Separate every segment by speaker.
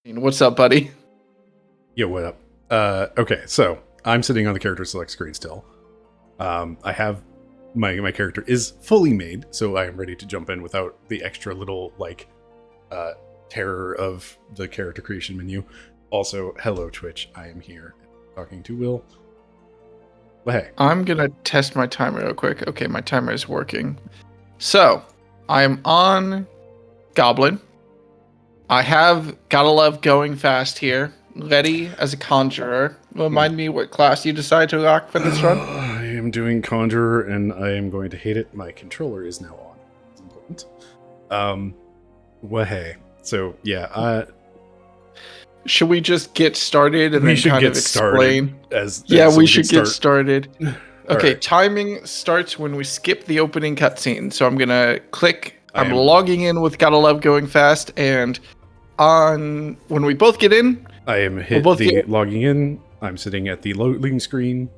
Speaker 1: What's up, buddy?
Speaker 2: Yo, what up? Okay, so I'm sitting on the character select screen still. I have my character is fully made, so I am ready to jump in without the extra little terror of the character creation menu. Also, hello Twitch, I am here talking to Will. But hey,
Speaker 1: I'm gonna test my timer real quick. Okay, my timer is working. So I'm on Goblin. I have Gotta Love Going Fast here, ready as a Conjurer. Remind me what class you decide to rock for this run?
Speaker 2: I am doing Conjurer, and I am going to hate it. My controller is now on. It's important. Well, hey. So, yeah,
Speaker 1: should we just get started and
Speaker 2: we
Speaker 1: then
Speaker 2: should
Speaker 1: kind
Speaker 2: get
Speaker 1: of explain?
Speaker 2: started.
Speaker 1: We should get started. Okay,
Speaker 2: right.
Speaker 1: Timing starts when we skip the opening cutscene. So I'm gonna click. I'm logging in with Gotta Love Going Fast, and when we both get in,
Speaker 2: I am logging in. I'm sitting at the loading screen.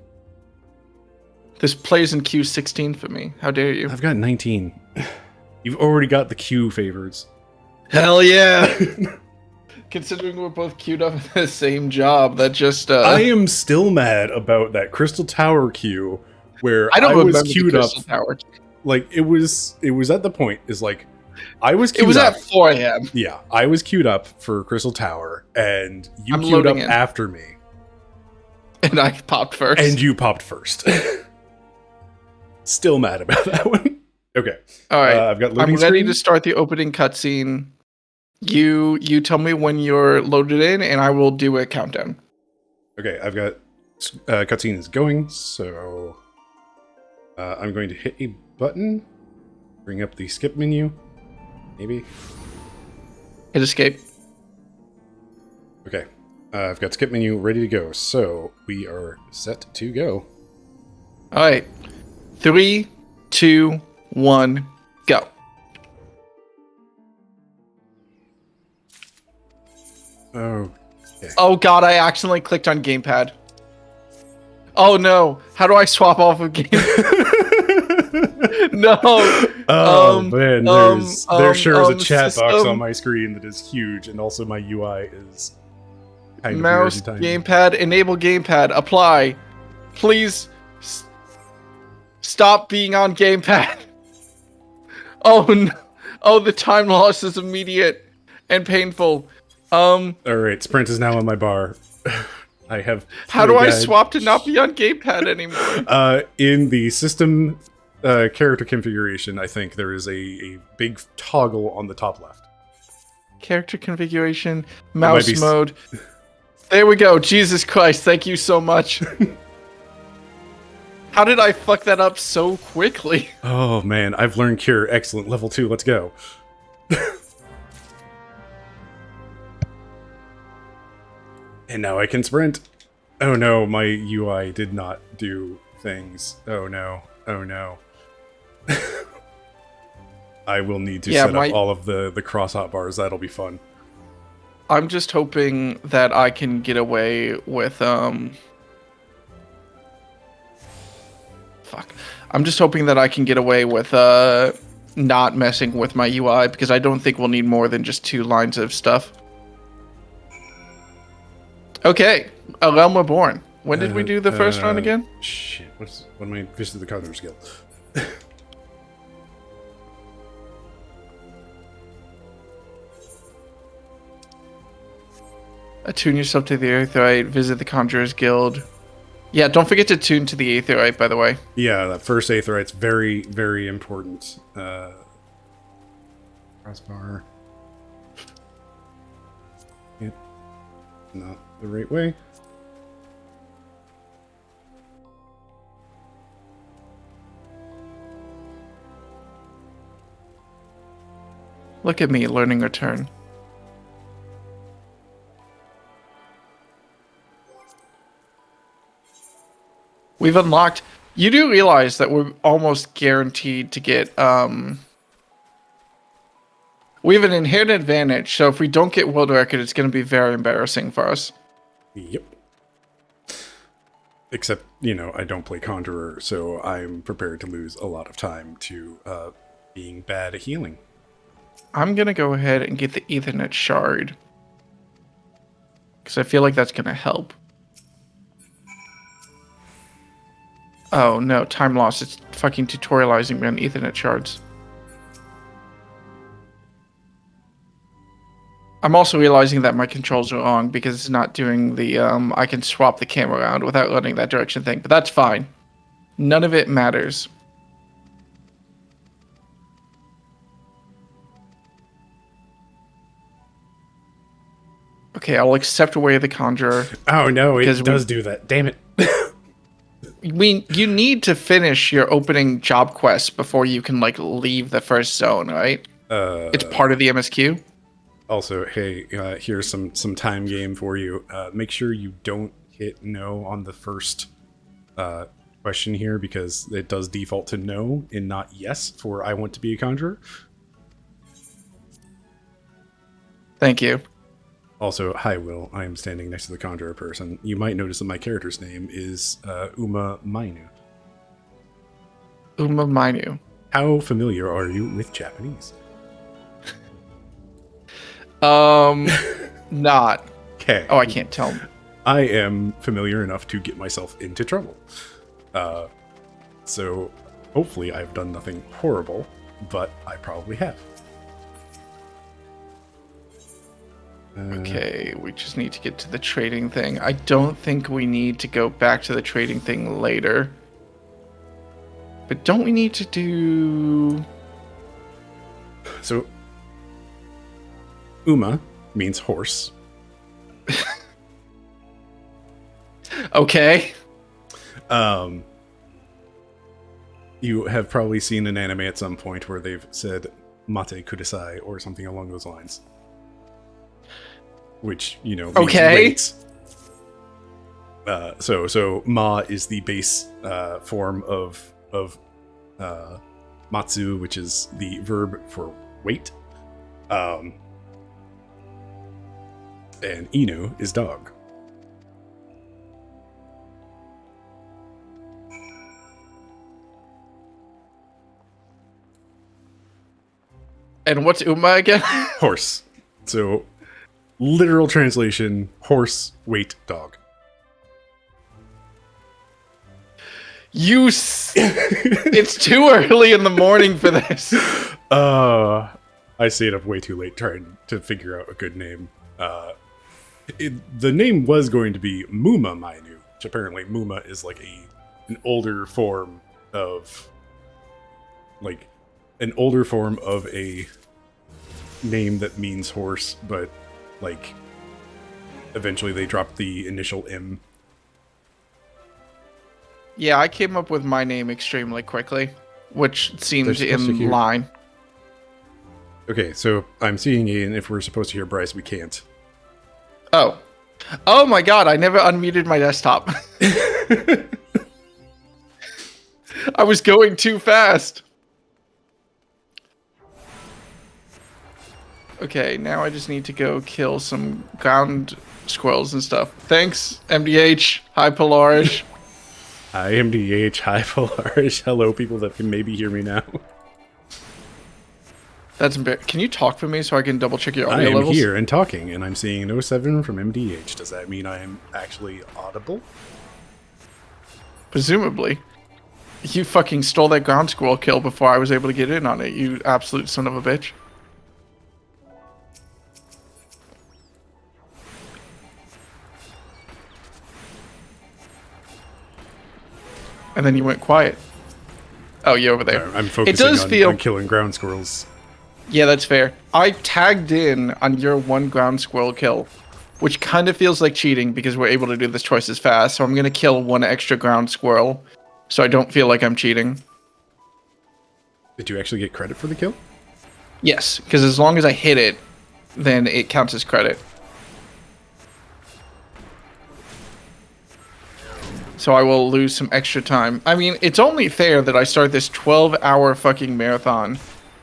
Speaker 1: This plays in Q16 for me. How dare you?
Speaker 2: I've got 19. You've already got the Q favors.
Speaker 1: Hell yeah! Considering we're both queued up at the same job, that just
Speaker 2: I am still mad about that Crystal Tower queue where
Speaker 1: I
Speaker 2: was queued up. Tower. Like it was at the point is like I was queued up.
Speaker 1: It was at 4 a.m.
Speaker 2: Yeah, I was queued up for Crystal Tower, and you queued up after me.
Speaker 1: And I popped first.
Speaker 2: And you popped first. Still mad about that one. Okay.
Speaker 1: All right.
Speaker 2: I've got loading
Speaker 1: I'm ready
Speaker 2: screen.
Speaker 1: to start the opening cutscene. You tell me when you're loaded in, and I will do a countdown.
Speaker 2: Okay, I've got cutscene is going, so I'm going to hit a button, bring up the skip menu, maybe.
Speaker 1: Hit escape.
Speaker 2: Okay, I've got skip menu ready to go, so we are set to go.
Speaker 1: All right, 3, 2, 1, go.
Speaker 2: Okay.
Speaker 1: Oh god, I accidentally clicked on gamepad. Oh no, how do I swap off of game? No.
Speaker 2: Oh man, there sure is a chat
Speaker 1: system,
Speaker 2: box on my screen that is huge, and also my UI is kind of
Speaker 1: mouse,
Speaker 2: weird and tiny.
Speaker 1: gamepad, enable gamepad, apply. Please stop being on gamepad. Oh no. Oh, the time loss is immediate and painful.
Speaker 2: All right, sprint is now on my bar. I have.
Speaker 1: How do I swap to not be on gamepad anymore?
Speaker 2: In the system character configuration, I think there is a big toggle on the top left.
Speaker 1: Character configuration, mouse mode. There we go. Jesus Christ! Thank you so much. How did I fuck that up so quickly?
Speaker 2: Oh man, I've learned Cure. Excellent. Level 2. Let's go. And now I can sprint. Oh no, my UI did not do things. Oh no. Oh no. I will need to set up all of the cross hotbars. That'll be fun.
Speaker 1: I'm just hoping that I can get away with fuck. I'm just hoping that I can get away with not messing with my UI, because I don't think we'll need more than just 2 lines of stuff. Okay, A Realm Reborn. When did we do the first run again?
Speaker 2: Shit, when am I visited the Conjurer Guild?
Speaker 1: Attune yourself to the Aetherite, visit the Conjurer's Guild. Yeah, don't forget to tune to the Aetherite, by the way.
Speaker 2: Yeah, that first Aetherite's very, very important. Crossbar. Yep. Not the right way.
Speaker 1: Look at me, learning return. We've unlocked... You do realize that we're almost guaranteed to get... We have an inherent advantage, so if we don't get world record, it's going to be very embarrassing for us.
Speaker 2: Yep. Except, you know, I don't play Conjurer, so I'm prepared to lose a lot of time to being bad at healing.
Speaker 1: I'm going to go ahead and get the Ethernet shard. Because I feel like that's going to help. Oh, no. Time loss. It's fucking tutorializing me on Ethernet shards. I'm also realizing that my controls are wrong because it's not doing the, I can swap the camera around without running that direction thing. But that's fine. None of it matters. Okay, I'll accept away the Conjurer.
Speaker 2: Oh no, it does do that. Damn it.
Speaker 1: You need to finish your opening job quest before you can like leave the first zone, right? It's part of the MSQ.
Speaker 2: Also, hey, here's some time game for you. Make sure you don't hit no on the first question here because it does default to no and not yes for I want to be a conjurer.
Speaker 1: Thank you.
Speaker 2: Also, hi Will, I am standing next to the conjurer person. You might notice that my character's name is Uma Mainu.
Speaker 1: Uma Mainu.
Speaker 2: How familiar are you with Japanese?
Speaker 1: Not.
Speaker 2: Okay.
Speaker 1: Oh, I can't tell.
Speaker 2: I am familiar enough to get myself into trouble. So hopefully I've done nothing horrible, but I probably have.
Speaker 1: Okay, we just need to get to the trading thing. I don't think we need to go back to the trading thing later. But don't we need to do...
Speaker 2: So, Uma means horse.
Speaker 1: Okay.
Speaker 2: You have probably seen an anime at some point where they've said mate kudasai or something along those lines. Which, you know, means wait. So ma is the base form of matsu, which is the verb for wait. And inu is dog.
Speaker 1: And what's Uma again?
Speaker 2: Horse. So, literal translation, horse, wait, dog.
Speaker 1: It's too early in the morning for this.
Speaker 2: I stayed up way too late trying to figure out a good name. The name was going to be Muma Mainu, which apparently Muma is like an older form of a name that means horse, but like eventually they dropped the initial M.
Speaker 1: Yeah, I came up with my name extremely quickly, which seems in line.
Speaker 2: Okay, so I'm seeing and if we're supposed to hear Bryce, we can't.
Speaker 1: Oh my god, I never unmuted my desktop. I was going too fast. Okay, now I just need to go kill some ground squirrels and stuff. Thanks, MDH. Hi, Polarish.
Speaker 2: Hi, MDH. Hi, Polarish. Hello, people that can maybe hear me now.
Speaker 1: That's can you talk for me so I can double check your audio levels?
Speaker 2: I am here and talking, and I'm seeing an 07 from MDH. Does that mean I am actually audible?
Speaker 1: Presumably. You fucking stole that ground squirrel kill before I was able to get in on it, you absolute son of a bitch. And then you went quiet. Oh, you're over there.
Speaker 2: I'm focusing on killing ground squirrels.
Speaker 1: Yeah, that's fair. I tagged in on your one ground squirrel kill, which kind of feels like cheating because we're able to do this twice as fast. So I'm going to kill one extra ground squirrel so I don't feel like I'm cheating.
Speaker 2: Did you actually get credit for the kill?
Speaker 1: Yes, because as long as I hit it, then it counts as credit. So I will lose some extra time. I mean, it's only fair that I start this 12-hour fucking marathon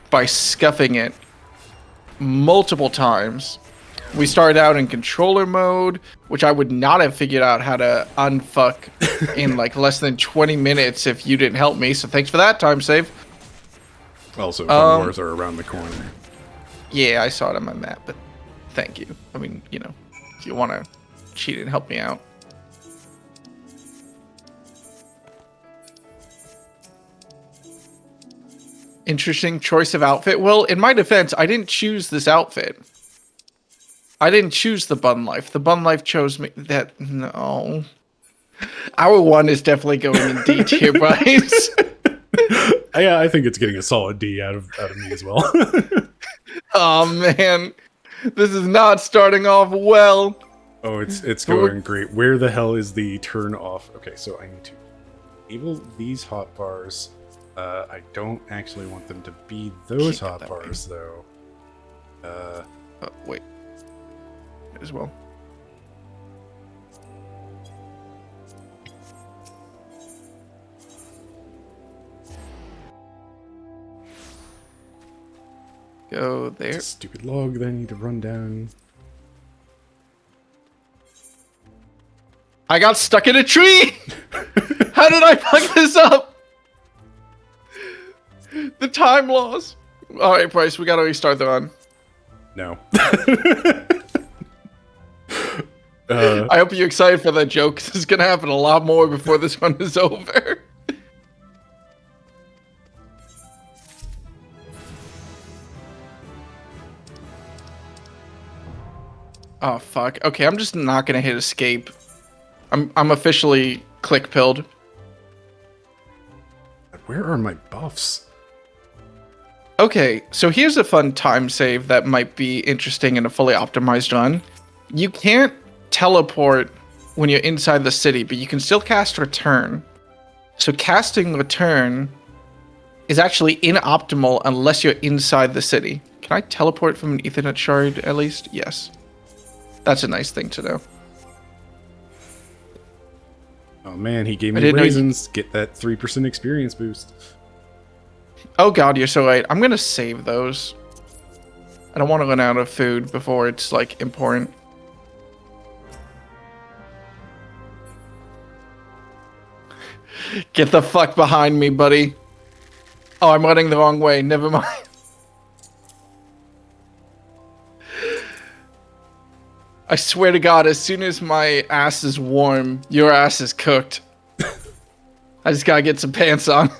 Speaker 1: by scuffing it multiple times. We started out in controller mode, which I would not have figured out how to unfuck in like less than 20 minutes if you didn't help me. So thanks for that time save.
Speaker 2: Also, Fun Wars are around the corner.
Speaker 1: Yeah, I saw it on my map, but thank you. I mean, you know, if you want to cheat and help me out. Interesting choice of outfit. Well, in my defense, I didn't choose this outfit. I didn't choose the bun life. The bun life chose me. That no. Our one is definitely going in D tier, Bryce.
Speaker 2: Yeah, I think it's getting a solid D out of me as well.
Speaker 1: Oh man, this is not starting off well.
Speaker 2: Oh, it's going great. Where the hell is the turn off? Okay, so I need to enable these hotbars. I don't actually want them to be those hotbars though.
Speaker 1: Wait. As well. Go there.
Speaker 2: Stupid log that I need to run down.
Speaker 1: I got stuck in a tree! How did I fuck this up? The time loss. Alright, Bryce, we gotta restart the run.
Speaker 2: No.
Speaker 1: I hope you're excited for that joke. This is gonna happen a lot more before this one is over. Oh fuck. Okay, I'm just not gonna hit escape. I'm officially click pilled.
Speaker 2: Where are my buffs?
Speaker 1: Okay, so here's a fun time save that might be interesting in a fully optimized run. You can't teleport when you're inside the city, but you can still cast Return. So casting Return is actually inoptimal unless you're inside the city. Can I teleport from an Ethernet shard at least? Yes. That's a nice thing to know.
Speaker 2: Oh man, he gave me raisins. Get that 3% experience boost.
Speaker 1: Oh god, you're so right. I'm gonna save those. I don't want to run out of food before it's like important. Get the fuck behind me, buddy. Oh, I'm running the wrong way. Never mind. I swear to God, as soon as my ass is warm, your ass is cooked. I just gotta get some pants on.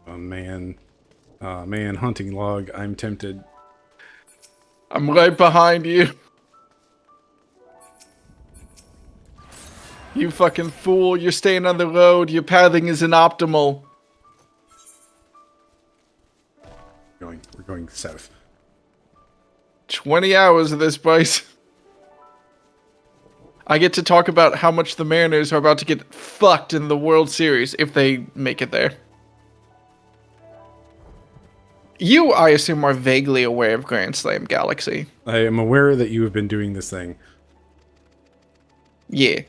Speaker 2: Oh man. Oh man, hunting log. I'm tempted.
Speaker 1: I'm right behind you. You fucking fool. You're staying on the road. Your pathing is inoptimal.
Speaker 2: We're going south.
Speaker 1: 20 hours of this, Bryce. I get to talk about how much the Mariners are about to get fucked in the World Series if they make it there. You, I assume, are vaguely aware of Grand Slam Galaxy.
Speaker 2: I am aware that you have been doing this thing.
Speaker 1: Yeah.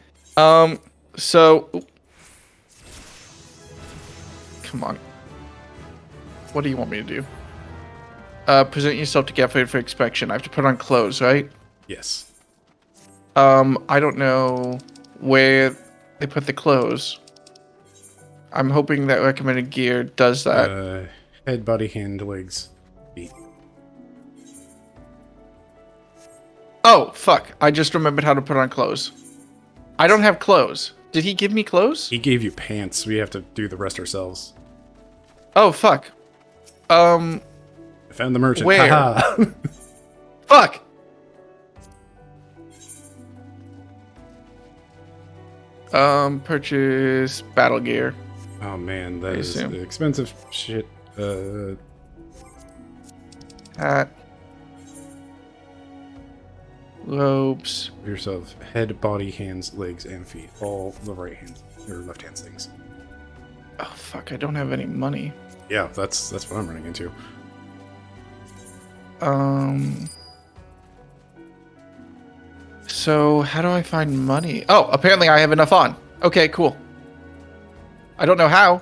Speaker 1: So... Come on. What do you want me to do? Present yourself to get for inspection. I have to put on clothes, right?
Speaker 2: Yes.
Speaker 1: I don't know where they put the clothes. I'm hoping that recommended gear does that.
Speaker 2: Head, body, hand, legs, feet.
Speaker 1: Oh, fuck. I just remembered how to put on clothes. I don't have clothes. Did he give me clothes?
Speaker 2: He gave you pants. We have to do the rest ourselves.
Speaker 1: Oh, fuck.
Speaker 2: I found the merchant.
Speaker 1: Where?
Speaker 2: Haha.
Speaker 1: Fuck! Purchase battle gear.
Speaker 2: Oh man, that is expensive shit.
Speaker 1: Hat. Robes.
Speaker 2: Yourself head, body, hands, legs, and feet. All the right hands or left hand things.
Speaker 1: Oh fuck! I don't have any money.
Speaker 2: Yeah, that's what I'm running into.
Speaker 1: So how do I find money? Oh, apparently I have enough on. Okay, cool. I don't know how,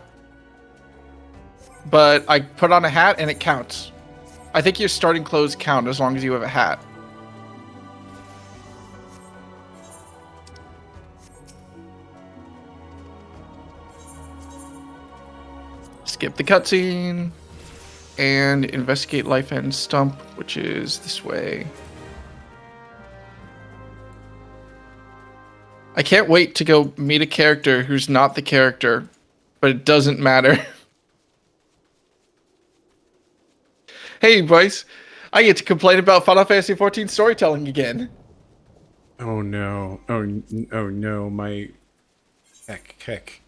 Speaker 1: but I put on a hat and it counts. I think your starting clothes count as long as you have a hat. Skip the cutscene. and investigate life end stump, which is this way. I can't wait to go meet a character who's not the character, but it doesn't matter. Hey, Bryce, I get to complain about Final Fantasy XIV storytelling again.
Speaker 2: Oh no! Oh no! My heck!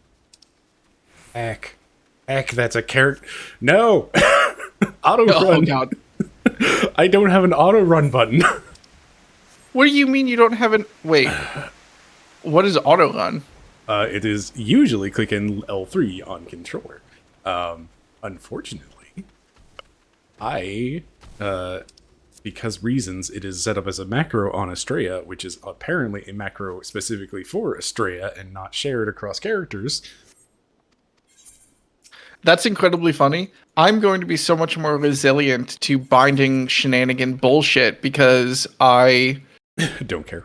Speaker 2: That's a character. No, auto run.
Speaker 1: Oh God!
Speaker 2: I don't have an auto run button.
Speaker 1: What do you mean you don't have an? Wait, what is auto run?
Speaker 2: It is usually clicking L3 on controller. Unfortunately, because reasons, it is set up as a macro on Estrella, which is apparently a macro specifically for Estrella and not shared across characters.
Speaker 1: That's incredibly funny. I'm going to be so much more resilient to binding shenanigan bullshit because I
Speaker 2: Don't care.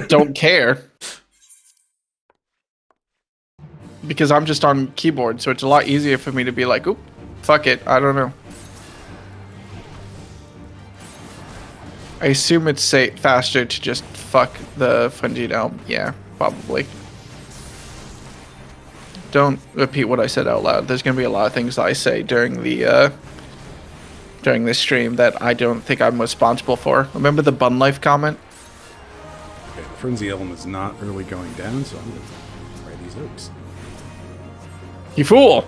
Speaker 1: don't care. Because I'm just on keyboard, so it's a lot easier for me to be like, oop, fuck it, I don't know. I assume it's faster to just fuck the Frenzied Elm. Yeah, probably. Don't repeat what I said out loud. There's going to be a lot of things that I say during the during this stream that I don't think I'm responsible for. Remember the bun life comment?
Speaker 2: Okay, the Frenzy Elm is not really going down, so I'm going to try these oaks.
Speaker 1: You fool!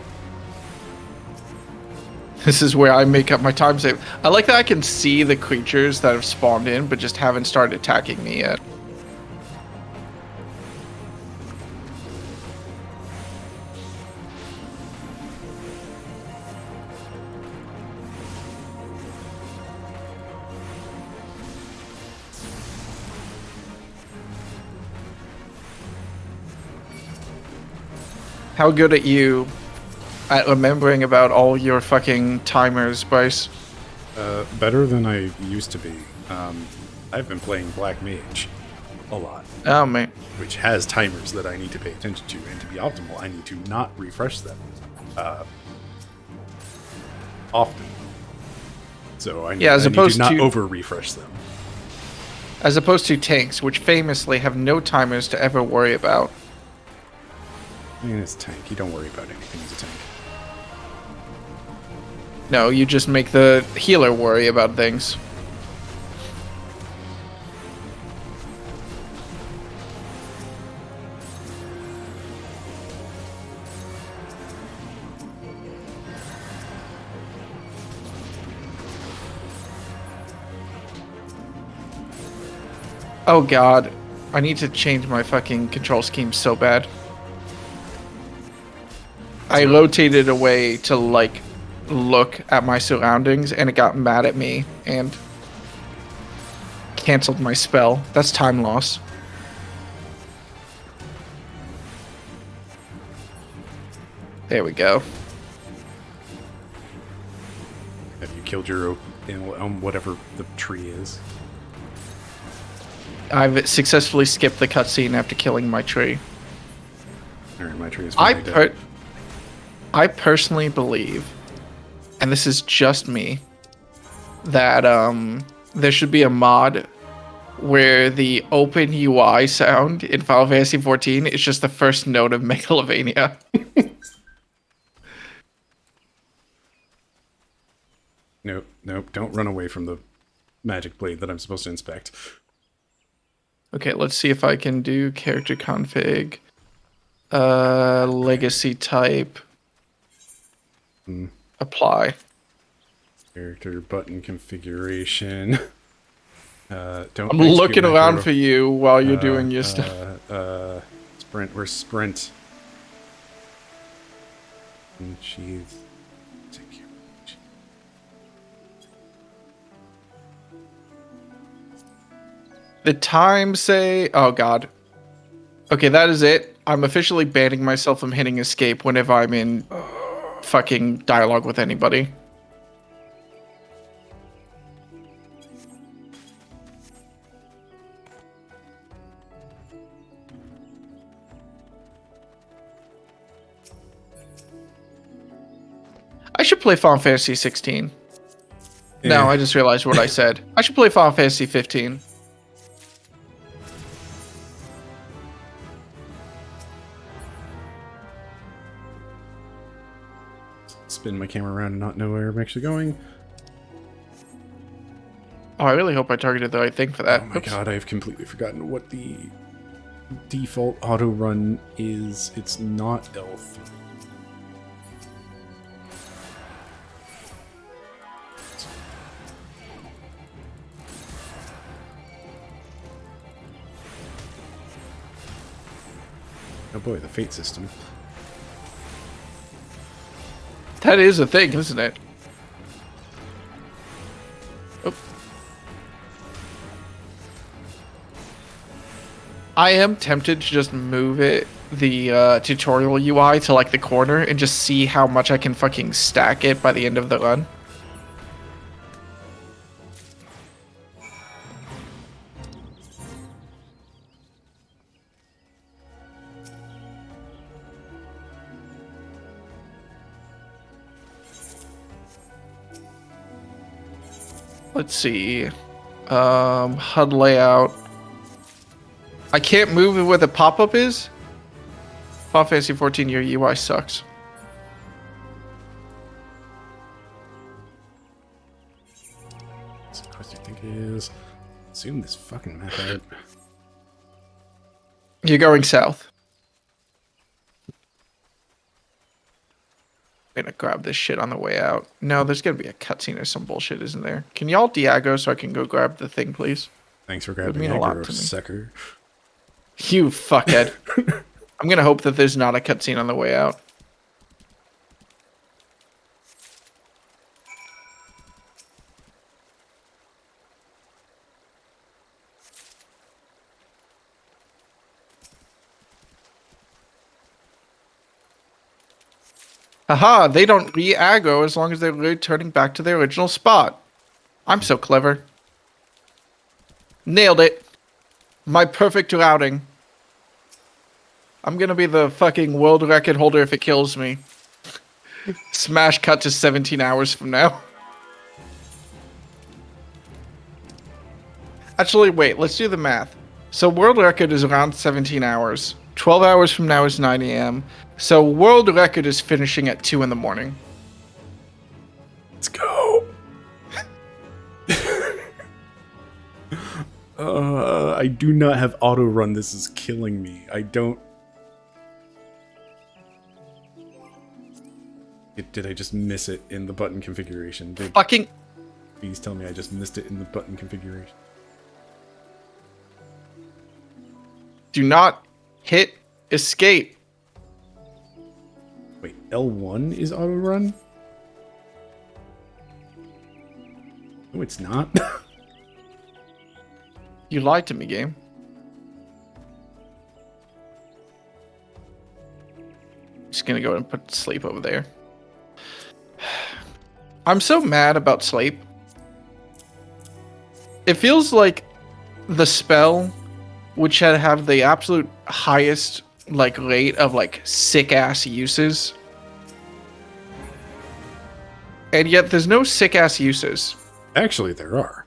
Speaker 1: This is where I make up my time save. I like that I can see the creatures that have spawned in, but just haven't started attacking me yet. How good at you at remembering about all your fucking timers, Bryce?
Speaker 2: Better than I used to be. I've been playing Black Mage a lot,
Speaker 1: Oh, man.
Speaker 2: which has timers that I need to pay attention to, and to be optimal, I need to not refresh them often. So I need,
Speaker 1: Yeah, as
Speaker 2: I need
Speaker 1: opposed
Speaker 2: to not
Speaker 1: to-
Speaker 2: over-refresh them.
Speaker 1: As opposed to tanks, which famously have no timers to ever worry about.
Speaker 2: I mean, it's a tank. You don't worry about anything as a tank.
Speaker 1: No, you just make the healer worry about things. Oh God, I need to change my fucking control scheme so bad. I rotated away to like look at my surroundings and it got mad at me and canceled my spell. That's time loss. There we go.
Speaker 2: Have you killed your oak in whatever the tree is?
Speaker 1: I've successfully skipped the cutscene after killing my tree.
Speaker 2: Alright, my tree is finally dead.
Speaker 1: I personally believe, and this is just me, that there should be a mod where the open UI sound in Final Fantasy XIV is just the first note of Megalovania.
Speaker 2: Nope, don't run away from the magic blade that I'm supposed to inspect.
Speaker 1: Okay, let's see if I can do character config. Legacy type. Apply.
Speaker 2: Character button configuration. Don't.
Speaker 1: I'm looking around for you while you're doing your stuff.
Speaker 2: Sprint. Where's Sprint? And she's. Take care.
Speaker 1: The time say. Oh God. Okay, that is it. I'm officially banning myself from hitting escape whenever I'm in fucking dialogue with anybody. I should play Final Fantasy 16. No, I just realized what I said. I should play Final Fantasy 15.
Speaker 2: Spin my camera around and not know where I'm actually going.
Speaker 1: Oh, I really hope I targeted the right thing for that.
Speaker 2: Oh my god, I've completely forgotten what the default auto run is. It's not L3. Oh boy, the fate system.
Speaker 1: That is a thing, isn't it? Oh. I am tempted to just move it, the tutorial UI to like the corner and just see how much I can fucking stack it by the end of the run. Let's see. HUD layout. I can't move it where the pop-up is? Final Fantasy 14, your UI sucks.
Speaker 2: What's the quest I think it is? Zoom this fucking map out.
Speaker 1: You're going south. I'm gonna grab this shit on the way out. No, there's gonna be a cutscene or some bullshit, isn't there? Can y'all Diago so I can go grab the thing, please?
Speaker 2: Thanks for
Speaker 1: Would
Speaker 2: grabbing
Speaker 1: mean
Speaker 2: me,
Speaker 1: a lot to me.
Speaker 2: sucker.
Speaker 1: You fuckhead. I'm gonna hope that there's not a cutscene on the way out. Haha, they don't re-aggro as long as they're returning back to their original spot. I'm so clever. Nailed it. My perfect routing. I'm gonna be the fucking world record holder if it kills me. Smash cut to 17 hours from now. Actually, wait, let's do the math. So world record is around 17 hours. 12 hours from now is 9 a.m. So world record is finishing at 2 in the morning.
Speaker 2: Let's go. I do not have auto run. This is killing me. I don't. Did I just miss it in the button configuration?
Speaker 1: Fucking.
Speaker 2: Please tell me I just missed it in the button configuration.
Speaker 1: Do not hit escape.
Speaker 2: Wait, L1 is auto run? No, it's not.
Speaker 1: You lied to me, game. Just gonna go and put sleep over there. I'm so mad about sleep. It feels like the spell, which should have the absolute highest like rate of like sick ass uses, and yet there's no sick ass uses.
Speaker 2: Actually, there are.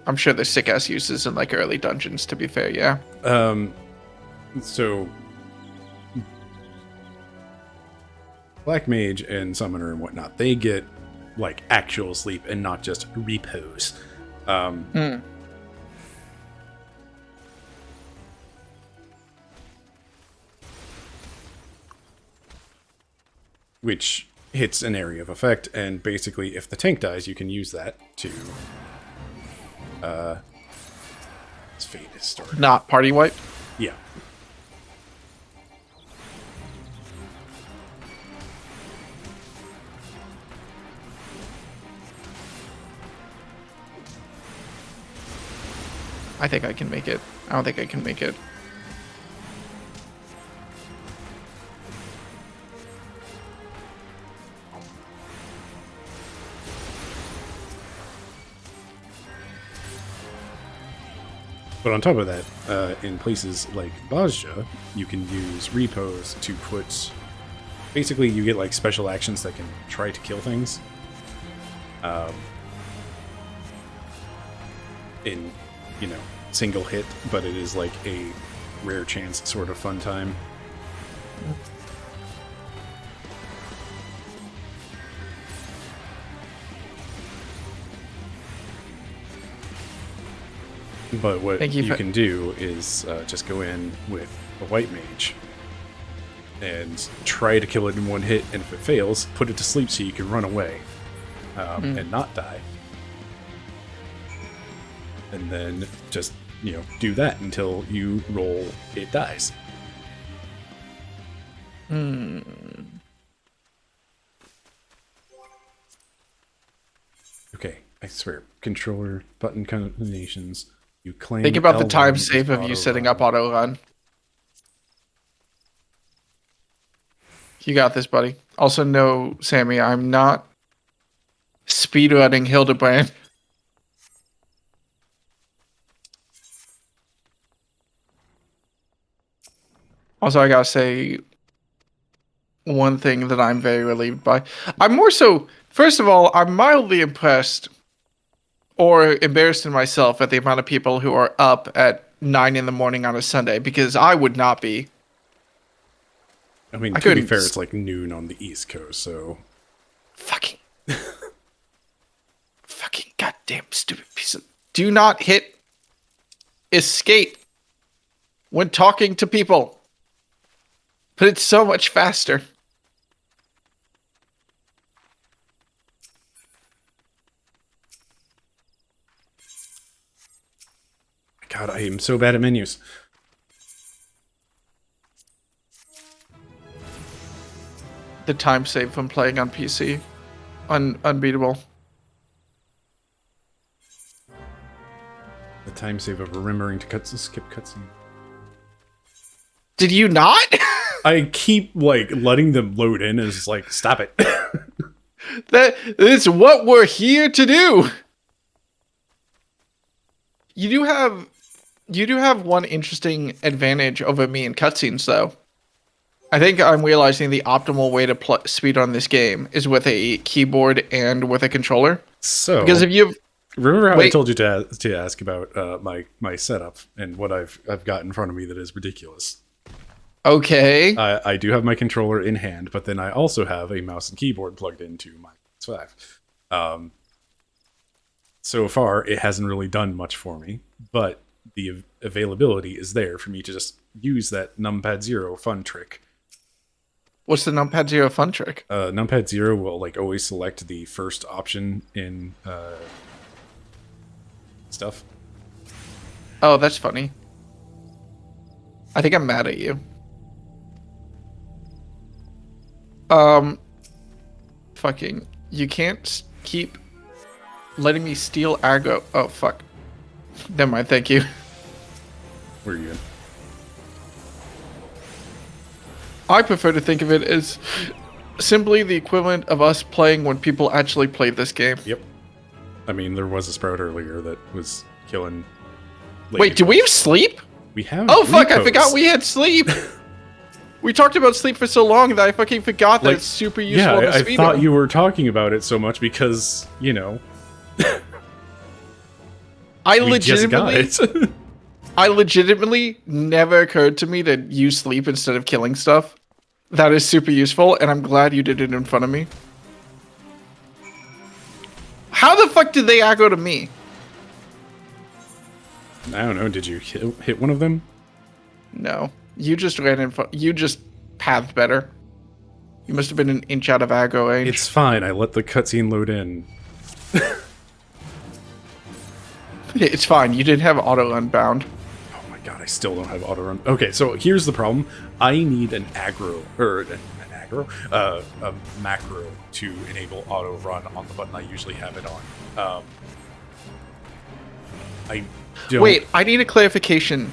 Speaker 1: I'm sure there's sick ass uses in like early dungeons. To be fair, yeah.
Speaker 2: So Black Mage and Summoner and whatnot, they get like actual sleep and not just repose. Which hits an area of effect, and basically if the tank dies, you can use that to its fate is started.
Speaker 1: Not party wipe.
Speaker 2: Yeah.
Speaker 1: I think I can make it. I don't think I can make it.
Speaker 2: But on top of that, in places like Bazja, you can use repos to put basically you get like special actions that can try to kill things. In, you know, single hit, but it is like a rare chance sort of fun time. But what you can do is just go in with a white mage and try to kill it in one hit, and if it fails, put it to sleep so you can run away and not die. And then just, you know, do that until you roll it dies. Okay, I swear. Controller, button combinations. You claim.
Speaker 1: Think about the
Speaker 2: L1
Speaker 1: time
Speaker 2: is
Speaker 1: save of you setting
Speaker 2: auto-run.
Speaker 1: up auto run. You got this, buddy. Also, no, Sammy, I'm not speedrunning Hildebrand. Also, I gotta say one thing that I'm very relieved by. I'm more so, first of all, I'm mildly impressed or embarrassed in myself at the amount of people who are up at 9 in the morning on a Sunday, because I would not be.
Speaker 2: I mean, to be fair, it's like noon on the East Coast, so...
Speaker 1: Fucking goddamn stupid piece of... Do not hit escape when talking to people. But it's so much faster.
Speaker 2: God, I am so bad at menus.
Speaker 1: The time save from playing on PC. Unbeatable.
Speaker 2: The time save of remembering to skip cutscene.
Speaker 1: Did you not?
Speaker 2: I keep, like, letting them load in and it's like, stop it.
Speaker 1: That is what we're here to do. You do have one interesting advantage over me in cutscenes, though. I think I'm realizing the optimal way to speedrun this game is with a keyboard and with a controller.
Speaker 2: So,
Speaker 1: because if you
Speaker 2: remember how I told you to ask about my setup and what I've got in front of me that is ridiculous.
Speaker 1: Okay.
Speaker 2: I do have my controller in hand, but then I also have a mouse and keyboard plugged into my PS5. So far, it hasn't really done much for me, but the availability is there for me to just use that numpad 0 fun trick.
Speaker 1: What's the numpad 0 fun trick?
Speaker 2: Numpad 0 will like always select the first option in stuff.
Speaker 1: Oh, that's funny. I think I'm mad at you. Fucking, you can't keep letting me steal aggro. Oh, fuck. Never mind, thank you.
Speaker 2: Where are you in?
Speaker 1: I prefer to think of it as simply the equivalent of us playing when people actually play this game.
Speaker 2: Yep. I mean, there was a sprout earlier that was killing...
Speaker 1: Wait, do we have sleep?
Speaker 2: We have
Speaker 1: Oh, fuck, I
Speaker 2: repos.
Speaker 1: forgot we had sleep! We talked about sleep for so long that I fucking forgot that it's super useful to speedrun.
Speaker 2: I thought you were talking about it so much because, you know...
Speaker 1: I legitimately never occurred to me to use sleep instead of killing stuff. That is super useful, and I'm glad you did it in front of me. How the fuck did they aggro to me?
Speaker 2: I don't know, did you hit one of them?
Speaker 1: No. You just ran in front. You just pathed better. You must have been an inch out of aggro range.
Speaker 2: It's fine, I let the cutscene load in.
Speaker 1: It's fine, you didn't have auto unbound.
Speaker 2: Oh my god, I still don't have auto run. Okay, so here's the problem. I need an aggro, or a macro to enable auto run on the button I usually have it on. I don't...
Speaker 1: Wait, I need a clarification.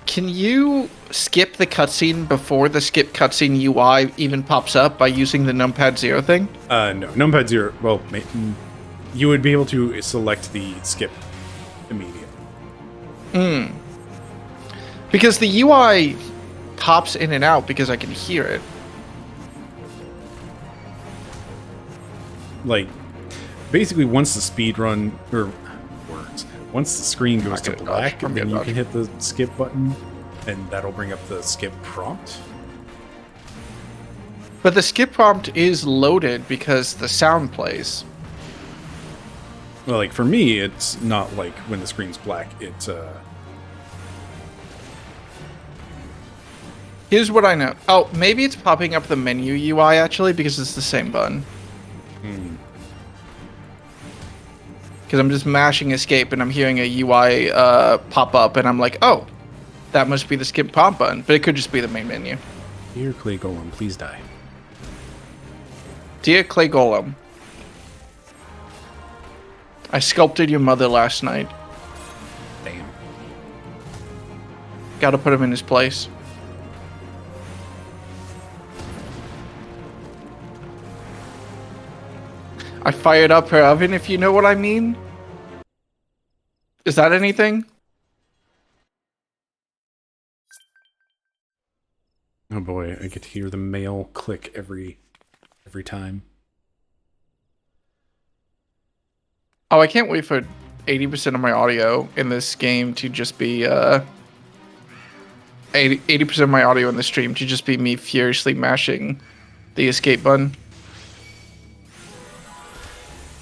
Speaker 1: Can you skip the cutscene before the skip cutscene UI even pops up by using the numpad 0 thing?
Speaker 2: No, numpad 0, well, you would be able to select the skip immediately.
Speaker 1: Because the UI pops in and out because I can hear it.
Speaker 2: like, basically once the speed run, or words, once the screen goes to black, then you can hit the skip button, and that'll bring up the skip prompt.
Speaker 1: But the skip prompt is loaded because the sound plays.
Speaker 2: Well, like, for me, it's not like when the screen's black, it's,
Speaker 1: Here's what I know. Oh, maybe it's popping up the menu UI, actually, because it's the same button. Because I'm just mashing escape, and I'm hearing a UI pop up, and I'm like, oh, that must be the skip prompt button. But it could just be the main menu.
Speaker 2: Dear Clay Golem, please die.
Speaker 1: Dear Clay Golem, I sculpted your mother last night.
Speaker 2: Damn.
Speaker 1: Gotta put him in his place. I fired up her oven, if you know what I mean. Is that anything?
Speaker 2: Oh boy, I get to hear the mail click every time.
Speaker 1: Oh, I can't wait for 80% of my audio in this game to just be 80% of my audio in the stream to just be me furiously mashing the escape button.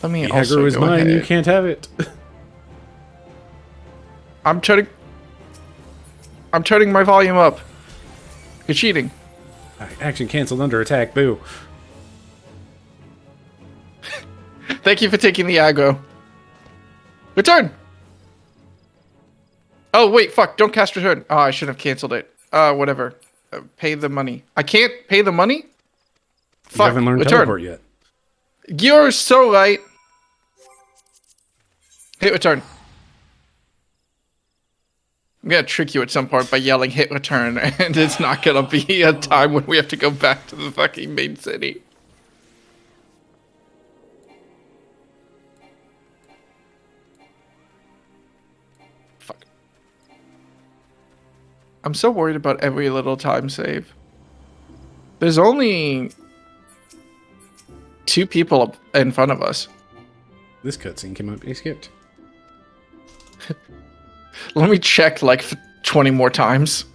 Speaker 1: Let me
Speaker 2: The
Speaker 1: also
Speaker 2: aggro is
Speaker 1: go
Speaker 2: mine.
Speaker 1: ahead.
Speaker 2: You can't have it.
Speaker 1: I'm turning my volume up. You're cheating.
Speaker 2: Action canceled under attack. Boo.
Speaker 1: Thank you for taking the aggro. Return. Oh wait, fuck! Don't cast return. Oh, I should have canceled it. Whatever. Pay the money. I can't pay the money. Fuck.
Speaker 2: You haven't learned
Speaker 1: return.
Speaker 2: teleport yet.
Speaker 1: You're so right. Hit return. I'm gonna trick you at some point by yelling hit return, and it's not gonna be a time when we have to go back to the fucking main city. Fuck. I'm so worried about every little time save. There's only 2 people up in front of us.
Speaker 2: This cutscene cannot be skipped.
Speaker 1: Let me check like 20 more times.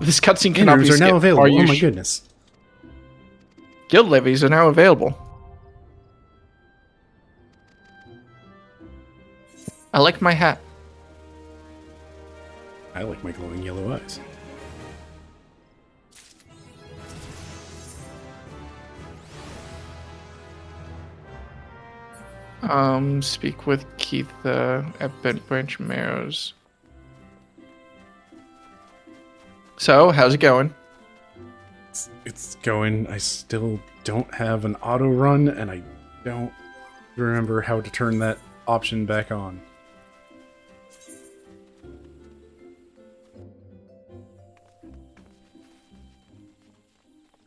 Speaker 1: This cutscene cannot be
Speaker 2: Enters
Speaker 1: skipped.
Speaker 2: are now available.
Speaker 1: Are you
Speaker 2: Oh my goodness.
Speaker 1: Guild levies are now available. I like my hat.
Speaker 2: I like my glowing yellow eyes.
Speaker 1: Speak with Keith at Bent Branch Marrows. So, how's it going?
Speaker 2: It's going. I still don't have an auto run, and I don't remember how to turn that option back on.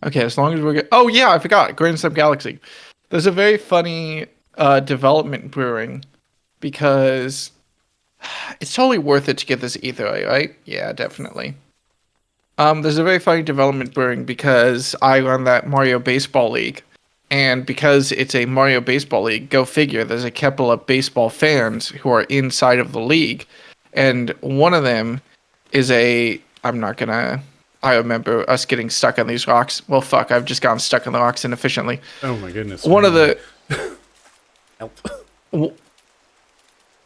Speaker 1: Okay, as long as we're good. Oh yeah, I forgot. Grand Sub Galaxy. There's a very funny development brewing because it's totally worth it to get this ether, right? Yeah, definitely. There's a very funny development brewing because I run that Mario Baseball League, and because it's a Mario Baseball League, go figure, there's a couple of baseball fans who are inside of the league, and one of them is I remember us getting stuck on these rocks. Well, fuck, I've just gotten stuck on the rocks inefficiently.
Speaker 2: Oh my goodness.
Speaker 1: One of the
Speaker 2: Help.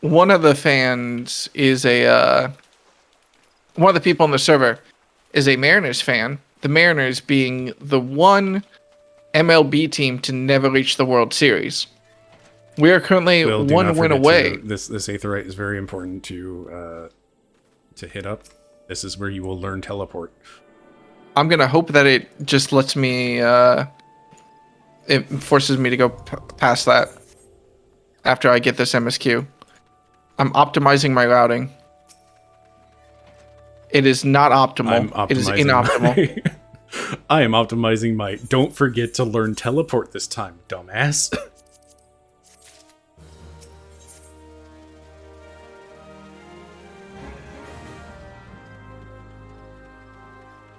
Speaker 1: one of the fans is one of the people on the server is a Mariners fan. The Mariners being the one MLB team to never reach the World Series. We are currently
Speaker 2: Will,
Speaker 1: one win away.
Speaker 2: This aetherite is very important to hit up. This is where you will learn teleport.
Speaker 1: I'm gonna hope that it just lets me. It forces me to go past that after I get this MSQ. I'm optimizing my routing. It is not optimal. It is inoptimal.
Speaker 2: I am optimizing my. Don't forget to learn teleport this time, dumbass.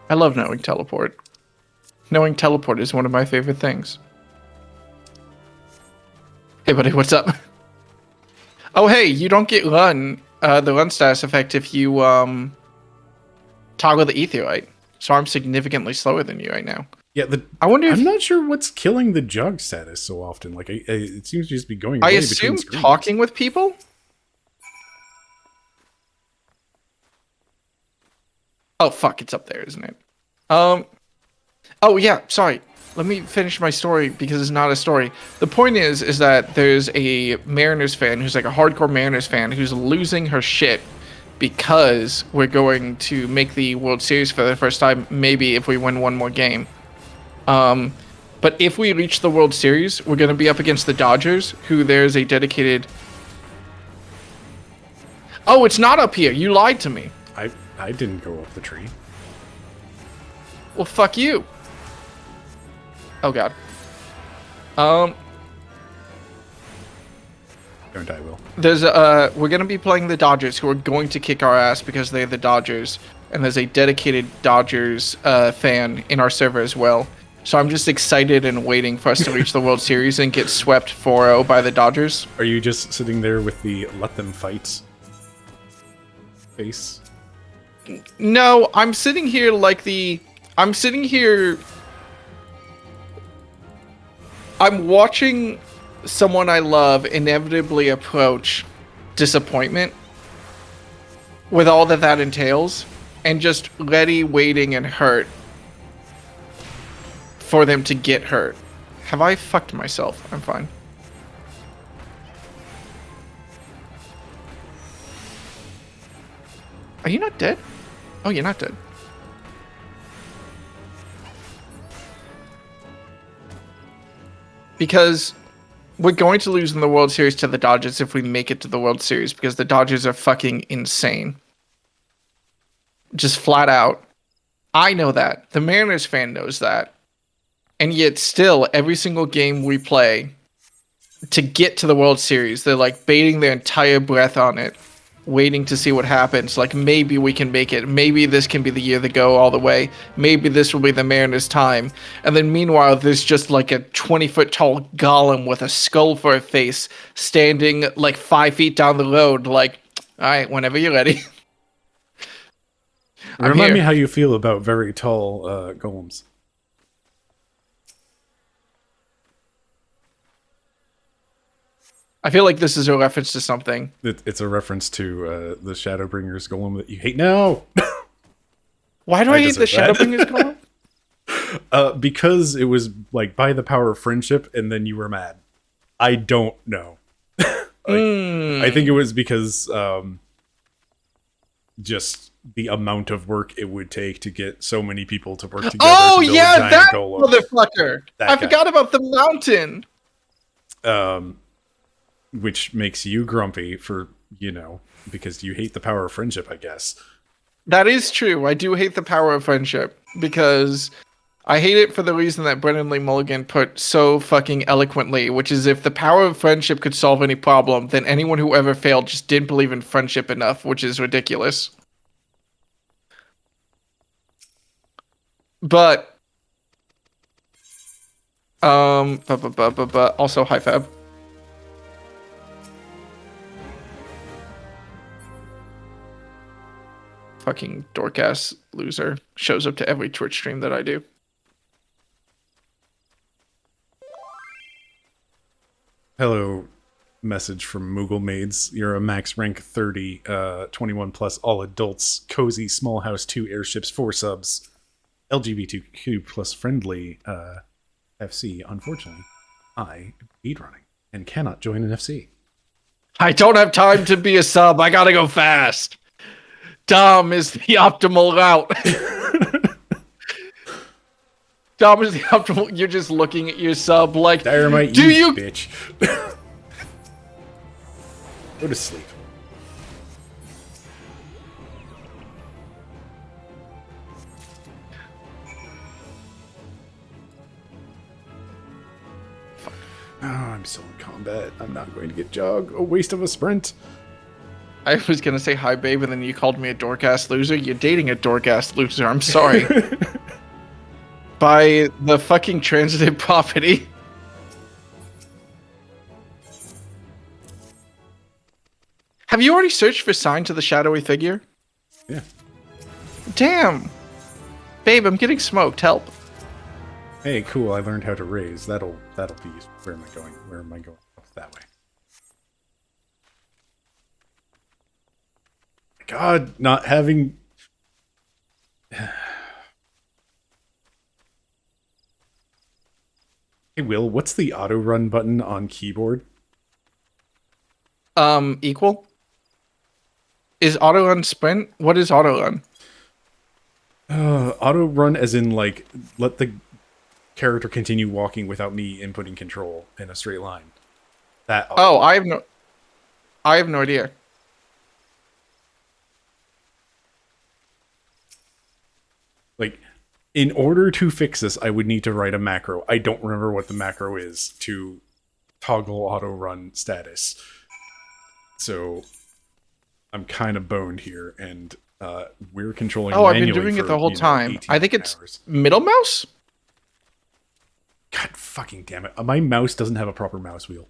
Speaker 1: I love knowing teleport. Knowing teleport is one of my favorite things. Hey, buddy, what's up? Oh, hey, you don't get the run status effect if you toggle the Etherite. So I'm significantly slower than you right now.
Speaker 2: Yeah,
Speaker 1: I wonder if...
Speaker 2: I'm not sure what's killing the jog status so often. Like, it seems to just be going
Speaker 1: I
Speaker 2: away
Speaker 1: assume
Speaker 2: between screens.
Speaker 1: talking with people? Oh, fuck, it's up there, isn't it? Oh, yeah, sorry. Let me finish my story because it's not a story. The point is that there's a Mariners fan who's like a hardcore Mariners fan who's losing her shit because we're going to make the World Series for the first time, maybe if we win one more game. But if we reach the World Series, we're going to be up against the Dodgers, who there's a dedicated... Oh, it's not up here. You lied to me.
Speaker 2: I didn't go up the tree.
Speaker 1: Well, fuck you. Oh, God.
Speaker 2: Don't I, Will?
Speaker 1: There's we're going to be playing the Dodgers, who are going to kick our ass because they're the Dodgers. And there's a dedicated Dodgers fan in our server as well. So I'm just excited and waiting for us to reach the World Series and get swept 4-0 by the Dodgers.
Speaker 2: Are you just sitting there with the let them fight face?
Speaker 1: No, I'm sitting here like I'm sitting here... I'm watching someone I love inevitably approach disappointment with all that entails, and just ready, waiting, and hurt for them to get hurt. Have I fucked myself? I'm fine. Are you not dead? Oh, you're not dead. Because we're going to lose in the World Series to the Dodgers if we make it to the World Series, because the Dodgers are fucking insane. Just flat out. I know that. The Mariners fan knows that. And yet still, every single game we play to get to the World Series, they're like baiting their entire breath on it, waiting to see what happens. Like, maybe we can make it. Maybe this can be the year to go all the way. Maybe this will be the Mariners' time. And then meanwhile, there's just like a 20-foot tall golem with a skull for a face standing like 5 feet down the road. Like, all right, whenever you're ready.
Speaker 2: Remind me how you feel about very tall golems.
Speaker 1: I feel like this is a reference to something.
Speaker 2: It's a reference to the Shadowbringers golem that you hate. No!
Speaker 1: Why do I hate the Shadowbringers golem?
Speaker 2: Because it was like by the power of friendship, and then you were mad. I don't know. I think it was because just the amount of work it would take to get so many people to work together.
Speaker 1: Oh,
Speaker 2: to build
Speaker 1: yeah,
Speaker 2: a giant
Speaker 1: that
Speaker 2: golem.
Speaker 1: motherfucker! I forgot about the mountain!
Speaker 2: Which makes you grumpy for, because you hate the power of friendship, I guess.
Speaker 1: That is true. I do hate the power of friendship, because I hate it for the reason that Brennan Lee Mulligan put so fucking eloquently, which is if the power of friendship could solve any problem, then anyone who ever failed just didn't believe in friendship enough, which is ridiculous. But, also, hi, Fab. Fucking dork-ass loser shows up to every Twitch stream that I do.
Speaker 2: Hello, message from Moogle Maids. You're a max rank 30, 21 plus, all adults, cozy, small house, 2 airships, 4 subs, LGBTQ plus friendly FC. Unfortunately, I beat running and cannot join an FC.
Speaker 1: I don't have time to be a sub. I gotta go fast. Dom is the optimal route. Dom is the optimal. You're just looking at your sub like,
Speaker 2: Dynamite,
Speaker 1: do you
Speaker 2: bitch? Go to sleep. Oh, I'm still in combat. I'm not going to get jog. A waste of a sprint.
Speaker 1: I was gonna say hi, babe, and then you called me a dork-ass loser. You're dating a dork-ass loser. I'm sorry. by the fucking transitive property. Have you already searched for signs of the shadowy figure?
Speaker 2: Yeah.
Speaker 1: Damn. Babe, I'm getting smoked. Help.
Speaker 2: Hey, cool. I learned how to raise. That'll be useful. Where am I going? Where am I going? Oh, that way. God, not having... Hey, Will, what's the auto run button on keyboard?
Speaker 1: Equal? Is auto run sprint? What is auto run?
Speaker 2: Auto run as in, like, let the character continue walking without me inputting control in a straight line. That.
Speaker 1: Oh, I have no idea.
Speaker 2: Like, in order to fix this, I would need to write a macro. I don't remember what the macro is to toggle auto run status. So I'm kind of boned here, and we're controlling.
Speaker 1: Oh, I've been doing it the whole time. I think it's middle mouse.
Speaker 2: God fucking damn it! My mouse doesn't have a proper mouse wheel.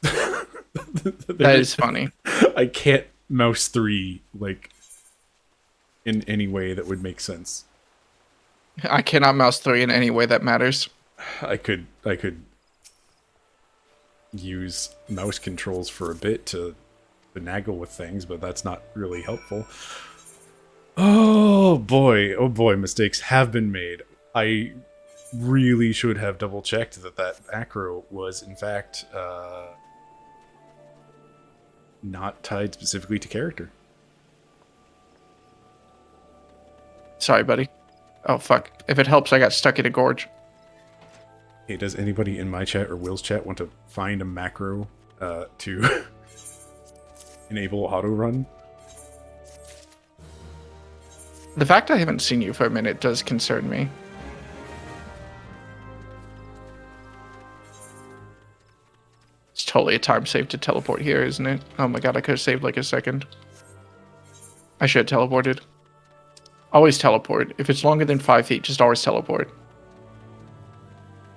Speaker 1: That is funny.
Speaker 2: I can't mouse 3 like in any way that would make sense.
Speaker 1: I cannot mouse 3 in any way that matters.
Speaker 2: I could use mouse controls for a bit to finagle with things, but that's not really helpful. Oh boy, mistakes have been made. I really should have double checked that macro was in fact not tied specifically to character.
Speaker 1: Sorry, buddy. Oh, fuck. If it helps, I got stuck in a gorge.
Speaker 2: Hey, does anybody in my chat or Will's chat want to find a macro to enable auto run?
Speaker 1: The fact I haven't seen you for a minute does concern me. It's totally a time save to teleport here, isn't it? Oh my god, I could have saved like a second. I should have teleported. Always teleport. If it's longer than 5 feet, just always teleport.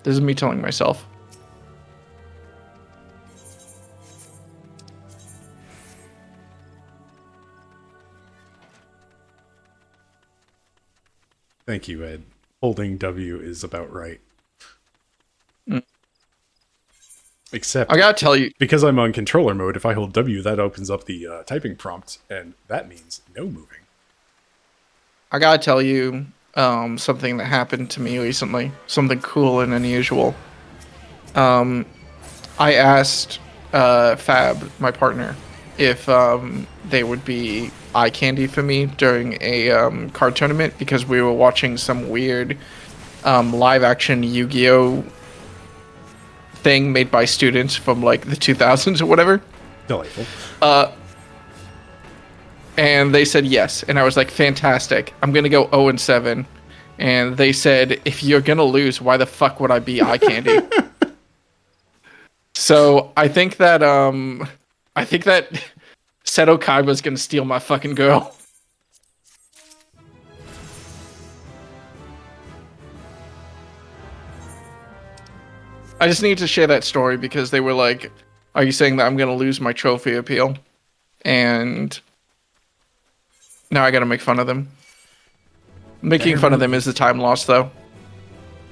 Speaker 1: This is me telling myself.
Speaker 2: Thank you, Ed. Holding W is about right. Except,
Speaker 1: I gotta tell you,
Speaker 2: because I'm on controller mode, if I hold W, that opens up the typing prompt, and that means no moving.
Speaker 1: I gotta tell you something that happened to me recently. Something cool and unusual. I asked Fab, my partner, if they would be eye candy for me during a card tournament because we were watching some weird live action Yu-Gi-Oh thing made by students from like the 2000s or whatever.
Speaker 2: Delightful.
Speaker 1: And they said yes, and I was like, fantastic. I'm gonna go 0-7. And they said, if you're gonna lose, why the fuck would I be eye candy? So I think that Seto Kaiba's gonna steal my fucking girl. I just need to share that story because they were like, are you saying that I'm gonna lose my trophy appeal? And now I gotta make fun of them. Making fun of them is the time lost, though.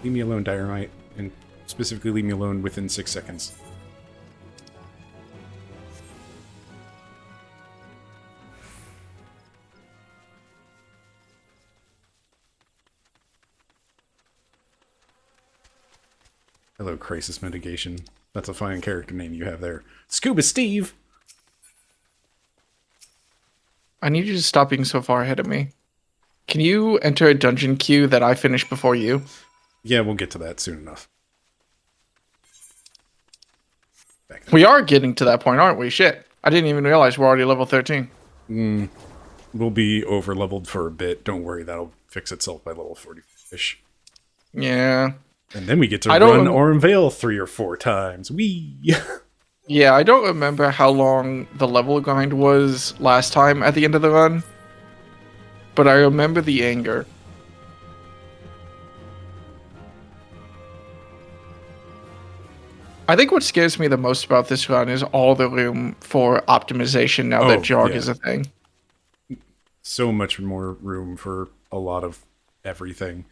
Speaker 2: Leave me alone, Dynamite, and specifically leave me alone within 6 seconds. Hello, Crisis Mitigation. That's a fine character name you have there. Scuba Steve!
Speaker 1: I need you to stop being so far ahead of me. Can you enter a dungeon queue that I finish before you?
Speaker 2: Yeah, we'll get to that soon enough.
Speaker 1: We are getting to that point, aren't we? Shit. I didn't even realize we're already level 13.
Speaker 2: We'll be over-leveled for a bit. Don't worry, that'll fix itself by level 40-ish.
Speaker 1: Yeah.
Speaker 2: And then we get to run Aurum Vale 3 or 4 times. Whee!
Speaker 1: Yeah, I don't remember how long the level grind was last time at the end of the run. But I remember the anger. I think what scares me the most about this run is all the room for optimization now that jog is a thing.
Speaker 2: So much more room for a lot of everything.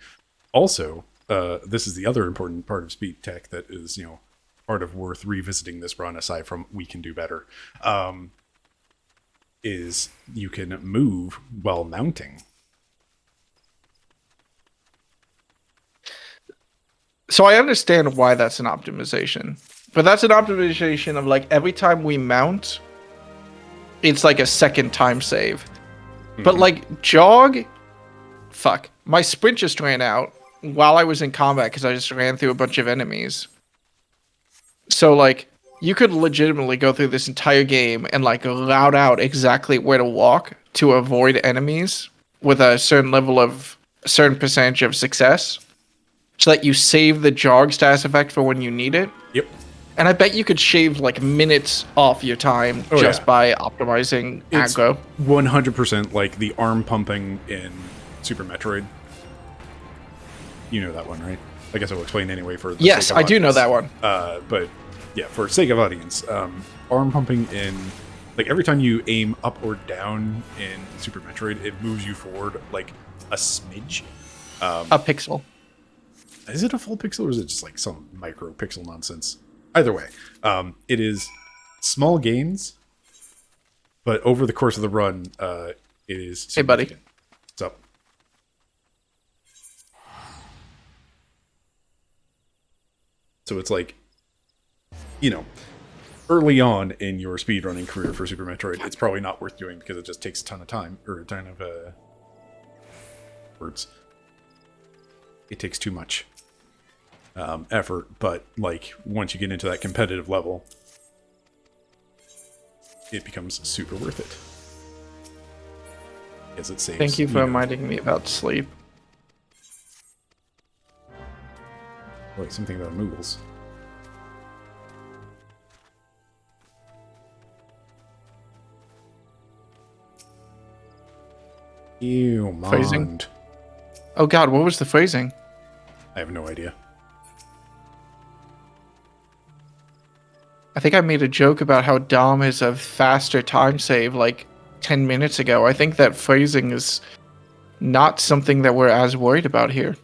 Speaker 2: Also, this is the other important part of speed tech that is, part of worth revisiting this run, aside from we can do better, is you can move while mounting.
Speaker 1: So I understand why that's an optimization, but that's an optimization of like every time we mount, it's like a second time save. But like jog, fuck, my sprint just ran out while I was in combat because I just ran through a bunch of enemies. So like you could legitimately go through this entire game and like route out exactly where to walk to avoid enemies with a certain percentage of success, so that you save the jog status effect for when you need it.
Speaker 2: Yep.
Speaker 1: And I bet you could shave like minutes off your time by optimizing aggro.
Speaker 2: 100% like the arm pumping in Super Metroid. You know that one, right? I guess I will explain anyway for the
Speaker 1: Yes,
Speaker 2: sake of
Speaker 1: I do know that one.
Speaker 2: But yeah, for sake of audience, arm pumping in, like every time you aim up or down in Super Metroid, it moves you forward like a smidge.
Speaker 1: A pixel.
Speaker 2: Is it a full pixel or is it just like some micro pixel nonsense? Either way, it is small gains, but over the course of the run, it is significant.
Speaker 1: Hey, buddy.
Speaker 2: What's up? So it's like, early on in your speedrunning career for Super Metroid, it's probably not worth doing because it just takes a ton of time, or a ton of words. It takes too much effort, but like once you get into that competitive level, it becomes super worth it. As it saves.
Speaker 1: Thank you for reminding me about sleep.
Speaker 2: Wait, something about noodles. Ew,
Speaker 1: phrasing. Oh god, what was the phrasing?
Speaker 2: I have no idea.
Speaker 1: I think I made a joke about how Dom is a faster time save like 10 minutes ago. I think that phrasing is not something that we're as worried about here.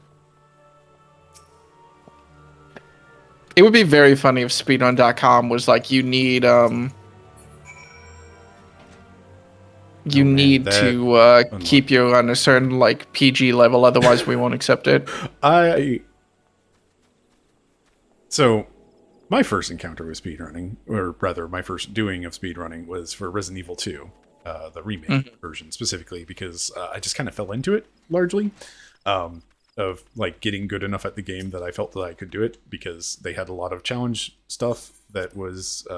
Speaker 1: It would be very funny if speedrun.com was like, you need to keep you on a certain like PG level, otherwise we won't accept it.
Speaker 2: So my first encounter with speedrunning, or rather my first doing of speedrunning, was for Resident Evil 2, the remake version specifically, because I just kind of fell into it largely, of like getting good enough at the game that I felt that I could do it, because they had a lot of challenge stuff that was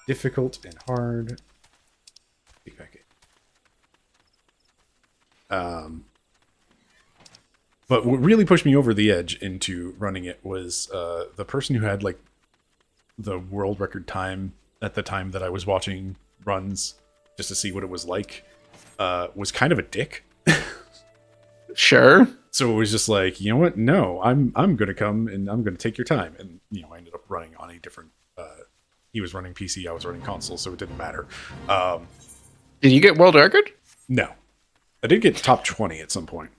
Speaker 2: difficult and hard. But what really pushed me over the edge into running it was the person who had like the world record time at the time that I was watching runs just to see what it was like, was kind of a dick.
Speaker 1: Sure.
Speaker 2: So it was just like, you know what? No, I'm gonna come and I'm gonna take your time. And I ended up running on a different. He was running PC, I was running console, so it didn't matter.
Speaker 1: Did you get world record?
Speaker 2: No, I did get top 20 at some point.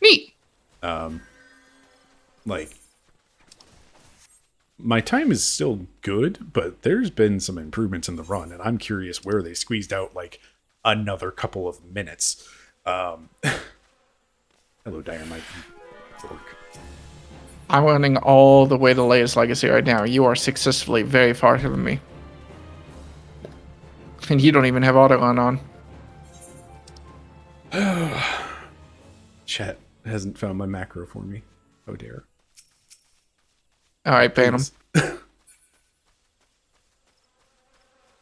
Speaker 1: Neat.
Speaker 2: Like, my time is still good, but there's been some improvements in the run, and I'm curious where they squeezed out like another couple of minutes. Hello, Dynamite.
Speaker 1: I'm running all the way to Leia's Legacy right now. You are successfully very far from me. And you don't even have auto on.
Speaker 2: Chat hasn't found my macro for me. Oh dear.
Speaker 1: Alright, ban him.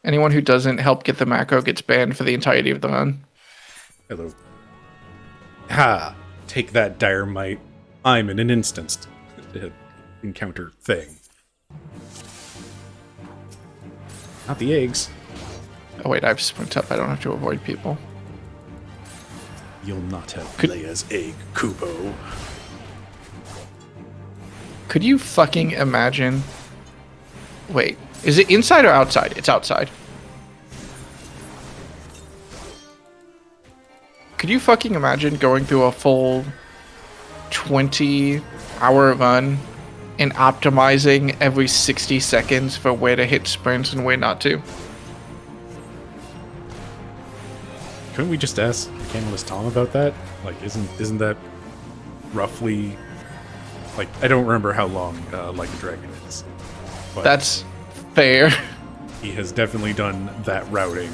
Speaker 1: Anyone who doesn't help get the macro gets banned for the entirety of the run.
Speaker 2: Hello. Ha! Take that, Dynamite. I'm in an instanced encounter thing. Not the eggs.
Speaker 1: Oh wait, I've sprint up. I don't have to avoid people.
Speaker 2: You'll not have Leia's egg, Kubo.
Speaker 1: Could you fucking imagine Wait, is it inside or outside? It's outside. Could you fucking imagine going through a full 20-hour run and optimizing every 60 seconds for where to hit sprints and where not to?
Speaker 2: Couldn't we just ask Mechanikalist Tom about that? Like, isn't that roughly... Like, I don't remember how long Like a Dragon is. But
Speaker 1: That's fair.
Speaker 2: he has definitely done that routing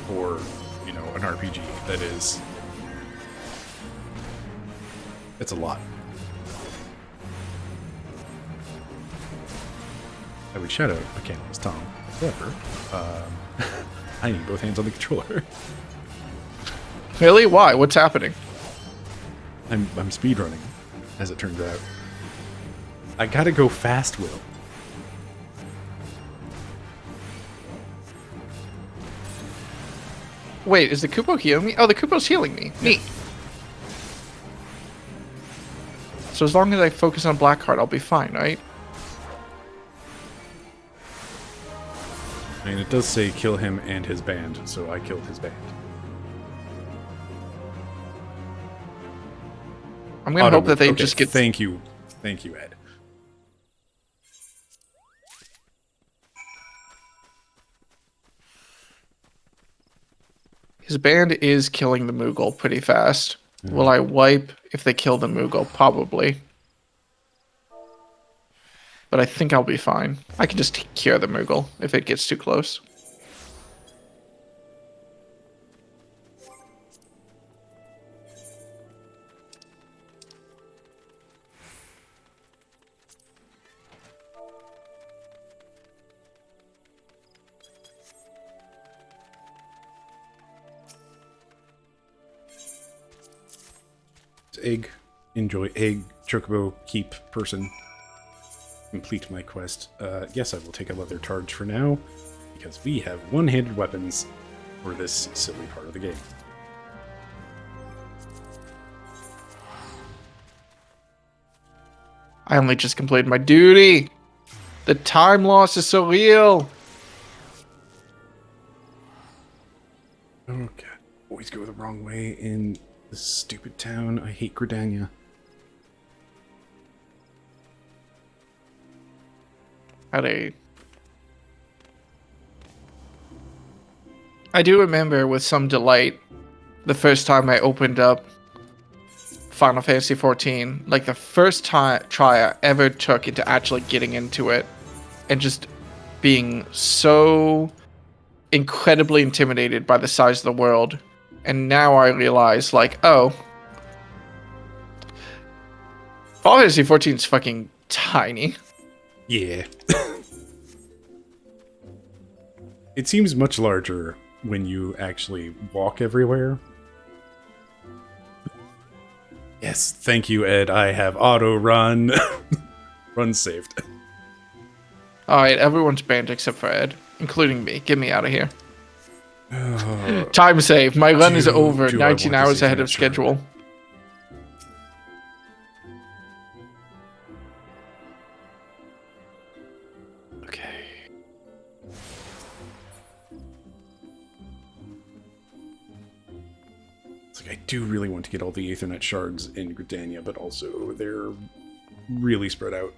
Speaker 2: for, you know, an RPG that is... It's a lot. I would shout out Mechanikalist Tom. However, I need both hands on the controller.
Speaker 1: Really? Why? What's happening?
Speaker 2: I'm speedrunning, as it turns out. I gotta go fast, Will.
Speaker 1: Wait, is the Kupo healing me? Oh, the Kupo's healing me. Neat. So as long as I focus on Blackheart, I'll be fine, right?
Speaker 2: I mean, it does say kill him and his band, so I killed his band.
Speaker 1: I'm gonna hope that they just get...
Speaker 2: Thank you, Ed.
Speaker 1: His band is killing the Moogle pretty fast. Will I wipe if they kill the Moogle? Probably. But I think I'll be fine. I can just cure the Moogle if it gets too close.
Speaker 2: Egg, enjoy egg, chocobo, keep, person. Complete my quest. Yes, I will take a leather charge for now, because we have one-handed weapons for this silly part of the game.
Speaker 1: I only just completed my duty. The time loss is so real.
Speaker 2: Oh god, always go the wrong way in this stupid town. I hate Gridania.
Speaker 1: I do remember with some delight the first time I opened up Final Fantasy XIV, like the first try I ever took into actually getting into it and just being so incredibly intimidated by the size of the world. And now I realize, like, oh, Final Fantasy XIV is fucking tiny.
Speaker 2: Yeah. It seems much larger when you actually walk everywhere. Yes, thank you, Ed. I have auto run. Run saved.
Speaker 1: Alright, everyone's banned except for Ed, including me. Get me out of here. Time save. My run is over. 19 hours ahead of schedule. Okay.
Speaker 2: It's like I do really want to get all the Aethernet shards in Gridania, but also they're really spread out.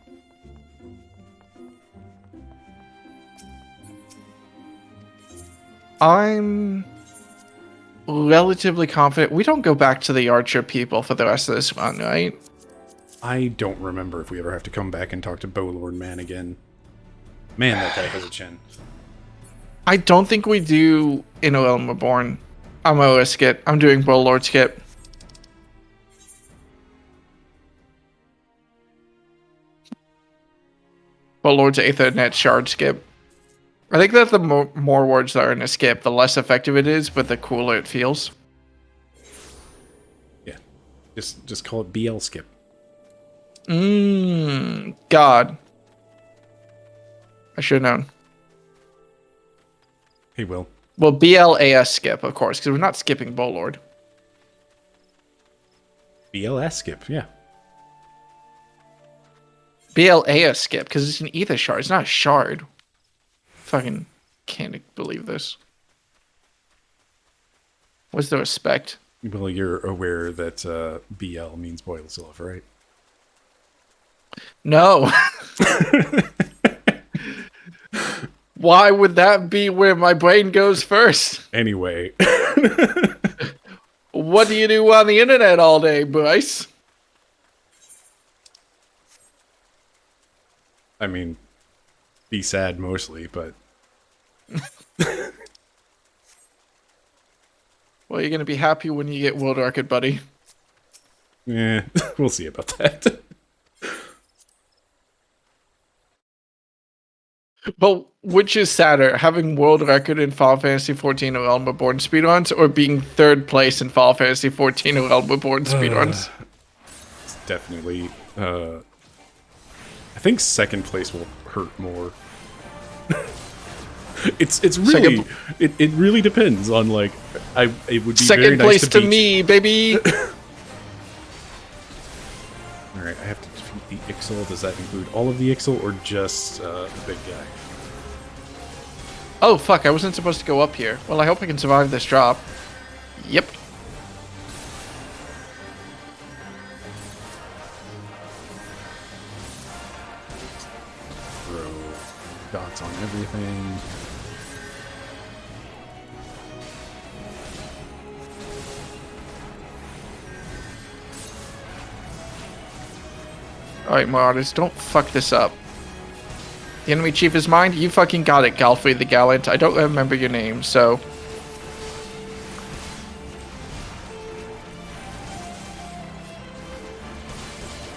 Speaker 1: I'm relatively confident we don't go back to the Archer people for the rest of this run, right?
Speaker 2: I don't remember if we ever have to come back and talk to Bowlord Man again. Man, that guy has a chin.
Speaker 1: I don't think we do in Realm Reborn. I'm gonna risk it. I'm doing Bowlord skip. Bowlord's Aethernet shard skip. I think that the more words that are in a skip, the less effective it is, but the cooler it feels.
Speaker 2: Yeah. Just call it BL skip.
Speaker 1: God. I should have known.
Speaker 2: Hey, Will.
Speaker 1: Well, BLAS skip, of course, because we're not skipping Bowlord.
Speaker 2: BLS skip, yeah.
Speaker 1: BLA skip because it's an ether shard. It's not a shard. Fucking can't believe this. What's the respect?
Speaker 2: Well, you're aware that BL means boil silver, right?
Speaker 1: No. Why would that be where my brain goes first?
Speaker 2: Anyway.
Speaker 1: What do you do on the internet all day, Bryce?
Speaker 2: I mean, be sad mostly, but...
Speaker 1: Well, you're going to be happy when you get world record, buddy.
Speaker 2: Yeah, we'll see about that.
Speaker 1: Well, which is sadder, having world record in Final Fantasy XIV or Realm Reborn speedruns, or being third place in Final Fantasy XIV or Realm Reborn speedruns?
Speaker 2: It's definitely, I think second place will hurt more. It's really it really depends on like it would be
Speaker 1: second
Speaker 2: very nice
Speaker 1: place to
Speaker 2: beat
Speaker 1: me, baby.
Speaker 2: All right, I have to defeat the Ixal. Does that include all of the Ixal or just the big guy?
Speaker 1: Oh fuck! I wasn't supposed to go up here. Well, I hope I can survive this drop. Yep.
Speaker 2: Throw dots on everything.
Speaker 1: Alright, Marauders, don't fuck this up. The enemy chief is mine? You fucking got it, Galfrey the Gallant. I don't remember your name, so...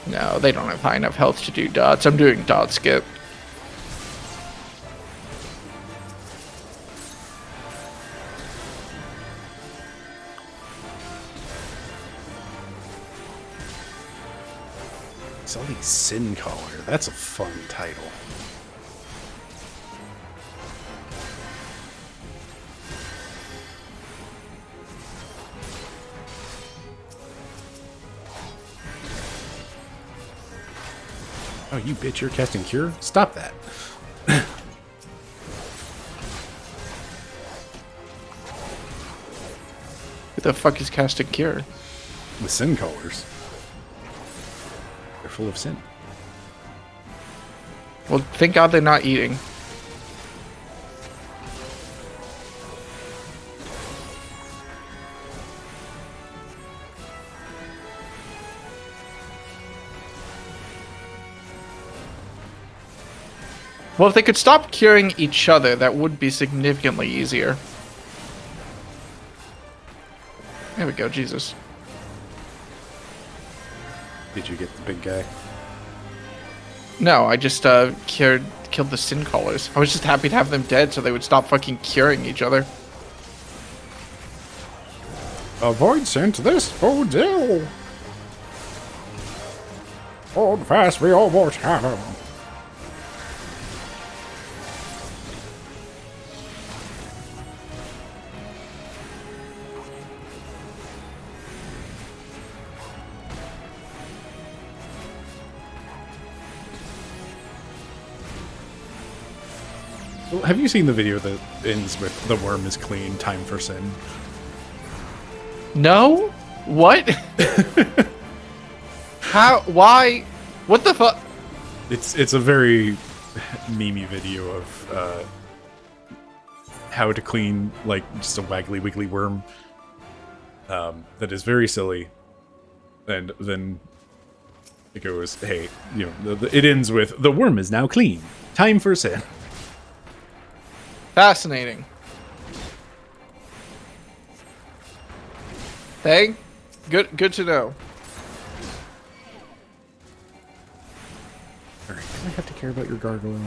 Speaker 1: No, they don't have high enough health to do dots. I'm doing dot skip.
Speaker 2: Sully Sin Caller. That's a fun title. Oh, you bitch, you're casting Cure? Stop that.
Speaker 1: Who the fuck is casting Cure?
Speaker 2: The Sin Callers. They're full of sin.
Speaker 1: Well, thank God they're not eating. Well, if they could stop curing each other, that would be significantly easier. There we go, Jesus.
Speaker 2: Did you get the big guy?
Speaker 1: No, I just killed the Sin Callers. I was just happy to have them dead so they would stop fucking curing each other.
Speaker 2: Avoid scent, this bodes ill. Hold fast, we almost have him. Have you seen the video that ends with the worm is clean, time for sin?
Speaker 1: No? What? How? Why? What the fuck?
Speaker 2: It's a very memey video of how to clean like just a waggly wiggly worm that is very silly, and then it goes, hey, you know, it ends with the worm is now clean, time for sin.
Speaker 1: Fascinating. Hey, good to know.
Speaker 2: Alright, do I have to care about your gargoyle?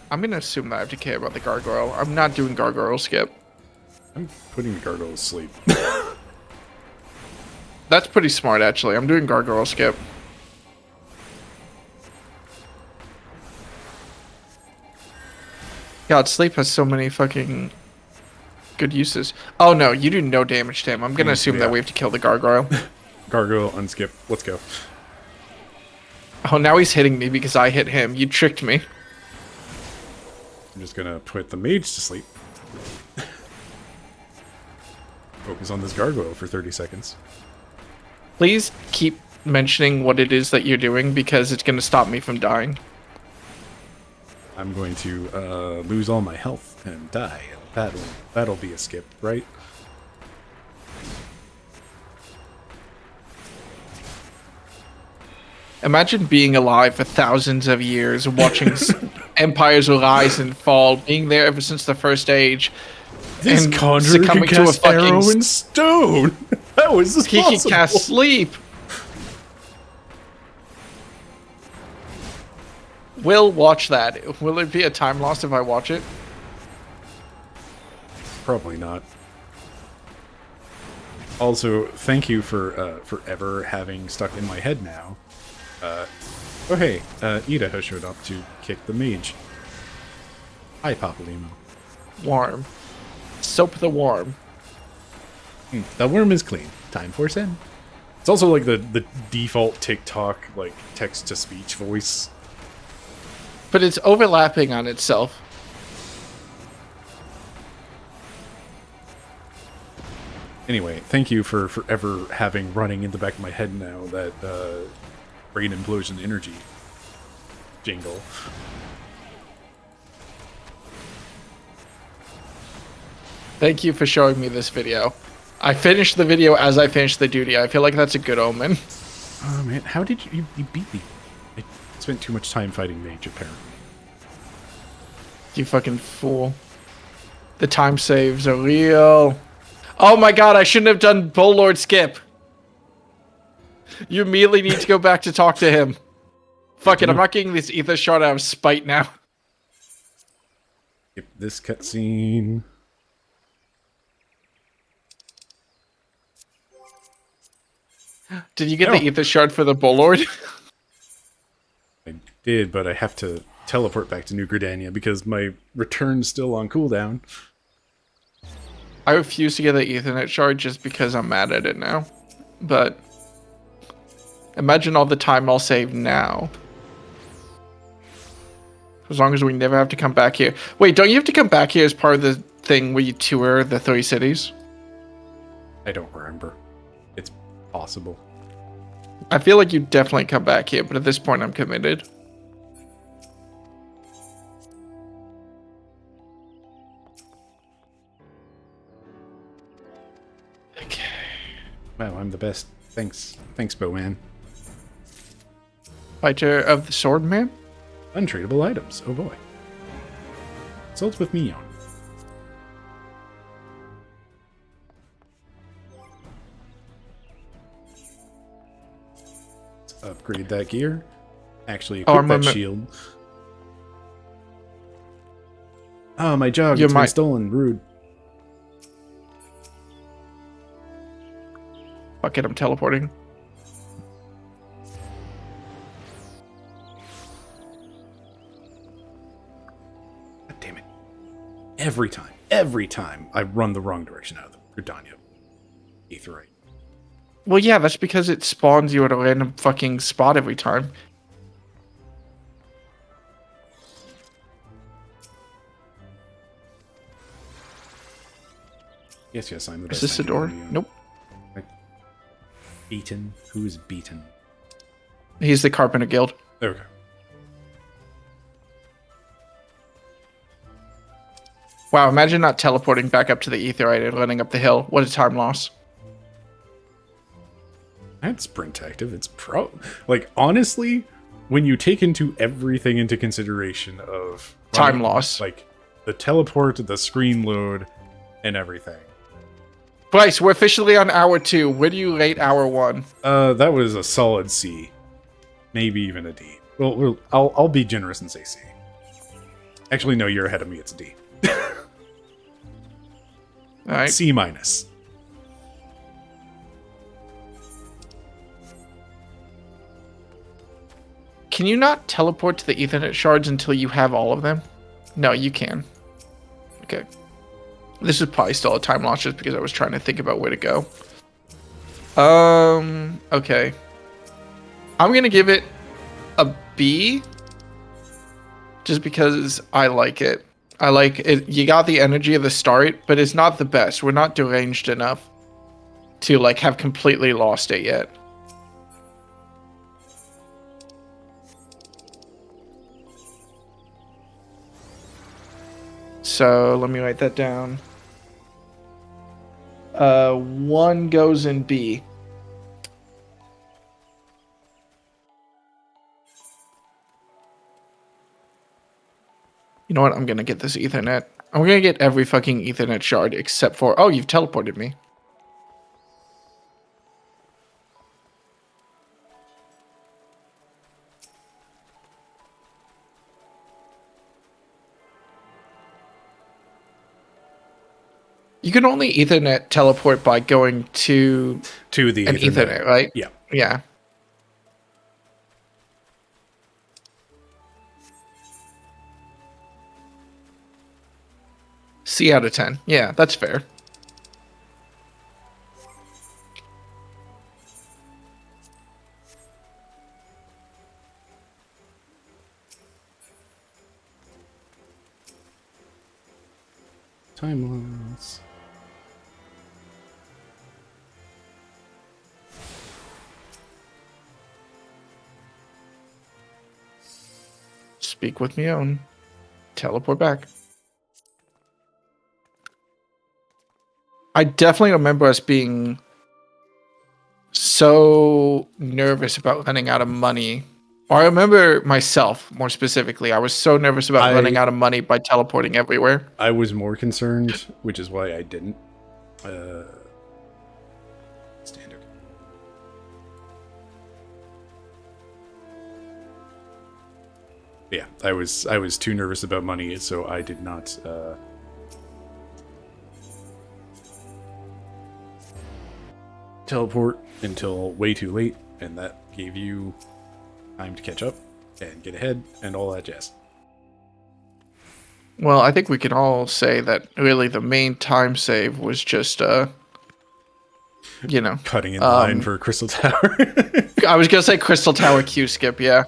Speaker 1: I'm gonna assume that I have to care about the gargoyle. I'm not doing gargoyle skip.
Speaker 2: I'm putting the gargoyle to sleep.
Speaker 1: That's pretty smart, actually. I'm doing gargoyle skip. God, sleep has so many fucking good uses. Oh no, you do no damage to him. I'm gonna assume that we have to kill the gargoyle.
Speaker 2: Gargoyle, unskip, let's go.
Speaker 1: Oh, now he's hitting me because I hit him. You tricked me.
Speaker 2: I'm just gonna put the mage to sleep. Focus on this gargoyle for 30 seconds.
Speaker 1: Please keep mentioning what it is that you're doing because it's going to stop me from dying.
Speaker 2: I'm going to lose all my health and die. That'll be a skip, right?
Speaker 1: Imagine being alive for thousands of years, watching empires rise and fall, being there ever since the first age.
Speaker 2: This
Speaker 1: and
Speaker 2: conjurer can cast arrow and stone. How is this possible?
Speaker 1: He can cast sleep. Will watch that. Will it be a time loss if I watch it?
Speaker 2: Probably not. Also, thank you for forever having stuck in my head now. Oh hey, Ida has showed up to kick the mage. Hi, Papalimo.
Speaker 1: Worm. Soap the worm.
Speaker 2: The worm is clean. Time for send. It's also like the default TikTok like text to speech voice.
Speaker 1: But it's overlapping on itself.
Speaker 2: Anyway, thank you for forever having running in the back of my head now that brain implosion energy jingle.
Speaker 1: Thank you for showing me this video. I finished the video as I finished the duty. I feel like that's a good omen.
Speaker 2: Oh man, how did you beat me? I spent too much time fighting mage, apparently.
Speaker 1: You fucking fool. The time saves are real. Oh my god, I shouldn't have done Bull Lord skip. You immediately need to go back to talk to him. Fuck it, I'm not getting this ether shot out of spite now.
Speaker 2: Skip this cutscene.
Speaker 1: Did you get the ether shard for the Bull Lord?
Speaker 2: I did, but I have to teleport back to New Gridania because my return's still on cooldown.
Speaker 1: I refuse to get the Ethernet shard just because I'm mad at it now. But imagine all the time I'll save now. As long as we never have to come back here. Wait, don't you have to come back here as part of the thing where you tour the 3 cities?
Speaker 2: I don't remember. It's possible.
Speaker 1: I feel like you definitely come back here, but at this point I'm committed. Okay.
Speaker 2: Wow, I'm the best. Thanks. Thanks, Bowman.
Speaker 1: Fighter of the Swordman?
Speaker 2: Untradeable items. Oh boy. Sold with me on. Let's upgrade that gear. Actually, equip that shield. Oh, my jug. It's been stolen. Rude.
Speaker 1: Fuck it, I'm teleporting.
Speaker 2: God damn it. Every time I run the wrong direction out of the Gridania. Aetherite.
Speaker 1: Well, yeah, that's because it spawns you at a random fucking spot every time.
Speaker 2: Yes, I'm the best.
Speaker 1: Is this a door? Nope.
Speaker 2: Beaten? Who is beaten?
Speaker 1: He's the Carpenter Guild.
Speaker 2: There we go.
Speaker 1: Wow, imagine not teleporting back up to the Aetherite and running up the hill. What a time loss.
Speaker 2: That's sprint active. It's like, honestly, when you take everything into consideration of
Speaker 1: time loss,
Speaker 2: like the teleport, the screen load, and everything.
Speaker 1: Bryce, we're officially on hour 2. Where do you rate hour 1?
Speaker 2: That was a solid C, maybe even a D. Well, I'll be generous and say C. Actually, no, you're ahead of me. It's a D.
Speaker 1: All right.
Speaker 2: C minus.
Speaker 1: Can you not teleport to the Ethernet shards until you have all of them? No, you can. Okay. This is probably still a time loss just because I was trying to think about where to go. Okay. I'm going to give it a B, just because I like it. I like it. You got the energy of the start, but it's not the best. We're not deranged enough to like have completely lost it yet. So let me write that down. 1 goes in B. You know what? I'm gonna get this Ethernet. I'm gonna get every fucking Ethernet shard except for... Oh, you've teleported me. You can only Ethernet teleport by going to
Speaker 2: the
Speaker 1: an Ethernet, right?
Speaker 2: Yeah.
Speaker 1: Yeah. C out of 10. Yeah, that's fair.
Speaker 2: Timelines.
Speaker 1: Speak with me own. Teleport back. I definitely remember us being so nervous about running out of money. Or I remember myself, more specifically, I was so nervous about running out of money by teleporting everywhere.
Speaker 2: I was more concerned, which is why I didn't. Standard. Yeah, I was too nervous about money, so I did not teleport until way too late, and that gave you time to catch up and get ahead and all that jazz.
Speaker 1: Well, I think we can all say that really the main time save was just, you know,
Speaker 2: cutting in line for Crystal Tower.
Speaker 1: I was gonna say Crystal Tower Q skip, yeah.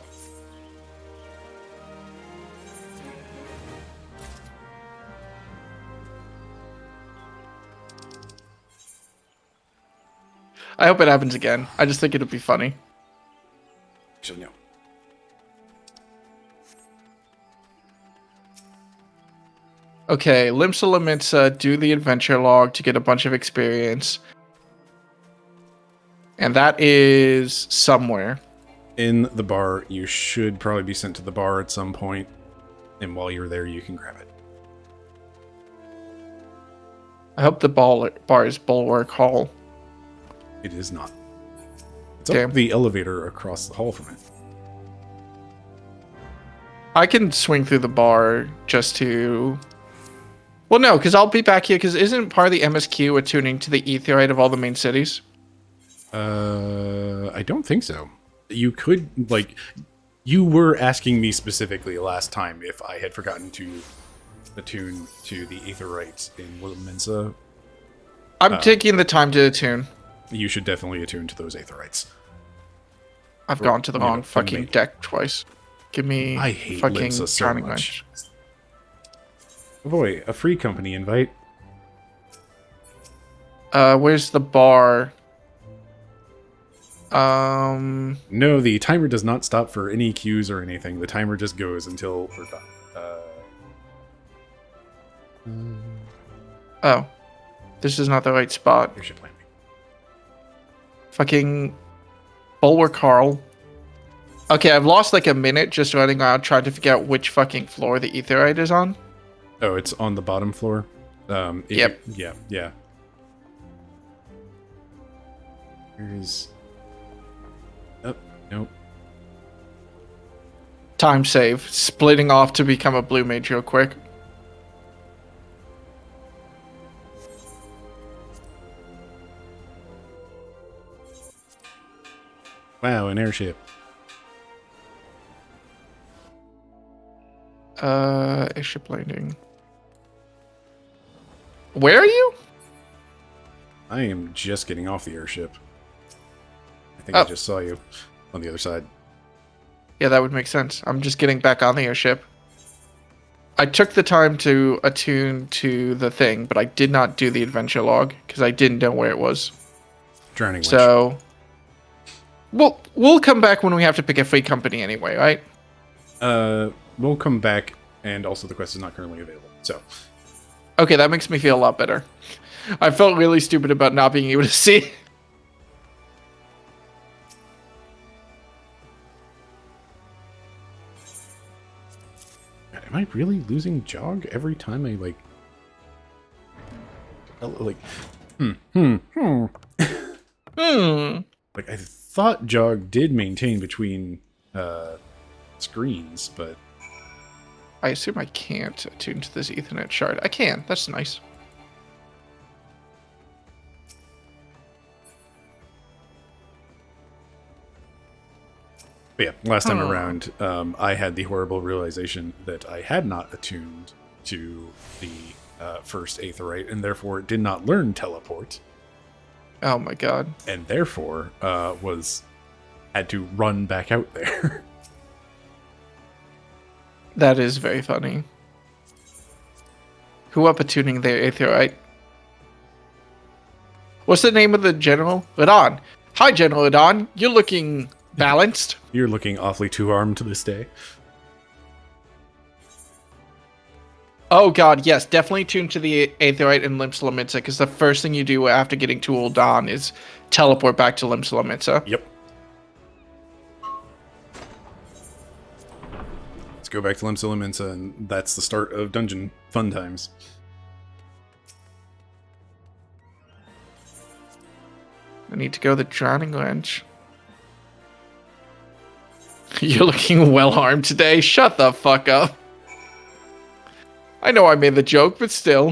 Speaker 1: I hope it happens again. I just think it'll be funny.
Speaker 2: Actually, no.
Speaker 1: Okay, Limsa Lamitsa, do the adventure log to get a bunch of experience. And that is somewhere.
Speaker 2: In the bar. You should probably be sent to the bar at some point, and while you're there, you can grab it.
Speaker 1: I hope the bar is Bulwark Hall.
Speaker 2: It is not. It's
Speaker 1: Damn.
Speaker 2: up the elevator across the hall from it.
Speaker 1: I can swing through the bar just to... Well, no, because I'll be back here, because isn't part of the MSQ attuning to the aetherite of all the main cities?
Speaker 2: I don't think so. You could, like... You were asking me specifically last time if I had forgotten to attune to the aetherites in Wilmensa.
Speaker 1: I'm taking the time to attune.
Speaker 2: You should definitely attune to those aetherites.
Speaker 1: I've gone to the wrong fucking deck twice. Give me
Speaker 2: I hate
Speaker 1: fucking
Speaker 2: Limsa so
Speaker 1: counting
Speaker 2: much.
Speaker 1: wrench.
Speaker 2: Oh boy, a free company invite.
Speaker 1: Where's the bar?
Speaker 2: No, the timer does not stop for any queues or anything. The timer just goes until we're done.
Speaker 1: Oh. This is not the right spot.
Speaker 2: Airship landing.
Speaker 1: Fucking Bulwark Carl. Okay, I've lost like a minute just running around trying to figure out which fucking floor the aetherite is on.
Speaker 2: Oh, it's on the bottom floor?
Speaker 1: Yep.
Speaker 2: Yeah. Here's... Oh, nope.
Speaker 1: Time save. Splitting off to become a blue mage real quick.
Speaker 2: Wow, an airship.
Speaker 1: Airship landing. Where are you?
Speaker 2: I am just getting off the airship. I think I just saw you on the other side.
Speaker 1: Yeah, that would make sense. I'm just getting back on the airship. I took the time to attune to the thing, but I did not do the adventure log because I didn't know where it was.
Speaker 2: Drowning Winch.
Speaker 1: So, we'll come back when we have to pick a free company anyway, right?
Speaker 2: We'll come back, and also the quest is not currently available. So,
Speaker 1: okay, that makes me feel a lot better. I felt really stupid about not being able to see.
Speaker 2: Am I really losing Jog every time I like? Like I thought Jog did maintain between screens, but
Speaker 1: I assume I can't attune to this Ethernet shard. I can. That's nice.
Speaker 2: But yeah, last time around, I had the horrible realization that I had not attuned to the first Aetherite, and therefore did not learn teleport.
Speaker 1: Oh my god.
Speaker 2: And therefore had to run back out there.
Speaker 1: That is very funny. Who up attuning their Aetherite? What's the name of the general? Ladon. Hi, General Ladon. You're looking balanced.
Speaker 2: You're looking awfully two-armed to this day.
Speaker 1: Oh god, yes, definitely tune to the Aetherite and Limsa because the first thing you do after getting to Ul'Dan is teleport back to Limsa.
Speaker 2: Yep. Let's go back to Limsa, and that's the start of dungeon fun times.
Speaker 1: I need to go to the Drowning Wrench. You're looking well armed today. Shut the fuck up. I know I made the joke, but still.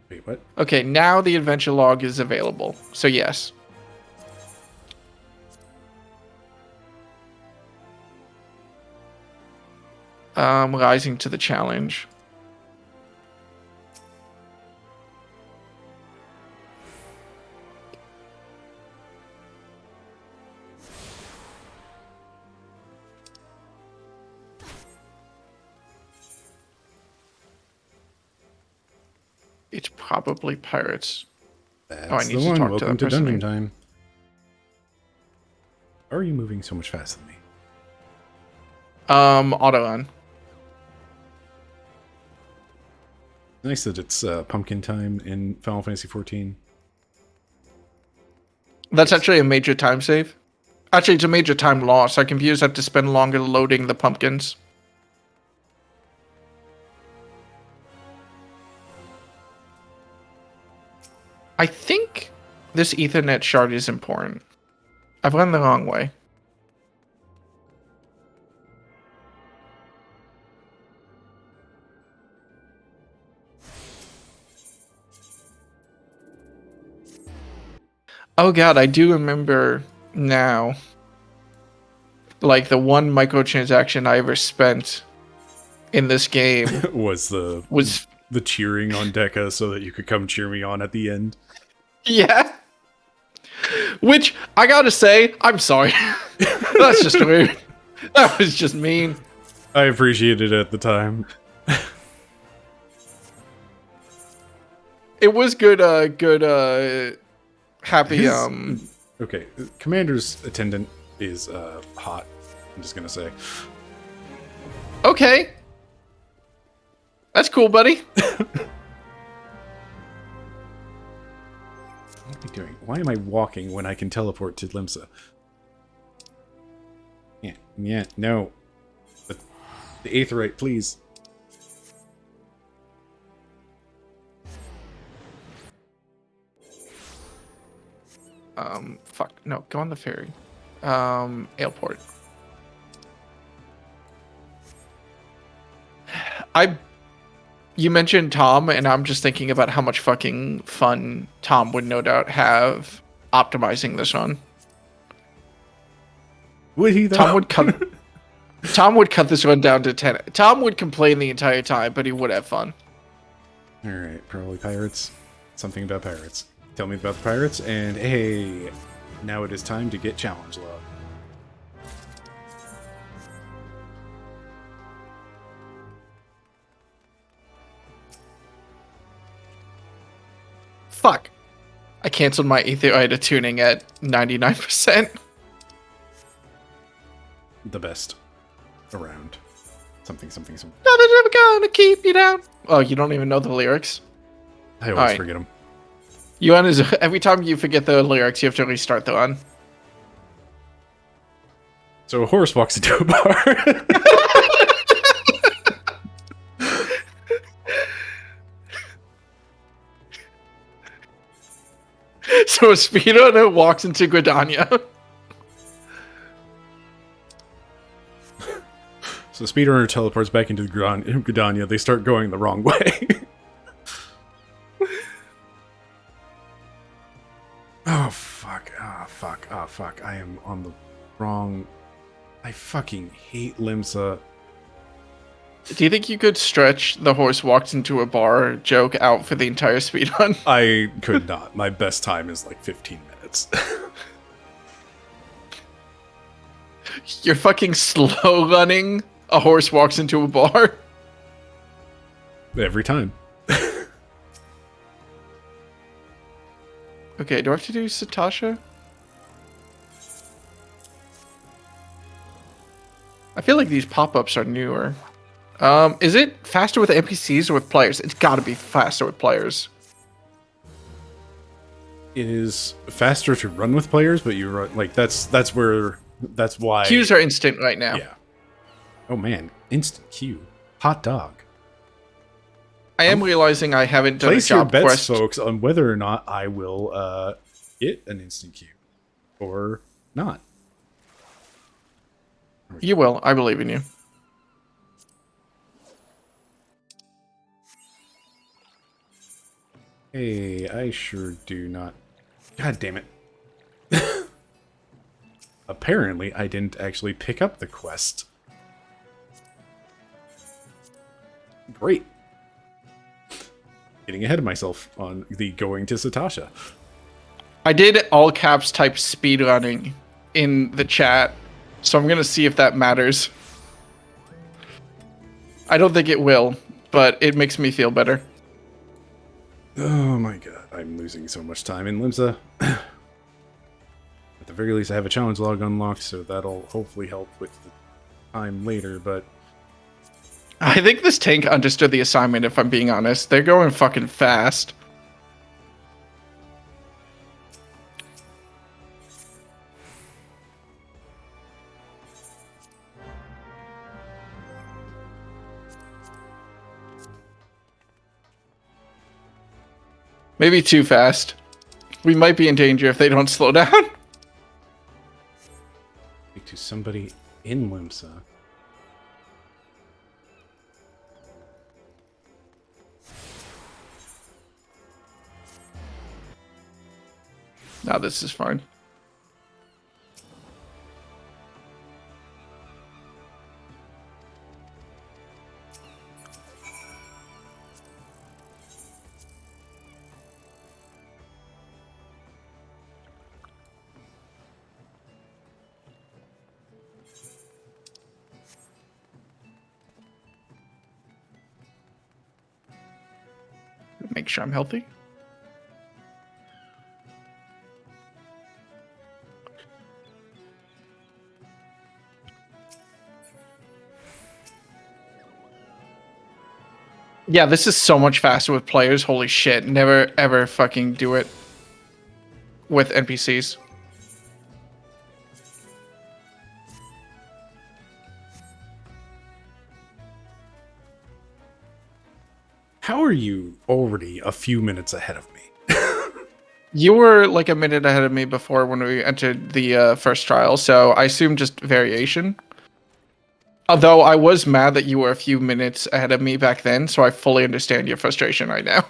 Speaker 2: Wait, what?
Speaker 1: Okay, now the adventure log is available. So yes. Rising to the challenge. It's probably pirates.
Speaker 2: That's
Speaker 1: I need
Speaker 2: the
Speaker 1: to
Speaker 2: one.
Speaker 1: talk
Speaker 2: Welcome
Speaker 1: to that
Speaker 2: to
Speaker 1: person.
Speaker 2: dungeon time. How are you moving so much faster than me?
Speaker 1: Auto run.
Speaker 2: Nice that it's pumpkin time in Final Fantasy XIV.
Speaker 1: That's actually a major time save. Actually, it's a major time loss. Our computers have to spend longer loading the pumpkins. I think this Ethernet shard is important. I've run the wrong way. Oh god, I do remember now. Like the one microtransaction I ever spent in this game
Speaker 2: was the cheering on Deca so that you could come cheer me on at the end.
Speaker 1: Yeah. Which, I gotta say, I'm sorry. That's just weird. That was just mean.
Speaker 2: I appreciated it at the time.
Speaker 1: It was good, happy,
Speaker 2: Okay, Commander's attendant is, hot. I'm just gonna say.
Speaker 1: Okay. That's cool, buddy.
Speaker 2: What am I doing? Why am I walking when I can teleport to Limsa? Yeah, no. The Aetherite, please.
Speaker 1: Fuck. No, go on the ferry. Airport. You mentioned Tom, and I'm just thinking about how much fucking fun Tom would no doubt have optimizing this run.
Speaker 2: Would he though?
Speaker 1: Tom would cut this run down to 10. Tom would complain the entire time, but he would have fun.
Speaker 2: Alright, probably pirates. Something about pirates. Tell me about the pirates, and hey, now it is time to get challenge love.
Speaker 1: I canceled my Aetherite tuning at 99%.
Speaker 2: The best around. Something.
Speaker 1: Nothing's ever gonna keep you down. Oh, you don't even know the lyrics?
Speaker 2: I always forget them.
Speaker 1: Yuan is every time you forget the lyrics, you have to restart the run.
Speaker 2: So a horse walks into a bar.
Speaker 1: So a speedrunner walks into Gridania.
Speaker 2: So the speedrunner teleports back into Gridania. They start going the wrong way. Oh, fuck. Oh, fuck. Oh, fuck. I am on the wrong... I fucking hate Limsa.
Speaker 1: Do you think you could stretch the horse walks into a bar joke out for the entire speedrun?
Speaker 2: I could not. My best time is like 15 minutes.
Speaker 1: You're fucking slow running. A horse walks into a bar.
Speaker 2: Every time.
Speaker 1: Okay, do I have to do Satasha? I feel like these pop-ups are newer. Is it faster with NPCs or with players? It's gotta be faster with players.
Speaker 2: It is faster to run with players, but you run like that's why
Speaker 1: Queues are instant right now.
Speaker 2: Yeah. Oh man, instant queue. Hot dog.
Speaker 1: I am realizing I haven't done a
Speaker 2: Place your
Speaker 1: job
Speaker 2: bets,
Speaker 1: quest.
Speaker 2: folks, on whether or not I will get an instant queue or not.
Speaker 1: You will. I believe in you.
Speaker 2: Hey, I sure do not. God damn it. Apparently, I didn't actually pick up the quest. Great. Getting ahead of myself on the going to Satasha.
Speaker 1: I did all caps type speedrunning in the chat, so I'm gonna see if that matters. I don't think it will, but it makes me feel better.
Speaker 2: Oh my god, I'm losing so much time in Limsa. At the very least, I have a challenge log unlocked, so that'll hopefully help with the time later, but...
Speaker 1: I think this tank understood the assignment, if I'm being honest. They're going fucking fast. Maybe too fast. We might be in danger if they don't slow down.
Speaker 2: Speak to somebody in Limsa.
Speaker 1: No, this is fine. Make sure I'm healthy. Yeah, this is so much faster with players. Holy shit. Never, ever fucking do it with NPCs.
Speaker 2: How are you already a few minutes ahead of me?
Speaker 1: You were like a minute ahead of me before when we entered the first trial, so I assume just variation. Although I was mad that you were a few minutes ahead of me back then, so I fully understand your frustration right now.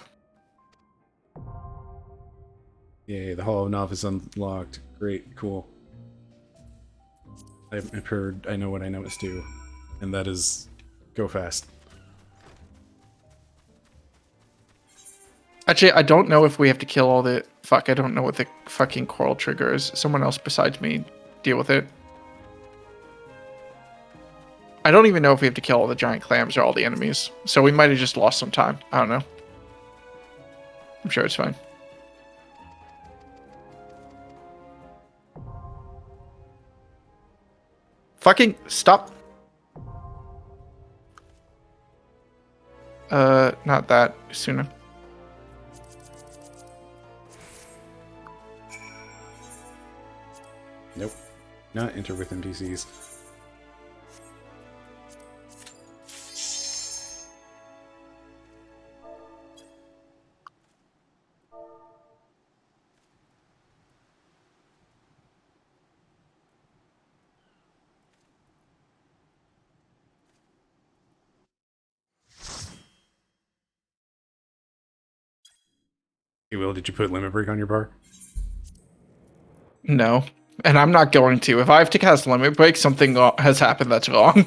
Speaker 2: Yay, the Hall of Novice unlocked. Great, cool. I've heard, I know what I know it's do, and that is go fast.
Speaker 1: Actually, I don't know if we have to kill all the... Fuck, I don't know what the fucking coral trigger is. Someone else besides me deal with it. I don't even know if we have to kill all the giant clams or all the enemies. So we might have just lost some time. I don't know. I'm sure it's fine. Fucking stop. Not that. Sooner.
Speaker 2: Nope. Not enter with NPCs. Hey, Will, did you put limit break on your bar?
Speaker 1: No. And I'm not going to. If I have to cast limit break, something has happened that's wrong.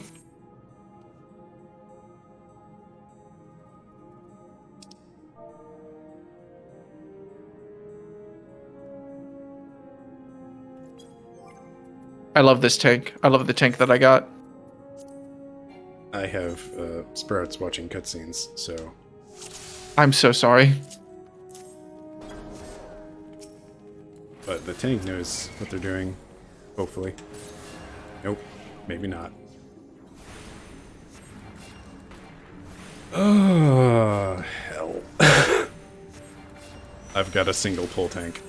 Speaker 1: I love this tank. I love the tank that I got.
Speaker 2: I have Sprouts watching cutscenes, so...
Speaker 1: I'm so sorry.
Speaker 2: But the tank knows what they're doing, hopefully. Nope, maybe not. Oh, hell. I've got a single pull tank.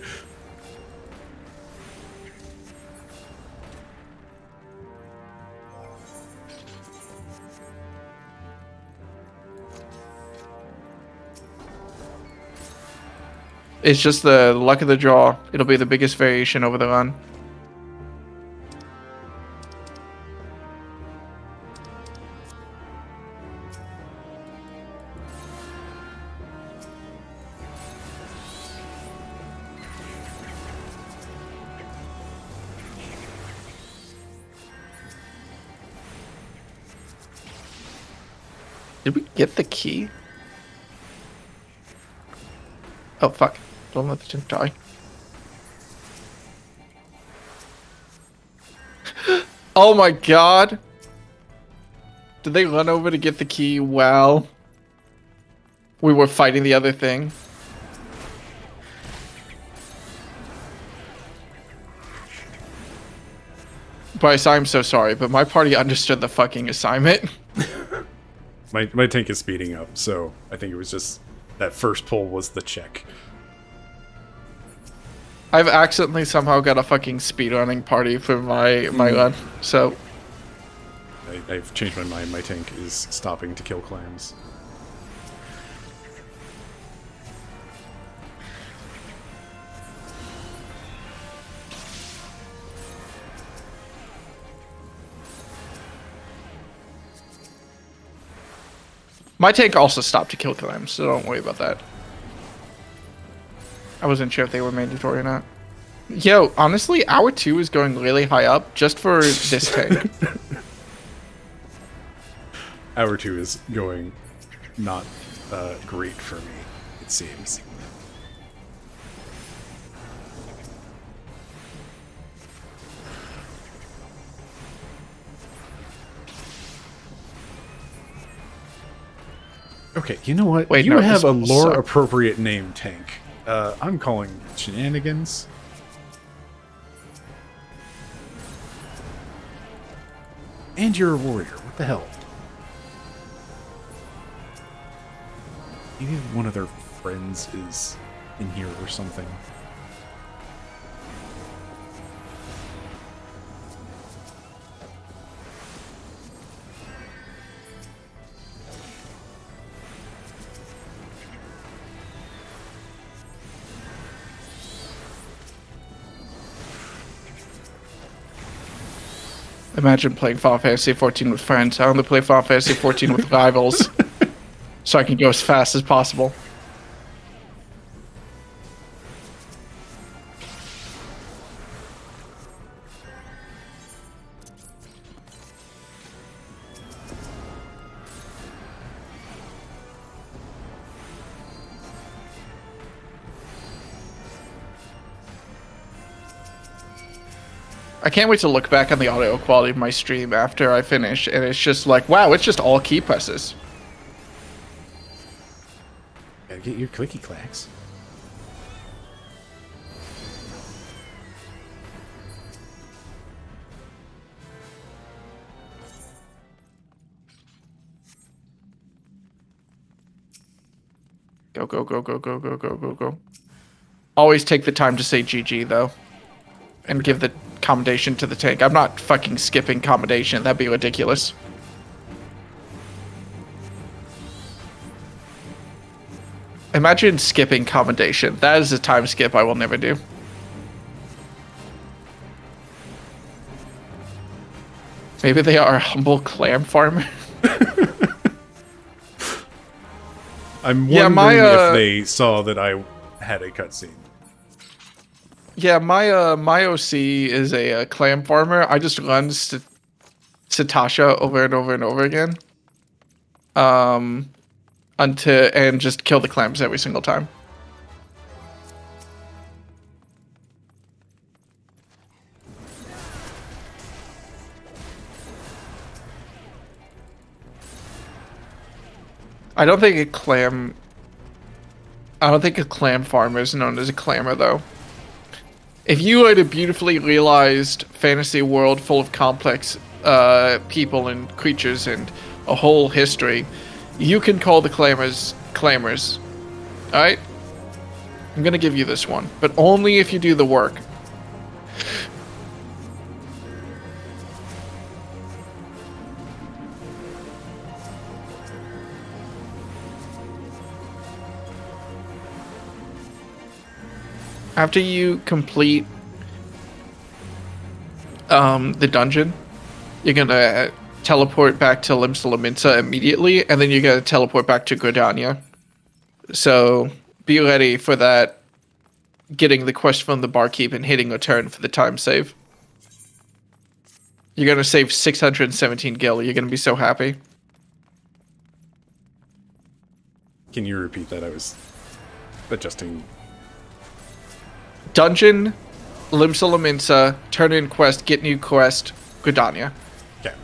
Speaker 1: It's just the luck of the draw. It'll be the biggest variation over the run. Did we get the key? Oh, fuck. Don't let the tank die. Oh my god! Did they run over to get the key while we were fighting the other thing? Bryce, I'm so sorry, but my party understood the fucking assignment.
Speaker 2: My tank is speeding up, so I think it was just that first pull was the check.
Speaker 1: I've accidentally somehow got a fucking speedrunning party for my run, so...
Speaker 2: I've changed my mind. My tank is stopping to kill clams.
Speaker 1: My tank also stopped to kill clams, so don't worry about that. I wasn't sure if they were mandatory or not. Yo, honestly, hour 2 is going really high up just for this tank.
Speaker 2: Hour 2 is going not great for me, it seems. Okay, you know what?
Speaker 1: Wait,
Speaker 2: you
Speaker 1: no,
Speaker 2: have a
Speaker 1: this-
Speaker 2: lore-appropriate name tank. I'm calling shenanigans. And you're a warrior. What the hell? Maybe one of their friends is in here or something.
Speaker 1: Imagine playing Final Fantasy 14 with friends. I only play Final Fantasy 14 with rivals, so I can go as fast as possible. I can't wait to look back on the audio quality of my stream after I finish, and it's just like, wow, it's just all key presses.
Speaker 2: Gotta get your clicky clacks.
Speaker 1: Go, go, go, go, go, go, go, go, go. Always take the time to say GG, though. And give the commendation to the tank. I'm not fucking skipping commendation. That'd be ridiculous. Imagine skipping commendation. That is a time skip I will never do. Maybe they are a humble clam farmer.
Speaker 2: I'm wondering if they saw that I had a cutscene.
Speaker 1: Yeah, my OC is a clam farmer. I just run Satasha over and over and over again. And just kill the clams every single time. I don't think a clam farmer is known as a clammer, though. If you had a beautifully realized fantasy world full of complex people and creatures and a whole history, you can call the clammers. Alright? I'm gonna give you this one, but only if you do the work. After you complete the dungeon, you're gonna teleport back to Limsa immediately, and then you're gonna teleport back to Gridania. So be ready for that, getting the quest from the barkeep and hitting a turn for the time save. You're gonna save 617 gil. You're gonna be so happy.
Speaker 2: Can you repeat that? I was adjusting.
Speaker 1: Dungeon, Limsa, turn in quest, get new quest, Gridania.
Speaker 2: Okay.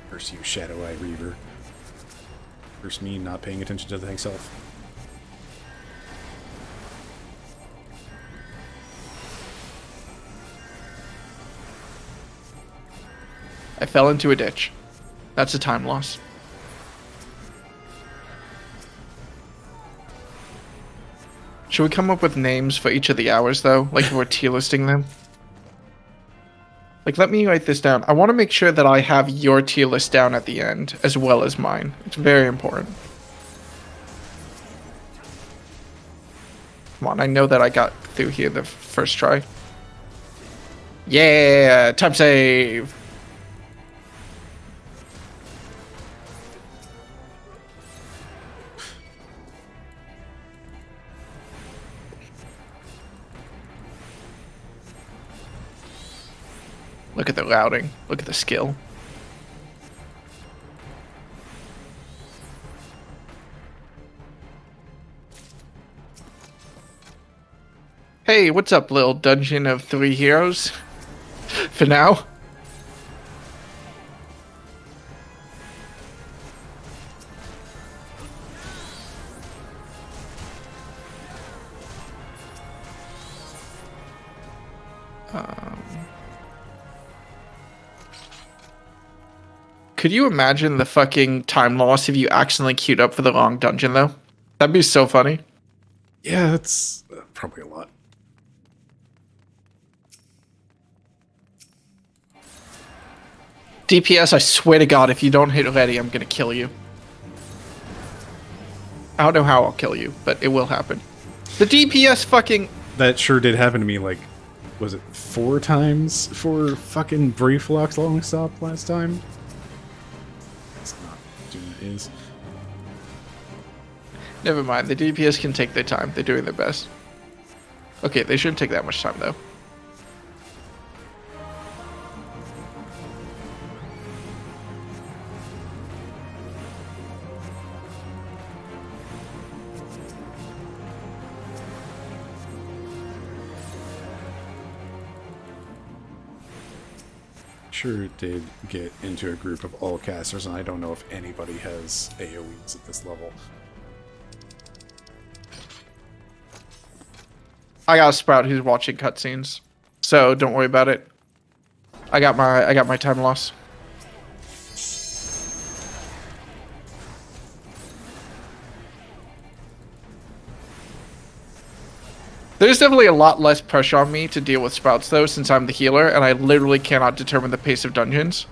Speaker 2: First you Shadow Eye Reaver. First me not paying attention to the thing self.
Speaker 1: I fell into a ditch. That's a time loss. Should we come up with names for each of the hours, though? Like, if we're tier listing them? Like, let me write this down. I want to make sure that I have your tier list down at the end, as well as mine. It's very important. Come on, I know that I got through here the first try. Yeah! Time save! Look at the routing. Look at the skill. Hey, what's up, little dungeon of 3 heroes? For now. Could you imagine the fucking time loss if you accidentally queued up for the wrong dungeon, though? That'd be so funny.
Speaker 2: Yeah, that's probably a lot.
Speaker 1: DPS, I swear to God, if you don't hit ready, I'm gonna kill you. I don't know how I'll kill you, but it will happen. The DPS fucking...
Speaker 2: That sure did happen to me, like, was it 4 times for fucking Braflox Longstop last time? It's not doing it is.
Speaker 1: Never mind, the DPS can take their time. They're doing their best. Okay, they shouldn't take that much time, though.
Speaker 2: Sure did get into a group of all casters, and I don't know if anybody has AoEs at this level.
Speaker 1: I got a Sprout who's watching cutscenes, so don't worry about it. I got my time loss. There's definitely a lot less pressure on me to deal with sprouts, though, since I'm the healer, and I literally cannot determine the pace of dungeons.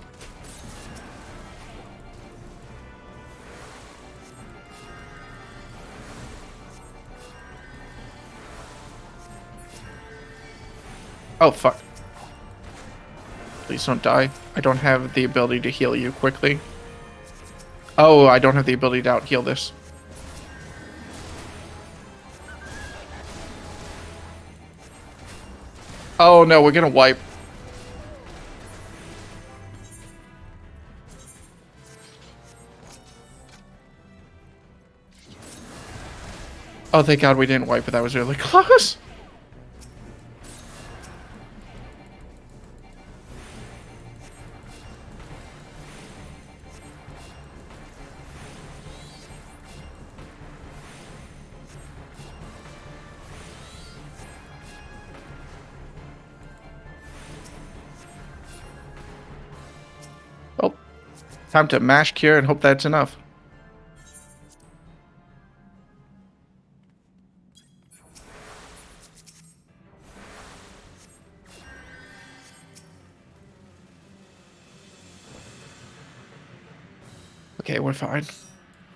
Speaker 1: Oh, fuck. Please don't die. I don't have the ability to heal you quickly. Oh, I don't have the ability to out-heal this. Oh no, we're gonna wipe. Oh, thank God we didn't wipe it. That was really close. Oh, time to mash cure and hope that's enough. Okay, we're fine.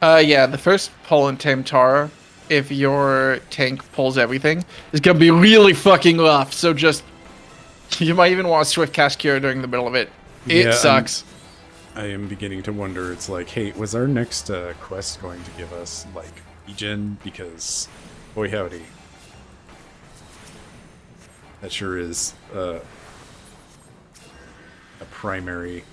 Speaker 1: Yeah, the first pull in Tam-Tara, if your tank pulls everything, is gonna be really fucking rough. So just, you might even want to swift cast cure during the middle of it. It sucks.
Speaker 2: I am beginning to wonder. It's like, hey, was our next quest going to give us like regen? Because, boy howdy, that sure is a primary.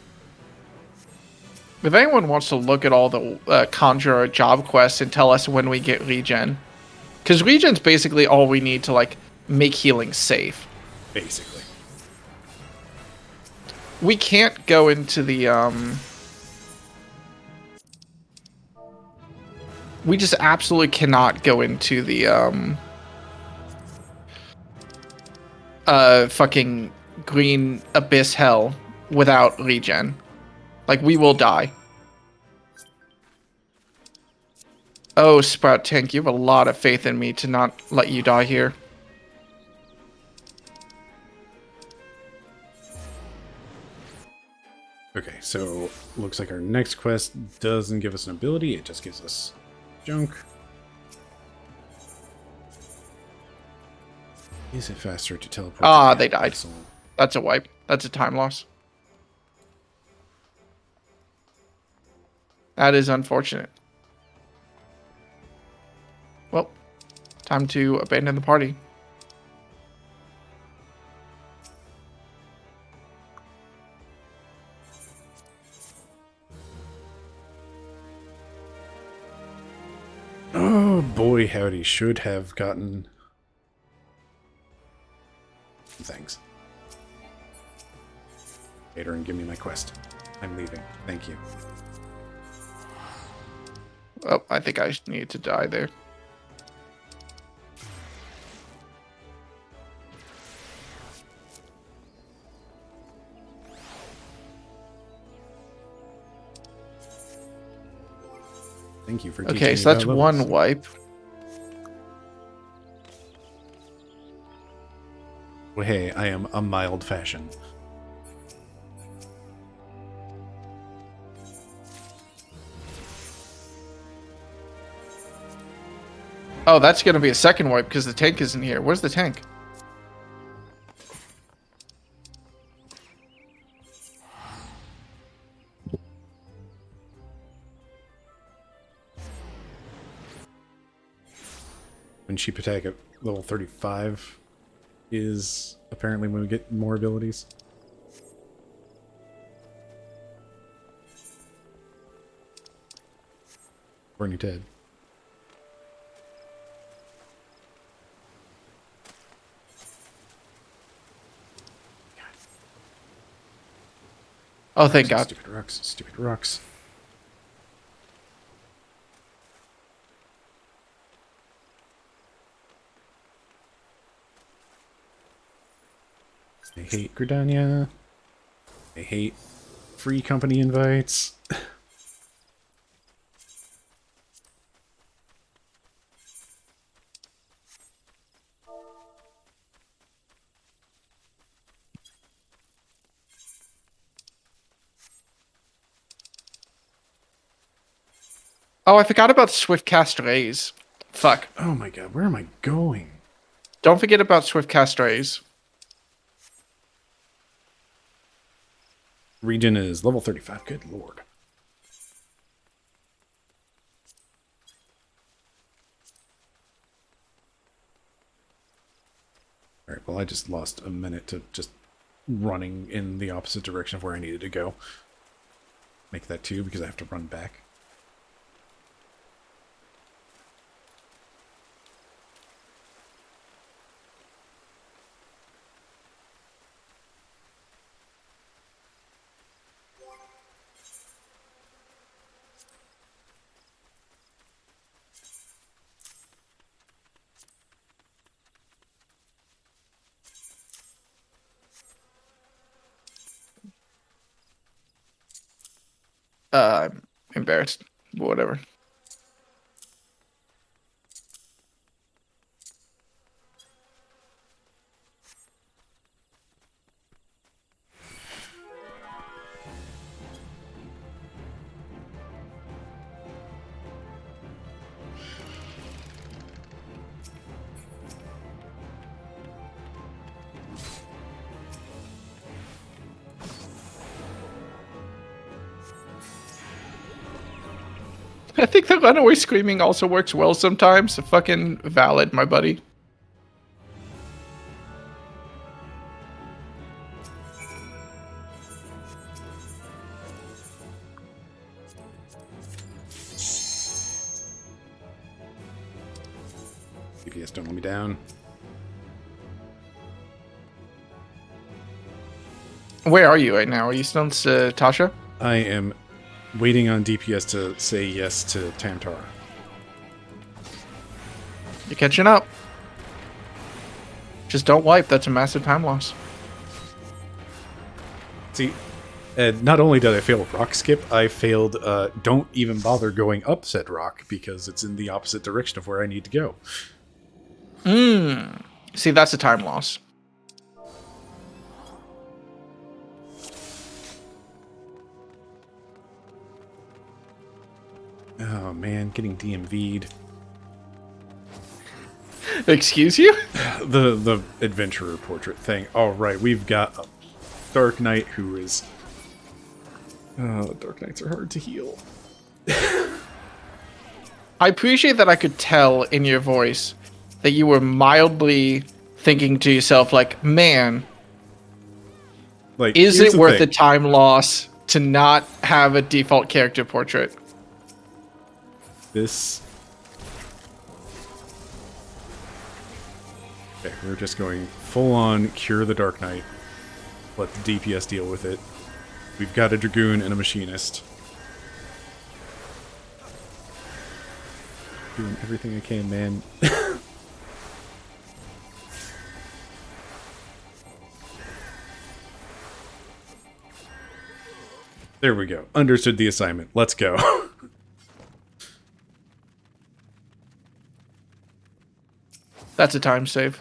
Speaker 1: If anyone wants to look at all the Conjurer job quests and tell us when we get regen, because regen's basically all we need to like make healing safe.
Speaker 2: Basically.
Speaker 1: We can't go into the we just absolutely cannot go into the fucking green abyss hell without regen. Like, we will die. Oh, Sprout Tank, you have a lot of faith in me to not let you die here.
Speaker 2: Okay, so looks like our next quest doesn't give us an ability, it just gives us junk. Is it faster to teleport?
Speaker 1: Ah, they died. That's a wipe. That's a time loss. That is unfortunate. Well, time to abandon the party.
Speaker 2: Oh boy, howdy, should have gotten some things. Later and give me my quest. I'm leaving. Thank you.
Speaker 1: Oh, I think I need to die there.
Speaker 2: Thank you for
Speaker 1: okay,
Speaker 2: teaching
Speaker 1: so
Speaker 2: me
Speaker 1: that's
Speaker 2: about
Speaker 1: one
Speaker 2: levels.
Speaker 1: wipe.
Speaker 2: Well, hey, I am a mild fashion.
Speaker 1: Oh, that's going to be a second wipe because the tank isn't here. Where's the tank?
Speaker 2: When sheep attack at level 35 is apparently when we get more abilities. Burning Ted.
Speaker 1: Oh, thank God.
Speaker 2: Stupid rocks, stupid rocks. I hate Gridania. I hate free company invites.
Speaker 1: Oh, I forgot about Swift Cast Rays. Fuck.
Speaker 2: Oh my god, where am I going?
Speaker 1: Don't forget about Swift Cast Rays.
Speaker 2: Region is level 35. Good lord. Alright, well I just lost a minute to just running in the opposite direction of where I needed to go. Make that 2 because I have to run back.
Speaker 1: I'm embarrassed. Whatever. I think the runaway screaming also works well sometimes. Fucking valid, my buddy.
Speaker 2: DPS, don't let me down.
Speaker 1: Where are you right now? Are you still in Satasha?
Speaker 2: I am waiting on DPS to say yes to Tam-Tara.
Speaker 1: You're catching up. Just don't wipe. That's a massive time loss.
Speaker 2: See, not only did I fail rock skip, I failed don't even bother going up said rock because it's in the opposite direction of where I need to go.
Speaker 1: See, that's a time loss.
Speaker 2: Oh man, getting DMV'd.
Speaker 1: Excuse you?
Speaker 2: The adventurer portrait thing. All right, we've got a Dark Knight who is... Oh, Dark Knights are hard to heal.
Speaker 1: I appreciate that I could tell in your voice that you were mildly thinking to yourself, like, man,
Speaker 2: Like,
Speaker 1: is
Speaker 2: here's
Speaker 1: it
Speaker 2: the
Speaker 1: worth the
Speaker 2: thing.
Speaker 1: time loss to not have a default character portrait?
Speaker 2: This... Okay, we're just going full-on cure the Dark Knight. Let the DPS deal with it. We've got a Dragoon and a Machinist. Doing everything I can, man. There we go. Understood the assignment. Let's go.
Speaker 1: That's a time save.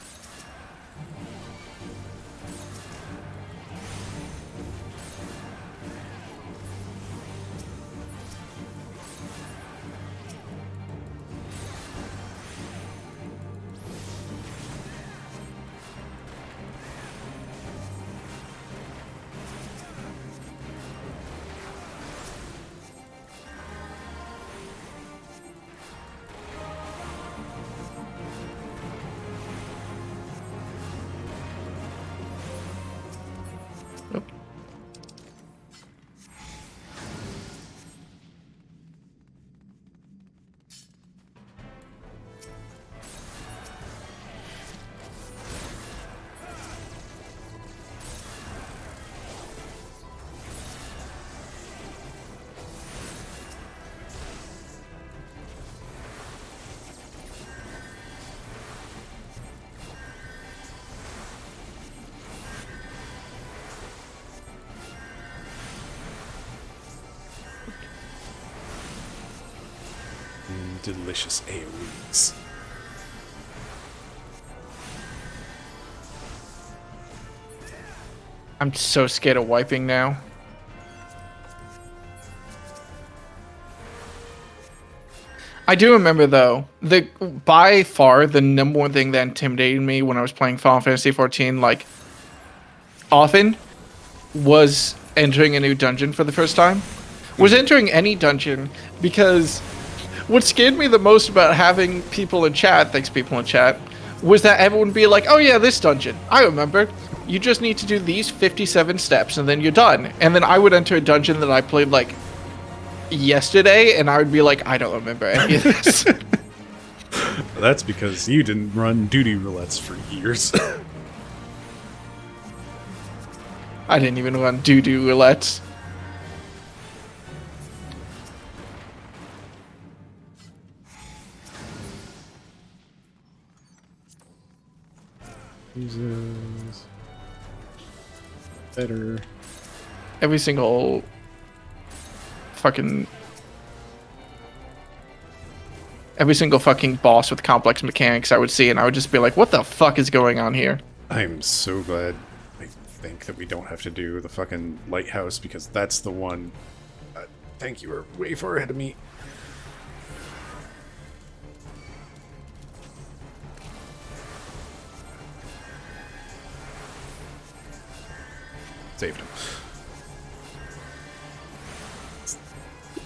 Speaker 2: Delicious AoEs.
Speaker 1: I'm so scared of wiping now. I do remember though, by far the number one thing that intimidated me when I was playing Final Fantasy XIV, like often, was entering a new dungeon for the first time. Was entering any dungeon, because what scared me the most about having people in chat, thanks people in chat, was that everyone would be like, oh yeah, this dungeon, I remember. You just need to do these 57 steps and then you're done. And then I would enter a dungeon that I played like yesterday and I would be like, I don't remember any of this.
Speaker 2: That's because you didn't run duty roulettes for years.
Speaker 1: I didn't even run doo-doo roulettes.
Speaker 2: Jesus. Better.
Speaker 1: Every single fucking boss with complex mechanics I would see, and I would just be like, what the fuck is going on here?
Speaker 2: I'm so glad I think that we don't have to do the fucking lighthouse, because that's the one. Thank you, are way far ahead of me. Saved him.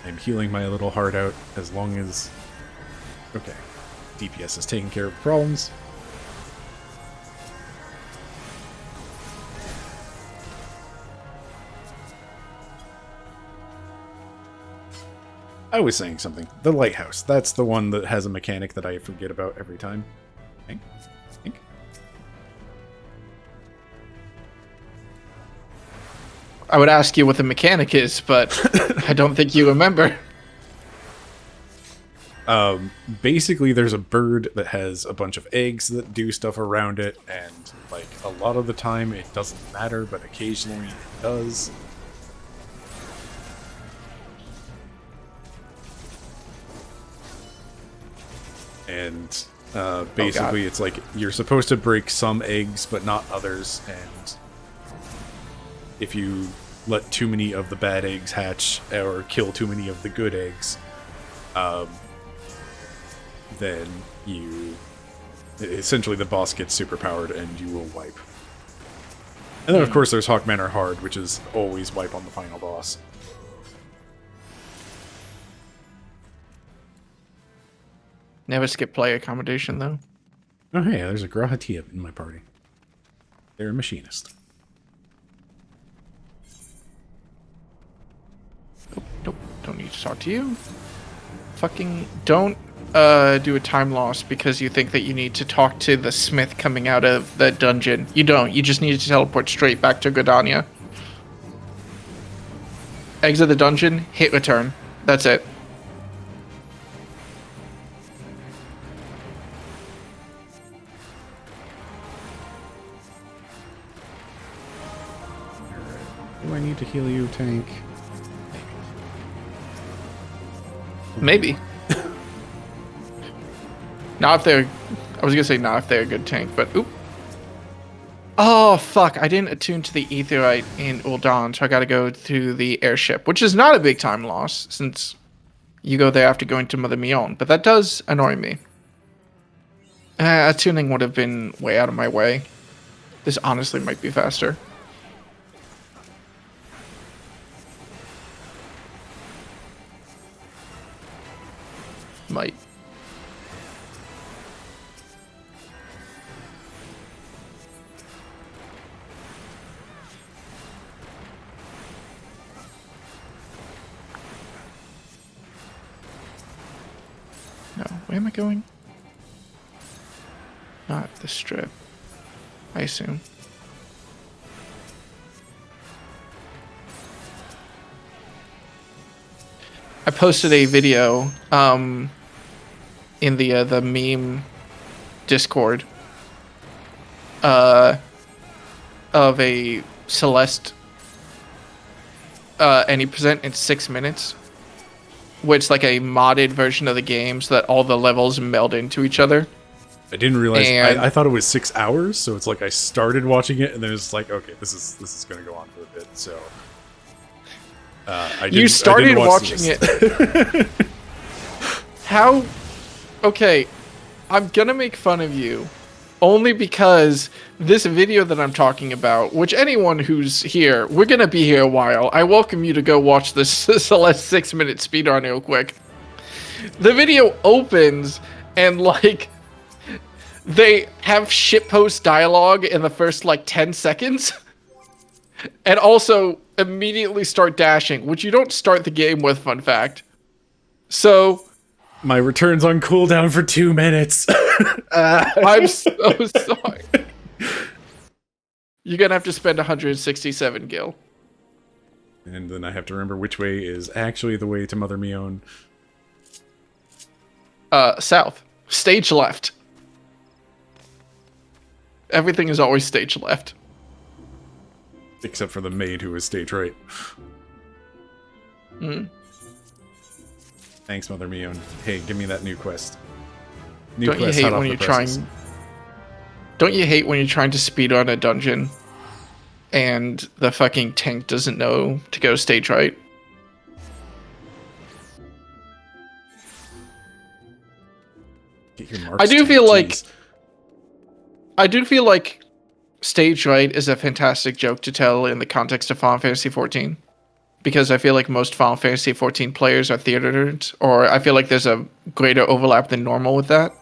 Speaker 2: I'm healing my little heart out as long as... Okay. DPS is taking care of problems. I was saying something. The lighthouse. That's the one that has a mechanic that I forget about every time. Think?
Speaker 1: I would ask you what the mechanic is, but I don't think you remember.
Speaker 2: Basically, there's a bird that has a bunch of eggs that do stuff around it, and like a lot of the time it doesn't matter, but occasionally it does. And basically, it's like you're supposed to break some eggs, but not others, and if you let too many of the bad eggs hatch or kill too many of the good eggs, then essentially the boss gets superpowered and you will wipe. And then of course there's Haukke Manor Hard, which is always wipe on the final boss.
Speaker 1: Never skip play accommodation though.
Speaker 2: Oh hey, there's a Grahatia in my party. They're a machinist.
Speaker 1: Nope, don't need to talk to you. Fucking don't do a time loss because you think that you need to talk to the smith coming out of the dungeon. You don't. You just need to teleport straight back to Gridania. Exit the dungeon, hit return. That's it.
Speaker 2: Do I need to heal you, tank?
Speaker 1: Maybe. Not if they're... I was gonna say not if they're a good tank, but... Oop. Oh, fuck. I didn't attune to the Aetheryte in Ul'Dan, so I gotta go to the airship, which is not a big time loss, since you go there after going to Mother Mion, but that does annoy me. Attuning would have been way out of my way. This honestly might be faster. Might. No, where am I going? Not the strip, I assume. I posted a video in the meme Discord of a Celeste any present in 6 minutes, which like a modded version of the game so that all the levels meld into each other.
Speaker 2: I didn't realize. I thought it was 6 hours, so it's like I started watching it and then it's like, okay, this is going to go on for a bit. So
Speaker 1: you started watching it. How? Okay, I'm gonna make fun of you. Only because this video that I'm talking about, which anyone who's here, we're gonna be here a while. I welcome you to go watch this Celeste 6-minute speedrun real quick. The video opens and like they have shitpost dialogue in the first like 10 seconds and also immediately start dashing, which you don't start the game with, fun fact. So
Speaker 2: My return's on cooldown for 2 minutes.
Speaker 1: I'm so sorry. You're gonna have to spend 167 gil.
Speaker 2: And then I have to remember which way is actually the way to Mother Mion.
Speaker 1: South. Stage left. Everything is always stage left.
Speaker 2: Except for the maid who is stage right.
Speaker 1: Mm.
Speaker 2: Thanks, Mother Mion. Hey, give me that new quest.
Speaker 1: Don't you hate when you're trying... Don't you hate when you're trying to speedrun a dungeon and the fucking tank doesn't know to go stage right?
Speaker 2: Get your marks
Speaker 1: I do feel like stage right is a fantastic joke to tell in the context of Final Fantasy XIV. Because I feel like most Final Fantasy XIV players are theater nerds, or I feel like there's a greater overlap than normal with that.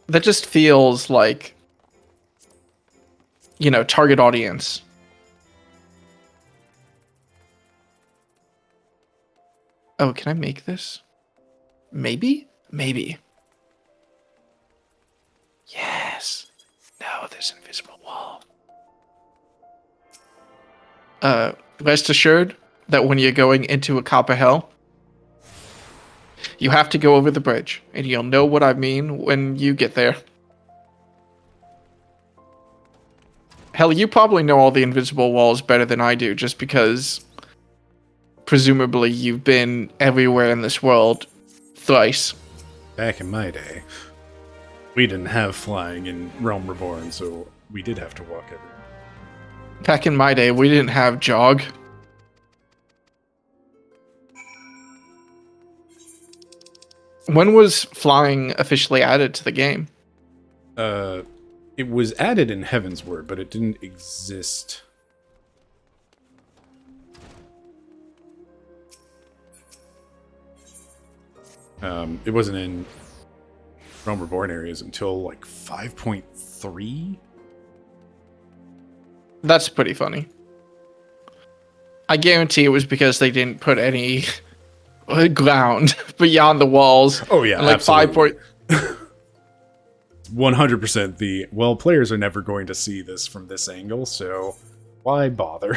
Speaker 1: That just feels like, you know, target audience. Oh, can I make this? Maybe? Maybe. Yes. No, there's an invisible wall. Rest assured that when you're going into a copper hell, you have to go over the bridge, and you'll know what I mean when you get there. Hell, you probably know all the invisible walls better than I do, just because presumably you've been everywhere in this world thrice.
Speaker 2: Back in my day, we didn't have flying in Realm Reborn, so we did have to walk everywhere.
Speaker 1: Back in my day, we didn't have jog. When was flying officially added to the game?
Speaker 2: It was added in Heaven's Word, but it didn't exist. It wasn't in Realm Reborn areas until like 5.3.
Speaker 1: That's pretty funny. I guarantee it was because they didn't put any ground beyond the walls.
Speaker 2: Oh yeah,
Speaker 1: and like
Speaker 2: absolutely. 100% the, well, players are never going to see this from this angle, so why bother?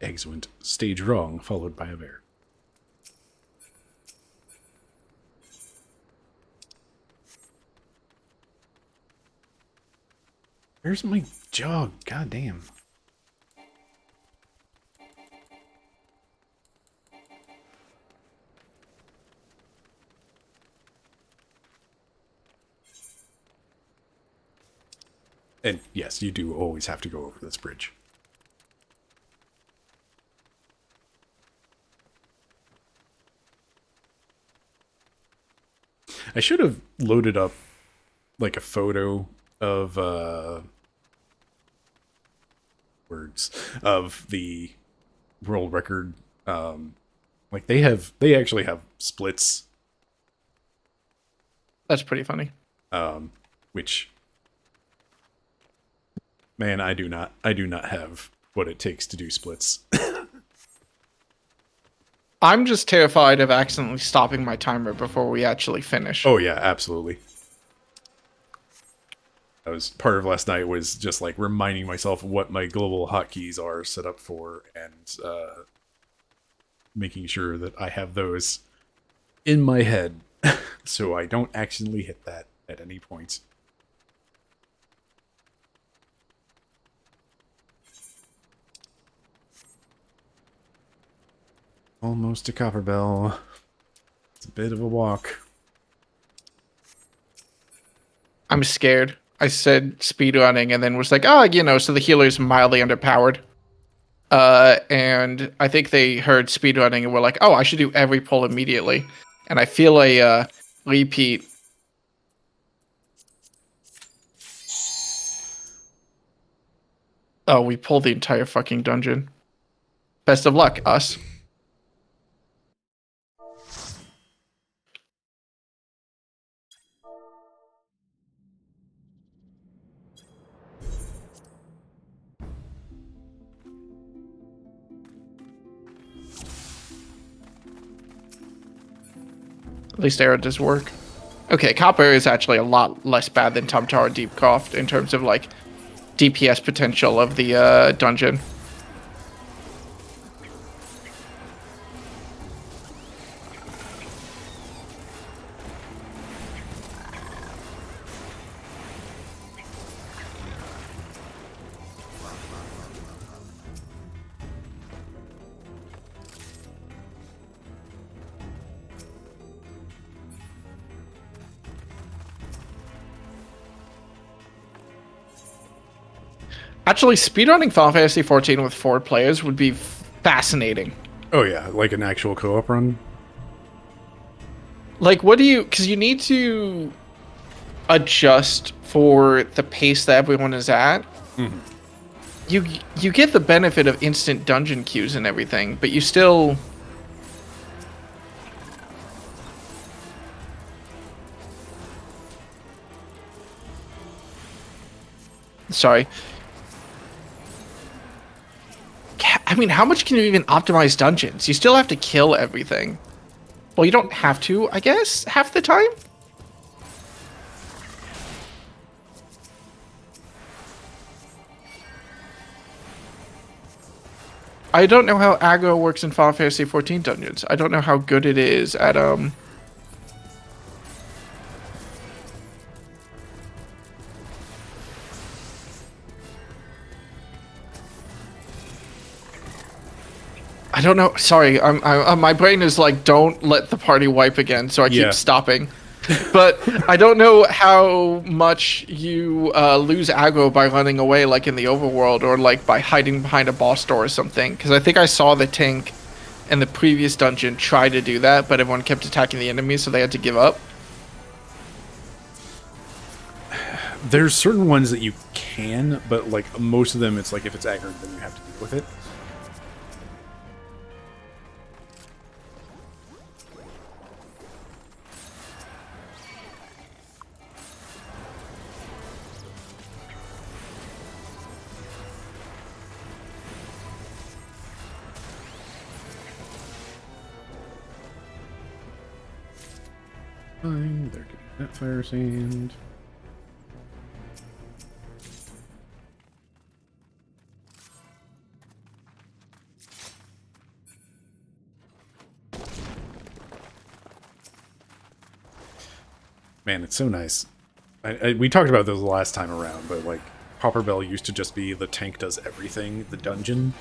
Speaker 2: Eggs went stage wrong, followed by a bear. Where's my jog? God damn. And yes, you do always have to go over this bridge. I should have loaded up like a photo of words of the world record. Like they actually have splits.
Speaker 1: That's pretty funny.
Speaker 2: Which, man, I do not have what it takes to do splits.
Speaker 1: I'm just terrified of accidentally stopping my timer before we actually finish.
Speaker 2: Oh yeah, absolutely. That was part of last night, was just like reminding myself what my global hotkeys are set up for, and making sure that I have those in my head so I don't accidentally hit that at any point. Almost to Copperbell. It's a bit of a walk.
Speaker 1: I'm scared. I said speedrunning and then was like, oh, so the healer's mildly underpowered. And I think they heard speedrunning and were like, oh, I should do every pull immediately. And I feel a repeat. Oh, we pulled the entire fucking dungeon. Best of luck, us. At least ARR does work. Okay, Copper is actually a lot less bad than Tam-Tara Deepcroft in terms of, like, DPS potential of the dungeon. Actually, speedrunning Final Fantasy XIV with 4 players would be fascinating.
Speaker 2: Oh yeah, like an actual co-op run?
Speaker 1: Like, what do you... Because you need to adjust for the pace that everyone is at.
Speaker 2: Mm-hmm.
Speaker 1: You get the benefit of instant dungeon queues and everything, but you still... Sorry. I mean, how much can you even optimize dungeons? You still have to kill everything. Well, you don't have to, I guess, half the time? I don't know how aggro works in Final Fantasy XIV dungeons. I don't know how good it is at, I don't know. Sorry, my brain is like, don't let the party wipe again, so I keep stopping. But I don't know how much you lose aggro by running away, like in the overworld, or like by hiding behind a boss door or something. Because I think I saw the tank in the previous dungeon try to do that, but everyone kept attacking the enemies, so they had to give up.
Speaker 2: There's certain ones that you can, but like most of them, it's like if it's aggro, then you have to deal with it. Fine, they're getting that fire sand. Man, it's so nice. We talked about this the last time around, but like Copperbell used to just be the tank does everything, the dungeon.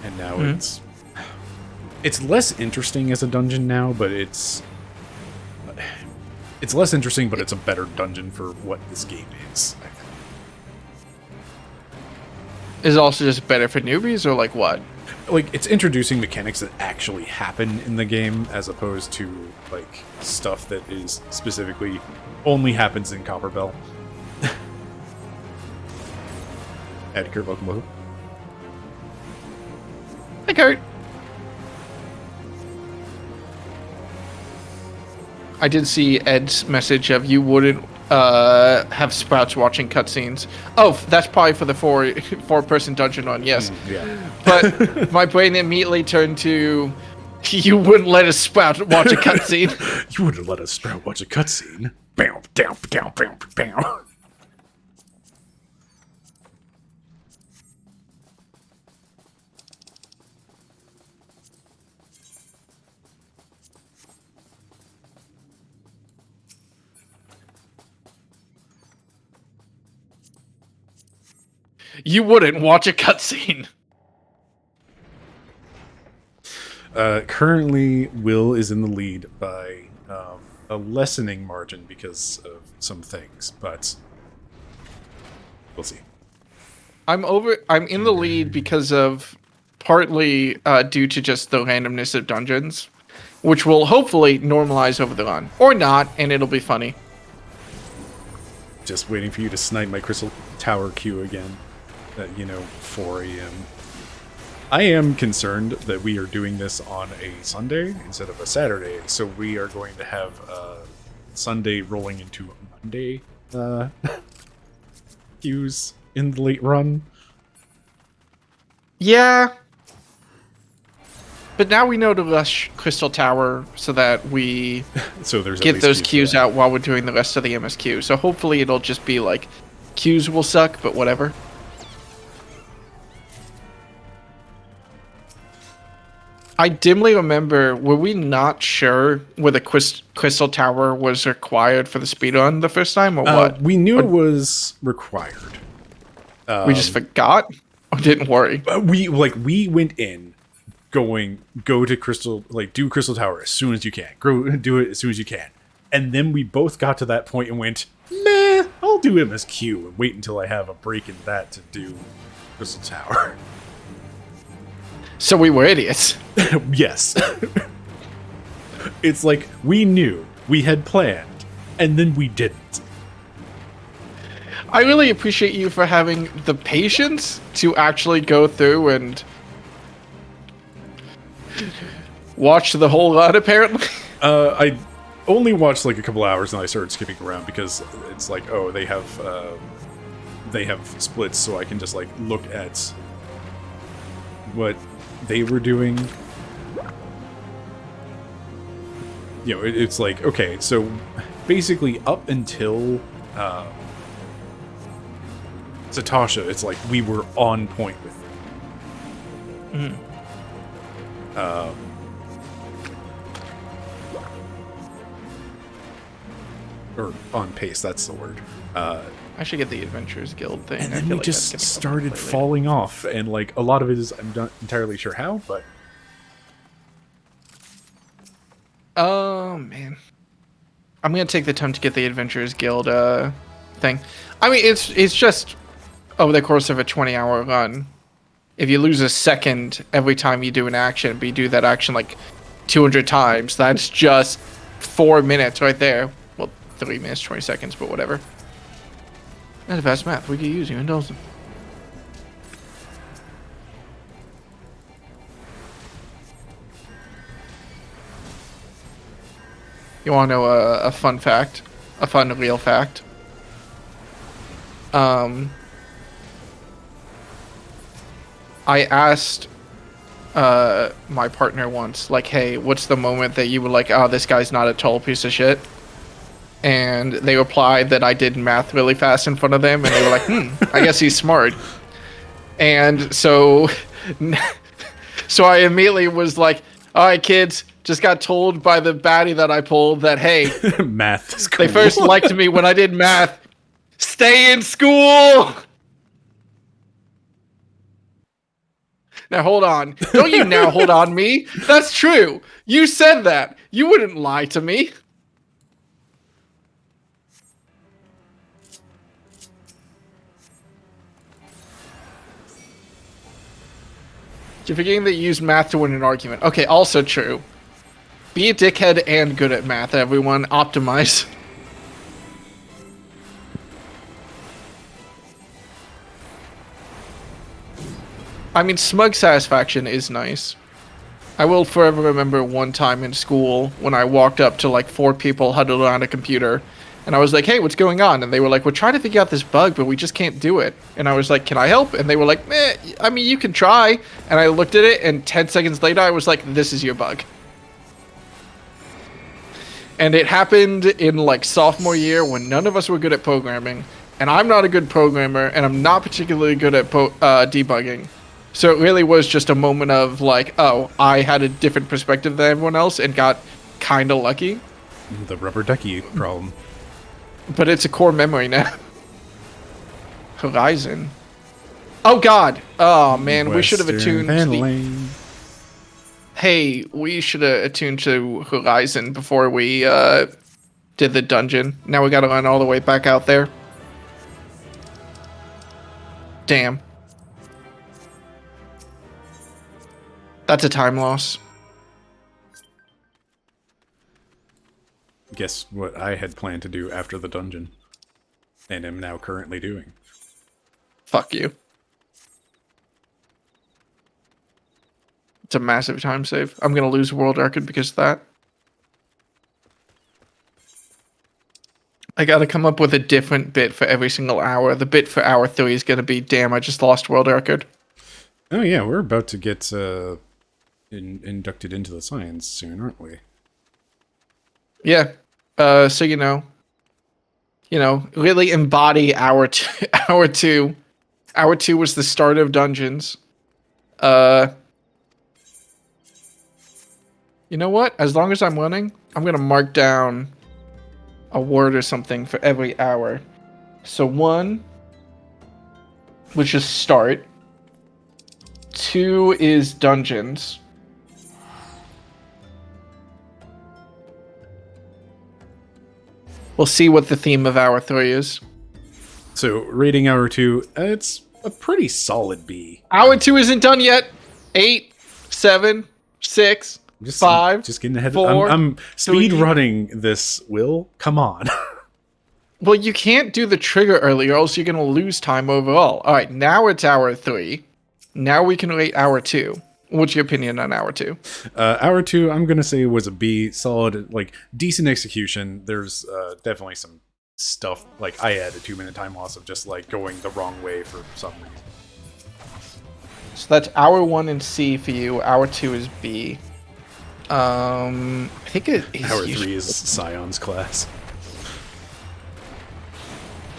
Speaker 2: And now it's less interesting as a dungeon now, but it's less interesting, but it's a better dungeon for what this game is, I think.
Speaker 1: Is it also just better for newbies, or like what?
Speaker 2: Like, it's introducing mechanics that actually happen in the game, as opposed to, like, stuff that is specifically only happens in Copperbell. Ed, Kurt, welcome.
Speaker 1: Hi, Kurt. I did see Ed's message of you wouldn't have Sprouts watching cutscenes. Oh, that's probably for the four-person dungeon one, yes.
Speaker 2: Yeah.
Speaker 1: But my brain immediately turned to, you wouldn't let a Sprout watch a cutscene.
Speaker 2: You wouldn't let a Sprout watch a cutscene. Bam, down, down, bam, bam.
Speaker 1: You wouldn't watch a cutscene.
Speaker 2: Currently, Will is in the lead by a lessening margin because of some things, but we'll see.
Speaker 1: I'm in the lead because of partly due to just the randomness of dungeons, which will hopefully normalize over the run. Or not, and it'll be funny.
Speaker 2: Just waiting for you to snipe my Crystal Tower queue again at, 4 a.m. I am concerned that we are doing this on a Sunday instead of a Saturday, so we are going to have Sunday rolling into Monday queues in the late run.
Speaker 1: Yeah. But now we know to rush Crystal Tower so that we
Speaker 2: so there's
Speaker 1: get those queues out while we're doing the rest of the MSQ. So hopefully it'll just be like, queues will suck, but whatever. I dimly remember, were we not sure whether Crystal Tower was required for the speedrun the first time, or what?
Speaker 2: We knew it was required.
Speaker 1: We just forgot? Or didn't worry?
Speaker 2: We went in go to Crystal, do Crystal Tower as soon as you can. Do it as soon as you can. And then we both got to that point and went, meh, I'll do MSQ and wait until I have a break in that to do Crystal Tower.
Speaker 1: So we were idiots.
Speaker 2: Yes. It's like we knew, we had planned, and then we didn't.
Speaker 1: I really appreciate you for having the patience to actually go through and watch the whole run, apparently.
Speaker 2: I only watched a couple hours and I started skipping around because it's like, oh, they have splits, so I can just look at what they were doing. It's like, okay, so basically up until Satasha, it's like we were on point with it. Or on pace, that's the word.
Speaker 1: I should get the Adventurers Guild thing.
Speaker 2: And then we just started falling off, and a lot of it is, I'm not entirely sure how, but...
Speaker 1: Oh, man. I'm going to take the time to get the Adventurers Guild thing. I mean, it's just over the course of a 20-hour run. If you lose a second every time you do an action, but you do that action 200 times, that's just 4 minutes right there. Well, 3 minutes, 20 seconds, but whatever. That's fast math. We could use you in Dawson. You want to know a fun fact? A fun, real fact? I asked my partner once, hey, what's the moment that you were oh, this guy's not a total piece of shit? And they replied that I did math really fast in front of them, and they were I guess he's smart. And so I immediately was all right, kids, just got told by the baddie that I pulled that, hey,
Speaker 2: math is cool.
Speaker 1: They first liked me when I did math. Stay in school! Now, hold on. Don't you now hold on me. That's true. You said that. You wouldn't lie to me. You're forgetting that you use math to win an argument. Okay, also true. Be a dickhead and good at math, everyone. Optimize. I mean, smug satisfaction is nice. I will forever remember one time in school when I walked up to 4 people huddled around a computer, and I was like, hey, what's going on? And they were like, we're trying to figure out this bug, but we just can't do it. And I was like, can I help? And they were like, I mean, you can try. And I looked at it, and 10 seconds later, I was like, this is your bug. And it happened in sophomore year when none of us were good at programming, and I'm not a good programmer, and I'm not particularly good at debugging. So it really was just a moment of oh, I had a different perspective than everyone else and got kind of lucky.
Speaker 2: The rubber ducky problem.
Speaker 1: But it's a core memory now. Horizon. Oh, God. Oh, man. We should have attuned to the... Hey, we should have attuned to Horizon before we did the dungeon. Now we gotta run all the way back out there. Damn. That's a time loss.
Speaker 2: Guess what I had planned to do after the dungeon, and am now currently doing.
Speaker 1: Fuck you. It's a massive time save. I'm gonna lose world record because of that. I gotta come up with a different bit for every single hour. The bit for hour 3 is gonna be, damn, I just lost world record.
Speaker 2: Oh yeah, we're about to get inducted into the science soon, aren't we?
Speaker 1: Yeah. So really embody hour two. Hour 2 was the start of dungeons. You know what? As long as I'm running, I'm gonna mark down a word or something for every hour. So 1, which is start. 2 is dungeons. We'll see what the theme of hour 3 is.
Speaker 2: So rating hour 2, it's a pretty solid B.
Speaker 1: Hour 2 isn't done yet. 8, 7, 6, 5.
Speaker 2: Just getting ahead.
Speaker 1: 4,
Speaker 2: I'm speed running this. Will, come on.
Speaker 1: Well, you can't do the trigger early, or else you're gonna lose time overall. All right, now it's hour 3. Now we can rate hour 2. What's your opinion on hour 2?
Speaker 2: Hour 2, I'm gonna say was a B. Solid, like decent execution. There's definitely some stuff. Like I had a 2-minute time loss of just like going the wrong way for some reason.
Speaker 1: So that's hour 1 in C for you. Hour 2 is B. I think it is.
Speaker 2: Hour 3 is Scion's class.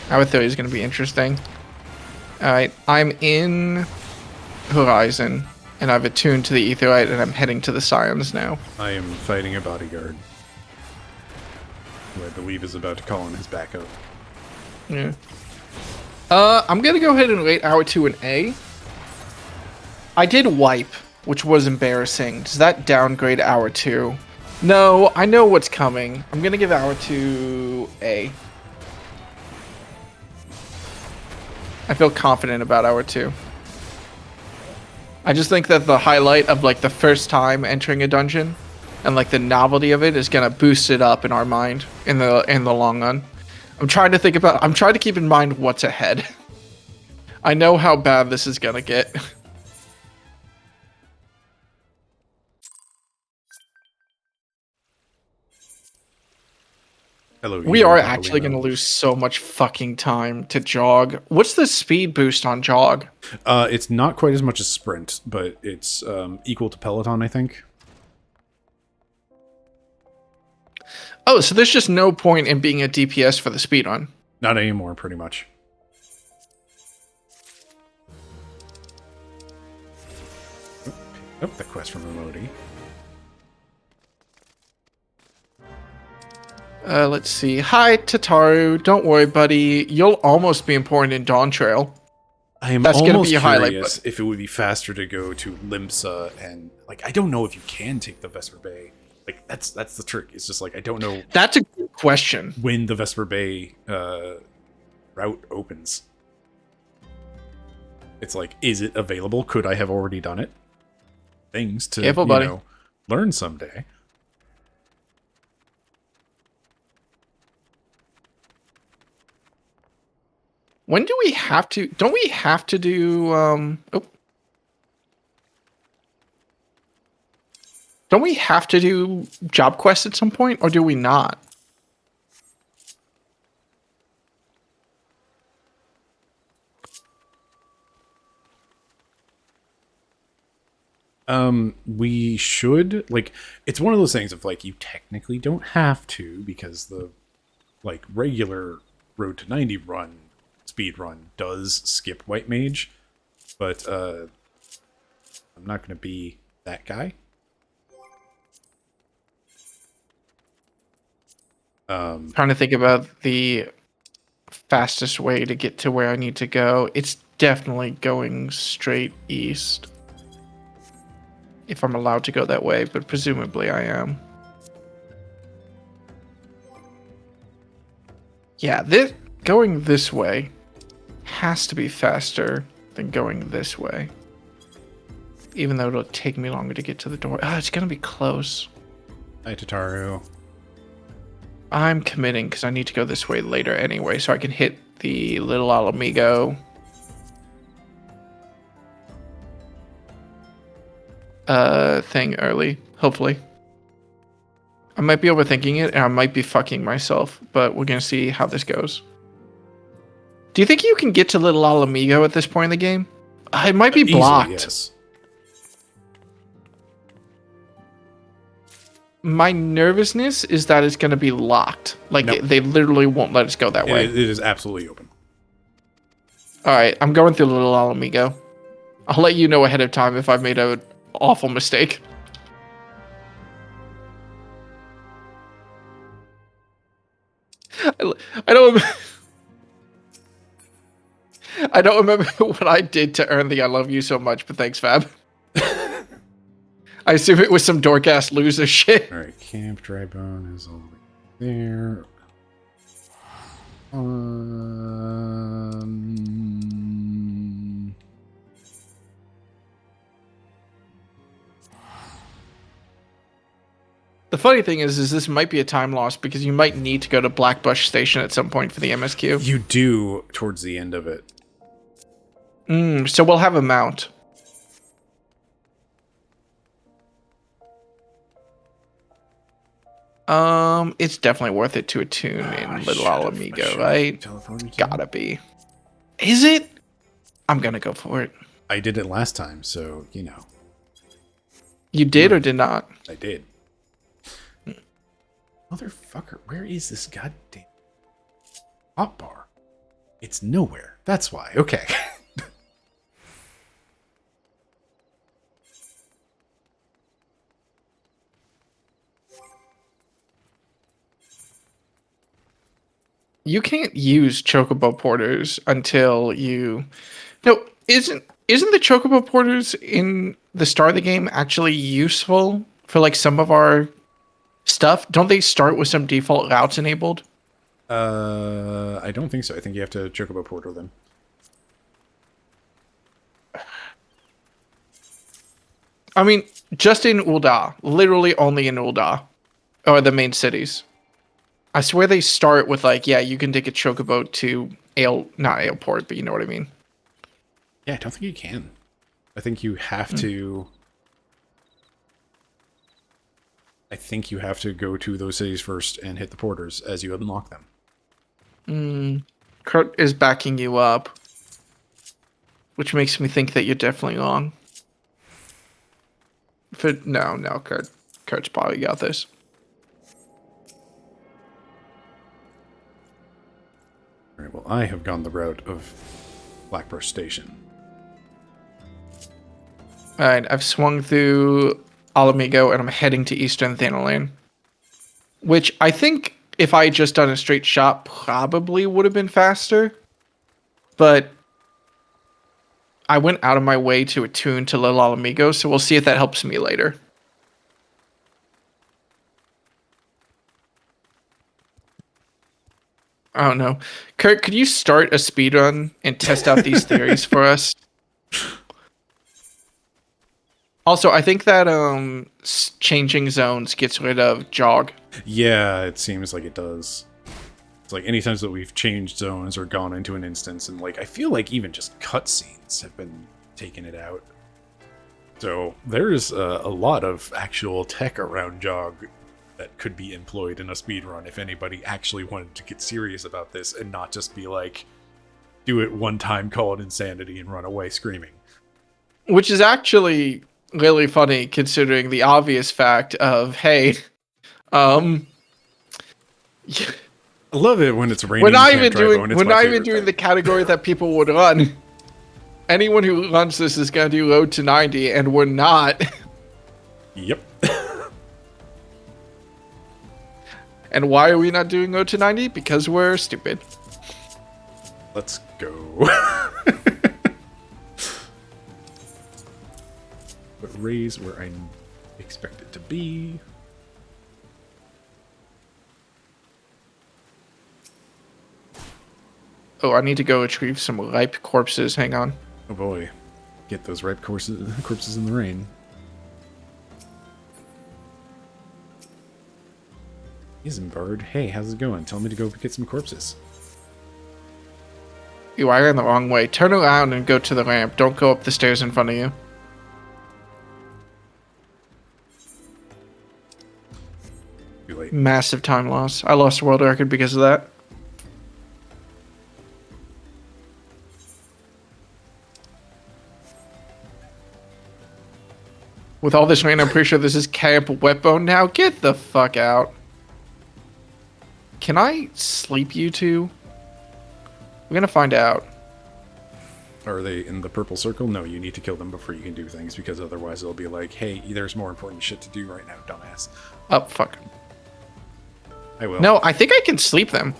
Speaker 1: Hour 3 is going to be interesting. Alright, I'm in Horizon, and I've attuned to the Aetheryte, and I'm heading to the Scions now.
Speaker 2: I am fighting a bodyguard, who I believe is about to call in his backup.
Speaker 1: Yeah. I'm going to go ahead and rate hour 2 an A. I did wipe, which was embarrassing. Does that downgrade hour 2? No, I know what's coming. I'm going to give hour 2 A. I feel confident about hour 2. I just think that the highlight of like the first time entering a dungeon and like the novelty of it is gonna boost it up in our mind in the long run. I'm trying to keep in mind what's ahead. I know how bad this is gonna get.
Speaker 2: Hello.
Speaker 1: We are actually going to lose so much fucking time to jog. What's the speed boost on jog?
Speaker 2: It's not quite as much as sprint, but it's equal to Peloton, I think.
Speaker 1: Oh, so there's just no point in being a DPS for the speedrun.
Speaker 2: Not anymore, pretty much. Oh, the quest from Elodie.
Speaker 1: Let's see. Hi, Tataru. Don't worry, buddy. You'll almost be important in Dawn Trail.
Speaker 2: I am
Speaker 1: That's
Speaker 2: almost
Speaker 1: gonna be a
Speaker 2: curious
Speaker 1: highlight, but
Speaker 2: if it would be faster to go to Limsa and like I don't know if you can take the Vesper Bay. Like that's the trick. It's just like I don't know.
Speaker 1: That's a good question.
Speaker 2: When the Vesper Bay route opens, it's like, is it available? Could I have already done it? Things to
Speaker 1: Careful, buddy.
Speaker 2: Learn someday.
Speaker 1: When do we have to... Don't we have to do... Don't we have to do job quests at some point, or do we not?
Speaker 2: We should, like, it's one of those things of, like, you technically don't have to, because the, like, regular Road to 90 speed run does skip White Mage, but, I'm not going to be that guy.
Speaker 1: Trying to think about the fastest way to get to where I need to go. It's definitely going straight east. if I'm allowed to go that way, but presumably I am. Yeah, going this way has to be faster than going this way. Even though it'll take me longer to get to the door. Ah, it's gonna be close.
Speaker 2: Hi, Tataru.
Speaker 1: I'm committing because I need to go this way later anyway, so I can hit the Little Alamigo. Thing early, hopefully. I might be overthinking it, and I might be fucking myself, but we're gonna see how this goes. Do you think you can get to Little Alamigo at this point in the game? It might be blocked.
Speaker 2: Easily, yes.
Speaker 1: My nervousness is that it's going to be locked. Like,
Speaker 2: Nope.
Speaker 1: they literally won't let us go that way.
Speaker 2: It is absolutely open.
Speaker 1: All right, I'm going through Little Alamigo. I'll let you know ahead of time if I've made an awful mistake. I don't I don't remember what I did to earn the I love you so much, but thanks, Fab. I assume it was some dork-ass loser shit.
Speaker 2: All right, Camp Drybone is over there.
Speaker 1: The funny thing is this might be a time loss because you might need to go to Blackbush Station at some point for the MSQ.
Speaker 2: You do towards the end of it.
Speaker 1: So we'll have a mount. It's definitely worth it to attune in Little Alamigo, right? Gotta be. Is it? I'm gonna go for it.
Speaker 2: I did it last time, so, you know.
Speaker 1: You did or did not?
Speaker 2: I did. Motherfucker, where is this goddamn hot bar? It's nowhere. That's why. Okay.
Speaker 1: You can't use chocobo porters until you... No, isn't the chocobo porters in the start of the game actually useful for like some of our stuff? Don't they start with some default routes enabled?
Speaker 2: I don't think so. I think you have to chocobo porter them.
Speaker 1: I mean, just in Ul'dah. Literally only in Ul'dah. Or the main cities. I swear they start with like, yeah, you can take a chocobo to not Aleport, but you know what I mean.
Speaker 2: Yeah, I don't think you can. I think you have to... I think you have to go to those cities first and hit the porters as you unlock them.
Speaker 1: Kurt is backing you up. Which makes me think that you're definitely wrong. No, Kurt. Kurt's probably got this.
Speaker 2: Alright, well, I have gone the route of Blackbush Station.
Speaker 1: Alright, I've swung through Alamigo and I'm heading to Eastern Thanalan. Which I think if I had just done a straight shot probably would have been faster. But I went out of my way to attune to Little Alamigo, so we'll see if that helps me later. I don't know. Kurt, could you start a speedrun and test out these theories for us? Also, I think that changing zones gets rid of jog.
Speaker 2: Yeah, it seems like it does. It's like any times that we've changed zones or gone into an instance, and like I feel like even just cutscenes have been taking it out. So there's a lot of actual tech around jog that could be employed in a speedrun if anybody actually wanted to get serious about this and not just be like, do it one time, call it insanity, and run away screaming.
Speaker 1: Which is actually really funny considering the obvious fact of, hey,
Speaker 2: I love it when it's raining.
Speaker 1: We're not even doing the category that people would run. Anyone who runs this is going to do load to 90, and we're not.
Speaker 2: Yep.
Speaker 1: And why are we not doing load to 90? Because we're stupid.
Speaker 2: Let's go. But Ray's where I expect it to be.
Speaker 1: Oh, I need to go retrieve some ripe corpses. Hang on.
Speaker 2: Oh boy. Get those ripe corpses in the rain. Isambard, hey, how's it going? Tell me to go get some corpses.
Speaker 1: Ew, I ran the wrong way. Turn around and go to the ramp. Don't go up the stairs in front of you.
Speaker 2: Too late.
Speaker 1: Massive time loss. I lost a world record because of that. With all this rain, I'm pretty sure this is Camp Wetbone now. Get the fuck out. Can I sleep you two? We're gonna find out.
Speaker 2: Are they in the purple circle? No, you need to kill them before you can do things, because otherwise it'll be like, hey, there's more important shit to do right now, dumbass.
Speaker 1: Oh, fuck.
Speaker 2: I will.
Speaker 1: No, I think I can sleep them.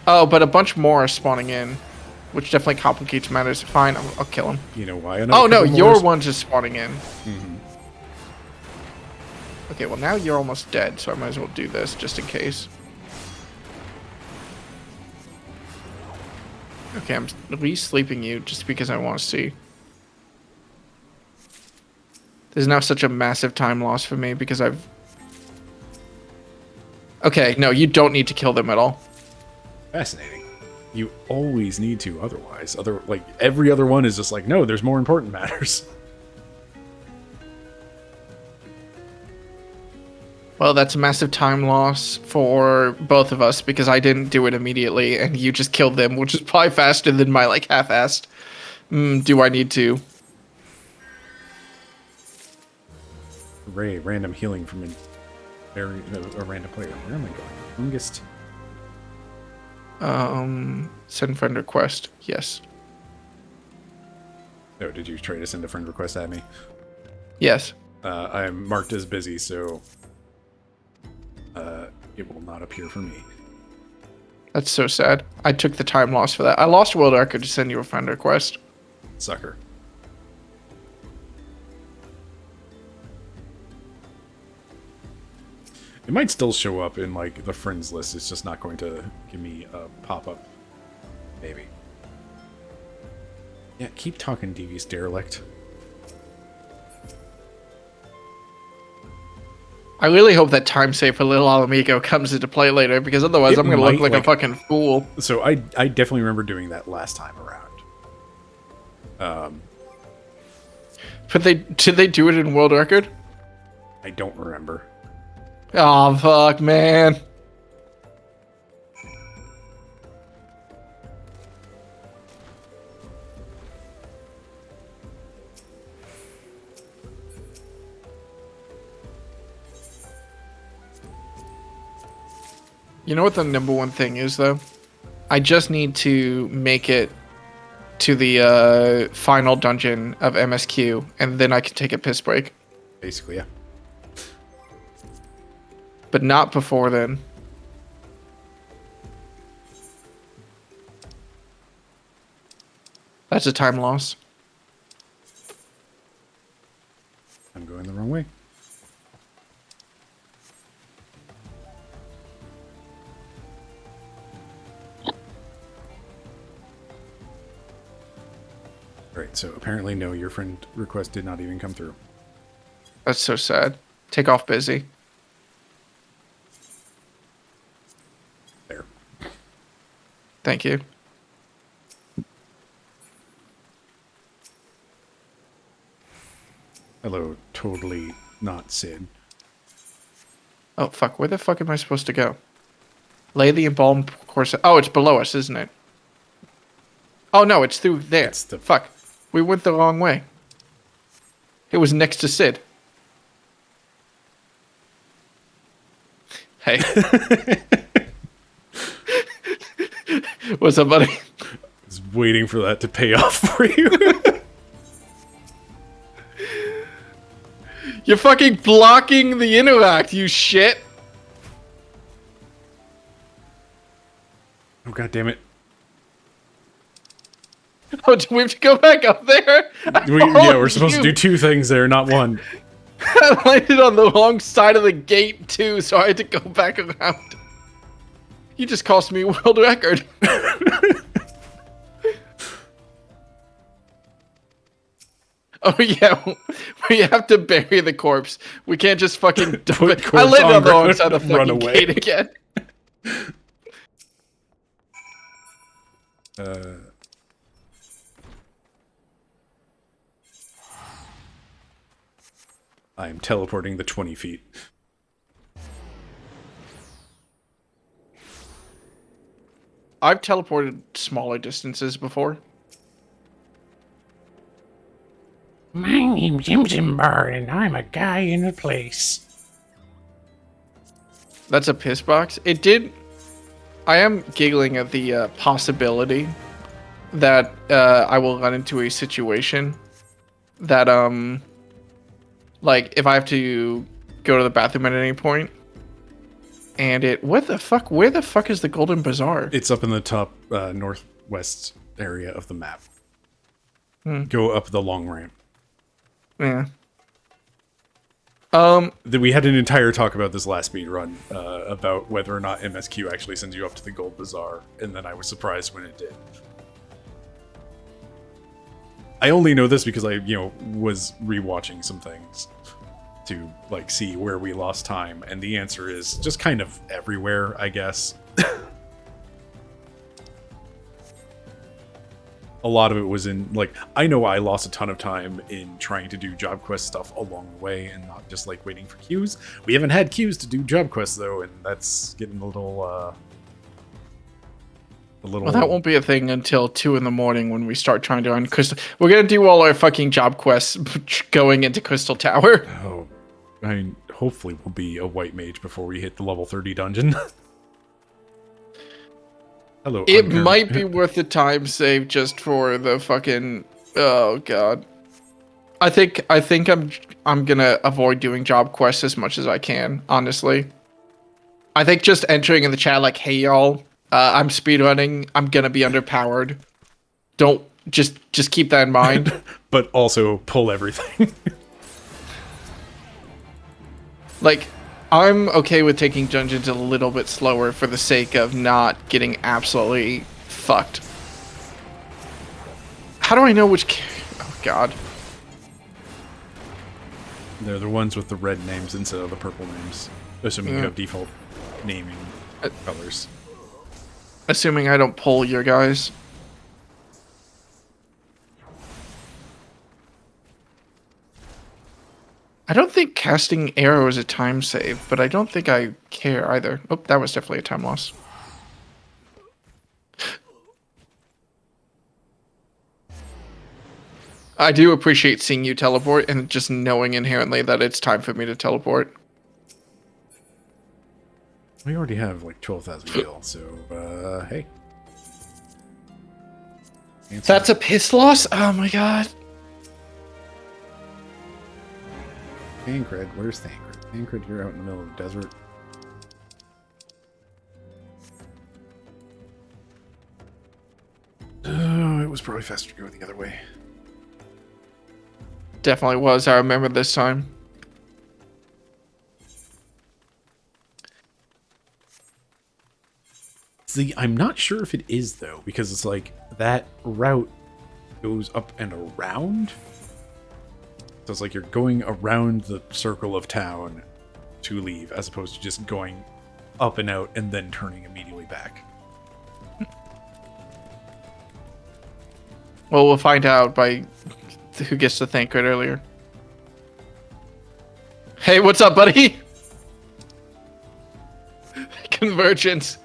Speaker 1: Oh, but a bunch more are spawning in, which definitely complicates matters. Fine, I'll kill him.
Speaker 2: You know why?
Speaker 1: Oh, no, your one's just spawning in.
Speaker 2: Mm-hmm.
Speaker 1: Okay, well, now you're almost dead, so I might as well do this just in case. Okay, I'm re-sleeping you just because I want to see. There's now such a massive time loss for me because I've... Okay, no, you don't need to kill them at all.
Speaker 2: Fascinating. You always need to, otherwise. Like, every other one is just like, no, there's more important matters.
Speaker 1: Well, that's a massive time loss for both of us because I didn't do it immediately and you just killed them, which is probably faster than my, like, half-assed. Do I need to?
Speaker 2: Ray, random healing from a random player. Where am I going? Longest.
Speaker 1: Send friend request. Yes.
Speaker 2: Oh, did you try to send a friend request at me?
Speaker 1: Yes.
Speaker 2: I'm marked as busy, so it will not appear for me.
Speaker 1: That's so sad. I took the time loss for that. I lost world record to send you a friend request.
Speaker 2: Sucker. It might still show up in, like, the friends list. It's just not going to give me a pop-up. Maybe. Yeah, keep talking, devious derelict.
Speaker 1: I really hope that time save for Little Alamigo comes into play later, because otherwise I'm going to look like a fucking fool.
Speaker 2: So I definitely remember doing that last time around.
Speaker 1: But did they do it in world record?
Speaker 2: I don't remember.
Speaker 1: Oh, fuck, man. You know what the number one thing is, though? I just need to make it to the final dungeon of MSQ, and then I can take a piss break.
Speaker 2: Basically, yeah.
Speaker 1: But not before then. That's a time loss.
Speaker 2: I'm going the wrong way. Alright, so apparently no, your friend request did not even come through.
Speaker 1: That's so sad. Take off busy.
Speaker 2: There.
Speaker 1: Thank you.
Speaker 2: Hello, totally not Sid.
Speaker 1: Oh, fuck. Where the fuck am I supposed to go? Lay the embalmed corpse. Oh, it's below us, isn't it? Oh, no, it's through there.
Speaker 2: It's the...
Speaker 1: Fuck. We went the wrong way. It was next to Sid. Hey. What's up, buddy?
Speaker 2: I was waiting for that to pay off for you.
Speaker 1: You're fucking blocking the interact, you shit.
Speaker 2: Oh, god damn it.
Speaker 1: Oh, do we have to go back up there?
Speaker 2: We're supposed to do 2 things there, not 1.
Speaker 1: I landed on the wrong side of the gate too, so I had to go back around. You just cost me a world record. Oh yeah, we have to bury the corpse. We can't just fucking dump it. I landed on the wrong side of the fucking gate again.
Speaker 2: I'm teleporting the 20 feet.
Speaker 1: I've teleported smaller distances before.
Speaker 3: My name's Imzimbar, and I'm a guy in a place.
Speaker 1: That's a piss box. It did. I am giggling at the possibility that I will run into a situation that like if I have to go to the bathroom at any point, and where the fuck is the Golden Bazaar?
Speaker 2: It's up in the top northwest area of the map. Go up the long ramp.
Speaker 1: Yeah.
Speaker 2: We had an entire talk about this last speed run about whether or not MSQ actually sends you up to the Gold Bazaar, and then I was surprised when it did. I only know this because I, was rewatching some things to like see where we lost time, and the answer is just kind of everywhere, I guess. A lot of it was in, like, I know I lost a ton of time in trying to do job quest stuff along the way and not just, like, waiting for queues. We haven't had queues to do job quests, though, and that's getting a little...
Speaker 1: Well, that won't be a thing until 2 in the morning when we start trying to earn Crystal... We're gonna do all our fucking job quests going into Crystal Tower.
Speaker 2: Oh, I mean, hopefully we'll be a white mage before we hit the level 30 dungeon. Hello,
Speaker 1: it might be worth the time save just for the fucking... Oh, God. I think I'm gonna avoid doing job quests as much as I can, honestly. I think just entering in the chat like, hey, y'all, I'm speedrunning, I'm gonna be underpowered. Don't... Just keep that in mind.
Speaker 2: But also pull everything.
Speaker 1: Like... I'm okay with taking dungeons a little bit slower for the sake of not getting absolutely fucked. How do I know which... Oh, God.
Speaker 2: They're the ones with the red names instead of the purple names. Assuming you have default naming colors.
Speaker 1: Assuming I don't pull your guys. I don't think casting arrow is a time save, but I don't think I care either. Oh, that was definitely a time loss. I do appreciate seeing you teleport and just knowing inherently that it's time for me to teleport.
Speaker 2: We already have like 12,000 gil, so hey.
Speaker 1: That's a piss loss? Oh my god.
Speaker 2: Thancred, where's Thancred? Thancred, you're out in the middle of the desert. Oh, it was probably faster to go the other way.
Speaker 1: Definitely was. I remember this time.
Speaker 2: See, I'm not sure if it is, though, because it's like that route goes up and around. So it's like you're going around the circle of town to leave, as opposed to just going up and out and then turning immediately back.
Speaker 1: Well, we'll find out by who gets to thank it earlier. Hey, what's up, buddy? Convergence.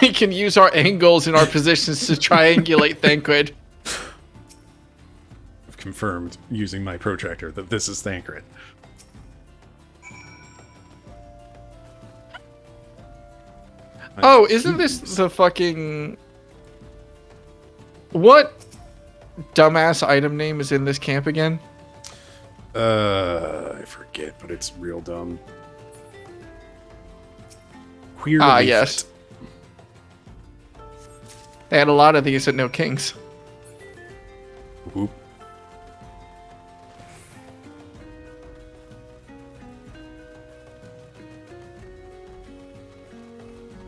Speaker 1: We can use our angles and our positions to triangulate Thancred.
Speaker 2: I've confirmed using my protractor that this is Thancred.
Speaker 1: Oh, isn't this the fucking... What dumbass item name is in this camp again?
Speaker 2: I forget, but it's real dumb. Queer
Speaker 1: yes. They had a lot of these at No Kings.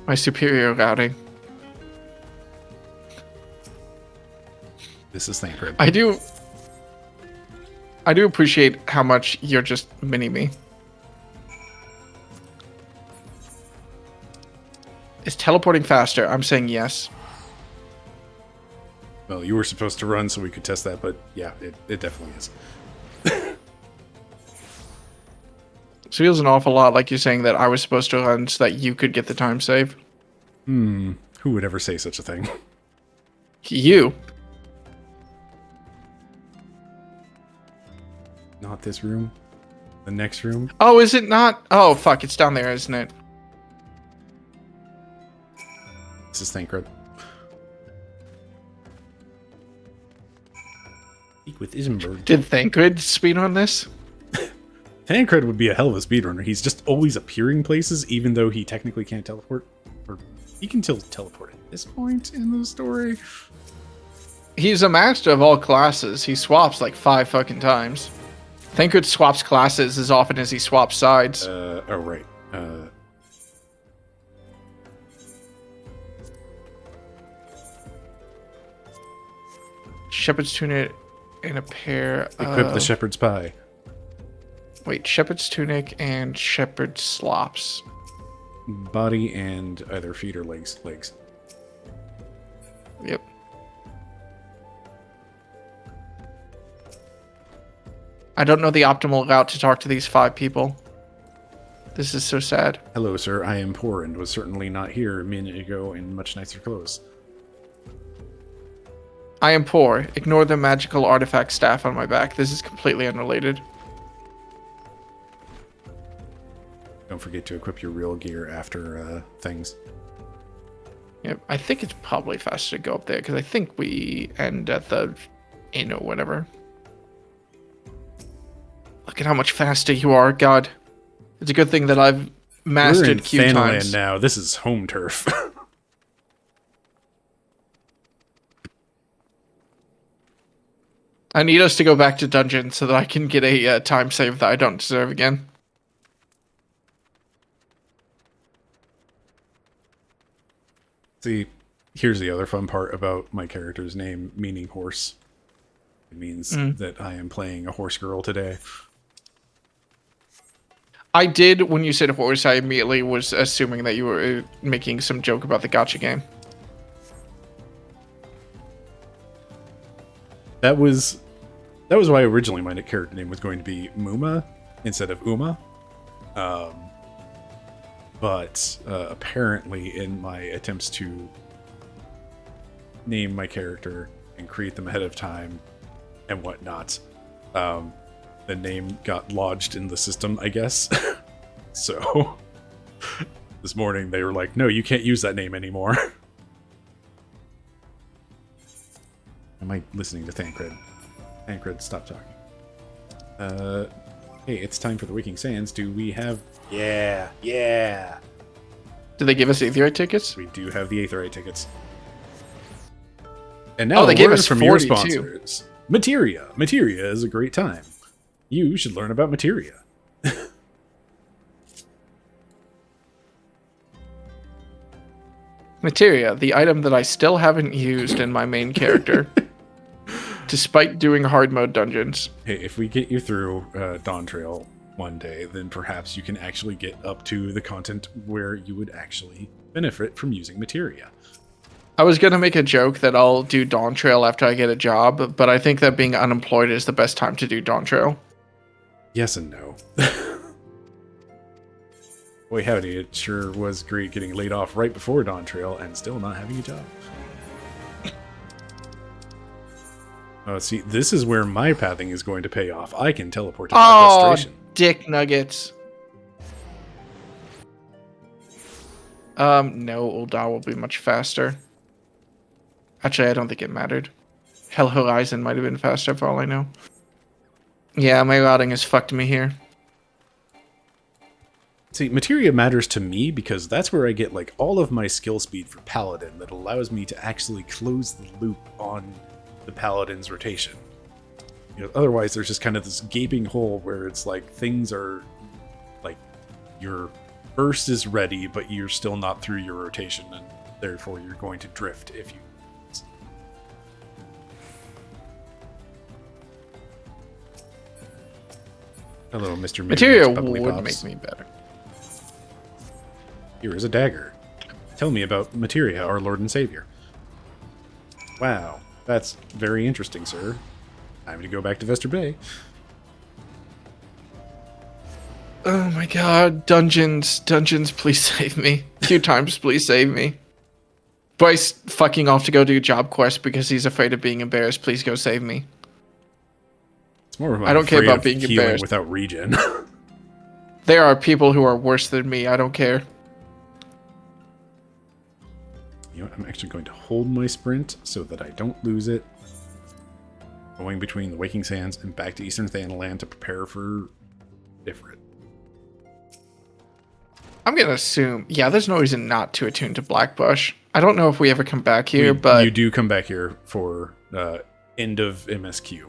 Speaker 1: My superior routing.
Speaker 2: This is Thancred.
Speaker 1: I do appreciate how much you're just mini me. Is teleporting faster? I'm saying yes.
Speaker 2: Well, you were supposed to run so we could test that, but yeah, it definitely is.
Speaker 1: It feels an awful lot like you're saying that I was supposed to run so that you could get the time save.
Speaker 2: Who would ever say such a thing?
Speaker 1: You.
Speaker 2: Not this room. The next room.
Speaker 1: Oh, is it not? Oh, fuck, it's down there, isn't it?
Speaker 2: This is Thancred. Speak with Isenberg.
Speaker 1: Did Thancred speed on this?
Speaker 2: Thancred would be a hell of a speedrunner. He's just always appearing places, even though he technically can't teleport. Or he can still teleport at this point in the story.
Speaker 1: He's a master of all classes. He swaps like 5 fucking times. Thancred swaps classes as often as he swaps sides.
Speaker 2: Oh, right.
Speaker 1: Shepherd's tunic and a pair
Speaker 2: Equip the shepherd's pie.
Speaker 1: Wait, shepherd's tunic and shepherd's slops.
Speaker 2: Body and either feet or legs. Legs.
Speaker 1: Yep. I don't know the optimal route to talk to these 5 people. This is so sad.
Speaker 2: Hello, sir. I am poor and was certainly not here a minute ago in much nicer clothes.
Speaker 1: I am poor. Ignore the magical artifact staff on my back. This is completely unrelated.
Speaker 2: Don't forget to equip your real gear after things.
Speaker 1: Yep, I think it's probably faster to go up there because I think we end at the inn or whatever. Look at how much faster you are, God. It's a good thing that I've mastered
Speaker 2: We're in
Speaker 1: Q
Speaker 2: Thanaland
Speaker 1: times.
Speaker 2: now. This is home turf.
Speaker 1: I need us to go back to dungeon so that I can get a time save that I don't deserve again.
Speaker 2: See, here's the other fun part about my character's name meaning horse. It means that I am playing a horse girl today.
Speaker 1: I did, when you said horse, I immediately was assuming that you were making some joke about the gacha game.
Speaker 2: That was why originally my character name was going to be Muma instead of Uma. But apparently in my attempts to name my character and create them ahead of time and whatnot, the name got lodged in the system, I guess. So this morning they were like, no, you can't use that name anymore. Am I listening to Thancred? Thancred, stop talking. Hey, it's time for the Waking Sands. Do we have... Yeah.
Speaker 1: Did they give us Aetherite tickets?
Speaker 2: We do have the Aetherite tickets. And now
Speaker 1: they
Speaker 2: a
Speaker 1: gave
Speaker 2: word
Speaker 1: us
Speaker 2: from your
Speaker 1: 42.
Speaker 2: sponsors. Materia. Materia is a great time. You should learn about Materia.
Speaker 1: Materia, the item that I still haven't used in my main character. Despite doing hard mode dungeons.
Speaker 2: Hey, if we get you through Dawn Trail one day, then perhaps you can actually get up to the content where you would actually benefit from using Materia.
Speaker 1: I was going to make a joke that I'll do Dawn Trail after I get a job, but I think that being unemployed is the best time to do Dawn Trail.
Speaker 2: Yes and no. Boy howdy, it sure was great getting laid off right before Dawn Trail and still not having a job. Oh, see, this is where my pathing is going to pay off. I can teleport to Black Restoration.
Speaker 1: Dick nuggets. No, Ul'dah will be much faster. Actually, I don't think it mattered. Hell Horizon might have been faster for all I know. Yeah, my routing has fucked me here.
Speaker 2: See, Materia matters to me because that's where I get like all of my skill speed for Paladin that allows me to actually close the loop on the Paladin's rotation. You know, otherwise there's just kind of this gaping hole where it's like things are like you're burst is ready, but you're still not through your rotation, and therefore you're going to drift if you. Hello, Mr.
Speaker 1: Materia
Speaker 2: Bubbly
Speaker 1: would
Speaker 2: Pops.
Speaker 1: make me better.
Speaker 2: Here is a dagger. Tell me about Materia, our Lord and Savior. Wow, that's very interesting, sir. Time to go back to Vester Bay.
Speaker 1: Oh my god, dungeons, please save me. A few times, please save me. Bryce fucking off to go do job quest because he's afraid of being embarrassed. Please go save me.
Speaker 2: It's more of
Speaker 1: I don't care about being
Speaker 2: healing
Speaker 1: embarrassed.
Speaker 2: without regen.
Speaker 1: There are people who are worse than me. I don't care.
Speaker 2: You know what? I'm actually going to hold my sprint so that I don't lose it. Going between the Waking Sands and back to Eastern Thanalan to prepare for Ifrit.
Speaker 1: I'm gonna assume, yeah, there's no reason not to attune to Blackbush. I don't know if we ever come back here, but
Speaker 2: you do come back here for end of MSQ.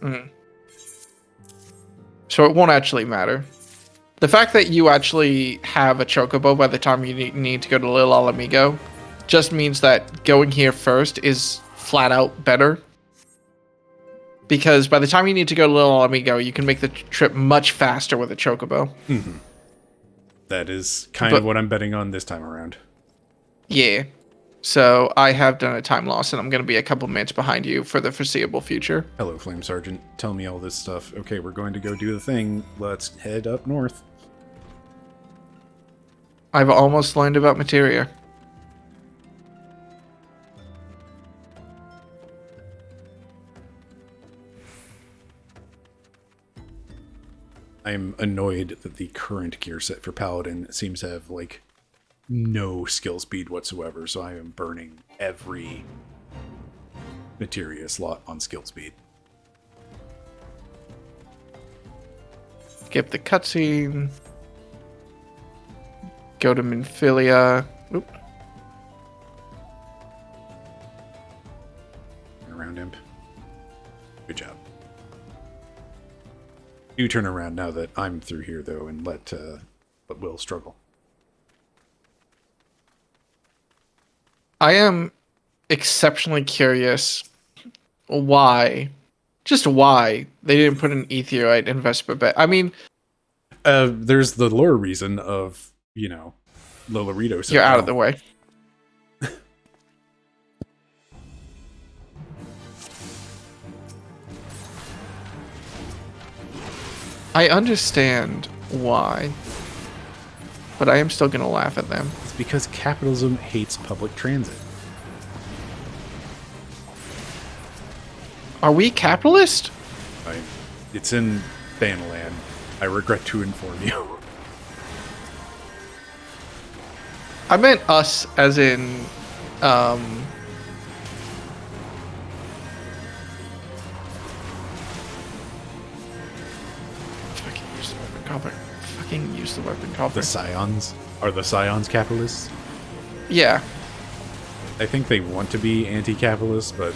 Speaker 1: Mhm. So it won't actually matter. The fact that you actually have a chocobo by the time you need to go to Lil Alamigo just means that going here first is flat out better. Because by the time you need to go to Lil Alamigo, you can make the trip much faster with a chocobo.
Speaker 2: Mm-hmm. That is kind of what I'm betting on this time around.
Speaker 1: Yeah. So I have done a time loss, and I'm going to be a couple minutes behind you for the foreseeable future.
Speaker 2: Hello, Flame Sergeant. Tell me all this stuff. Okay, we're going to go do the thing. Let's head up north.
Speaker 1: I've almost learned about materia.
Speaker 2: I'm annoyed that the current gear set for Paladin seems to have, like, no skill speed whatsoever, so I am burning every materia slot on skill speed.
Speaker 1: Skip the cutscene. Go to Minfilia. Oop.
Speaker 2: Turn around, Imp. Good job. Do turn around now that I'm through here, though, and let Will struggle.
Speaker 1: I am exceptionally curious why they didn't put an Etherite in Vesper Bay. I mean,
Speaker 2: there's the lore reason of, you know, Lolorito.
Speaker 1: you're out of the way. I understand why, but I am still going to laugh at them.
Speaker 2: It's because capitalism hates public transit.
Speaker 1: Are we capitalist?
Speaker 2: It's in Thanalan. I regret to inform you.
Speaker 1: I meant us as in, fucking use the weapon copper.
Speaker 2: The Scions? Are the Scions capitalists?
Speaker 1: Yeah.
Speaker 2: I think they want to be anti-capitalist, but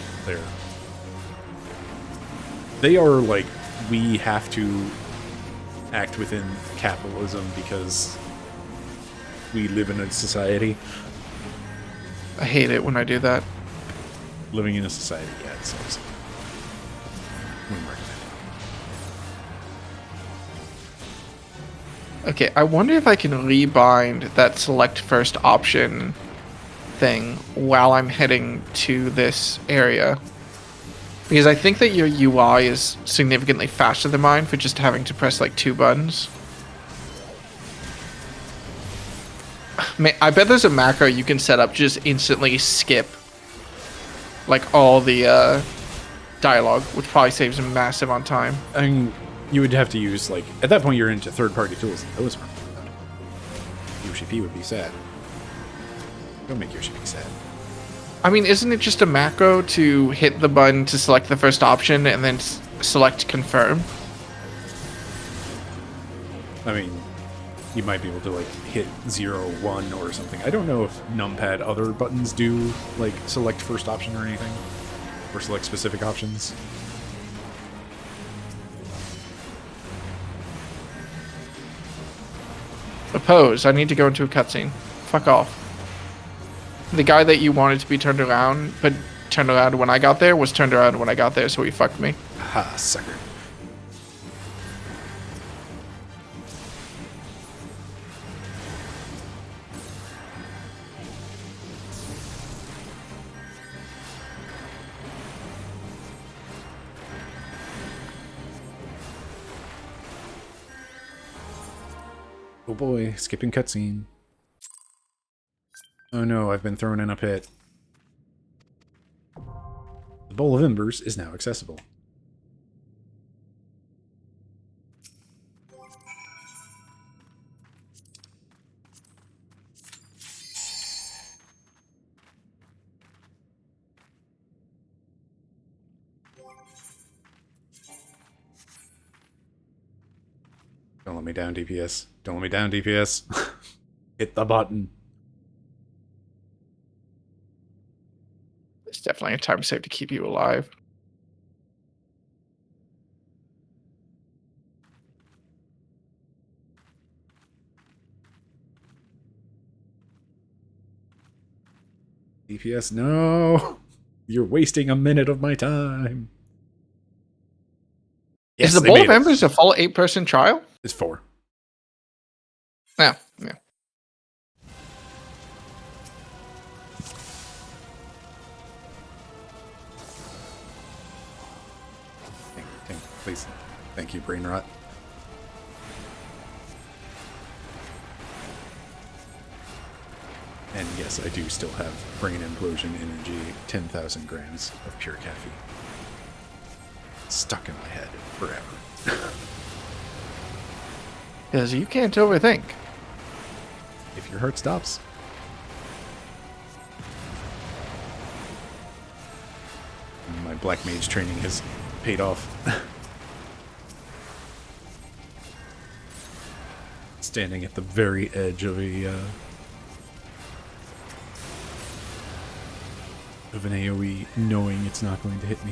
Speaker 2: they are like, we have to act within capitalism because we live in a society.
Speaker 1: I hate it when I do that.
Speaker 2: Living in a society, yeah, it sucks. Wouldn't recommend it.
Speaker 1: Okay, I wonder if I can rebind that select first option thing while I'm heading to this area. Because I think that your UI is significantly faster than mine for just having to press like 2 buttons. I bet there's a macro you can set up to just instantly skip like all the dialogue, which probably saves a massive amount of time.
Speaker 2: I mean, you would have to use, like, at that point you're into third-party tools, and those aren't good. Yoshi P would be sad. Don't make Yoshi P sad.
Speaker 1: I mean, isn't it just a macro to hit the button to select the first option and then select confirm?
Speaker 2: I mean, you might be able to, like, hit 0, 1 or something. I don't know if numpad other buttons do, like, select first option or anything. Or select specific options.
Speaker 1: Oppose. I need to go into a cutscene. Fuck off. The guy that you wanted to be turned around, but turned around when I got there, was turned around when I got there, so he fucked me.
Speaker 2: Ha, sucker. Oh boy, skipping cutscene. Oh no, I've been thrown in a pit. The Bowl of Embers is now accessible. Don't let me down, DPS. Don't let me down, DPS. Hit the button.
Speaker 1: It's definitely a time save to keep you alive.
Speaker 2: DPS, no! You're wasting a minute of my time.
Speaker 1: Is the
Speaker 2: they
Speaker 1: Bowl
Speaker 2: made
Speaker 1: of
Speaker 2: it.
Speaker 1: Embers a full 8-person trial?
Speaker 2: It's 4.
Speaker 1: Yeah.
Speaker 2: Please. Thank you, Brain Rot. And yes, I do still have Brain Implosion Energy, 10,000 grams of pure caffeine. Stuck in my head forever.
Speaker 1: Because you can't overthink.
Speaker 2: If your heart stops. My Black Mage training has paid off. Standing at the very edge of of an AoE, knowing it's not going to hit me.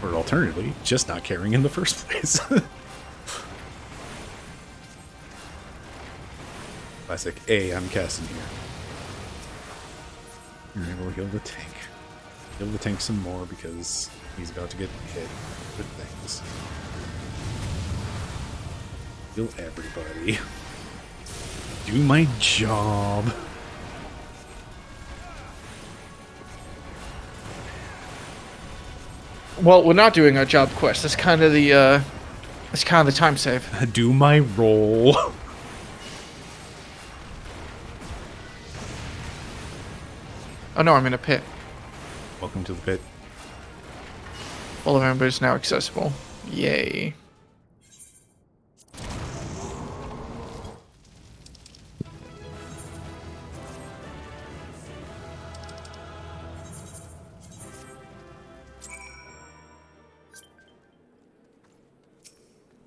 Speaker 2: Or alternatively, just not caring in the first place. Classic A, I'm casting here. You're able to heal the tank. Heal the tank some more because he's about to get hit with things. Heal everybody. Do my job.
Speaker 1: Well, we're not doing our job quest. That's kind of the time save.
Speaker 2: Do my role.
Speaker 1: Oh no, I'm in a pit.
Speaker 2: Welcome to the pit.
Speaker 1: Bowl of Embers now accessible. Yay.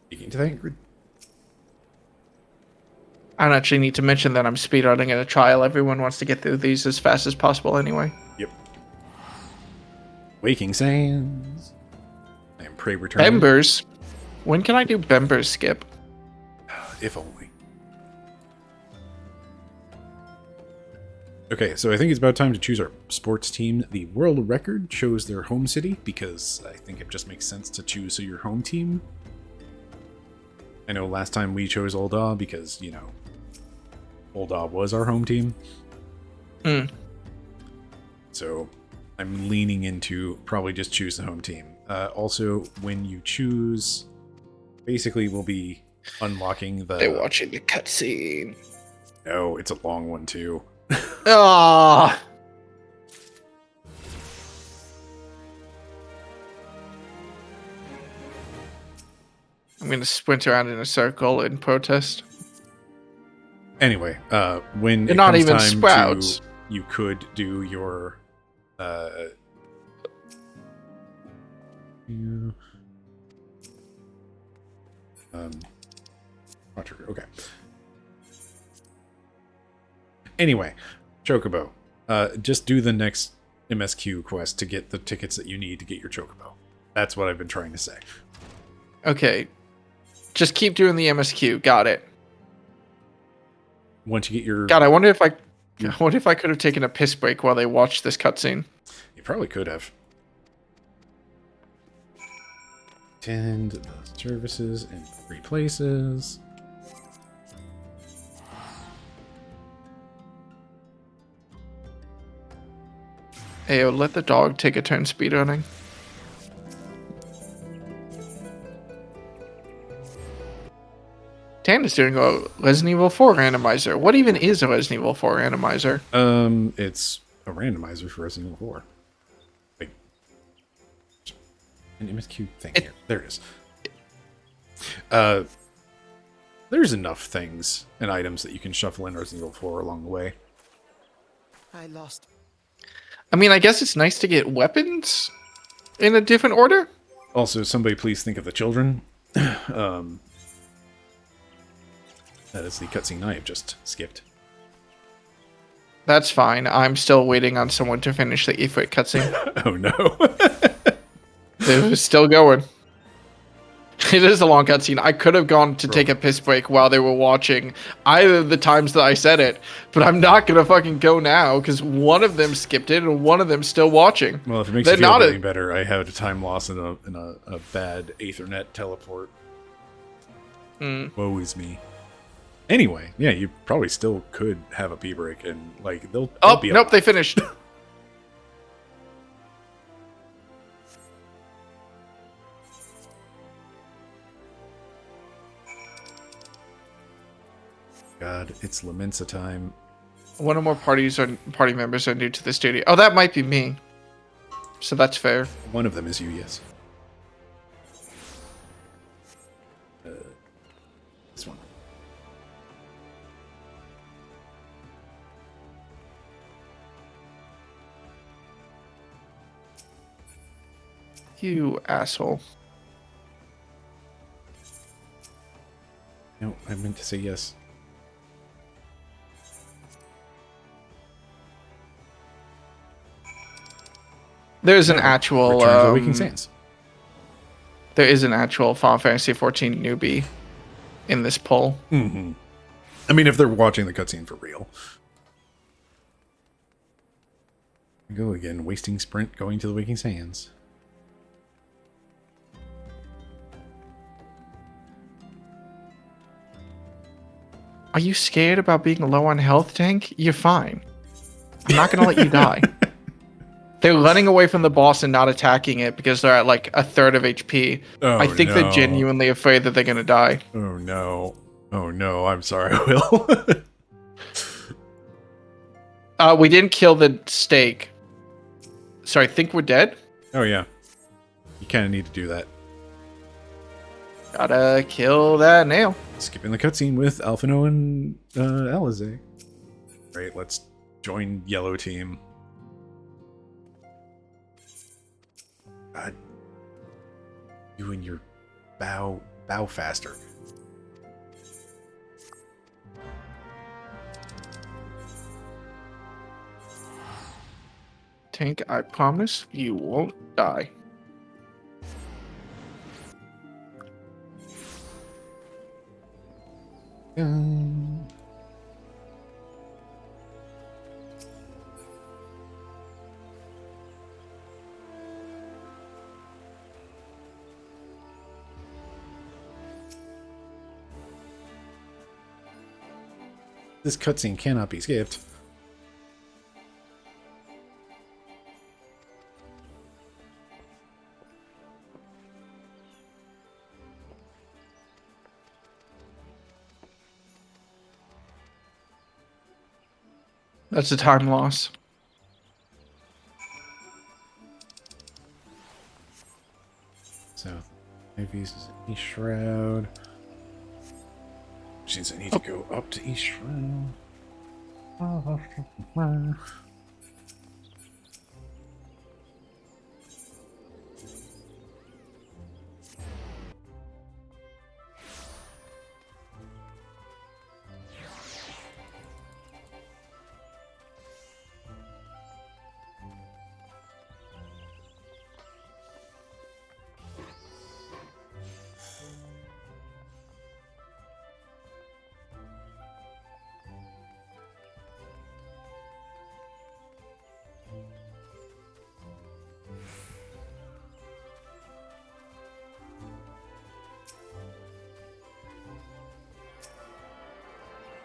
Speaker 2: Speaking to that,
Speaker 1: I don't actually need to mention that I'm speedrunning at a trial. Everyone wants to get through these as fast as possible anyway.
Speaker 2: Yep. Waking Sands. I am Prey returning.
Speaker 1: Bembers? When can I do Bembers skip?
Speaker 2: If only. Okay, so I think it's about time to choose our sports team. The world record chose their home city because I think it just makes sense to choose your home team. I know last time we chose Ul'dah because, you know, Ul'dah was our home team. So I'm leaning into probably just choose the home team. Also, when you choose, basically we'll be unlocking the...
Speaker 1: They're watching the cutscene.
Speaker 2: Oh, it's a long one too.
Speaker 1: Ah. I'm gonna sprint around in a circle in protest.
Speaker 2: Anyway, when
Speaker 1: They're
Speaker 2: it
Speaker 1: not
Speaker 2: comes
Speaker 1: even
Speaker 2: time
Speaker 1: sprouts.
Speaker 2: to, you could do your okay. Anyway, Chocobo. Just do the next MSQ quest to get the tickets that you need to get your Chocobo. That's what I've been trying to say.
Speaker 1: Okay. Just keep doing the MSQ. Got it.
Speaker 2: Once you get your...
Speaker 1: God, I wonder if I could have taken a piss break while they watched this cutscene.
Speaker 2: You probably could have. Tend the services in 3 places.
Speaker 1: Ayo, let the dog take a turn speedrunning. Dan is doing a Resident Evil 4 randomizer. What even is a Resident Evil 4 randomizer?
Speaker 2: It's a randomizer for Resident Evil 4. Wait. An MSQ thing here. There it is. There's enough things and items that you can shuffle in Resident Evil 4 along the way.
Speaker 1: I mean, I guess it's nice to get weapons in a different order.
Speaker 2: Also, somebody please think of the children. That is the cutscene I have just skipped.
Speaker 1: That's fine. I'm still waiting on someone to finish the Ifrit cutscene.
Speaker 2: Oh no.
Speaker 1: It was still going. It is a long cutscene. I could have gone to take a piss break while they were watching either of the times that I said it, but I'm not going to fucking go now because one of them skipped it and one of them's still watching.
Speaker 2: Well, if it makes you feel any better, I had a time loss in a bad Ethernet teleport. Woe is me. Anyway, yeah, you probably still could have a pee break and like they'll be
Speaker 1: nope, they finished.
Speaker 2: God, it's Lamenta time.
Speaker 1: One or more party members are new to the studio. Oh, that might be me. So that's fair.
Speaker 2: One of them is you, yes. This one.
Speaker 1: You asshole.
Speaker 2: No, I meant to say yes.
Speaker 1: There's an actual
Speaker 2: Return to the Waking Sands.
Speaker 1: There is an actual Final Fantasy 14 newbie in this poll.
Speaker 2: Mm-hmm. I mean, if they're watching the cutscene for real. Go again, wasting sprint, going to the Waking Sands.
Speaker 1: Are you scared about being low on health, Tank? You're fine. I'm not going to let you die. They're running away from the boss and not attacking it because they're at like a third of HP.
Speaker 2: Oh,
Speaker 1: I think they're genuinely afraid that they're going to die.
Speaker 2: Oh no. Oh no, I'm sorry, Will.
Speaker 1: We didn't kill the steak. So I think we're dead.
Speaker 2: Oh yeah. You kind of need to do that.
Speaker 1: Gotta kill that nail.
Speaker 2: Skipping the cutscene with Alphino and Alize. Right, let's join Yellow Team. God. You and your bow faster.
Speaker 1: Tank, I promise you won't die.
Speaker 2: This cutscene cannot be skipped.
Speaker 1: That's a time loss.
Speaker 2: So, Ivy's is in East Shroud. Which means I need to go up to East Shroud.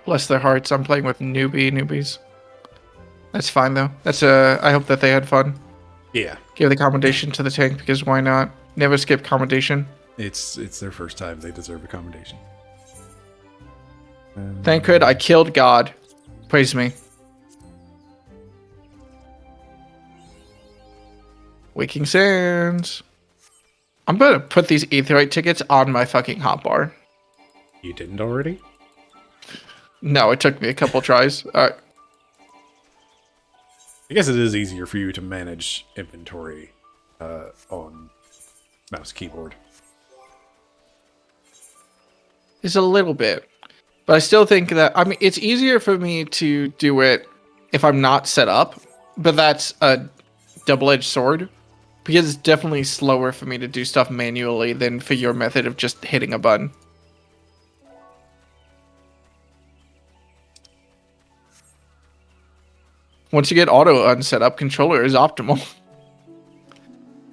Speaker 1: Bless their hearts. I'm playing with newbies. That's fine though. I hope that they had fun.
Speaker 2: Yeah.
Speaker 1: Give the commendation to the tank because why not? Never skip commendation.
Speaker 2: It's their first time. They deserve a commendation.
Speaker 1: Thancred, I killed God. Praise me. Waking Sands. I'm gonna put these Aetheryte tickets on my fucking hotbar.
Speaker 2: You didn't already?
Speaker 1: No, it took me a couple tries.
Speaker 2: I guess it is easier for you to manage inventory on mouse keyboard.
Speaker 1: It's a little bit. But I still think that, I mean, it's easier for me to do it if I'm not set up. But that's a double-edged sword. Because it's definitely slower for me to do stuff manually than for your method of just hitting a button. Once you get auto unset up, controller is optimal.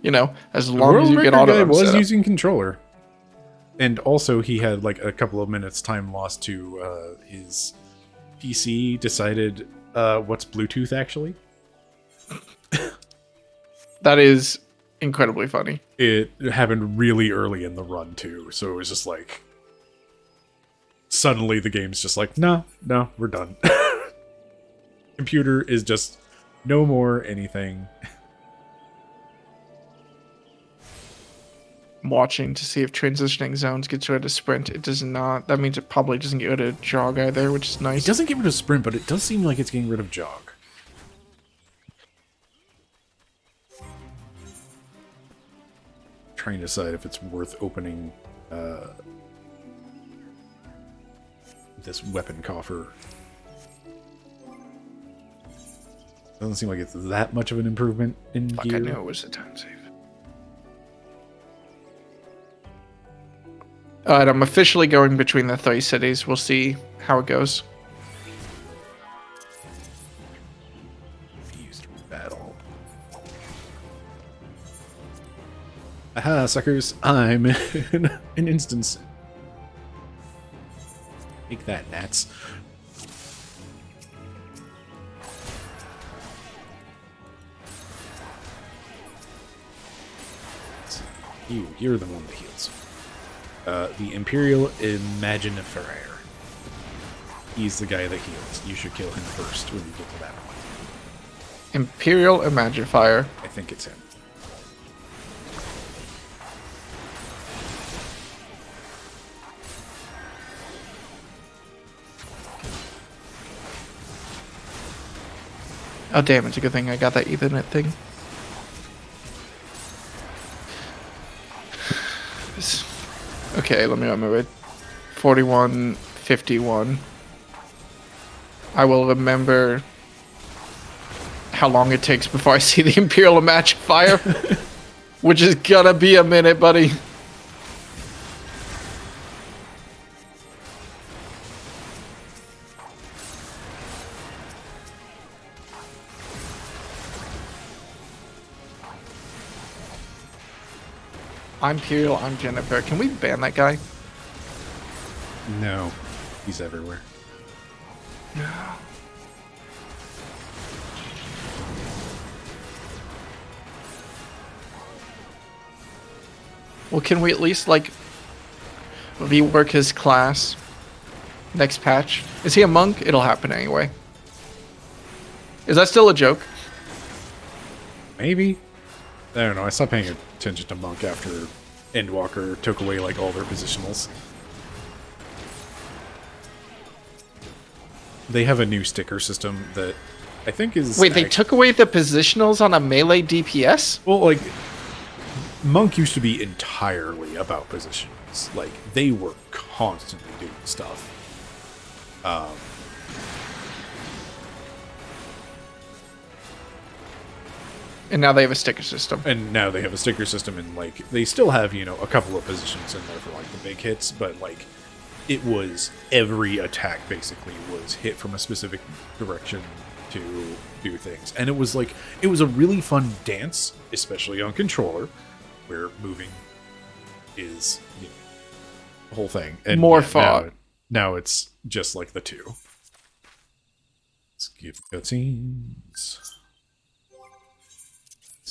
Speaker 1: You know, as long as you get auto unset
Speaker 2: was
Speaker 1: up.
Speaker 2: using controller. And also he had like a couple of minutes time lost to his PC decided what's Bluetooth actually.
Speaker 1: That is incredibly funny.
Speaker 2: It happened really early in the run too, so it was just like suddenly the game's just like, no, we're done. Computer is just no more anything.
Speaker 1: I'm watching to see if transitioning zones gets rid of sprint. It does not. That means it probably doesn't get rid of jog either, which is nice.
Speaker 2: It doesn't get rid of sprint, but it does seem like it's getting rid of jog. Trying to decide if it's worth opening this weapon coffer. Doesn't seem like it's that much of an improvement in gear.
Speaker 1: I knew it was a time save. Alright, I'm officially going between the 3 cities. We'll see how it goes.
Speaker 2: Used battle. Aha, suckers! I'm in an instance. Take that, gnats. You're the one that heals. The Imperial Imaginifier. He's the guy that heals. You should kill him first when you get to that point.
Speaker 1: Imperial Imaginifier.
Speaker 2: I think it's him.
Speaker 1: Oh damn, it's a good thing I got that Ethernet thing. Okay, let me remember it. 4151. I will remember how long it takes before I see the Imperial Imaginifier. Which is gonna be a minute, buddy. I'm Imperial, I'm Jennifer. Can we ban that guy?
Speaker 2: No. He's everywhere.
Speaker 1: No. Well, can we at least, like, rework his class next patch? Is he a monk? It'll happen anyway. Is that still a joke?
Speaker 2: Maybe. I don't know. I stopped paying attention to Monk after Endwalker took away like all their positionals. They have a new sticker system that I think is...
Speaker 1: Wait, they took away the positionals on a melee DPS?
Speaker 2: Well, like, Monk used to be entirely about positions. Like, they were constantly doing stuff.
Speaker 1: And now they have a sticker system.
Speaker 2: And now they have a sticker system, and like they still have, you know, a couple of positions in there for like the big hits, but like it was every attack basically was hit from a specific direction to do things. And it was like it was a really fun dance, especially on controller, where moving is, you know, the whole thing. And
Speaker 1: More
Speaker 2: yeah,
Speaker 1: fought.
Speaker 2: now it's just like the two. Skip cutscenes.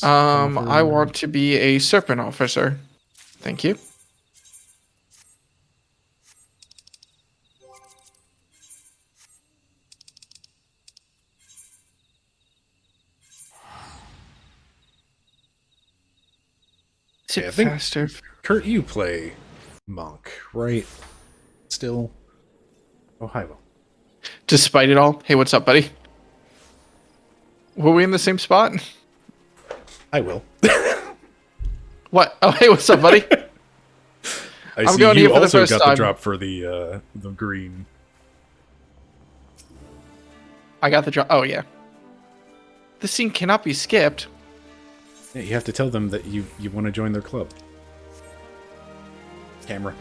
Speaker 1: I want to be a serpent officer. Thank you. Is it
Speaker 2: I think
Speaker 1: faster?
Speaker 2: Kurt, you play monk, right? Still. Oh, hi, Will.
Speaker 1: Despite it all. Hey, what's up, buddy? Were we in the same spot?
Speaker 2: I will.
Speaker 1: What? Oh, hey, what's up, buddy?
Speaker 2: I
Speaker 1: I'm
Speaker 2: see
Speaker 1: going
Speaker 2: you
Speaker 1: here for the
Speaker 2: also
Speaker 1: first
Speaker 2: got
Speaker 1: time.
Speaker 2: the drop for the green.
Speaker 1: I got the drop. Oh, yeah. This scene cannot be skipped.
Speaker 2: Yeah, you have to tell them that you want to join their club. Camera.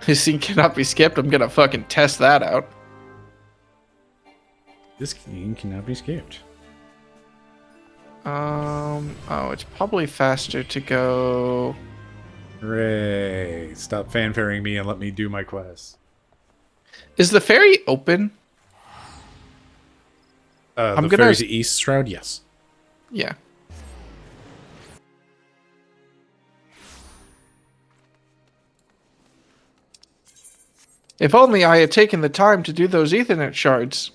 Speaker 1: This scene cannot be skipped. I'm gonna fucking test that out.
Speaker 2: This game cannot be skipped.
Speaker 1: Oh, it's probably faster to go.
Speaker 2: Hooray! Stop fanfaring me and let me do my quest.
Speaker 1: Is the ferry open?
Speaker 2: The ferry to East Shroud, yes.
Speaker 1: Yeah. If only I had taken the time to do those Ethernet shards.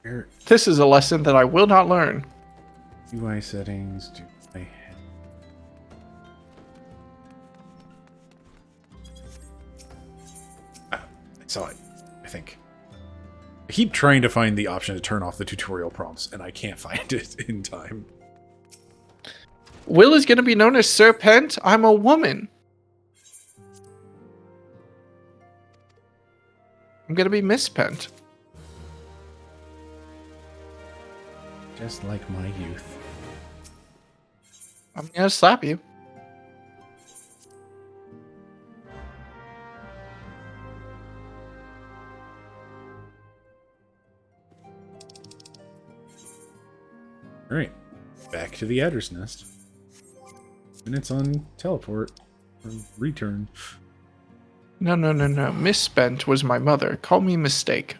Speaker 2: Where
Speaker 1: This is a lesson that I will not learn.
Speaker 2: UI settings do I have? I saw it, I think. I keep trying to find the option to turn off the tutorial prompts, and I can't find it in time.
Speaker 1: Will is going to be known as Serpent. I'm a woman. I'm going to be Miss Pent.
Speaker 2: Just like my youth.
Speaker 1: I'm going to slap you.
Speaker 2: Alright, back to the Adder's Nest. Minutes on teleport. Or return.
Speaker 1: No. Misspent was my mother. Call me Mistake.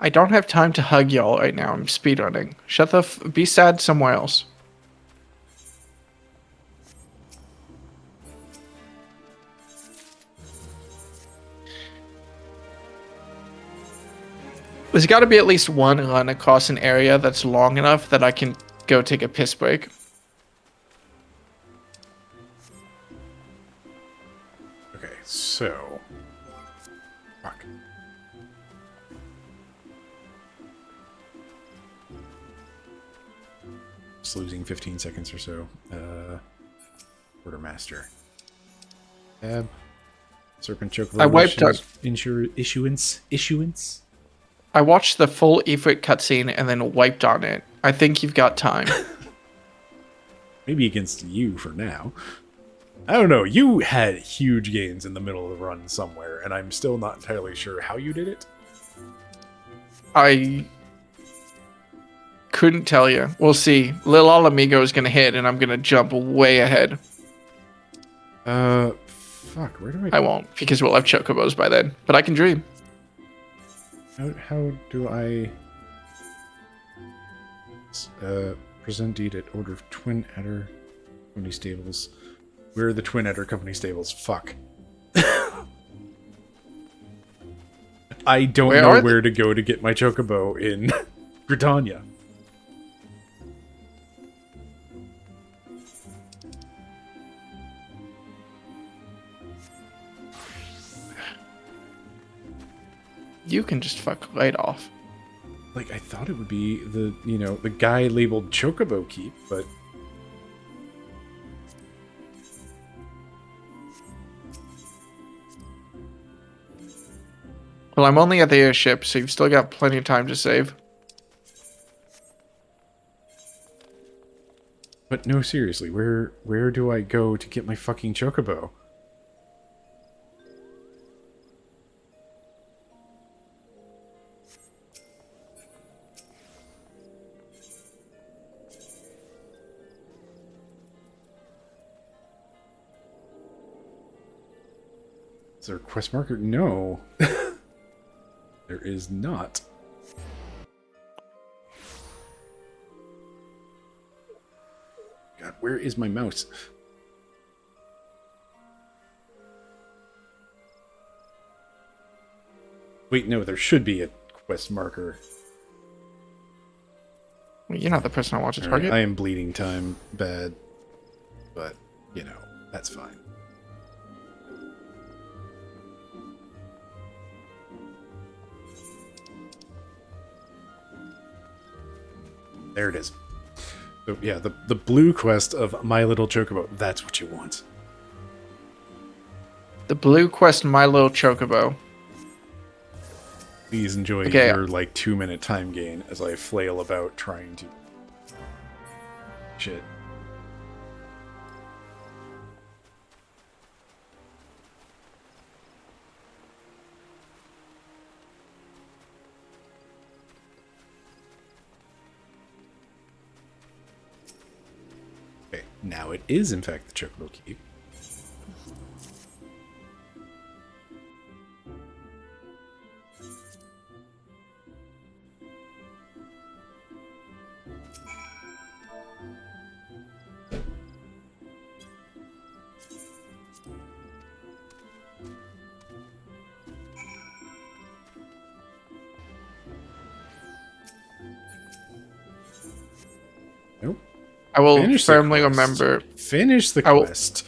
Speaker 1: I don't have time to hug y'all right now. I'm speedrunning. Shut the be sad somewhere else. There's got to be at least one run across an area that's long enough that I can go take a piss break.
Speaker 2: Okay, so... Fuck. Just losing 15 seconds or so. Quartermaster. Tab. Serpent Chocobo.
Speaker 1: I wiped out.
Speaker 2: Issuance.
Speaker 1: I watched the full Ifrit cutscene and then wiped on it. I think you've got time.
Speaker 2: Maybe against you for now. I don't know. You had huge gains in the middle of the run somewhere, and I'm still not entirely sure how you did it.
Speaker 1: I couldn't tell you. We'll see. Lil Alamigo is going to hit, and I'm going to jump way ahead.
Speaker 2: Fuck, where do
Speaker 1: I won't, because we'll have chocobos by then. But I can dream.
Speaker 2: How do I... present deed at order of Twin Adder Company Stables. Where are the Twin Adder Company Stables? Fuck. I don't know where to go to get my chocobo in Britannia.
Speaker 1: You can just fuck right off.
Speaker 2: Like, I thought it would be the, the guy labeled Chocobo Keep, but...
Speaker 1: Well, I'm only at the airship, so you've still got plenty of time to save.
Speaker 2: But no, seriously, where do I go to get my fucking chocobo? Is there a quest marker? No. There is not. God, where is my mouse? Wait, no, there should be a quest marker.
Speaker 1: Well, you're not the person I want to
Speaker 2: All
Speaker 1: target.
Speaker 2: right, I am bleeding time bad, but, you know, that's fine. There it is. So, yeah, the blue quest of My Little Chocobo, that's what you want.
Speaker 1: The blue quest, My Little Chocobo.
Speaker 2: Please enjoy
Speaker 1: Okay.
Speaker 2: your, like, 2-minute time gain as I flail about trying to... Shit. Okay, now it is, in fact, the Chocobo Key. Nope.
Speaker 1: I will
Speaker 2: Finish the
Speaker 1: firmly
Speaker 2: quest.
Speaker 1: remember.
Speaker 2: Finish the
Speaker 1: I will-
Speaker 2: quest.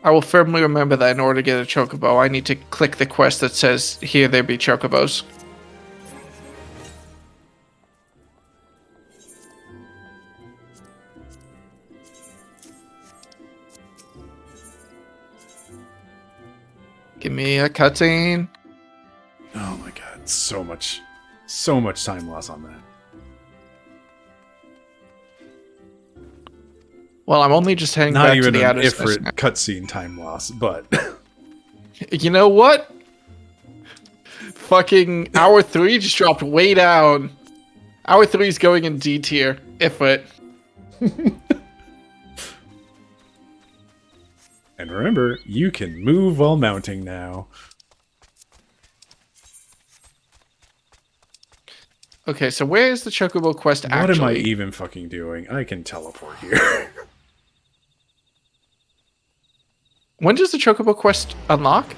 Speaker 1: I will firmly remember that in order to get a chocobo, I need to click the quest that says, "Here there be chocobos." Give me a cutscene.
Speaker 2: Oh my god, so much time loss on that.
Speaker 1: Well, I'm only just heading
Speaker 2: Not
Speaker 1: back to
Speaker 2: even
Speaker 1: the
Speaker 2: an
Speaker 1: outer
Speaker 2: Ifrit
Speaker 1: space.
Speaker 2: cutscene time loss, but
Speaker 1: You know what? Fucking hour 3 just dropped way down. Hour 3 is going in D tier. Ifrit.
Speaker 2: and remember, you can move while mounting now.
Speaker 1: Okay, so where is the chocobo quest
Speaker 2: What
Speaker 1: actually?
Speaker 2: am I even fucking doing? I can teleport here.
Speaker 1: When does the chocobo quest unlock?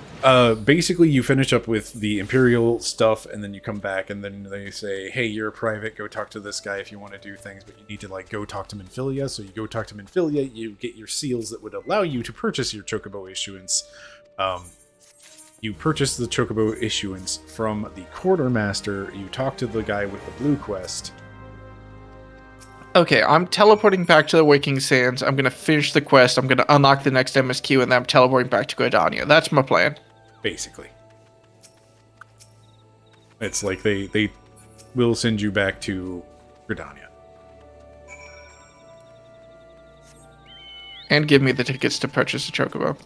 Speaker 2: Basically, you finish up with the Imperial stuff, and then you come back, and then they say, hey, you're a private, go talk to this guy if you want to do things, but you need to, like, go talk to Minfilia. So you go talk to Minfilia, you get your seals that would allow you to purchase your Chocobo issuance. You purchase the Chocobo issuance from the Quartermaster, you talk to the guy with the blue quest.
Speaker 1: Okay, I'm teleporting back to the Waking Sands. I'm gonna finish the quest. I'm gonna unlock the next MSQ, and then I'm teleporting back to Gridania. That's my plan.
Speaker 2: Basically. It's like they will send you back to Gridania.
Speaker 1: And give me the tickets to purchase the chocobo.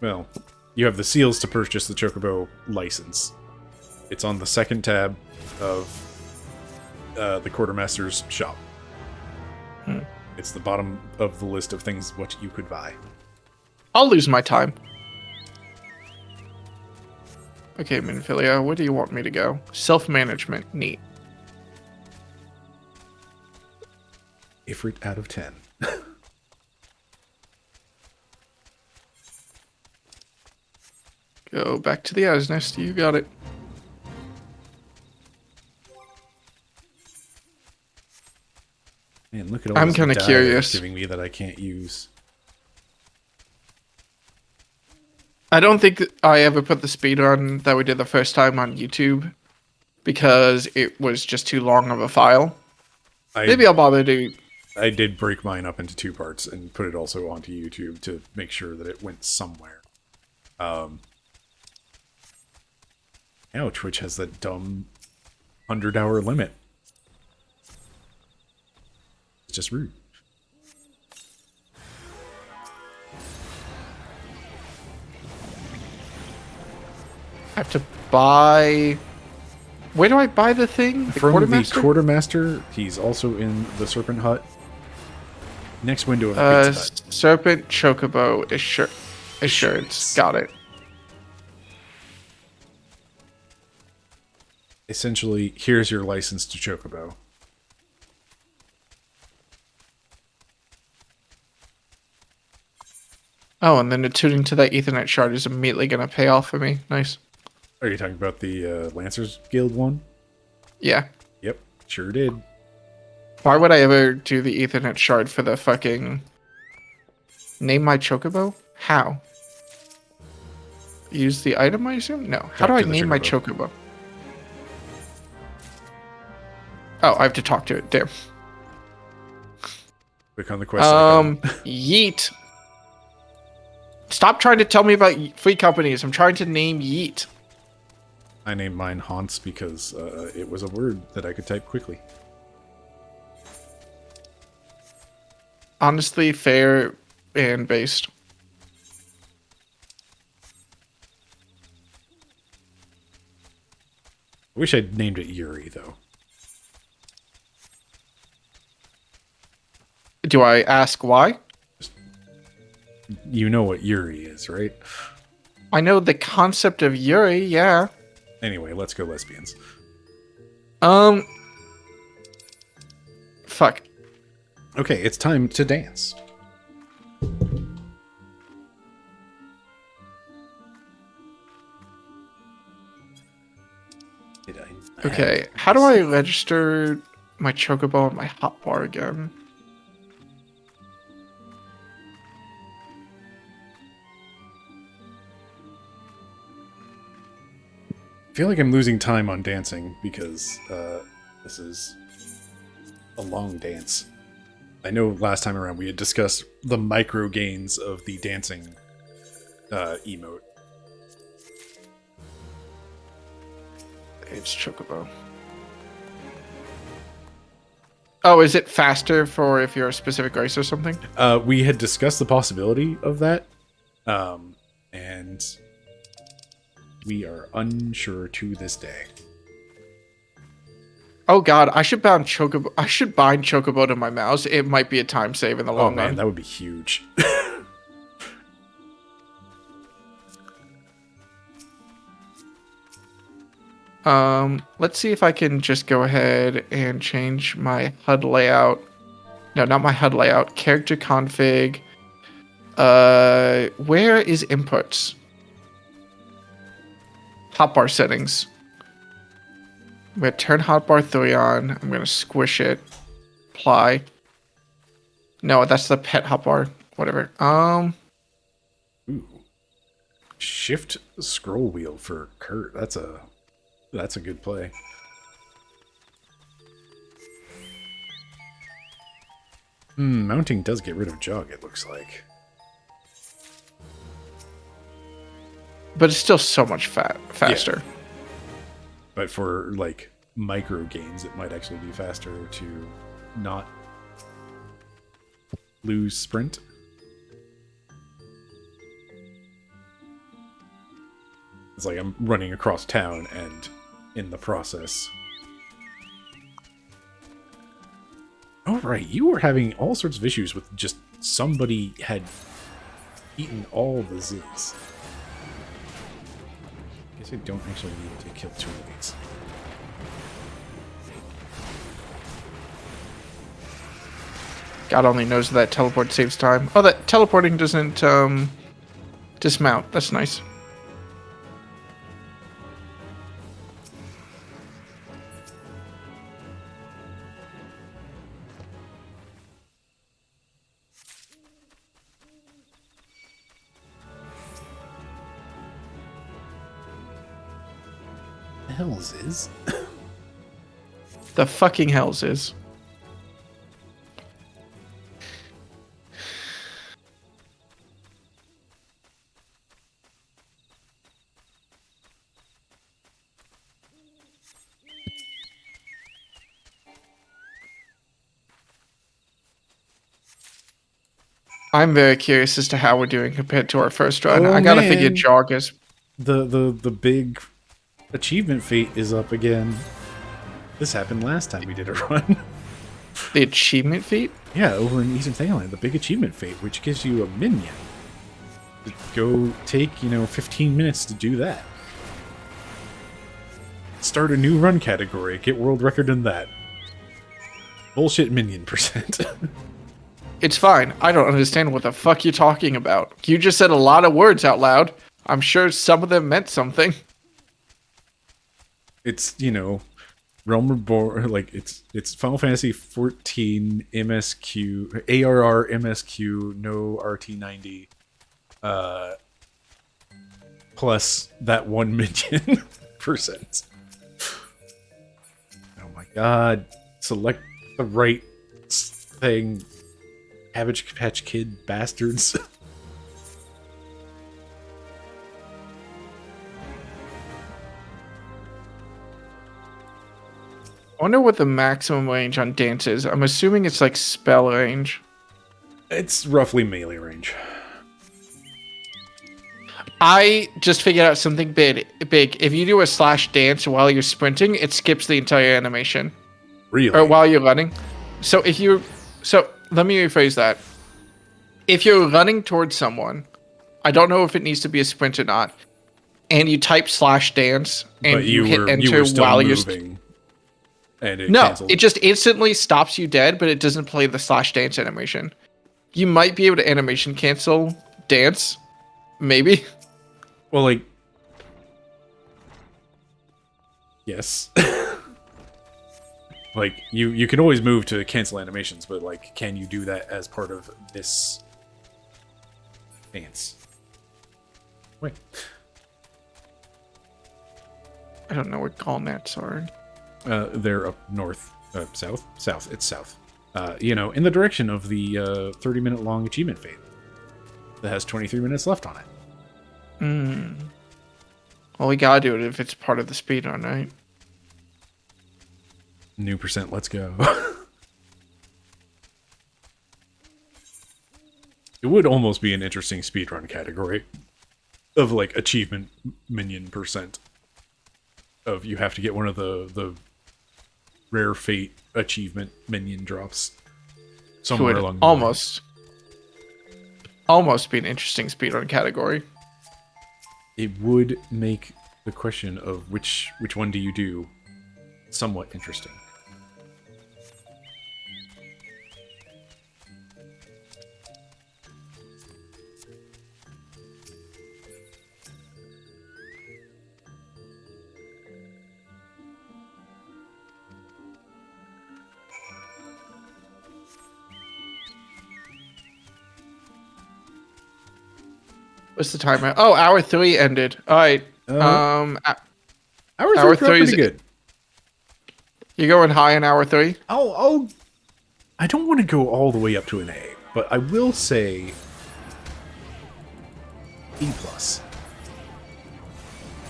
Speaker 2: Well, you have the seals to purchase the Chocobo license. It's on the second tab of the Quartermaster's shop. It's the bottom of the list of things what you could buy.
Speaker 1: I'll lose my time. Okay, Minfilia, where do you want me to go? Self-management. Neat.
Speaker 2: Ifrit out of 10.
Speaker 1: Go back to the Owl's Nest. You got it.
Speaker 2: Man, look at all
Speaker 1: I'm
Speaker 2: this
Speaker 1: kinda
Speaker 2: dye
Speaker 1: curious.
Speaker 2: it's giving me that I can't use.
Speaker 1: I don't think that I ever put the speedrun that we did the first time on YouTube because it was just too long of a file. Maybe I'll bother to.
Speaker 2: I did break mine up into 2 parts and put it also onto YouTube to make sure that it went somewhere. Now Twitch has that dumb 100-hour limit. It's just rude.
Speaker 1: I have to buy. Where do I buy the thing? The
Speaker 2: From
Speaker 1: quartermaster?
Speaker 2: the quartermaster, he's also in the Serpent Hut. Next window of the Pizza Hut.
Speaker 1: Serpent Chocobo Assurance. Got it.
Speaker 2: Essentially, here's your license to Chocobo.
Speaker 1: Oh, and then attuning to that Ethernet shard is immediately going to pay off for me. Nice.
Speaker 2: Are you talking about the Lancers Guild one?
Speaker 1: Yeah.
Speaker 2: Yep, sure did.
Speaker 1: Why would I ever do the Ethernet shard for the fucking... Name my Chocobo? How? Use the item, I assume? No. How do I name my Chocobo? Oh, I have to talk to it. Damn.
Speaker 2: Click on the quest icon.
Speaker 1: Yeet. Stop trying to tell me about free companies. I'm trying to name Yeet.
Speaker 2: I named mine Haunts because it was a word that I could type quickly.
Speaker 1: Honestly, fair and based.
Speaker 2: I wish I'd named it Yuri, though.
Speaker 1: Do I ask why?
Speaker 2: You know what Yuri is, right?
Speaker 1: I know the concept of Yuri, yeah.
Speaker 2: Anyway, let's go lesbians.
Speaker 1: Fuck.
Speaker 2: Okay, it's time to dance.
Speaker 1: Okay, how do I register my Chocobo and my hotbar again?
Speaker 2: I feel like I'm losing time on dancing because this is a long dance. I know last time around we had discussed the micro gains of the dancing emote.
Speaker 1: It's Chocobo. Oh, is it faster for if you're a specific race or something?
Speaker 2: We had discussed the possibility of that, and we are unsure to this day.
Speaker 1: Oh god, I should bind Chocobo. I should bind Chocobo to my mouse. It might be a time save in the long run.
Speaker 2: That would be huge.
Speaker 1: Let's see if I can just go ahead and change my HUD layout. No, not my HUD layout. Character config. Where is inputs? Hotbar settings. I'm gonna turn hotbar 3 on. I'm gonna squish it. Apply. No, that's the pet hotbar. Whatever.
Speaker 2: Ooh. Shift scroll wheel for Kurt. That's a good play. Mounting does get rid of jog, it looks like.
Speaker 1: But it's still so much faster.
Speaker 2: Yeah. But for like micro gains, it might actually be faster to not lose sprint. It's like I'm running across town and in the process. Oh, right. You were having all sorts of issues with just somebody had eaten all the Z's. I guess I don't actually need to kill 2 of these.
Speaker 1: God only knows that teleport saves time. Oh, that teleporting doesn't dismount. That's nice.
Speaker 2: The hells is?
Speaker 1: The fucking hells is. I'm very curious as to how we're doing compared to our first run.
Speaker 2: Oh,
Speaker 1: I gotta figure
Speaker 2: man.
Speaker 1: jog is.
Speaker 2: The big achievement fate is up again. This happened last time we did a run.
Speaker 1: The achievement feat?
Speaker 2: Yeah, over in Eastern Thailand, the big achievement fate, which gives you a minion. Go take, 15 minutes to do that. Start a new run category, get world record in that. Bullshit minion percent.
Speaker 1: It's fine. I don't understand what the fuck you're talking about. You just said a lot of words out loud. I'm sure some of them meant something.
Speaker 2: It's, Realm Reborn, like, it's Final Fantasy 14 MSQ, ARR MSQ, NoRT90, plus that one minion percent. Oh my god. Select the right thing. Cabbage Patch Kid bastards.
Speaker 1: I wonder what the maximum range on dance is. I'm assuming it's like spell range.
Speaker 2: It's roughly melee range.
Speaker 1: I just figured out something big. If you do a slash dance while you're sprinting, it skips the entire animation.
Speaker 2: Really?
Speaker 1: Or while you're running. So let me rephrase that. If you're running towards someone, I don't know if it needs to be a sprint or not, and you type slash dance and
Speaker 2: but
Speaker 1: you hit enter
Speaker 2: you were still
Speaker 1: while
Speaker 2: moving. And it
Speaker 1: No,
Speaker 2: canceled.
Speaker 1: it just instantly stops you dead, but it doesn't play the slash dance animation. You might be able to animation cancel dance, maybe.
Speaker 2: Well, like, yes. Like, you can always move to cancel animations, but, like, can you do that as part of this dance? Wait.
Speaker 1: I don't know what Galnats are.
Speaker 2: They're up north. South? South. It's south. In the direction of the 30-minute long achievement fate that has 23 minutes left on it.
Speaker 1: Well, we gotta do it if it's part of the speedrun, right?
Speaker 2: New percent, let's go. It would almost be an interesting speedrun category of, like, achievement minion percent. Of you have to get one of the rare fate achievement minion drops somewhere along the line.
Speaker 1: Almost be an interesting speedrun category.
Speaker 2: It would make the question of which one do you do somewhat interesting.
Speaker 1: What's the timer? Oh, hour 3 ended. All right.
Speaker 2: Hour
Speaker 1: hour
Speaker 2: 3
Speaker 1: 3 is
Speaker 2: pretty good.
Speaker 1: You going high in hour 3?
Speaker 2: I don't want to go all the way up to an A, but I will say B+.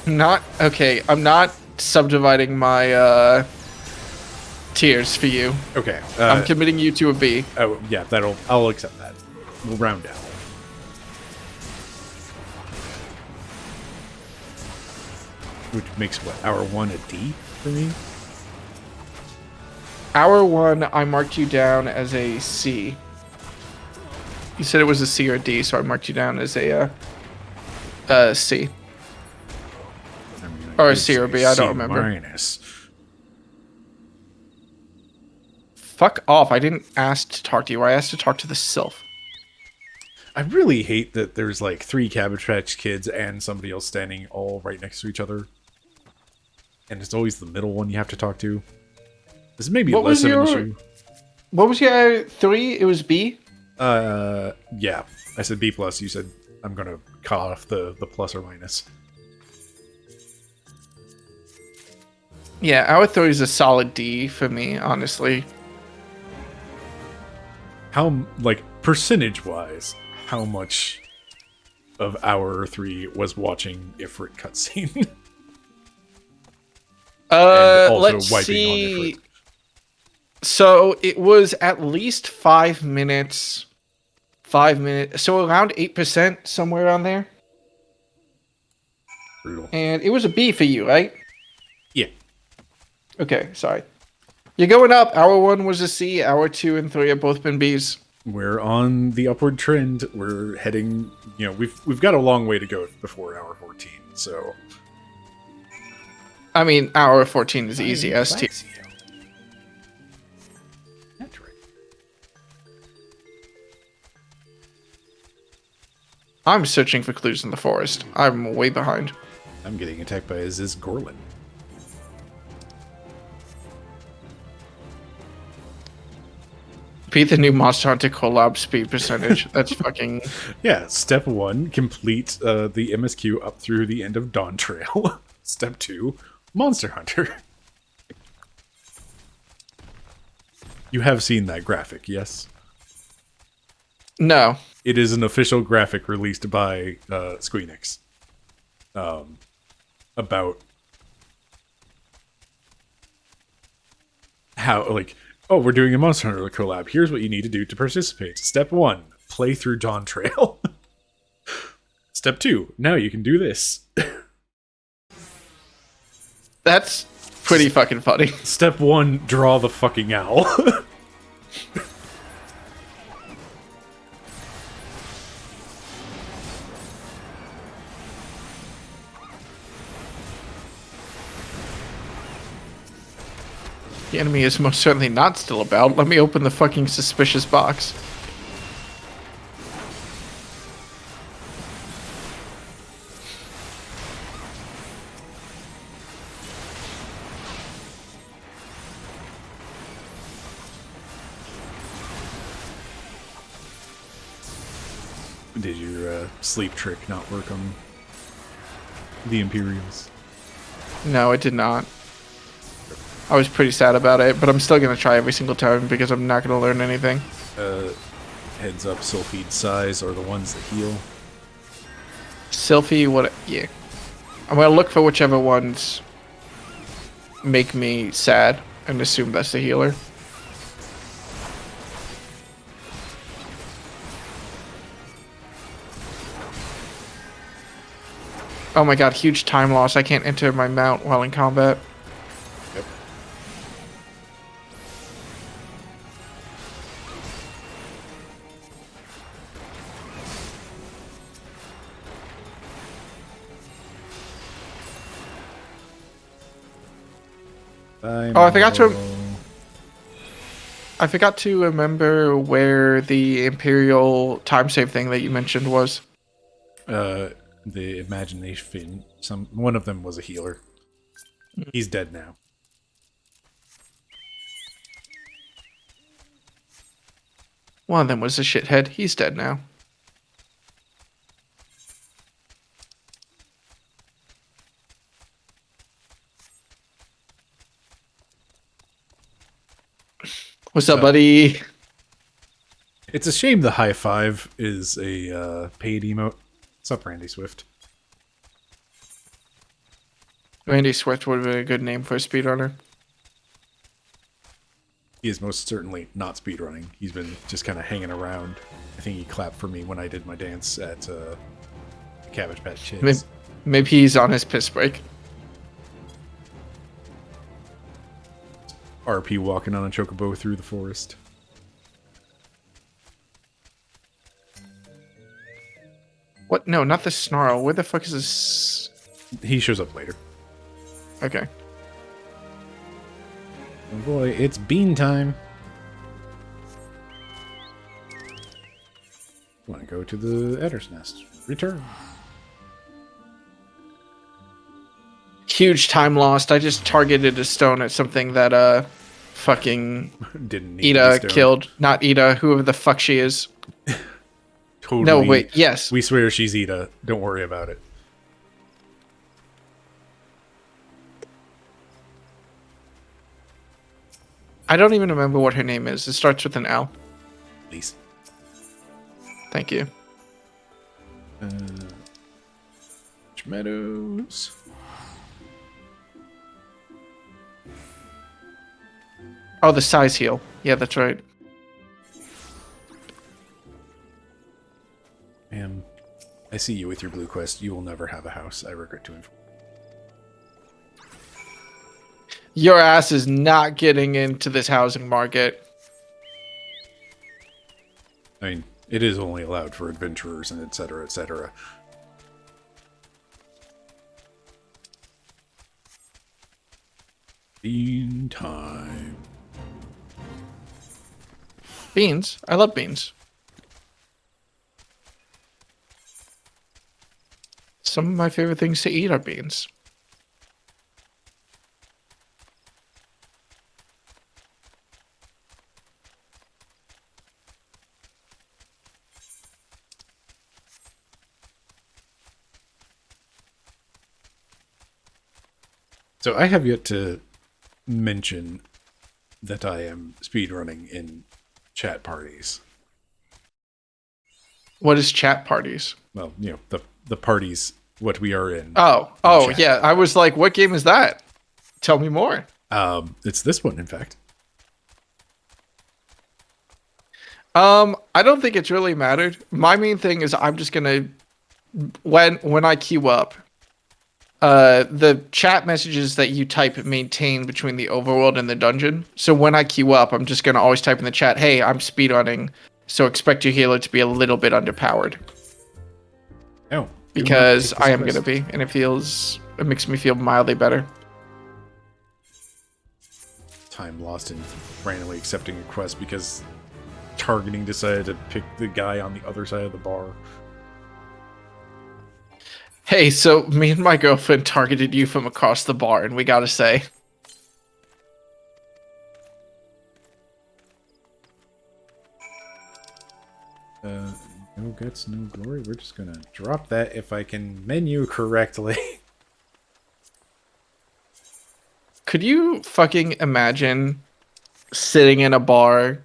Speaker 1: Not okay. I'm not subdividing my tiers for you.
Speaker 2: Okay.
Speaker 1: I'm committing you to a B.
Speaker 2: Oh yeah, I'll accept that. We'll round down. Which makes what, hour 1 a D for me?
Speaker 1: Hour 1, I marked you down as a C. You said it was a C or a D, so I marked you down as a C.
Speaker 2: I mean,
Speaker 1: Or a
Speaker 2: did
Speaker 1: C or
Speaker 2: say
Speaker 1: B, I don't
Speaker 2: C
Speaker 1: remember.
Speaker 2: minus.
Speaker 1: Fuck off, I didn't ask to talk to you. I asked to talk to the sylph.
Speaker 2: I really hate that there's like 3 Cabbage Patch Kids and somebody else standing all right next to each other. And it's always the middle one you have to talk to. This is maybe less of an issue.
Speaker 1: What was your 3? It was B?
Speaker 2: Yeah. I said B+. You said I'm going to cut off the plus or minus.
Speaker 1: Yeah, hour 3 is a solid D for me, honestly.
Speaker 2: How, like, percentage-wise, how much of hour 3 was watching Ifrit cutscene? And also
Speaker 1: let's
Speaker 2: wiping
Speaker 1: see.
Speaker 2: on Ifrit.
Speaker 1: So it was at least 5 minutes 5 minutes. So around 8%, somewhere around there.
Speaker 2: Brutal.
Speaker 1: And it was a B for you, right?
Speaker 2: Yeah.
Speaker 1: Okay, sorry. You're going up. Hour 1 was a C. Hour 2 and 3 have both been Bs.
Speaker 2: We're on the upward trend. We're heading, we've got a long way to go before hour 14. So,
Speaker 1: I mean, hour 14 is easy. ST. I'm searching for clues in the forest. I'm way behind.
Speaker 2: I'm getting attacked by Aziz Gorlin.
Speaker 1: Beat the new Monster Hunter collab speed percentage. That's fucking...
Speaker 2: Yeah, step 1, complete the MSQ up through the end of Dawn Trail. Step 2, Monster Hunter. You have seen that graphic, yes?
Speaker 1: No.
Speaker 2: It is an official graphic released by Squeenix. About how, like, oh, we're doing a Monster Hunter collab. Here's what you need to do to participate. Step 1, play through Dawn Trail. Step 2, now you can do this.
Speaker 1: That's pretty fucking funny.
Speaker 2: Step 1, draw the fucking owl.
Speaker 1: The enemy is most certainly not still about. Let me open the fucking suspicious box.
Speaker 2: Did your sleep trick not work on the Imperials?
Speaker 1: No, it did not. I was pretty sad about it, but I'm still going to try every single time because I'm not going to learn anything.
Speaker 2: Heads up, Sylphid size are the ones that heal.
Speaker 1: Sylphie, what? Yeah. I'm going to look for whichever ones make me sad and assume that's the healer. Oh my god, huge time loss. I can't enter my mount while in combat.
Speaker 2: Yep.
Speaker 1: Oh, I forgot to remember where the Imperial time save thing that you mentioned was.
Speaker 2: The imagination. One of them was a healer. He's dead now.
Speaker 1: One of them was a shithead. He's dead now. What's up, buddy?
Speaker 2: It's a shame the high five is a paid emote. What's up, Randy Swift?
Speaker 1: Randy Swift would have been a good name for a speedrunner.
Speaker 2: He is most certainly not speedrunning. He's been just kind of hanging around. I think he clapped for me when I did my dance at Cabbage Patch Kids.
Speaker 1: Maybe he's on his piss break.
Speaker 2: RP walking on a chocobo through the forest.
Speaker 1: What? No, not the snarl. Where the fuck is this?
Speaker 2: He shows up later.
Speaker 1: Okay.
Speaker 2: Oh boy, it's bean time. Want to go to the Adder's Nest. Return.
Speaker 1: Huge time lost. I just targeted a stone at something that fucking
Speaker 2: Didn't need
Speaker 1: Ida killed. Not Ida, whoever the fuck she is.
Speaker 2: Totally.
Speaker 1: No, wait, yes.
Speaker 2: We swear she's Ida. Don't worry about it.
Speaker 1: I don't even remember what her name is. It starts with an L.
Speaker 2: Please.
Speaker 1: Thank you.
Speaker 2: Meadows.
Speaker 1: Oh, the size heal. Yeah, that's right.
Speaker 2: I see you with your blue quest. You will never have a house. I regret to inform.
Speaker 1: Your ass is not getting into this housing market.
Speaker 2: I mean, it is only allowed for adventurers and etc., etc. Bean time.
Speaker 1: Beans? I love beans. Some of my favorite things to eat are beans.
Speaker 2: So I have yet to mention that I am speedrunning in chat parties.
Speaker 1: What is chat parties?
Speaker 2: Well, you know, the parties, what we are in.
Speaker 1: Oh,
Speaker 2: chat.
Speaker 1: yeah. I was like, what game is that? Tell me more.
Speaker 2: It's this one, in fact.
Speaker 1: I don't think it's really mattered. My main thing is I'm just gonna when I queue up, the chat messages that you type maintain between the overworld and the dungeon. So when I queue up, I'm just gonna always type in the chat, "Hey, I'm speedrunning, so expect your healer to be a little bit underpowered."
Speaker 2: Oh,
Speaker 1: because I am gonna be, and it makes me feel mildly better.
Speaker 2: Time lost in randomly accepting a quest because targeting decided to pick the guy on the other side of the bar.
Speaker 1: Hey, so me and my girlfriend targeted you from across the bar, and we gotta say,
Speaker 2: no guts, no glory. We're just gonna drop that if I can menu correctly.
Speaker 1: could you fucking imagine sitting in a bar,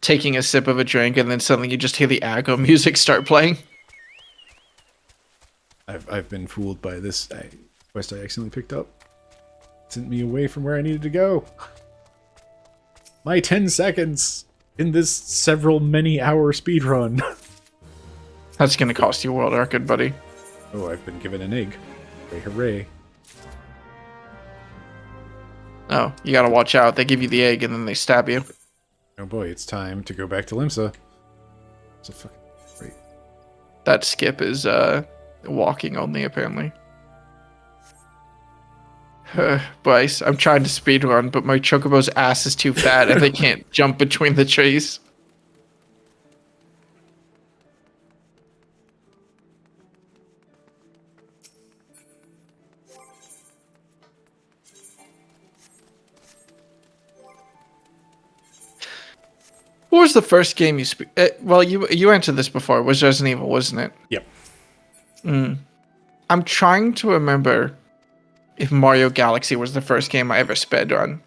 Speaker 1: taking a sip of a drink, and then suddenly you just hear the aggro music start playing?
Speaker 2: I've been fooled by this quest I accidentally picked up. It sent me away from where I needed to go. My 10 seconds in this many hour speedrun.
Speaker 1: That's gonna cost you a world record, buddy.
Speaker 2: Oh, I've been given an egg. Hooray, hooray.
Speaker 1: Oh, you gotta watch out. They give you the egg and then they stab you.
Speaker 2: Oh boy, it's time to go back to Limsa. It's a fucking great.
Speaker 1: That skip is walking only, apparently. Bryce, I'm trying to speedrun, but my chocobo's ass is too fat and they can't jump between the trees. What was the first game you well, you answered this before. It was Resident Evil, wasn't it?
Speaker 2: Yep.
Speaker 1: I'm trying to remember if Mario Galaxy was the first game I ever speedrun,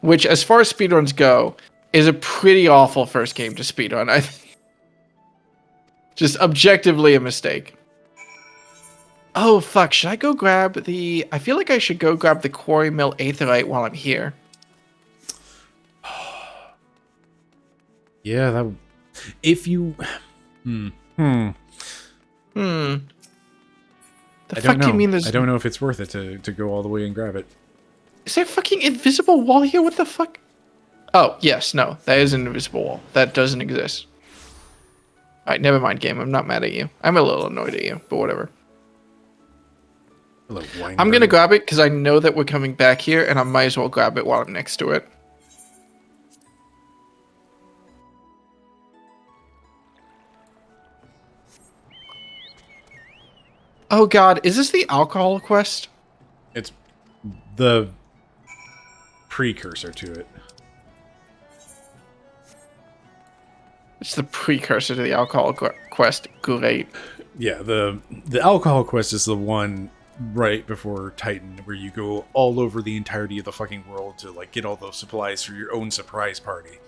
Speaker 1: which, as far as speedruns go, is a pretty awful first game to speedrun. I think. Just objectively a mistake. Oh, fuck. Should I go grab the... I feel like I should go grab the Quarry Mill Aetherite while I'm here.
Speaker 2: Yeah, that... If you...
Speaker 1: The
Speaker 2: I
Speaker 1: fuck
Speaker 2: don't know.
Speaker 1: do you mean there's...
Speaker 2: I don't know if it's worth it to go all the way and grab it.
Speaker 1: Is there a fucking invisible wall here? What the fuck? Oh, yes. No, that is an invisible wall. That doesn't exist. Alright, never mind, game. I'm not mad at you. I'm a little annoyed at you, but whatever.
Speaker 2: Hello,
Speaker 1: I'm gonna grab it because I know that we're coming back here, and I might as well grab it while I'm next to it. Oh god, is this the alcohol quest?
Speaker 2: It's the precursor to it.
Speaker 1: It's the precursor to the alcohol quest. Great.
Speaker 2: Yeah, the alcohol quest is the one right before Titan, where you go all over the entirety of the fucking world to like get all those supplies for your own surprise party,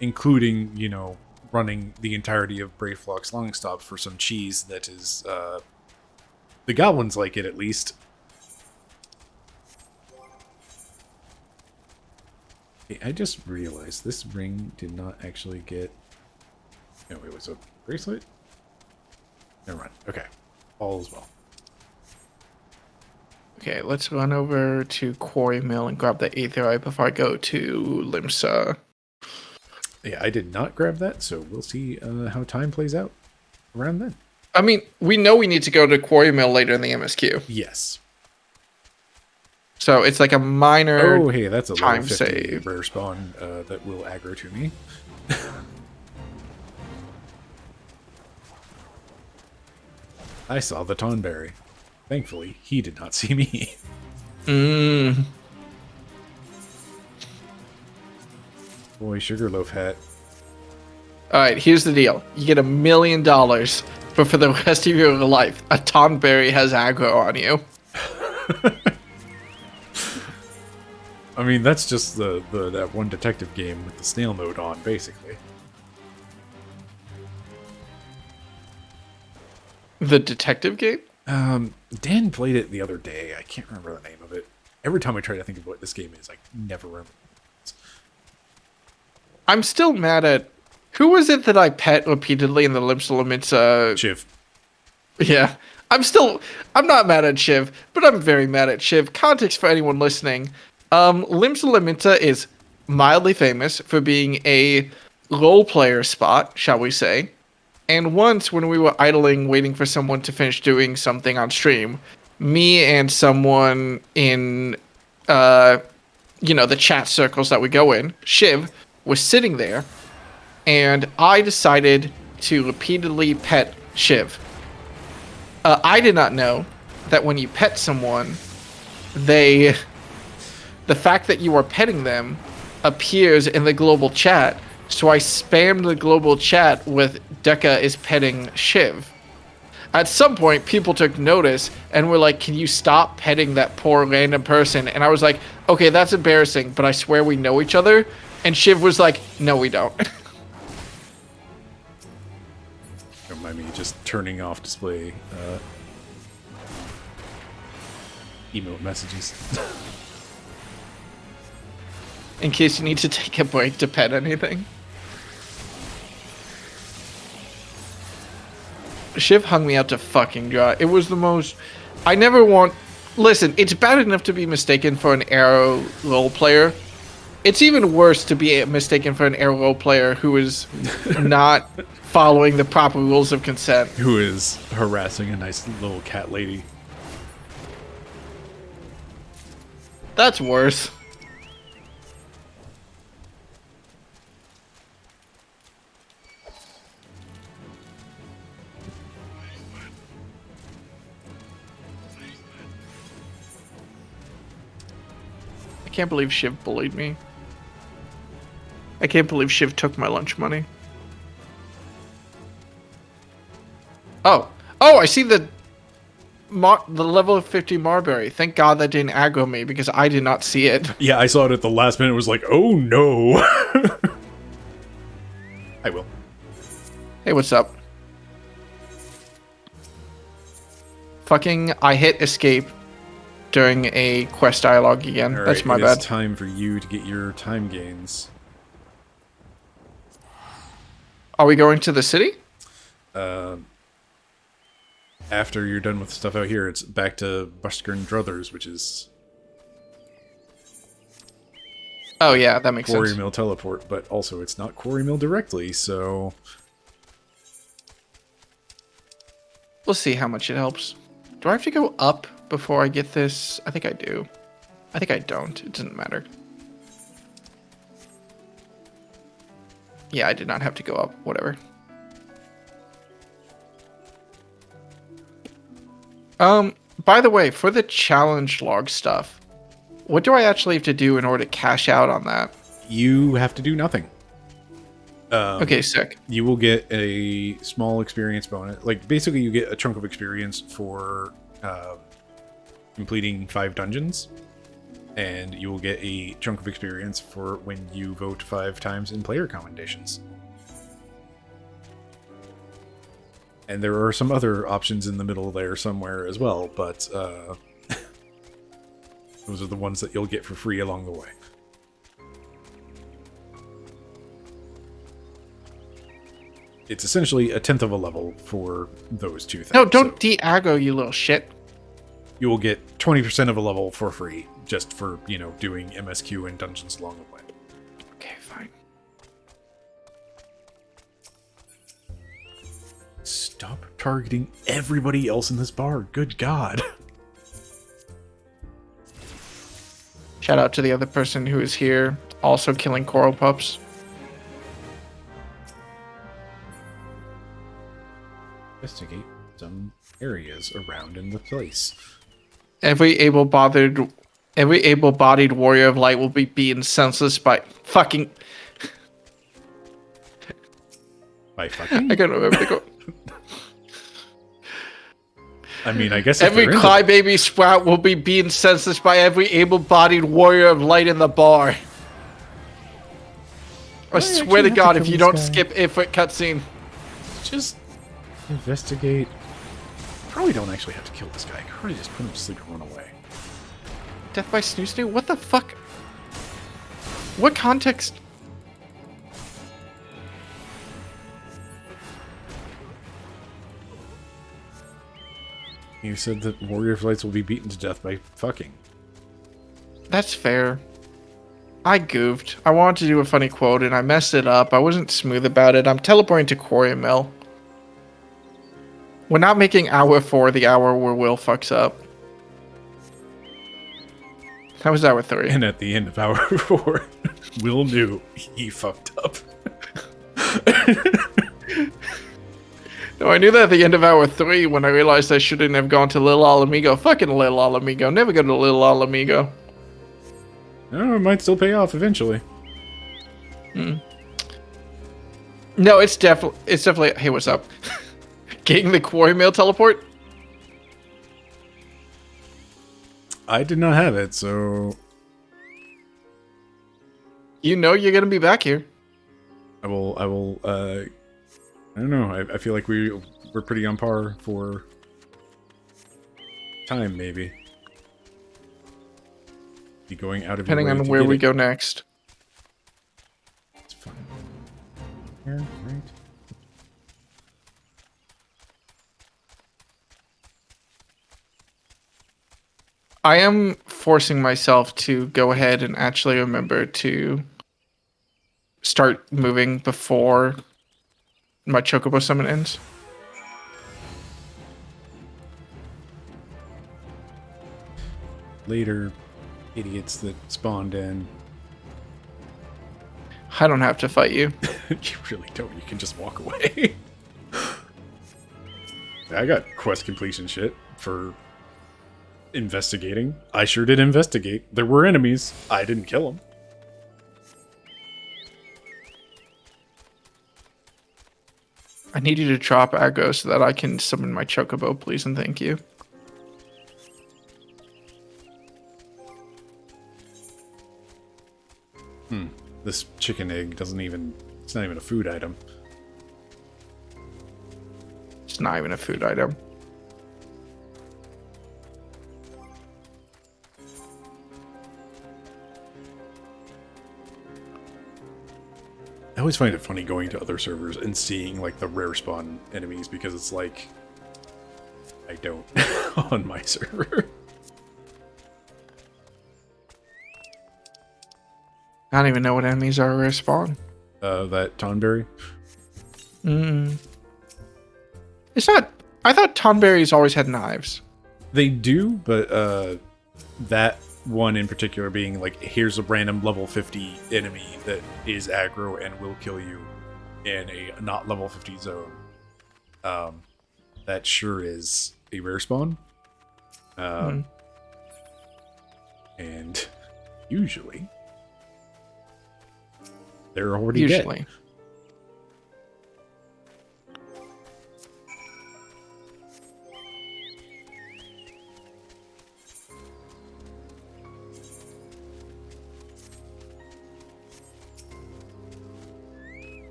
Speaker 2: including, you know, running the entirety of Braflox Longstop for some cheese that is the goblins like it, at least. Hey, I just realized this ring did not actually get... No, it was a bracelet? Never mind. Okay. All is well.
Speaker 1: Okay, let's run over to Quarry Mill and grab the aetherite before I go to Limsa.
Speaker 2: Yeah, I did not grab that, so we'll see how time plays out around then.
Speaker 1: I mean, we know we need to go to Quarry Mill later in the MSQ.
Speaker 2: Yes.
Speaker 1: So it's like a minor
Speaker 2: Oh, hey, that's a level
Speaker 1: time
Speaker 2: 50
Speaker 1: save.
Speaker 2: rare spawn that will aggro to me. I saw the Tonberry. Thankfully, he did not see me.
Speaker 1: Mmm.
Speaker 2: Boy, Sugarloaf hat.
Speaker 1: Alright, here's the deal. You get $1 million, but for the rest of your life, a Tonberry has aggro on you.
Speaker 2: I mean, that's just that one detective game with the snail mode on, basically.
Speaker 1: The detective game?
Speaker 2: Dan played it the other day. I can't remember the name of it. Every time I try to think of what this game is, I never remember.
Speaker 1: I'm still mad at... Who was it that I pet repeatedly in the Limsa Limits?
Speaker 2: Shiv.
Speaker 1: Yeah. I'm not mad at Shiv, but I'm very mad at Shiv. Context for anyone listening. Limsa Limita is mildly famous for being a role player spot, shall we say. And once when we were idling, waiting for someone to finish doing something on stream, me and someone in, the chat circles that we go in, Shiv, was sitting there, and I decided to repeatedly pet Shiv. I did not know that when you pet someone, the fact that you are petting them appears in the global chat. So I spammed the global chat with Deka is petting Shiv. At some point, people took notice and were like, can you stop petting that poor random person? And I was like, okay, that's embarrassing, but I swear we know each other. And Shiv was like, no, we don't.
Speaker 2: Don't mind me just turning off display emote messages.
Speaker 1: In case you need to take a break to pet anything. Shiv hung me out to fucking dry. It was the most... I never want... Listen, it's bad enough to be mistaken for an arrow role player. It's even worse to be mistaken for an arrow role player who is not following the proper rules of consent.
Speaker 2: Who is harassing a nice little cat lady.
Speaker 1: That's worse. I can't believe Shiv bullied me. I can't believe Shiv took my lunch money. Oh, I see the level 50 Marbury. Thank God that didn't aggro me because I did not see it.
Speaker 2: Yeah, I saw it at the last minute. It was like, oh no. I will.
Speaker 1: Hey, what's up? Fucking, I hit escape during a quest dialogue again.
Speaker 2: All
Speaker 1: That's
Speaker 2: right,
Speaker 1: my bad.
Speaker 2: It's time for you to get your time gains.
Speaker 1: Are we going to the city?
Speaker 2: After you're done with stuff out here, it's back to Buskern Druthers, which is...
Speaker 1: Oh yeah, that makes
Speaker 2: Quarry
Speaker 1: sense.
Speaker 2: Mill teleport, but also it's not Quarry Mill directly, so...
Speaker 1: We'll see how much it helps. Do I have to go up before I get this? I think I do. I think I don't. It doesn't matter. Yeah, I did not have to go up. Whatever. By the way, for the challenge log stuff, what do I actually have to do in order to cash out on that?
Speaker 2: You have to do nothing.
Speaker 1: Okay, sick.
Speaker 2: You will get a small experience bonus. Like, basically, you get a chunk of experience for completing 5 dungeons. And you will get a chunk of experience for when you vote 5 times in player commendations. And there are some other options in the middle there somewhere as well, but those are the ones that you'll get for free along the way. it's essentially a 10th of a level for those two things.
Speaker 1: No, don't
Speaker 2: So
Speaker 1: de-aggro, you little shit.
Speaker 2: you will get 20% of a level for free just for, you know, doing MSQ and dungeons along the way.
Speaker 1: Okay, fine.
Speaker 2: Stop targeting everybody else in this bar. Good God.
Speaker 1: Shout out to the other person who is here, also killing coral pups.
Speaker 2: Investigate some areas around in the place.
Speaker 1: Every able-bodied warrior of light will be beaten senseless by fucking...
Speaker 2: By fucking?
Speaker 1: I can't remember the quote.
Speaker 2: I mean, I guess if
Speaker 1: Every
Speaker 2: they're into-
Speaker 1: crybaby sprout will be beaten senseless by every able-bodied warrior of light in the bar. I swear to
Speaker 3: actually have
Speaker 1: God,
Speaker 3: to
Speaker 1: if
Speaker 3: kill
Speaker 1: you
Speaker 3: this
Speaker 1: don't
Speaker 3: guy.
Speaker 1: skip Ifrit cutscene.
Speaker 2: just investigate. Probably don't actually have to kill this guy. Probably just put him to sleep and run away.
Speaker 1: Death by Snoo Snoo? What the fuck? What context?
Speaker 2: You said that warrior of lights will be beaten to death by fucking.
Speaker 1: That's fair. I goofed. I wanted to do a funny quote and I messed it up. I wasn't smooth about it. I'm teleporting to Quarry Mill. We're not making hour 4 the hour where Will fucks up. That was hour 3.
Speaker 2: And at the end of hour 4, Will knew he fucked up.
Speaker 1: No, I knew that at the end of hour 3 when I realized I shouldn't have gone to Little Alamigo. Fucking Little Alamigo. Never go to Little Alamigo.
Speaker 2: Oh, it might still pay off eventually.
Speaker 1: No, it's definitely. Hey, what's up? Getting the Quarry Mill teleport?
Speaker 2: I did not have it, so
Speaker 1: You know you're gonna be back here.
Speaker 2: I will, I don't know, I feel like we're pretty on par for time, maybe. Be going out of
Speaker 1: Depending
Speaker 2: your way
Speaker 1: on
Speaker 2: to
Speaker 1: where
Speaker 2: get
Speaker 1: we
Speaker 2: it.
Speaker 1: go next.
Speaker 2: It's fine. Here, right?
Speaker 1: I am forcing myself to go ahead and actually remember to start moving before my Chocobo summon ends.
Speaker 2: Later, idiots that spawned in.
Speaker 1: I don't have to fight you.
Speaker 2: You really don't. You can just walk away. I got quest completion shit for investigating. I sure did investigate. There were enemies. I didn't kill them.
Speaker 1: I need you to drop aggro so that I can summon my Chocobo, please and thank you.
Speaker 2: This chicken egg doesn't even... It's not even a food item.
Speaker 1: It's not even a food item.
Speaker 2: I always find it funny going to other servers and seeing like the rare spawn enemies because it's like I don't on my server.
Speaker 1: I don't even know what enemies are rare spawn.
Speaker 2: That Tonberry.
Speaker 1: It's not. I thought Tonberries always had knives.
Speaker 2: They do, but that one in particular being like, here's a random level 50 enemy that is aggro and will kill you in a not level 50 zone. That sure is a rare spawn. And usually they're already
Speaker 1: Usually.
Speaker 2: dead.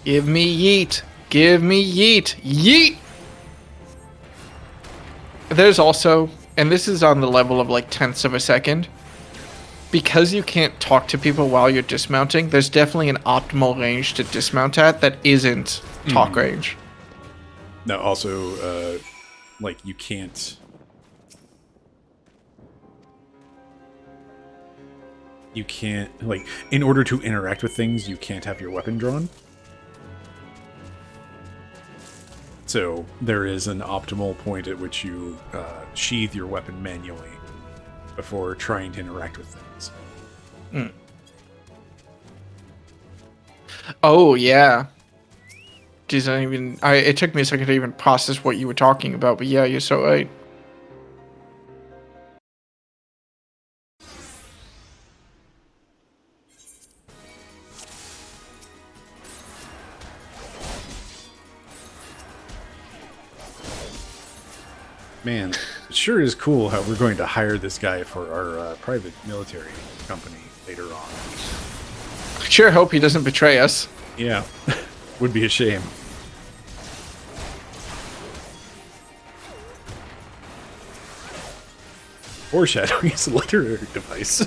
Speaker 1: Give me yeet. Give me yeet. Yeet! There's also, and this is on the level of like tenths of a second, because you can't talk to people while you're dismounting, there's definitely an optimal range to dismount at that isn't talk range.
Speaker 2: No, also, like, you can't... You can't, like, in order to interact with things, you can't have your weapon drawn. So, there is an optimal point at which you sheath your weapon manually before trying to interact with things.
Speaker 1: Mm. Oh, yeah. Geez, it took me a second to even process what you were talking about, but yeah, you're so right.
Speaker 2: Man, it sure is cool how we're going to hire this guy for our private military company later on.
Speaker 1: Sure hope he doesn't betray us.
Speaker 2: Yeah, would be a shame. Foreshadowing is a literary device.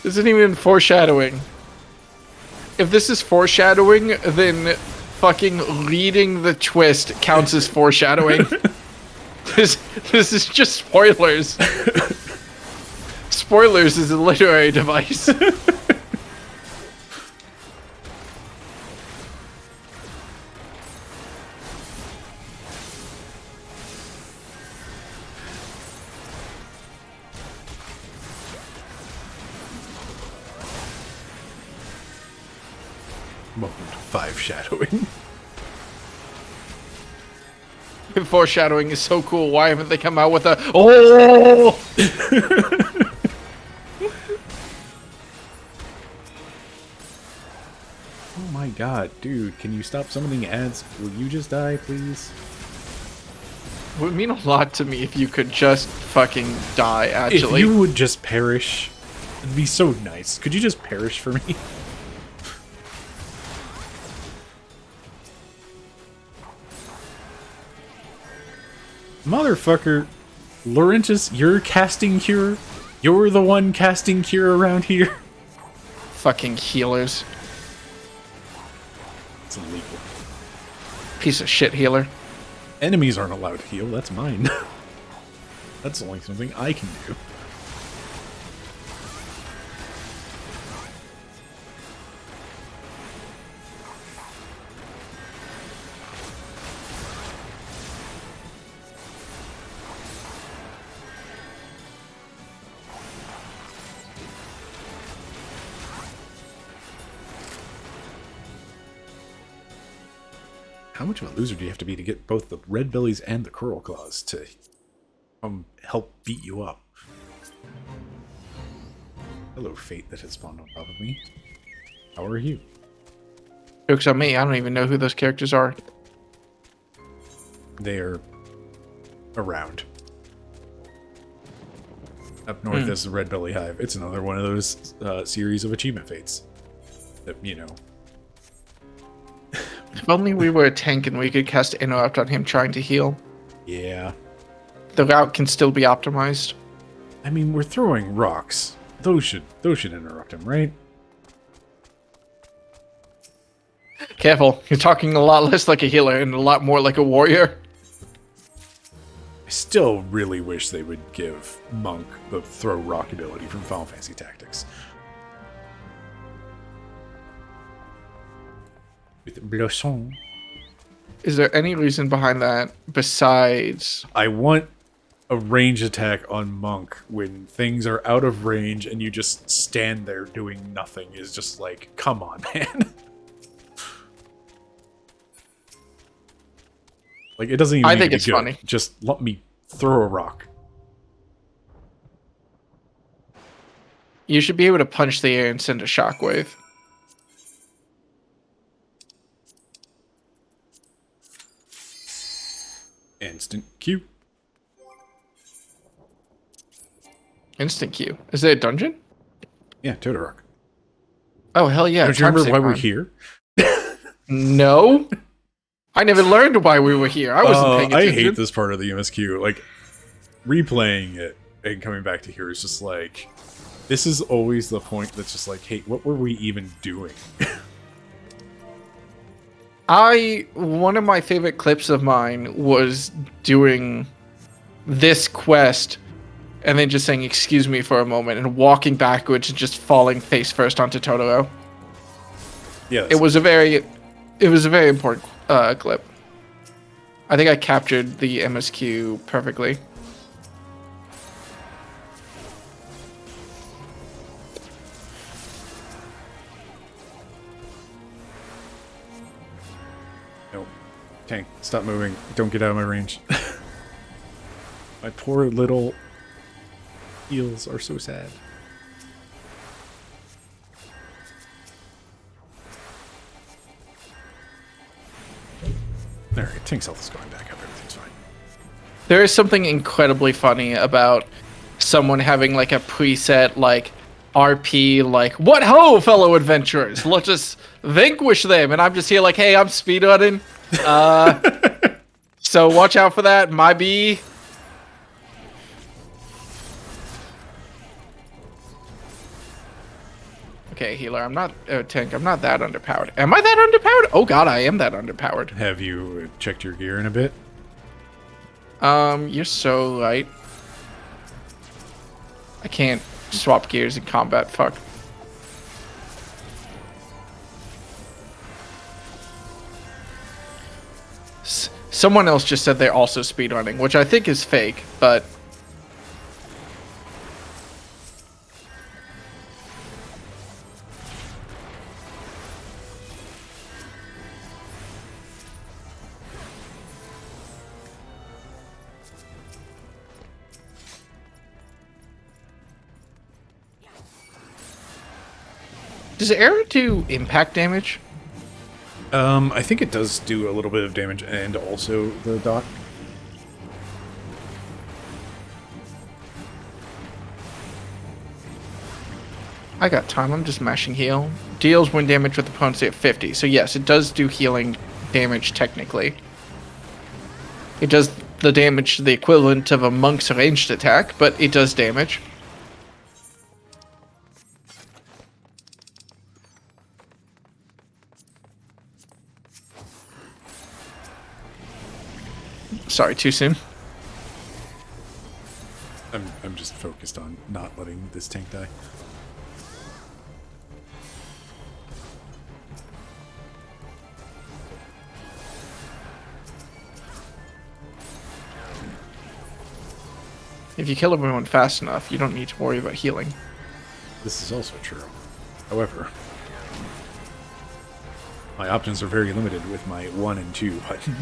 Speaker 1: This isn't even foreshadowing. If this is foreshadowing, then fucking leading the twist counts as foreshadowing. This is just spoilers. Spoilers is a literary device.
Speaker 2: Welcome to 5 shadowing.
Speaker 1: Foreshadowing is so cool. Why haven't they come out with a oh?
Speaker 2: Oh my god, dude, can you stop summoning ads? Will you just die, please?
Speaker 1: It would mean a lot to me if you could just fucking die, actually.
Speaker 2: If you would just perish, it'd be so nice. Could you just perish for me? Motherfucker, Laurentis, you're casting cure? You're the one casting cure around here?
Speaker 1: Fucking healers.
Speaker 2: It's illegal.
Speaker 1: Piece of shit healer.
Speaker 2: Enemies aren't allowed to heal, that's mine. That's only something I can do. How much of a loser do you have to be to get both the red bellies and the coral claws to help beat you up? Hello, fate that has spawned on top of me. How are you?
Speaker 1: Joke's on me. I don't even know who those characters are.
Speaker 2: They're around. Up north is the Red Belly Hive. It's another one of those series of achievement fates that, you know.
Speaker 1: If only we were a tank and we could cast Interrupt on him trying to heal.
Speaker 2: Yeah.
Speaker 1: The route can still be optimized.
Speaker 2: I mean, we're throwing rocks. Those should interrupt him, right?
Speaker 1: Careful, you're talking a lot less like a healer and a lot more like a warrior.
Speaker 2: I still really wish they would give Monk the throw rock ability from Final Fantasy Tactics. With Blossom.
Speaker 1: Is there any reason behind that besides...
Speaker 2: I want a range attack on Monk when things are out of range and you just stand there doing nothing is just like, come on, man. Like, it doesn't even
Speaker 1: I
Speaker 2: need
Speaker 1: think
Speaker 2: to be
Speaker 1: it's
Speaker 2: good.
Speaker 1: funny.
Speaker 2: Just let me throw a rock.
Speaker 1: You should be able to punch the air and send a shockwave.
Speaker 2: Instant Q.
Speaker 1: Instant Q. Is there a dungeon?
Speaker 2: Yeah, Toto-Rak.
Speaker 1: Oh, hell yeah.
Speaker 2: Don't you remember why we're here?
Speaker 1: No. I never learned why we were here. I wasn't paying
Speaker 2: I
Speaker 1: attention.
Speaker 2: hate this part of the MSQ. Like, replaying it and coming back to here is just like, this is always the point that's just like, hey, what were we even doing?
Speaker 1: One of my favorite clips of mine was doing this quest and then just saying excuse me for a moment and walking backwards and just falling face first onto Totoro.
Speaker 2: Yeah,
Speaker 1: It was a very important clip. I think I captured the MSQ perfectly.
Speaker 2: Nope. Tank, stop moving. Don't get out of my range. My poor little heels are so sad. Alright, Tank's health is going back up. Everything's fine.
Speaker 1: There is something incredibly funny about someone having like a preset like RP like, what ho, fellow adventurers, let us vanquish them, and I'm just here like, hey, I'm speedrunning. So watch out for that. My B. Okay, healer, I'm not tank. I'm not that underpowered. Am I that underpowered? Oh god, I am that underpowered.
Speaker 2: Have you checked your gear in a bit?
Speaker 1: You're so right. I can't swap gears in combat. Fuck. Someone else just said they're also speedrunning, which I think is fake, but does ARR do impact damage?
Speaker 2: I think it does do a little bit of damage and also the dot.
Speaker 1: I got time. I'm just mashing heal. Deals when damage with opponents at 50. So yes, it does do healing damage technically. It does the damage to the equivalent of a monk's ranged attack, but it does damage. Sorry, too soon.
Speaker 2: I'm just focused on not letting this tank die.
Speaker 1: If you kill everyone fast enough, you don't need to worry about healing.
Speaker 2: This is also true. However, my options are very limited with my 1 and 2 button.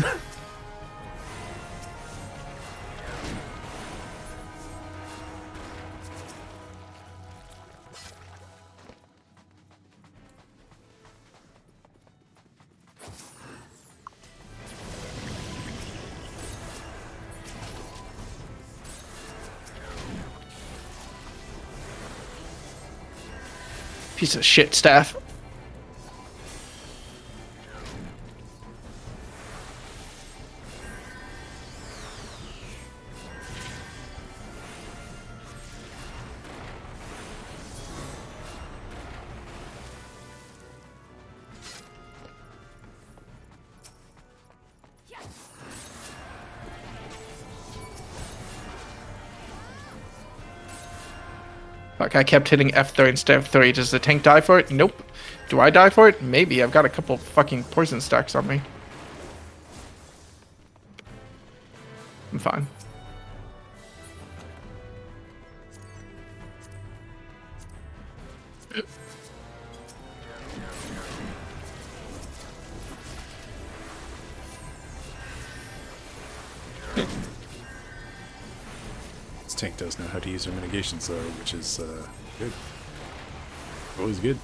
Speaker 1: Piece of shit staff. Fuck, I kept hitting F3 instead of 3. Does the tank die for it? Nope. Do I die for it? Maybe. I've got a couple fucking poison stacks on me. I'm fine.
Speaker 2: This tank does know how to use their mitigations, though, which is good. Always good.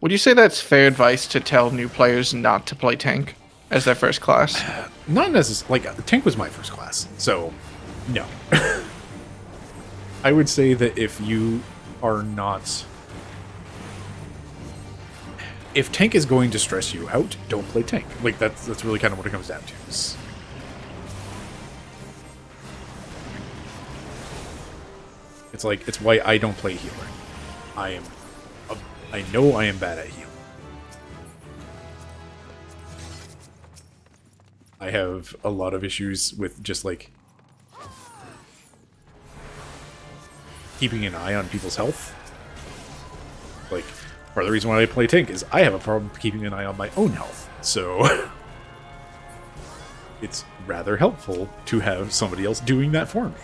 Speaker 1: Would you say that's fair advice to tell new players not to play tank as their first class?
Speaker 2: Not necessarily. Like, tank was my first class, so no. I would say that if you are not... If tank is going to stress you out, don't play tank. Like, that's really kind of what it comes down to. It's why I don't play healer. I know I am bad at healing. I have a lot of issues with just, like, keeping an eye on people's health. Like, part of the reason why I play tank is I have a problem keeping an eye on my own health. So, it's rather helpful to have somebody else doing that for me.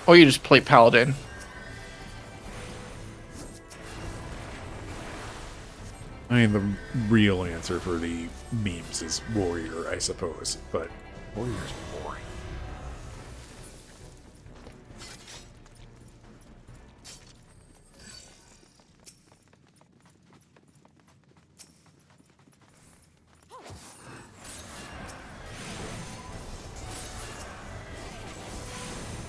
Speaker 1: Or you just play paladin.
Speaker 2: I mean, the real answer for the memes is warrior, I suppose, but warrior's boring.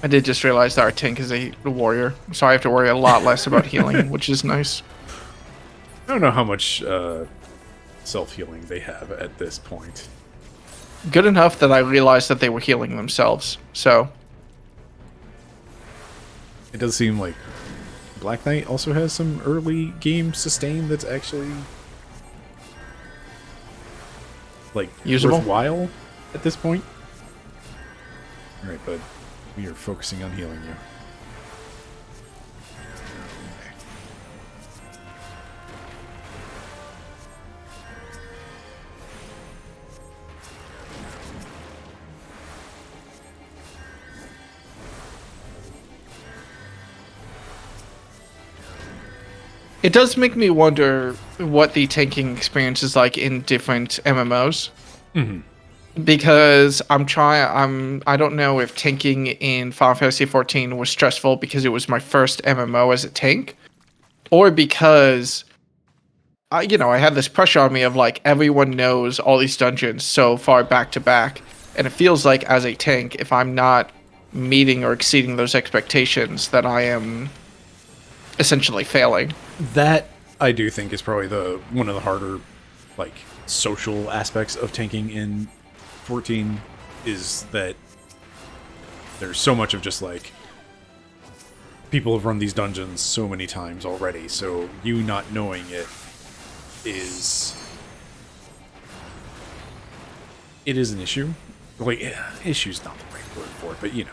Speaker 1: I did just realize that our tank is a warrior, so I have to worry a lot less about healing, which is nice.
Speaker 2: I don't know how much self-healing they have at this point.
Speaker 1: Good enough that I realized that they were healing themselves, so...
Speaker 2: It does seem like Black Knight also has some early game sustain that's actually, like,
Speaker 1: usable,
Speaker 2: worthwhile at this point. Alright, bud. We are focusing on healing you.
Speaker 1: It does make me wonder what the tanking experience is like in different MMOs.
Speaker 2: Mm-hmm.
Speaker 1: Because I don't know if tanking in Final Fantasy XIV was stressful because it was my first MMO as a tank, or because I had this pressure on me of like everyone knows all these dungeons so far back to back, and it feels like as a tank, if I'm not meeting or exceeding those expectations, that I am essentially failing.
Speaker 2: That I do think is probably one of the harder, like, social aspects of tanking in 14, is that there's so much of just like people have run these dungeons so many times already, so you not knowing it is an issue. Like, issue's not the right word for it, but you know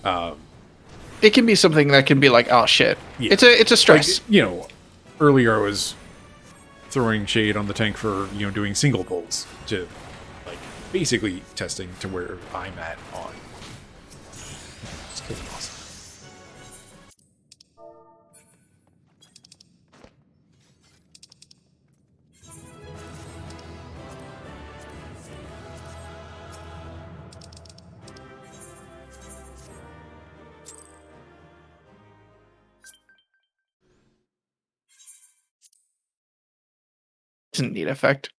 Speaker 2: what.
Speaker 1: It can be something that can be like, oh shit.
Speaker 2: Yeah.
Speaker 1: It's a stress.
Speaker 2: Like, earlier I was throwing shade on the tank for, doing single pulls to, like, basically testing to where I'm at on. Just kill the boss.
Speaker 1: It's a neat effect.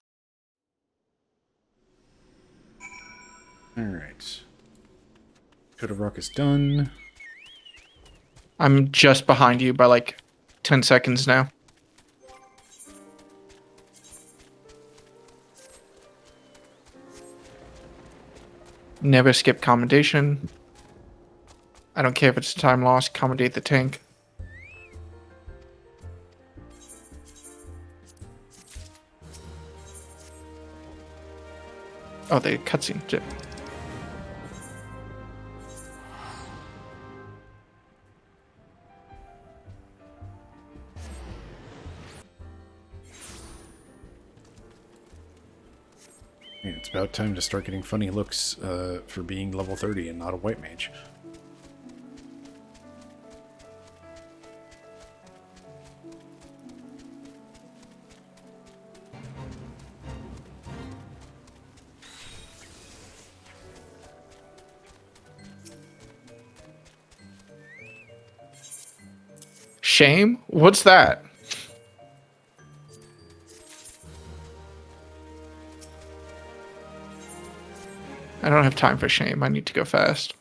Speaker 2: Alright. Toto-Rak is done.
Speaker 1: I'm just behind you by like 10 seconds now. Never skip commendation. I don't care if it's time loss, commendate the tank. Oh, the cutscene. Shit.
Speaker 2: Yeah, it's about time to start getting funny looks for being level 30 and not a white mage.
Speaker 1: Shame? What's that? I don't have time for shame. I need to go fast.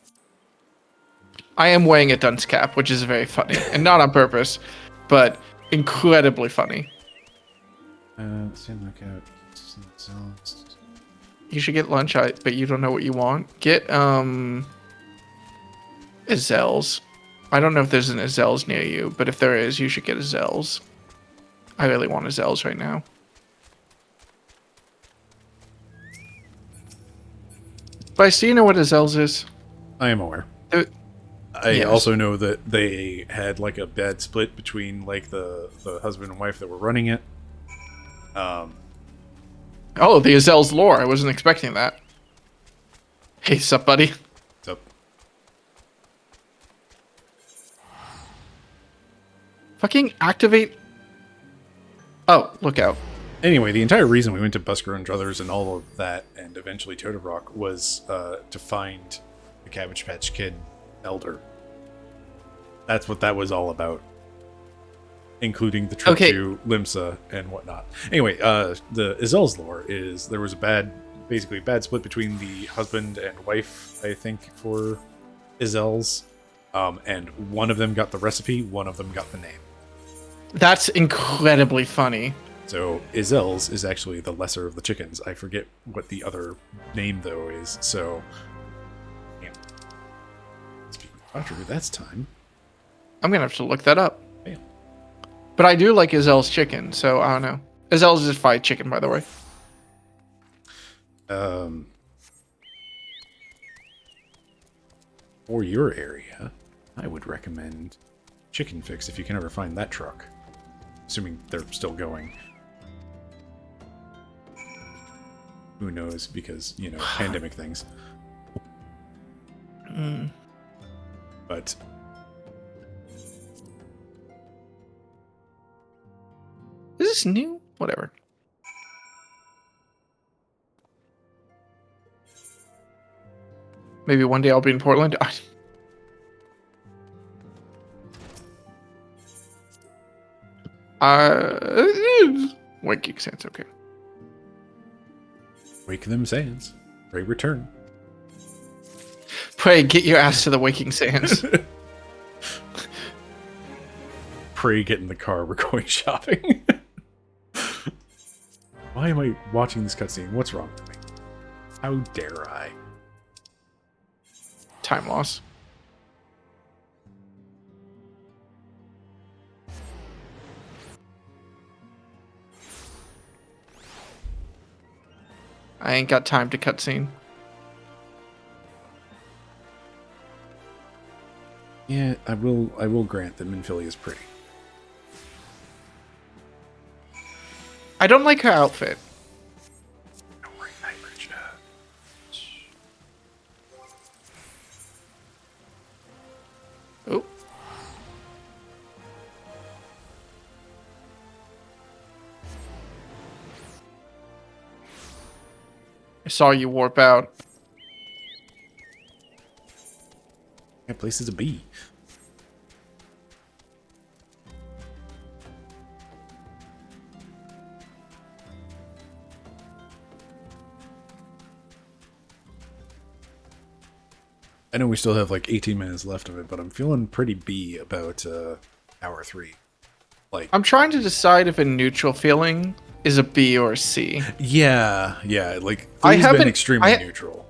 Speaker 1: I am weighing a dunce cap, which is very funny. And not on purpose, but incredibly funny. You should get lunch, but you don't know what you want. Get, Azel's. I don't know if there's an Azel's near you, but if there is, you should get Azel's. I really want Azel's right now. But do you know what Azel's is?
Speaker 2: I am aware. I also know that they had like a bad split between like the husband and wife that were running it.
Speaker 1: Oh, the Azel's lore. I wasn't expecting that. Hey, sup, buddy?
Speaker 2: What's up?
Speaker 1: Fucking activate. Oh, look out.
Speaker 2: Anyway, the entire reason we went to Busker and Druthers and all of that, and eventually Toto-Rak, was to find the Cabbage Patch Kid elder. That's what that was all about. Including the trip to Limsa and whatnot. Anyway, the Azel's lore is there was basically a bad split between the husband and wife, I think, for Azel's. And one of them got the recipe, one of them got the name.
Speaker 1: That's incredibly funny.
Speaker 2: So Azel's is actually the lesser of the chickens. I forget what the other name, though, is. So, speak with Doctor, that's time.
Speaker 1: I'm going to have to look that up.
Speaker 2: Bam.
Speaker 1: But I do like Azel's chicken, so I don't know. Azel's is fried chicken, by the way.
Speaker 2: For your area, I would recommend Chicken Fix if you can ever find that truck. Assuming they're still going. Who knows, because, you know, pandemic things. But
Speaker 1: is this new? Whatever. Maybe one day I'll be in Portland. Waking Sands, okay.
Speaker 2: Wake them sands. Pray return.
Speaker 1: Pray, get your ass to the Waking Sands.
Speaker 2: Pray, get in the car. We're going shopping. Why am I watching this cutscene? What's wrong with me? How dare I?
Speaker 1: Time loss. I ain't got time to cutscene.
Speaker 2: Yeah, I will grant that Minfilia is pretty.
Speaker 1: I don't like her outfit. Oh. I saw you warp out.
Speaker 2: That place is a bee. I know we still have like 18 minutes left of it, but I'm feeling pretty B about hour 3. Like,
Speaker 1: I'm trying to decide if a neutral feeling is a B or a C.
Speaker 2: Yeah, like things been extremely neutral.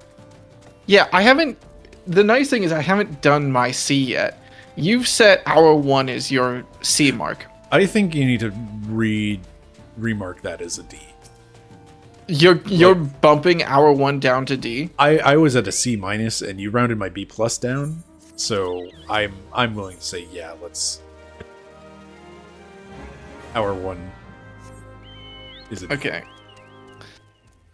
Speaker 1: Yeah, I haven't. The nice thing is I haven't done my C yet. You've set hour 1 as your C mark.
Speaker 2: I think you need to remark that as a D.
Speaker 1: You're bumping hour 1 down to D.
Speaker 2: I was at a C minus, and you rounded my B plus down, so I'm willing to say yeah. Let's hour 1 is a D.
Speaker 1: Okay.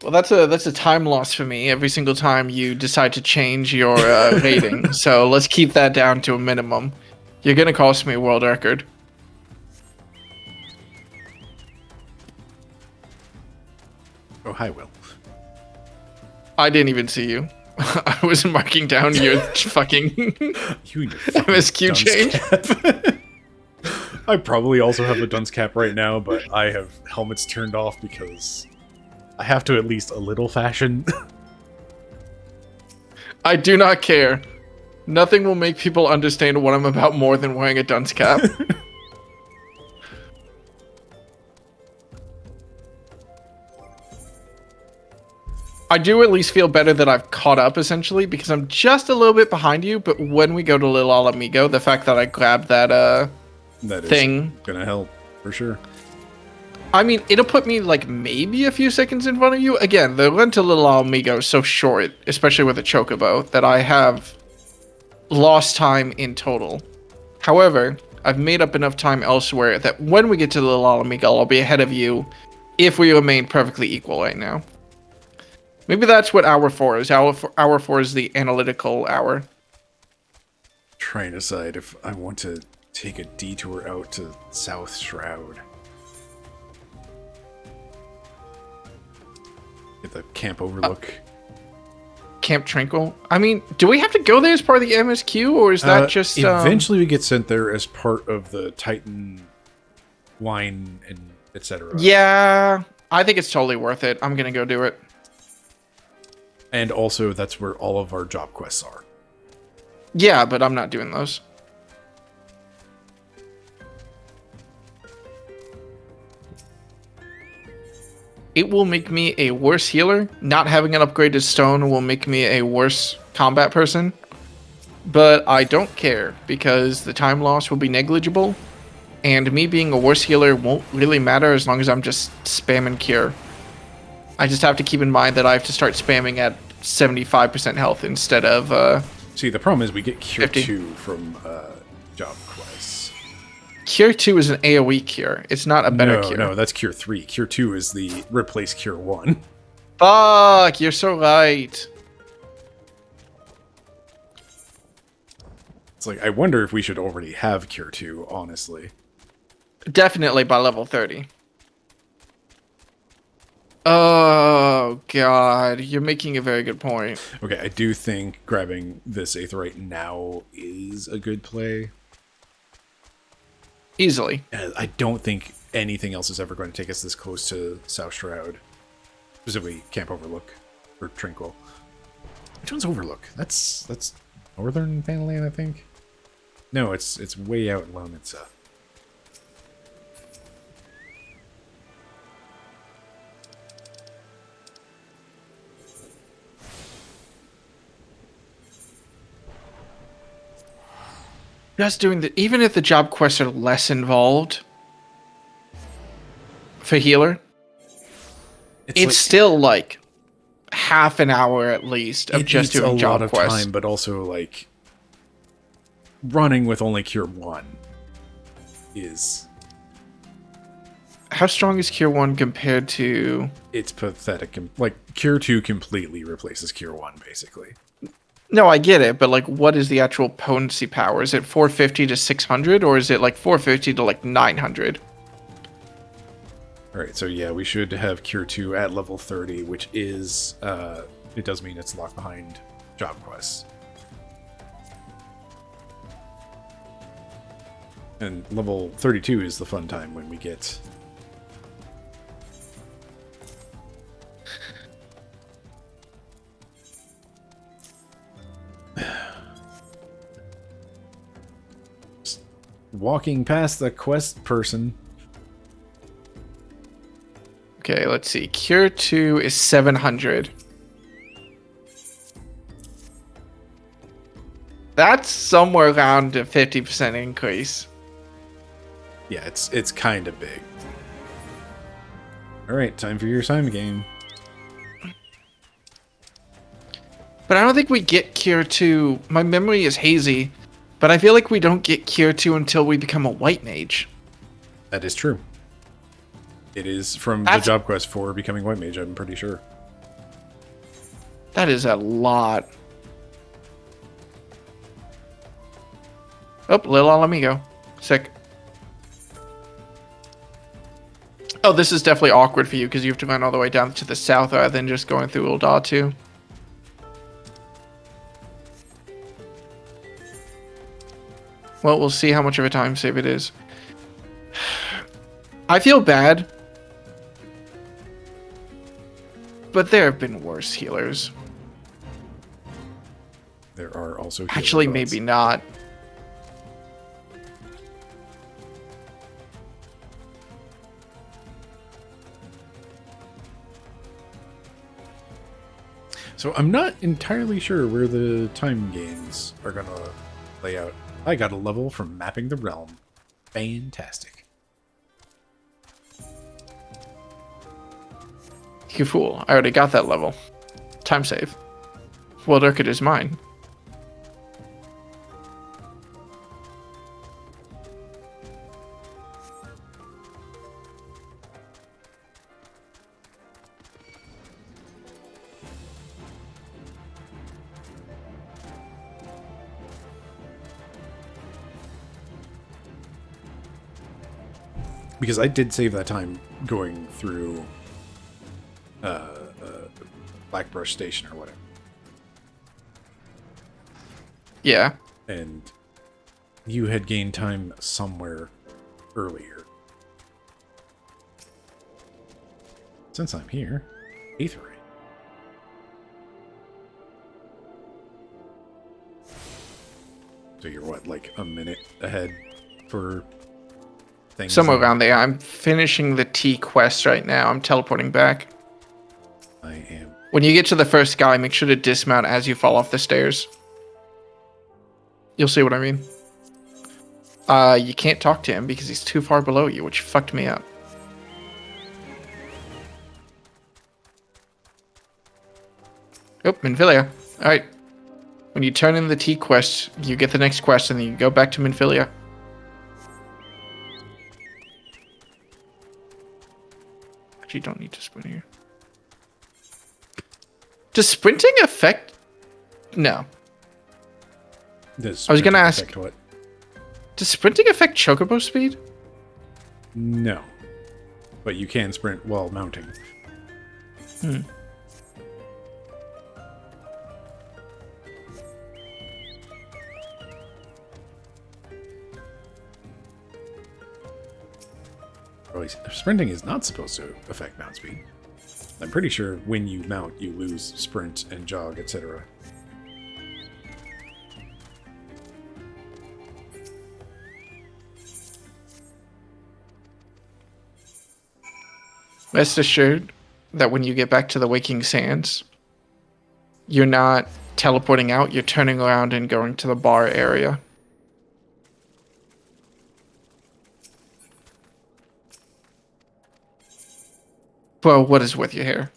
Speaker 1: Well, that's a time loss for me every single time you decide to change your rating. So let's keep that down to a minimum. You're gonna cost me a world record.
Speaker 2: Oh, hi, Will.
Speaker 1: I didn't even see you. I was marking down your fucking MSQ change.
Speaker 2: I probably also have a dunce cap right now, but I have helmets turned off because I have to at least a little fashion.
Speaker 1: I do not care. Nothing will make people understand what I'm about more than wearing a dunce cap. I do at least feel better that I've caught up, essentially, because I'm just a little bit behind you, but when we go to Little Alamigo, the fact that I grabbed that,
Speaker 2: That is
Speaker 1: thing...
Speaker 2: gonna help, for sure.
Speaker 1: I mean, it'll put me, like, maybe a few seconds in front of you. Again, the run to Little Alamigo is so short, especially with a Chocobo, that I have lost time in total. However, I've made up enough time elsewhere that when we get to Little Alamigo, I'll be ahead of you if we remain perfectly equal right now. Maybe that's what hour 4 is. Hour 4 is the analytical hour.
Speaker 2: Trying to decide if I want to take a detour out to South Shroud. Get the camp overlook.
Speaker 1: Camp Tranquil? I mean, do we have to go there as part of the MSQ, or is that just...
Speaker 2: Eventually we get sent there as part of the Titan wine and etc.
Speaker 1: Yeah, I think it's totally worth it. I'm going to go do it.
Speaker 2: And also, that's where all of our job quests are.
Speaker 1: Yeah, but I'm not doing those. It will make me a worse healer. Not having an upgraded stone will make me a worse combat person. But I don't care, because the time loss will be negligible. And me being a worse healer won't really matter as long as I'm just spamming cure. I just have to keep in mind that I have to start spamming at 75% health instead of
Speaker 2: See, the problem is we get Cure
Speaker 1: 50.
Speaker 2: 2 from job quests.
Speaker 1: Cure 2 is an AoE cure. It's not a better cure.
Speaker 2: No, that's Cure 3. Cure 2 is the replace Cure 1.
Speaker 1: Fuck, you're so right.
Speaker 2: It's like, I wonder if we should already have Cure 2, honestly.
Speaker 1: Definitely by level 30. Oh, God. You're making a very good point.
Speaker 2: Okay, I do think grabbing this Aetheryte now is a good play.
Speaker 1: Easily.
Speaker 2: I don't think anything else is ever going to take us this close to South Shroud. Specifically, Camp Overlook. Or Tranquil. Which one's Overlook? That's Northern Vanland, I think? No, it's way out in Lomitsa.
Speaker 1: Just doing the... Even if the job quests are less involved for healer, it's
Speaker 2: like,
Speaker 1: still like half an hour at least of just doing
Speaker 2: a
Speaker 1: job
Speaker 2: lot of
Speaker 1: quests.
Speaker 2: time, but also like running with only Cure 1 is...
Speaker 1: How strong is Cure 1 compared to...
Speaker 2: It's pathetic. Like, Cure 2 completely replaces Cure 1, basically.
Speaker 1: No, I get it, but like, what is the actual potency power? Is it 450 to 600, or is it like 450 to like 900?
Speaker 2: Alright, so yeah, we should have Cure 2 at level 30, which is, it does mean it's locked behind job quests. And level 32 is the fun time when we get... walking past the quest person.
Speaker 1: Okay, let's see. Cure 2 is 700. That's somewhere around a 50% increase.
Speaker 2: Yeah, it's kind of big. Alright, time for your time game.
Speaker 1: But I don't think we get Cure 2. My memory is hazy, but I feel like we don't get Cure 2 until we become a white mage.
Speaker 2: That is true. It is from the job quest for becoming white mage, I'm pretty sure.
Speaker 1: That is a lot. Oh, Little Alamigo. Sick. Oh, this is definitely awkward for you because you have to run all the way down to the south rather than just going through Uldatu. Well, we'll see how much of a time save it is. I feel bad, but there have been worse healers.
Speaker 2: There are also
Speaker 1: Actually,
Speaker 2: healing bots.
Speaker 1: maybe not.
Speaker 2: So I'm not entirely sure where the time gains are going to lay out. I got a level from mapping the realm. Fantastic.
Speaker 1: You fool. I already got that level. Time save. World Record is mine.
Speaker 2: Because I did save that time going through Blackbrush Station or whatever.
Speaker 1: Yeah.
Speaker 2: And you had gained time somewhere earlier. Since I'm here, Aetherite. So you're what, like a minute ahead for things?
Speaker 1: Somewhere around there. I'm finishing the T quest right now. I'm teleporting back.
Speaker 2: I am.
Speaker 1: When you get to the first guy, make sure to dismount as you fall off the stairs. You'll see what I mean. You can't talk to him because he's too far below you, which fucked me up. Oh, Minfilia. Alright. When you turn in the T quest, you get the next quest, and then you go back to Minfilia. Actually, you don't need to sprint here. Does sprinting affect... No. I was going to ask...
Speaker 2: What?
Speaker 1: Does sprinting affect chocobo speed?
Speaker 2: No. But you can sprint while mounting.
Speaker 1: Hmm.
Speaker 2: Sprinting is not supposed to affect mount speed. I'm pretty sure when you mount, you lose sprint and jog, etc.
Speaker 1: Rest assured that when you get back to the Waking Sands, you're not teleporting out, you're turning around and going to the bar area. Well, what is with your hair?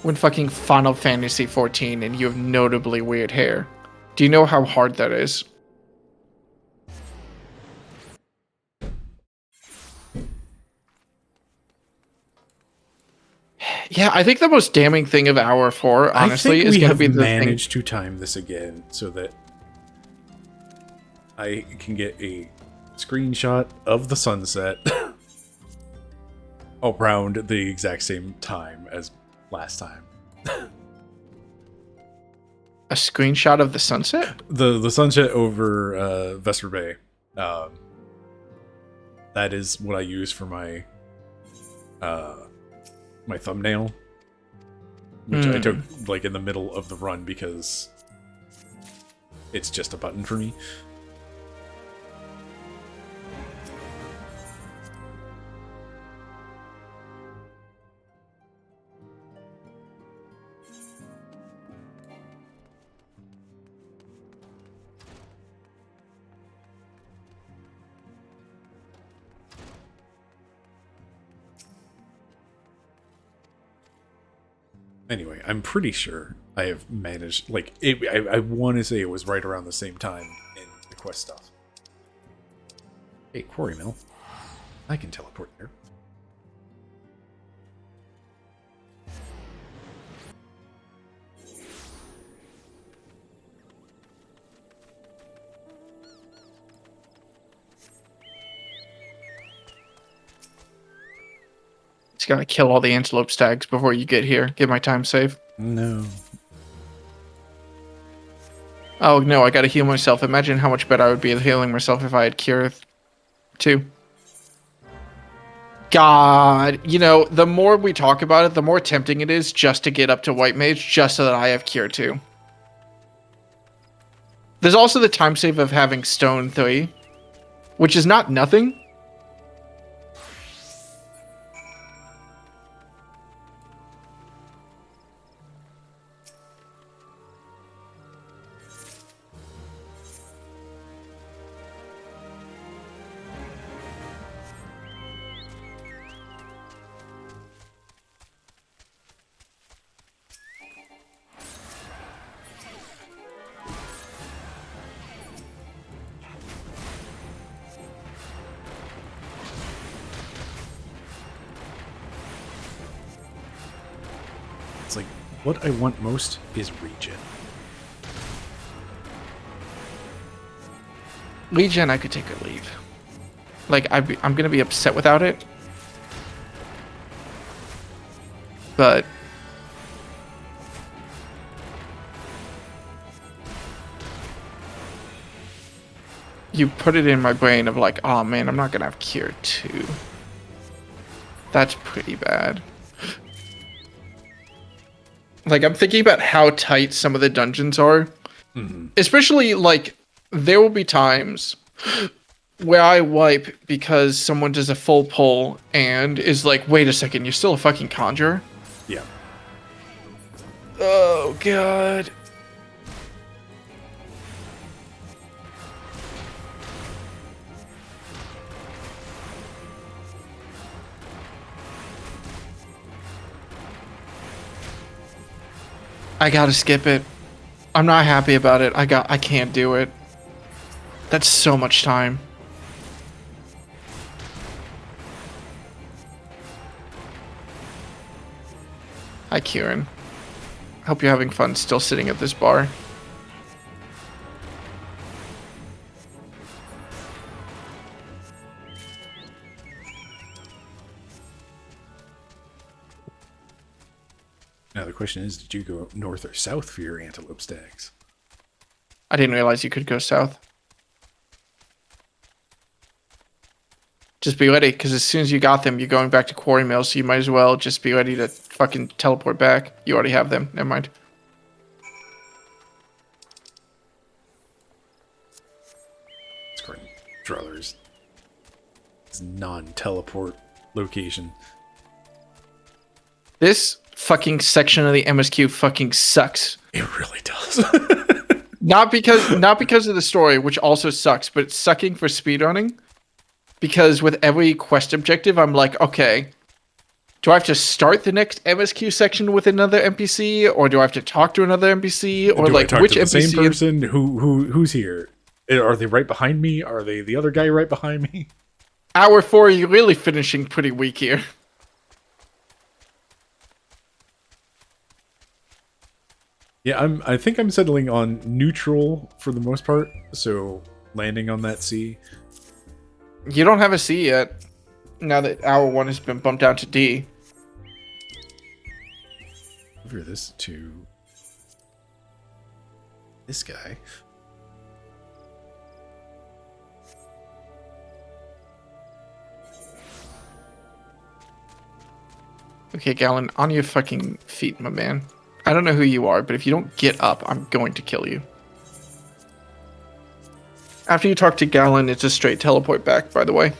Speaker 1: When fucking Final Fantasy 14 and you have notably weird hair. Do you know how hard that is? Yeah, I think the most damning thing of Hour 4, honestly, is going to be the thing.
Speaker 2: I think we have managed to time this again so that I can get a screenshot of the sunset around the exact same time as last time.
Speaker 1: A screenshot of the sunset?
Speaker 2: The sunset over Vesper Bay. That is what I use for my my thumbnail, which I took like in the middle of the run because it's just a button for me. Anyway, I'm pretty sure I have managed, like, I want to say it was right around the same time in the quest stuff. Hey, Quarry Mill. I can teleport there.
Speaker 1: Just gotta kill all the antelope stags before you get here. Get my time save.
Speaker 2: No.
Speaker 1: Oh no, I gotta heal myself. Imagine how much better I would be at healing myself if I had Cure 2. God, you know, the more we talk about it, the more tempting it is just to get up to White Mage, just so that I have Cure 2. There's also the time save of having Stone 3, which is not nothing.
Speaker 2: It's like, what I want most is regen.
Speaker 1: Legion, I could take or leave. Like, I'm going to be upset without it. But... you put it in my brain of like, oh man, I'm not going to have Cure 2. That's pretty bad. Like, I'm thinking about how tight some of the dungeons are. Mm-hmm. Especially, like, there will be times where I wipe because someone does a full pull and is like, wait a second, you're still a fucking conjurer?
Speaker 2: Yeah.
Speaker 1: Oh, God. I gotta skip it. I'm not happy about it. I can't do it. That's so much time. Hi, Kieran. Hope you're having fun still sitting at this bar.
Speaker 2: Now the question is, did you go north or south for your antelope stags?
Speaker 1: I didn't realize you could go south. Just be ready, because as soon as you got them, you're going back to Quarry Mill, so you might as well just be ready to fucking teleport back. You already have them. Never mind.
Speaker 2: It's Dreller's non-teleport location.
Speaker 1: This fucking section of the MSQ fucking sucks.
Speaker 2: It really does.
Speaker 1: Not because of the story, which also sucks, but it's sucking for speedrunning. Because with every quest objective, I'm like, okay, do I have to start the next MSQ section with another NPC, or do I have to talk to another NPC, or
Speaker 2: do
Speaker 1: like
Speaker 2: I talk
Speaker 1: which
Speaker 2: to the
Speaker 1: NPC?
Speaker 2: Same person? Who's here? Are they right behind me? Are they the other guy right behind me?
Speaker 1: Hour 4, you're really finishing pretty weak here.
Speaker 2: Yeah, I think I'm settling on neutral for the most part. So landing on that C.
Speaker 1: You don't have a C yet. Now that hour 1 has been bumped down to D.
Speaker 2: Over this to this guy.
Speaker 1: Okay, Gallon, on your fucking feet, my man. I don't know who you are, but if you don't get up, I'm going to kill you. After you talk to Gallon, it's a straight teleport back, by the way.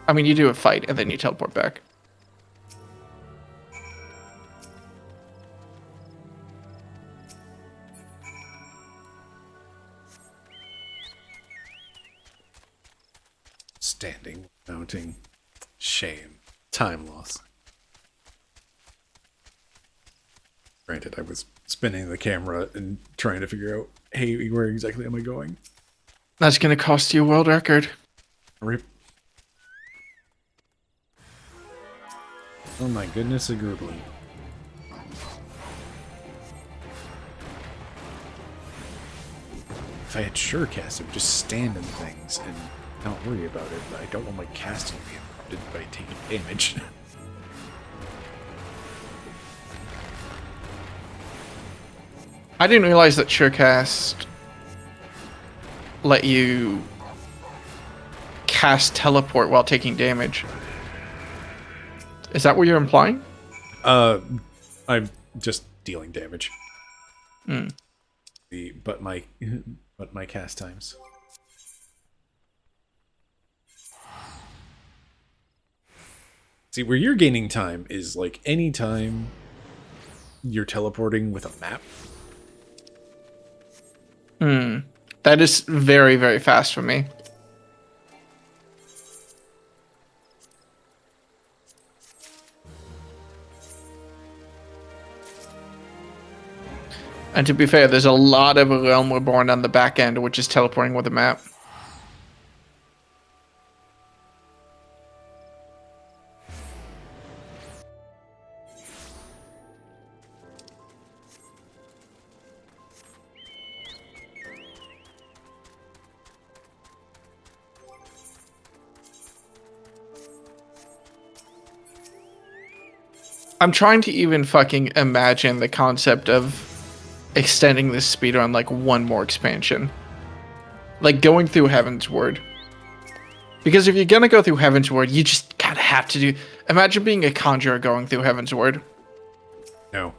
Speaker 1: I mean, you do a fight, and then you teleport back.
Speaker 2: Standing, mounting, shame, time loss. Granted, I was spinning the camera and trying to figure out, hey, where exactly am I going?
Speaker 1: That's going to cost you a world record.
Speaker 2: Rip. Oh my goodness, a goodly. If I had Surecast, I would just stand in things and not worry about it, but I don't want my casting being interrupted by taking damage.
Speaker 1: I didn't realize that Surecast let you cast teleport while taking damage. Is that what you're implying?
Speaker 2: I'm just dealing damage. But my cast times. See, where you're gaining time is like any time you're teleporting with a map.
Speaker 1: That is very, very fast for me. And to be fair, there's a lot of Realm Reborn on the back end, which is teleporting with a map. I'm trying to even fucking imagine the concept of extending this speedrun like one more expansion. Like going through Heaven's Word. Because if you're gonna go through Heaven's Word, you just kinda have to do... Imagine being a conjurer going through Heaven's Word.
Speaker 2: No.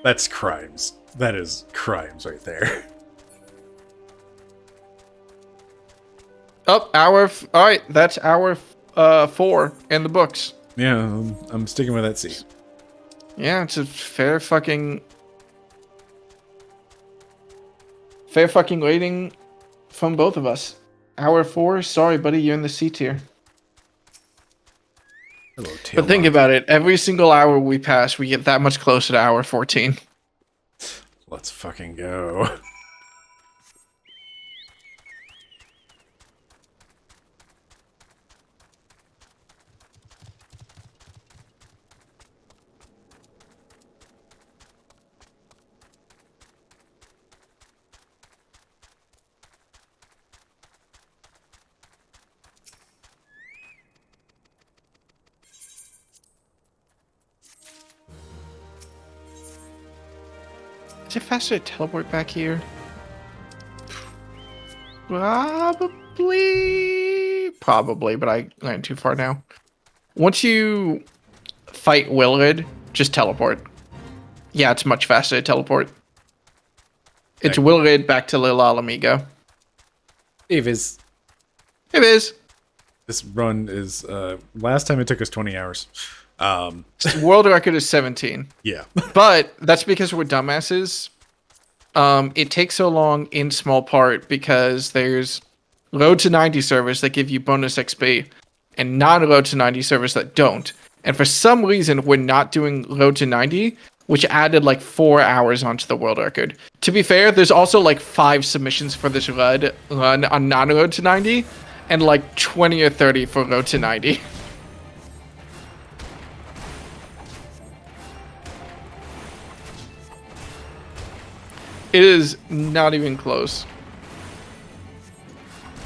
Speaker 2: That's crimes. That is crimes right there.
Speaker 1: Oh, alright, that's hour 4 in the books.
Speaker 2: Yeah, I'm sticking with that C.
Speaker 1: Yeah, it's a fair fucking rating from both of us. Hour 4, sorry buddy, you're in the C tier.
Speaker 2: Hello,
Speaker 1: but think about it, every single hour we pass, we get that much closer to hour 14.
Speaker 2: Let's fucking go.
Speaker 1: Is it faster to teleport back here? Probably, but I went too far now. Once you fight Willard, just teleport. Yeah, it's much faster to teleport. It's Willard back to Lil Alamigo.
Speaker 2: Hey, Viz.
Speaker 1: Hey, Viz.
Speaker 2: This run is, last time it took us 20 hours.
Speaker 1: World record is 17.
Speaker 2: Yeah.
Speaker 1: But that's because we're dumbasses. It takes so long in small part because there's Road to 90 servers that give you bonus XP and non-Road to 90 servers that don't. And for some reason, we're not doing Road to 90, which added like 4 hours onto the world record. To be fair, there's also like 5 submissions for this run on non-Road to 90 and like 20 or 30 for Road to 90. It is not even close.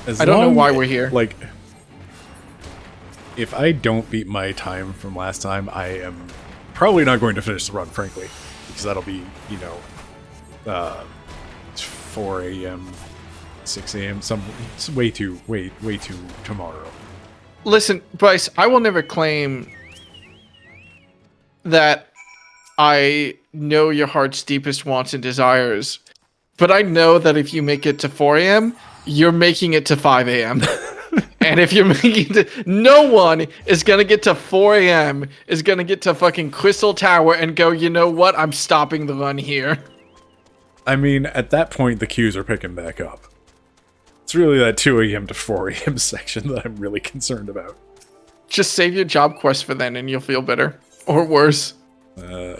Speaker 1: I don't know why we're here.
Speaker 2: Like, if I don't beat my time from last time, I am probably not going to finish the run, frankly. Because that'll be, 4 a.m., 6 a.m., way too tomorrow.
Speaker 1: Listen, Bryce, I will never claim that I know your heart's deepest wants and desires, but I know that if you make it to 4 a.m., you're making it to 5 a.m. And if you're making it to... No one is going to get to 4 a.m., is going to get to fucking Crystal Tower and go, you know what, I'm stopping the run here.
Speaker 2: I mean, at that point, the queues are picking back up. It's really that 2 a.m. to 4 a.m. section that I'm really concerned about.
Speaker 1: Just save your job quest for then and you'll feel better. Or worse.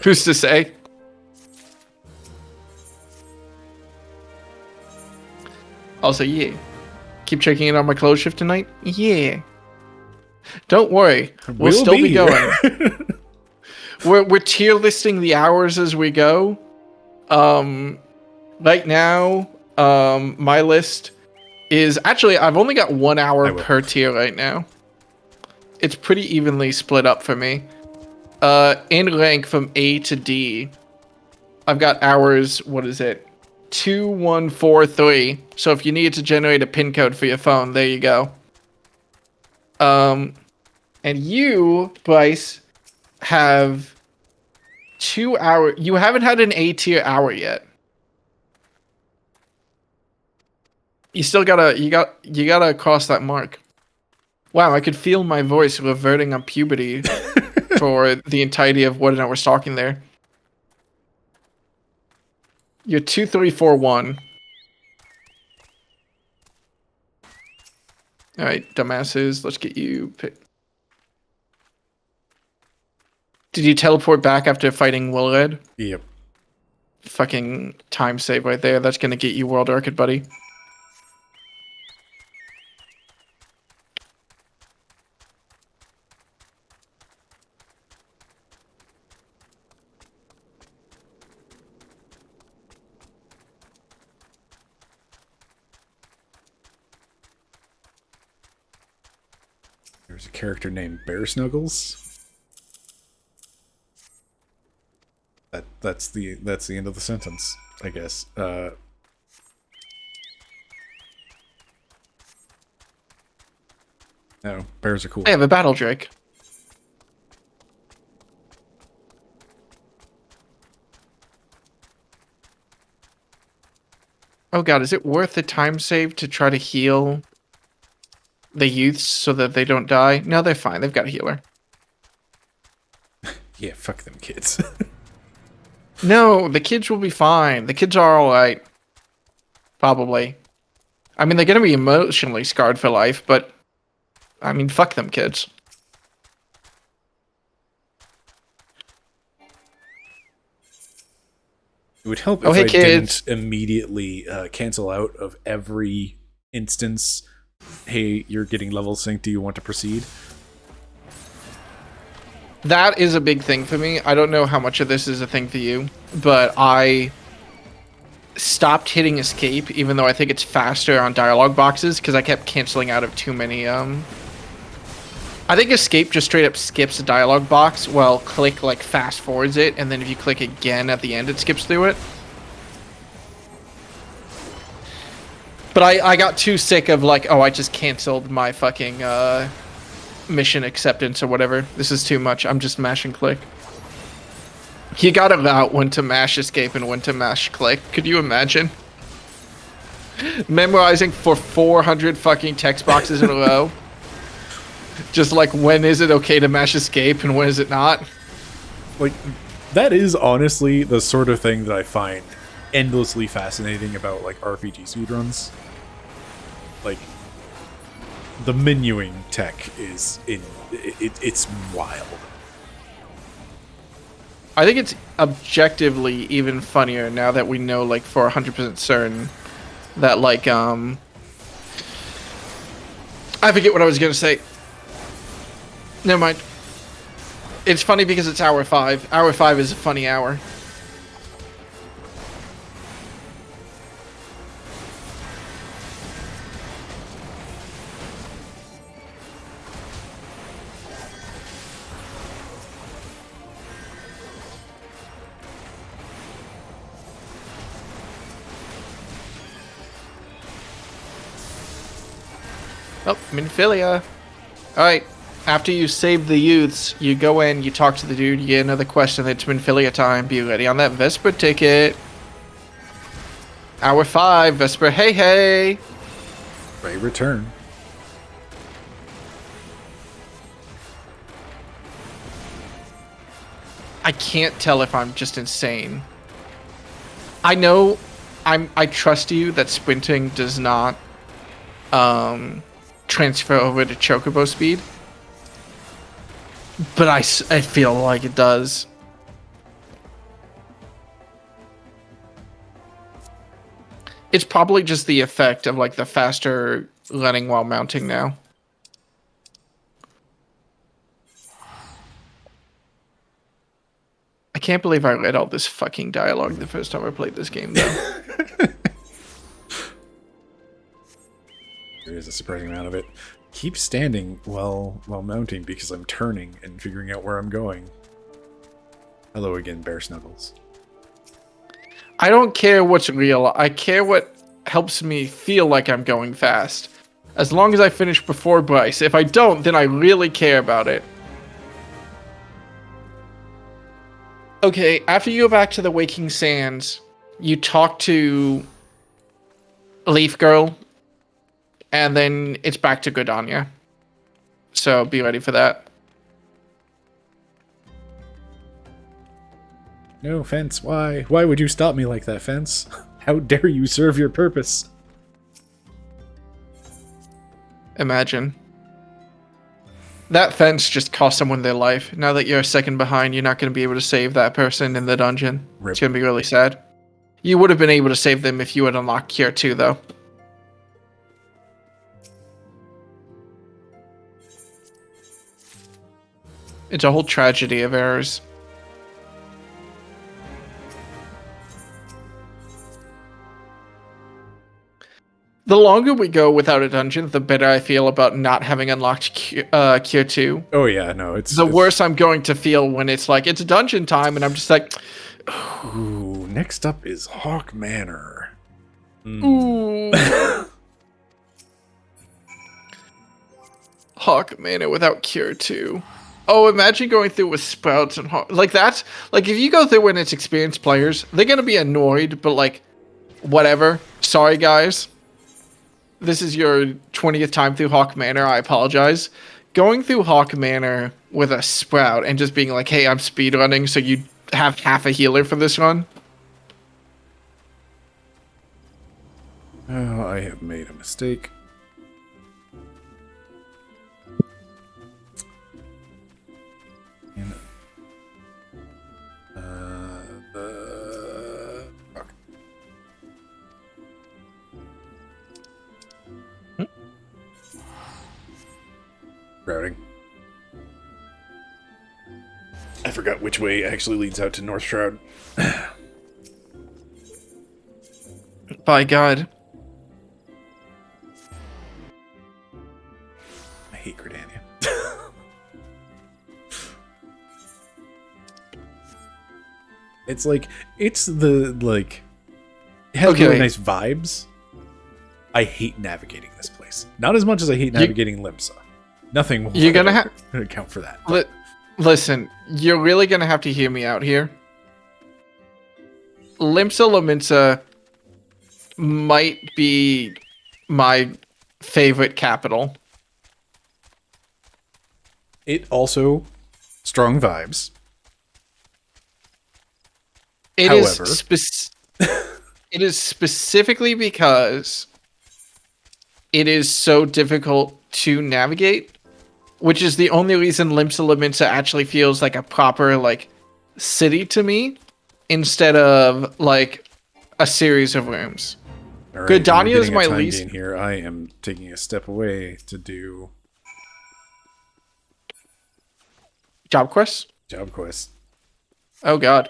Speaker 1: Who's to say? Also, yeah. Keep checking in on my close shift tonight? Yeah. Don't worry. We'll still be going. We're tier listing the hours as we go. Right now, my list is... Actually, I've only got 1 hour per tier right now. It's pretty evenly split up for me. In rank from A to D, I've got hours, what is it? 2143. So if you need to generate a pin code for your phone, there you go. And you, Bryce, have 2 hours. You haven't had an A tier hour yet. You still gotta cross that mark. Wow, I could feel my voice reverting on puberty for the entirety of what I was talking there. You're 2341. All right, dumbasses, let's get you picked. Did you teleport back after fighting Willred?
Speaker 2: Yep.
Speaker 1: Fucking time save right there. That's gonna get you world record, buddy.
Speaker 2: There's a character named Bear Snuggles. That's the end of the sentence, I guess. No, bears are cool.
Speaker 1: I have a battle drake. Oh god, is it worth the time save to try to heal the youths so that they don't die? No, they're fine. They've got a healer.
Speaker 2: Yeah, fuck them kids.
Speaker 1: No, the kids will be fine. The kids are alright. Probably. I mean, they're going to be emotionally scarred for life, but... I mean, fuck them kids.
Speaker 2: It would help
Speaker 1: Oh,
Speaker 2: if
Speaker 1: hey,
Speaker 2: I
Speaker 1: kids.
Speaker 2: didn't immediately cancel out of every instance. Hey, you're getting level synced. Do you want to proceed?
Speaker 1: That is a big thing for me. I don't know how much of this is a thing for you, but I stopped hitting escape, even though I think it's faster on dialogue boxes, because I kept canceling out of too many, I think escape just straight up skips a dialogue box, while click, like, fast forwards it, and then if you click again at the end, it skips through it. But I got too sick of, like, oh, I just canceled my fucking, mission acceptance or whatever. This is too much. I'm just mash and click. You gotta know when to mash escape and when to mash click. Could you imagine? Memorizing for 400 fucking text boxes in a row. Just like, when is it okay to mash escape and when is it not?
Speaker 2: Like, that is honestly the sort of thing that I find endlessly fascinating about, like, RPG speedruns. Like, the menuing tech is it's wild.
Speaker 1: I think it's objectively even funnier now that we know, like, for 100% certain that, like, I forget what I was gonna say. Never mind. It's funny because it's hour 5. Hour 5 is a funny hour. Oh, Minfilia. Alright. After you save the youths, you go in, you talk to the dude, you get another question, it's Minfilia time. Be ready on that Vesper ticket. Hour 5, Vesper, hey hey!
Speaker 2: Ray return.
Speaker 1: I can't tell if I'm just insane. I know I trust you that sprinting does not transfer over to chocobo speed. But I feel like it does. It's probably just the effect of, like, the faster running while mounting now. I can't believe I read all this fucking dialogue the first time I played this game, though.
Speaker 2: There is a surprising amount of it. Keep standing while mounting because I'm turning and figuring out where I'm going. Hello again, Bear Snuggles.
Speaker 1: I don't care what's real. I care what helps me feel like I'm going fast. As long as I finish before Bryce. If I don't, then I really care about it. Okay, after you go back to the Waking Sands, you talk to Leaf Girl, and then it's back to Gridania. So be ready for that.
Speaker 2: No, Fence, why? Why would you stop me like that, Fence? How dare you serve your purpose?
Speaker 1: Imagine. That fence just cost someone their life. Now that you're a second behind, you're not going to be able to save that person in the dungeon.
Speaker 2: Rip.
Speaker 1: It's going to be really sad. You would have been able to save them if you had unlocked Cure 2, though. It's a whole tragedy of errors. The longer we go without a dungeon, the better I feel about not having unlocked Cure 2.
Speaker 2: Oh yeah, no, it's
Speaker 1: Worse I'm going to feel when it's like, it's dungeon time, and I'm just like...
Speaker 2: Ooh, next up is Haukke Manor.
Speaker 1: Ooh. Haukke Manor without Cure 2. Oh, imagine going through with Sprouts and like that. Like, if you go through when it's experienced players, they're going to be annoyed, but like, whatever. Sorry, guys. This is your 20th time through Haukke Manor. I apologize. Going through Haukke Manor with a Sprout and just being like, hey, I'm speedrunning, so you have half a healer for this run.
Speaker 2: Oh, I have made a mistake. And, fuck. Routing. I forgot which way actually leads out to North Shroud.
Speaker 1: By God.
Speaker 2: I hate Gridania. It's like, it's the, like, it has really nice vibes. I hate navigating this place. Not as much as I hate navigating Limsa. Nothing will
Speaker 1: You're gonna have
Speaker 2: account for that.
Speaker 1: Listen, you're really gonna have to hear me out here. Limsa Lominsa might be my favorite capital.
Speaker 2: It also strong vibes.
Speaker 1: It
Speaker 2: However,
Speaker 1: it is specifically because it is so difficult to navigate, which is the only reason Limsa Lominsa actually feels like a proper like city to me, instead of like a series of rooms.
Speaker 2: right,
Speaker 1: Gridania is my least.
Speaker 2: Here, I am taking a step away to do
Speaker 1: Job quest.
Speaker 2: job quest.
Speaker 1: Oh God.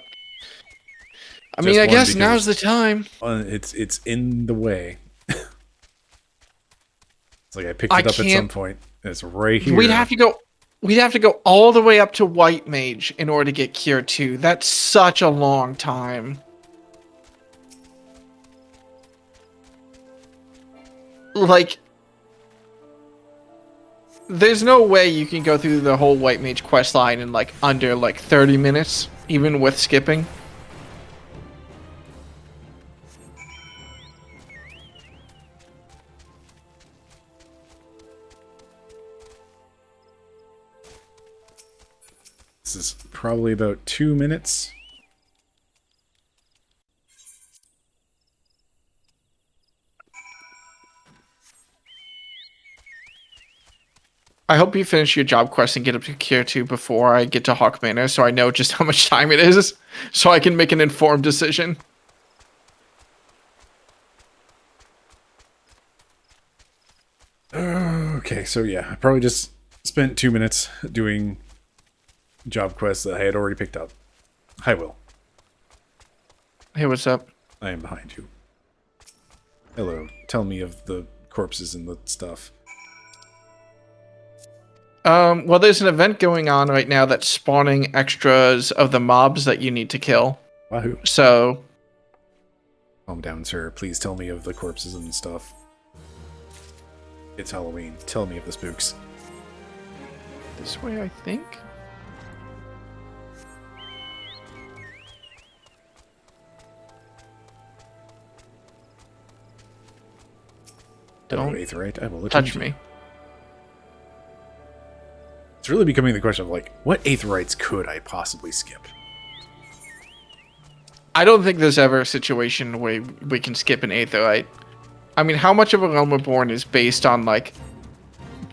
Speaker 1: I mean, I guess now's the time.
Speaker 2: It's in the way. It's like I picked it up at some point. And it's right here.
Speaker 1: We'd have to go all the way up to White Mage in order to get Cure 2. That's such a long time. Like, there's no way you can go through the whole White Mage quest line in like under like 30 minutes, even with skipping.
Speaker 2: This is probably about 2 minutes.
Speaker 1: I hope you finish your job quest and get up to Cure 2 before I get to Haukke Manor, so I know just how much time it is, so I can make an informed decision.
Speaker 2: Okay, so yeah, I probably just spent 2 minutes doing job quests that I had already picked up. Hi, Will.
Speaker 1: Hey, what's up?
Speaker 2: I am behind you. Hello. Tell me of the corpses and the stuff.
Speaker 1: Well, there's an event going on right now that's spawning extras of the mobs that you need to kill.
Speaker 2: Wahoo.
Speaker 1: So,
Speaker 2: Calm down, sir. Please tell me of the corpses and stuff. It's Halloween. Tell me of the spooks.
Speaker 1: This way, I think. Don't
Speaker 2: Aetherite. I will
Speaker 1: touch me.
Speaker 2: It's really becoming the question of, like, what Aetherites could I possibly skip?
Speaker 1: I don't think there's ever a situation where we can skip an Aetherite. I mean, how much of a Realm Reborn is based on, like,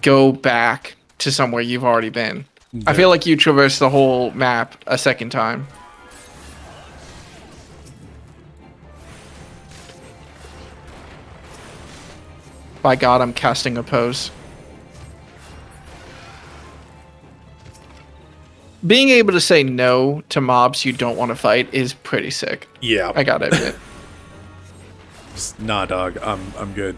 Speaker 1: go back to somewhere you've already been? I feel like you traverse the whole map a second time. By God, I'm casting Oppose. Being able to say no to mobs you don't want to fight is pretty sick.
Speaker 2: Yeah.
Speaker 1: I gotta admit.
Speaker 2: Nah, dog. I'm good.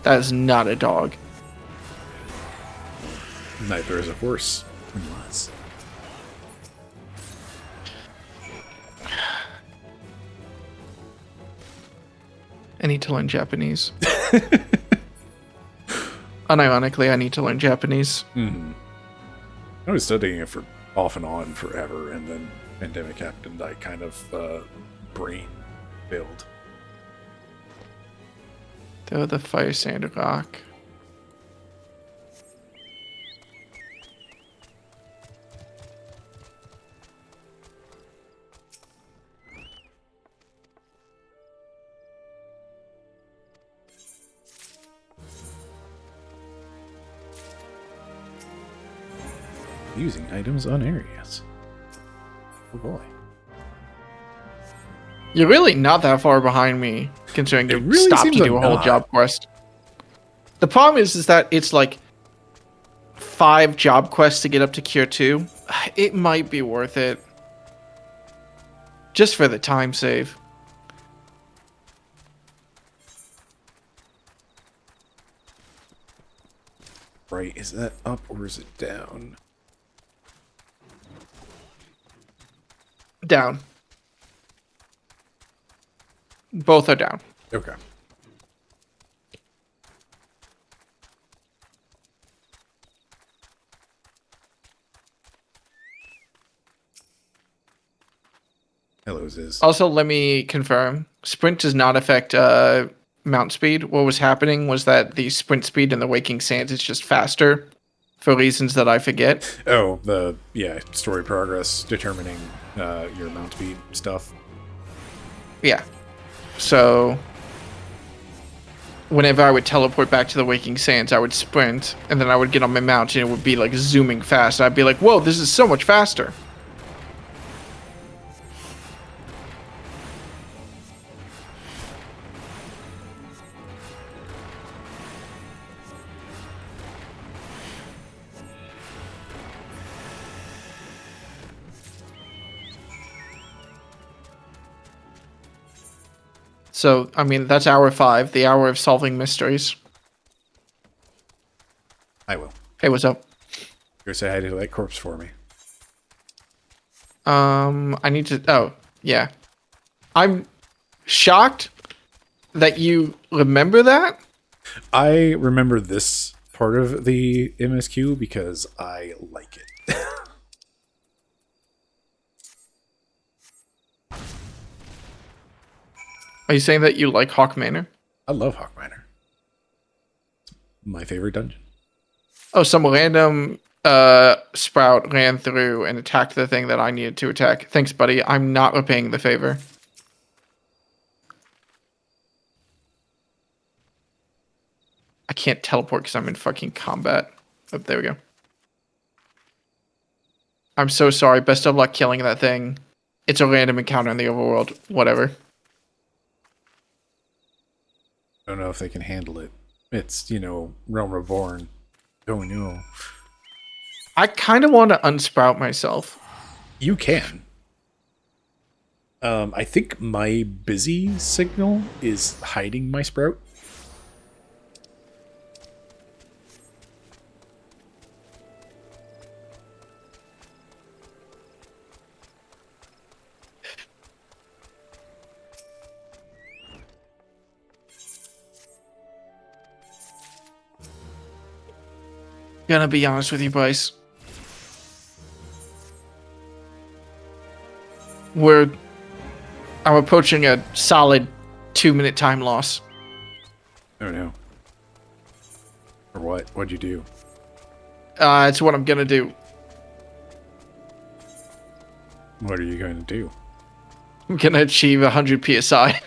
Speaker 1: That is not a dog.
Speaker 2: Neither is a horse. Unless.
Speaker 1: I need to learn Japanese. Unironically, I need to learn Japanese.
Speaker 2: I was studying it for off and on forever, and then pandemic happened. I kind of brain failed.
Speaker 1: Throw the fire sand rock.
Speaker 2: Using items on areas. Oh boy.
Speaker 1: You're really not that far behind me, considering you
Speaker 2: really
Speaker 1: stopped to
Speaker 2: seems
Speaker 1: do
Speaker 2: like
Speaker 1: a whole
Speaker 2: not.
Speaker 1: job quest. The problem is that it's like 5 job quests to get up to Cure 2. It might be worth it. Just for the time save.
Speaker 2: Right, is that up or is it down?
Speaker 1: Down. Both are down.
Speaker 2: Okay. Hello, Ziz.
Speaker 1: Also, let me confirm. Sprint does not affect mount speed. What was happening was that the sprint speed in the Waking Sands is just faster for reasons that I forget.
Speaker 2: Oh, story progress determining your mount speed stuff.
Speaker 1: Yeah. So whenever I would teleport back to the Waking Sands, I would sprint, and then I would get on my mount, and it would be like zooming fast. I'd be like, whoa, this is so much faster. So, I mean, that's hour 5, the hour of solving mysteries.
Speaker 2: I will.
Speaker 1: Hey, what's up?
Speaker 2: Go say hi to that corpse for me.
Speaker 1: I need to... Oh, yeah. I'm shocked that you remember that.
Speaker 2: I remember this part of the MSQ because I like it.
Speaker 1: Are you saying that you like Haukke Manor?
Speaker 2: I love Haukke Manor. It's my favorite dungeon.
Speaker 1: Oh, some random sprout ran through and attacked the thing that I needed to attack. Thanks, buddy. I'm not repaying the favor. I can't teleport because I'm in fucking combat. Oh, there we go. I'm so sorry. Best of luck killing that thing. It's a random encounter in the overworld. Whatever.
Speaker 2: I don't know if they can handle it. It's, Realm Reborn. Oh no.
Speaker 1: I kind of want to unsprout myself.
Speaker 2: You can. I think my busy signal is hiding my sprout.
Speaker 1: Gonna be honest with you, Bryce. I'm approaching a solid 2-minute time loss.
Speaker 2: Oh no. Or what? What'd you do?
Speaker 1: It's what I'm gonna do.
Speaker 2: What are you going to do?
Speaker 1: I'm gonna achieve 100 PSI.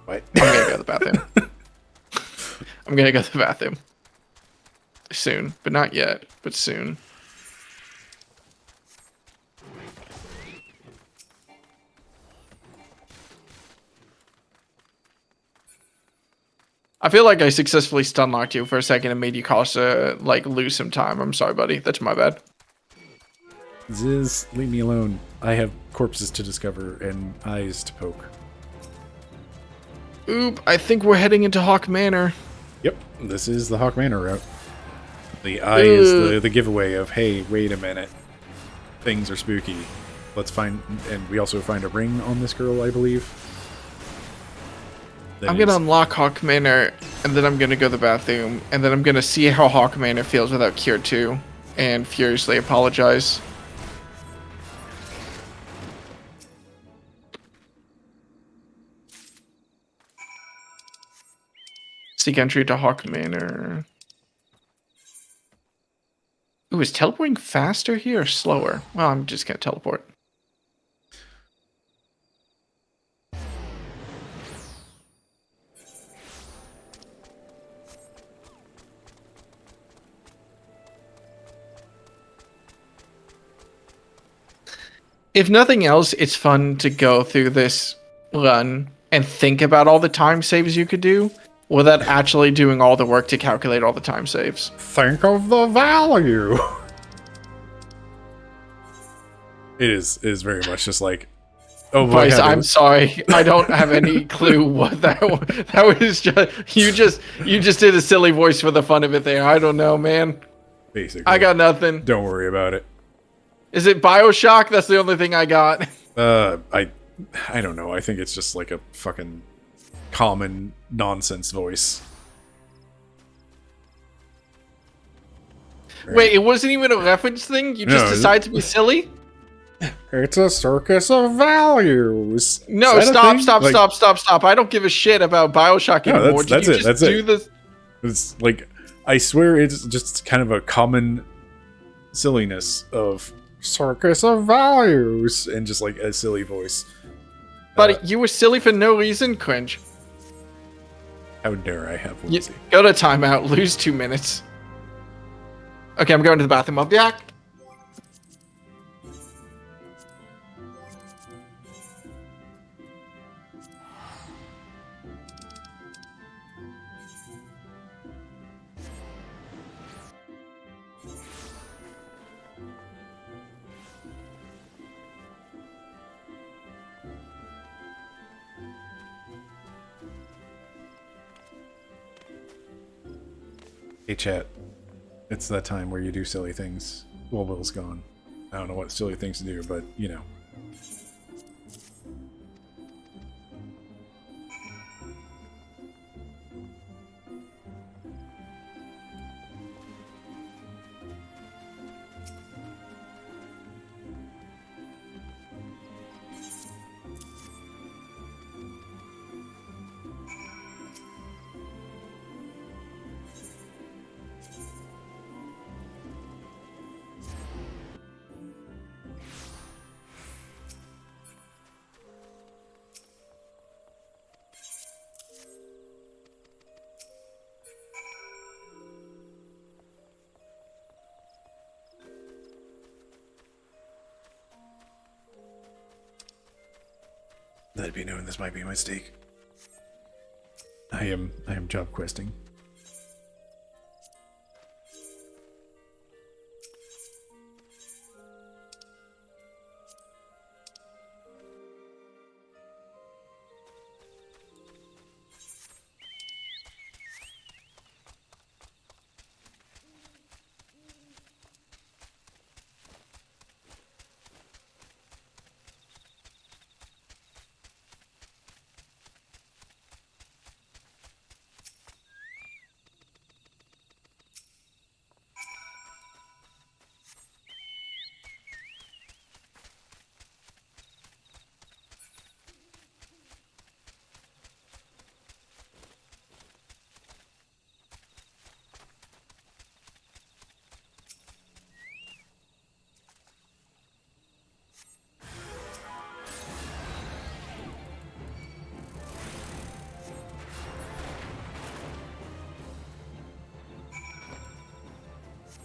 Speaker 2: What?
Speaker 1: I'm gonna go to the bathroom. I'm gonna go to the bathroom. Soon, but not yet, but soon. I feel like I successfully stun locked you for a second and made you cost like lose some time. I'm sorry, buddy. That's my bad.
Speaker 2: Ziz, leave me alone. I have corpses to discover and eyes to poke.
Speaker 1: Oop, I think we're heading into Haukke Manor.
Speaker 2: Yep, this is the Haukke Manor route. The eye is the giveaway of, hey, wait a minute. Things are spooky. Let's find... And we also find a ring on this girl, I believe.
Speaker 1: I'm going to unlock Haukke Manor, and then I'm going to go to the bathroom, and then I'm going to see how Haukke Manor feels without Cure 2, and furiously apologize. Seek entry to Haukke Manor. Ooh, is teleporting faster here or slower? Well, I'm just going to teleport. If nothing else, it's fun to go through this run and think about all the time saves you could do without actually doing all the work to calculate all the time saves.
Speaker 2: Think of the value! It is very much just like... Oh, boy,
Speaker 1: Bryce, I'm sorry. I don't have any clue what that was. That was just... You just did a silly voice for the fun of it there. I don't know, man.
Speaker 2: Basically.
Speaker 1: I got nothing.
Speaker 2: Don't worry about it.
Speaker 1: Is it Bioshock? That's the only thing I got.
Speaker 2: I don't know. I think it's just like a fucking common nonsense voice. Right.
Speaker 1: Wait, it wasn't even a reference thing? You just decided to be silly?
Speaker 2: It's a circus of values.
Speaker 1: No, stop. I don't give a shit about Bioshock anymore.
Speaker 2: That's it. It's like, I swear it's just kind of a common silliness of circus of values and just like a silly voice.
Speaker 1: But you were silly for no reason, cringe.
Speaker 2: How dare I have whimsy?
Speaker 1: Go to timeout, lose 2 minutes. Okay, I'm going to the bathroom. I'll be back.
Speaker 2: Hey chat, it's that time where you do silly things. Well, Will's gone. I don't know what silly things to do, but you know. Let it be known this might be a mistake. I am job questing.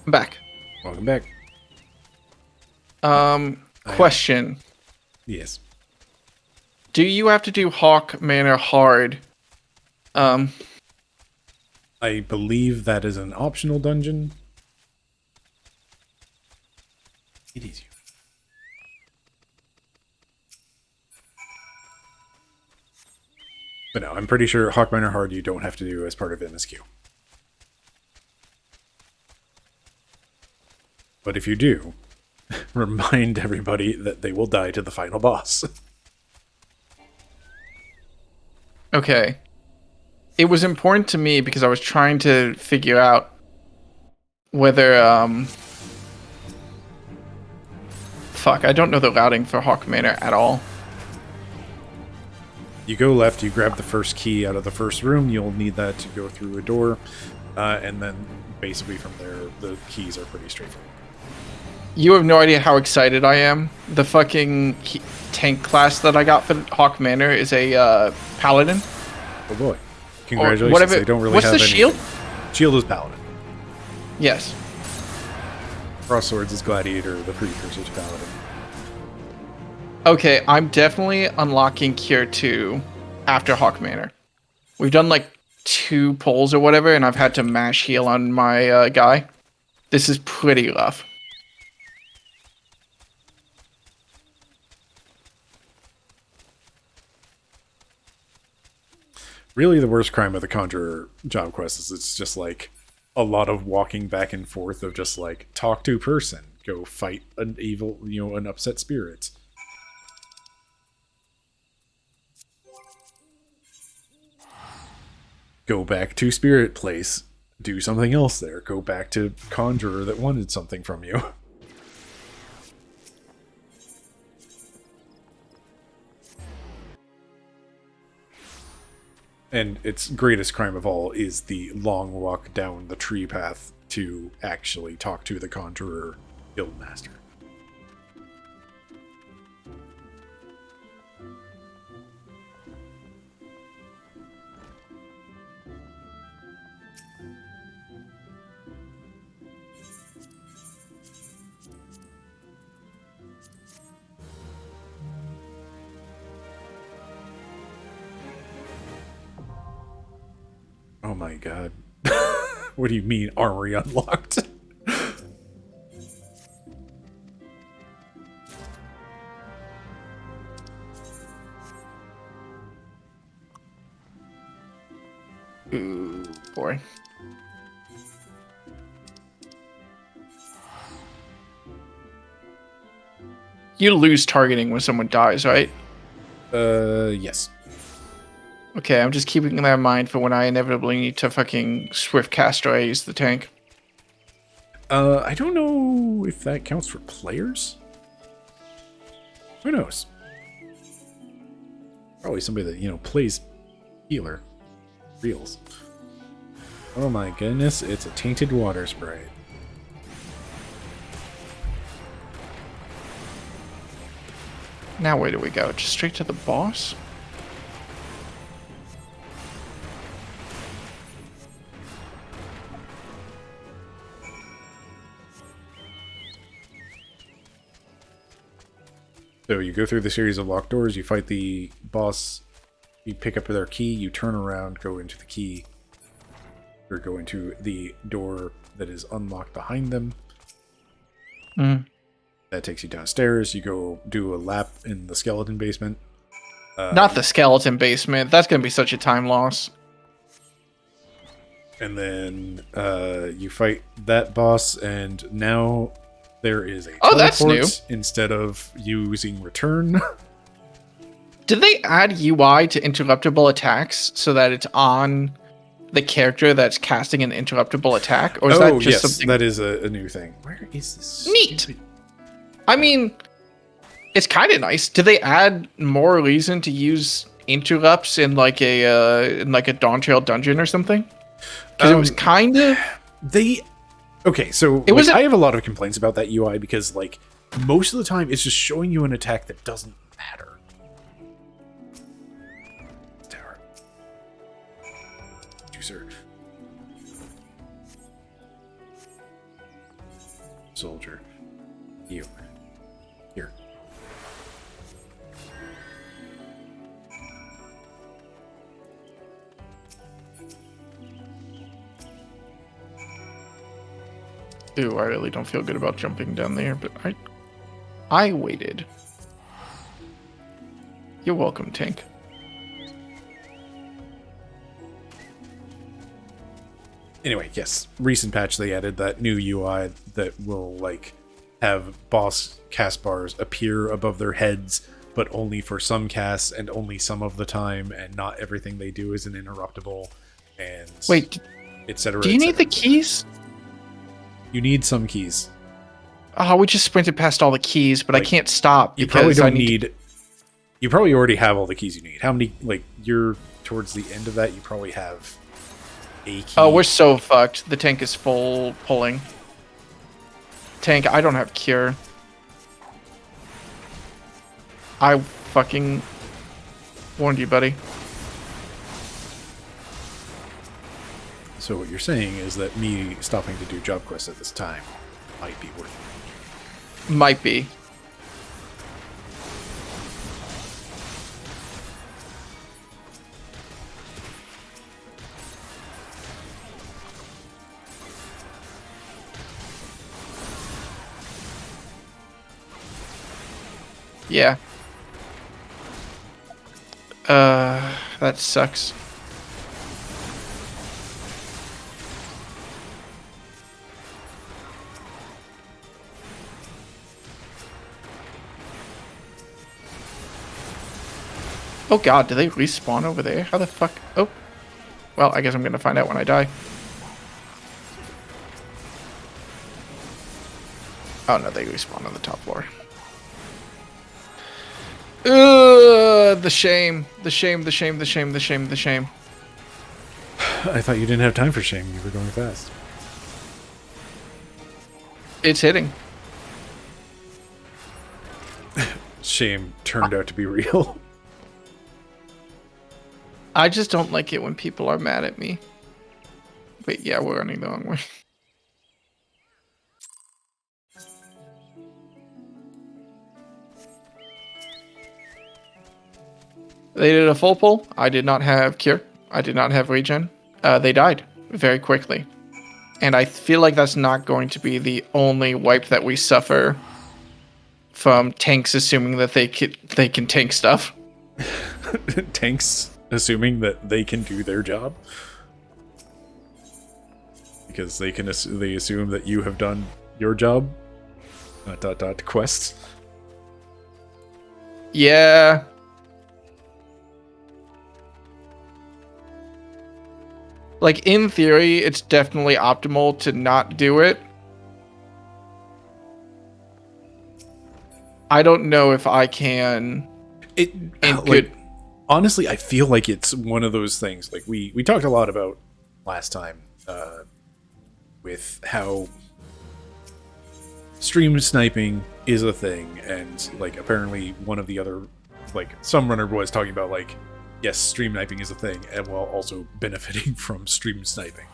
Speaker 1: I'm back.
Speaker 2: Welcome back.
Speaker 1: Question.
Speaker 2: Yes.
Speaker 1: Do you have to do Haukke Manor hard?
Speaker 2: I believe that is an optional dungeon. It is you. But no, I'm pretty sure Haukke Manor hard you don't have to do as part of MSQ. But if you do, remind everybody that they will die to the final boss.
Speaker 1: Okay. It was important to me because I was trying to figure out whether, fuck, I don't know the routing for Haukke Manor at all.
Speaker 2: You go left, you grab the first key out of the first room, you'll need that to go through a door, and then basically from there, the keys are pretty straightforward.
Speaker 1: You have no idea how excited I am. The fucking tank class that I got for Haukke Manor is a paladin.
Speaker 2: Oh boy. Congratulations,
Speaker 1: whatever.
Speaker 2: they don't really
Speaker 1: What's
Speaker 2: have
Speaker 1: the
Speaker 2: any.
Speaker 1: shield?
Speaker 2: Shield is paladin.
Speaker 1: Yes.
Speaker 2: Cross swords is gladiator, the precursor to paladin.
Speaker 1: Okay, I'm definitely unlocking Cure 2 after Haukke Manor. We've done like 2 pulls or whatever, and I've had to mash heal on my guy. This is pretty rough.
Speaker 2: Really, the worst crime of the Conjurer job quest is it's just like a lot of walking back and forth of just like talk to person, go fight an evil, an upset spirit. Go back to spirit place, do something else there. Go back to Conjurer that wanted something from you. And its greatest crime of all is the long walk down the tree path to actually talk to the Conjurer Guildmaster. Oh my god. What do you mean, armory unlocked?
Speaker 1: Ooh, boy. You lose targeting when someone dies, right?
Speaker 2: Yes.
Speaker 1: Okay, I'm just keeping that in mind for when I inevitably need to fucking swift cast or use the tank.
Speaker 2: I don't know if that counts for players. Who knows? Probably somebody that, plays healer. Reels. Oh my goodness, it's a tainted water sprite.
Speaker 1: Now where do we go? Just straight to the boss?
Speaker 2: So you go through the series of locked doors, you fight the boss, you pick up their key, you turn around, go into the key, or go into the door that is unlocked behind them. That takes you downstairs, you go do a lap in the skeleton basement.
Speaker 1: Not the skeleton basement. That's going to be such a time loss.
Speaker 2: And then you fight that boss, and now there is a teleport
Speaker 1: that's new.
Speaker 2: instead of using return.
Speaker 1: Did they add UI to interruptible attacks so that it's on the character that's casting an interruptible attack? Or is that just something...
Speaker 2: that is a new thing. Where is this?
Speaker 1: Neat.
Speaker 2: Stupid...
Speaker 1: I mean, it's kind of nice. Did they add more reason to use interrupts in like a Dawn Trail dungeon or something? Because it was kind of...
Speaker 2: Okay, so I have a lot of complaints about that UI because, like, most of the time it's just showing you an attack that doesn't matter. Tower. Juicer. soldier. You. Here.
Speaker 1: Ooh, I really don't feel good about jumping down there, but I waited. You're welcome, Tank.
Speaker 2: Anyway, yes, recent patch they added that new UI that will like have boss cast bars appear above their heads, but only for some casts and only some of the time, and not everything they do is an interruptible. And
Speaker 1: Wait,
Speaker 2: etc.
Speaker 1: do you need the keys?
Speaker 2: You need some keys.
Speaker 1: Oh, we just sprinted past all the keys, but
Speaker 2: Like,
Speaker 1: I can't stop.
Speaker 2: You probably
Speaker 1: because I
Speaker 2: don't need. You probably already have all the keys you need. How many? Like you're towards the end of that, you probably have a key.
Speaker 1: Oh, we're so fucked. The tank is full pulling. Tank, I don't have cure. I fucking warned you, buddy.
Speaker 2: So what you're saying is that me stopping to do job quests at this time might be worth it.
Speaker 1: Might be. Yeah. That sucks. Oh god, do they respawn over there? How the fuck? Oh. Well, I guess I'm gonna find out when I die. Oh no, they respawn on the top floor. Ugh, the shame. The shame, the shame, the shame, the shame, the shame.
Speaker 2: I thought you didn't have time for shame. You were going fast.
Speaker 1: It's hitting.
Speaker 2: Shame turned out to be real.
Speaker 1: I just don't like it when people are mad at me. Wait, yeah, we're running the wrong way. They did a full pull. I did not have cure. I did not have regen. They died very quickly. And I feel like that's not going to be the only wipe that we suffer from tanks assuming that they can tank stuff.
Speaker 2: Tanks assuming that they can do their job because they assume that you have done your job. ... quests.
Speaker 1: Yeah. Like, in theory, it's definitely optimal to not do it. I don't know if I can.
Speaker 2: Honestly, I feel like it's one of those things. Like we talked a lot about last time with how stream sniping is a thing, and like apparently one of the other, like some runner was talking about like, yes, stream sniping is a thing, and while also benefiting from stream sniping.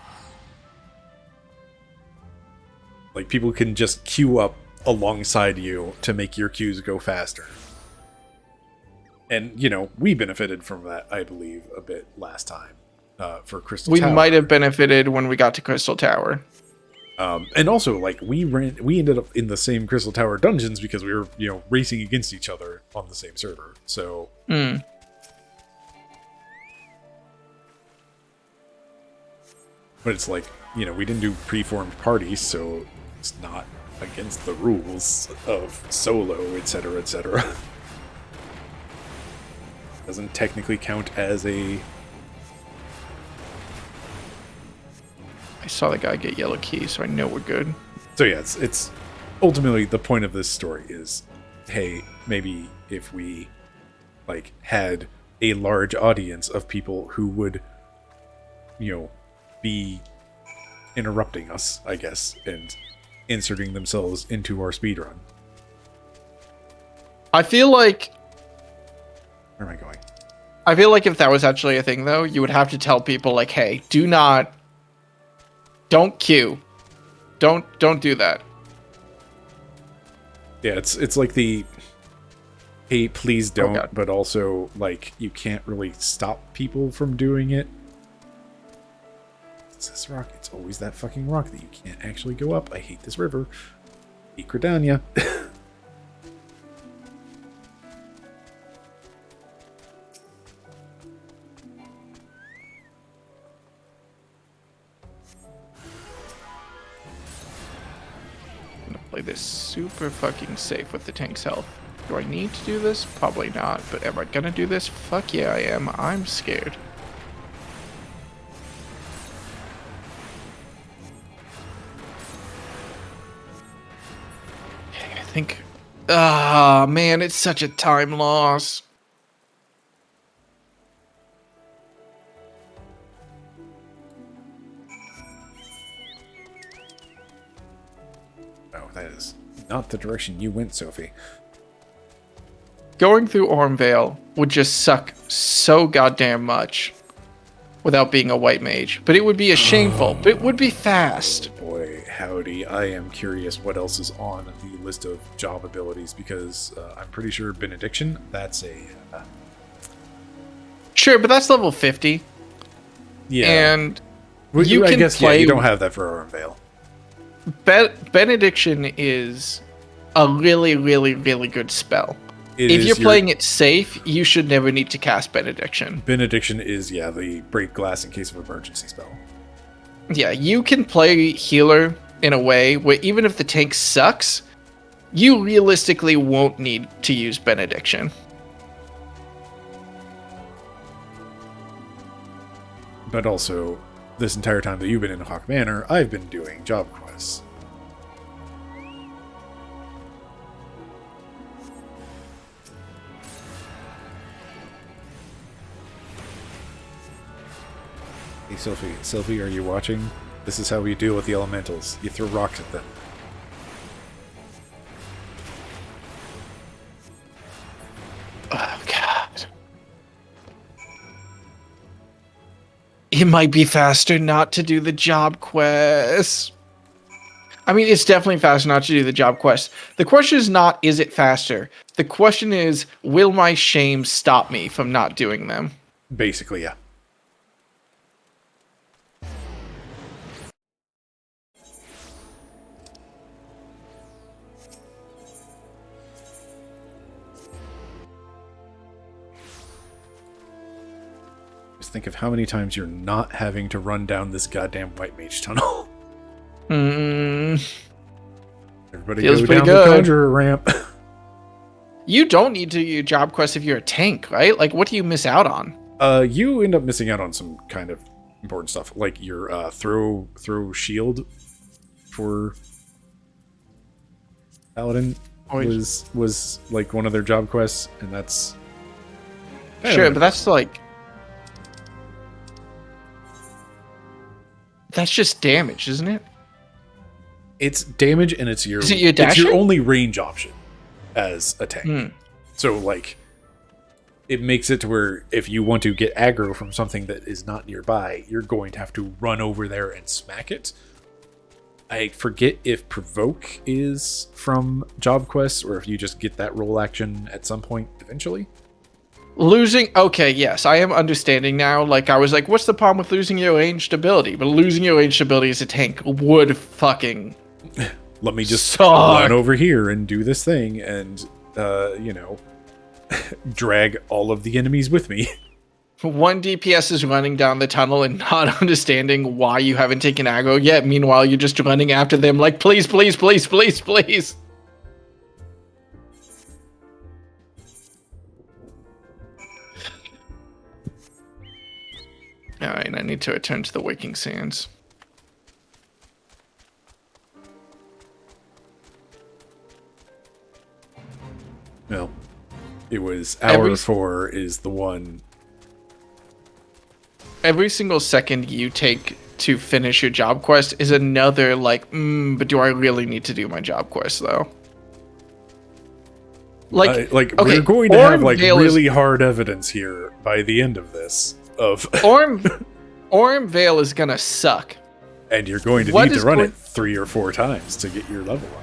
Speaker 2: Like people can just queue up alongside you to make your queues go faster. And, you know, we benefited from that, I believe, a bit last time for Crystal Tower.
Speaker 1: We might have benefited when we got to Crystal Tower.
Speaker 2: And also, like, we ended up in the same Crystal Tower dungeons because we were, you know, racing against each other on the same server. So...
Speaker 1: Mm.
Speaker 2: But it's like, you know, we didn't do preformed parties, so it's not against the rules of solo, etc., etc. Doesn't technically count as a...
Speaker 1: I saw the guy get yellow key, so I know we're good.
Speaker 2: So yeah, it's ultimately the point of this story is, hey, maybe if we like had a large audience of people who would, you know, be interrupting us, I guess, and inserting themselves into our speedrun.
Speaker 1: I feel like...
Speaker 2: Where am I going?
Speaker 1: I feel like if that was actually a thing, though, you would have to tell people, like, hey, don't queue. Don't do that.
Speaker 2: Yeah, it's like the hey, please don't,
Speaker 1: God.
Speaker 2: but also like you can't really stop people from doing it. It's this rock. It's always that fucking rock that you can't actually go up. I hate this river. Ikradanya.
Speaker 1: Play this super fucking safe with the tank's health. Do I need to do this? Probably not, but am I gonna do this? Fuck yeah, I am. I'm scared. Okay, I think... Ah, man, it's such a time loss.
Speaker 2: Oh, that is not the direction you went, Sophie.
Speaker 1: Going through Ormvale would just suck so goddamn much without being a white mage. But it would be a shameful, but it would be fast.
Speaker 2: Boy, howdy. I am curious what else is on the list of job abilities because I'm pretty sure Benediction, that's a...
Speaker 1: Sure, but that's level 50.
Speaker 2: yeah.
Speaker 1: And
Speaker 2: Well,
Speaker 1: you
Speaker 2: I
Speaker 1: can
Speaker 2: guess,
Speaker 1: play...
Speaker 2: yeah, you don't have that for Ormvale.
Speaker 1: Benediction is a really, really, really good spell.
Speaker 2: It
Speaker 1: If
Speaker 2: is
Speaker 1: you're
Speaker 2: your-
Speaker 1: playing it safe, you should never need to cast Benediction.
Speaker 2: Benediction is, yeah, the break glass in case of emergency spell.
Speaker 1: Yeah, you can play healer in a way where even if the tank sucks, you realistically won't need to use Benediction.
Speaker 2: But also, this entire time that you've been in Haukke Manor, I've been doing job quests. Hey, Sophie. Sylvie, are you watching? This is how we deal with the elementals. You throw rocks at them.
Speaker 1: Oh, God. It might be faster not to do the job quest. I mean, it's definitely faster not to do the job quest. The question is not, is it faster? The question is, will my shame stop me from not doing them?
Speaker 2: Basically, yeah. Just think of how many times you're not having to run down this goddamn white mage tunnel. Everybody
Speaker 1: Feels
Speaker 2: go
Speaker 1: pretty
Speaker 2: down
Speaker 1: good.
Speaker 2: the conjurer ramp.
Speaker 1: You don't need to do your job quest if you're a tank, right? Like, what do you miss out on?
Speaker 2: You end up missing out on some kind of important stuff, like your throw shield for Paladin was like one of their job quests, and that's
Speaker 1: Sure, but that's like... That's just damage, isn't it?
Speaker 2: it's damage, and it's your
Speaker 1: Is it your
Speaker 2: it's your
Speaker 1: dashing?
Speaker 2: only range option as a tank.
Speaker 1: Hmm.
Speaker 2: So like, it makes it to where if you want to get aggro from something that is not nearby, you're going to have to run over there and smack it. I forget if Provoke is from job quests or if you just get that roll action at some point eventually.
Speaker 1: Losing... Okay, yes, I am understanding now. Like, I was like, what's the problem with losing your ranged ability? But losing your ranged ability as a tank would fucking...
Speaker 2: Let me just
Speaker 1: suck.
Speaker 2: run over here and do this thing and, drag all of the enemies with me.
Speaker 1: One DPS is running down the tunnel and not understanding why you haven't taken aggro yet. Meanwhile, you're just running after them like, please, please, please, please, please. Alright, I need to return to the Waking Sands.
Speaker 2: Well, it was hour 4 is the one.
Speaker 1: Every single second you take to finish your job quest is another, like, but do I really need to do my job quest, though?
Speaker 2: Like
Speaker 1: okay,
Speaker 2: we're going to have, like,
Speaker 1: Ormvale
Speaker 2: really hard evidence here by the end of this.
Speaker 1: Ormvale is gonna suck.
Speaker 2: And you're going to
Speaker 1: What
Speaker 2: need to
Speaker 1: is
Speaker 2: run
Speaker 1: going-
Speaker 2: it 3 or 4 times to get your level up.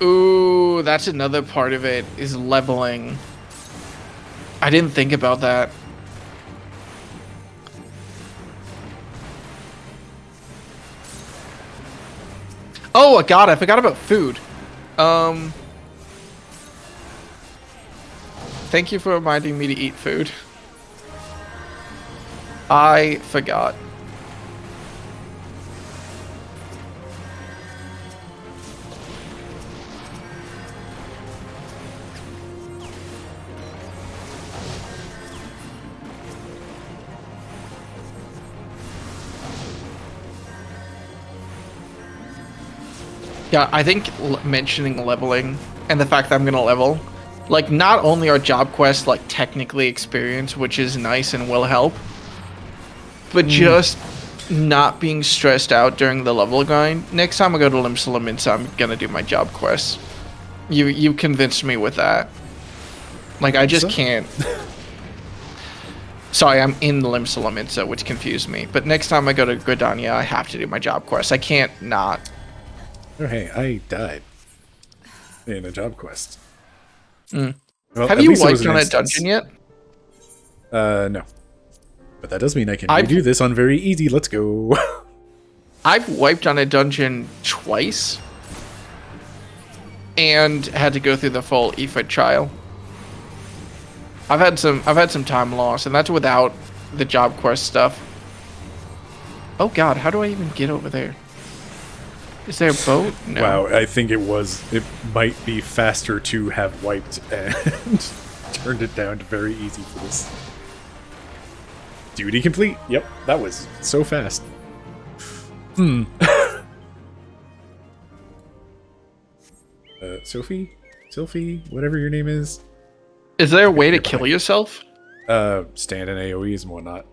Speaker 1: Ooh, that's another part of it, is leveling. I didn't think about that. Oh, God, I forgot about food. Thank you for reminding me to eat food. I forgot. Yeah, I think mentioning leveling and the fact that I'm gonna level, like, not only are job quests like technically experience, which is nice and will help, but just not being stressed out during the level grind. Next time I go to Limsa Limits, I'm gonna do my job quests. You convinced me with that. Like, I just can't. Sorry, I'm in Limsa Limits, which confused me. But next time I go to Gridania, I have to do my job quests. I can't not.
Speaker 2: Oh, hey, I died in a job quest.
Speaker 1: Mm.
Speaker 2: Well,
Speaker 1: Have you wiped on a dungeon yet?
Speaker 2: No. But that does mean I can redo this on very easy. Let's go.
Speaker 1: I've wiped on a dungeon twice and had to go through the full Ifrit trial. I've had some time loss, and that's without the job quest stuff. Oh God, how do I even get over there? Is there a boat? No.
Speaker 2: Wow, I think it might be faster to have wiped and turned it down to very easy for this. Duty complete. Yep, that was so fast. Sophie, whatever your name is.
Speaker 1: Is there a way to kill yourself?
Speaker 2: Stand in AoEs and whatnot.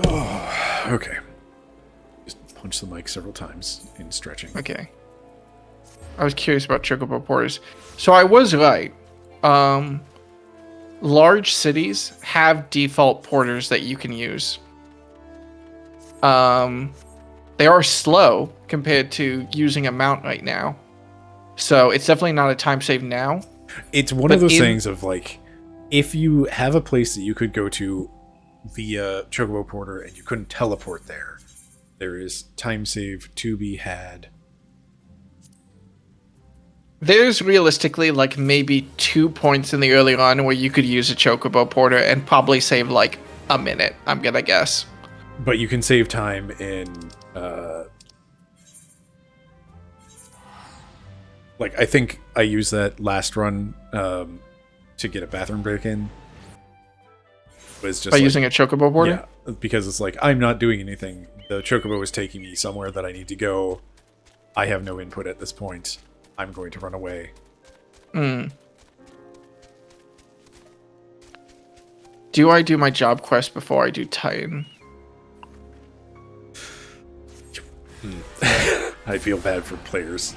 Speaker 2: Oh, okay. Just punch the mic several times in stretching.
Speaker 1: Okay. I was curious about chocobo porters. So I was right. Large cities have default porters that you can use. They are slow compared to using a mount right now. So it's definitely not a time save now.
Speaker 2: It's one of those things of, like, if you have a place that you could go to via chocobo porter and you couldn't teleport there, there is time save to be had.
Speaker 1: There's realistically like maybe 2 points in the early run where you could use a chocobo porter and probably save like a minute, I'm gonna guess.
Speaker 2: But you can save time in like, I think I used that last run to get a bathroom break in. Was just
Speaker 1: by using a chocobo porter?
Speaker 2: Yeah, because it's like, I'm not doing anything. The chocobo is taking me somewhere that I need to go. I have no input at this point. I'm going to run away.
Speaker 1: Do I do my job quest before I do Titan?
Speaker 2: I feel bad for players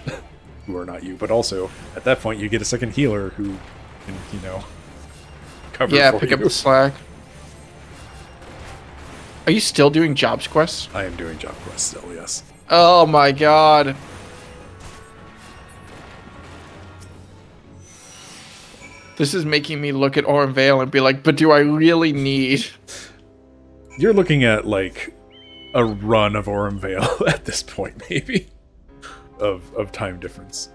Speaker 2: who are not you, but also at that point you get a second healer who can, you know, cover for
Speaker 1: pick
Speaker 2: you.
Speaker 1: up the slack. Are you still doing jobs quests?
Speaker 2: I am doing job quests still, yes.
Speaker 1: Oh my God. This is making me look at Aurum Vale and be like, but do I really need...
Speaker 2: You're looking at, like, a run of Aurum Vale at this point, maybe, of time difference.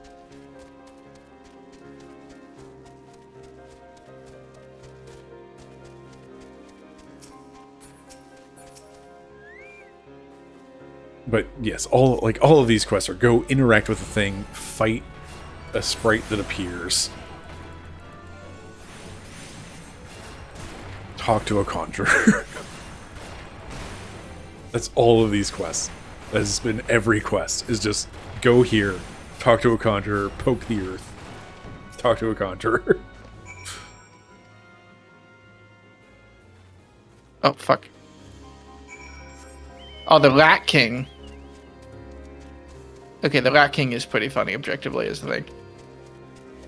Speaker 2: But yes, all of these quests are go interact with a thing, fight a sprite that appears, talk to a conjurer. That's all of these quests. That has been every quest, is just go here, talk to a conjurer, poke the earth, talk to a conjurer.
Speaker 1: Oh, fuck. Oh, the Rat King. Okay, the Rat King is pretty funny, objectively, is the thing.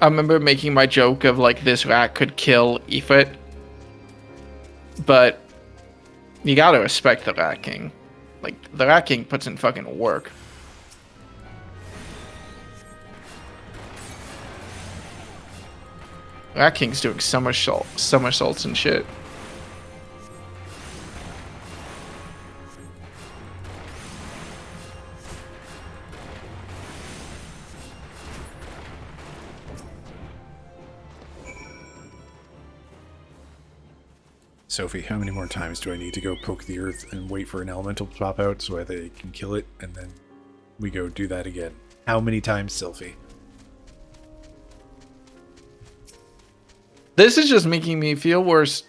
Speaker 1: I remember making my joke of like this rat could kill Ifrit, but you gotta respect the Rat King. Like the Rat King puts in fucking work. Rat King's doing somersaults and shit.
Speaker 2: Sophie, how many more times do I need to go poke the earth and wait for an elemental to pop out so they can kill it, and then we go do that again? How many times, Sophie?
Speaker 1: This is just making me feel worse.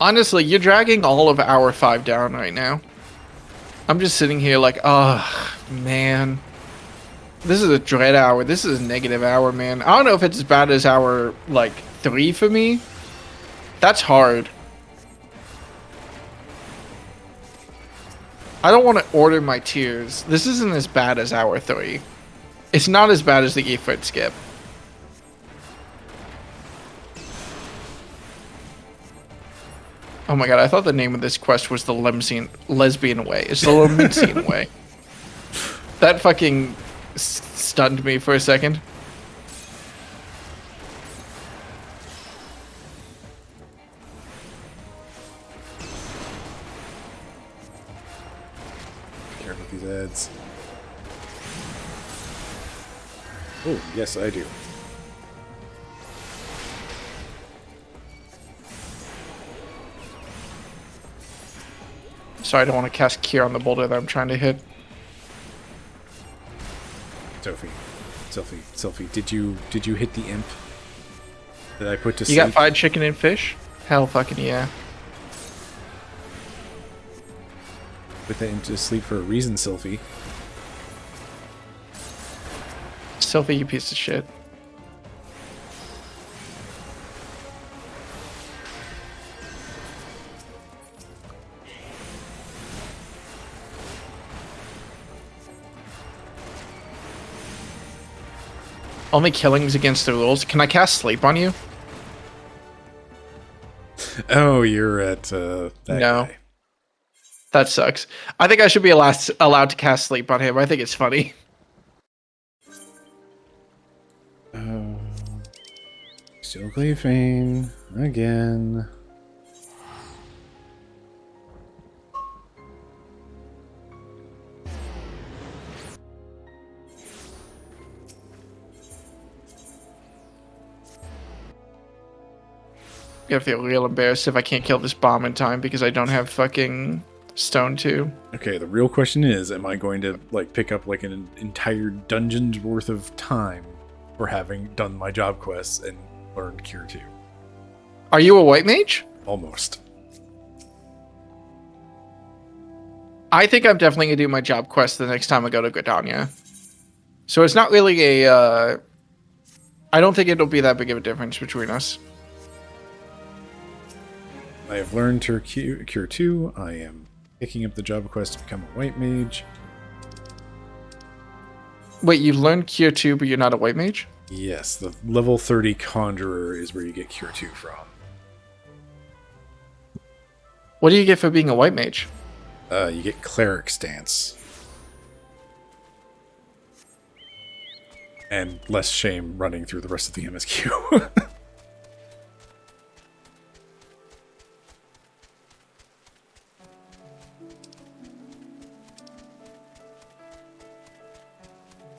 Speaker 1: Honestly, you're dragging all of hour 5 down right now. I'm just sitting here like, oh, man. This is a dread hour. This is a negative hour, man. I don't know if it's as bad as hour, like, 3 for me. That's hard. I don't want to order my tiers. This isn't as bad as hour 3. It's not as bad as the Ifrit skip. Oh my god, I thought the name of this quest was the lesbian way. It's the Lemsian way. That fucking stunned me for a second.
Speaker 2: Careful with these ads. Oh, yes, I do.
Speaker 1: Sorry, I don't want to cast Cure on the boulder that I'm trying to hit.
Speaker 2: Sophie, did you hit the imp that I put to sleep?
Speaker 1: You got fried chicken and fish? Hell fucking yeah.
Speaker 2: Put that imp to sleep for a reason, Sophie.
Speaker 1: Sophie, you piece of shit. Only killings against the rules. Can I cast sleep on you?
Speaker 2: Oh, you're at that guy.
Speaker 1: That sucks. I think I should be allowed to cast sleep on him. I think it's funny.
Speaker 2: Still Cleafane again.
Speaker 1: I'm gonna feel real embarrassed if I can't kill this bomb in time because I don't have fucking stone 2.
Speaker 2: Okay, the real question is, am I going to like pick up like an entire dungeon's worth of time for having done my job quests and learned Cure 2?
Speaker 1: Are you a white mage?
Speaker 2: Almost.
Speaker 1: I think I'm definitely gonna do my job quest the next time I go to Gridania. So it's not really a I don't think it'll be that big of a difference between us.
Speaker 2: I have learned to Cure 2. I am picking up the job quest to become a white mage.
Speaker 1: Wait, you learned Cure 2, but you're not a white mage?
Speaker 2: Yes, the level 30 Conjurer is where you get Cure 2 from.
Speaker 1: What do you get for being a white mage?
Speaker 2: You get Cleric Stance. And less shame running through the rest of the MSQ.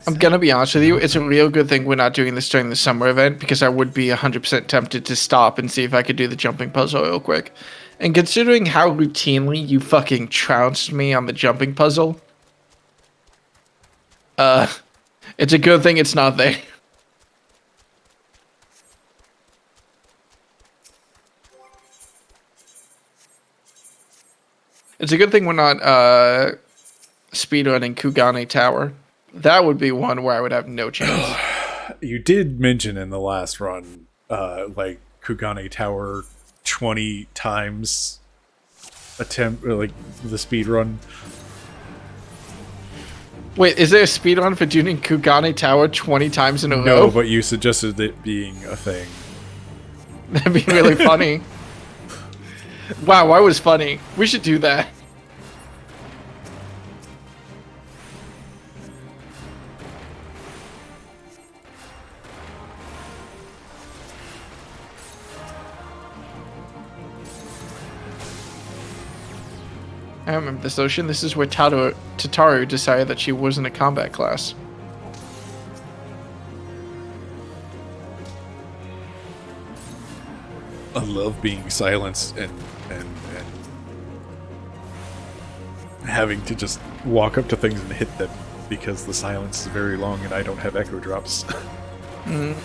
Speaker 1: I'm gonna be honest with you, it's a real good thing we're not doing this during the summer event because I would be 100% tempted to stop and see if I could do the jumping puzzle real quick. And considering how routinely you fucking trounced me on the jumping puzzle, it's a good thing it's not there. It's a good thing we're not speedrunning Kugane Tower. That would be one where I would have no chance.
Speaker 2: You did mention in the last run, like Kugane Tower 20 times attempt, like the speed run.
Speaker 1: Wait, is there a speed run for doing Kugane Tower 20 times in a row?
Speaker 2: No, but you suggested it being a thing.
Speaker 1: That'd be really funny. Wow, why was funny? We should do that. I remember this ocean. This is where Tataru decided that she wasn't a combat class.
Speaker 2: I love being silenced and having to just walk up to things and hit them because the silence is very long and I don't have echo drops.
Speaker 1: Mm-hmm.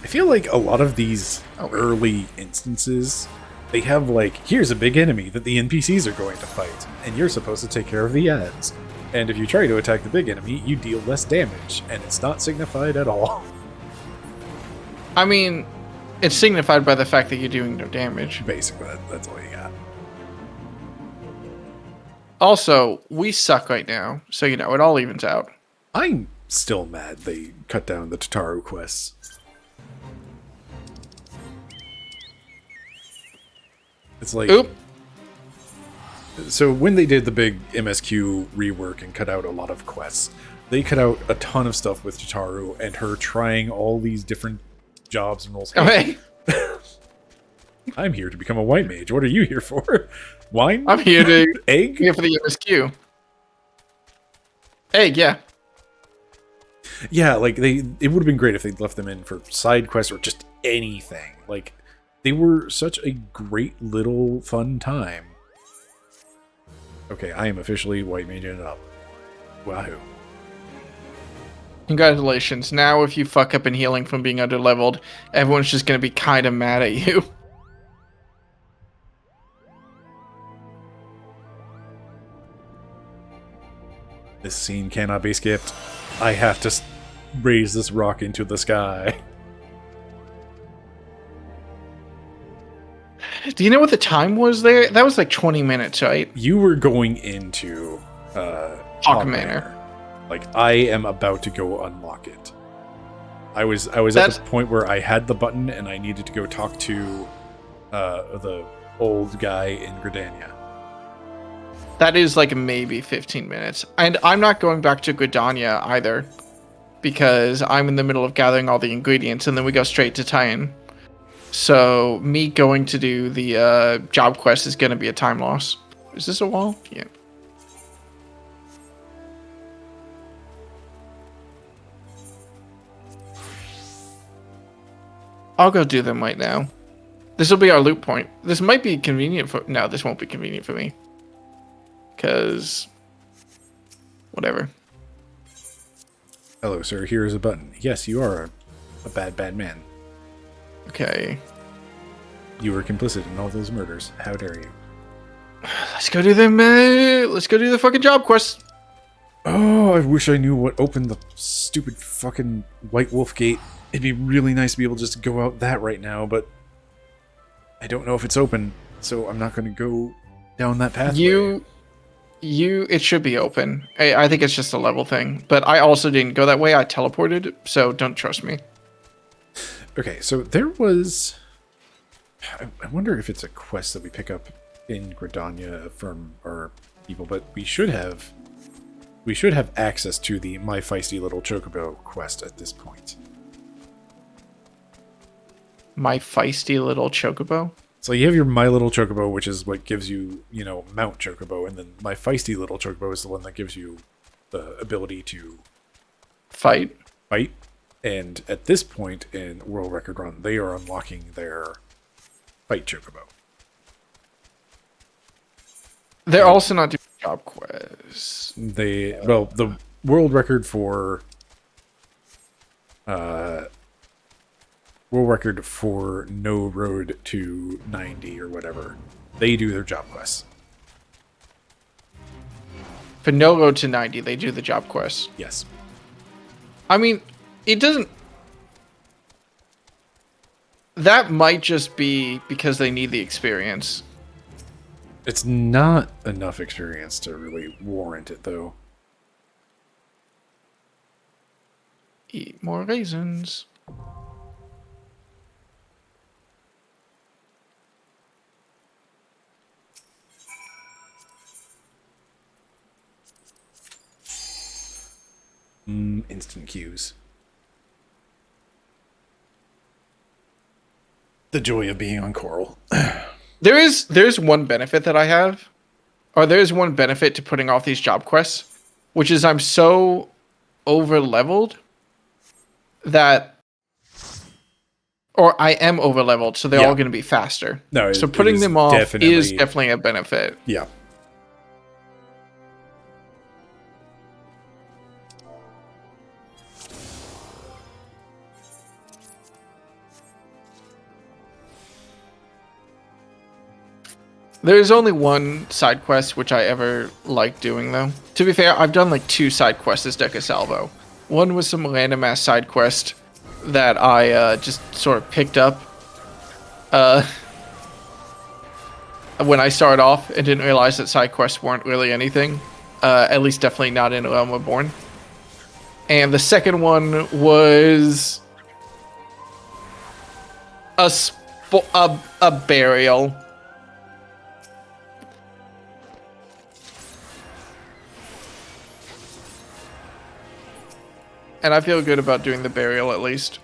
Speaker 2: I feel like a lot of these early instances, they have like, here's a big enemy that the NPCs are going to fight, and you're supposed to take care of the ads. And if you try to attack the big enemy, you deal less damage, and it's not signified at all.
Speaker 1: I mean, it's signified by the fact that you're doing no damage.
Speaker 2: Basically, that's all you got.
Speaker 1: Also, we suck right now, so you know, it all evens out.
Speaker 2: I'm still mad they cut down the Tataru quests. It's like,
Speaker 1: oop.
Speaker 2: So when they did the big MSQ rework and cut out a lot of quests, they cut out a ton of stuff with Tataru and her trying all these different jobs and roles.
Speaker 1: Hey.
Speaker 2: I'm here to become a white mage. What are you here for? Wine?
Speaker 1: I'm here to
Speaker 2: egg?
Speaker 1: Here for the MSQ. Egg, yeah.
Speaker 2: Yeah, like it would have been great if they'd left them in for side quests or just anything. Like, they were such a great little fun time. Okay, I am officially white maging it up. Wahoo.
Speaker 1: Congratulations. Now if you fuck up in healing from being underleveled, everyone's just going to be kind of mad at you.
Speaker 2: This scene cannot be skipped. I have to raise this rock into the sky.
Speaker 1: Do you know what the time was there? That was like 20 minutes, right?
Speaker 2: You were going into
Speaker 1: Haukke Manor.
Speaker 2: Like, I am about to go unlock it. I was at the point where I had the button and I needed to go talk to the old guy in Gridania.
Speaker 1: That is like maybe 15 minutes. And I'm not going back to Gridania either, because I'm in the middle of gathering all the ingredients and then we go straight to Titan. So me going to do the job quest is going to be a time loss. Is this a wall? Yeah. I'll go do them right now. This will be our loop point. This might be convenient for... No, this won't be convenient for me. Because... whatever.
Speaker 2: Hello, sir. Here is a button. Yes, you are a bad man.
Speaker 1: Okay.
Speaker 2: You were complicit in all those murders. How dare you?
Speaker 1: Let's go do them. Let's go do the fucking job quest.
Speaker 2: Oh, I wish I knew what opened the stupid fucking White Wolf Gate. It'd be really nice to be able just to go out that right now, but I don't know if it's open, so I'm not going to go down that pathway.
Speaker 1: It should be open. I think it's just a level thing, but I also didn't go that way. I teleported, so don't trust me.
Speaker 2: Okay, so there was... I wonder if it's a quest that we pick up in Gridania from our people, but we should have access to the My Feisty Little Chocobo quest at this point.
Speaker 1: My Feisty Little Chocobo?
Speaker 2: So you have your My Little Chocobo, which is what gives you, Mount Chocobo, and then my Feisty Little Chocobo is the one that gives you the ability to
Speaker 1: Fight.
Speaker 2: And at this point in World Record Run, they are unlocking their Fight Chocobo.
Speaker 1: They're also not doing job quests.
Speaker 2: The world record for No Road to 90 or whatever, they do their job quests.
Speaker 1: For No Road to 90, they do the job quests.
Speaker 2: Yes.
Speaker 1: I mean, it doesn't... That might just be because they need the experience.
Speaker 2: It's not enough experience to really warrant it, though.
Speaker 1: Eat more raisins.
Speaker 2: Instant queues. The joy of being on Coral.
Speaker 1: There's one benefit that I have, or there's one benefit to putting off these job quests, which is I'm so over leveled that, or I am over leveled, so they're all going to be faster.
Speaker 2: No,
Speaker 1: so putting them off is definitely a benefit.
Speaker 2: Yeah.
Speaker 1: There's only one side quest which I ever liked doing, though. To be fair, I've done like 2 side quests as Deca Salvo. One was some random ass side quest that I just sort of picked up when I started off and didn't realize that side quests weren't really anything. At least definitely not in Realm Reborn. And the second one was a burial. And I feel good about doing the burial at least.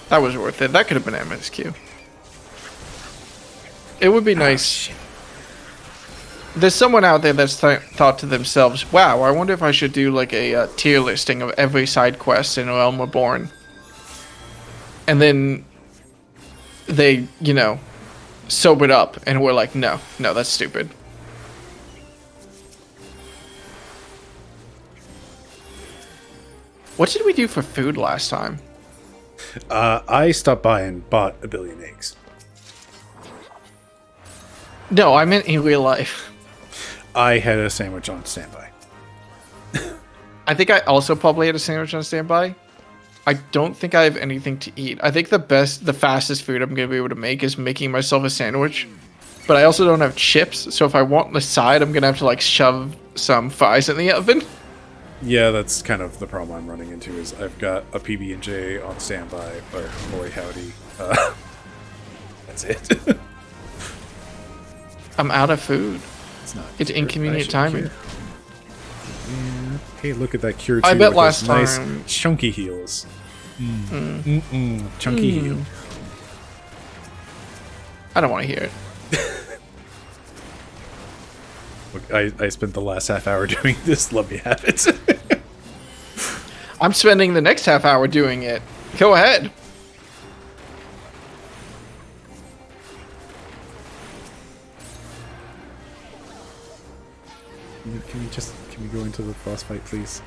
Speaker 1: That was worth it. That could have been MSQ. It would be nice.
Speaker 2: Shit.
Speaker 1: There's someone out there that's thought to themselves, wow, I wonder if I should do like a tier listing of every side quest in Realm Reborn. And then they, sobered up and were like, no, that's stupid. What did we do for food last time?
Speaker 2: I stopped by and bought a billion eggs.
Speaker 1: No, I meant in real life.
Speaker 2: I had a sandwich on standby.
Speaker 1: I think I also probably had a sandwich on standby. I don't think I have anything to eat. I think the fastest food I'm going to be able to make is making myself a sandwich. But I also don't have chips, so if I want the side, I'm going to have to like shove some fries in the oven.
Speaker 2: Yeah, that's kind of the problem I'm running into is I've got a PB&J on standby, but boy howdy. That's it.
Speaker 1: I'm out of food. It's inconvenient timing.
Speaker 2: Yeah. Hey, look at that cure.
Speaker 1: I bet last time.
Speaker 2: Nice chunky heals. Chunky heal.
Speaker 1: I don't want to hear it.
Speaker 2: Look, I spent the last half hour doing this. Let me have it.
Speaker 1: I'm spending the next half hour doing it. Go ahead.
Speaker 2: Can we go into the boss fight, please?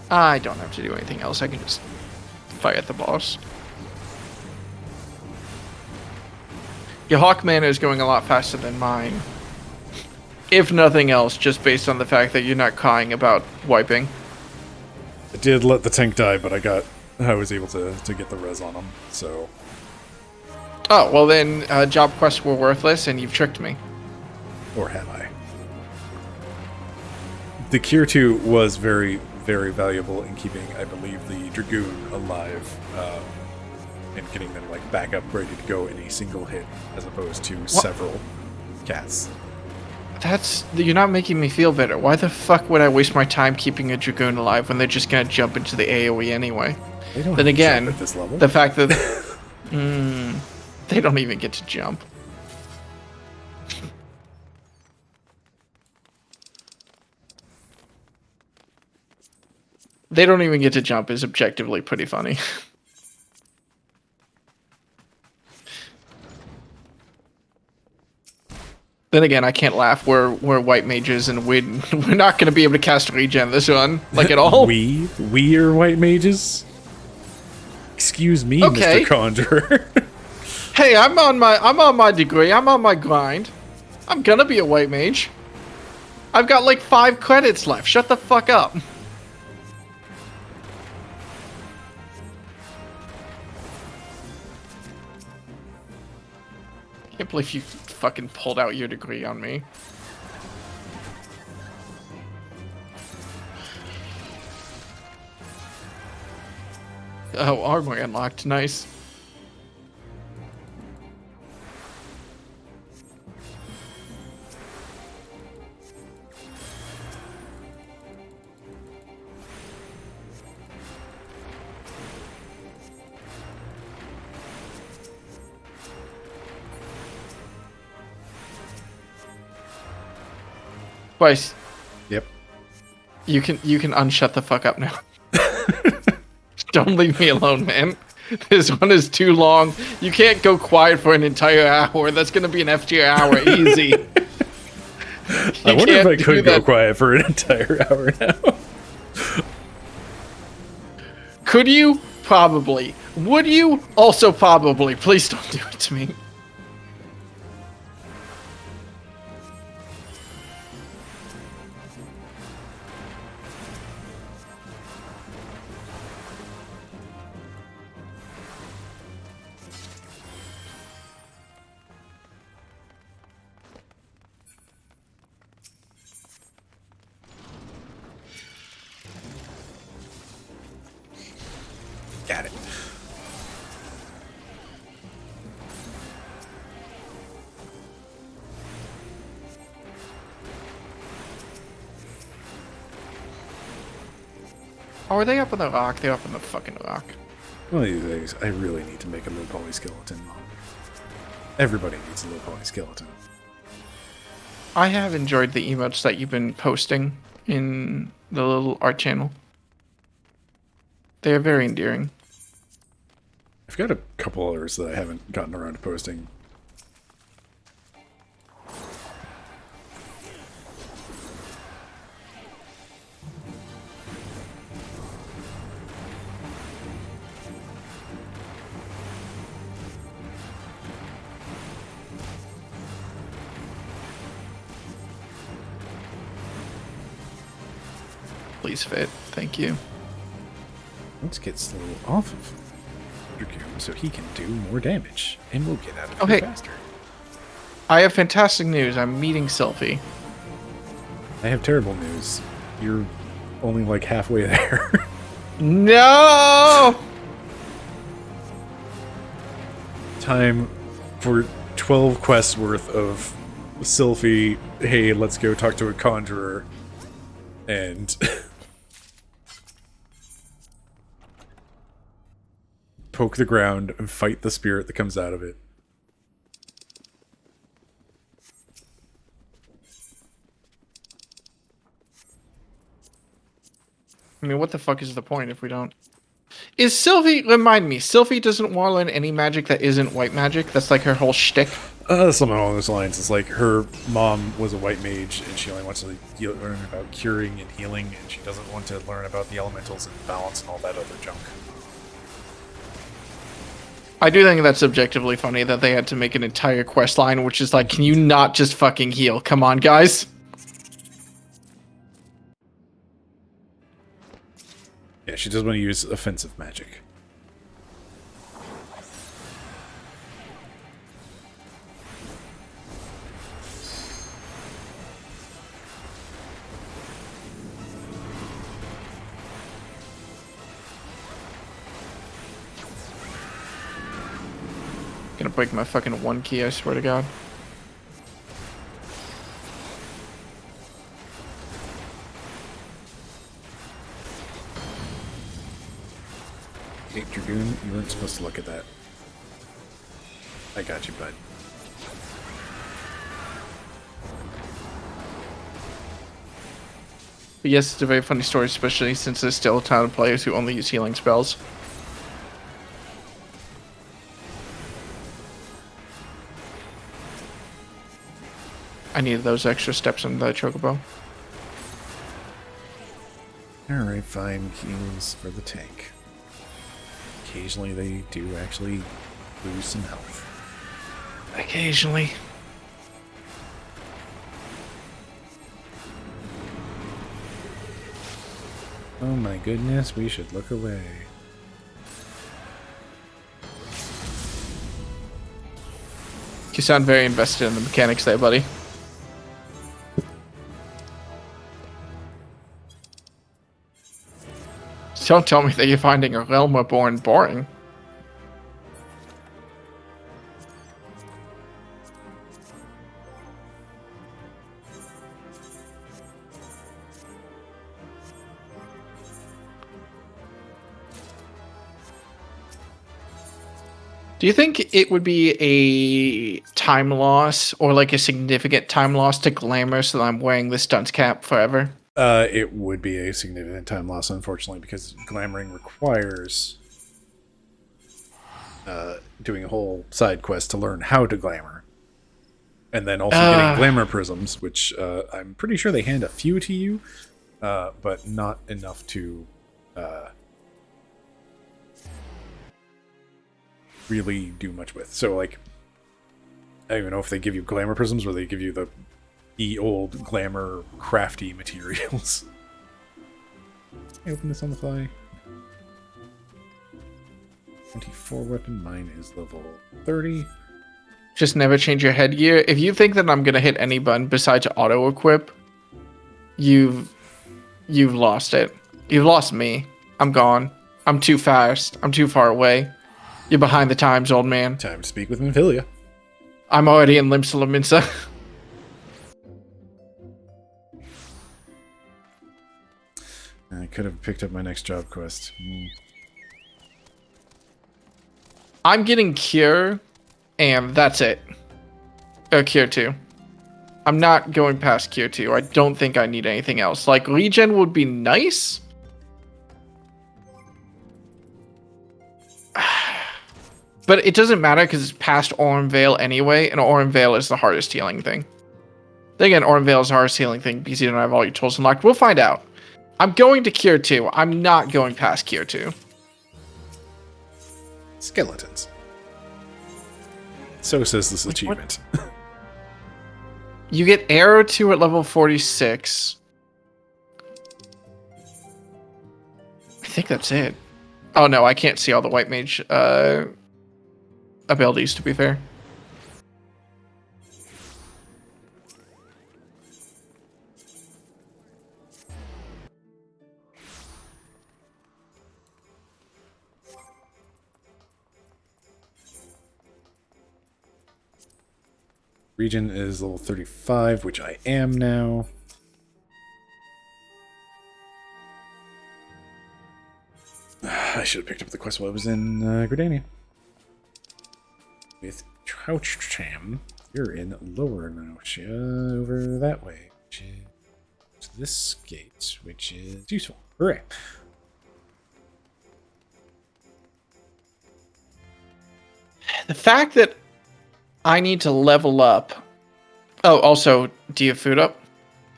Speaker 1: I don't have to do anything else. I can just fight at the boss. Your Haukke Manor is going a lot faster than mine. If nothing else, just based on the fact that you're not crying about wiping.
Speaker 2: I did let the tank die, but I was able to get the res on him, so...
Speaker 1: Oh, well then, job quests were worthless and you've tricked me.
Speaker 2: Or have I? The Cure 2 was very, very valuable in keeping, I believe, the Dragoon alive, and getting them like back up ready to go in a single hit, as opposed to several casts.
Speaker 1: You're not making me feel better. Why the fuck would I waste my time keeping a Dragoon alive when they're just gonna jump into the AoE anyway?
Speaker 2: They don't
Speaker 1: Then
Speaker 2: have to
Speaker 1: again,
Speaker 2: jump at this level.
Speaker 1: the fact that they don't even get to jump. They don't even get to jump is objectively pretty funny. Then again, I can't laugh. We're white mages, and we're not going to be able to cast regen this run, like at all.
Speaker 2: we are white mages. Excuse me,
Speaker 1: Okay.
Speaker 2: Mr. Conjurer.
Speaker 1: Hey, I'm on my degree. I'm on my grind. I'm gonna be a white mage. I've got like 5 credits left. Shut the fuck up. Can't believe you fucking pulled out your degree on me. Oh, armor unlocked. Nice. Twice.
Speaker 2: Yep.
Speaker 1: You can unshut the fuck up now. Don't leave me alone, man. This one is too long. You can't go quiet for an entire hour. That's gonna be an F tier hour, easy.
Speaker 2: I wonder if I
Speaker 1: do
Speaker 2: could go
Speaker 1: that.
Speaker 2: quiet for an entire hour now.
Speaker 1: Could you? Probably. Would you? Also probably. Please don't do it to me.
Speaker 2: Got it.
Speaker 1: Oh, are they up on the rock? They're up on the fucking rock.
Speaker 2: One of these days, I really need to make a low poly skeleton. Everybody needs a low poly skeleton.
Speaker 1: I have enjoyed the emotes that you've been posting in the little art channel. They are very endearing.
Speaker 2: I've got a couple others that I haven't gotten around to posting.
Speaker 1: Please fit. Thank you.
Speaker 2: Let's get slow off of Dragoon so he can do more damage, and we'll get out of
Speaker 1: Okay.
Speaker 2: here faster.
Speaker 1: I have fantastic news. I'm meeting Sylphie.
Speaker 2: I have terrible news. You're only like halfway there.
Speaker 1: No!
Speaker 2: Time for 12 quests worth of Sylphie, hey, let's go talk to a conjurer, and poke the ground and fight the spirit that comes out of it.
Speaker 1: I mean, what the fuck is the point if we don't... Is Sylphie... Remind me, Sylphie doesn't want to learn any magic that isn't white magic? That's like her whole shtick?
Speaker 2: Something along those lines. It's like her mom was a white mage, and she only wants to learn about curing and healing, and she doesn't want to learn about the elementals and balance and all that other junk.
Speaker 1: I do think that's objectively funny that they had to make an entire quest line, which is like, can you not just fucking heal? Come on, guys.
Speaker 2: Yeah, she doesn't want to use offensive magic.
Speaker 1: Gonna break my fucking 1 key, I swear to God.
Speaker 2: Hey, Dragoon, you weren't supposed to look at that. I got you, bud.
Speaker 1: But yes, it's a very funny story, especially since there's still a ton of players who only use healing spells. I needed those extra steps in the chocobo.
Speaker 2: Alright, fine. Heals for the tank. Occasionally they do actually lose some health.
Speaker 1: Occasionally.
Speaker 2: Oh my goodness, we should look away.
Speaker 1: You sound very invested in the mechanics there, buddy. Don't tell me that you're finding a Realm-Reborn boring. Do you think it would be a time loss or like a significant time loss to Glamour so that I'm wearing this dunce cap forever?
Speaker 2: It would be a significant time loss, unfortunately, because glamoring requires doing a whole side quest to learn how to glamour. And then also getting glamour prisms, which I'm pretty sure they hand a few to you, but not enough to really do much with. So, like, I don't even know if they give you glamour prisms or they give you the old glamour crafty materials. Can I open this on the fly? 24 weapon. Mine is level 30.
Speaker 1: Just never change your headgear. If you think that I'm gonna hit any button besides auto equip, you've lost it. You've lost me. I'm gone. I'm too fast. I'm too far away. You're behind the times, old man.
Speaker 2: Time to speak with Minfilia.
Speaker 1: I'm already in Limsa Laminsa.
Speaker 2: I could have picked up my next job quest.
Speaker 1: I'm getting Cure, and that's it. Cure 2. I'm not going past Cure 2. I don't think I need anything else. Like, Regen would be nice. But it doesn't matter because it's past Aurum Vale anyway, and Aurum Vale is the hardest healing thing. Then again, Aurum Vale is the hardest healing thing because you don't have all your tools unlocked. We'll find out. I'm going to Cure 2. I'm not going past Cure 2.
Speaker 2: Skeletons. So says this achievement.
Speaker 1: You get Arrow 2 at level 46. I think that's it. Oh no, I can't see all the White Mage abilities, to be fair.
Speaker 2: Region is level 35, which I am now. I should have picked up the quest while I was in Gridania. With Troucham, you're in Lower Nausea over that way, which is this gate, which is useful. Hooray!
Speaker 1: The fact that I need to level up. Oh, also, do you have food up?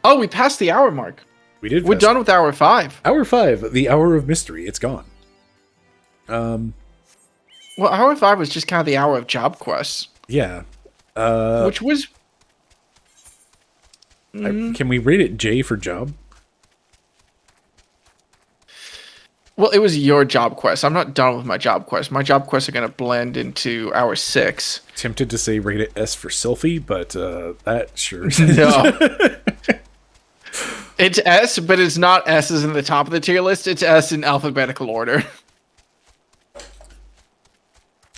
Speaker 1: Oh, we passed the hour mark.
Speaker 2: We did.
Speaker 1: We're done with hour 5.
Speaker 2: Hour 5, the hour of mystery. It's gone.
Speaker 1: Well, hour 5 was just kind of the hour of job quests.
Speaker 2: Yeah.
Speaker 1: Which was...
Speaker 2: Can we rate it J for job?
Speaker 1: Well, it was your job quest. I'm not done with my job quest. My job quests are going to blend into hour 6.
Speaker 2: Tempted to say rate it S for Sylphie, but that sure.
Speaker 1: No. It's S, but it's not S as in the top of the tier list. It's S in alphabetical order.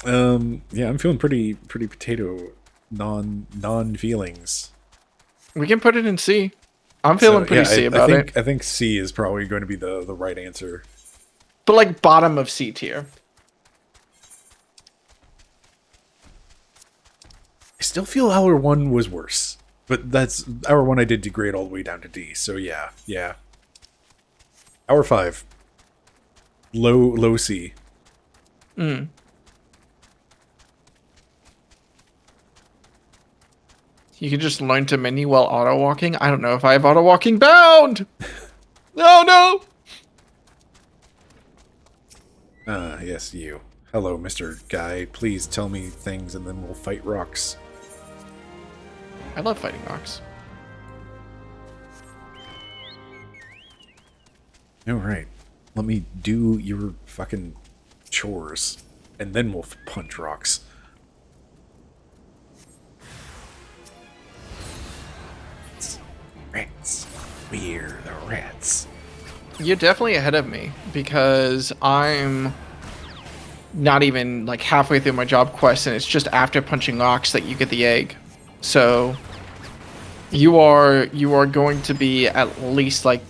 Speaker 2: Yeah, I'm feeling pretty potato non feelings.
Speaker 1: We can put it in C. I'm
Speaker 2: So
Speaker 1: feeling pretty
Speaker 2: yeah,
Speaker 1: C about it.
Speaker 2: I think C is probably going to be the right answer.
Speaker 1: But like bottom of C tier.
Speaker 2: I still feel Hour 1 was worse. But that's Hour 1 I did degrade all the way down to D. So yeah. Hour 5. Low C.
Speaker 1: Mm. You can just learn to mini while auto walking. I don't know if I have auto walking bound. No.
Speaker 2: Yes, you. Hello, Mr. Guy. Please tell me things and then we'll fight rocks.
Speaker 1: I love fighting rocks.
Speaker 2: Alright. Let me do your fucking chores. And then we'll punch rocks. Rats. We're the rats.
Speaker 1: You're definitely ahead of me because I'm not even like halfway through my job quest, and it's just after punching rocks that you get the egg. So you are going to be at least like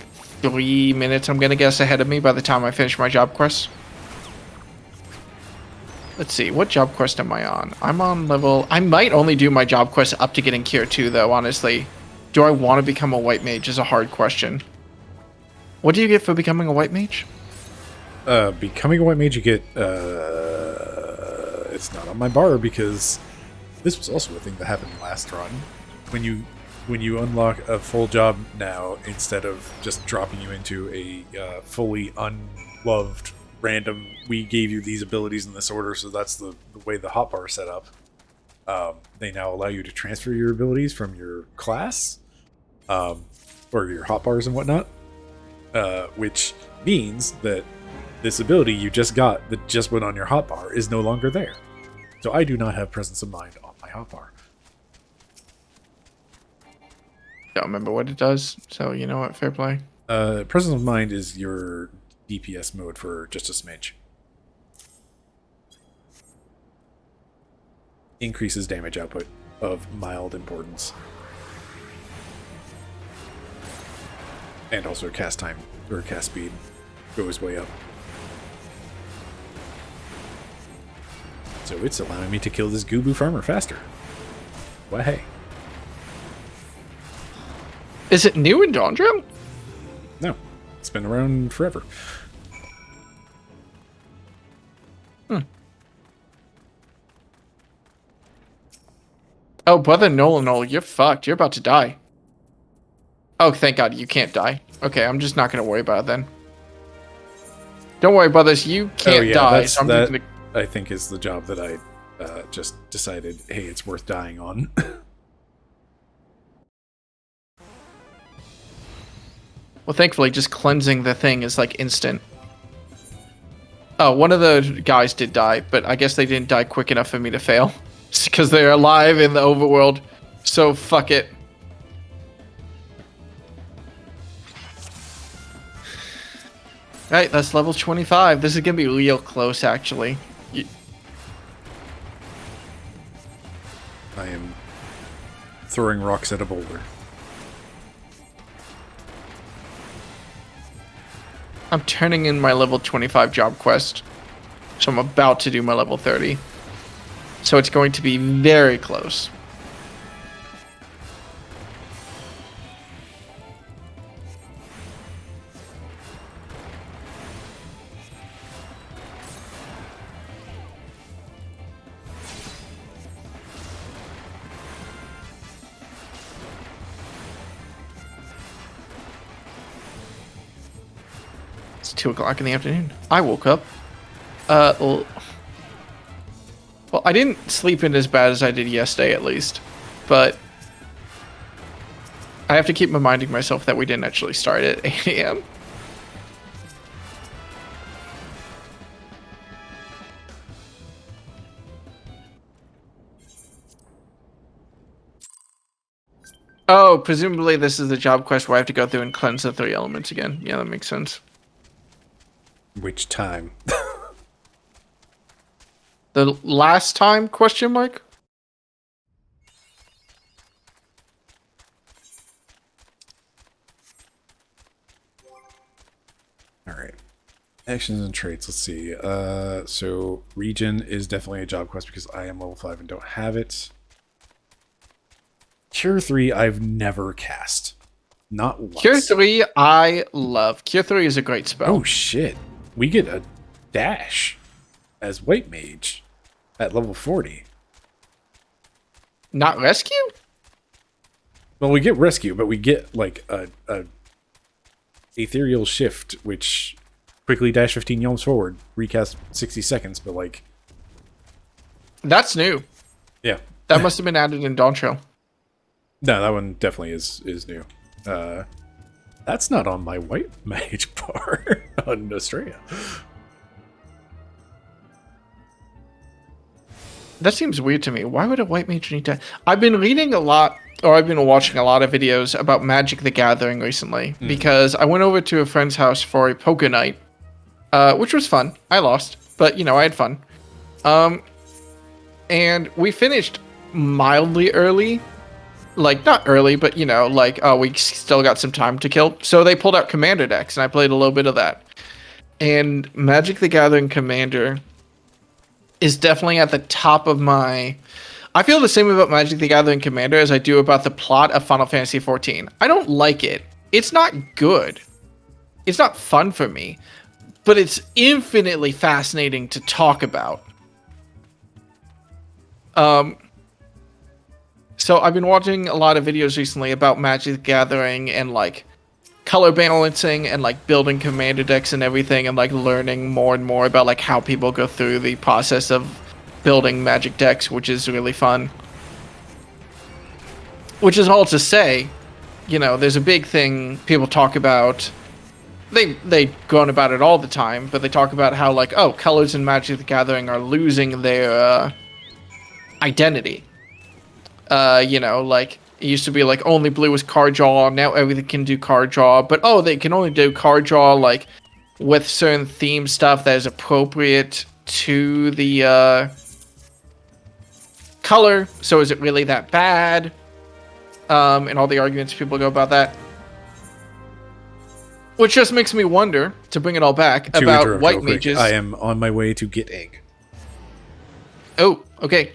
Speaker 1: 3 minutes, I'm gonna guess, ahead of me by the time I finish my job quest. Let's see, what job quest am I on? I'm on level... I might only do my job quest up to getting Cure 2, though, honestly. Do I want to become a white mage is a hard question. What do you get for becoming a white mage?
Speaker 2: Becoming a white mage, you get... it's not on my bar because this was also a thing that happened last run. When you unlock a full job now, instead of just dropping you into a fully unloved random, we gave you these abilities in this order, so that's the way the hotbar is set up. They now allow you to transfer your abilities from your class, or your hotbars and whatnot, which means that this ability you just got that just went on your hotbar is no longer there. So I do not have presence of mind on my hotbar.
Speaker 1: Don't remember what it does, so you know what, fair play.
Speaker 2: Presence of mind is your DPS mode for just a smidge. Increases damage output of mild importance. And also cast time, or cast speed, goes way up. So it's allowing me to kill this Gubu farmer faster. Well, hey.
Speaker 1: Is it new in Dondro?
Speaker 2: No, it's been around forever.
Speaker 1: Oh, brother Nolanol, you're fucked. You're about to die. Oh, thank God, you can't die. Okay, I'm just not going to worry about it then. Don't worry, brothers, you can't die. So I'm just gonna...
Speaker 2: I think is the job that I just decided, hey, it's worth dying on.
Speaker 1: Well, thankfully, just cleansing the thing is like instant. Oh, one of the guys did die, but I guess they didn't die quick enough for me to fail. Because they're alive in the overworld. So fuck it. Alright, that's level 25. This is going to be real close, actually.
Speaker 2: I am throwing rocks at a boulder.
Speaker 1: I'm turning in my level 25 job quest. So I'm about to do my level 30. So it's going to be very close. It's 2 o'clock in the afternoon. I woke up. Well, I didn't sleep in as bad as I did yesterday, at least. But I have to keep reminding myself that we didn't actually start at 8 a.m. Oh, presumably this is the job quest where I have to go through and cleanse the 3 elements again. Yeah, that makes sense.
Speaker 2: Which time?
Speaker 1: The last time, question mark?
Speaker 2: All right. Actions and traits. Let's see. So region is definitely a job quest because I am level 5 and don't have it. Cure 3 I've never cast. Not once.
Speaker 1: Cure 3 I love. Cure 3 is a great spell.
Speaker 2: Oh shit. We get a dash as White Mage at level 40.
Speaker 1: Not rescue?
Speaker 2: Well, we get rescue, but we get like a ethereal shift, which quickly dash 15 yalms forward, recast 60 seconds, but like...
Speaker 1: That's new.
Speaker 2: Yeah.
Speaker 1: That must have been added in Dawn Trail.
Speaker 2: No, that one definitely is new. That's not on my White Mage bar on Australia.
Speaker 1: That seems weird to me. Why would a white mage need to... I've been reading a lot, or I've been watching a lot of videos about Magic the Gathering recently, because I went over to a friend's house for a poker night, which was fun. I lost, but, you know, I had fun. And we finished mildly early. Like, not early, but, you know, like, we still got some time to kill. So they pulled out Commander decks, and I played a little bit of that. And Magic the Gathering Commander is definitely at the top of my... I feel the same about Magic the Gathering Commander as I do about the plot of Final Fantasy XIV. I don't like it. It's not good. It's not fun for me. But it's infinitely fascinating to talk about. So I've been watching a lot of videos recently about Magic the Gathering and, like, color balancing and, like, building commander decks and everything, and, like, learning more and more about, like, how people go through the process of building Magic decks, which is really fun. Which is all to say, you know, there's a big thing people talk about. They go on about it all the time, but they talk about how, like, oh, colors in Magic the Gathering are losing their identity. You know, like, it used to be like only blue was card draw, now everything can do card draw, but oh, they can only do card draw like with certain theme stuff that is appropriate to the color. So is it really that bad? And all the arguments people go about that. Which just makes me wonder, to bring it all back,
Speaker 2: To
Speaker 1: about
Speaker 2: interrupt
Speaker 1: white
Speaker 2: real quick,
Speaker 1: mages.
Speaker 2: I am on my way to get egg.
Speaker 1: Oh, okay.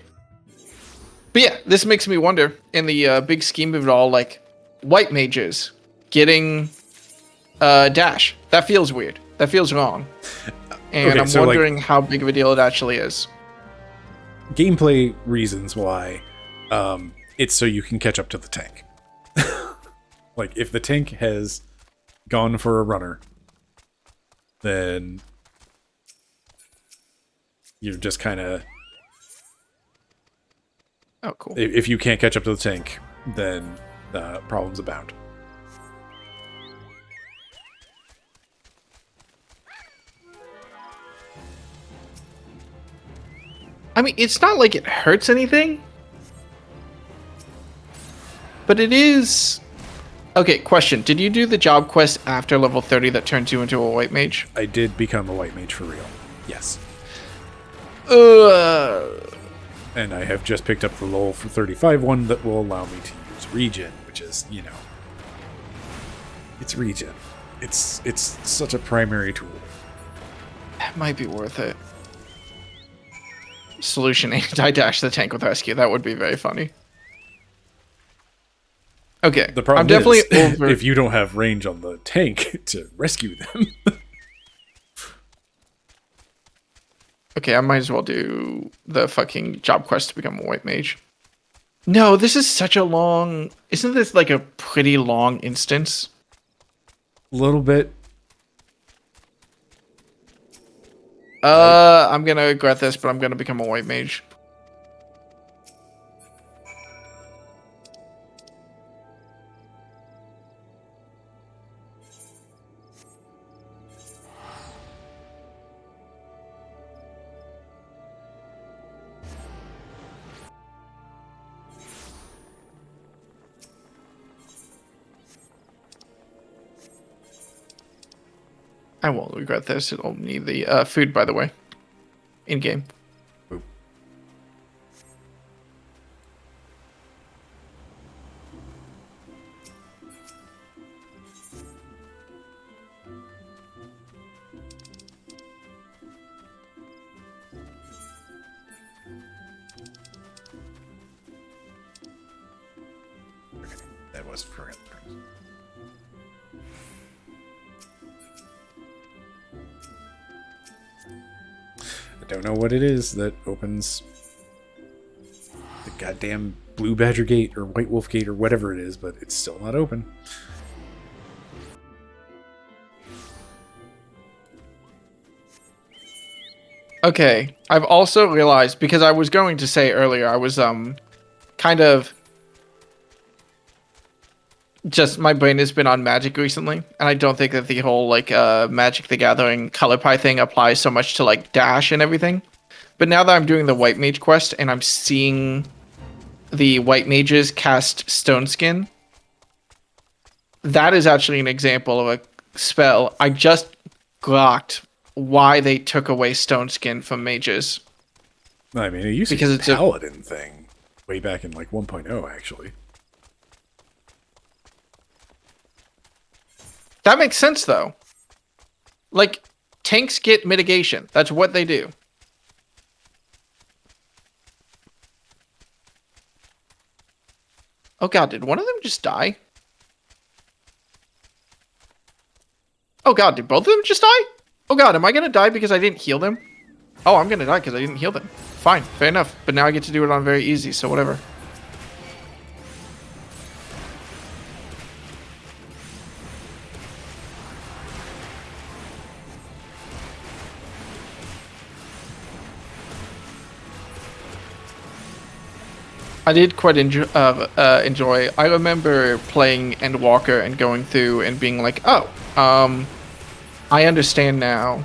Speaker 1: But yeah, this makes me wonder, in the big scheme of it all, like, white mages getting dash. That feels weird. That feels wrong. And
Speaker 2: Okay,
Speaker 1: I'm
Speaker 2: so,
Speaker 1: wondering how big of a deal it actually is.
Speaker 2: Gameplay reasons why it's so you can catch up to the tank. Like, if the tank has gone for a runner, then you're just kind of...
Speaker 1: Oh, cool.
Speaker 2: If you can't catch up to the tank, then problems abound.
Speaker 1: I mean, it's not like it hurts anything. But it is... Okay, question. Did you do the job quest after level 30 that turns you into a white mage?
Speaker 2: I did become a white mage for real. Yes. And I have just picked up the level for 35 one that will allow me to use regen, which is, you know... It's regen. It's such a primary tool.
Speaker 1: That might be worth it. Solution anti-dash the tank with rescue. That would be very funny. Okay,
Speaker 2: The problem
Speaker 1: I'm definitely
Speaker 2: is,
Speaker 1: over...
Speaker 2: if you don't have range on the tank to rescue them...
Speaker 1: Okay, I might as well do the fucking job quest to become a white mage. No, this is such a long... Isn't this like a pretty long instance?
Speaker 2: A little bit.
Speaker 1: I'm gonna regret this, but I'm gonna become a white mage. I won't regret this. It'll need the food, by the way. In-game.
Speaker 2: was for it. I don't know what it is that opens the goddamn Blue Badger Gate or White Wolf Gate or whatever it is, but it's still not open.
Speaker 1: Okay, I've also realized, because I was going to say earlier, I was kind of just, my brain has been on Magic recently, and I don't think that the whole like Magic the Gathering color pie thing applies so much to like Dash and everything. But now that I'm doing the White Mage quest and I'm seeing the White Mages cast Stone Skin, that is actually an example of a spell. I just glocked why they took away Stone Skin from mages.
Speaker 2: I mean, it used to be a paladin thing way back in like 1.0, actually.
Speaker 1: That makes sense, though. Like, tanks get mitigation. That's what they do. Oh god, did one of them just die? Oh god, did both of them just die? Oh god, am I gonna die because I didn't heal them? Oh, I'm gonna die because I didn't heal them. Fine, fair enough. But now I get to do it on very easy, so whatever. I did quite enjoy. I remember playing Endwalker and going through and being like, oh, I understand now,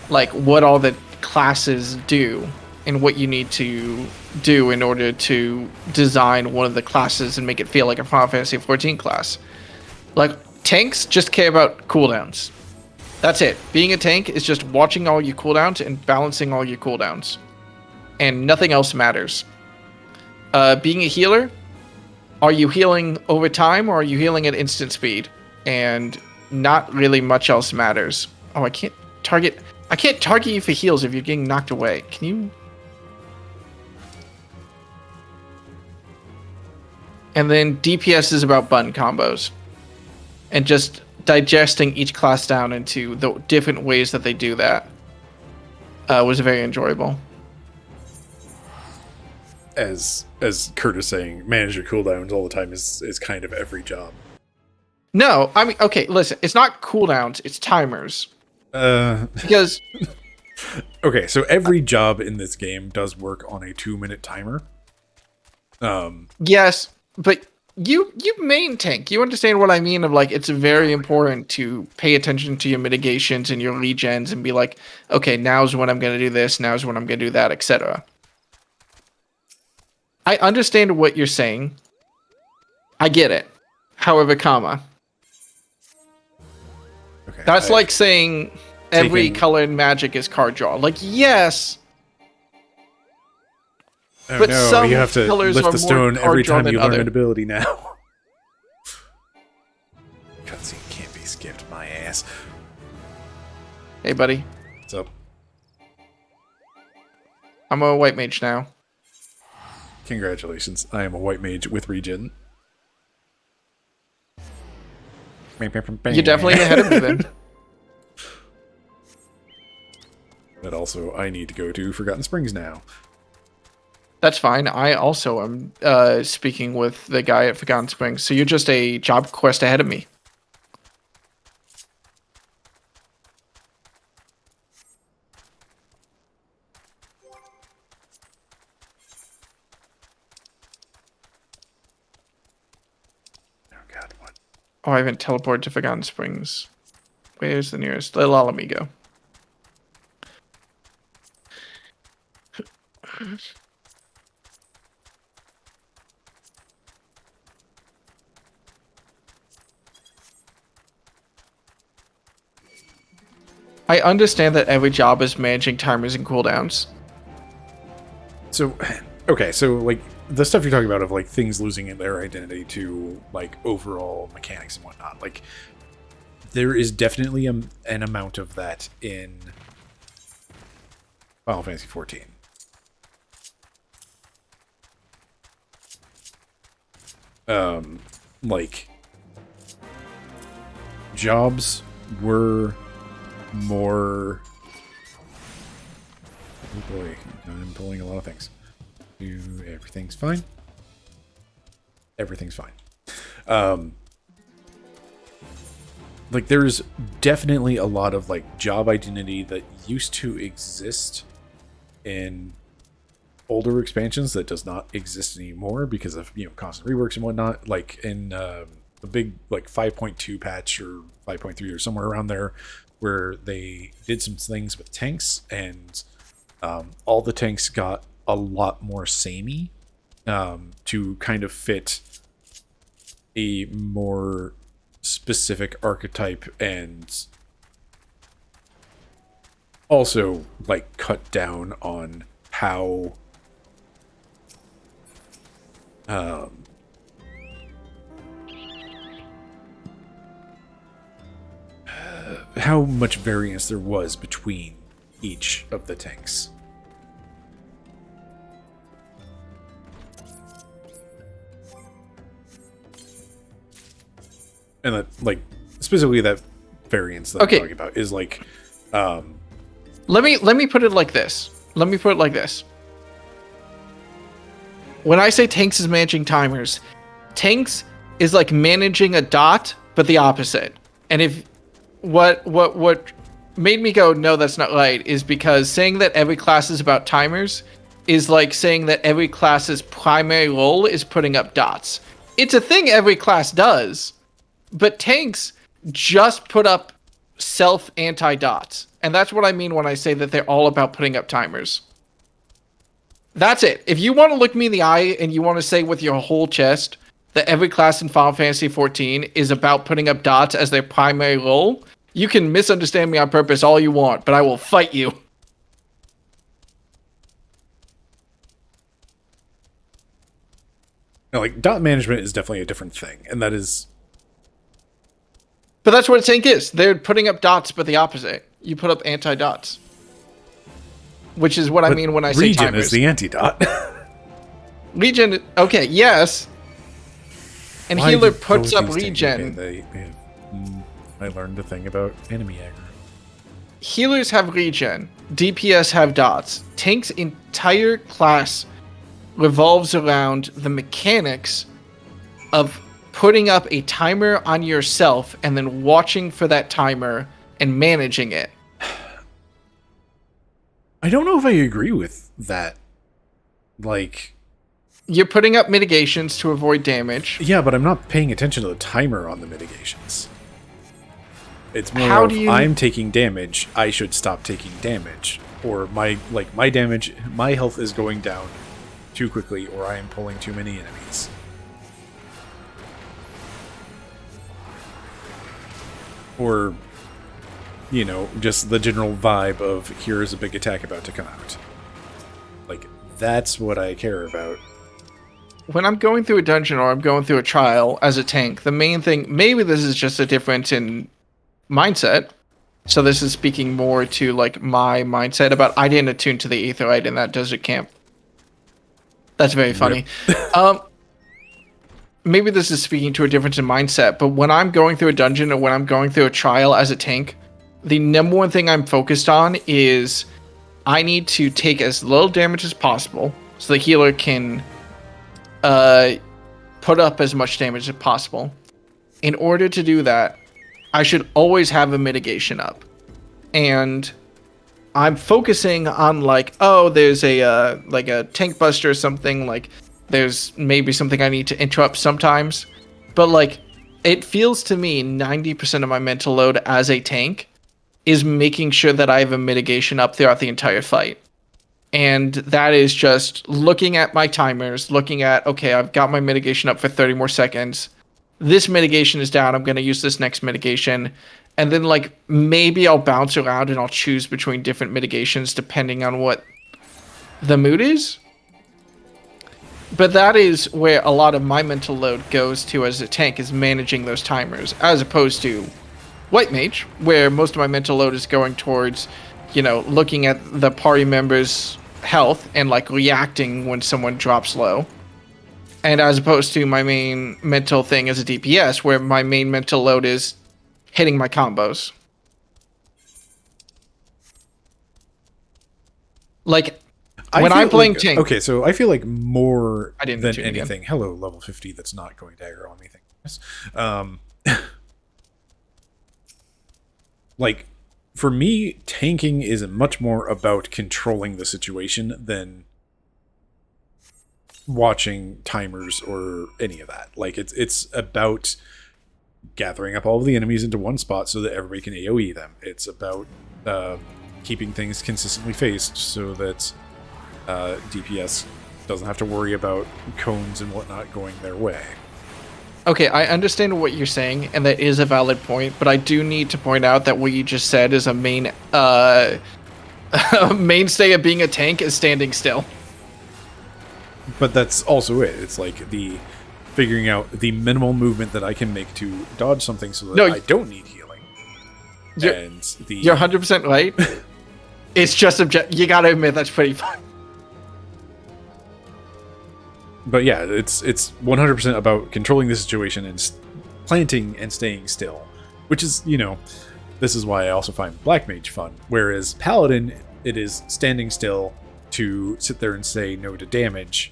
Speaker 1: like, what all the classes do and what you need to do in order to design one of the classes and make it feel like a Final Fantasy XIV class. Like, tanks just care about cooldowns. That's it. Being a tank is just watching all your cooldowns and balancing all your cooldowns. And nothing else matters. Being a healer, are you healing over time or are you healing at instant speed? And not really much else matters. Oh, I can't target you for heals if you're getting knocked away. Can you? And then DPS is about button combos. And just digesting each class down into the different ways that they do that was very enjoyable.
Speaker 2: As Kurt is saying, manage your cooldowns all the time is kind of every job.
Speaker 1: No, I mean, okay, listen, it's not cooldowns, it's timers. Because...
Speaker 2: Okay, so every job in this game does work on a 2-minute timer.
Speaker 1: Yes, but you main tank. You understand what I mean of, like, it's very important to pay attention to your mitigations and your regens and be like, okay, now's when I'm going to do this, now's when I'm going to do that, etc. I understand what you're saying. I get it. However, comma.
Speaker 2: Okay,
Speaker 1: that's like saying every color in Magic is card draw. Like, yes.
Speaker 2: Oh,
Speaker 1: but
Speaker 2: no,
Speaker 1: some
Speaker 2: you have to
Speaker 1: colors
Speaker 2: lift
Speaker 1: are
Speaker 2: the stone
Speaker 1: more
Speaker 2: every
Speaker 1: card draw
Speaker 2: time
Speaker 1: than
Speaker 2: you learn
Speaker 1: other.
Speaker 2: an ability now. Cutscene can't be skipped, my ass.
Speaker 1: Hey, buddy.
Speaker 2: What's up?
Speaker 1: I'm a white mage now.
Speaker 2: Congratulations, I am a white mage with regen.
Speaker 1: You're definitely ahead of me then.
Speaker 2: But also, I need to go to Forgotten Springs now.
Speaker 1: That's fine. I also am speaking with the guy at Forgotten Springs, so you're just a job quest ahead of me. Oh, I haven't teleported to Forgotten Springs. Where's the nearest? Little Alamigo. I understand that every job is managing timers and cooldowns.
Speaker 2: So, okay, so, like, the stuff you're talking about of, like, things losing their identity to, like, overall mechanics and whatnot, like, there is definitely an amount of that in Final Fantasy XIV. like jobs were more. Oh boy, I'm pulling a lot of things. Everything's fine. Everything's fine. Like there's definitely a lot of like job identity that used to exist in older expansions that does not exist anymore because of, you know, constant reworks and whatnot. Like in the big like 5.2 patch or 5.3 or somewhere around there, where they did some things with tanks, and all the tanks got a lot more samey to kind of fit a more specific archetype, and also like cut down on how how much variance there was between each of the tanks. And that, like, specifically that variance that I'm talking about is like,
Speaker 1: let me put it like this. When I say tanks is managing timers, tanks is like managing a dot, but the opposite. And if what made me go, no, that's not right, is because saying that every class is about timers is like saying that every class's primary role is putting up dots. It's a thing every class does, but tanks just put up self anti-dots. And that's what I mean when I say that they're all about putting up timers. That's it. If you want to look me in the eye and you want to say with your whole chest that every class in Final Fantasy XIV is about putting up dots as their primary role, you can misunderstand me on purpose all you want, but I will fight you.
Speaker 2: No, like, dot management is definitely a different thing, and that is...
Speaker 1: But that's what a tank is. They're putting up dots, but the opposite. You put up anti-dots. Which is what I mean when I say timers.
Speaker 2: Regen is the anti-dot.
Speaker 1: Regen, okay, yes. And
Speaker 2: Why
Speaker 1: healer
Speaker 2: do
Speaker 1: puts up
Speaker 2: both these
Speaker 1: regen.
Speaker 2: I learned a thing about enemy aggro.
Speaker 1: Healers have regen. DPS have dots. Tank's entire class revolves around the mechanics of putting up a timer on yourself and then watching for that timer and managing it.
Speaker 2: I don't know if I agree with that. Like...
Speaker 1: You're putting up mitigations to avoid damage.
Speaker 2: Yeah, but I'm not paying attention to the timer on the mitigations. It's more of, I'm taking damage, I should stop taking damage. Or my damage, my health is going down too quickly, or I am pulling too many enemies. Or, you know, just the general vibe of, here's a big attack about to come out. Like, that's what I care about.
Speaker 1: When I'm going through a dungeon or I'm going through a trial as a tank, the main thing, maybe this is just a difference in mindset. So this is speaking more to like my mindset about I didn't attune to the Aetherite in that desert camp. That's very funny. Maybe this is speaking to a difference in mindset, but when I'm going through a dungeon or when I'm going through a trial as a tank, the number one thing I'm focused on is I need to take as little damage as possible so the healer can put up as much damage as possible. In order to do that, I should always have a mitigation up. And I'm focusing on like, oh, there's a like a tank buster or something, like there's maybe something I need to interrupt sometimes. But like, it feels to me 90% of my mental load as a tank is making sure that I have a mitigation up throughout the entire fight. And that is just looking at my timers, looking at, okay, I've got my mitigation up for 30 more seconds. This mitigation is down. I'm going to use this next mitigation. And then, like, maybe I'll bounce around and I'll choose between different mitigations depending on what the mood is. But that is where a lot of my mental load goes to as a tank, is managing those timers, as opposed to White Mage, where most of my mental load is going towards, you know, looking at the party members' health and like reacting when someone drops low. And as opposed to my main mental thing as a DPS, where my main mental load is hitting my combos. Like, when I'm playing tank...
Speaker 2: Okay, so I feel like more
Speaker 1: I didn't
Speaker 2: than
Speaker 1: tune again.
Speaker 2: anything... Hello, level 50 that's not going dagger on me. Like, for me, tanking is much more about controlling the situation than watching timers or any of that. Like, it's about gathering up all of the enemies into one spot so that everybody can AoE them. It's about keeping things consistently faced so that DPS doesn't have to worry about cones and whatnot going their way.
Speaker 1: Okay, I understand what you're saying, and that is a valid point, but I do need to point out that what you just said is a main mainstay of being a tank is standing still.
Speaker 2: But that's also it. It's like the figuring out the minimal movement that I can make to dodge something so that I don't need healing.
Speaker 1: You're 100% right. It's just you gotta admit that's pretty fun.
Speaker 2: But yeah, it's 100% about controlling the situation and planting and staying still, which is, you know, this is why I also find Black Mage fun. Whereas Paladin, it is standing still to sit there and say no to damage,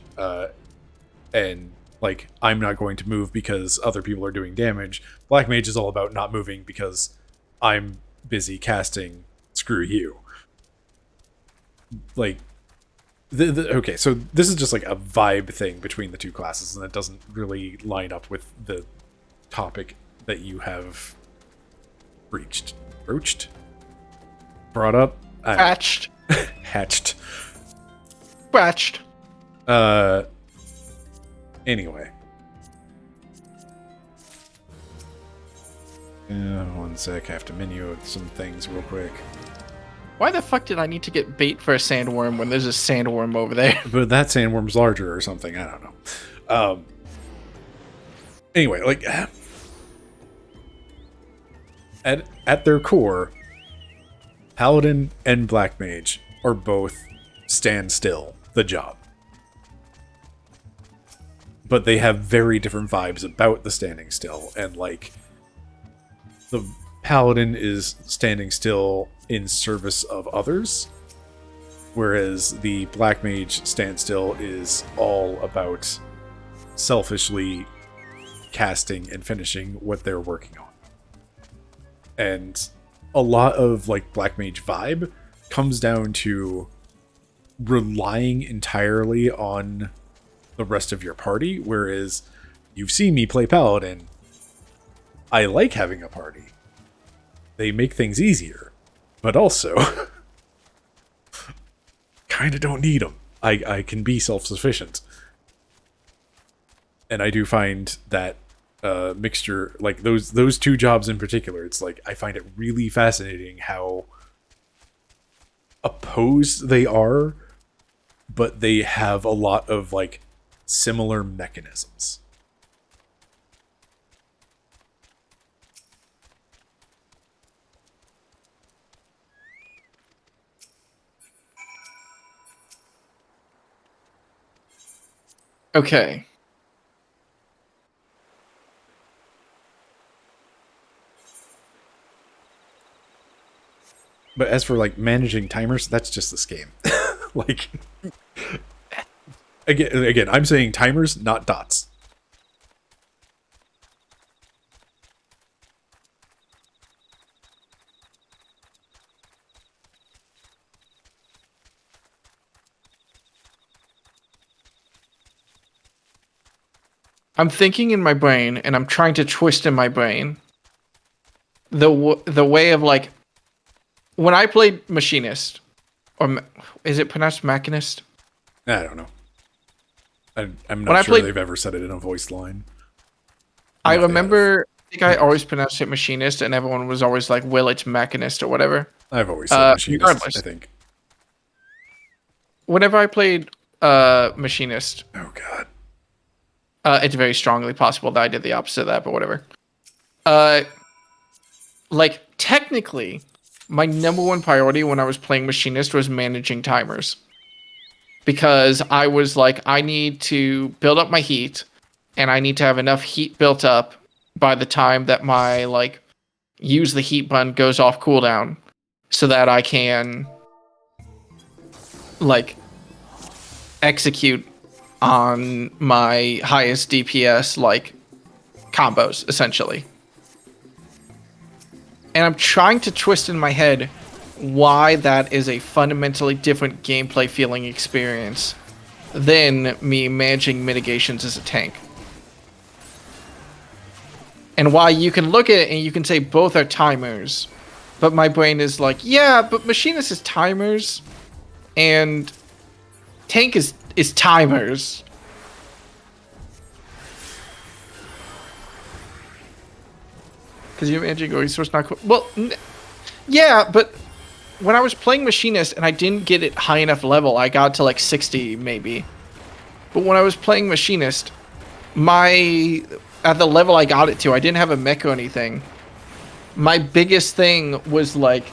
Speaker 2: and like, I'm not going to move because other people are doing damage. Black Mage is all about not moving because I'm busy casting. Screw you. Like, okay, so this is just like a vibe thing between the two classes, and it doesn't really line up with the topic that you have broached, brought up,
Speaker 1: Hatched.
Speaker 2: hatched.
Speaker 1: Scratched.
Speaker 2: Anyway. One sec, I have to menu some things real quick.
Speaker 1: Why the fuck did I need to get bait for a sandworm when there's a sandworm over there?
Speaker 2: But that sandworm's larger or something, I don't know. Anyway, like, at their core, Paladin and Black Mage are both stand still the job. But they have very different vibes about the standing still, and like, the Paladin is standing still in service of others, whereas the Black Mage standstill is all about selfishly casting and finishing what they're working on. And a lot of like Black Mage vibe comes down to relying entirely on the rest of your party, whereas you've seen me play Paladin. I like having a party. They make things easier, but also kind of don't need them. I can be self-sufficient. And I do find that mixture, like those two jobs in particular, it's like I find it really fascinating how opposed they are, but they have a lot of like similar mechanisms.
Speaker 1: Okay.
Speaker 2: But as for like managing timers, that's just this game. Like, again, I'm saying timers, not dots.
Speaker 1: I'm thinking in my brain, and I'm trying to twist in my brain the way of like when I played Machinist, or is it pronounced Machinist?
Speaker 2: I don't know. I'm not sure they've ever said it in a voice line.
Speaker 1: I remember, I think I always pronounced it Machinist, and everyone was always like, "Will it's Machinist or whatever."
Speaker 2: I've always said Machinist. Regardless, I think.
Speaker 1: Whenever I played Machinist,
Speaker 2: oh god.
Speaker 1: It's very strongly possible that I did the opposite of that, but whatever. Like, technically, my number one priority when I was playing Machinist was managing timers. because I was like, I need to build up my heat, and I need to have enough heat built up by the time that my like use the heat button goes off cooldown, so that I can like execute on my highest DPS like combos essentially. And I'm trying to twist in my head why that is a fundamentally different gameplay feeling experience than me managing mitigations as a tank. And why you can look at it and you can say both are timers, but my brain is like, yeah, but Machinist is timers, and tank is timers. Because you're managing a resource not cool. Well, yeah, but when I was playing Machinist and I didn't get it high enough level, I got to like 60 maybe. But when I was playing Machinist, at the level I got it to, I didn't have a mech or anything. My biggest thing was like,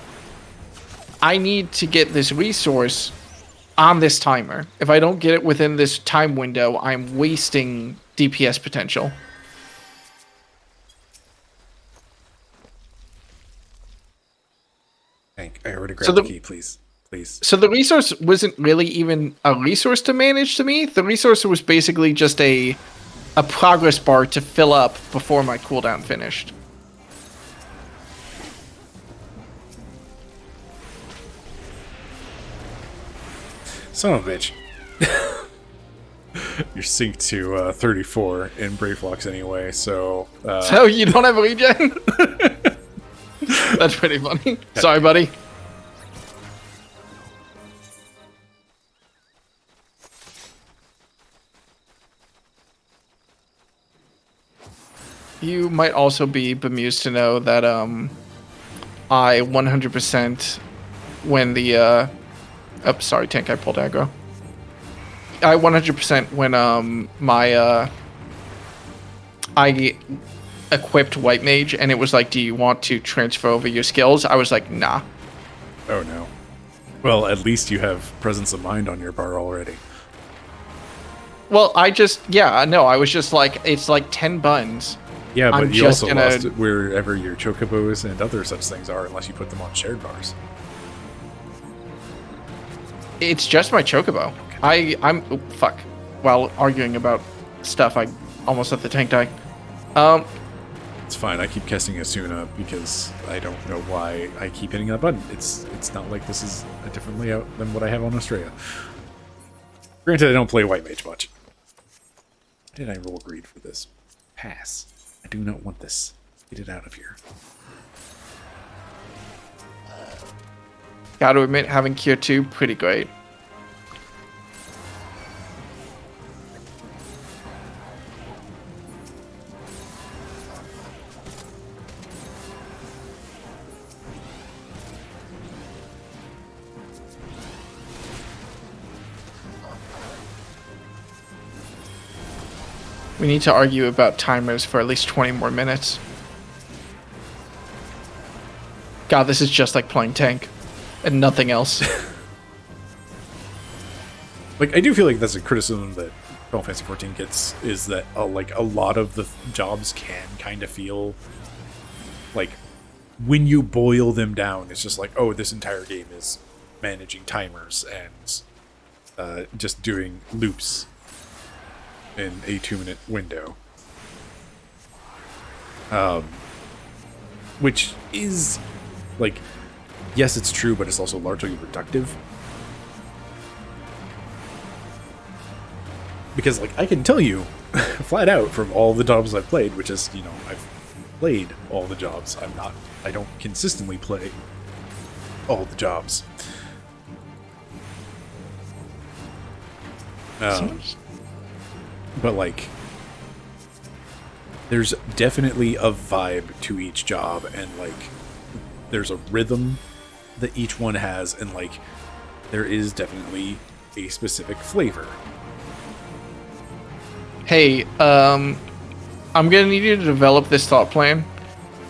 Speaker 1: I need to get this resource on this timer. If I don't get it within this time window, I'm wasting DPS potential.
Speaker 2: Hank, I already grabbed the key, please.
Speaker 1: So the resource wasn't really even a resource to manage to me. The resource was basically just a progress bar to fill up before my cooldown finished.
Speaker 2: Son of a bitch. You're synced to 34 in Braflox anyway, so...
Speaker 1: So you don't have a regen? That's pretty funny. Sorry, buddy. You might also be bemused to know that I 100% when the oh, sorry, tank, I pulled aggro. I 100% when I equipped White Mage and it was like, do you want to transfer over your skills? I was like, nah.
Speaker 2: Oh no. Well, at least you have presence of mind on your bar already.
Speaker 1: Well, I was just like, it's like 10 buttons.
Speaker 2: Yeah, but you also lost it wherever your chocobos and other such things are, unless you put them on shared bars.
Speaker 1: It's just my chocobo. I'm fuck. While arguing about stuff, I almost let the tank die.
Speaker 2: It's fine. I keep casting Asuna because I don't know why I keep hitting that button. It's not like this is a different layout than what I have on Australia. Granted, I don't play White Mage much. Did I roll greed for this? Pass. I do not want this. Get it out of here.
Speaker 1: Gotta admit, having Cure 2, pretty great. We need to argue about timers for at least 20 more minutes. God, this is just like playing tank. And nothing else.
Speaker 2: Like, I do feel like that's a criticism that Final Fantasy XIV gets, is that like a lot of the jobs can kind of feel like, when you boil them down, it's just like, oh, this entire game is managing timers and just doing loops in a 2-minute window. Which is, like, yes, it's true, but it's also largely reductive. Because, like, I can tell you, flat out, from all the jobs I've played, which is, you know, I've played all the jobs. I don't consistently play all the jobs. But, like, there's definitely a vibe to each job, and, like, there's a rhythm that each one has, and, like, there is definitely a specific flavor.
Speaker 1: Hey, I'm gonna need you to develop this thought plan.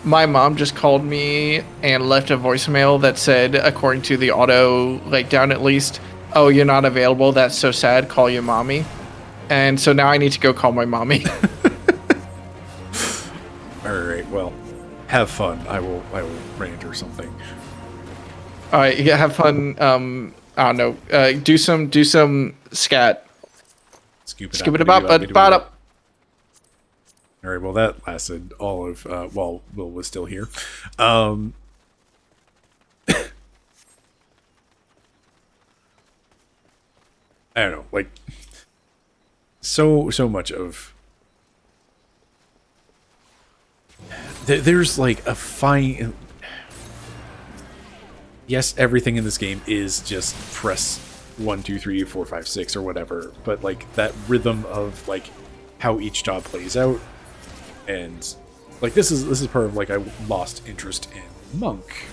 Speaker 1: My mom just called me and left a voicemail that said, according to the auto, like, down at least, oh, you're not available. That's so sad. Call your mommy. And so now I need to go call my mommy.
Speaker 2: All right, well, have fun. I will rant or something.
Speaker 1: All right, yeah, have fun. I don't know. Do some scat.
Speaker 2: Scoop
Speaker 1: Skip it up, but up.
Speaker 2: All right, well, that lasted all of while Will was still here. I don't know, like so much of there's like a fine. Yes, everything in this game is just press 1, 2, 3, 4, 5, 6 or whatever, but like that rhythm of like how each job plays out, and like this is part of like I lost interest in Monk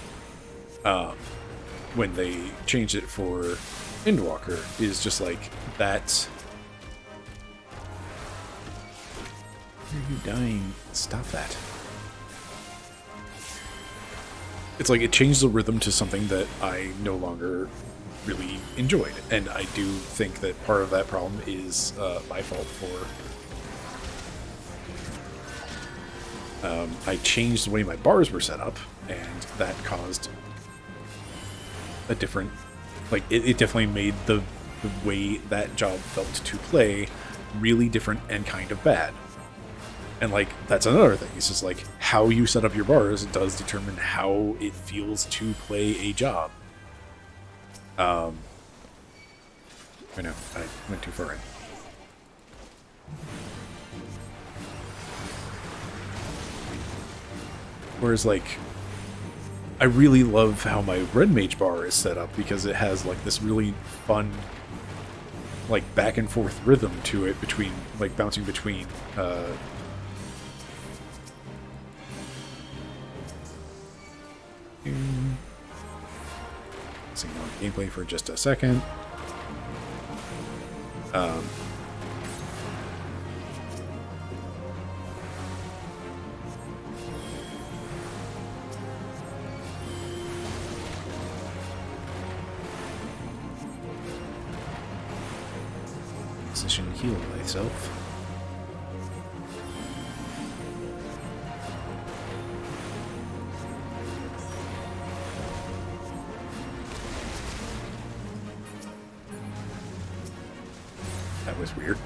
Speaker 2: when they changed it for Endwalker, is just like that. Why are you dying? Stop that. It's like it changed the rhythm to something that I no longer really enjoyed, and I do think that part of that problem is my fault for I changed the way my bars were set up, and that caused a different, like it definitely made the way that job felt to play really different and kind of bad. And like that's another thing. It's just like how you set up your bars does determine how it feels to play a job. I know I went too far in. Whereas like I really love how my red mage bar is set up, because it has like this really fun like back and forth rhythm to it, between like bouncing between seeing on gameplay for just a second. Position heal myself. That was weird.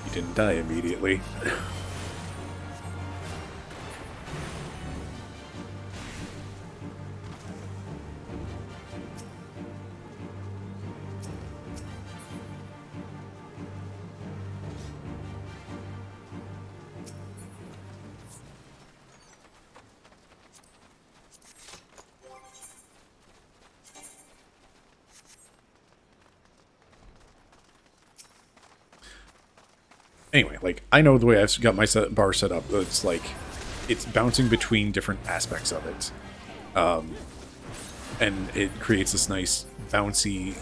Speaker 2: He didn't die immediately. Anyway, like, I know the way I've got my bar set up, it's like, it's bouncing between different aspects of it. And it creates this nice, bouncy,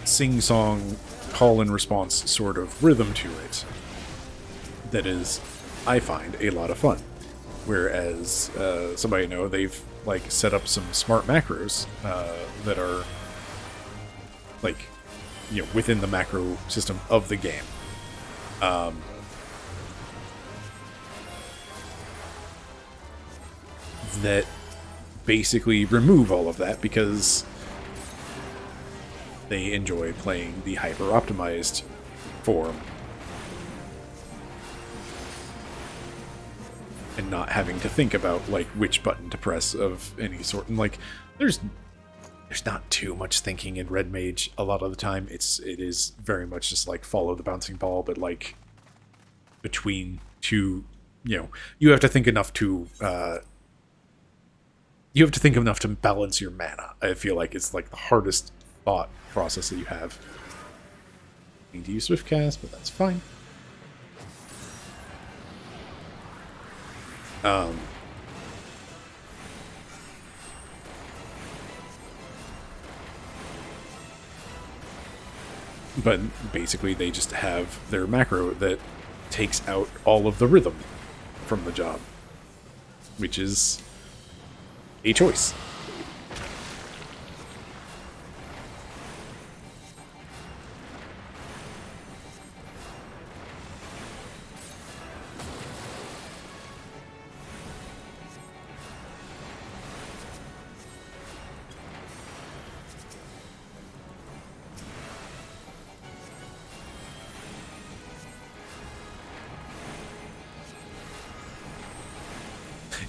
Speaker 2: sing-song, call-and-response sort of rhythm to it that is, I find, a lot of fun. Whereas, somebody I know, they've, like, set up some smart macros that are, like, you know, within the macro system of the game. That basically remove all of that, because they enjoy playing the hyper-optimized form and not having to think about like which button to press of any sort. And like there's not too much thinking in Red Mage a lot of the time. It is very much just like follow the bouncing ball, but like between two, you know, you have to think enough to balance your mana. I feel like it's like the hardest thought process that you have. I need to use Swiftcast, but that's fine. But basically they just have their macro that takes out all of the rhythm from the job, which is a choice.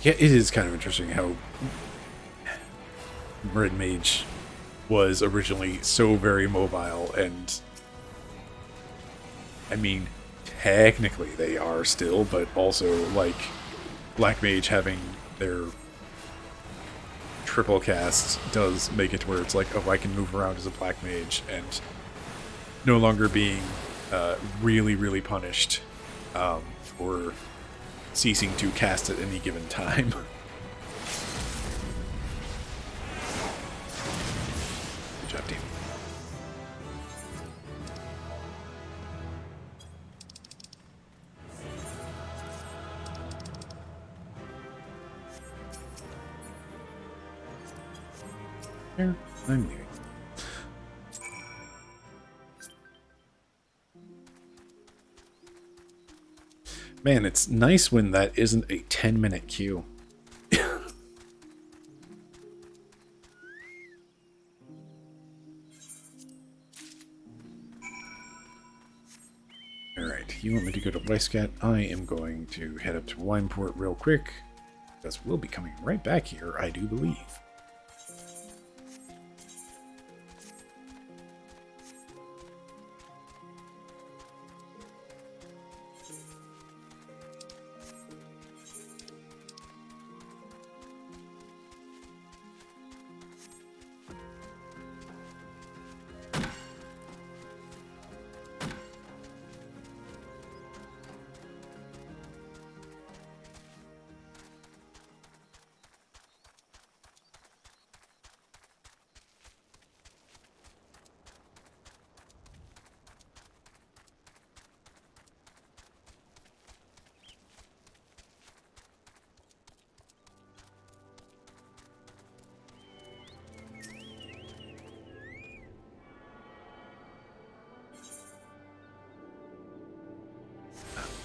Speaker 2: Yeah, it is kind of interesting how Red Mage was originally so very mobile, and I mean, technically they are still, but also, like, Black Mage having their triple cast does make it to where it's like, oh, I can move around as a Black Mage, and no longer being really, really punished for ceasing to cast at any given time. Good job, team. Here, I'm leaving. Man, it's nice when that isn't a 10-minute queue. Alright, you want me to go to Westcat? I am going to head up to Wineport real quick, because we'll be coming right back here, I do believe.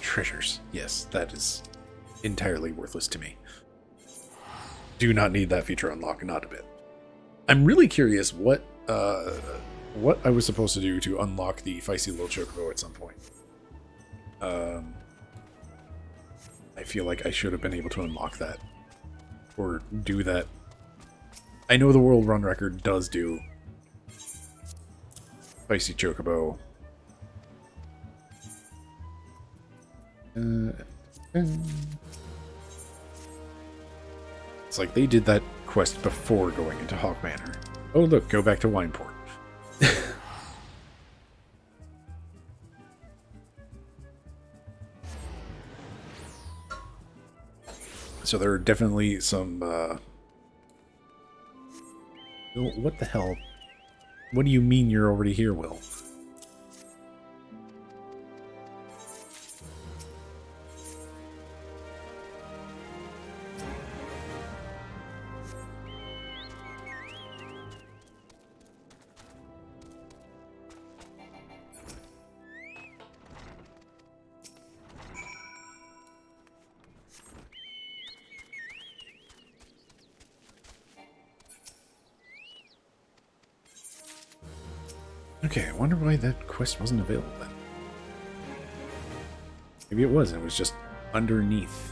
Speaker 2: Treasures. Yes, that is entirely worthless to me. Do not need that feature unlock, not a bit. I'm really curious what I was supposed to do to unlock the feisty little chocobo at some point. I feel like I should have been able to unlock that. Or do that. I know the world run record does do feisty chocobo. It's like they did that quest before going into Haukke Manor. Oh look, go back to Wineport. So there are definitely some what the hell? What do you mean you're already here, Will? Okay, I wonder why that quest wasn't available then. Maybe it was, and it was just underneath.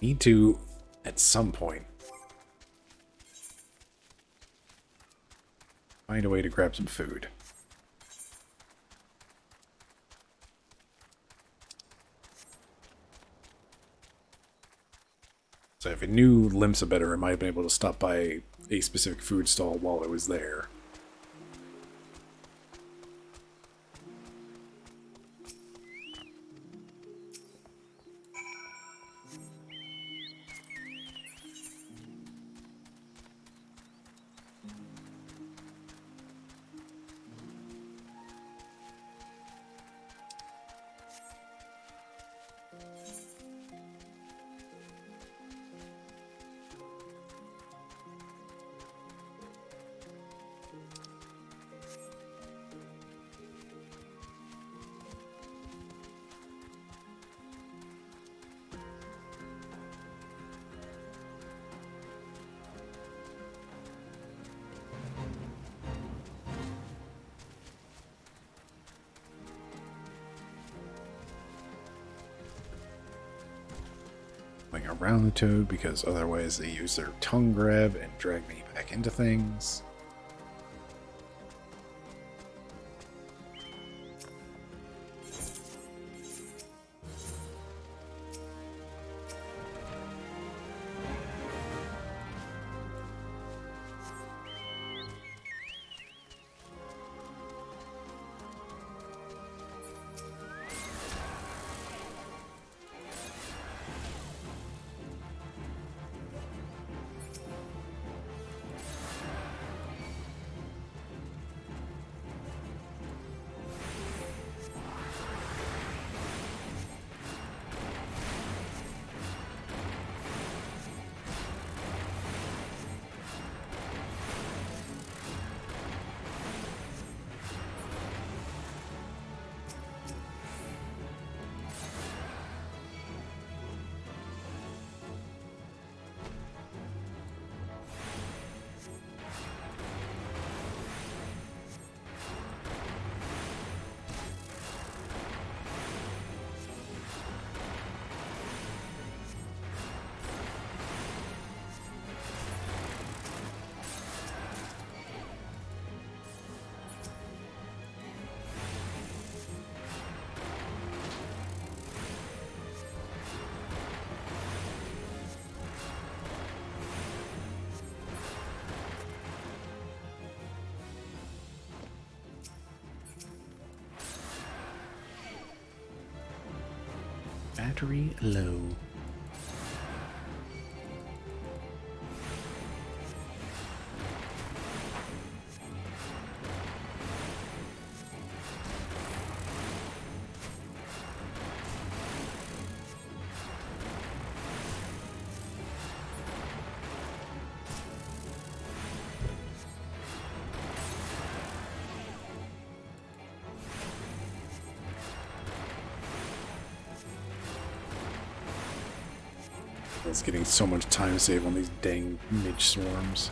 Speaker 2: Need to, at some point, find a way to grab some food. So if I knew Limsa better, I might have been able to stop by a specific food stall while I was there. Going around the toad because otherwise they use their tongue grab and drag me back into things. Battery low. It's getting so much time save on these dang midge swarms.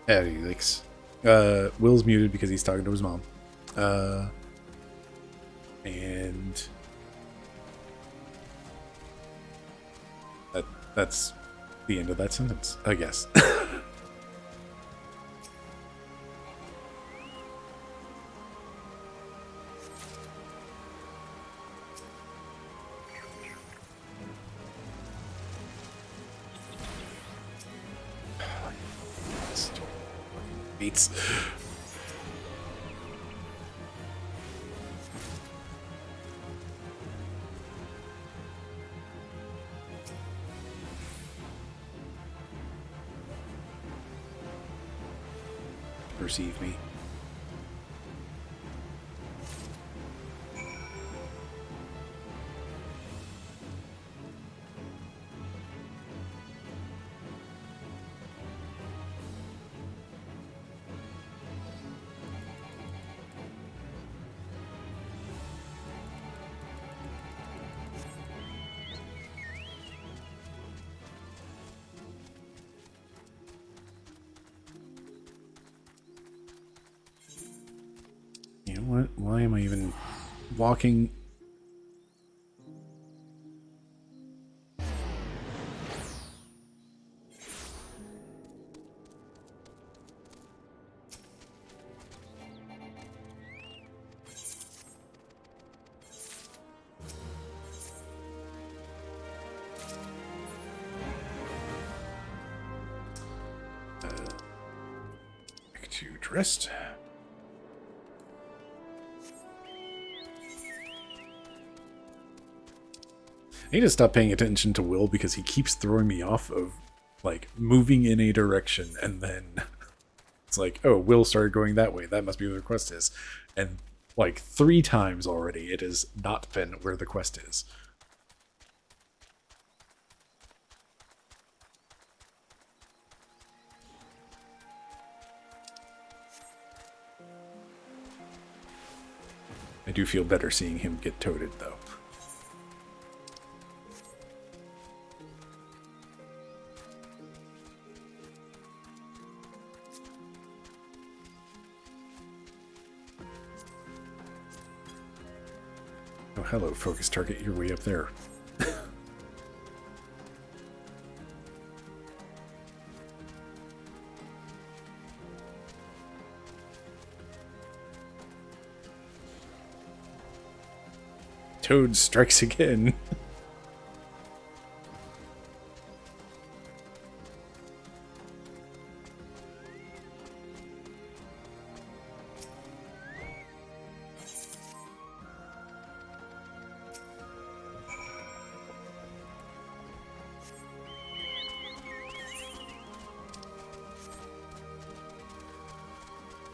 Speaker 2: Howdy, Leaks. Will's muted because he's talking to his mom. And that's the end of that sentence, I guess. Beats. Perceive me. You know what? Why am I even walking? Back to dressed. I need to stop paying attention to Will because he keeps throwing me off of, like, moving in a direction, and then it's like, oh, Will started going that way. That must be where the quest is. And, like, 3 times already it has not been where the quest is. I do feel better seeing him get toted, though. Oh, hello, focus target. You're way up there. Toad strikes again.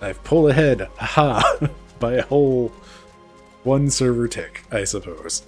Speaker 2: I've pulled ahead, haha, by a whole 1 server tick, I suppose.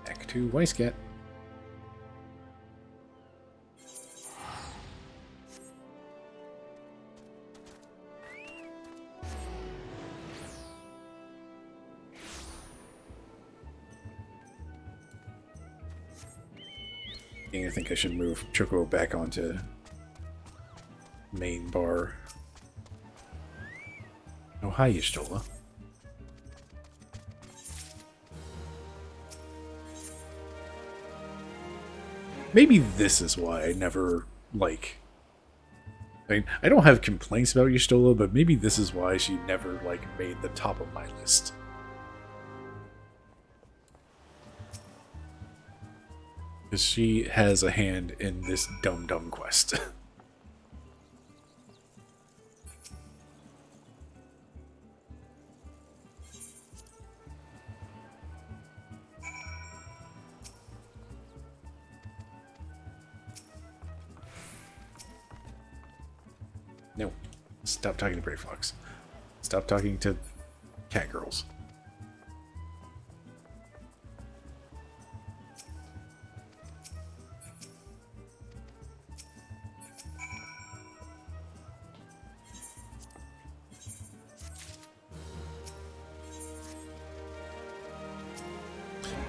Speaker 2: Back to Weisscat. I think I should move Choco back onto main bar. Oh, hi, Y'shtola. Maybe this is why I never, like... I mean, I don't have complaints about Y'shtola, but maybe this is why she never, like, made the top of my list. Because she has a hand in this dumb quest. Stop talking to Braflox. Stop talking to cat girls.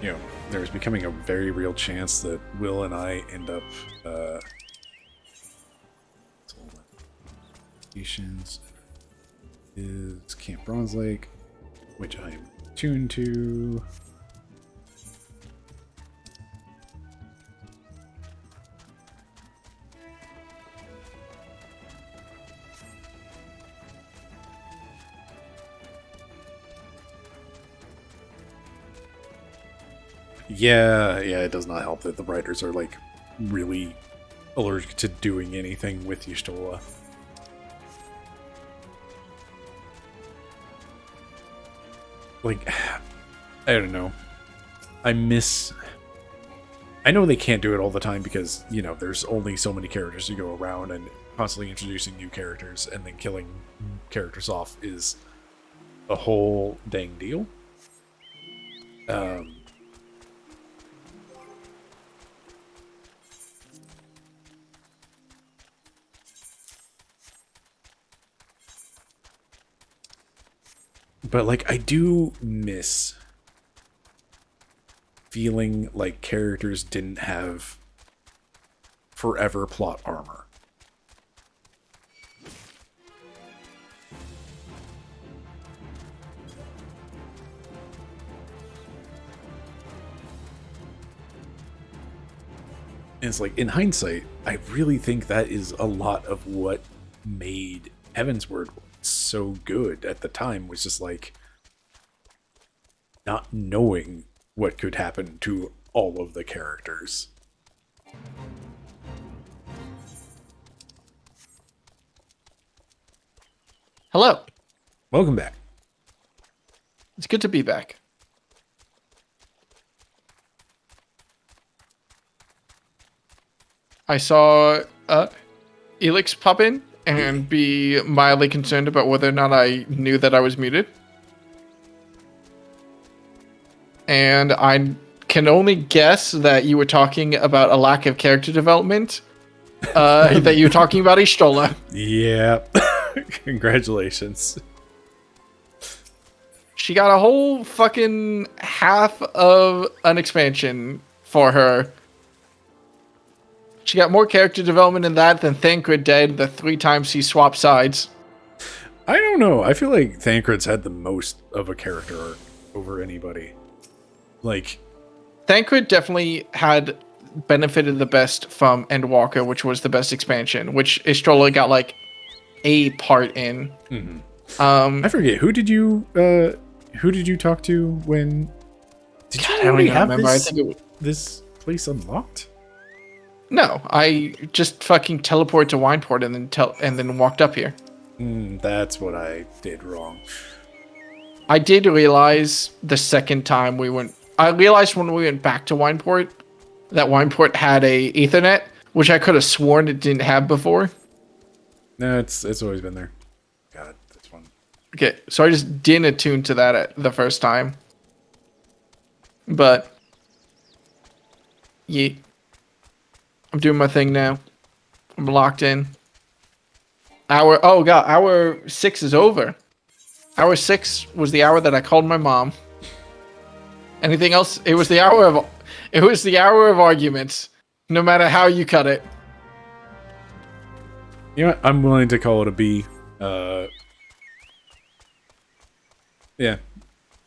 Speaker 2: You know, there's becoming a very real chance that Will and I end up locations is Camp Bronze Lake, which I am tuned to. Yeah, it does not help that the writers are like really allergic to doing anything with Y'shtola. Like, I don't know. I know they can't do it all the time because, you know, there's only so many characters to go around, and constantly introducing new characters and then killing characters off is a whole dang deal. But, like, I do miss feeling like characters didn't have forever plot armor. And it's like, in hindsight, I really think that is a lot of what made Heavensward so good at the time, was just like not knowing what could happen to all of the characters.
Speaker 1: Hello.
Speaker 2: Welcome back.
Speaker 1: It's good to be back. I saw Elix pop in and be mildly concerned about whether or not I knew that I was muted. And I can only guess that you were talking about a lack of character development. That you were talking about Y'shtola.
Speaker 2: Yeah. Congratulations.
Speaker 1: She got a whole fucking half of an expansion for her. She got more character development in that than Thancred did the 3 times he swapped sides.
Speaker 2: I don't know. I feel like Thancred's had the most of a character arc over anybody. Like,
Speaker 1: Thancred definitely had benefited the best from Endwalker, which was the best expansion, which Y'shtola got like a part in.
Speaker 2: Mm-hmm. I forget, who did you talk to when? Did
Speaker 1: God,
Speaker 2: you
Speaker 1: I don't even remember.
Speaker 2: This,
Speaker 1: I think
Speaker 2: this place unlocked?
Speaker 1: No, I just fucking teleported to Wineport and then walked up here.
Speaker 2: That's what I did wrong.
Speaker 1: I did realize the second time we went. I realized when we went back to Wineport that Wineport had a Ethernet, which I could have sworn it didn't have before.
Speaker 2: No, it's always been there. God, that's fun.
Speaker 1: Okay, so I just didn't attune to that at the first time. But yeah, I'm doing my thing now. I'm locked in. Hour 6 is over. Hour 6 was the hour that I called my mom. Anything else? It was the hour of arguments, no matter how you cut it.
Speaker 2: You know what? I'm willing to call it a B. Yeah,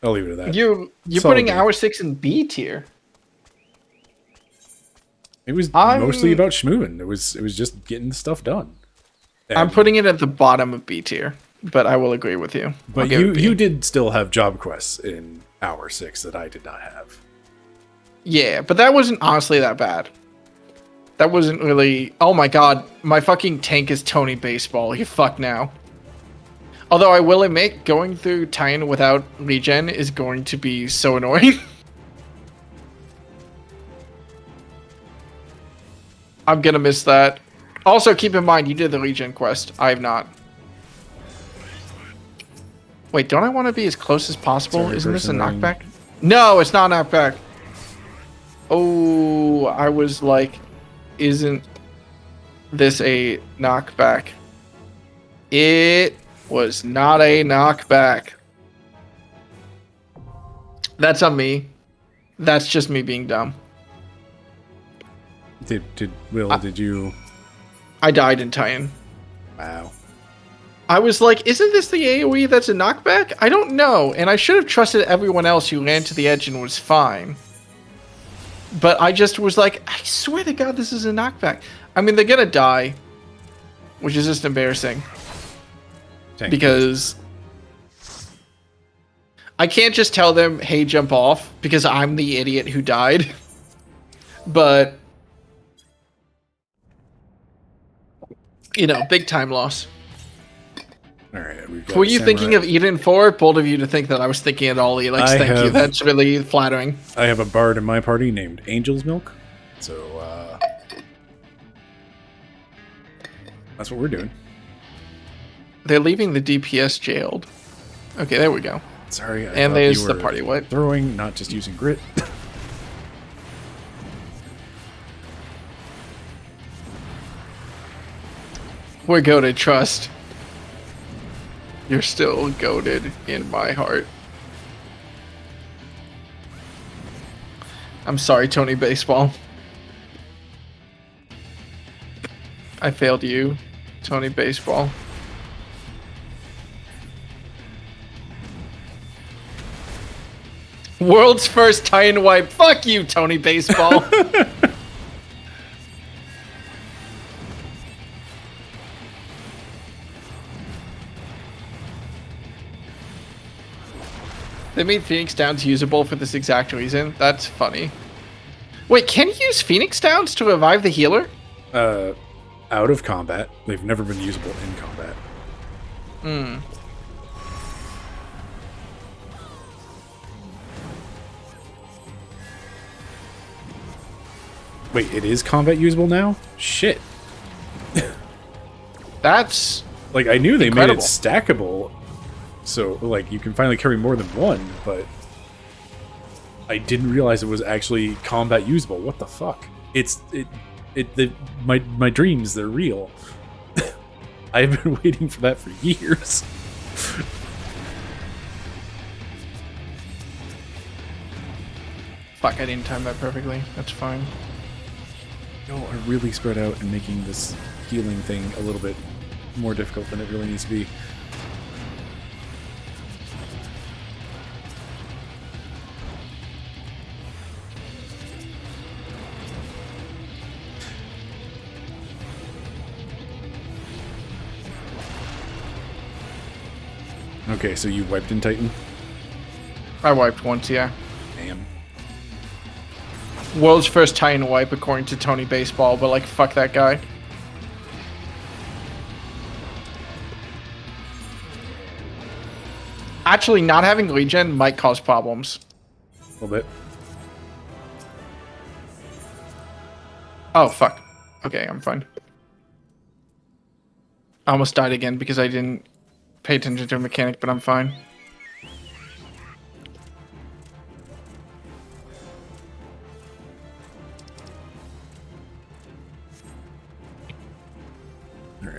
Speaker 2: I'll leave it at that.
Speaker 1: You're putting hour 6 in B tier.
Speaker 2: It was mostly about schmoovin'. It was just getting the stuff done. And
Speaker 1: I'm putting it at the bottom of B tier, but I will agree with you.
Speaker 2: But you did still have job quests in hour 6 that I did not have.
Speaker 1: Yeah, but that wasn't honestly that bad. That wasn't really... Oh my god, my fucking tank is Tony Baseball. You fuck now. Although I will admit, going through Titan without regen is going to be so annoying. I'm gonna miss that. Also, keep in mind, you did the regen quest. I have not. Wait, don't I want to be as close as possible?
Speaker 2: Sorry,
Speaker 1: Isn't this a
Speaker 2: person ring.
Speaker 1: knockback? No, it's not a knockback. Oh, I was like, isn't this a knockback? It was not a knockback. That's on me. That's just me being dumb.
Speaker 2: Did you?
Speaker 1: I died in Titan.
Speaker 2: Wow.
Speaker 1: I was like, isn't this the AoE that's a knockback? I don't know. And I should have trusted everyone else who ran to the edge and was fine. But I just was like, I swear to God, this is a knockback. I mean, they're going to die, which is just embarrassing. Because I can't just tell them, hey, jump off, because I'm the idiot who died. But, you know, big time loss.
Speaker 2: All right.
Speaker 1: Were you thinking of Eden 4? Bold of you to think that I was thinking at all, Elix. Thank you. That's really flattering.
Speaker 2: I have a bard in my party named Angel's Milk. So, that's what we're doing.
Speaker 1: They're leaving the DPS jailed. Okay, there we go.
Speaker 2: Sorry.
Speaker 1: And there's the party wipe.
Speaker 2: Throwing, not just using grit.
Speaker 1: We're goated, trust. You're still goated in my heart. I'm sorry, Tony Baseball. I failed you, Tony Baseball. World's first Titan wipe. Fuck you, Tony Baseball. They made Phoenix Downs usable for this exact reason. That's funny. Wait, can you use Phoenix Downs to revive the healer?
Speaker 2: Out of combat. They've never been usable in combat.
Speaker 1: Hmm.
Speaker 2: Wait, it is combat usable now? Shit.
Speaker 1: That's
Speaker 2: like, I knew they
Speaker 1: incredible.
Speaker 2: made it stackable, so like you can finally carry more than one, but I didn't realize it was actually combat usable. What the fuck? My dreams, they're real. I've been waiting for that for years.
Speaker 1: Fuck, I didn't time that perfectly. That's fine.
Speaker 2: Y'all are really spread out and making this healing thing a little bit more difficult than it really needs to be. Okay, so you wiped in Titan?
Speaker 1: I wiped once, yeah.
Speaker 2: Damn.
Speaker 1: World's first Titan wipe, according to Tony Baseball, but like, fuck that guy. Actually, not having regen might cause problems.
Speaker 2: A little bit.
Speaker 1: Oh, fuck. Okay, I'm fine. I almost died again because I didn't pay attention to a mechanic, but I'm fine.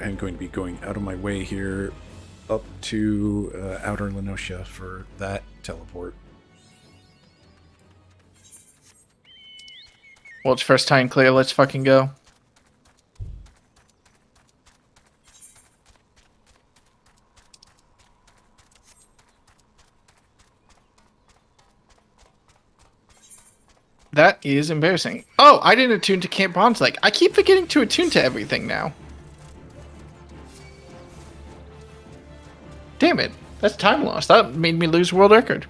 Speaker 2: I'm going to be going out of my way here up to outer Lenosha for that teleport.
Speaker 1: Well, it's first time clear. Let's fucking go. That is embarrassing. Oh, I didn't attune to Camp Bronze Lake. I keep forgetting to attune to everything now. Damn it. That's time loss. That made me lose world record.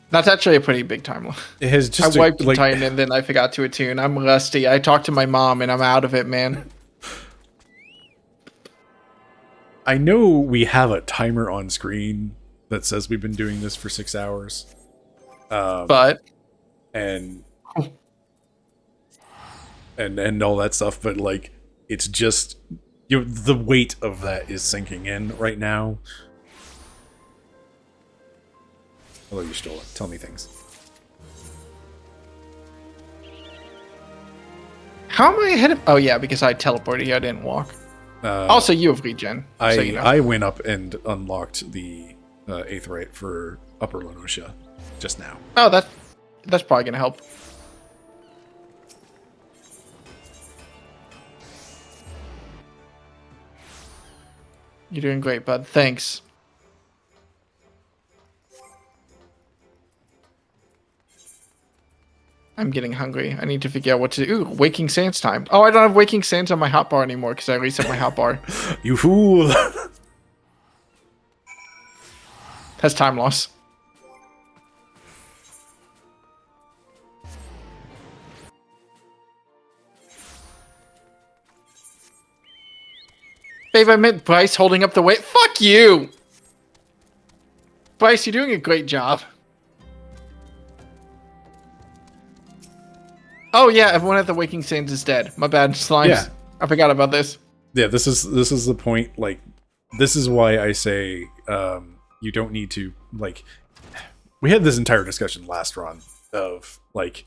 Speaker 1: That's actually a pretty big time loss.
Speaker 2: It has just
Speaker 1: I wiped the Titan and then I forgot to attune. I'm rusty. I talked to my mom and I'm out of it, man.
Speaker 2: I know we have a timer on screen that says we've been doing this for 6 hours.
Speaker 1: But...
Speaker 2: And... and all that stuff, but like it's just the weight of that is sinking in right now. Although you stole it. Tell me things.
Speaker 1: How am I ahead of... Oh, yeah, because I teleported here. I didn't walk. Also, you have regen. So you know.
Speaker 2: I went up and unlocked the Aetheryte for Upper Lenosha just now.
Speaker 1: Oh, that's probably going to help. You're doing great, bud. Thanks. I'm getting hungry. I need to figure out what to do. Ooh, Waking Sands time. Oh, I don't have Waking Sands on my hotbar anymore because I reset my hotbar.
Speaker 2: You fool!
Speaker 1: That's time loss. Babe, I meant Bryce holding up the weight. Fuck you! Bryce, you're doing a great job. Oh yeah, everyone at the Waking Sands is dead. My bad, Slimes.
Speaker 2: Yeah.
Speaker 1: I forgot about this.
Speaker 2: Yeah, this is the point. Like, this is why I say you don't need to, like... We had this entire discussion last run of, like,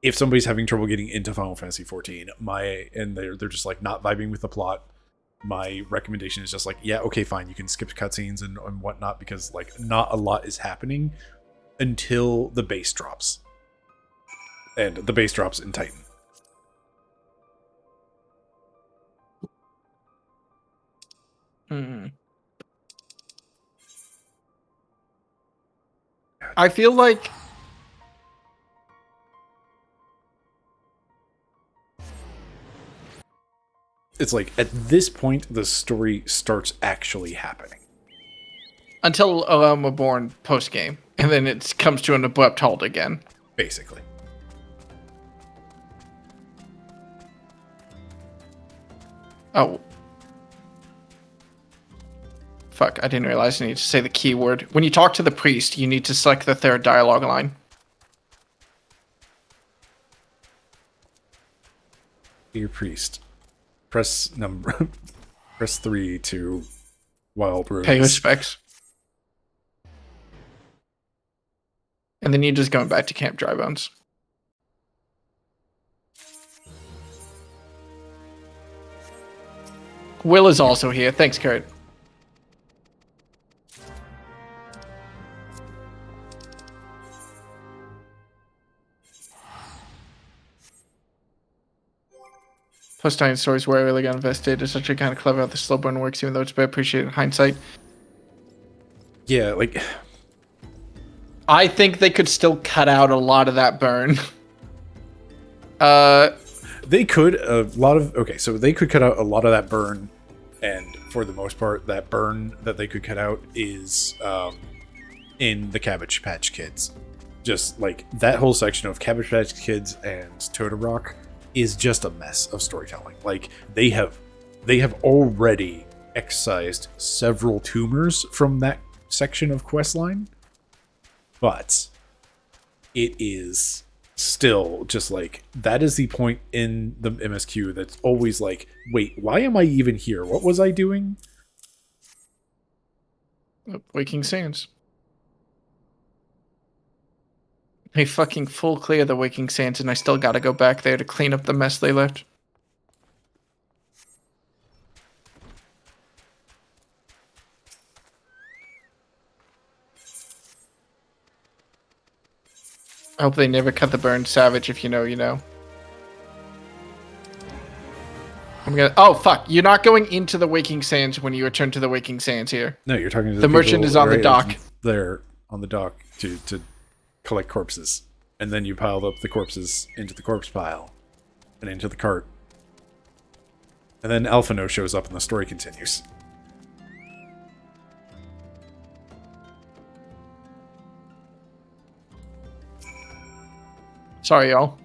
Speaker 2: if somebody's having trouble getting into Final Fantasy XIV, and they're just, like, not vibing with the plot, my recommendation is just, like, yeah, okay, fine, you can skip cutscenes and whatnot, because, like, not a lot is happening until the base drops. And the base drops in Titan.
Speaker 1: I feel like
Speaker 2: it's like at this point the story starts actually happening.
Speaker 1: Until Aroma Born post game, and then it comes to an abrupt halt again.
Speaker 2: Basically.
Speaker 1: Oh. Fuck, I didn't realize I need to say the keyword. When you talk to the priest, you need to select the third dialogue line.
Speaker 2: Dear priest, press 3 to Wild Rose.
Speaker 1: Pay respects. And then you're just going back to Camp Drybones. Will is also here. Thanks, Kurt. Post-Titan stories where I really got invested. It's such a kind of clever how the slow burn works, even though it's very appreciated in hindsight.
Speaker 2: Yeah, like...
Speaker 1: I think they could still cut out a lot of that burn.
Speaker 2: They could, so they could cut out a lot of that burn, and for the most part, that burn that they could cut out is in the Cabbage Patch Kids. Just, like, that whole section of Cabbage Patch Kids and Toto-Rak is just a mess of storytelling. Like, they have already excised several tumors from that section of questline, but it is still just like, that is the point in the MSQ that's always like, wait, why am I even here? What was I doing?
Speaker 1: Waking Sands. They fucking full clear the Waking Sands, and I still gotta go back there to clean up the mess they left. I hope they never cut the burn. Savage, if you know, you know. I'm gonna... Oh, fuck. You're not going into the Waking Sands when you return to the Waking Sands here.
Speaker 2: No, you're talking to
Speaker 1: the merchant is on the dock.
Speaker 2: They're on the dock to collect corpses. And then you piled up the corpses into the corpse pile. And into the cart. And then Alphino shows up and the story continues.
Speaker 1: Sorry, y'all.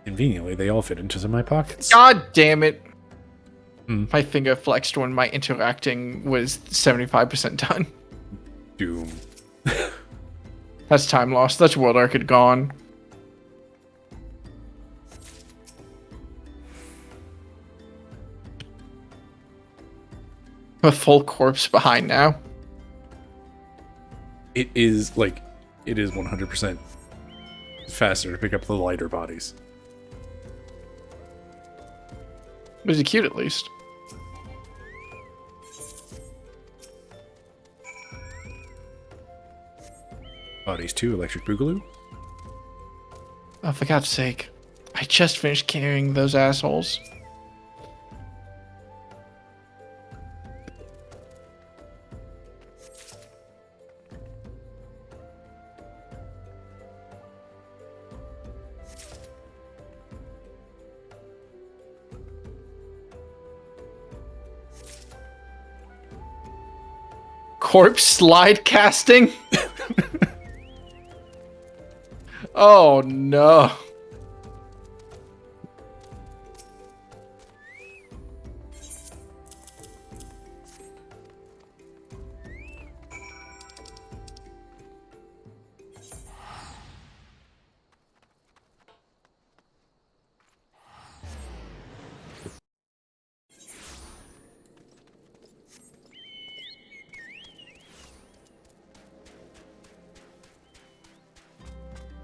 Speaker 2: Conveniently, they all fit into my pockets.
Speaker 1: God damn it. My finger flexed when my interacting was 75% done.
Speaker 2: Doom.
Speaker 1: That's time lost. That's World Arcade gone. a full corpse behind now.
Speaker 2: It is 100% faster to pick up the lighter bodies.
Speaker 1: Was he cute at least?
Speaker 2: Bodies 2, Electric Boogaloo.
Speaker 1: Oh, for God's sake. I just finished carrying those assholes. Corpse slide casting? Oh no.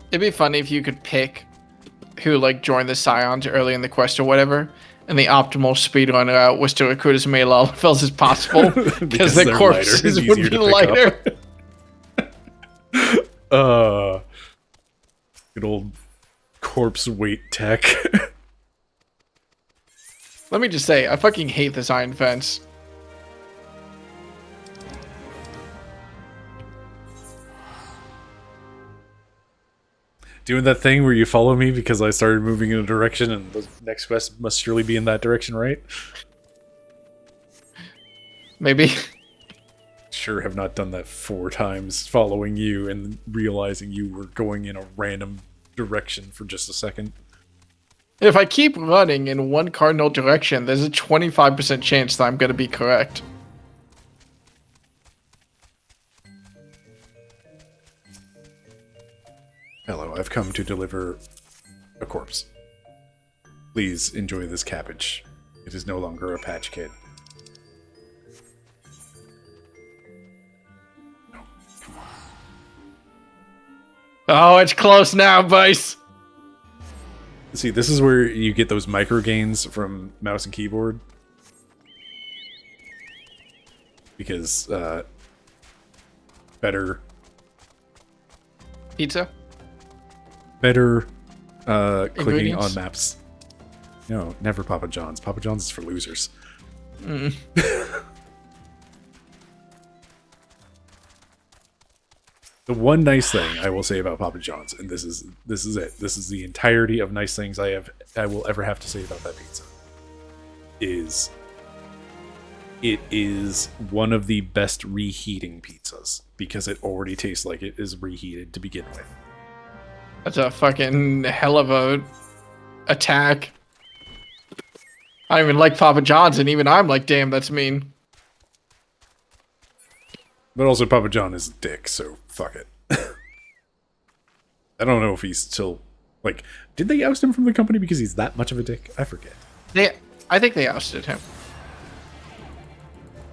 Speaker 1: It'd be funny if you could pick who like joined the Scions early in the quest or whatever, and the optimal speedrun route was to recruit as many levels as possible because the corpses would be lighter.
Speaker 2: Good old corpse weight tech.
Speaker 1: Let me just say, I fucking hate this iron fence.
Speaker 2: Doing that thing where you follow me because I started moving in a direction and the next quest must surely be in that direction, right?
Speaker 1: Maybe.
Speaker 2: Sure have not done that 4 times, following you and realizing you were going in a random direction for just a second.
Speaker 1: If I keep running in one cardinal direction, there's a 25% chance that I'm going to be correct.
Speaker 2: Hello, I've come to deliver a corpse. Please enjoy this cabbage. It is no longer a patch kid. No, come on.
Speaker 1: Oh, it's close now, Vice.
Speaker 2: See, this is where you get those micro gains from mouse and keyboard. Because, better
Speaker 1: Pizza?
Speaker 2: clicking on maps. No, never Papa John's. Papa John's is for losers.
Speaker 1: Mm.
Speaker 2: The one nice thing I will say about Papa John's, and this is it. This is the entirety of nice things I will ever have to say about that pizza. Is it is one of the best reheating pizzas because it already tastes like it is reheated to begin with.
Speaker 1: That's a fucking hell of a attack. I don't even like Papa John's, and even I'm like, damn, that's mean.
Speaker 2: But also, Papa John is a dick, so fuck it. I don't know if he's still... Like, did they oust him from the company because he's that much of a dick? I forget.
Speaker 1: I think they ousted him.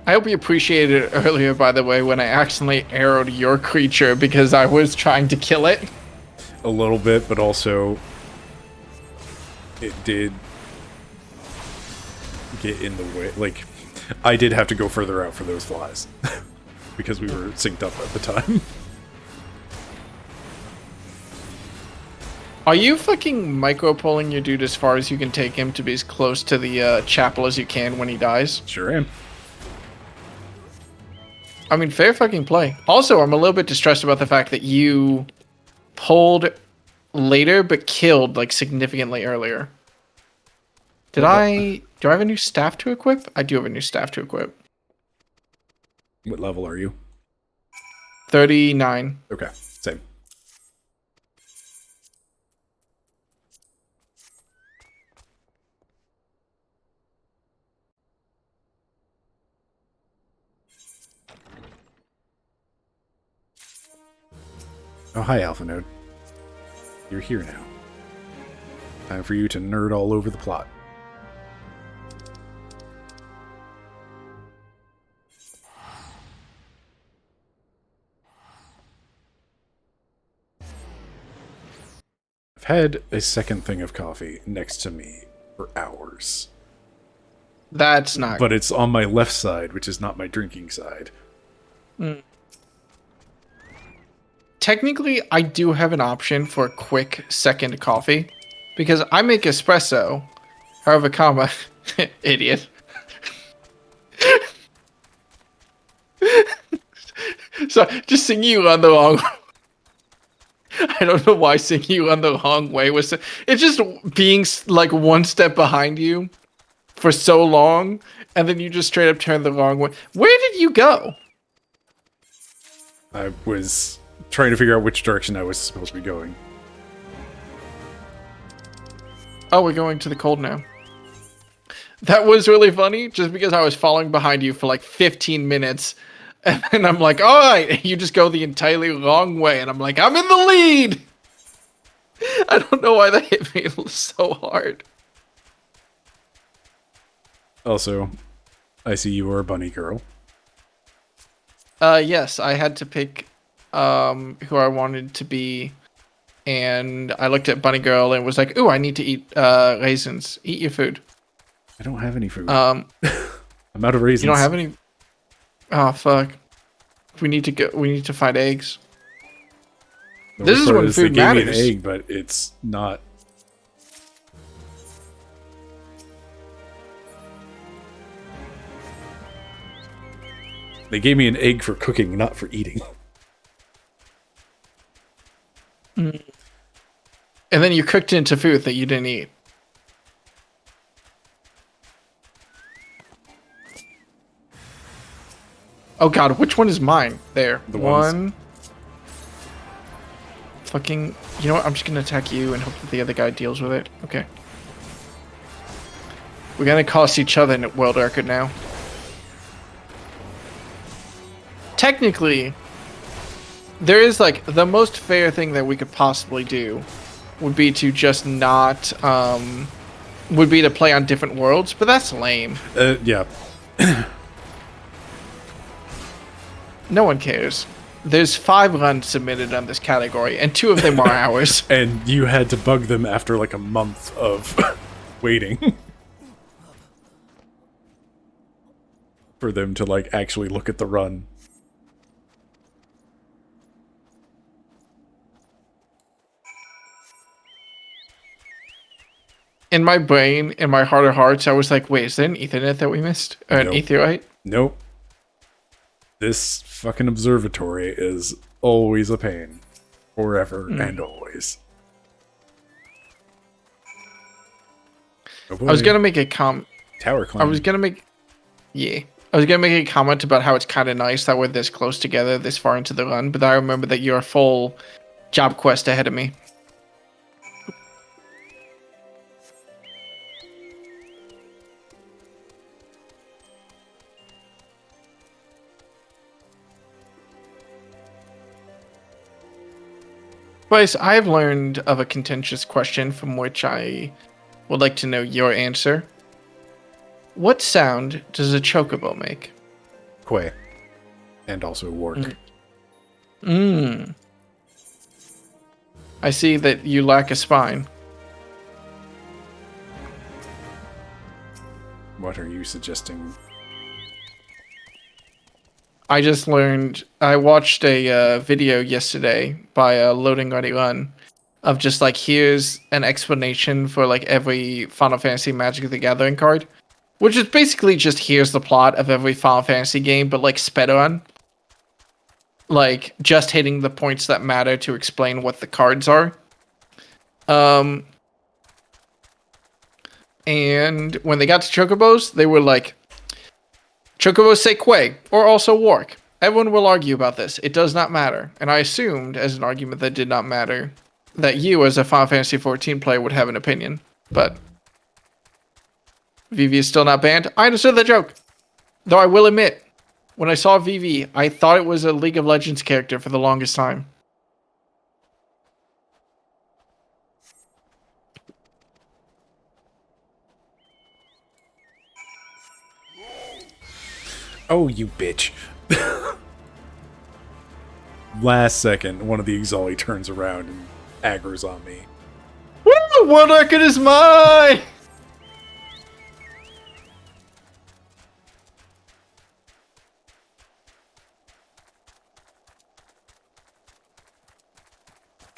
Speaker 1: I hope you appreciated it earlier, by the way, when I accidentally arrowed your creature because I was trying to kill it.
Speaker 2: A little bit, but also... It did... get in the way. Like, I did have to go further out for those flies. Because we were synced up at the time.
Speaker 1: Are you fucking micro-pulling your dude as far as you can take him to be as close to the chapel as you can when he dies?
Speaker 2: Sure am.
Speaker 1: I mean, fair fucking play. Also, I'm a little bit distressed about the fact that you pulled later but killed, like, significantly earlier. Do I have a new staff to equip? I do have a new staff to equip.
Speaker 2: What level are you?
Speaker 1: 39.
Speaker 2: Okay, same. Oh, hi, Alpha Node. You're here now. Time for you to nerd all over the plot. I've had a second thing of coffee next to me for hours.
Speaker 1: That's not.
Speaker 2: But it's on my left side, which is not my drinking side.
Speaker 1: Technically, I do have an option for a quick second coffee because I make espresso. However, comma, idiot. So just singing you on the wrong. I don't know why singing you on the wrong way was. It's just being like one step behind you for so long, and then you just straight up turn the wrong way. Where did you go?
Speaker 2: I was trying to figure out which direction I was supposed to be going.
Speaker 1: Oh, we're going to the cold now. That was really funny, just because I was following behind you for like 15 minutes, and then I'm like, all right, you just go the entirely wrong way, and I'm like, I'm in the lead! I don't know why that hit me so hard.
Speaker 2: Also, I see you are a bunny girl.
Speaker 1: Yes, I had to pick who I wanted to be, and I looked at Bunny Girl and was like, ooh, I need to eat raisins. Eat your food.
Speaker 2: I don't have any food. I'm out of raisins.
Speaker 1: You don't have any? Oh, fuck. We need to go. We need to find eggs. This is when food matters.
Speaker 2: They gave me an egg, but it's not. They gave me an egg for cooking, not for eating.
Speaker 1: And then you cooked into food that you didn't eat. Oh god, which one is mine? There.
Speaker 2: The
Speaker 1: one. Fucking. You know what? I'm just gonna attack you and hope that the other guy deals with it. Okay. We're gonna cost each other in World Record now. Technically, there is like the most fair thing that we could possibly do would be to just not would be to play on different worlds, but that's lame.
Speaker 2: Yeah.
Speaker 1: No one cares. There's 5 runs submitted on this category, and 2 of them are ours.
Speaker 2: And you had to bug them after like a month of waiting for them to like actually look at the run.
Speaker 1: In my brain, in my heart of hearts, I was like, wait, is there an Ethernet that we missed? Or an Etherite?
Speaker 2: Nope. This fucking observatory is always a pain. Forever and always. Oh boy.
Speaker 1: I was gonna make a
Speaker 2: Tower climb.
Speaker 1: I was gonna make a comment about how it's kind of nice that we're this close together, this far into the run, but I remember that you're a full job quest ahead of me. Bryce, I have learned of a contentious question from which I would like to know your answer. What sound does a chocobo make?
Speaker 2: Quay. And also work.
Speaker 1: I see that you lack a spine.
Speaker 2: What are you suggesting?
Speaker 1: I just learned. I watched a video yesterday by Loading Ready Run of just like, here's an explanation for like every Final Fantasy Magic the Gathering card, which is basically just here's the plot of every Final Fantasy game, but like sped on. Like just hitting the points that matter to explain what the cards are. And when they got to Chocobos, they were like, Chocobos say Quay, or also Wark. Everyone will argue about this. It does not matter. And I assumed, as an argument that did not matter, that you, as a Final Fantasy XIV player, would have an opinion. But Vivi is still not banned. I understood the joke. Though I will admit, when I saw Vivi, I thought it was a League of Legends character for the longest time.
Speaker 2: Oh, you bitch. Last second, one of the Exali turns around and aggro's on me.
Speaker 1: The world record is mine!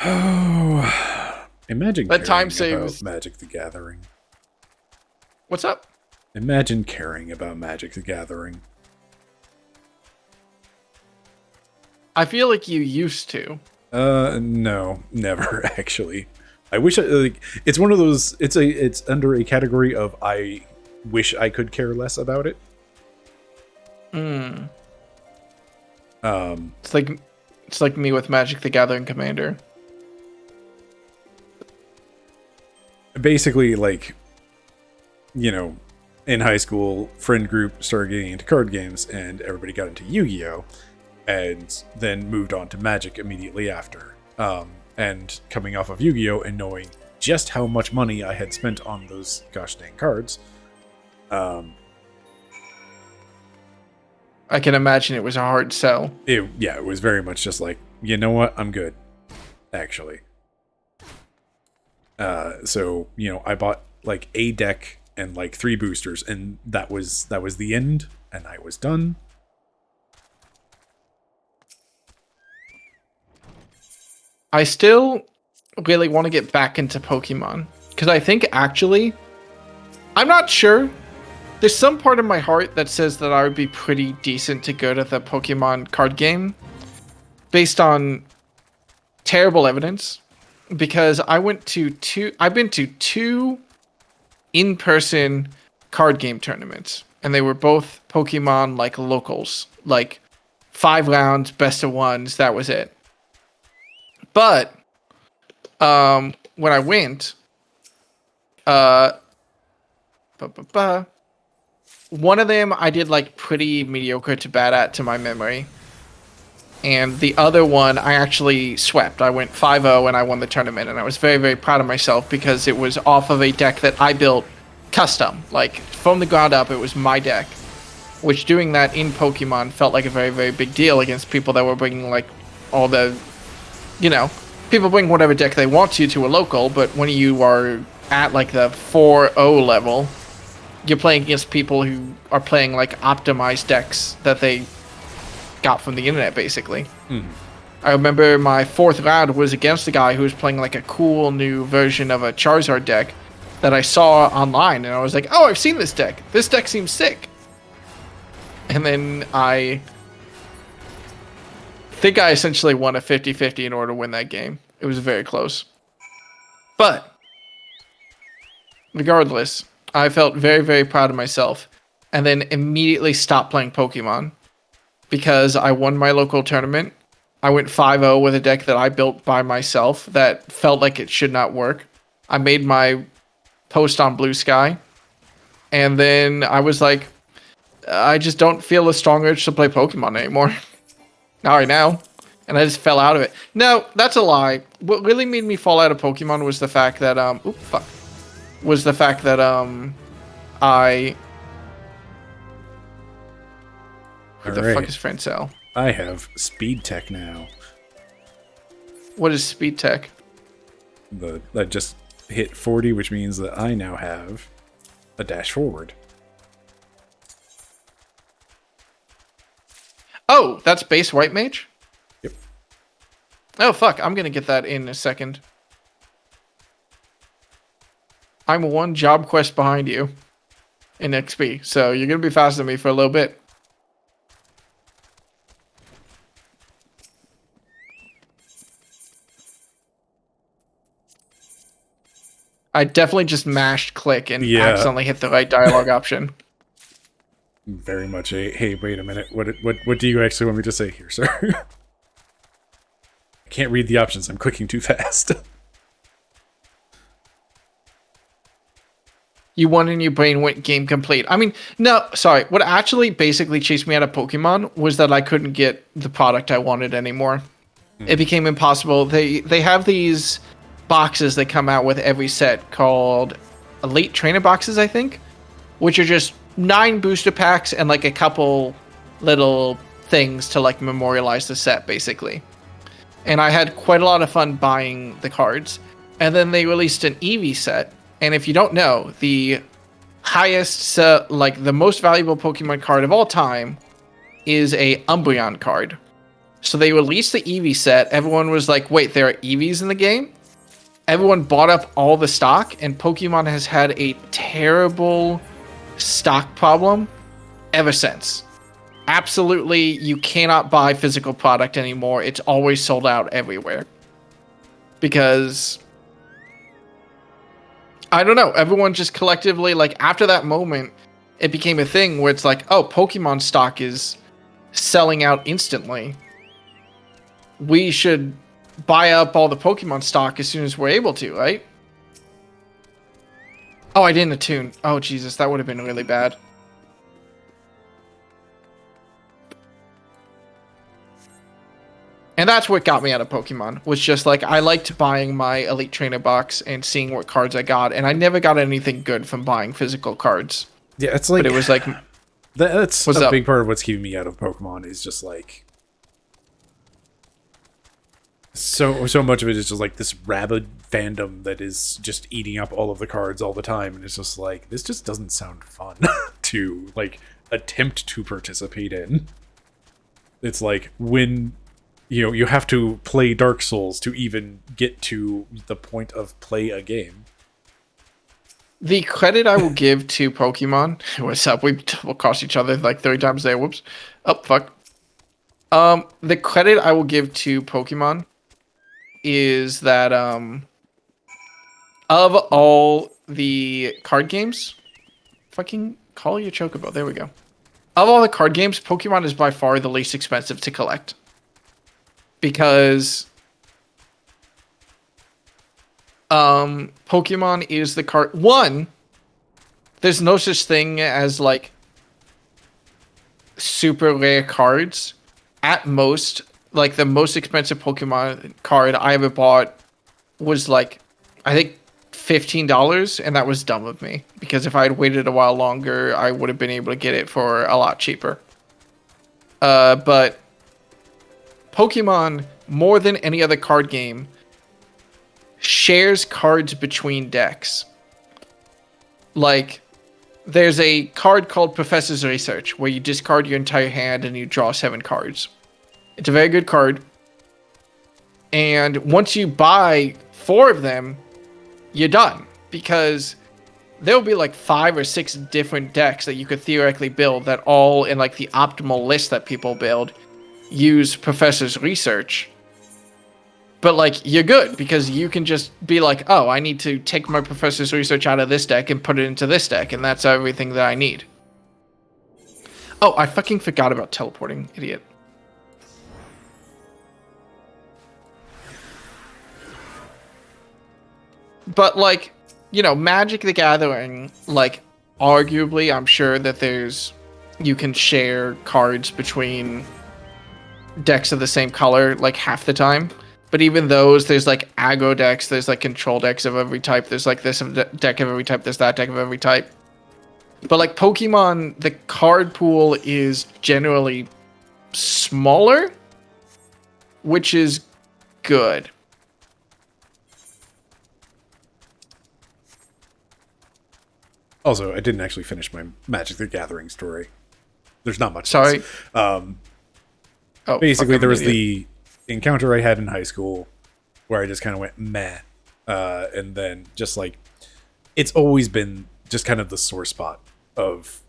Speaker 2: Oh, imagine
Speaker 1: That time
Speaker 2: caring about
Speaker 1: saves.
Speaker 2: Magic the Gathering.
Speaker 1: What's up?
Speaker 2: Imagine caring about Magic the Gathering.
Speaker 1: I feel like you used to.
Speaker 2: No, never actually. I wish like it's one of those. It's under a category of I wish I could care less about it.
Speaker 1: Hmm.
Speaker 2: Um,
Speaker 1: It's like me with Magic the Gathering Commander.
Speaker 2: basically, like, you know, in high school, friend group started getting into card games, and everybody got into Yu-Gi-Oh, and then moved on to Magic immediately after. And coming off of Yu-Gi-Oh and knowing just how much money I had spent on those gosh dang cards,
Speaker 1: I can imagine it was a hard sell.
Speaker 2: it was very much just like, you know what, I'm good, actually. So, you know, I bought like a deck and like 3 boosters, and that was the end, and I was done.
Speaker 1: I still really want to get back into Pokemon. Because I think actually, I'm not sure. There's some part of my heart that says that I would be pretty decent to go to the Pokemon card game. Based on terrible evidence. Because I've been to 2 in-person card game tournaments. And they were both Pokemon like locals. Like 5 rounds, best of ones, that was it. But when I went, one of them I did like pretty mediocre to bad at to my memory. And the other one I actually swept. I went 5-0 and I won the tournament, and I was very, very proud of myself because it was off of a deck that I built custom. Like from the ground up, it was my deck. Which doing that in Pokemon felt like a very, very big deal against people that were bringing like all the, you know, people bring whatever deck they want to a local, but when you are at like the 4-0 level, you're playing against people who are playing like optimized decks that they got from the internet, basically. I remember my 4th round was against a guy who was playing like a cool new version of a Charizard deck that I saw online, and I was like, oh, I've seen this deck. This deck seems sick. And then I think I essentially won a 50-50 in order to win that game. It was very close. But regardless, I felt very, very proud of myself, and then immediately stopped playing Pokemon because I won my local tournament. I went 5-0 with a deck that I built by myself that felt like it should not work. I made my post on Blue Sky, and then I was like, I just don't feel a strong urge to play Pokemon anymore. Not right now. And I just fell out of it. No, that's a lie. What really made me fall out of Pokemon was the fact that, I... Who the fuck is Francel?
Speaker 2: I have Speed Tech now.
Speaker 1: What is Speed Tech?
Speaker 2: I just hit 40, which means that I now have a dash forward.
Speaker 1: Oh, that's base White Mage?
Speaker 2: Yep.
Speaker 1: Oh, fuck. I'm going to get that in a second. I'm 1 job quest behind you in XP, so you're going to be faster than me for a little bit. I definitely just mashed click and accidentally hit the right dialogue option.
Speaker 2: Very much a, hey, wait a minute. What do you actually want me to say here, sir? I can't read the options. I'm clicking too fast.
Speaker 1: You won and your brain went game complete. I mean, no, sorry. What actually basically chased me out of Pokemon was that I couldn't get the product I wanted anymore. It became impossible. They have these boxes that come out with every set called Elite Trainer boxes, I think, which are just 9 booster packs and like a couple little things to like memorialize the set, basically. And I had quite a lot of fun buying the cards. And then they released an Eevee set. And if you don't know, the highest, like the most valuable Pokemon card of all time is a Umbreon card. So they released the Eevee set. Everyone was like, wait, there are Eevees in the game? Everyone bought up all the stock, and Pokemon has had a terrible stock problem ever since. Absolutely, you cannot buy physical product anymore. It's always sold out everywhere. Because, I don't know, everyone just collectively, like, after that moment, it became a thing where it's like, oh, Pokemon stock is selling out instantly. We should buy up all the Pokemon stock as soon as we're able to, right? Oh, I didn't attune. Oh, Jesus, that would have been really bad. And that's what got me out of Pokemon, was just like, I liked buying my Elite Trainer box and seeing what cards I got, and I never got anything good from buying physical cards.
Speaker 2: Yeah, it's like...
Speaker 1: But it was like...
Speaker 2: That's a big part of what's keeping me out of Pokemon, is just like... So much of it is just like this rabid fandom that is just eating up all of the cards all the time, and it's just like, this just doesn't sound fun to like attempt to participate in. It's like when you have to play Dark Souls to even get to the point of play a game.
Speaker 1: The credit I will give to Pokemon... What's up? We'll cost each other like 30 times there. Whoops. Oh, fuck. The credit I will give to Pokemon is that of all the card games, fucking call your Chocobo, there we go. Of all the card games, Pokemon is by far the least expensive to collect. Because Pokemon is the card... One, there's no such thing as like super rare cards. At most, like the most expensive Pokemon card I ever bought was like, I think $15, and that was dumb of me, because if I had waited a while longer, I would have been able to get it for a lot cheaper. But Pokemon, more than any other card game, shares cards between decks. Like, there's a card called Professor's Research, where you discard your entire hand and you draw 7 cards. It's a very good card. And once you buy 4 of them, you're done. Because there'll be like 5 or 6 different decks that you could theoretically build that all, in like the optimal list that people build, use Professor's Research. But like, you're good, because you can just be like, oh, I need to take my Professor's Research out of this deck and put it into this deck, and that's everything that I need. Oh, I fucking forgot about teleporting, idiot. But like, Magic the Gathering, like, arguably, I'm sure that you can share cards between decks of the same color, like, half the time. But even those, there's like aggro decks, there's like control decks of every type, there's like this deck of every type, there's that deck of every type. But like Pokemon, the card pool is generally smaller, which is good.
Speaker 2: Also, I didn't actually finish my Magic the Gathering story. There's not much.
Speaker 1: Sorry.
Speaker 2: Basically, there was the encounter I had in high school where I just kind of went meh, and then just like, it's always been just kind of the sore spot of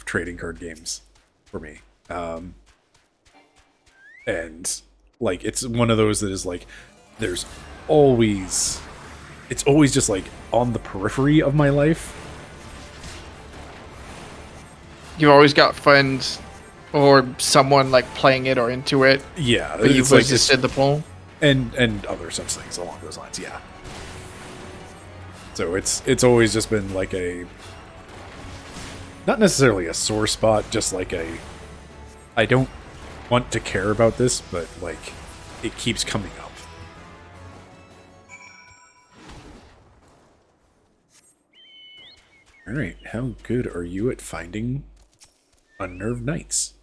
Speaker 2: trading card games for me, and like, it's one of those that is like, it's always just like on the periphery of my life.
Speaker 1: You've always got friends or someone like playing it or into it.
Speaker 2: Yeah,
Speaker 1: but you've resisted the pull.
Speaker 2: And other such things along those lines, yeah. So it's always just been like a, not necessarily a sore spot, just like I don't want to care about this, but like, it keeps coming up. Alright, how good are you at finding unnerved knights?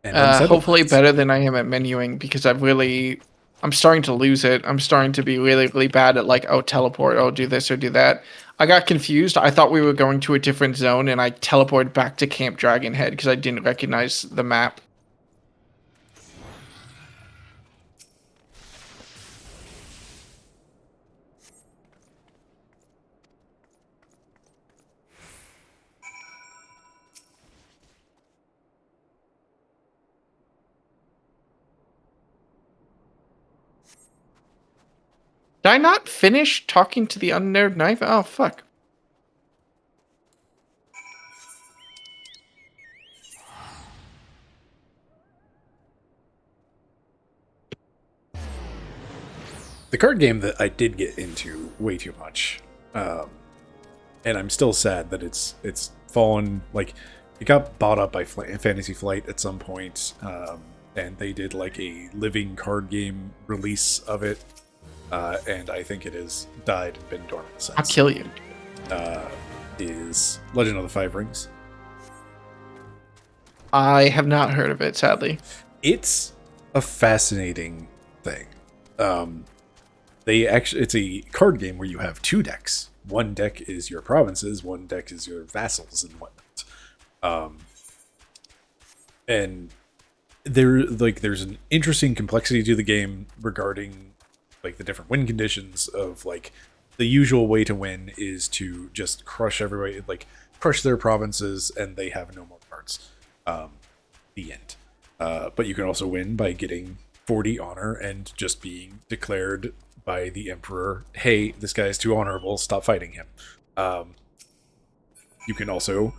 Speaker 1: Hopefully better than I am at menuing, because I've really I'm starting to lose it. I'm starting to be really, really bad at like, oh, teleport, oh, do this or do that. I got confused. I thought we were going to a different zone, and I teleported back to Camp Dragonhead because I didn't recognize the map. Did I not finish talking to the NoRT90? Oh, fuck.
Speaker 2: The card game that I did get into way too much, and I'm still sad that it's fallen. Like, it got bought up by Fantasy Flight at some point, and they did like a living card game release of it, and I think it has died and been dormant since.
Speaker 1: I'll kill you.
Speaker 2: Is Legend of the Five Rings.
Speaker 1: I have not heard of it, sadly.
Speaker 2: It's a fascinating thing. It's a card game where you have two decks. One deck is your provinces, one deck is your vassals and whatnot. And there's an interesting complexity to the game regarding like the different win conditions of like the usual way to win is to just crush everybody, like crush their provinces and they have no more cards. The end. But you can also win by getting 40 honor and just being declared by the emperor, hey, this guy is too honorable, stop fighting him. You can also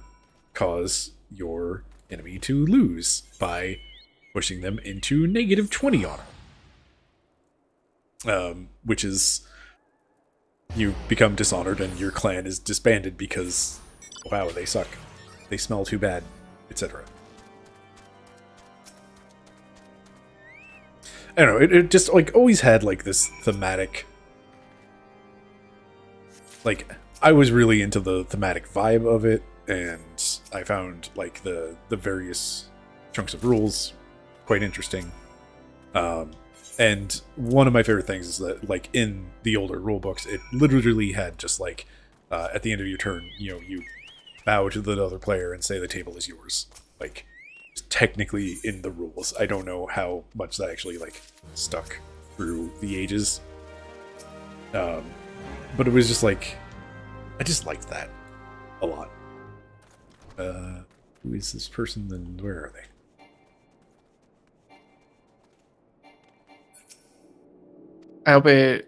Speaker 2: cause your enemy to lose by pushing them into negative 20 honor. Which is, you become dishonored and your clan is disbanded because, wow, they suck, they smell too bad, etc. I don't know, it just like always had like this thematic, like I was really into the thematic vibe of it, and I found like the various chunks of rules quite interesting. And one of my favorite things is that like in the older rule books, it literally had just like at the end of your turn, you know, you bow to the other player and say the table is yours. Like, technically in the rules. I don't know how much that actually like stuck through the ages. But it was just like, I just liked that a lot. Who is this person then? Where are they?
Speaker 1: I hope it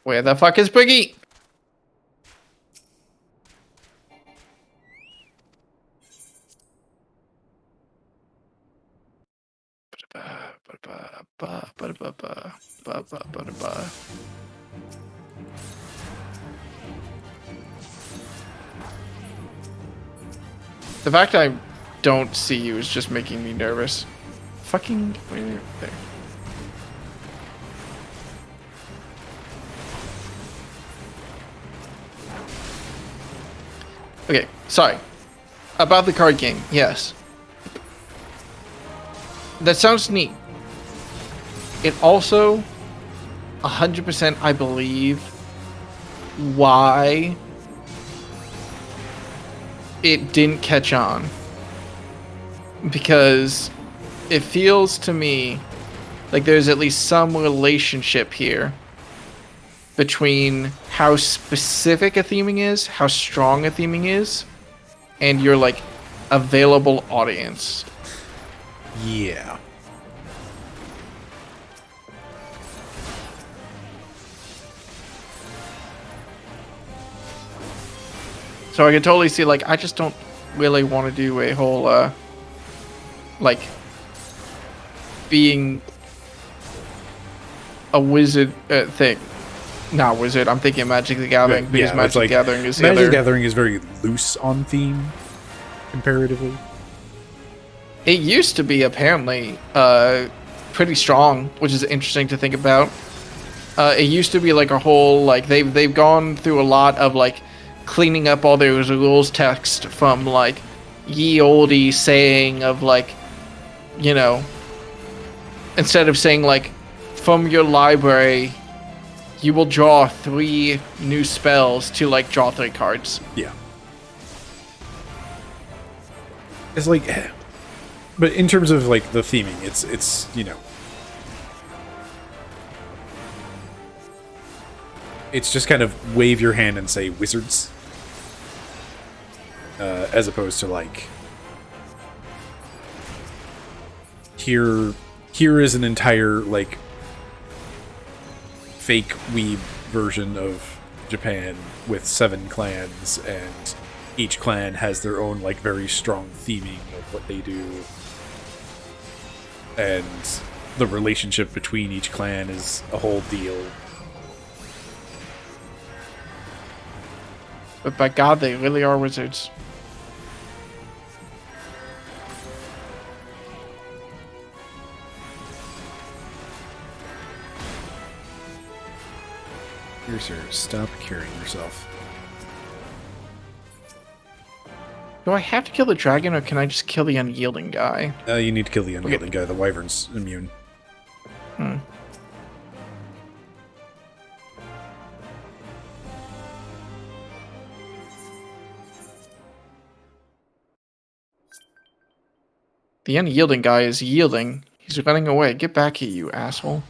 Speaker 1: where the fuck is Briggy? The fact I don't see you is just making me nervous. Fucking where there. Okay, sorry. About the card game, yes. That sounds neat. It also, 100% I believe, why it didn't catch on. Because it feels to me like there's at least some relationship here between how specific a theming is, how strong a theming is, and your like available audience.
Speaker 2: Yeah.
Speaker 1: So I can totally see, like, I just don't really want to do a whole, like, being a wizard thing. Not wizard, I'm thinking Magic the Gathering, because
Speaker 2: it's
Speaker 1: Magic
Speaker 2: like,
Speaker 1: the Gathering is the
Speaker 2: Magic
Speaker 1: other...
Speaker 2: the Gathering is very loose on theme, comparatively.
Speaker 1: It used to be, apparently, pretty strong, which is interesting to think about. It used to be, like, a whole, like, they've gone through a lot of, like, cleaning up all those rules text from, like, ye olde saying of, like, you know, instead of saying, like, from your library, you will draw 3 new spells to, like, draw 3 cards.
Speaker 2: Yeah. It's like, but in terms of, like, the theming, it's you know, it's just kind of wave your hand and say wizards, as opposed to, like, here is an entire, like, fake weeb version of Japan with 7 clans, and each clan has their own, like, very strong theming of what they do, and the relationship between each clan is a whole deal.
Speaker 1: But by God, they really are wizards.
Speaker 2: Here, sir, stop carrying yourself.
Speaker 1: Do I have to kill the dragon, or can I just kill the unyielding guy?
Speaker 2: You need to kill the unyielding guy. The wyvern's immune.
Speaker 1: Hmm. The unyielding guy is yielding. He's running away. Get back here, you asshole.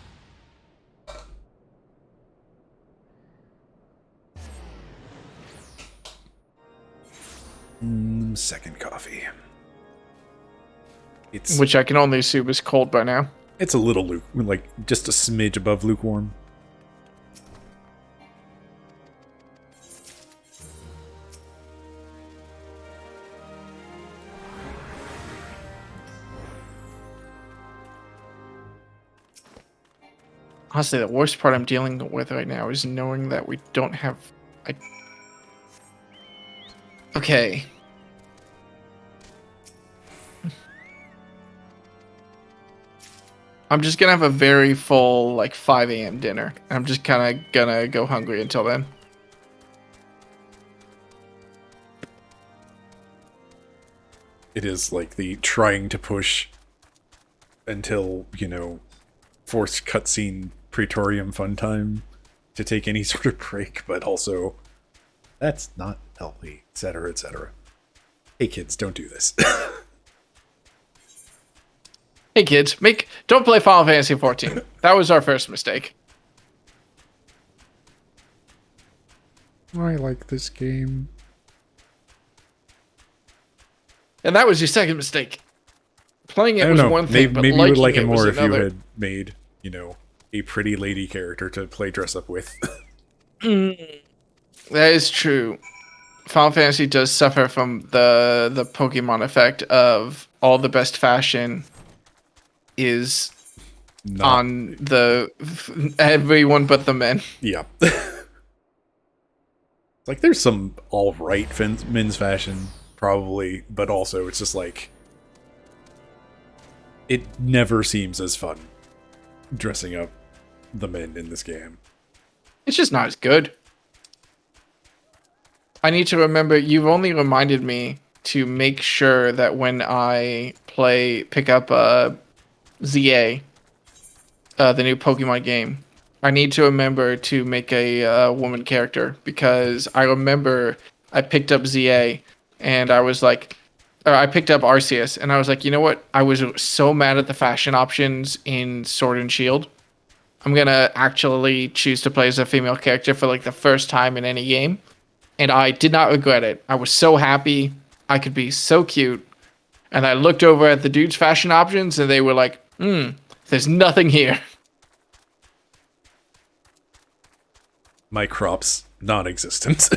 Speaker 2: Second coffee. It's
Speaker 1: Which I can only assume is cold by now.
Speaker 2: It's a little like just a smidge above lukewarm.
Speaker 1: Honestly, the worst part I'm dealing with right now is knowing that we don't have... Okay. I'm just gonna have a very full, like, 5 a.m. dinner. I'm just kind of gonna go hungry until then.
Speaker 2: It is like the trying to push until, you know, forced cutscene Praetorium fun time to take any sort of break, but also that's not healthy, etc., etc. Hey kids, don't do this.
Speaker 1: Hey kids, don't play Final Fantasy XIV. That was our first mistake.
Speaker 2: I like this game.
Speaker 1: And that was your second mistake. Playing it was one thing, but
Speaker 2: maybe you
Speaker 1: liking
Speaker 2: would like it
Speaker 1: was
Speaker 2: more if you
Speaker 1: another.
Speaker 2: had made, you know, a pretty lady character to play dress up with.
Speaker 1: That is true. Final Fantasy does suffer from the Pokemon effect of all the best fashion is on the everyone but the men.
Speaker 2: Yeah. Like, there's some alright men's fashion, probably, but also it's just like, it never seems as fun dressing up the men in this game.
Speaker 1: It's just not as good. I need to remember, you've only reminded me to make sure that when I pick up ZA, the new Pokemon game, I need to remember to make a woman character, because I remember I picked up ZA and I was like, I picked up Arceus and I was like, you know what? I was so mad at the fashion options in Sword and Shield. I'm going to actually choose to play as a female character for like the first time in any game. And I did not regret it. I was so happy. I could be so cute. And I looked over at the dude's fashion options and they were like, there's nothing here.
Speaker 2: My crops, non-existent.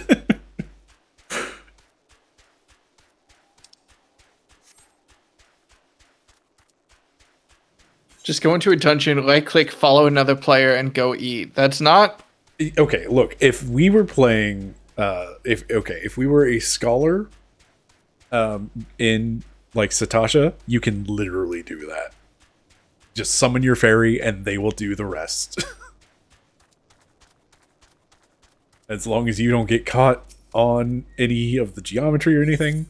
Speaker 1: Just go into a dungeon, right-click, follow another player, and go eat. That's not...
Speaker 2: Okay, look, if we were playing... if we were a scholar in, like, Satasha, you can literally do that. Just summon your fairy, and they will do the rest. As long as you don't get caught on any of the geometry or anything.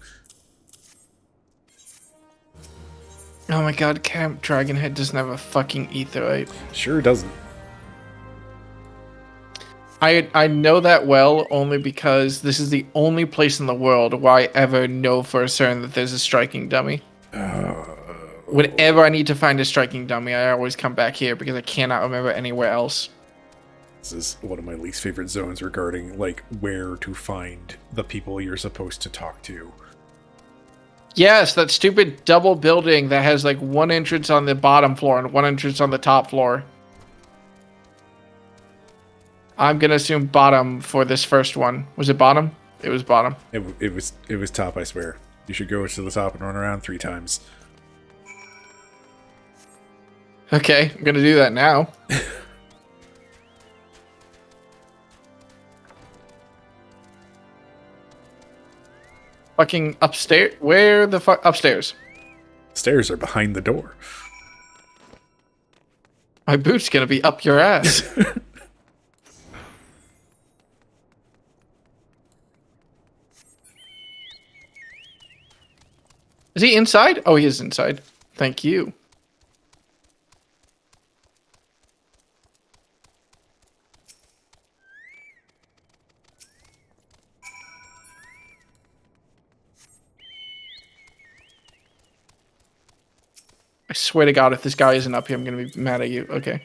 Speaker 1: Oh my god, Camp Dragonhead doesn't have a fucking aetherite.
Speaker 2: Sure doesn't.
Speaker 1: I know that well only because this is the only place in the world where I ever know for certain that there's a striking dummy. Whenever I need to find a striking dummy, I always come back here because I cannot remember anywhere else.
Speaker 2: This is one of my least favorite zones regarding, like, where to find the people you're supposed to talk to.
Speaker 1: Yes, that stupid double building that has, like, one entrance on the bottom floor and one entrance on the top floor. I'm gonna assume bottom for this first one. Was it bottom? It was bottom.
Speaker 2: It was top, I swear. You should go to the top and run around 3 times.
Speaker 1: Okay, I'm gonna do that now. Fucking upstairs? Where the fuck? Upstairs.
Speaker 2: Stairs are behind the door.
Speaker 1: My boot's gonna be up your ass. Is he inside? Oh, he is inside. Thank you. I swear to God, if this guy isn't up here, I'm going to be mad at you. Okay.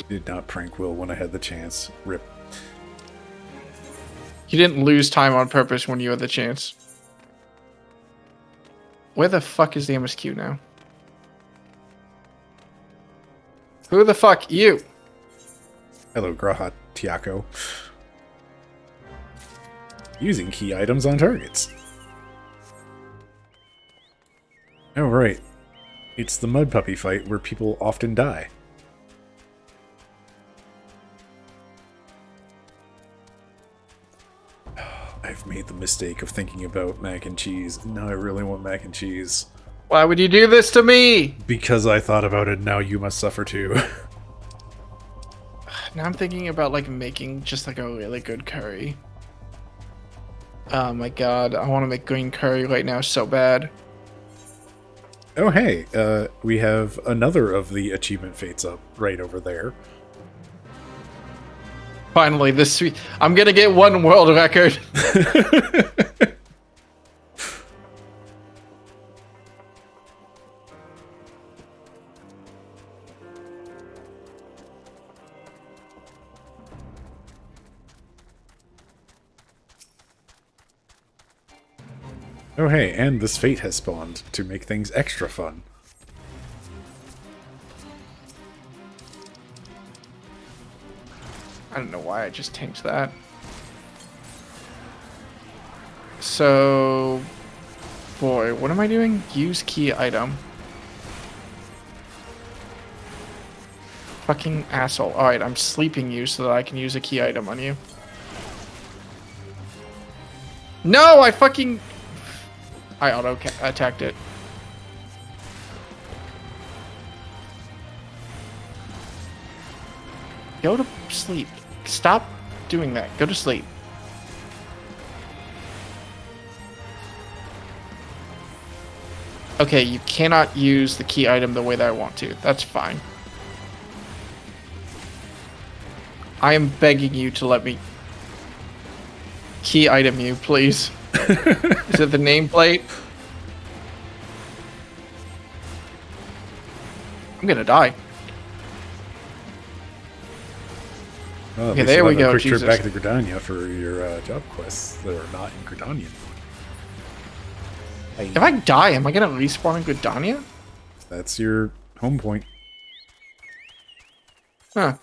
Speaker 2: Did not prank Will when I had the chance. Rip.
Speaker 1: You didn't lose time on purpose when you had the chance. Where the fuck is the MSQ now? Who the fuck? You!
Speaker 2: Hello, Graha Tiako. Using key items on targets. Oh, right. It's the mud puppy fight where people often die. I've made the mistake of thinking about mac and cheese. Now I really want mac and cheese.
Speaker 1: Why would you do this to me?
Speaker 2: Because I thought about it, now you must suffer too.
Speaker 1: Now I'm thinking about, like, making just, like, a really good curry. Oh my god, I want to make green curry right now so bad.
Speaker 2: Oh, hey, we have another of the achievement fates up right over there.
Speaker 1: Finally, I'm gonna get 1 world record.
Speaker 2: Oh, hey, and this fate has spawned to make things extra fun.
Speaker 1: I don't know why I just tanked that. So, boy, what am I doing? Use key item. Fucking asshole. Alright, I'm sleeping you so that I can use a key item on you. No, I fucking... I auto-attacked it. Go to sleep. Stop doing that. Go to sleep. Okay, you cannot use the key item the way that I want to. That's fine. I am begging you to let me key item you, please. Is it the nameplate? I'm gonna die.
Speaker 2: Well,
Speaker 1: Okay, there we go.
Speaker 2: A quick
Speaker 1: Jesus.
Speaker 2: trip back to Gridania for your job quests that are not in Gridania.
Speaker 1: If I die, am I gonna respawn in Gridania?
Speaker 2: That's your home point.
Speaker 1: Huh.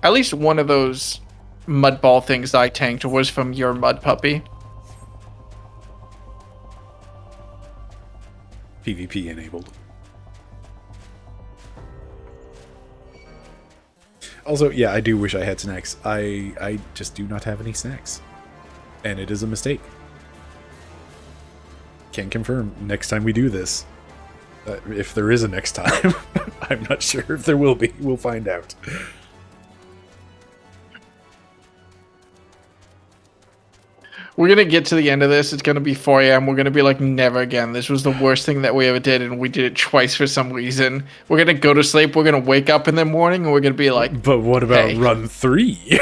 Speaker 1: At least one of those mud ball things that I tanked was from your mud puppy.
Speaker 2: PvP enabled. Also, yeah, I do wish I had snacks. I just do not have any snacks. And it is a mistake. Can confirm next time we do this. If there is a next time. I'm not sure if there will be. We'll find out.
Speaker 1: We're going to get to the end of this. It's going to be 4 a.m. We're going to be like, never again. This was the worst thing that we ever did, and we did it twice for some reason. We're going to go to sleep. We're going to wake up in the morning, and we're going to be like,
Speaker 2: but what about
Speaker 1: hey.
Speaker 2: run 3?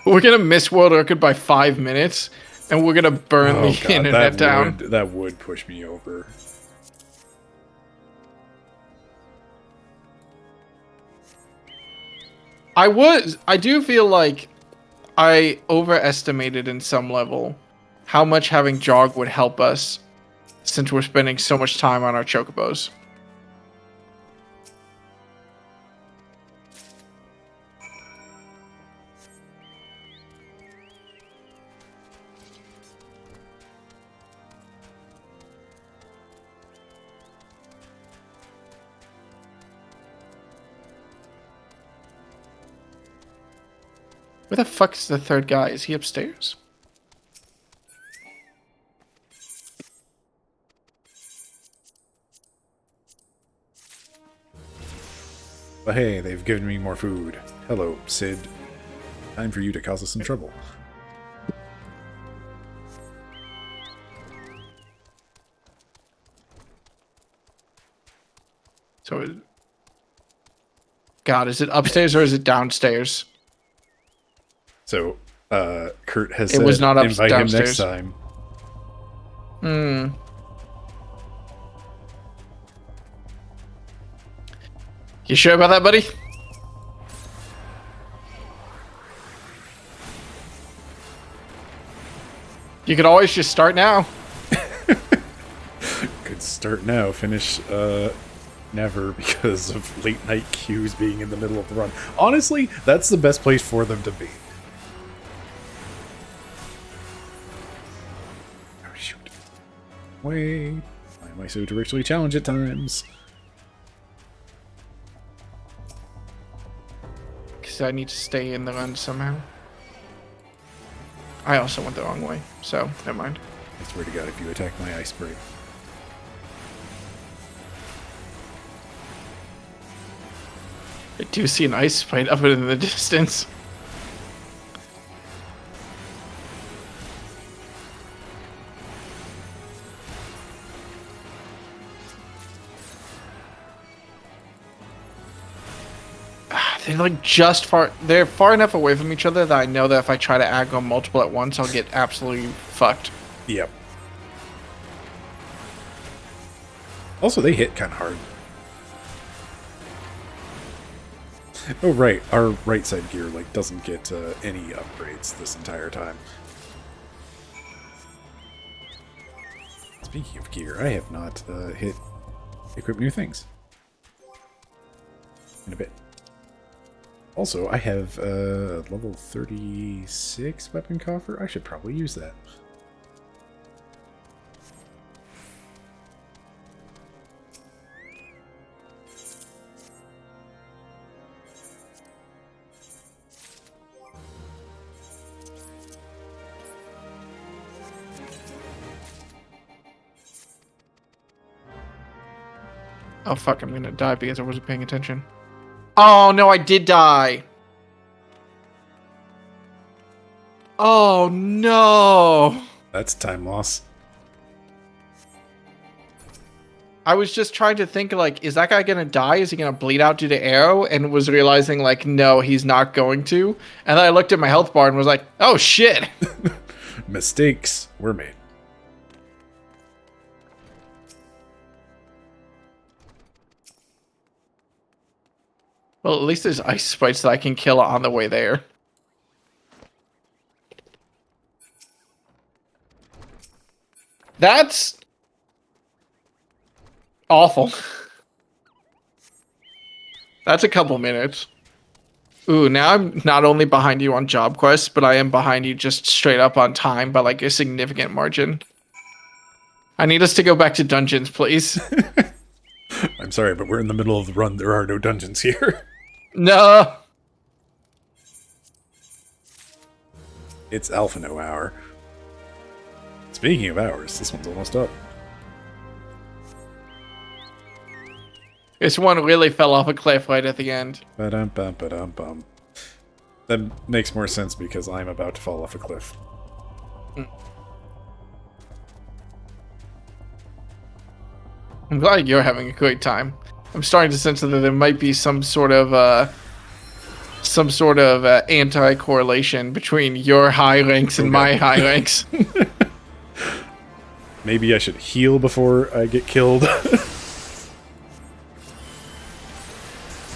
Speaker 1: We're going to miss World Record by 5 minutes, and we're going to burn the internet down.
Speaker 2: That would push me over.
Speaker 1: I do feel like I overestimated in some level how much having Jog would help us since we're spending so much time on our chocobos. Where the fuck is the third guy? Is he upstairs?
Speaker 2: But hey, they've given me more food. Hello, Sid. Time for you to cause us some trouble.
Speaker 1: So, God, is it upstairs or is it downstairs?
Speaker 2: So, Kurt has
Speaker 1: it
Speaker 2: said
Speaker 1: was not
Speaker 2: invite
Speaker 1: downstairs.
Speaker 2: him next time.
Speaker 1: You sure about that, buddy? You could always just start now.
Speaker 2: Could start now, finish never because of late night queues being in the middle of the run. Honestly, that's the best place for them to be. Oh shoot. Wait. Why am I so directly challenged at times?
Speaker 1: Because I need to stay in the run somehow. I also went the wrong way, so never mind.
Speaker 2: I swear to God, if you attack my ice spray.
Speaker 1: I do see an ice fight up in the distance. They're like just far. They're far enough away from each other that I know that if I try to aggro multiple at once, I'll get absolutely fucked.
Speaker 2: Yep. Also, they hit kind of hard. Oh right, our right side gear like doesn't get any upgrades this entire time. Speaking of gear, I have not hit equip new things in a bit. Also, I have level 36 weapon coffer. I should probably use that.
Speaker 1: Oh fuck, I'm gonna die because I wasn't paying attention. Oh no, I did die. Oh no.
Speaker 2: That's time loss.
Speaker 1: I was just trying to think like, is that guy gonna die? Is he gonna bleed out due to arrow? And was realizing like, no, he's not going to. And then I looked at my health bar and was like, oh shit.
Speaker 2: Mistakes were made.
Speaker 1: Well, at least there's ice sprites that I can kill on the way there. That's awful. That's a couple minutes. Ooh, now I'm not only behind you on job quests, but I am behind you just straight up on time by like a significant margin. I need us to go back to dungeons, please.
Speaker 2: I'm sorry, but we're in the middle of the run. There are no dungeons here.
Speaker 1: No.
Speaker 2: It's Alphino hour. Speaking of hours, this one's almost up.
Speaker 1: This one really fell off a cliff right at the end.
Speaker 2: Ba-dum-bum. That makes more sense because I'm about to fall off a cliff.
Speaker 1: I'm glad you're having a great time. I'm starting to sense that there might be some sort of anti-correlation between your high ranks and my high ranks.
Speaker 2: Maybe I should heal before I get killed.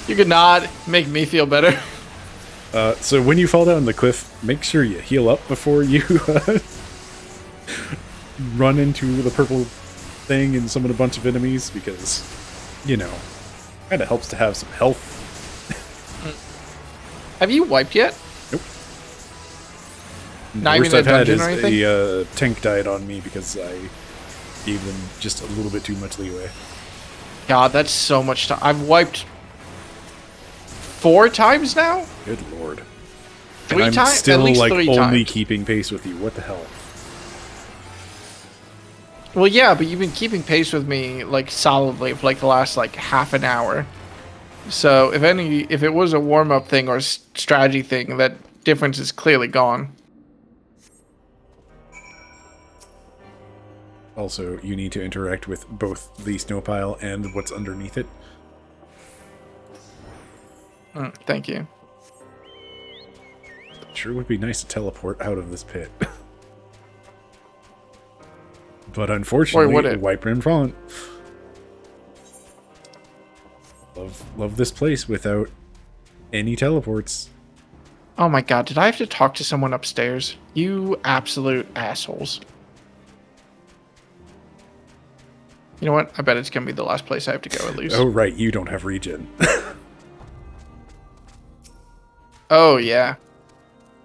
Speaker 1: You could not make me feel better.
Speaker 2: So when you fall down the cliff, make sure you heal up before you run into the purple thing and summon a bunch of enemies, because, you know, kind of helps to have some health.
Speaker 1: Have you wiped yet?
Speaker 2: Nope.
Speaker 1: Not
Speaker 2: The worst
Speaker 1: even a
Speaker 2: I've had
Speaker 1: dungeon
Speaker 2: is
Speaker 1: or anything?
Speaker 2: a tank died on me because I gave them just a little bit too much leeway.
Speaker 1: God, that's so much time. I've wiped 4 times now?
Speaker 2: Good lord.
Speaker 1: 3
Speaker 2: I'm
Speaker 1: times?
Speaker 2: still
Speaker 1: At least
Speaker 2: like
Speaker 1: 3
Speaker 2: only
Speaker 1: times.
Speaker 2: keeping pace with you. What the hell?
Speaker 1: Well, yeah, but you've been keeping pace with me like solidly for like the last like half an hour. So if it was a warm-up thing or a strategy thing, that difference is clearly gone.
Speaker 2: Also, you need to interact with both the snow pile and what's underneath it.
Speaker 1: Thank you.
Speaker 2: Sure would be nice to teleport out of this pit. But unfortunately,
Speaker 1: would it?
Speaker 2: wipe in front. Love this place without any teleports.
Speaker 1: Oh my god, did I have to talk to someone upstairs? You absolute assholes. You know what? I bet it's gonna be the last place I have to go at least.
Speaker 2: Oh right, you don't have regen.
Speaker 1: Oh yeah.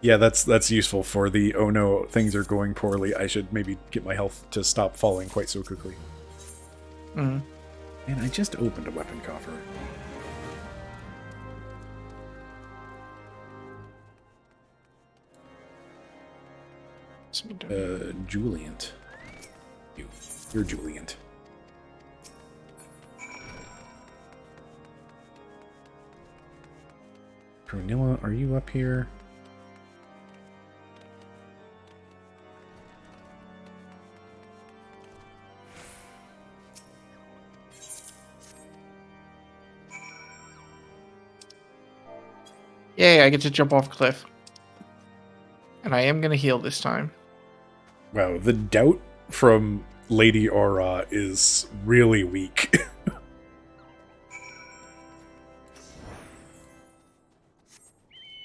Speaker 2: Yeah, that's useful for the oh no, things are going poorly. I should maybe get my health to stop falling quite so quickly.
Speaker 1: Mm.
Speaker 2: And I just opened a weapon coffer. Juliant. You're Juliant. Prunilla, are you up here?
Speaker 1: Yay, I get to jump off a cliff. And I am gonna heal this time.
Speaker 2: Wow, the doubt from Lady Aura is really weak.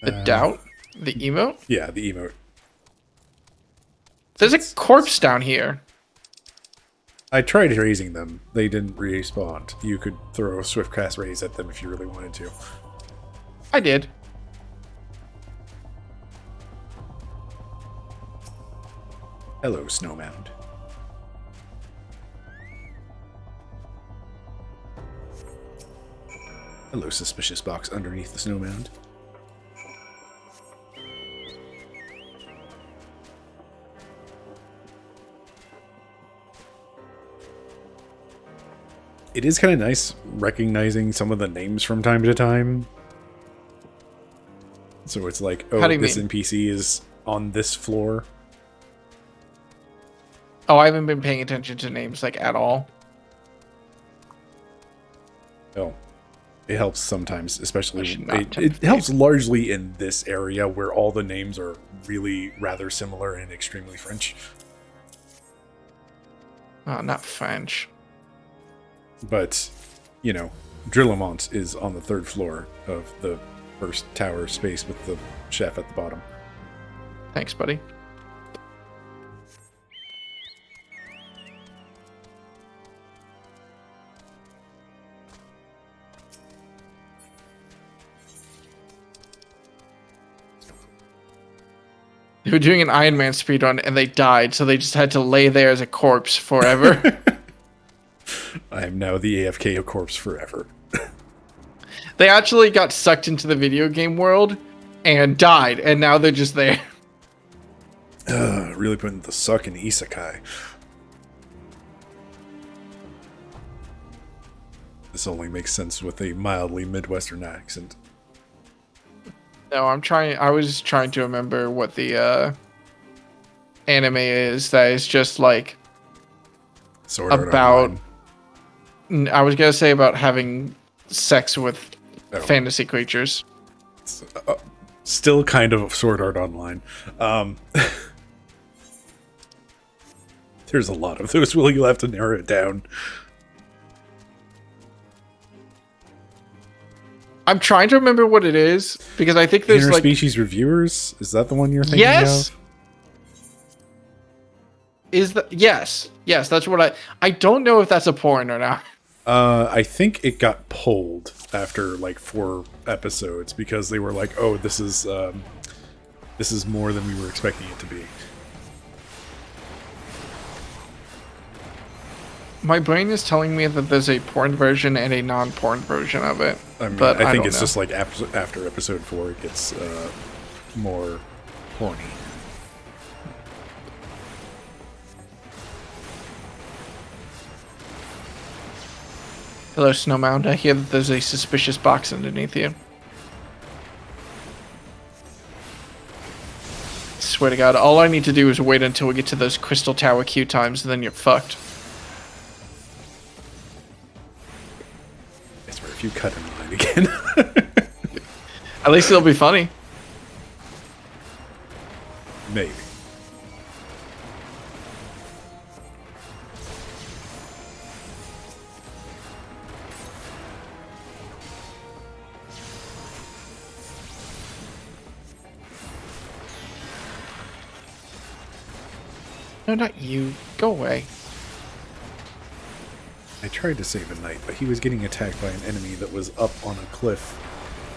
Speaker 1: The doubt? The emote?
Speaker 2: Yeah, the emote.
Speaker 1: There's a corpse down here.
Speaker 2: I tried raising them. They didn't respawn. You could throw a swift cast raise at them if you really wanted to.
Speaker 1: I did.
Speaker 2: Hello, Snowmound. Hello, suspicious box underneath the Snowmound. It is kind of nice recognizing some of the names from time to time. So it's like, oh, this NPC is on this floor.
Speaker 1: Oh, I haven't been paying attention to names like at all.
Speaker 2: Oh, it helps sometimes, especially
Speaker 1: it
Speaker 2: helps largely in this area where all the names are really rather similar and extremely French.
Speaker 1: Oh, not French.
Speaker 2: But, you know, Drillamont is on the 3rd floor of the first tower space with the chef at the bottom.
Speaker 1: Thanks, buddy. who were doing an Iron Man speedrun and they died, so they just had to lay there as a corpse forever.
Speaker 2: I am now the AFK corpse forever.
Speaker 1: They actually got sucked into the video game world and died, and now they're just there.
Speaker 2: Really putting the suck in isekai. This only makes sense with a mildly Midwestern accent.
Speaker 1: No, I was trying to remember what the anime is that is just like
Speaker 2: Sword Art
Speaker 1: about.
Speaker 2: Online.
Speaker 1: I was gonna say about having sex with
Speaker 2: Oh.
Speaker 1: fantasy creatures.
Speaker 2: Still kind of Sword Art Online. There's a lot of those. Will you'll have to narrow it down.
Speaker 1: I'm trying to remember what it is because I think there's like
Speaker 2: Interspecies Reviewers. Is that the one you're thinking
Speaker 1: yes.
Speaker 2: of?
Speaker 1: Yes, that's what I don't know if that's a porn or not.
Speaker 2: I think it got pulled after like 4 episodes because they were like, "Oh, this is more than we were expecting it to be."
Speaker 1: My brain is telling me that there's a porn version and a non-porn version of it.
Speaker 2: I mean,
Speaker 1: but
Speaker 2: I think
Speaker 1: don't
Speaker 2: it's
Speaker 1: know.
Speaker 2: just like after episode 4, it gets more horny.
Speaker 1: Hello, Snowmound. I hear that there's a suspicious box underneath you. Swear to God, all I need to do is wait until we get to those Crystal Tower queue times, and then you're fucked.
Speaker 2: I swear, if you cut in line again.
Speaker 1: At least it'll be funny.
Speaker 2: Maybe.
Speaker 1: No, not you. Go away.
Speaker 2: I tried to save a knight, but he was getting attacked by an enemy that was up on a cliff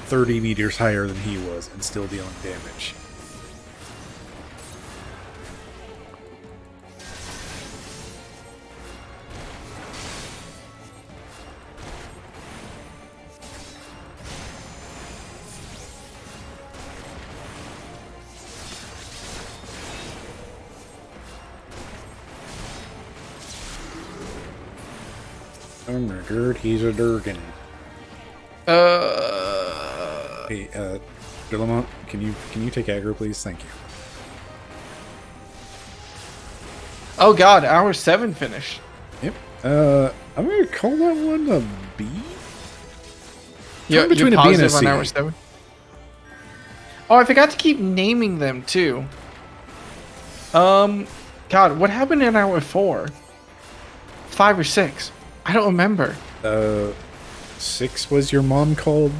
Speaker 2: 30 meters higher than he was and still dealing damage. Oh my god, he's a Durgan. Hey, Dillamont, can you take aggro, please? Thank you.
Speaker 1: Oh God, hour 7 finish.
Speaker 2: Yep. I'm gonna call that one a B.
Speaker 1: You're
Speaker 2: between a B and a
Speaker 1: positive on
Speaker 2: C.
Speaker 1: hour 7? Oh, I forgot to keep naming them too. God, what happened in hour 4? 5 or 6? I don't remember.
Speaker 2: 6 was your mom called.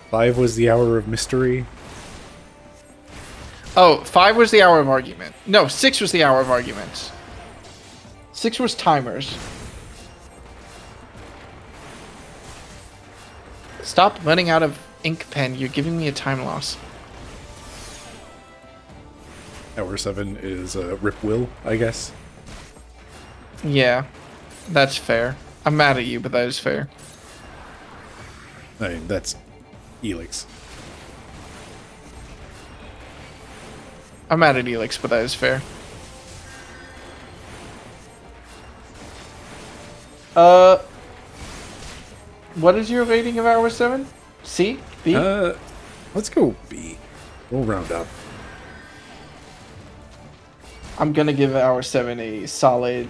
Speaker 2: 5 was the hour of mystery.
Speaker 1: Oh, 5 was the hour of argument. No, 6 was the hour of arguments. 6 was timers. Stop running out of ink pen. You're giving me a time loss.
Speaker 2: Hour 7 is Rip Will, I guess.
Speaker 1: Yeah, that's fair. I'm mad at you, but that is fair.
Speaker 2: I mean, that's Elix.
Speaker 1: I'm mad at Elix, but that is fair. What is your rating of hour 7? C? B?
Speaker 2: Let's go B. We'll round up.
Speaker 1: I'm gonna give hour 7 a solid.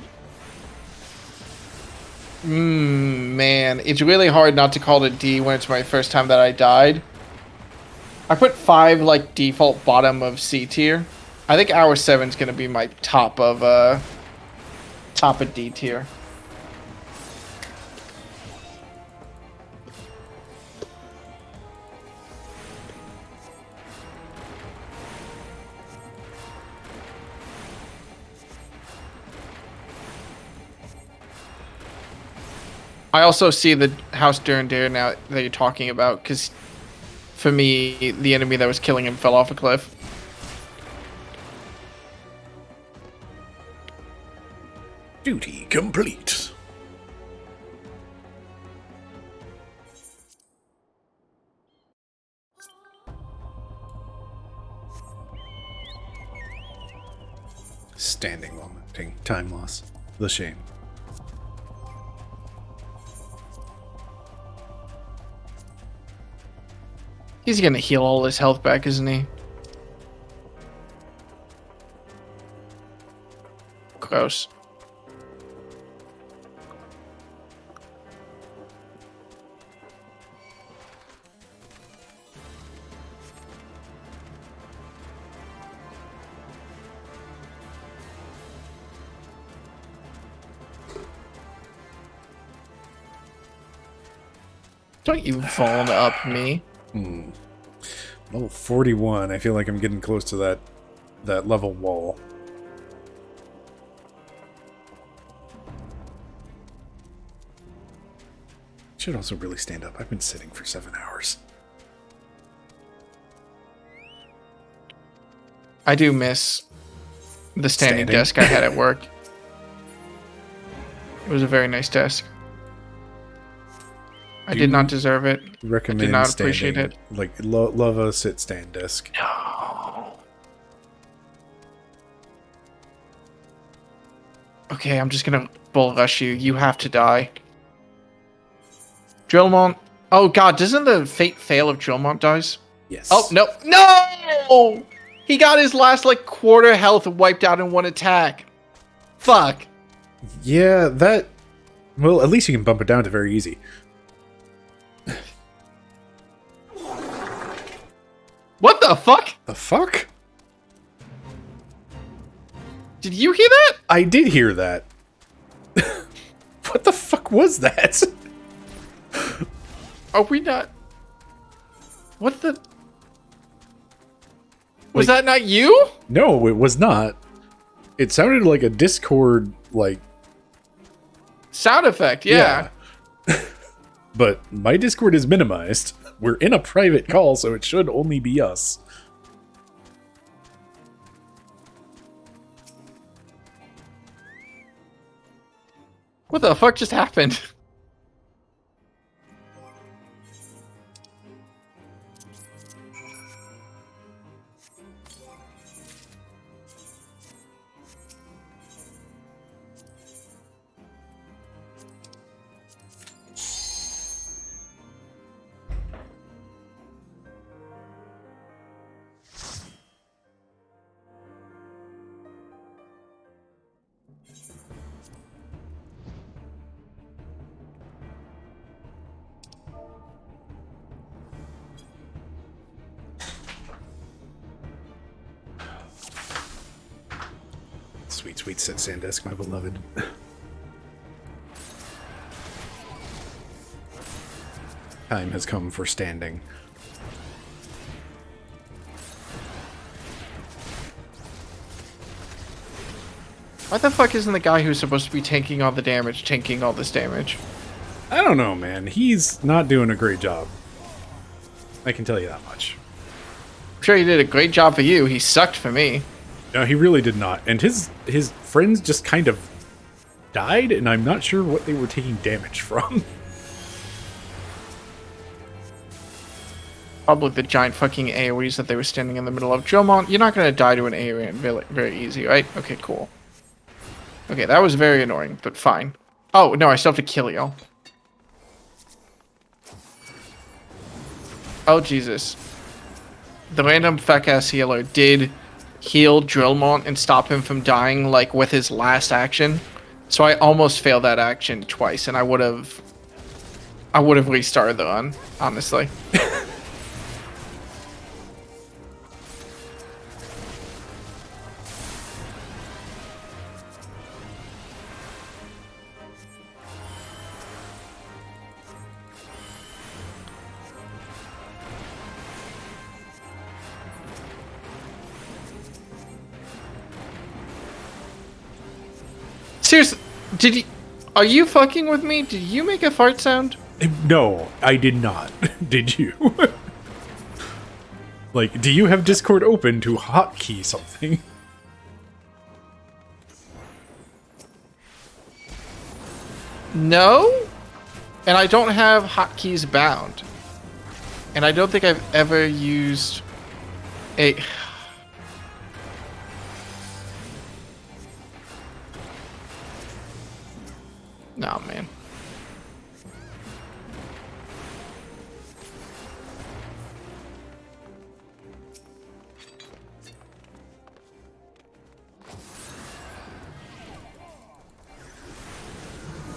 Speaker 1: Man, it's really hard not to call it D when it's my first time that I died. I put 5 like default bottom of C tier. I think hour 7 is gonna be my top of D tier. I also see the House Durandare now that you're talking about, because for me, the enemy that was killing him fell off a cliff.
Speaker 2: Duty complete. Standing while moving. Time loss. The shame.
Speaker 1: He's gonna heal all his health back, isn't he? Gross. Don't you fawn up me.
Speaker 2: Level 41. I feel like I'm getting close to that level wall. Should also really stand up. I've been sitting for 7 hours.
Speaker 1: I do miss the standing desk I had at work. It was a very nice desk. I did not deserve it.
Speaker 2: Recommend
Speaker 1: I did not
Speaker 2: standing.
Speaker 1: appreciate it.
Speaker 2: Like, love a sit-stand desk.
Speaker 1: No. Okay, I'm just gonna bull rush you. You have to die. Drillmont. Oh god, doesn't the fate fail if Drillmont dies?
Speaker 2: Yes.
Speaker 1: Oh, no. No! He got his last, like, quarter health wiped out in one attack. Fuck.
Speaker 2: Yeah, that... Well, at least you can bump it down to very easy.
Speaker 1: What the fuck?
Speaker 2: The fuck?
Speaker 1: Did you hear that?
Speaker 2: I did hear that. What the fuck was that?
Speaker 1: Are we not... What the... Was that not you?
Speaker 2: No, it was not. It sounded like a Discord, like...
Speaker 1: Sound effect, yeah.
Speaker 2: But my Discord is minimized. We're in a private call, so it should only be us.
Speaker 1: What the fuck just happened?
Speaker 2: Sweet, sweet sit Sandisk, my beloved. Time has come for standing.
Speaker 1: Why the fuck isn't the guy who's supposed to be tanking all the damage tanking all this damage?
Speaker 2: I don't know, man. He's not doing a great job. I can tell you that much.
Speaker 1: I'm sure he did a great job for you. He sucked for me.
Speaker 2: No, he really did not. And his friends just kind of died, and I'm not sure what they were taking damage from.
Speaker 1: Probably the giant fucking AoEs that they were standing in the middle of. Drillmont, you're not going to die to an AoE very, very easy, right? Okay, cool. Okay, that was very annoying, but fine. Oh, no, I still have to kill you. Oh, Jesus. The random feck-ass healer did heal Drillmont and stop him from dying, like, with his last action. So I almost failed that action twice, and I would have restarted the run, honestly. Seriously, are you fucking with me? Did you make a fart sound?
Speaker 2: No, I did not. Did you? Like, do you have Discord open to hotkey something?
Speaker 1: No, and I don't have hotkeys bound. And I don't think I've ever used a... No, man.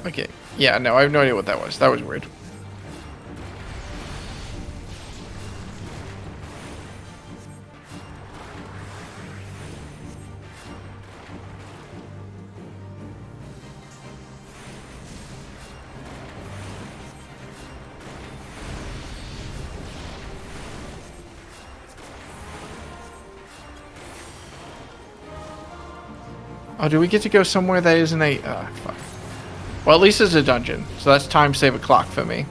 Speaker 1: Okay. Yeah, no, I have no idea what that was. That was weird. Oh, do we get to go somewhere that isn't a... fuck. Well, at least it's a dungeon, so that's time save a clock for me.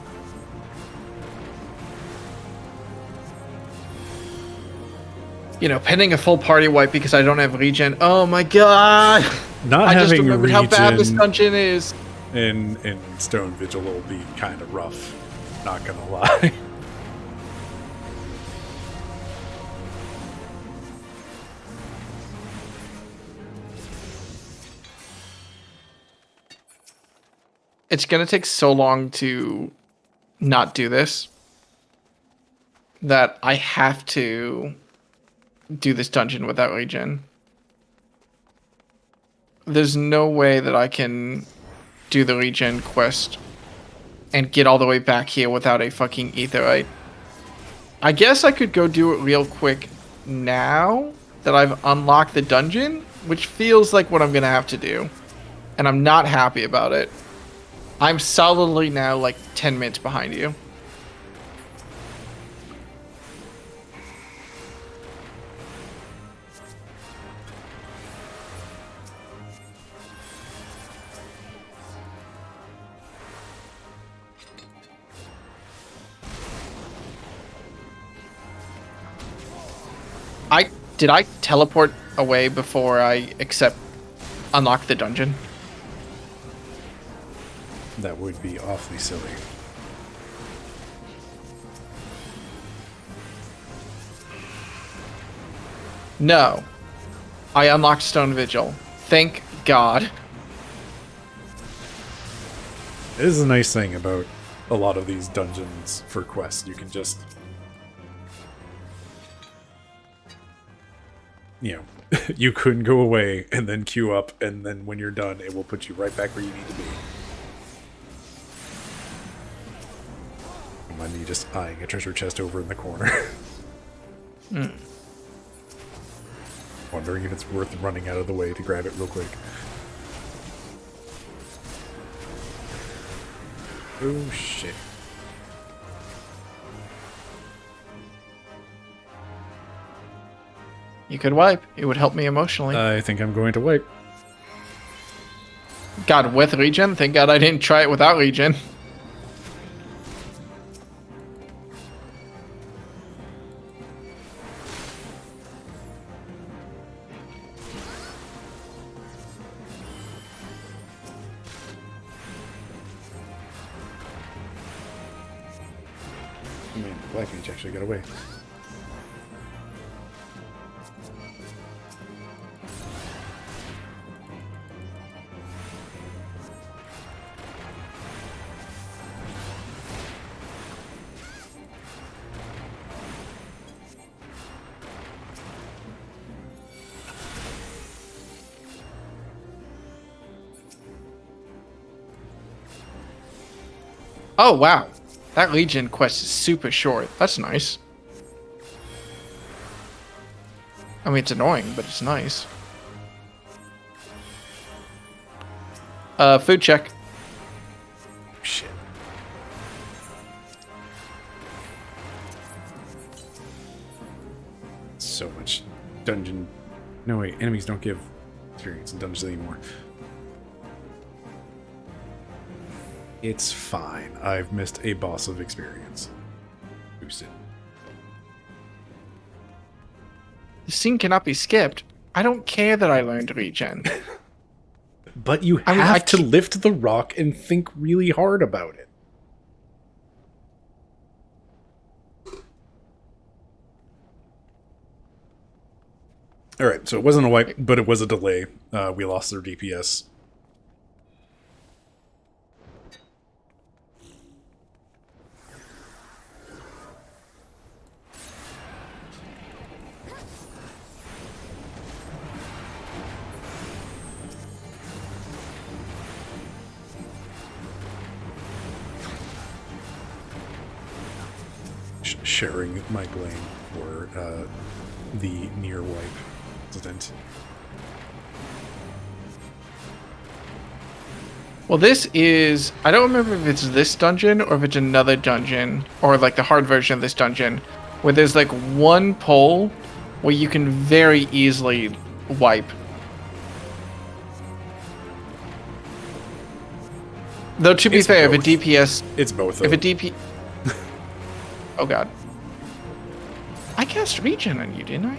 Speaker 1: You know, pending a full party wipe because I don't have regen. Oh my god!
Speaker 2: Not
Speaker 1: I just
Speaker 2: having
Speaker 1: remembered how bad this dungeon is.
Speaker 2: in Stone Vigil will be kind of rough. Not gonna lie.
Speaker 1: It's gonna take so long to not do this that I have to do this dungeon without regen. There's no way that I can do the regen quest and get all the way back here without a fucking aetherite. I guess I could go do it real quick now that I've unlocked the dungeon, which feels like what I'm gonna have to do. And I'm not happy about it. I'm solidly now like 10 minutes behind you. Did I teleport away before I unlock the dungeon?
Speaker 2: That would be awfully silly.
Speaker 1: No. I unlocked Stone Vigil. Thank God.
Speaker 2: It is a nice thing about a lot of these dungeons for quests. You can just... You know, you couldn't go away and then queue up, and then when you're done, it will put you right back where you need to be. Mind me just eyeing a treasure chest over in the corner. Wondering if it's worth running out of the way to grab it real quick. Oh shit.
Speaker 1: You could wipe. It would help me emotionally.
Speaker 2: I think I'm going to wipe.
Speaker 1: God, with regen? Thank God I didn't try it without regen.
Speaker 2: I mean, Black Mage actually got away.
Speaker 1: Oh, wow. That Legion quest is super short. That's nice. I mean, it's annoying, but it's nice. Food check.
Speaker 2: Shit. So much dungeon... No, wait. Enemies don't give experience in dungeons anymore. It's fine. I've missed a boss of experience. Boosted.
Speaker 1: The scene cannot be skipped. I don't care that I learned regen.
Speaker 2: But you
Speaker 1: I mean,
Speaker 2: have to lift the rock and think really hard about it. All right, so it wasn't a wipe, but it was a delay. We lost their DPS. Sharing my blame for the near wipe incident.
Speaker 1: Well, this is... I don't remember if it's this dungeon or if it's another dungeon, or like the hard version of this dungeon, where there's like one pole where you can very easily wipe. Though, to be fair,
Speaker 2: both.
Speaker 1: if a DPS...
Speaker 2: It's both.
Speaker 1: If a DP... Oh, God. I cast regen on you, didn't I?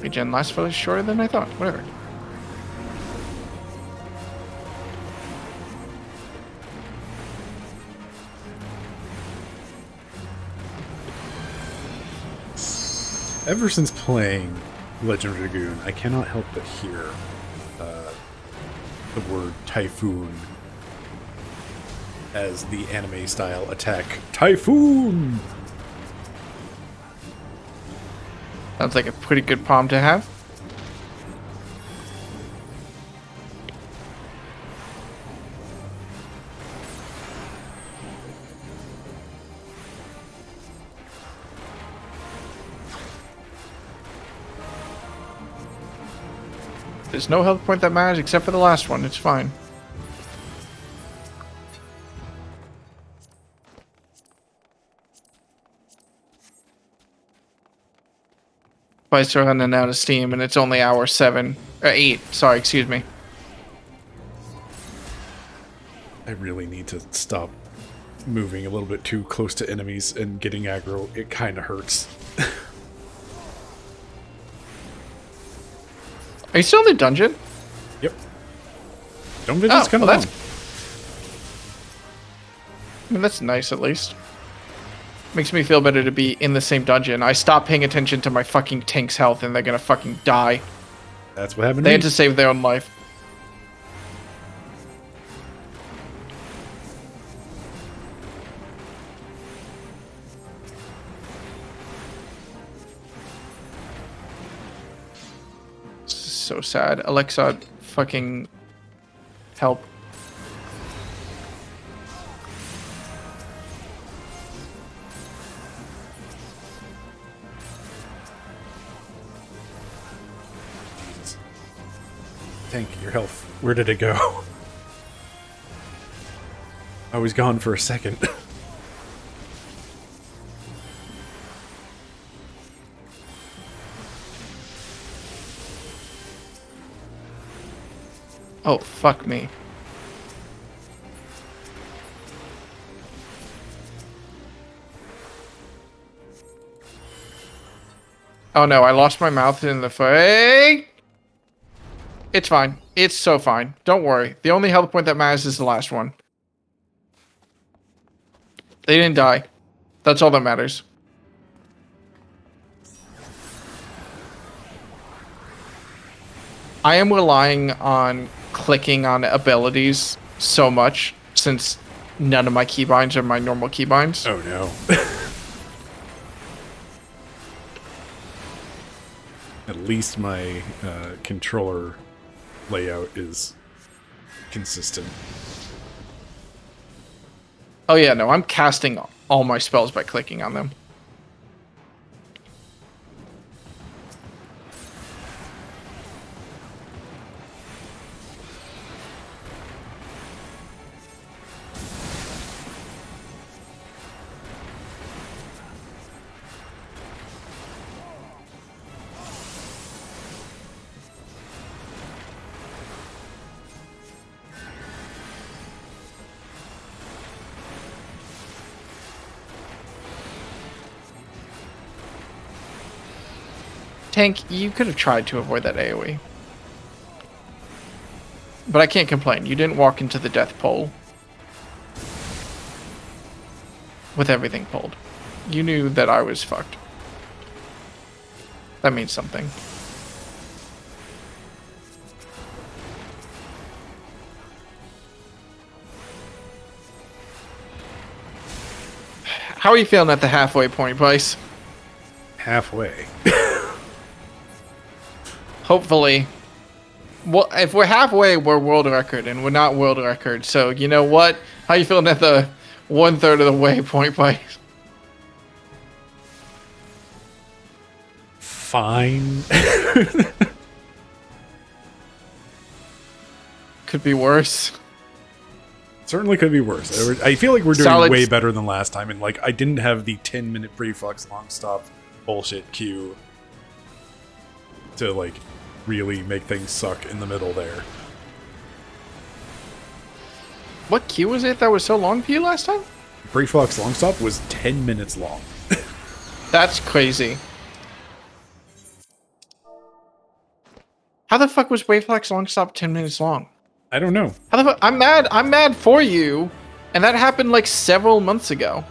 Speaker 1: Regen lasts for shorter than I thought. Whatever.
Speaker 2: Ever since playing Legend of Dragoon, I cannot help but hear the word typhoon as the anime style attack. Typhoon!
Speaker 1: Sounds like a pretty good palm to have. There's no health point that matters except for the last one. It's fine. I start running out of steam, and it's only hour 7 or 8. Sorry, excuse me.
Speaker 2: I really need to stop moving a little bit too close to enemies and getting aggro. It kind of hurts.
Speaker 1: Are you still in the dungeon?
Speaker 2: Yep. Stone Vigil's kind of long.
Speaker 1: I mean, that's nice at least. Makes me feel better to be in the same dungeon. I stopped paying attention to my fucking tank's health and they're gonna fucking die.
Speaker 2: That's what happened to
Speaker 1: They
Speaker 2: me.
Speaker 1: had to save their own life. So sad. Alexa, fucking help.
Speaker 2: Jesus. Tank, your health. Where did it go? I was gone for a second.
Speaker 1: Oh, fuck me. Oh no, I lost my mouth in the fight. It's fine. It's so fine. Don't worry. The only health point that matters is the last one. They didn't die. That's all that matters. I am relying on clicking on abilities so much since none of my keybinds are my normal keybinds.
Speaker 2: Oh no. At least my controller layout is consistent.
Speaker 1: Oh yeah, no, I'm casting all my spells by clicking on them. Tank, you could have tried to avoid that AoE. But I can't complain. You didn't walk into the death pole with everything pulled. You knew that I was fucked. That means something. How are you feeling at the halfway point, Bryce?
Speaker 2: Halfway.
Speaker 1: Hopefully. Well, if we're halfway, we're world record, and we're not world record. So, you know what? How you feeling at the 1/3 of the way point, Bryce?
Speaker 2: Fine.
Speaker 1: Could be worse.
Speaker 2: Certainly could be worse. I feel like we're doing
Speaker 1: Solid.
Speaker 2: way better than last time, and like I didn't have the 10-minute Braflox Longstop bullshit queue to like really make things suck in the middle there.
Speaker 1: What queue was it that was so long for you last time?
Speaker 2: Braflox Longstop was 10 minutes long.
Speaker 1: That's crazy. How the fuck was Waveflex Longstop 10 minutes long?
Speaker 2: I don't know.
Speaker 1: How the fuck? I'm mad for you. And that happened like several months ago.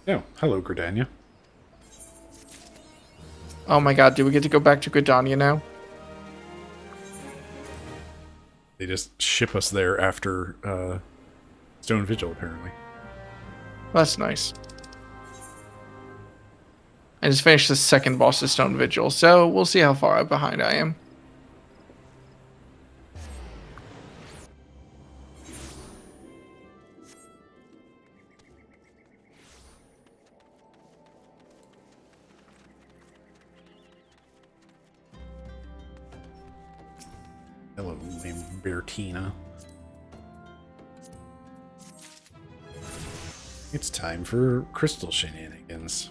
Speaker 2: Oh, hello, Gridania.
Speaker 1: Oh my god, do we get to go back to Gridania now?
Speaker 2: They just ship us there after Stone Vigil, apparently.
Speaker 1: That's nice. I just finished the second boss of Stone Vigil, so we'll see how far behind I am.
Speaker 2: Hello, Lambertina. It's time for crystal shenanigans.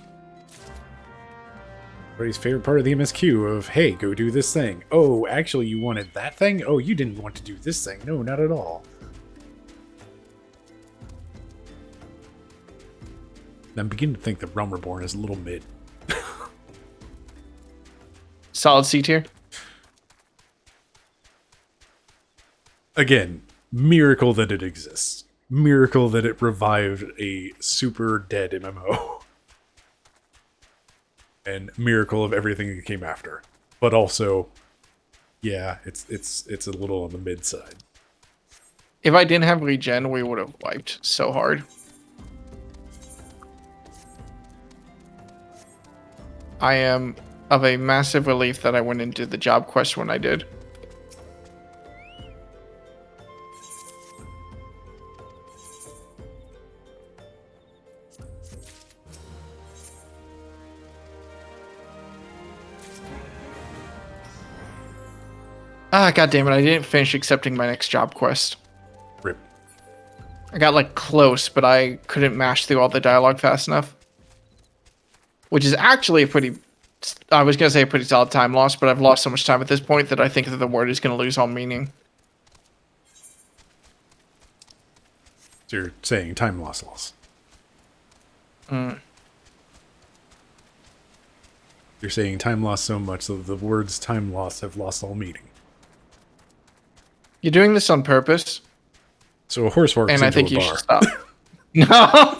Speaker 2: Everybody's favorite part of the MSQ of, hey, go do this thing. Oh, actually, you wanted that thing? Oh, you didn't want to do this thing. No, not at all. I'm beginning to think that Realm Reborn is a little mid.
Speaker 1: Solid C tier.
Speaker 2: Again, miracle that it exists. Miracle that it revived a super dead MMO. And miracle of everything that came after. But also, yeah, it's a little on the mid side.
Speaker 1: If I didn't have regen, we would have wiped so hard. I am of a massive relief that I went and did the job quest when I did. Ah, god damn it, I didn't finish accepting my next job quest.
Speaker 2: Rip.
Speaker 1: I got like close, but I couldn't mash through all the dialogue fast enough. Which is actually a pretty, I was going to say a pretty solid time loss, but I've lost so much time at this point that I think that the word is going to lose all meaning.
Speaker 2: So you're saying time loss.
Speaker 1: Mm.
Speaker 2: You're saying time loss so much that the words time loss have lost all meaning.
Speaker 1: You're doing this on purpose.
Speaker 2: So a horse walks
Speaker 1: And
Speaker 2: into
Speaker 1: I think
Speaker 2: a
Speaker 1: you
Speaker 2: bar.
Speaker 1: should stop. No!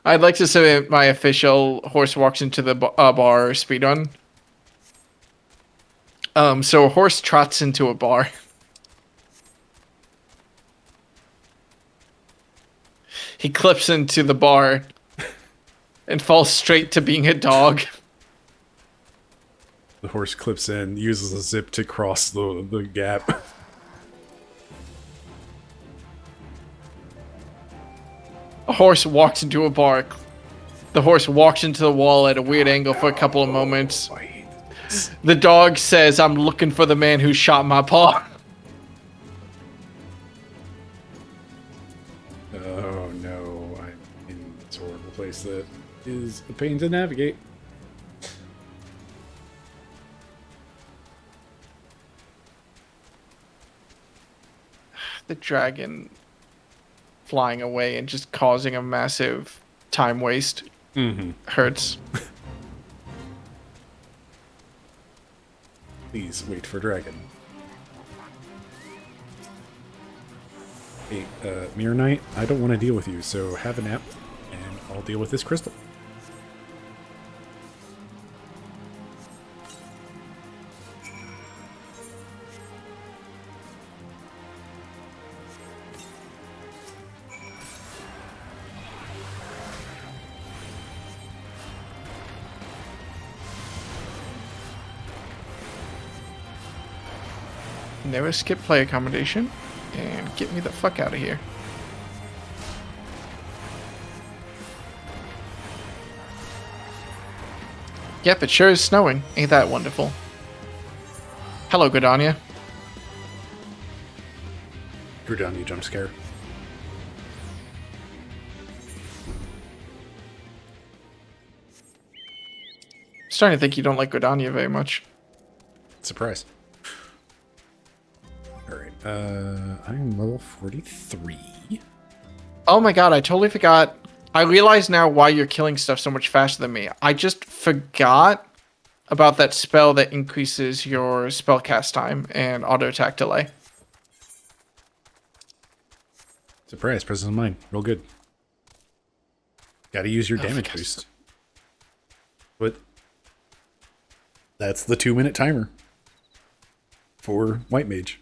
Speaker 1: I'd like to say my official horse walks into the bar speedrun. So a horse trots into a bar. He clips into the bar and falls straight to being a dog.
Speaker 2: The horse clips in, uses a zip to cross the gap.
Speaker 1: A horse walks into a bar. The horse walks into the wall at a weird angle for a couple of moments. The dog says, "I'm looking for the man who shot my paw."
Speaker 2: Oh no, I'm in this horrible place that is a pain to navigate.
Speaker 1: The dragon flying away and just causing a massive time waste hurts.
Speaker 2: Please wait for dragon. Hey, Mirror Knight, I don't want to deal with you, so have a nap, and I'll deal with this crystal.
Speaker 1: Never skip play accommodation and get me the fuck out of here. Yep, it sure is snowing. Ain't that wonderful? Hello, Gridania.
Speaker 2: Gridania jump scare.
Speaker 1: Starting to think you don't like Gridania very much.
Speaker 2: Surprise. Alright, I'm level 43.
Speaker 1: Oh my god, I totally forgot. I realize now why you're killing stuff so much faster than me. I just forgot about that spell that increases your spell cast time and auto attack delay.
Speaker 2: Surprise, Presence of Mind. Real good. Gotta use your damage
Speaker 1: yes.
Speaker 2: boost. But that's the 2-minute timer for White Mage.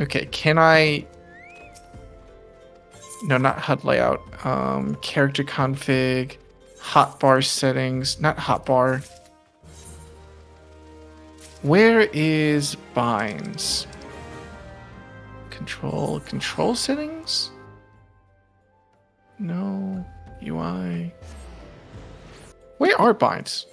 Speaker 1: Okay, can I... No, not HUD layout. Character config, hotbar settings, not hotbar. Where is binds? Control settings? No, UI. Where are binds?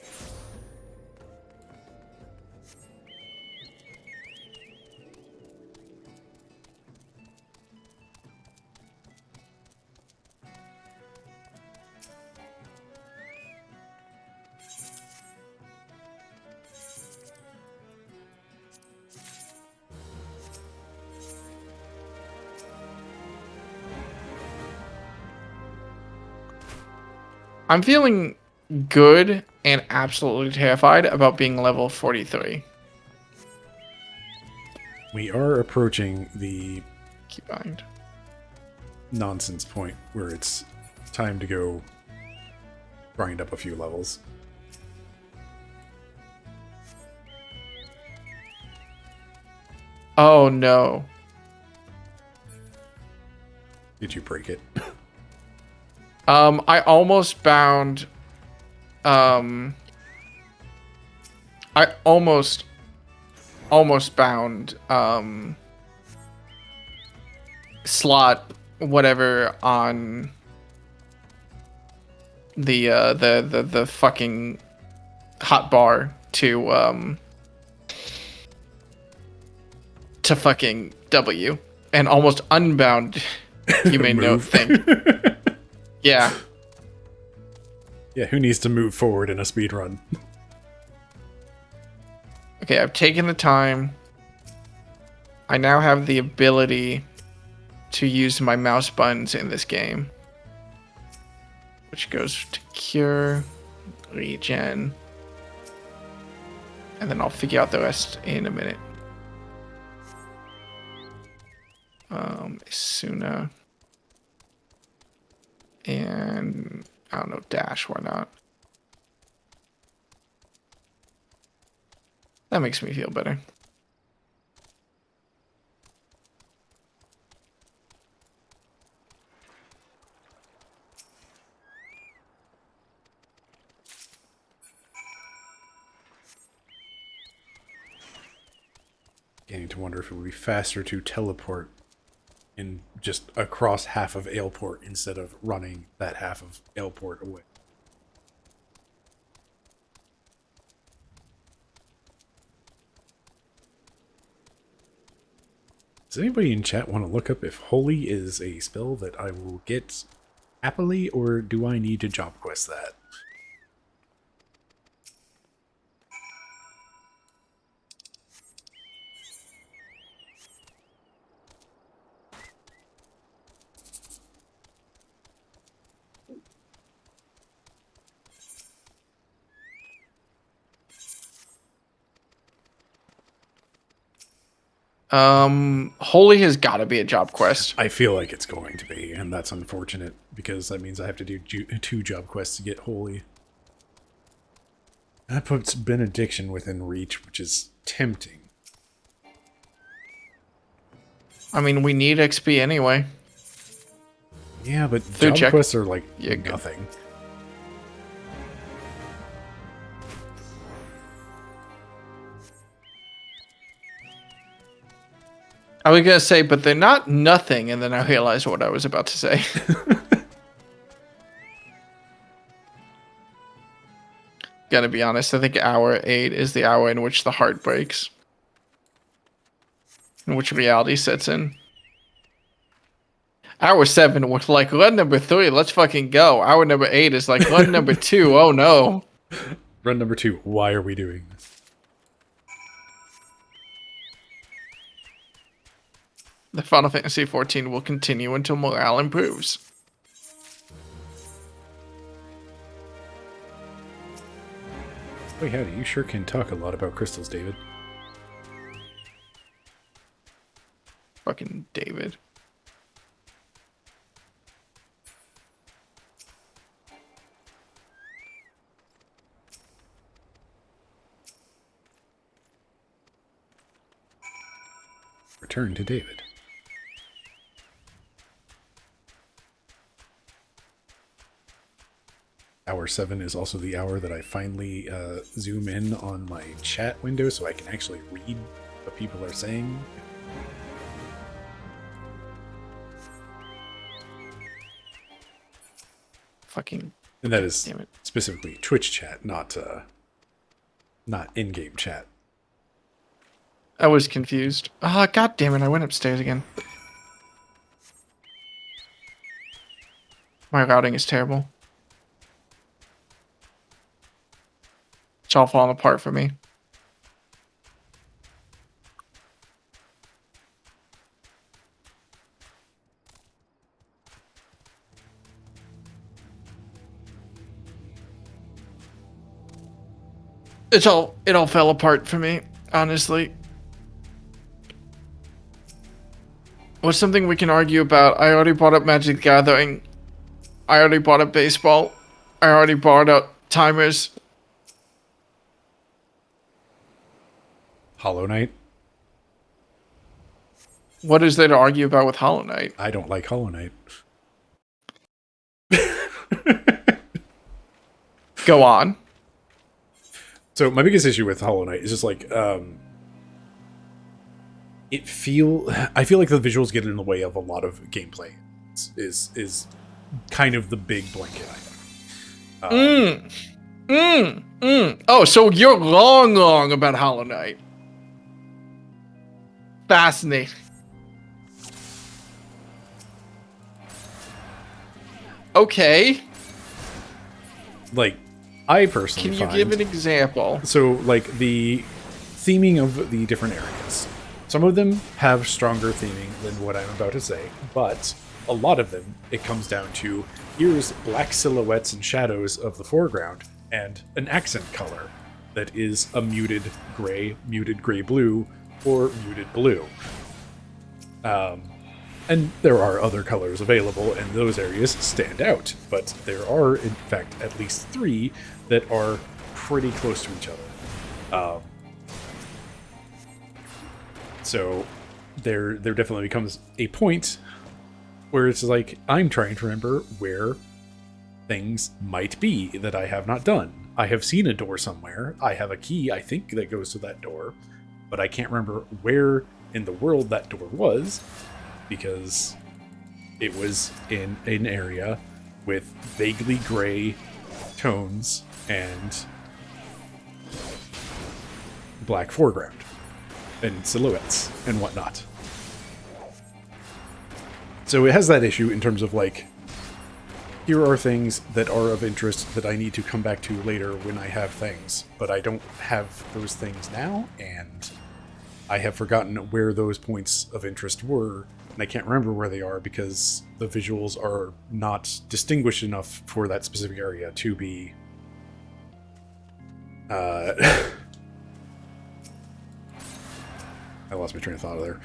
Speaker 1: I'm feeling good and absolutely terrified about being level 43.
Speaker 2: We are approaching the
Speaker 1: Keep mind.
Speaker 2: nonsense point where it's time to go grind up a few levels.
Speaker 1: Oh no.
Speaker 2: Did you break it?
Speaker 1: I almost bound. I almost bound. Slot whatever on the fucking hotbar to fucking W and almost unbound. You may know thing. Yeah.
Speaker 2: Yeah, who needs to move forward in a speed run?
Speaker 1: Okay, I've taken the time. I now have the ability to use my mouse buttons in this game. Which goes to cure, regen. And then I'll figure out the rest in a minute. Isuna. And I don't know, dash, why not? That makes me feel better.
Speaker 2: beginning to wonder if it would be faster to teleport in just across half of Aleport instead of running that half of Aleport away. Does anybody in chat want to look up if Holy is a spell that I will get happily, or do I need to job quest that?
Speaker 1: Holy has got to be a job quest.
Speaker 2: I feel like it's going to be, and that's unfortunate because that means I have to do 2 job quests to get Holy. That puts Benediction within reach, which is tempting.
Speaker 1: I mean, we need XP anyway.
Speaker 2: Yeah, but
Speaker 1: Food
Speaker 2: job
Speaker 1: check.
Speaker 2: quests are like
Speaker 1: Yeah,
Speaker 2: nothing.
Speaker 1: I was gonna say, but they're not nothing, and then I realized what I was about to say. Gotta be honest, I think hour 8 is the hour in which the heart breaks. In which reality sets in. Hour 7 was like, run number 3, let's fucking go. Hour number 8 is like, run number 2, oh no.
Speaker 2: Run number 2, why are we doing this?
Speaker 1: The Final Fantasy XIV will continue until morale improves.
Speaker 2: Boy, howdy, you sure can talk a lot about crystals, David.
Speaker 1: Fucking David.
Speaker 2: Return to David. Hour 7 is also the hour that I finally zoom in on my chat window so I can actually read what people are saying.
Speaker 1: Fucking.
Speaker 2: And that is
Speaker 1: Damn it.
Speaker 2: specifically Twitch chat, not in-game chat.
Speaker 1: I was confused. Ah, god damn it, I went upstairs again. My routing is terrible. It's all falling apart for me. It all fell apart for me, honestly. What's something we can argue about? I already brought up Magic the Gathering. I already brought up baseball. I already brought up timers.
Speaker 2: Hollow Knight?
Speaker 1: What is there to argue about with Hollow Knight?
Speaker 2: I don't like Hollow Knight.
Speaker 1: Go on.
Speaker 2: So my biggest issue with Hollow Knight is just like I feel like the visuals get in the way of a lot of gameplay. Is kind of the big blanket item.
Speaker 1: Oh, so you're wrong about Hollow Knight. Fascinating. Okay.
Speaker 2: Like, I personally
Speaker 1: Can you
Speaker 2: find,
Speaker 1: give an example?
Speaker 2: So, like, the theming of the different areas. Some of them have stronger theming than what I'm about to say, but a lot of them, it comes down to, here's black silhouettes and shadows of the foreground, and an accent color that is a muted gray-blue, or muted blue. And there are other colors available, and those areas stand out, but there are, in fact, at least 3 that are pretty close to each other. So there definitely becomes a point where it's like, I'm trying to remember where things might be that I have not done. I have seen a door somewhere. I have a key, I think, that goes to that door. but I can't remember where in the world that door was, because it was in an area with vaguely gray tones and black foreground and silhouettes and whatnot. So it has that issue in terms of like, here are things that are of interest that I need to come back to later when I have things, but I don't have those things now, and I have forgotten where those points of interest were, and I can't remember where they are because the visuals are not distinguished enough for that specific area to be I lost my train of thought there.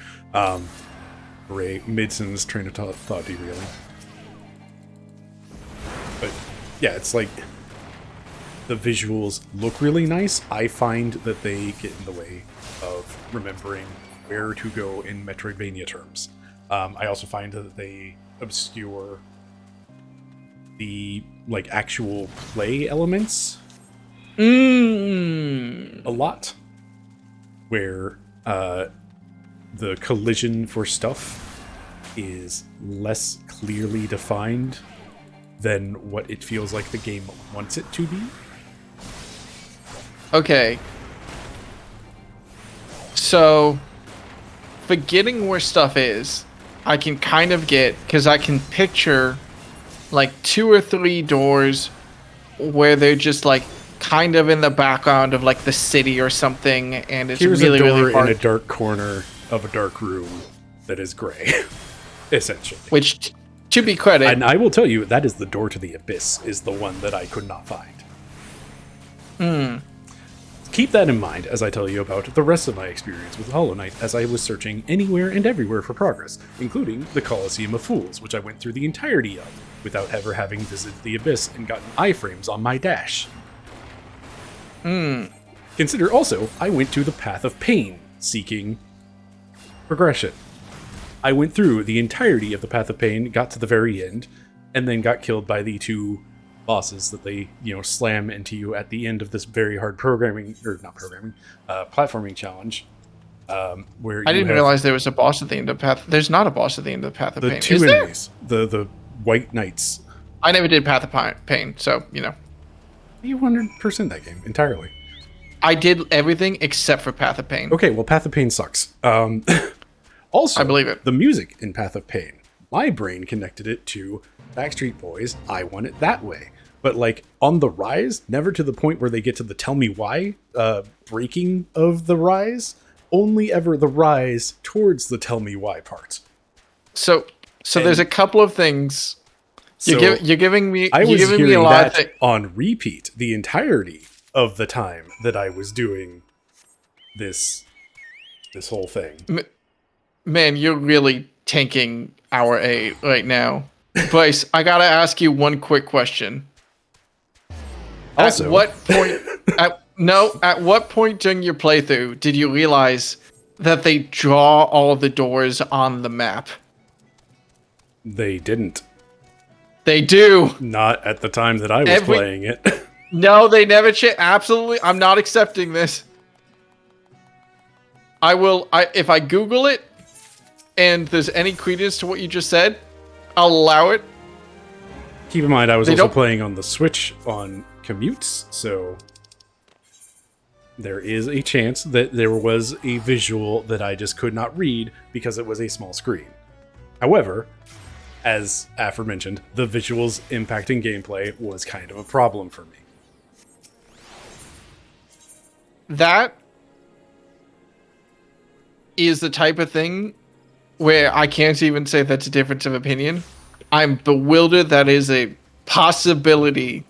Speaker 2: Ray Midson's train of thought derailing. But yeah, it's like the visuals look really nice. I find that they get in the way of remembering where to go in Metroidvania terms. I also find that they obscure the like actual play elements a lot, where the collision for stuff is less clearly defined than what it feels like the game wants it to be.
Speaker 1: Okay. So, forgetting where stuff is, I can kind of get, because I can picture like 2 or 3 doors where they're just like kind of in the background of like the city or something, and it's
Speaker 2: Here's
Speaker 1: really,
Speaker 2: a door
Speaker 1: really hard.
Speaker 2: in a dark corner of a dark room that is gray, essentially.
Speaker 1: Which, to be credited,
Speaker 2: And I will tell you, that is the door to the abyss, is the one that I could not find. Keep that in mind as I tell you about the rest of my experience with Hollow Knight, as I was searching anywhere and everywhere for progress, including the Colosseum of Fools, which I went through the entirety of, without ever having visited the abyss and gotten iframes on my dash. Consider also, I went to the Path of Pain, seeking progression. I went through the entirety of the Path of Pain, got to the very end, and then got killed by the 2 bosses that they, slam into you at the end of this very hard platforming challenge. Where
Speaker 1: I didn't realize there was a boss at the end of Path. There's not a boss at the end of Path of
Speaker 2: the
Speaker 1: Pain.
Speaker 2: 2
Speaker 1: Is
Speaker 2: enemies, the White Knights.
Speaker 1: I never did Path of Pain, so
Speaker 2: You 100% that game entirely.
Speaker 1: I did everything except for Path of Pain.
Speaker 2: Okay, well, Path of Pain sucks. Also,
Speaker 1: I believe it.
Speaker 2: The music in Path of Pain, my brain connected it to Backstreet Boys, I Want It That Way. But, like, on the rise, never to the point where they get to the Tell Me Why breaking of the rise, only ever the rise towards the Tell Me Why part.
Speaker 1: So there's a couple of things. You're giving me.
Speaker 2: I was
Speaker 1: giving
Speaker 2: hearing
Speaker 1: me a lot
Speaker 2: that on repeat the entirety of the time that I was doing this whole thing.
Speaker 1: Man, you're really tanking our A right now. Bryce, I gotta ask you one quick question.
Speaker 2: Also,
Speaker 1: at what point? At what point during your playthrough did you realize that they draw all the doors on the map?
Speaker 2: They didn't.
Speaker 1: They do.
Speaker 2: Not at the time that I was playing it.
Speaker 1: No, they never change. Absolutely, I'm not accepting this. If I Google it, and there's any credence to what you just said, I'll allow it.
Speaker 2: Keep in mind, I was also playing on the Switch on commutes, so there is a chance that there was a visual that I just could not read because it was a small screen. However, as aforementioned, the visuals impacting gameplay was kind of a problem for me.
Speaker 1: That is the type of thing where I can't even say that's a difference of opinion. I'm bewildered that is a possibility,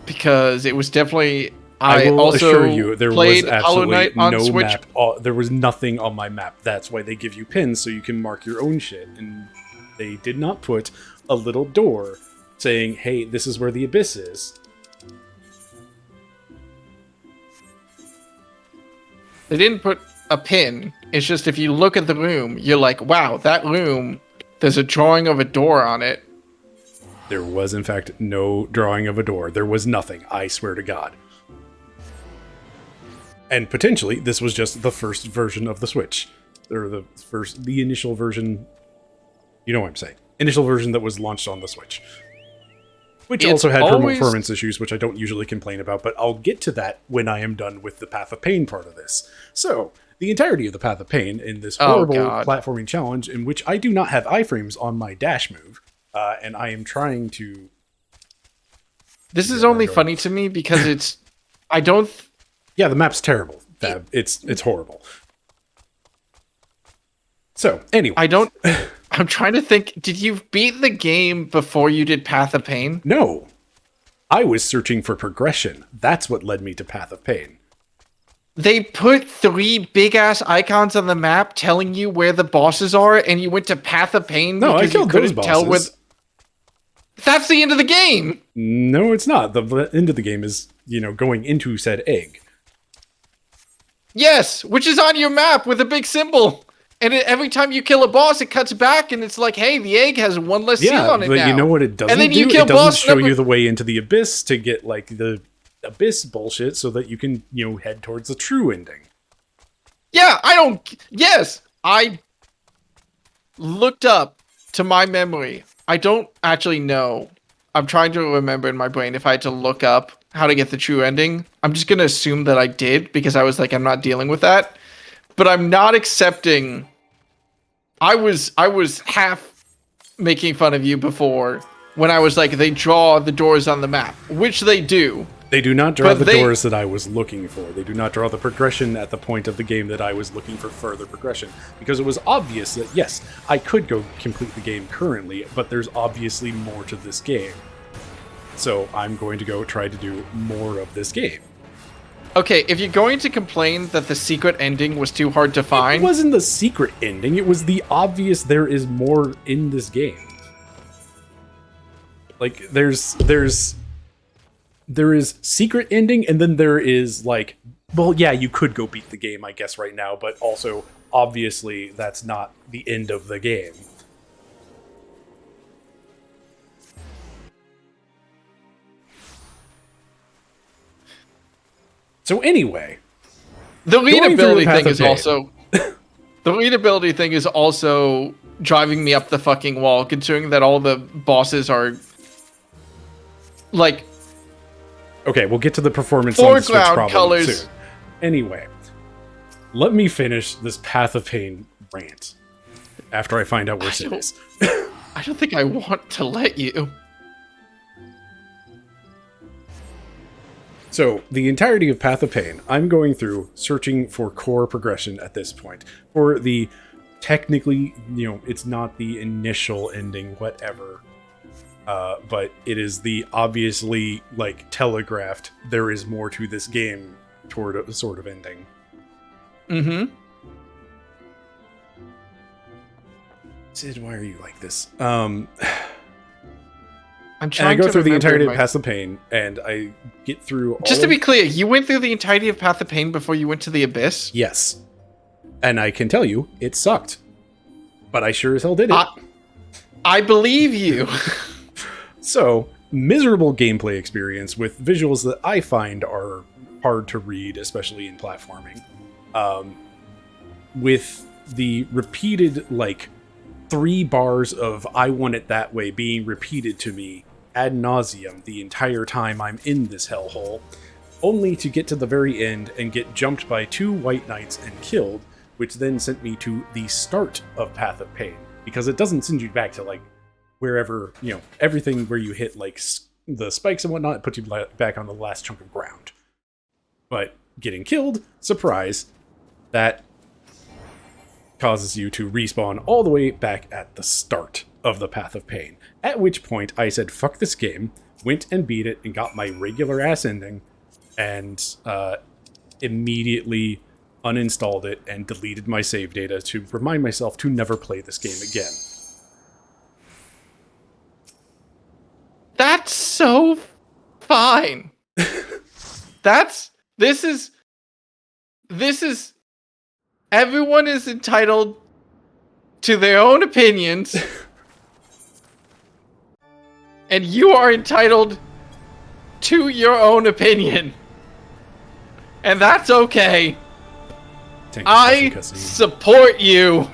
Speaker 1: because it was definitely...
Speaker 2: I will assure you, there was absolutely no
Speaker 1: Switch.
Speaker 2: map. There was nothing on my map. That's why they give you pins, so you can mark your own shit. And they did not put a little door saying, hey, this is where the abyss is.
Speaker 1: They didn't put a pin. It's just if you look at the room, you're like, wow, that room, there's a drawing of a door on it.
Speaker 2: There was, in fact, no drawing of a door. There was nothing, I swear to God. And potentially, this was just the first version of the Switch. Or the initial version... You know what I'm saying. Initial version that was launched on the Switch. Which also had performance issues, which I don't usually complain about, but I'll get to that when I am done with the Path of Pain part of this. So, the entirety of the Path of Pain in this horrible platforming challenge, in which I do not have iframes on my dash move, and I am trying to...
Speaker 1: This is only funny to me because it's... I don't...
Speaker 2: Yeah, the map's terrible, Fab. It's horrible. So, anyway.
Speaker 1: I'm trying to think, did you beat the game before you did Path of Pain?
Speaker 2: No. I was searching for progression. That's what led me to Path of Pain.
Speaker 1: They put 3 big-ass icons on the map telling you where the bosses are, and you went to Path of Pain because you couldn't tell where... That's the end of the game!
Speaker 2: No, it's not. The end of the game is, going into said egg.
Speaker 1: Yes, which is on your map with a big symbol. And every time you kill a boss, it cuts back, and it's like, hey, the egg has one less seal on it now.
Speaker 2: Yeah, but you know what it doesn't
Speaker 1: and then
Speaker 2: do?
Speaker 1: You kill
Speaker 2: it doesn't
Speaker 1: boss
Speaker 2: show you the way into the abyss to get, the abyss bullshit so that you can, head towards the true ending.
Speaker 1: Yeah, Yes, I looked up to my memory. I don't actually know. I'm trying to remember in my brain if I had to look up how to get the true ending. I'm just going to assume that I did, because I was like, I'm not dealing with that. But I'm not accepting. I was half making fun of you before when I was like, they draw the doors on the map, which they do.
Speaker 2: They do not draw the doors that I was looking for. They do not draw the progression at the point of the game that I was looking for further progression. Because it was obvious that, yes, I could go complete the game currently, but there's obviously more to this game. So I'm going to go try to do more of this game.
Speaker 1: Okay, if you're going to complain that the secret ending was too hard to find...
Speaker 2: It wasn't the secret ending, it was the obvious there is more in this game. Like, there is secret ending, and then there is, well, yeah, you could go beat the game, I guess, right now, but also, obviously, that's not the end of the game. So anyway,
Speaker 1: the readability thing is also the readability thing is also driving me up the fucking wall, considering that all the bosses are like.
Speaker 2: Okay, we'll get to the performance on the Switch problem
Speaker 1: colors.
Speaker 2: soon. Anyway, let me finish this Path of Pain rant after I find out where Sid is.
Speaker 1: I don't think I want to let you.
Speaker 2: So, the entirety of Path of Pain, I'm going through searching for core progression at this point. For the, technically, it's not the initial ending, whatever. But it is the obviously, telegraphed, there is more to this game toward a sort of ending.
Speaker 1: Mm-hmm.
Speaker 2: Sid, why are you like this?
Speaker 1: I'm trying
Speaker 2: and I go
Speaker 1: to
Speaker 2: through the entirety of
Speaker 1: my...
Speaker 2: Path of Pain, and I get through all
Speaker 1: Just to be clear, you went through the entirety of Path of Pain before you went to the Abyss?
Speaker 2: Yes. And I can tell you, it sucked. But I sure as hell did it.
Speaker 1: I believe you.
Speaker 2: So, miserable gameplay experience with visuals that I find are hard to read, especially in platforming. With the repeated, 3 bars of I want it that way being repeated to me ad nauseum the entire time I'm in this hellhole, only to get to the very end and get jumped by 2 white knights and killed, which then sent me to the start of Path of Pain, because it doesn't send you back to wherever, everything where you hit the spikes and whatnot, it puts you back on the last chunk of ground. But getting killed, surprise, that causes you to respawn all the way back at the start of the Path of Pain. At which point I said, fuck this game, went and beat it and got my regular ass ending, and immediately uninstalled it and deleted my save data to remind myself to never play this game again.
Speaker 1: That's so fine. This is everyone is entitled to their own opinions. And you are entitled to your own opinion. And that's okay.
Speaker 2: Tank
Speaker 1: I
Speaker 2: discussion cutscene.
Speaker 1: support you.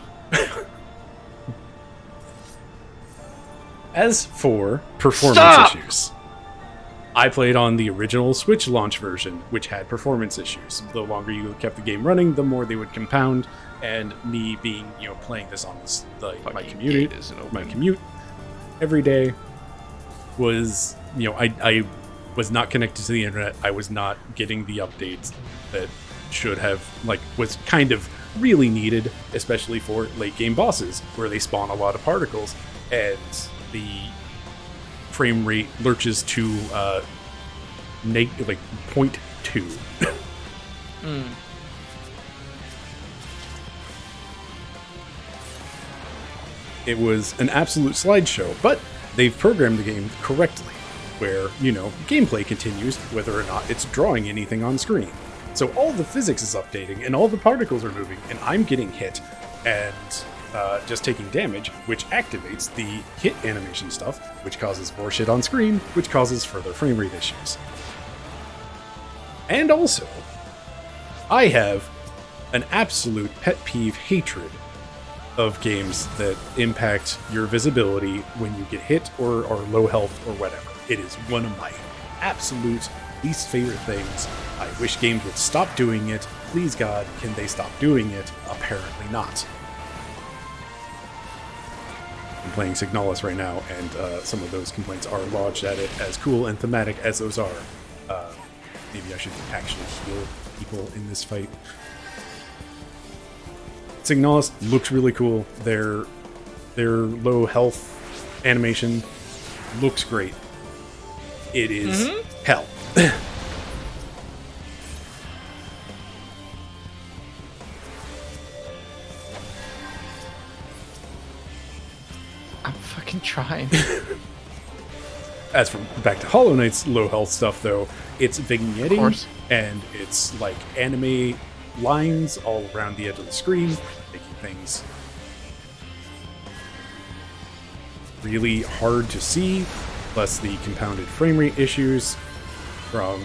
Speaker 2: As for performance
Speaker 1: Stop!
Speaker 2: issues, I played on the original Switch launch version, which had performance issues. The longer you kept the game running, the more they would compound. And me being, playing this on this, my commute every day was, I was not connected to the internet. I was not getting the updates that should have, was kind of really needed, especially for late game bosses, where they spawn a lot of particles and the frame rate lurches to like 0.2. It was an absolute slideshow, but they've programmed the game correctly, where, gameplay continues whether or not it's drawing anything on screen. So all the physics is updating, and all the particles are moving, and I'm getting hit, and just taking damage, which activates the hit animation stuff, which causes more shit on screen, which causes further frame rate issues. And also, I have an absolute pet peeve hatred of games that impact your visibility when you get hit or are low health or whatever. It is one of my absolute least favorite things. I wish games would stop doing it. Please God, can they stop doing it? Apparently not. I'm playing Signalis right now, and some of those complaints are lodged at it. As cool and thematic as those are, maybe I should actually heal people in this fight. Signalis looks really cool. Their low health animation looks great. It is hell.
Speaker 1: I'm fucking trying.
Speaker 2: As for back to Hollow Knight's low health stuff, though, it's vignetting and it's like anime lines all around the edge of the screen, making things really hard to see, plus the compounded frame rate issues from...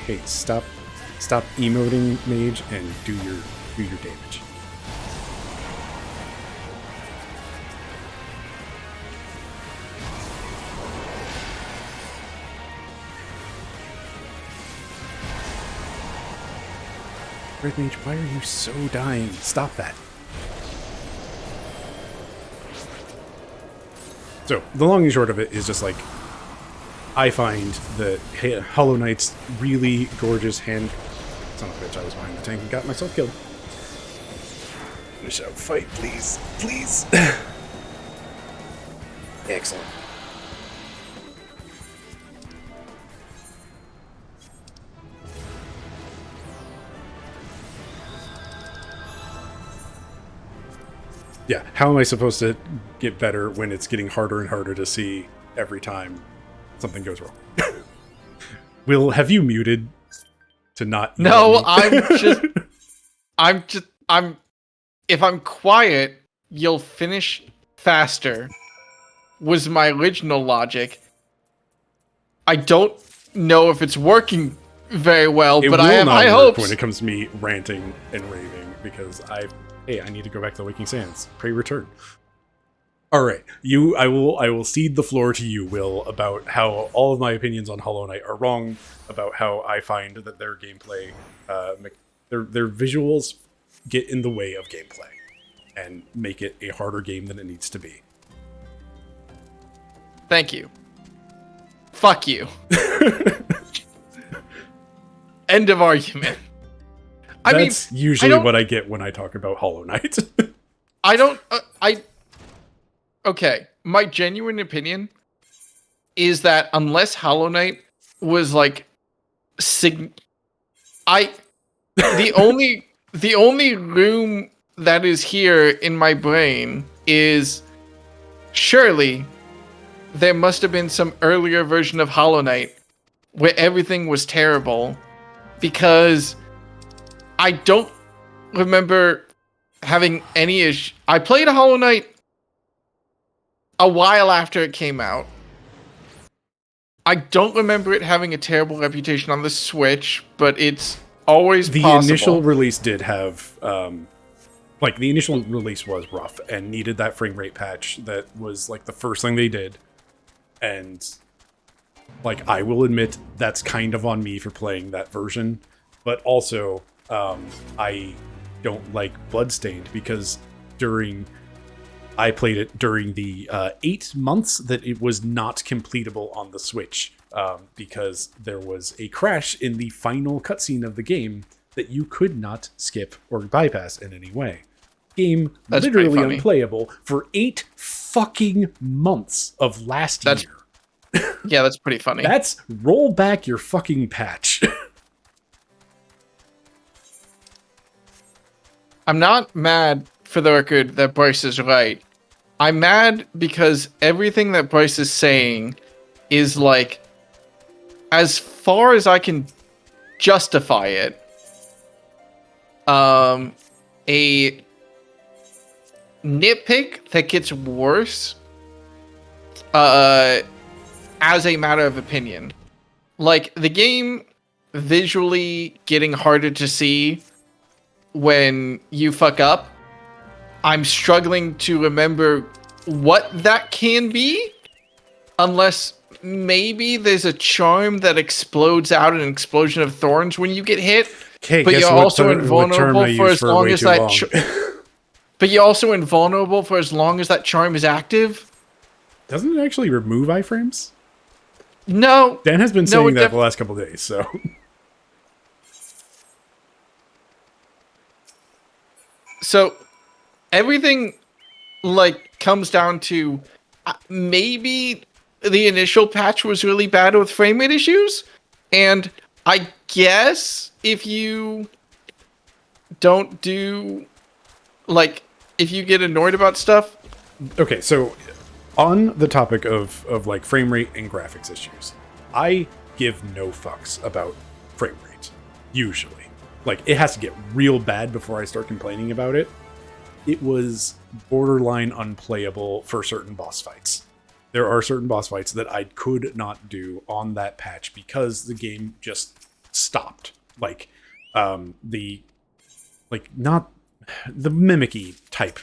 Speaker 2: Hey, stop emoting, mage, and do your damage. Red Mage, why are you so dying? Stop that. So, the long and short of it is just like, I find that Hollow Knight's really gorgeous hand... Son of a bitch, I was behind the tank and got myself killed. Finish out fight, please. Please! Excellent. Yeah, how am I supposed to get better when it's getting harder and harder to see every time something goes wrong? Will, have you muted to not...
Speaker 1: No, I'm if I'm quiet, you'll finish faster, was my original logic. I don't know if it's working very well, but I have high hopes.
Speaker 2: When it comes to me ranting and raving, because Hey, I need to go back to the Waking Sands. Pray return. All right, I will cede the floor to you, Will, about how all of my opinions on Hollow Knight are wrong, about how I find that their gameplay, their visuals get in the way of gameplay and make it a harder game than it needs to be.
Speaker 1: Thank you. Fuck you. End of argument.
Speaker 2: That's usually what I get when I talk about Hollow Knight.
Speaker 1: Okay, my genuine opinion is that unless Hollow Knight was like the only room that is here in my brain is surely there must have been some earlier version of Hollow Knight where everything was terrible, because I don't remember having any issue. I played Hollow Knight a while after it came out. I don't remember it having a terrible reputation on the Switch, but it's always
Speaker 2: The
Speaker 1: possible.
Speaker 2: initial release did have, the initial release was rough and needed that frame rate patch. That was like the first thing they did, and like I will admit that's kind of on me for playing that version, but also I don't like Bloodstained because I played it during the 8 months that it was not completable on the Switch because there was a crash in the final cutscene of the game that you could not skip or bypass in any way. Game
Speaker 1: That's
Speaker 2: literally
Speaker 1: pretty funny.
Speaker 2: unplayable for 8 fucking months of last
Speaker 1: That's-
Speaker 2: year.
Speaker 1: Yeah, that's pretty funny.
Speaker 2: That's roll back your fucking patch.
Speaker 1: I'm not mad, for the record, that Bryce is right. I'm mad because everything that Bryce is saying is like, as far as I can justify it, a nitpick that gets worse as a matter of opinion. Like, the game visually getting harder to see when you fuck up, I'm struggling to remember what that can be, unless maybe there's a charm that explodes out an explosion of thorns when you get hit.
Speaker 2: Okay,
Speaker 1: But
Speaker 2: guess
Speaker 1: you're
Speaker 2: what
Speaker 1: also
Speaker 2: term
Speaker 1: invulnerable
Speaker 2: I
Speaker 1: for
Speaker 2: used
Speaker 1: as
Speaker 2: for
Speaker 1: long
Speaker 2: way
Speaker 1: as
Speaker 2: too
Speaker 1: that.
Speaker 2: long.
Speaker 1: But you're also invulnerable for as long as that charm is active.
Speaker 2: Doesn't it actually remove iframes?
Speaker 1: No,
Speaker 2: Dan has been
Speaker 1: No,
Speaker 2: saying
Speaker 1: it
Speaker 2: that
Speaker 1: def-
Speaker 2: the last couple days, so
Speaker 1: so everything like comes down to maybe the initial patch was really bad with frame rate issues, and I guess if you don't do like if you get annoyed about stuff.
Speaker 2: okay, so on the topic of like frame rate and graphics issues, I give no fucks about frame rate. Usually, like it has to get real bad before I start complaining about it. It was borderline unplayable for certain boss fights. There are certain boss fights that I could not do on that patch because the game just stopped. Like not the mimicky type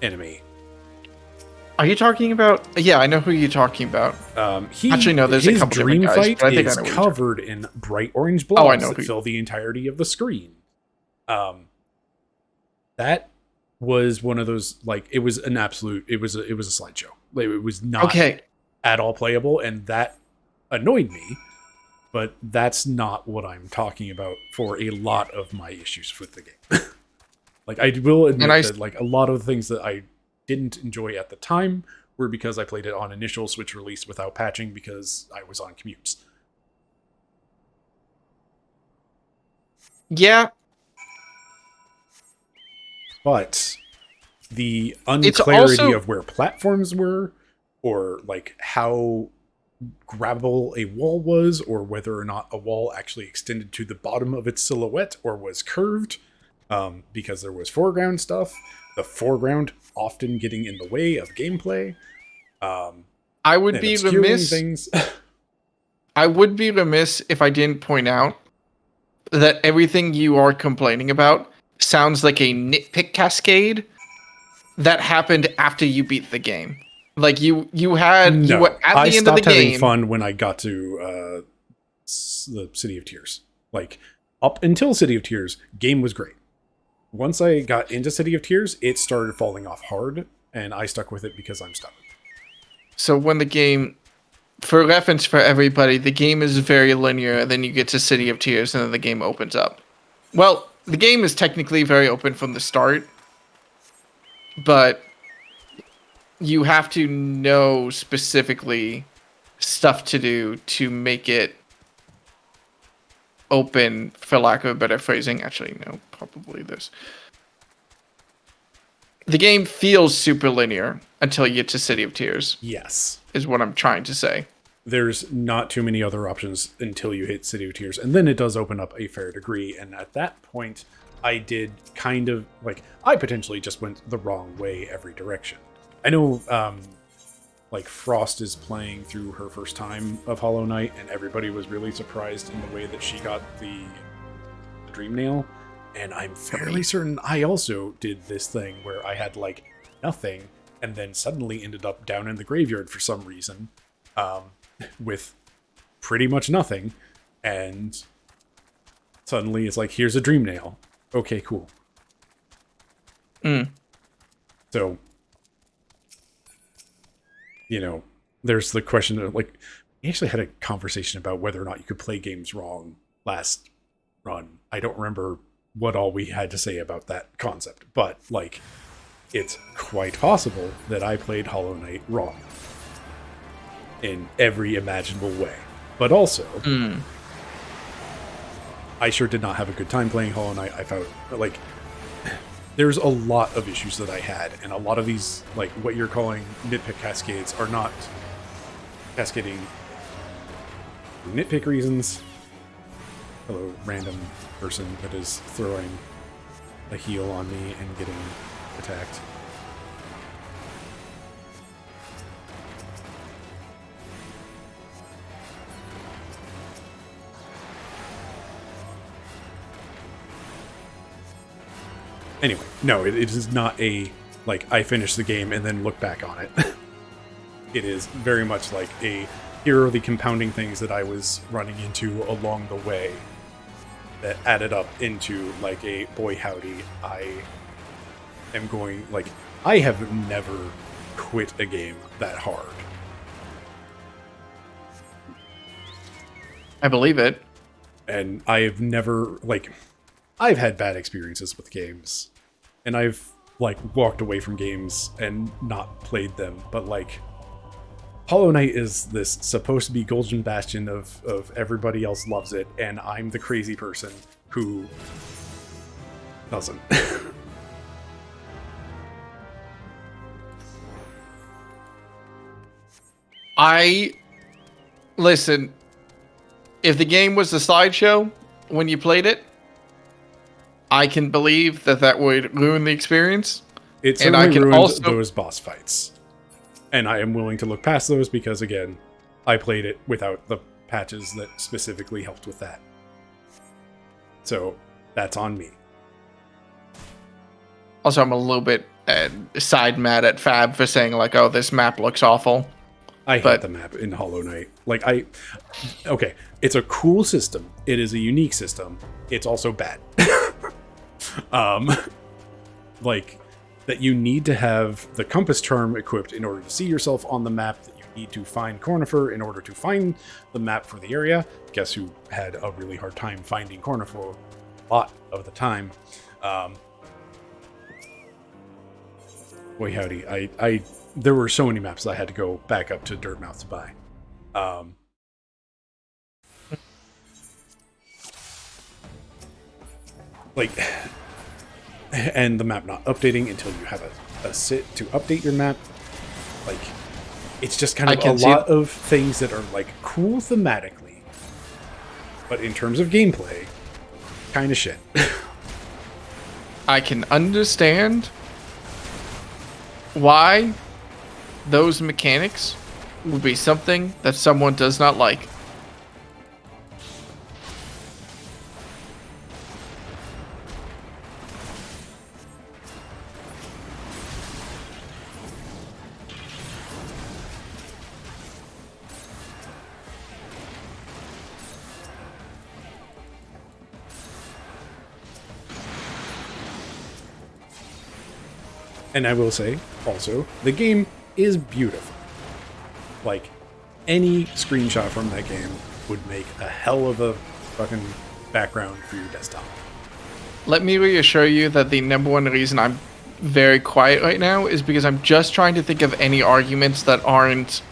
Speaker 2: enemy.
Speaker 1: Are you talking about? Yeah, I know who you're talking about. Actually, no, there's a
Speaker 2: his
Speaker 1: couple
Speaker 2: dream
Speaker 1: different guys,
Speaker 2: fight
Speaker 1: but I think
Speaker 2: is
Speaker 1: I know what you're
Speaker 2: covered in bright orange
Speaker 1: Oh, I
Speaker 2: blobs
Speaker 1: know
Speaker 2: that
Speaker 1: who-
Speaker 2: fill the entirety of the screen. That was one of those, like, it was an absolute, it was a slideshow. Like, it was not
Speaker 1: Okay,
Speaker 2: at all playable, and that annoyed me. But that's not what I'm talking about for a lot of my issues with the game. Like, I will admit that, like, a lot of the things that I didn't enjoy at the time were because I played it on initial Switch release without patching because I was on commutes.
Speaker 1: yeah,
Speaker 2: But the
Speaker 1: It's
Speaker 2: unclarity
Speaker 1: also-
Speaker 2: of where platforms were, or like how grabbable a wall was, or whether or not a wall actually extended to the bottom of its silhouette or was curved, because there was foreground stuff, the foreground often getting in the way of gameplay.
Speaker 1: I would
Speaker 2: And
Speaker 1: be
Speaker 2: obscuring
Speaker 1: remiss.
Speaker 2: things.
Speaker 1: I would be remiss if I didn't point out that everything you are complaining about sounds like a nitpick cascade that happened after you beat the game. Like you were at
Speaker 2: I
Speaker 1: the end of the
Speaker 2: stopped having
Speaker 1: game.
Speaker 2: fun when I got to the City of Tears. Like, up until City of Tears, game was great. Once I got into City of Tears, it started falling off hard, and I stuck with it because I'm stubborn.
Speaker 1: So when the game, for reference for everybody, the game is very linear. Then you get to City of Tears, and then the game opens up. Well, the game is technically very open from the start, but you have to know specifically stuff to do to make it open, for lack of a better phrasing. Actually, no, probably this. The game feels super linear until you get to City of Tears,
Speaker 2: Yes.
Speaker 1: is what I'm trying to say.
Speaker 2: There's not too many other options until you hit City of Tears, and then it does open up a fair degree, and at that point, I did kind of, like, I potentially just went the wrong way every direction. I know like Frost is playing through her first time of Hollow Knight, and everybody was really surprised in the way that she got the Dream Nail. And I'm fairly certain I also did this thing where I had like nothing, and then suddenly ended up down in the graveyard for some reason, with pretty much nothing, and suddenly it's like, here's a Dream Nail. Okay, cool. So, you know, there's the question of, like, we actually had a conversation about whether or not you could play games wrong last run. I don't remember what all we had to say about that concept, but, like, it's quite possible that I played Hollow Knight wrong in every imaginable way. But also, I sure did not have a good time playing Hollow Knight. I found, like, there's a lot of issues that I had, and a lot of these, like, what you're calling nitpick cascades are not cascading for nitpick reasons. Hello, random person that is throwing a heal on me and getting attacked. Anyway, no, it is not a, like, I finished the game and then look back on it. It is very much like a, here are the compounding things that I was running into along the way that added up into, like, a, boy howdy, I am going, like, I have never quit a game that hard.
Speaker 1: I believe it.
Speaker 2: And I have never, like, I've had bad experiences with games, and I've, like, walked away from games and not played them, but, like, Hollow Knight is this supposed to be golden bastion of everybody else loves it, and I'm the crazy person who doesn't.
Speaker 1: Listen, if the game was a slideshow when you played it, I can believe that would ruin the experience.
Speaker 2: It certainly ruins those boss fights. And I am willing to look past those because, again, I played it without the patches that specifically helped with that. So, that's on me.
Speaker 1: Also, I'm a little bit side mad at Fab for saying, like, oh, this map looks awful.
Speaker 2: I hate the map in Hollow Knight. Like, okay, it's a cool system. It is a unique system. It's also bad. Like, that you need to have the compass charm equipped in order to see yourself on the map, that you need to find Cornifer in order to find the map for the area. Guess who had a really hard time finding Cornifer a lot of the time. Boy howdy, there were so many maps that I had to go back up to Dirtmouth to buy. Like, and the map not updating until you have a sit to update your map. Like, it's just kind of a lot of things that are, like, cool thematically, but in terms of gameplay, kind of shit.
Speaker 1: I can understand why those mechanics would be something that someone does not like.
Speaker 2: And I will say, also, the game is beautiful. Like, any screenshot from that game would make a hell of a fucking background for your desktop.
Speaker 1: Let me reassure you that the number one reason I'm very quiet right now is because I'm just trying to think of any arguments that aren't,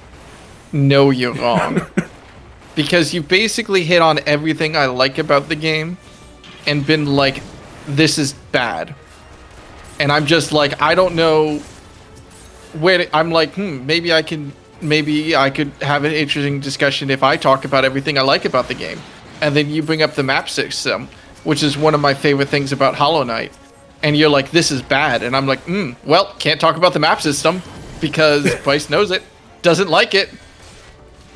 Speaker 1: no, you're wrong. Because you basically hit on everything I like about the game and been like, this is bad. And I'm just like, I don't know where I'm like, maybe I could have an interesting discussion if I talk about everything I like about the game. And then you bring up the map system, which is one of my favorite things about Hollow Knight. And you're like, this is bad. And I'm like, well, can't talk about the map system because Bryce knows it. doesn't like it.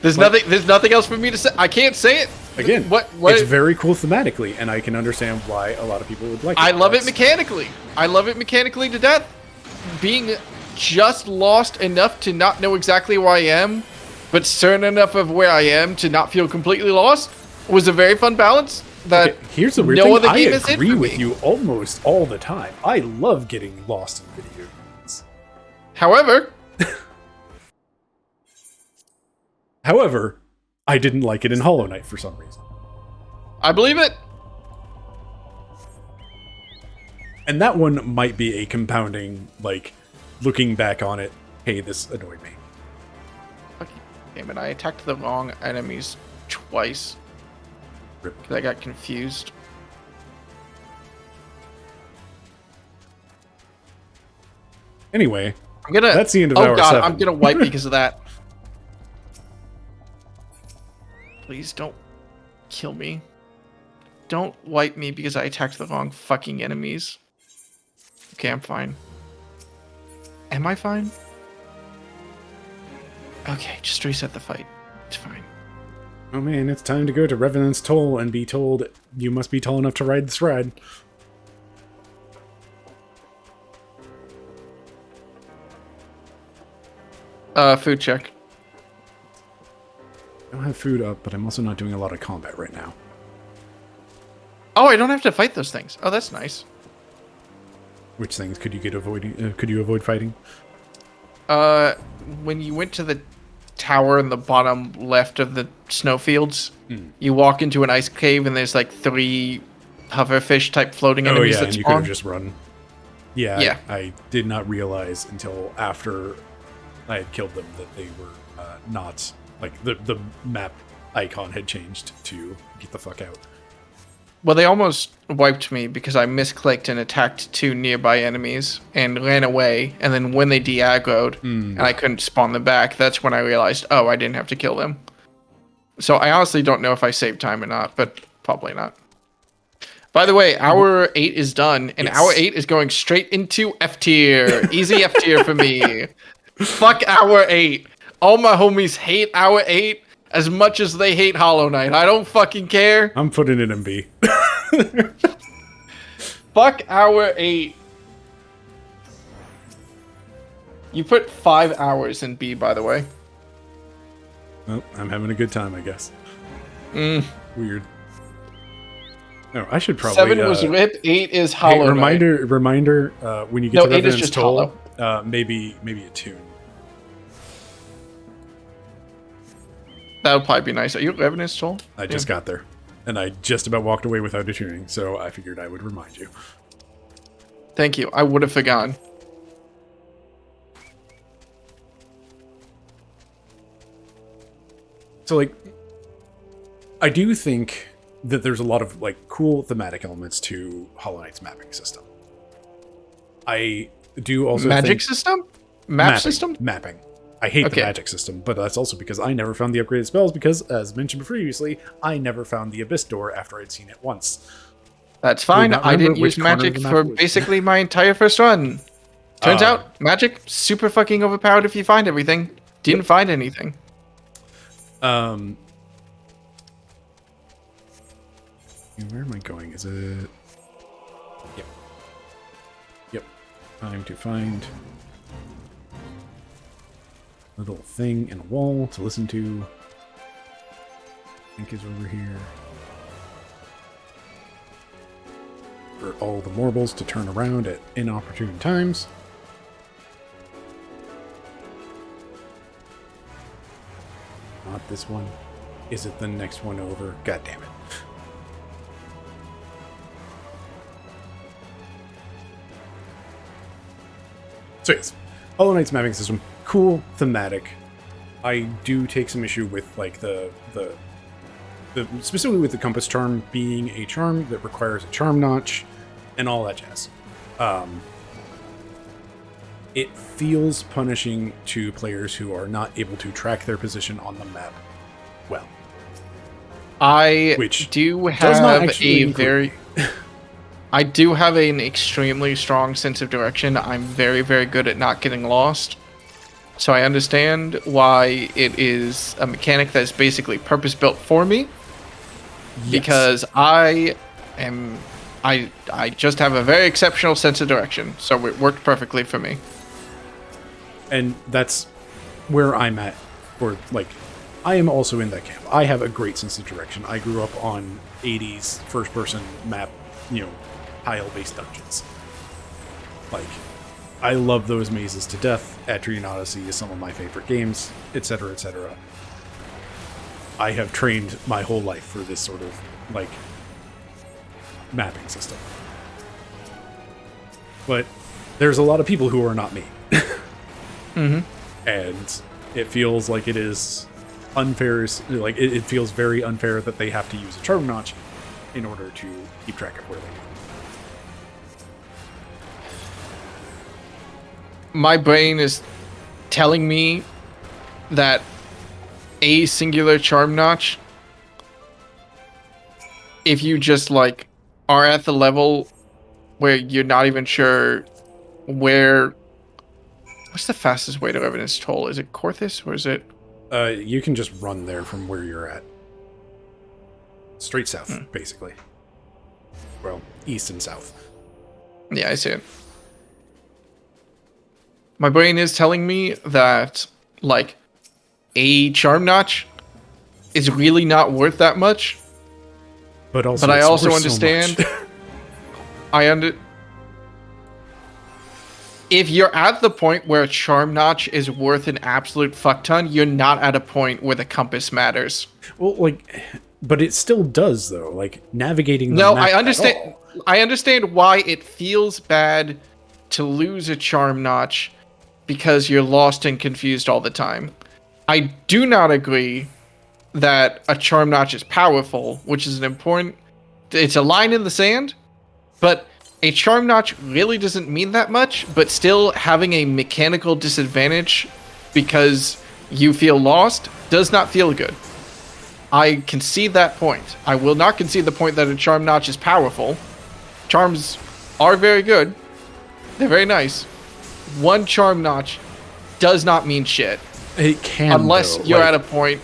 Speaker 1: There's nothing else for me to say. I can't say it.
Speaker 2: Again,
Speaker 1: what
Speaker 2: it's very cool thematically, and I can understand why a lot of people would like it.
Speaker 1: I love it mechanically. I love it mechanically to death. Being just lost enough to not know exactly where I am, but certain enough of where I am to not feel completely lost was a very fun balance. That
Speaker 2: here's the weird
Speaker 1: no
Speaker 2: thing.
Speaker 1: other game
Speaker 2: I
Speaker 1: is it
Speaker 2: agree
Speaker 1: for
Speaker 2: with
Speaker 1: me.
Speaker 2: you almost all the time. I love getting lost in video games. However, I didn't like it in Hollow Knight for some reason.
Speaker 1: I believe it.
Speaker 2: And that one might be a compounding, like, looking back on it, hey, this annoyed me.
Speaker 1: Fucking damn it, I attacked the wrong enemies twice.
Speaker 2: Rip.
Speaker 1: Because I got confused.
Speaker 2: Anyway,
Speaker 1: That's
Speaker 2: the end of
Speaker 1: oh
Speaker 2: hour
Speaker 1: god,
Speaker 2: 7.
Speaker 1: I'm gonna wipe because of that. Please don't kill me. Don't wipe me because I attacked the wrong fucking enemies. Okay, I'm fine. Am I fine? Okay, just reset the fight. It's fine.
Speaker 2: Oh man, it's time to go to Revenant's Toll and be told you must be tall enough to ride this ride.
Speaker 1: Food check.
Speaker 2: I don't have food up, but I'm also not doing a lot of combat right now.
Speaker 1: Oh, I don't have to fight those things. Oh, that's nice.
Speaker 2: Which things could you avoid fighting?
Speaker 1: When you went to the tower in the bottom left of the snowfields, you walk into an ice cave and there's like 3 hoverfish type floating enemies that
Speaker 2: and you
Speaker 1: spawn.
Speaker 2: could have just run. Yeah. I did not realize until after I had killed them that they were not, like, the map icon had changed to get the fuck out.
Speaker 1: Well, they almost wiped me because I misclicked and attacked 2 nearby enemies and ran away. And then when they de-aggroed and I couldn't spawn them back, that's when I realized, oh, I didn't have to kill them. So I honestly don't know if I saved time or not, but probably not. By the way, hour 8 is done, and
Speaker 2: Yes.
Speaker 1: hour 8 is going straight into F tier. Easy F tier for me. Fuck hour 8. All my homies hate hour 8 as much as they hate Hollow Knight. I don't fucking care.
Speaker 2: I'm putting it in B.
Speaker 1: Fuck hour 8. You put 5 hours in B, by the way.
Speaker 2: Well, I'm having a good time, I guess. Weird. No, I should probably...
Speaker 1: 7 was RIP, 8 is Hollow Knight.
Speaker 2: Reminder, when you get to
Speaker 1: 8 is
Speaker 2: Revenant's
Speaker 1: just
Speaker 2: Toll,
Speaker 1: Hollow.
Speaker 2: maybe a tune.
Speaker 1: That would probably be nice. Are you at Revenant's Toll?
Speaker 2: I just got there, and I just about walked away without a tuning, so I figured I would remind you.
Speaker 1: Thank you. I would have forgotten.
Speaker 2: So, like, I do think that there's a lot of, like, cool thematic elements to Hollow Knight's mapping system. I do also
Speaker 1: Magic
Speaker 2: think...
Speaker 1: system? Map system?
Speaker 2: Mapping. I hate the magic system, but that's also because I never found the upgraded spells because, as mentioned previously, I never found the Abyss Door after I'd seen it once.
Speaker 1: That's fine.
Speaker 2: not
Speaker 1: I
Speaker 2: remember
Speaker 1: didn't
Speaker 2: which
Speaker 1: use
Speaker 2: corner of
Speaker 1: magic
Speaker 2: the map
Speaker 1: for
Speaker 2: it was.
Speaker 1: basically my entire first run. Turns out, magic, super fucking overpowered if you find everything. Didn't find anything.
Speaker 2: Where am I going? Is it... Yep. Time to find... little thing in a wall to listen to. I think is over here. For all the marbles to turn around at inopportune times. Not this one. Is it the next one over? God damn it. So yes, Hollow Knight's mapping system, cool, thematic. I do take some issue with, like, the specifically with the compass charm being a charm that requires a charm notch and all that jazz. It feels punishing to players who are not able to track their position on the map well.
Speaker 1: I
Speaker 2: Which
Speaker 1: do
Speaker 2: does not
Speaker 1: have
Speaker 2: actually
Speaker 1: a
Speaker 2: include
Speaker 1: very... I do have an extremely strong sense of direction. I'm very, very good at not getting lost. So I understand why it is a mechanic that is basically purpose-built for me.
Speaker 2: Yes.
Speaker 1: Because I just have a very exceptional sense of direction, so it worked perfectly for me.
Speaker 2: And that's where I'm at. For like, I am also in that camp. I have a great sense of direction. I grew up on 80s first-person map, tile-based dungeons. Like, I love those mazes to death. Etrian Odyssey is some of my favorite games, etc., etc. I have trained my whole life for this sort of, like, mapping system. But there's a lot of people who are not me.
Speaker 1: Mm-hmm.
Speaker 2: And it feels like it is unfair. Like, it feels very unfair that they have to use a charm notch in order to keep track of where they go.
Speaker 1: My brain is telling me that a singular charm notch, if you just like are at the level where you're not even sure where, what's the fastest way to Evidence Toll? Is it Korthus or is it?
Speaker 2: You can just run there from where you're at. Straight south, basically. Well, east and south.
Speaker 1: Yeah, I see it. My brain is telling me that, like, a charm notch is really not worth that much.
Speaker 2: But also,
Speaker 1: I
Speaker 2: it's
Speaker 1: also
Speaker 2: worth so
Speaker 1: understand.
Speaker 2: much.
Speaker 1: If you're at the point where a charm notch is worth an absolute fuck ton, you're not at a point where the compass matters.
Speaker 2: Well, like, but it still does though. Like navigating. The
Speaker 1: No,
Speaker 2: map
Speaker 1: I understand.
Speaker 2: at all.
Speaker 1: I understand why it feels bad to lose a charm notch because you're lost and confused all the time. I do not agree that a charm notch is powerful, which is an important. It's a line in the sand, but a charm notch really doesn't mean that much. But still, having a mechanical disadvantage because you feel lost does not feel good. I concede that point. I will not concede the point that a charm notch is powerful. Charms are very good. They're very nice. One charm notch does not mean shit.
Speaker 2: It can,
Speaker 1: unless
Speaker 2: though.
Speaker 1: You're
Speaker 2: Like,
Speaker 1: at a point.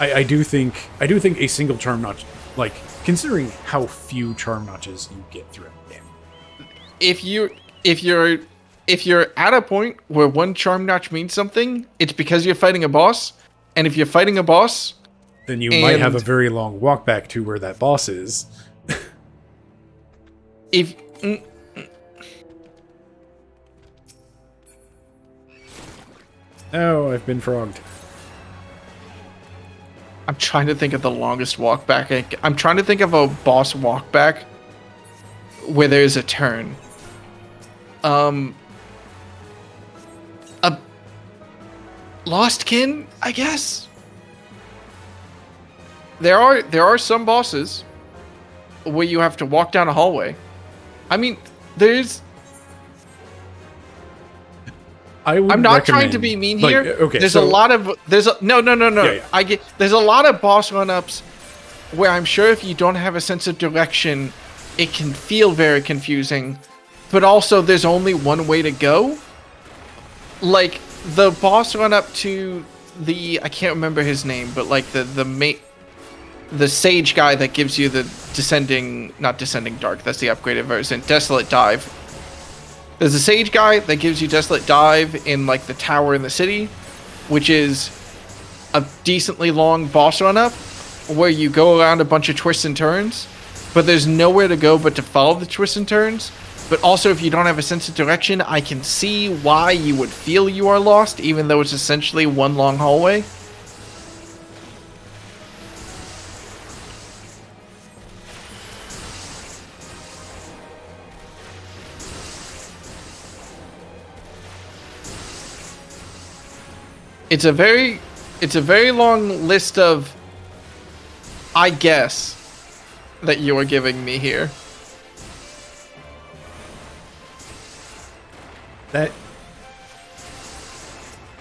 Speaker 2: I do think a single charm notch, like considering how few charm notches you get throughout the game.
Speaker 1: If you're at a point where one charm notch means something, it's because you're fighting a boss. And if you're fighting a boss,
Speaker 2: then you might have a very long walk back to where that boss is.
Speaker 1: if
Speaker 2: Oh, I've been frogged.
Speaker 1: I'm trying to think of the longest walk back. I'm trying to think of a boss walk back where there's a turn. A Lost Kin, I guess. There are some bosses where you have to walk down a hallway. I mean, I'm not trying to be mean here.
Speaker 2: Okay,
Speaker 1: there's
Speaker 2: so,
Speaker 1: a lot of no.
Speaker 2: Yeah.
Speaker 1: There's a lot of boss run-ups where I'm sure if you don't have a sense of direction, it can feel very confusing. But also, there's only one way to go. Like the boss run-up to I can't remember his name, but like the sage guy that gives you the not descending dark. That's the upgraded version. Desolate Dive. There's a sage guy that gives you Desolate Dive in like the tower in the city, which is a decently long boss run-up where you go around a bunch of twists and turns, but there's nowhere to go but to follow the twists and turns. But also, if you don't have a sense of direction, I can see why you would feel you are lost, even though it's essentially one long hallway. It's a very long list of I guess that you are giving me here.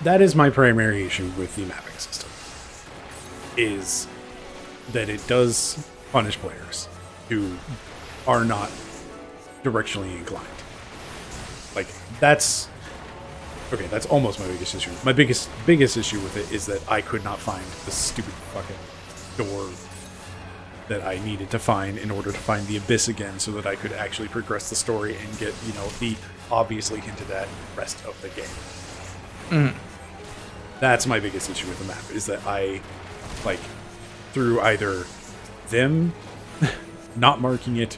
Speaker 2: That is my primary issue with the mapping system, is that it does punish players who are not directionally inclined. Like, that's Okay, that's almost my biggest issue. My biggest issue with it is that I could not find the stupid fucking door that I needed to find in order to find the abyss again, so that I could actually progress the story and get, you know, the obviously hinted at rest of the game. That's my biggest issue with the map, is that I, like, through either them not marking it,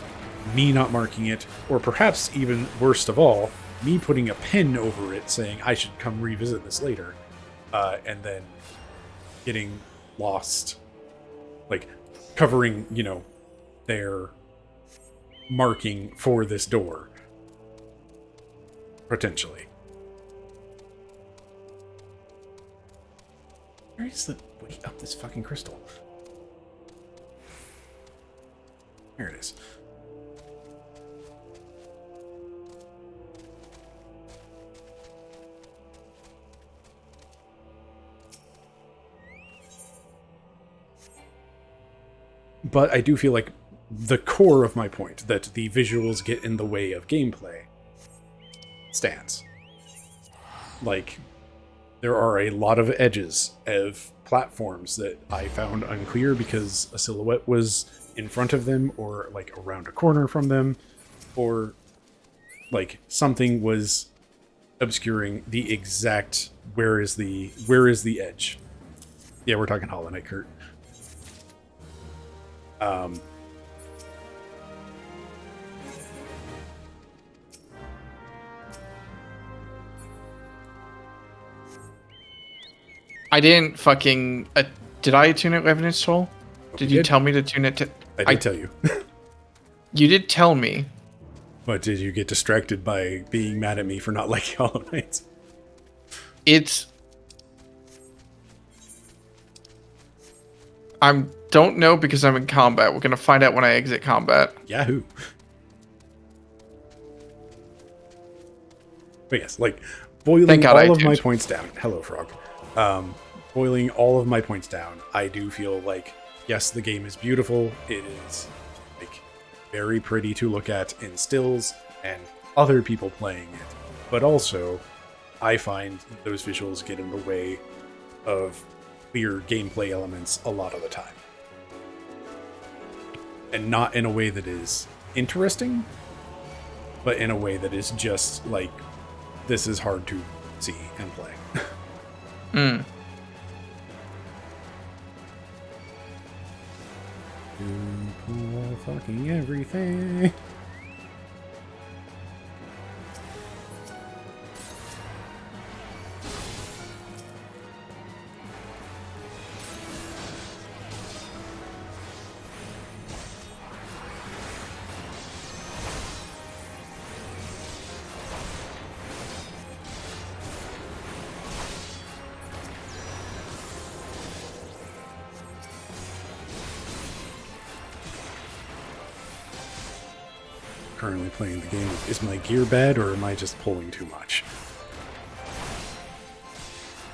Speaker 2: me not marking it, or perhaps even worst of all, me putting a pin over it saying I should come revisit this later, and then getting lost, like covering, you know, their marking for this door, potentially. Where is the way up this fucking crystal? There it is. But I do feel like the core of my point, that the visuals get in the way of gameplay, stands. Like, there are a lot of edges of platforms that I found unclear because a silhouette was in front of them, or like around a corner from them, or like something was obscuring the exact where is the edge. Yeah, we're talking Hollow Knight, Kurt.
Speaker 1: I didn't fucking... did I tune it Revenant Soul? Did you tell me to tune it to...
Speaker 2: I did tell you.
Speaker 1: You did tell me.
Speaker 2: But did you get distracted by being mad at me for not liking Hollow Knight?
Speaker 1: It's... don't know because I'm in combat. We're gonna find out when I exit combat.
Speaker 2: Yahoo. But yes, like, boiling all of my points down. Hello, Frog. Boiling all of my points down, I do feel like, yes, the game is beautiful. It is, like, very pretty to look at in stills and other people playing it. But also, I find those visuals get in the way of clear gameplay elements a lot of the time. And not in a way that is interesting, but in a way that is just like, this is hard to see and play. Fucking everything. Currently playing the game. Is my gear bad, or am I just pulling too much?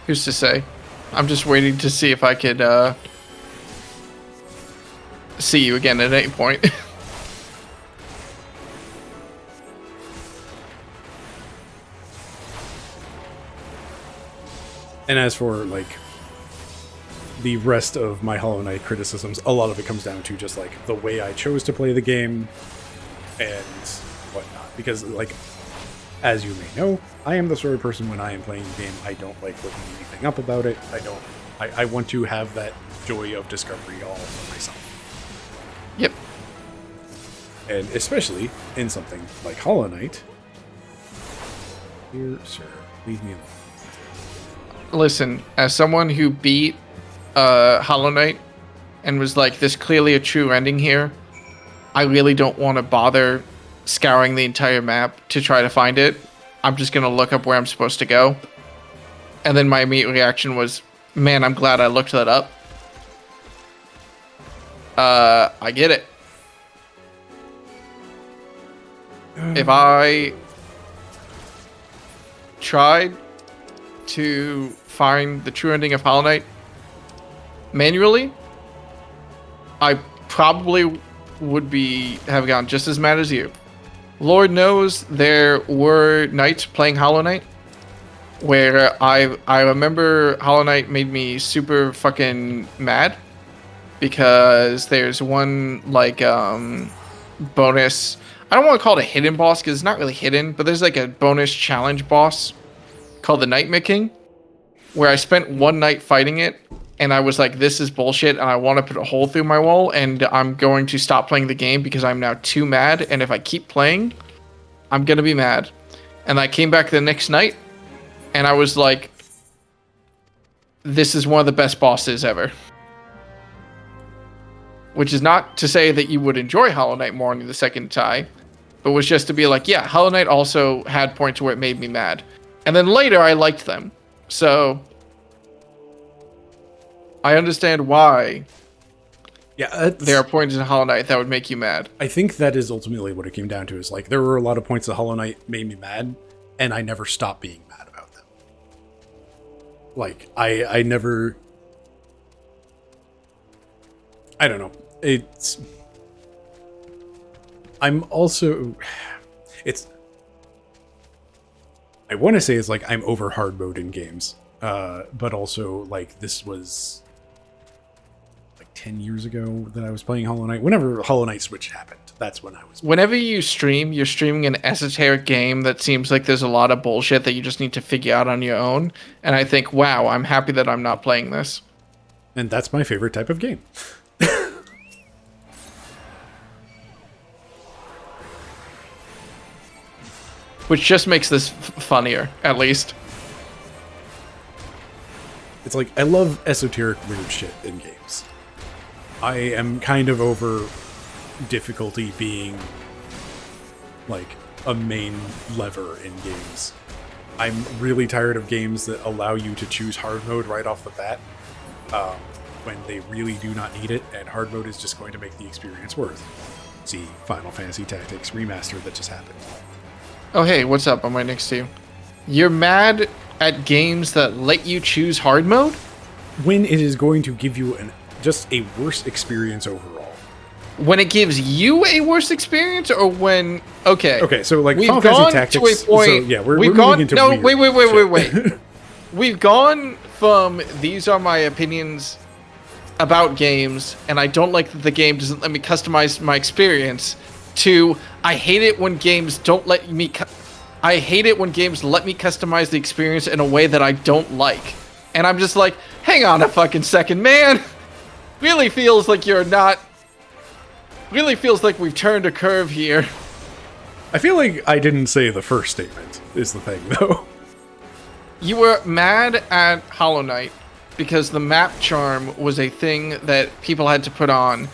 Speaker 1: Who's to say? I'm just waiting to see if I could see you again at any point.
Speaker 2: And as for, like, the rest of my Hollow Knight criticisms, a lot of it comes down to just, like, the way I chose to play the game and whatnot. Because, like, as you may know, I am the sort of person, when I am playing a game, I don't like looking anything up about it. I want to have that joy of discovery all for myself.
Speaker 1: Yep.
Speaker 2: And especially in something like Hollow Knight. Dear sir, leave me alone.
Speaker 1: Listen, as someone who beat Hollow Knight and was like, there's clearly a true ending here, I really don't want to bother scouring the entire map to try to find it. I'm just going to look up where I'm supposed to go. And then my immediate reaction was, man, I'm glad I looked that up. I get it. If I tried to find the true ending of Hollow Knight manually, I probably would have gone just as mad as you. Lord knows there were nights playing Hollow Knight where I remember Hollow Knight made me super fucking mad because there's one like bonus. I don't want to call it a hidden boss because it's not really hidden, but there's like a bonus challenge boss called the Nightmare King, where I spent one night fighting it, and I was like, this is bullshit, and I want to put a hole through my wall, and I'm going to stop playing the game because I'm now too mad, and if I keep playing, I'm going to be mad. And I came back the next night, and I was like, this is one of the best bosses ever. Which is not to say that you would enjoy Hollow Knight more on the second try, but was just to be like, yeah, Hollow Knight also had points where it made me mad. And then later I liked them. So I understand why there are points in Hollow Knight that would make you mad.
Speaker 2: I think that is ultimately what it came down to, is like there were a lot of points that Hollow Knight made me mad, and I never stopped being mad about them. Like I never, I don't know. I'm also, I want to say it's like I'm over hard mode in games, but also like this was like 10 years ago that I was playing Hollow Knight. Whenever Hollow Knight Switch happened, that's when I was.
Speaker 1: Whenever you stream, you're streaming an esoteric game that seems like there's a lot of bullshit that you just need to figure out on your own. And I think, wow, I'm happy that I'm not playing this.
Speaker 2: And that's my favorite type of game.
Speaker 1: Which just makes this funnier, at least.
Speaker 2: It's like, I love esoteric weird shit in games. I am kind of over difficulty being like a main lever in games. I'm really tired of games that allow you to choose hard mode right off the bat when they really do not need it, and hard mode is just going to make the experience worse. See Final Fantasy Tactics Remaster that just happened.
Speaker 1: Oh, hey, what's up? I'm right next to you. You're mad at games that let you choose hard mode?
Speaker 2: When it is going to give you just a worse experience overall.
Speaker 1: When it gives you a worse experience, or when... Okay,
Speaker 2: so like
Speaker 1: we've
Speaker 2: Final
Speaker 1: gone
Speaker 2: Fantasy Tactics...
Speaker 1: to a point...
Speaker 2: So, yeah, we're
Speaker 1: we've
Speaker 2: moving
Speaker 1: gone,
Speaker 2: into
Speaker 1: no,
Speaker 2: weird
Speaker 1: wait. We've gone from, these are my opinions about games, and I don't like that the game doesn't let me customize my experience, to... I hate it when games don't let me... I hate it when games let me customize the experience in a way that I don't like. And I'm just like, hang on a fucking second, man. Really feels like you're not... Really feels like we've turned a curve here.
Speaker 2: I feel like I didn't say the first statement, is the thing, though.
Speaker 1: You were mad at Hollow Knight because the map charm was a thing that people had to put on.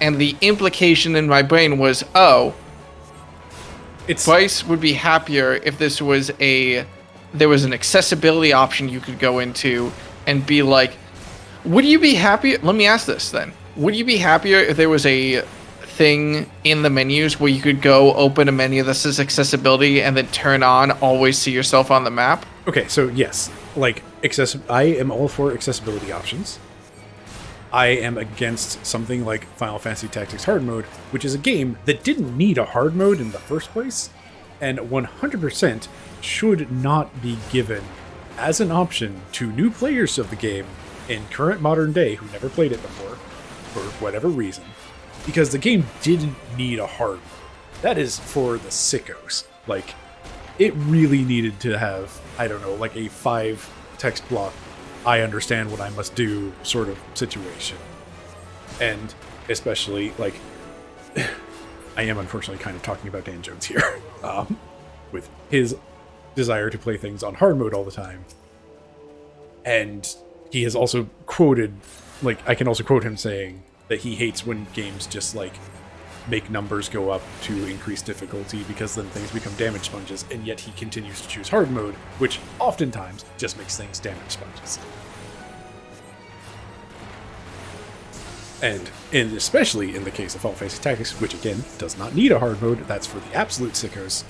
Speaker 1: And the implication in my brain was, oh... Vice would be happier if this was there was an accessibility option you could go into and be like, would you be happier? Let me ask this then. Would you be happier if there was a thing in the menus where you could go open a menu that says accessibility and then turn on always see yourself on the map?
Speaker 2: Okay, so yes, like I am all for accessibility options. I am against something like Final Fantasy Tactics Hard Mode, which is a game that didn't need a hard mode in the first place, and 100% should not be given as an option to new players of the game in current modern day who never played it before, for whatever reason, because the game didn't need a hard mode. That is for the sickos. Like, it really needed to have, I don't know, like a 5 text block I understand what I must do sort of situation. And especially, like, I am unfortunately kind of talking about Dan Jones here, with his desire to play things on hard mode all the time. And he has also quoted, like, I can also quote him saying that he hates when games just, like, make numbers go up to increase difficulty because then things become damage sponges, and yet he continues to choose hard mode, which oftentimes just makes things damage sponges. And especially in the case of Final Fantasy Tactics, which again does not need a hard mode, that's for the absolute sickos.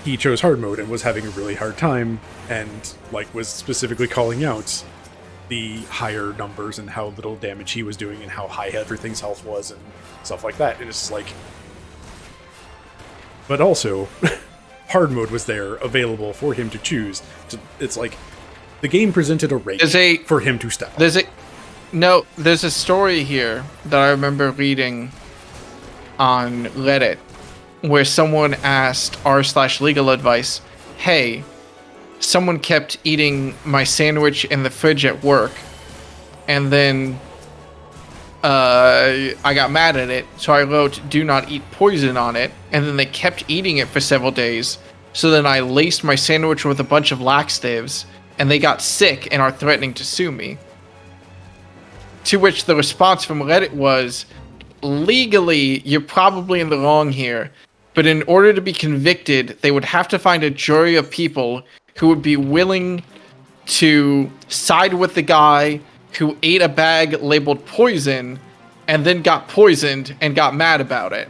Speaker 2: He chose hard mode and was having a really hard time, and like was specifically calling out the higher numbers and how little damage he was doing and how high everything's health was and stuff like that. And it's like, but also hard mode was there available for him to choose. It's like the game presented a rake for him to step on.
Speaker 1: There's a story here that I remember reading on Reddit where someone asked r/legal advice, hey, someone kept eating my sandwich in the fridge at work, and then I got mad at it, so I wrote do not eat poison on it, and then they kept eating it for several days, so then I laced my sandwich with a bunch of laxatives, and they got sick and are threatening to sue me. To which the response from Reddit was, legally, you're probably in the wrong here, but in order to be convicted, they would have to find a jury of people who would be willing to side with the guy who ate a bag labeled poison and then got poisoned and got mad about it.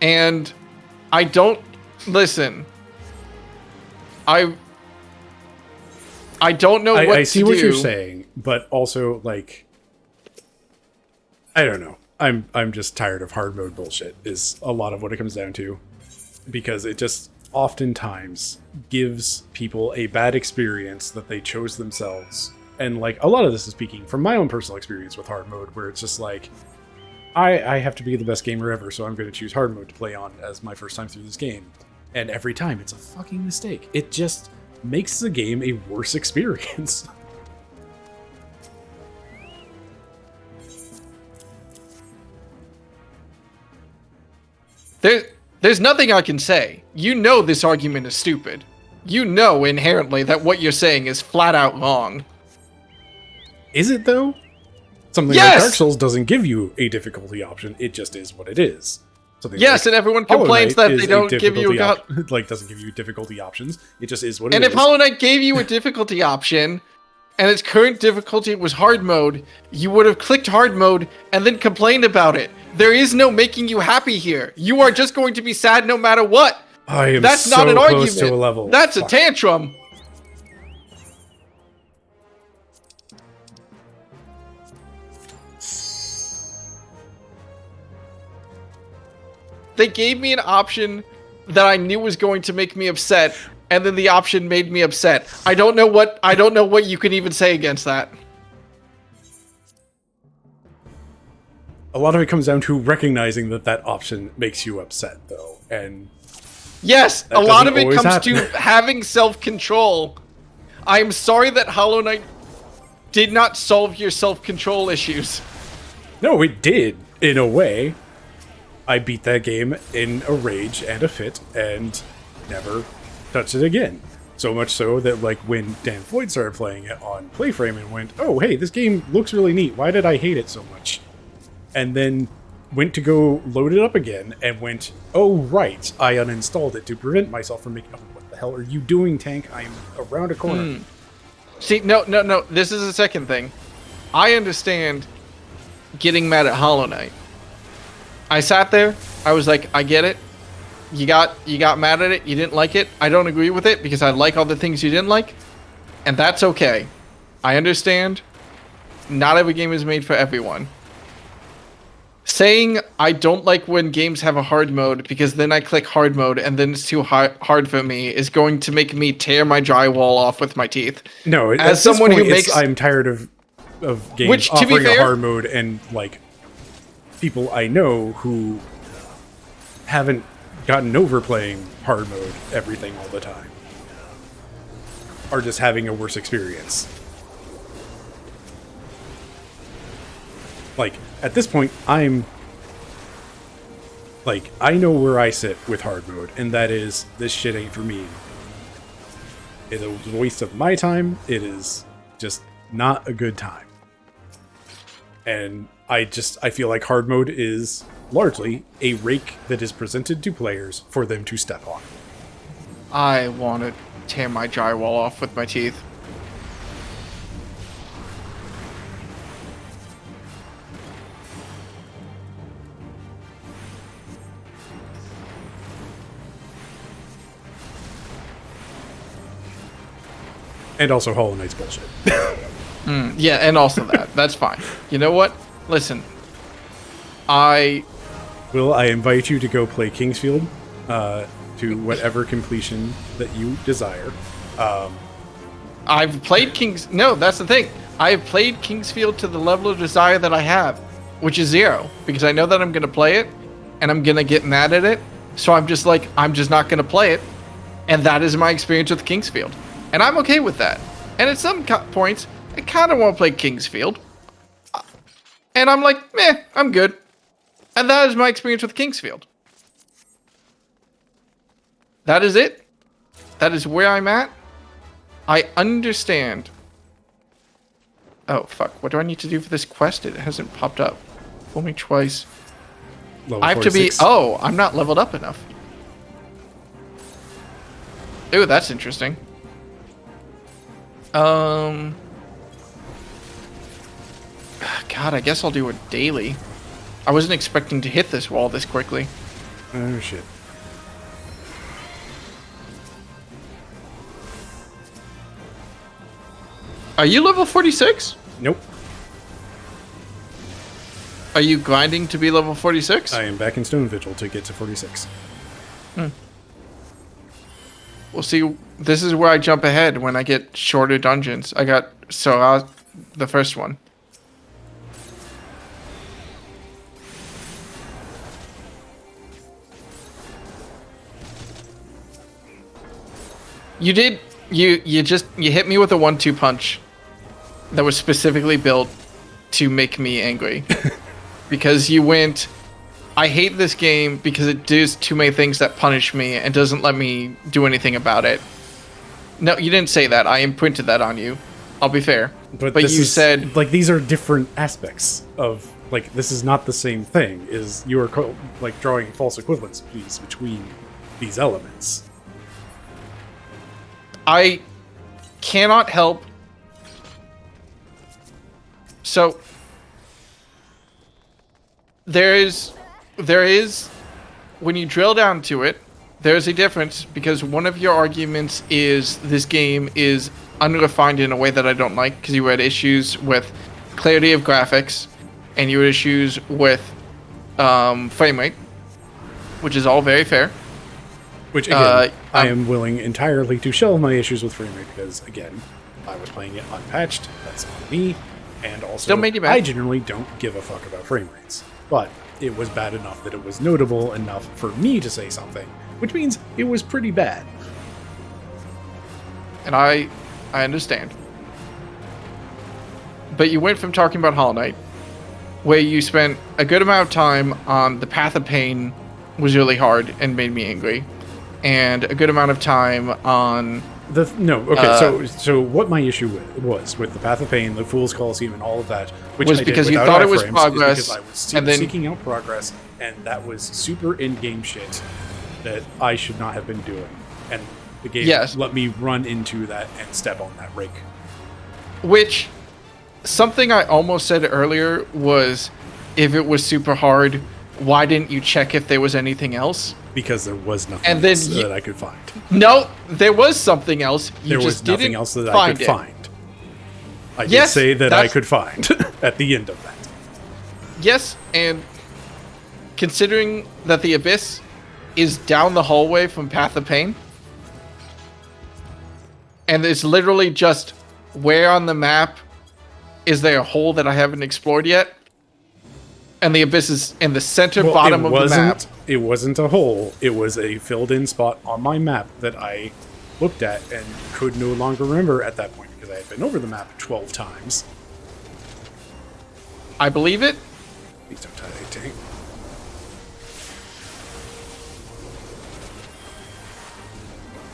Speaker 1: And I don't... Listen. I don't know what to do.
Speaker 2: I see what you're saying, but also, like... I don't know. I'm just tired of hard mode bullshit, is a lot of what it comes down to. Because it just oftentimes gives people a bad experience that they chose themselves. And like a lot of this is speaking from my own personal experience with hard mode, where it's just like, I have to be the best gamer ever, so I'm going to choose hard mode to play on as my first time through this game. And every time it's a fucking mistake. It just makes the game a worse experience.
Speaker 1: There's nothing I can say. You know this argument is stupid. You know inherently that what you're saying is flat out wrong.
Speaker 2: Is it though? Something like Dark Souls doesn't give you a difficulty option. It just is what it is. Something
Speaker 1: yes,
Speaker 2: like
Speaker 1: and everyone complains that they don't give you
Speaker 2: like doesn't give you difficulty options. It just is what it is.
Speaker 1: And if Hollow Knight gave you a difficulty option, and its current difficulty was hard mode, you would have clicked hard mode and then complained about it. There is no making you happy here. You are just going to be sad no matter what. That's not an argument.
Speaker 2: To a level.
Speaker 1: That's a tantrum. They gave me an option that I knew was going to make me upset, and then the option made me upset. I don't know what you could even say against that.
Speaker 2: A lot of it comes down to recognizing that option makes you upset, though, and
Speaker 1: yes, a lot of it comes to having self-control. I am sorry that Hollow Knight did not solve your self-control issues.
Speaker 2: No, it did, in a way. I beat that game in a rage and a fit, and never touched it again. So much so that, like, when Dan Floyd started playing it on Playframe and went, oh, hey, this game looks really neat. Why did I hate it so much? And then went to go load it up again and went, oh, right, I uninstalled it to prevent myself from making... Oh, what the hell are you doing, Tank? I'm around a corner.
Speaker 1: See, no. This is the second thing. I understand getting mad at Hollow Knight. I sat there. I was like, I get it. You got mad at it. You didn't like it. I don't agree with it because I like all the things you didn't like. And that's okay. I understand. Not every game is made for everyone. Saying I don't like when games have a hard mode because then I click hard mode and then it's too hard for me is going to make me tear my drywall off with my teeth.
Speaker 2: No, as someone who makes, I'm tired of games offering a hard mode, and like people I know who haven't gotten over playing hard mode everything all the time are just having a worse experience. Like, at this point, I'm... like, I know where I sit with hard mode, and that is, this shit ain't for me. It is a waste of my time. It is just not a good time. And I feel like hard mode is largely a rake that is presented to players for them to step on.
Speaker 1: I want to tear my drywall off with my teeth.
Speaker 2: And also Hollow Knight's bullshit.
Speaker 1: Yeah, and also that. That's fine. You know what? Listen. I
Speaker 2: Will, I invite you to go play Kingsfield to whatever completion that you desire.
Speaker 1: I've played Kings. No, that's the thing. I have played Kingsfield to the level of desire that I have, which is 0, because I know that I'm going to play it, and I'm going to get mad at it. So I'm just like, I'm just not going to play it, and that is my experience with Kingsfield, and I'm okay with that. And at some points, I kind of want to play Kingsfield, and I'm like, meh, I'm good. And that is my experience with Kingsfield. That is it. That is where I'm at. I understand. Oh, fuck. What do I need to do for this quest? It hasn't popped up. Fool me twice.
Speaker 2: Level
Speaker 1: I have
Speaker 2: 46.
Speaker 1: to be... Oh, I'm not leveled up enough. Ooh, that's interesting. God, I guess I'll do it daily. I wasn't expecting to hit this wall this quickly.
Speaker 2: Oh, shit.
Speaker 1: Are you level 46?
Speaker 2: Nope.
Speaker 1: Are you grinding to be level 46?
Speaker 2: I am back in Stone Vigil to get to 46.
Speaker 1: Well, see, this is where I jump ahead when I get shorter dungeons. I got the first one. You did. You hit me with a 1-2 punch that was specifically built to make me angry. Because you went, I hate this game because it does too many things that punish me and doesn't let me do anything about it. No, you didn't say that. I imprinted that on you. I'll be fair. But you said...
Speaker 2: Like, these are different aspects of... Like, this is not the same thing. You are, like, drawing false equivalencies between these elements.
Speaker 1: I cannot help... So... There is, when you drill down to it, there's a difference because one of your arguments is this game is unrefined in a way that I don't like because you had issues with clarity of graphics and you had issues with frame rate, which is all very fair.
Speaker 2: Which, again, I am willing entirely to shelve my issues with frame rate because, again, I was playing it unpatched. That's on me. And also,
Speaker 1: still made you mad.
Speaker 2: I generally don't give a fuck about frame rates. But it was bad enough that it was notable enough for me to say something, which means it was pretty bad.
Speaker 1: And I understand. But you went from talking about Hollow Knight, where you spent a good amount of time on the Path of Pain was really hard and made me angry, and a good amount of time on...
Speaker 2: So what my issue was with the Path of Pain, the Fool's Coliseum, and all of that, which
Speaker 1: was
Speaker 2: I
Speaker 1: because
Speaker 2: did
Speaker 1: you thought it was progress,
Speaker 2: because I was
Speaker 1: and then
Speaker 2: seeking out progress, and that was super in-game shit that I should not have been doing, and the game let me run into that and step on that rake.
Speaker 1: Which, something I almost said earlier was, if it was super hard, why didn't you check if there was anything else?
Speaker 2: Because there was nothing else that I could find.
Speaker 1: No, there was something else.
Speaker 2: There was nothing else that I could find. I did say that I could find at the end of that.
Speaker 1: Yes, and considering that the Abyss is down the hallway from Path of Pain, and it's literally just where on the map is there a hole that I haven't explored yet? And the Abyss is in the center bottom of the map.
Speaker 2: It wasn't a hole. It was a filled-in spot on my map that I looked at and could no longer remember at that point because I had been over the map 12 times.
Speaker 1: I believe it.
Speaker 2: Please don't tie that tank.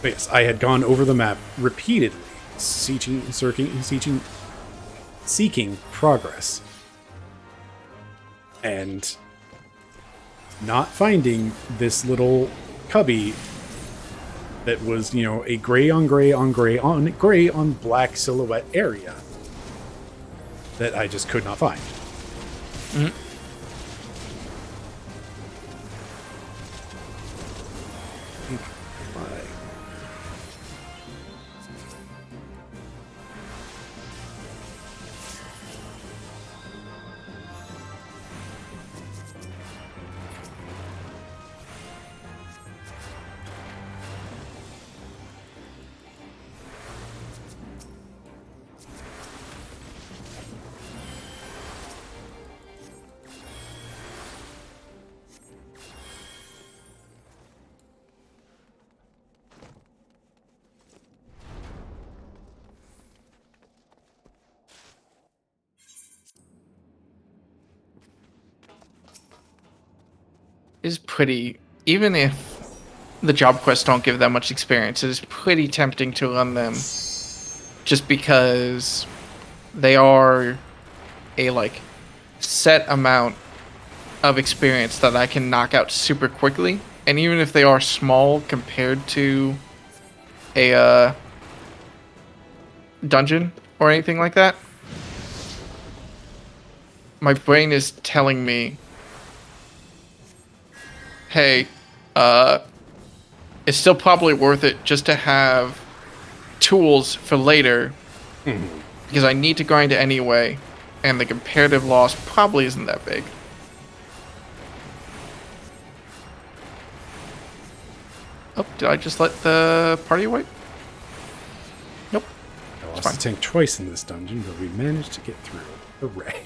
Speaker 2: But yes, I had gone over the map repeatedly, seeking progress. And not finding this little cubby that was, you know, a gray on gray on gray on gray on black silhouette area that I just could not find.
Speaker 1: Mm-hmm. is pretty, even if the job quests don't give that much experience, it is pretty tempting to run them just because they are a like set amount of experience that I can knock out super quickly. And even if they are small compared to a dungeon or anything like that, my brain is telling me, hey, it's still probably worth it just to have tools for later, because I need to grind it anyway, and the comparative loss probably isn't that big. Oh, did I just let the party wipe? Nope.
Speaker 2: I lost the tank twice in this dungeon, but we managed to get through. Hooray.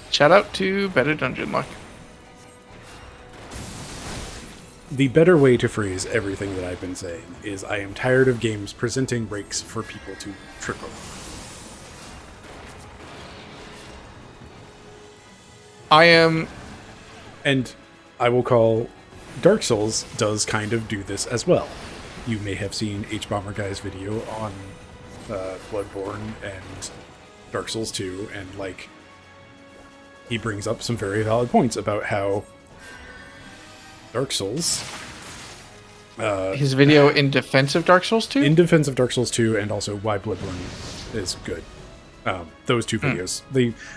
Speaker 1: Shout out to Better Dungeon Luck.
Speaker 2: The better way to phrase everything that I've been saying is I am tired of games presenting breaks for people to trip over.
Speaker 1: I am...
Speaker 2: And I will call Dark Souls does kind of do this as well. You may have seen H-Bomber Guy's video on Bloodborne and Dark Souls 2, and like, he brings up some very valid points about how Dark Souls...
Speaker 1: his video in defense of Dark Souls 2?
Speaker 2: In defense of Dark Souls 2, and also why Bloodborne is good. Those two videos.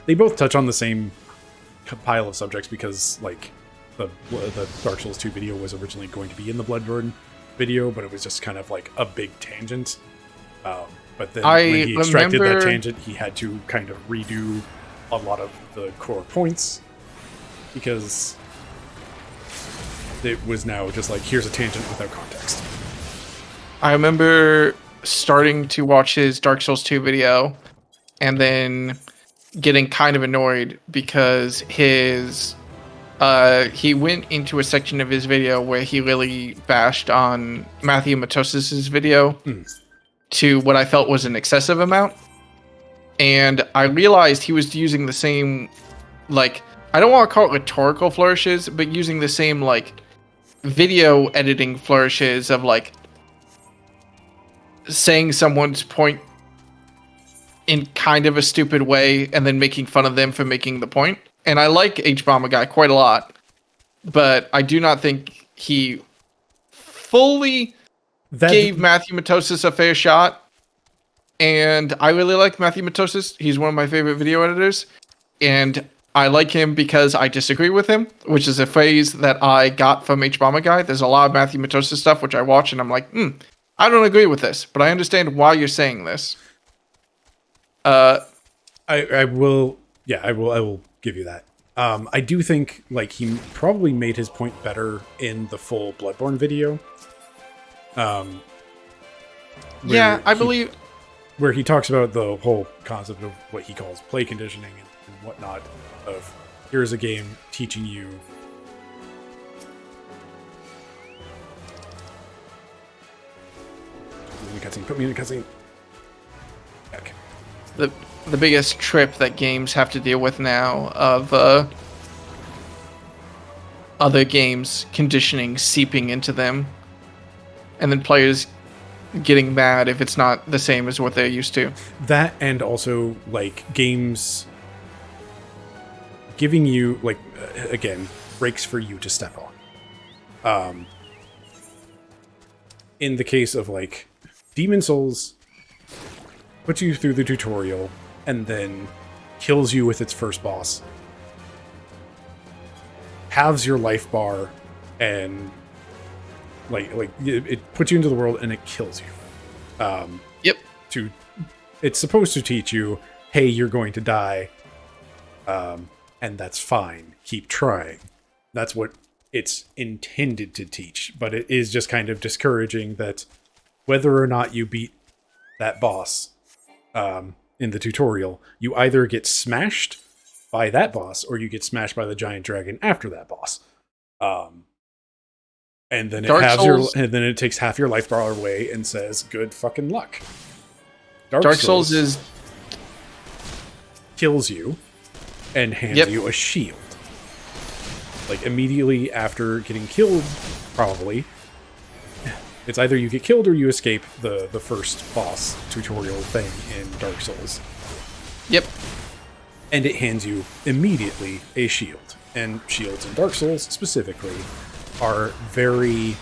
Speaker 2: They both touch on the same pile of subjects because, like, the Dark Souls 2 video was originally going to be in the Bloodborne video, but it was just kind of like a big tangent. But then when he extracted that tangent, he had to kind of redo a lot of the core points because it was now just like, here's a tangent without context.
Speaker 1: I remember starting to watch his Dark Souls 2 video and then getting kind of annoyed because his he went into a section of his video where he really bashed on Matthew Matosis's video to what I felt was an excessive amount. And I realized he was using the same, like, I don't want to call it rhetorical flourishes, but using the same, like, video editing flourishes of, like, saying someone's point in kind of a stupid way and then making fun of them for making the point. And I like H-Bomber Guy quite a lot, but I do not think he fully gave Matthew Matosis a fair shot. And I really like Matthew Matosis. He's one of my favorite video editors. And I like him because I disagree with him, which is a phrase that I got from H-Bomber Guy. There's a lot of Matthew Matosis stuff which I watch and I'm like, I don't agree with this, but I understand why you're saying this.
Speaker 2: I will give you that. I do think, like, he probably made his point better in the full Bloodborne video.
Speaker 1: Yeah, I believe...
Speaker 2: Where he talks about the whole concept of what he calls play conditioning and whatnot, of here's a game teaching you... Put me in a cutscene. Okay.
Speaker 1: The biggest trip that games have to deal with now of other games conditioning seeping into them, and then players getting mad if it's not the same as what they're used to.
Speaker 2: That, and also, like, games giving you, like, again, breaks for you to step on. In the case of, like, Demon Souls puts you through the tutorial and then kills you with its first boss, halves your life bar, and like it puts you into the world and it kills you.
Speaker 1: Yep.
Speaker 2: It's supposed to teach you, hey, you're going to die, and that's fine. Keep trying. That's what it's intended to teach, but it is just kind of discouraging that whether or not you beat that boss in the tutorial, you either get smashed by that boss or you get smashed by the giant dragon after that boss. And then it takes half your life bar away and says, good fucking luck.
Speaker 1: Dark Souls is
Speaker 2: kills you, and hands
Speaker 1: Yep.
Speaker 2: you a shield. Like, immediately after getting killed, probably, it's either you get killed or you escape the first boss tutorial thing in Dark Souls.
Speaker 1: Yep.
Speaker 2: And it hands you immediately a shield. And shields in Dark Souls, specifically, are very,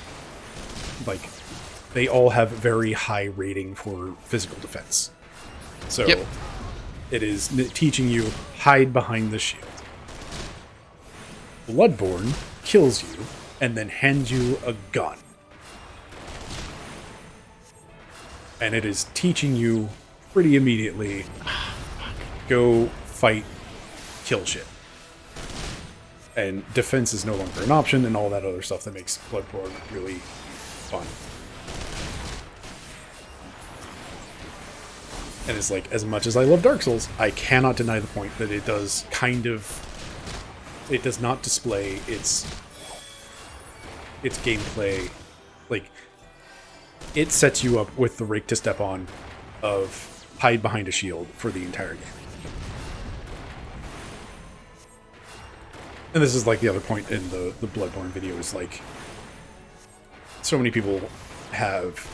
Speaker 2: like, they all have very high rating for physical defense. So,
Speaker 1: Yep.
Speaker 2: it is teaching you, hide behind the shield. Bloodborne kills you, and then hands you a gun. And it is teaching you pretty immediately, go fight, kill shit. And defense is no longer an option, and all that other stuff that makes Bloodborne really fun. And it's like, as much as I love Dark Souls, I cannot deny the point that it does it does not display its gameplay. Like, it sets you up with the rake to step on of hide behind a shield for the entire game. And this is like the other point in the Bloodborne video is like, so many people have,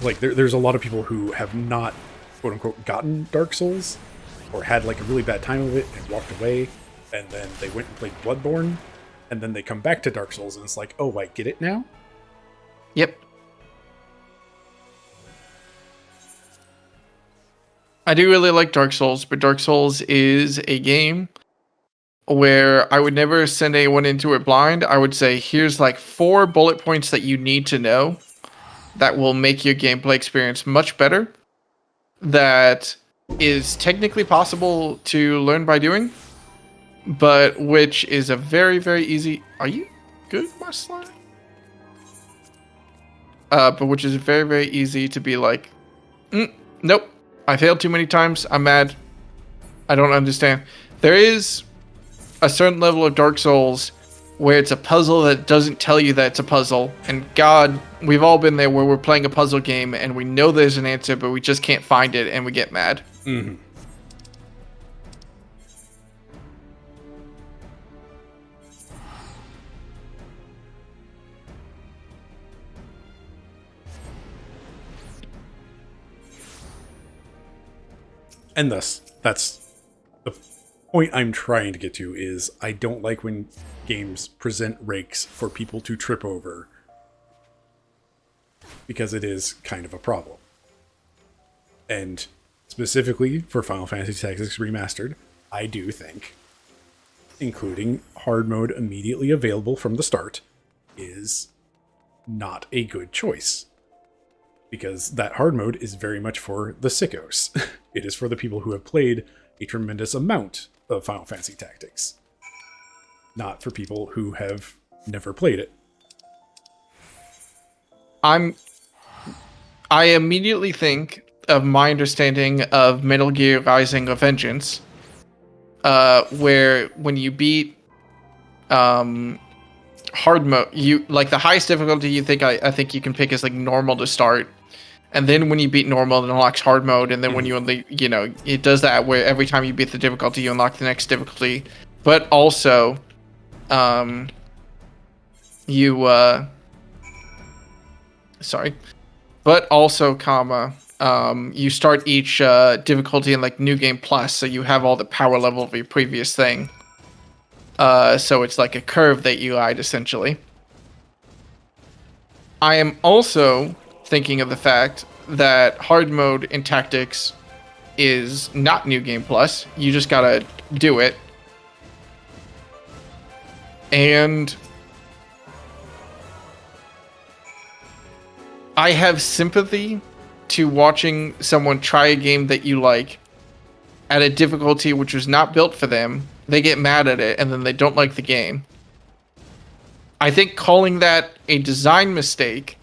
Speaker 2: like, there's a lot of people who have not, quote unquote, gotten Dark Souls, or had like a really bad time of it and walked away, and then they went and played Bloodborne, and then they come back to Dark Souls and it's like, oh, I get it now?
Speaker 1: Yep. I do really like Dark Souls, but Dark Souls is a game where I would never send anyone into it blind. I would say, here's like 4 bullet points that you need to know that will make your gameplay experience much better. That is technically possible to learn by doing, but which is a very, very easy... Are you good, Westline? But which is very, very easy to be like, nope, I failed too many times, I'm mad, I don't understand. There is a certain level of Dark Souls where it's a puzzle that doesn't tell you that it's a puzzle. And God, we've all been there where we're playing a puzzle game and we know there's an answer, but we just can't find it and we get mad.
Speaker 2: Mm-hmm. And thus, that's the point I'm trying to get to, is I don't like when games present rakes for people to trip over, because it is kind of a problem. And specifically for Final Fantasy Tactics Remastered, I do think including hard mode immediately available from the start is not a good choice. Because that hard mode is very much for the sickos. It is for the people who have played a tremendous amount of Final Fantasy Tactics. Not for people who have never played it.
Speaker 1: I immediately think of my understanding of Metal Gear Rising: Vengeance, where when you beat hard mode, you like the highest difficulty you think I think you can pick is like normal to start, and then when you beat normal, it unlocks hard mode, and then when you only it does that where every time you beat the difficulty, you unlock the next difficulty, but also you start each difficulty in like New Game Plus, so you have all the power level of your previous thing. So it's like a curve that you ride, essentially. I am also thinking of the fact that hard mode in Tactics is not New Game Plus. You just gotta do it. And I have sympathy to watching someone try a game that you like at a difficulty which was not built for them. They get mad at it and then they don't like the game. I think calling that a design mistake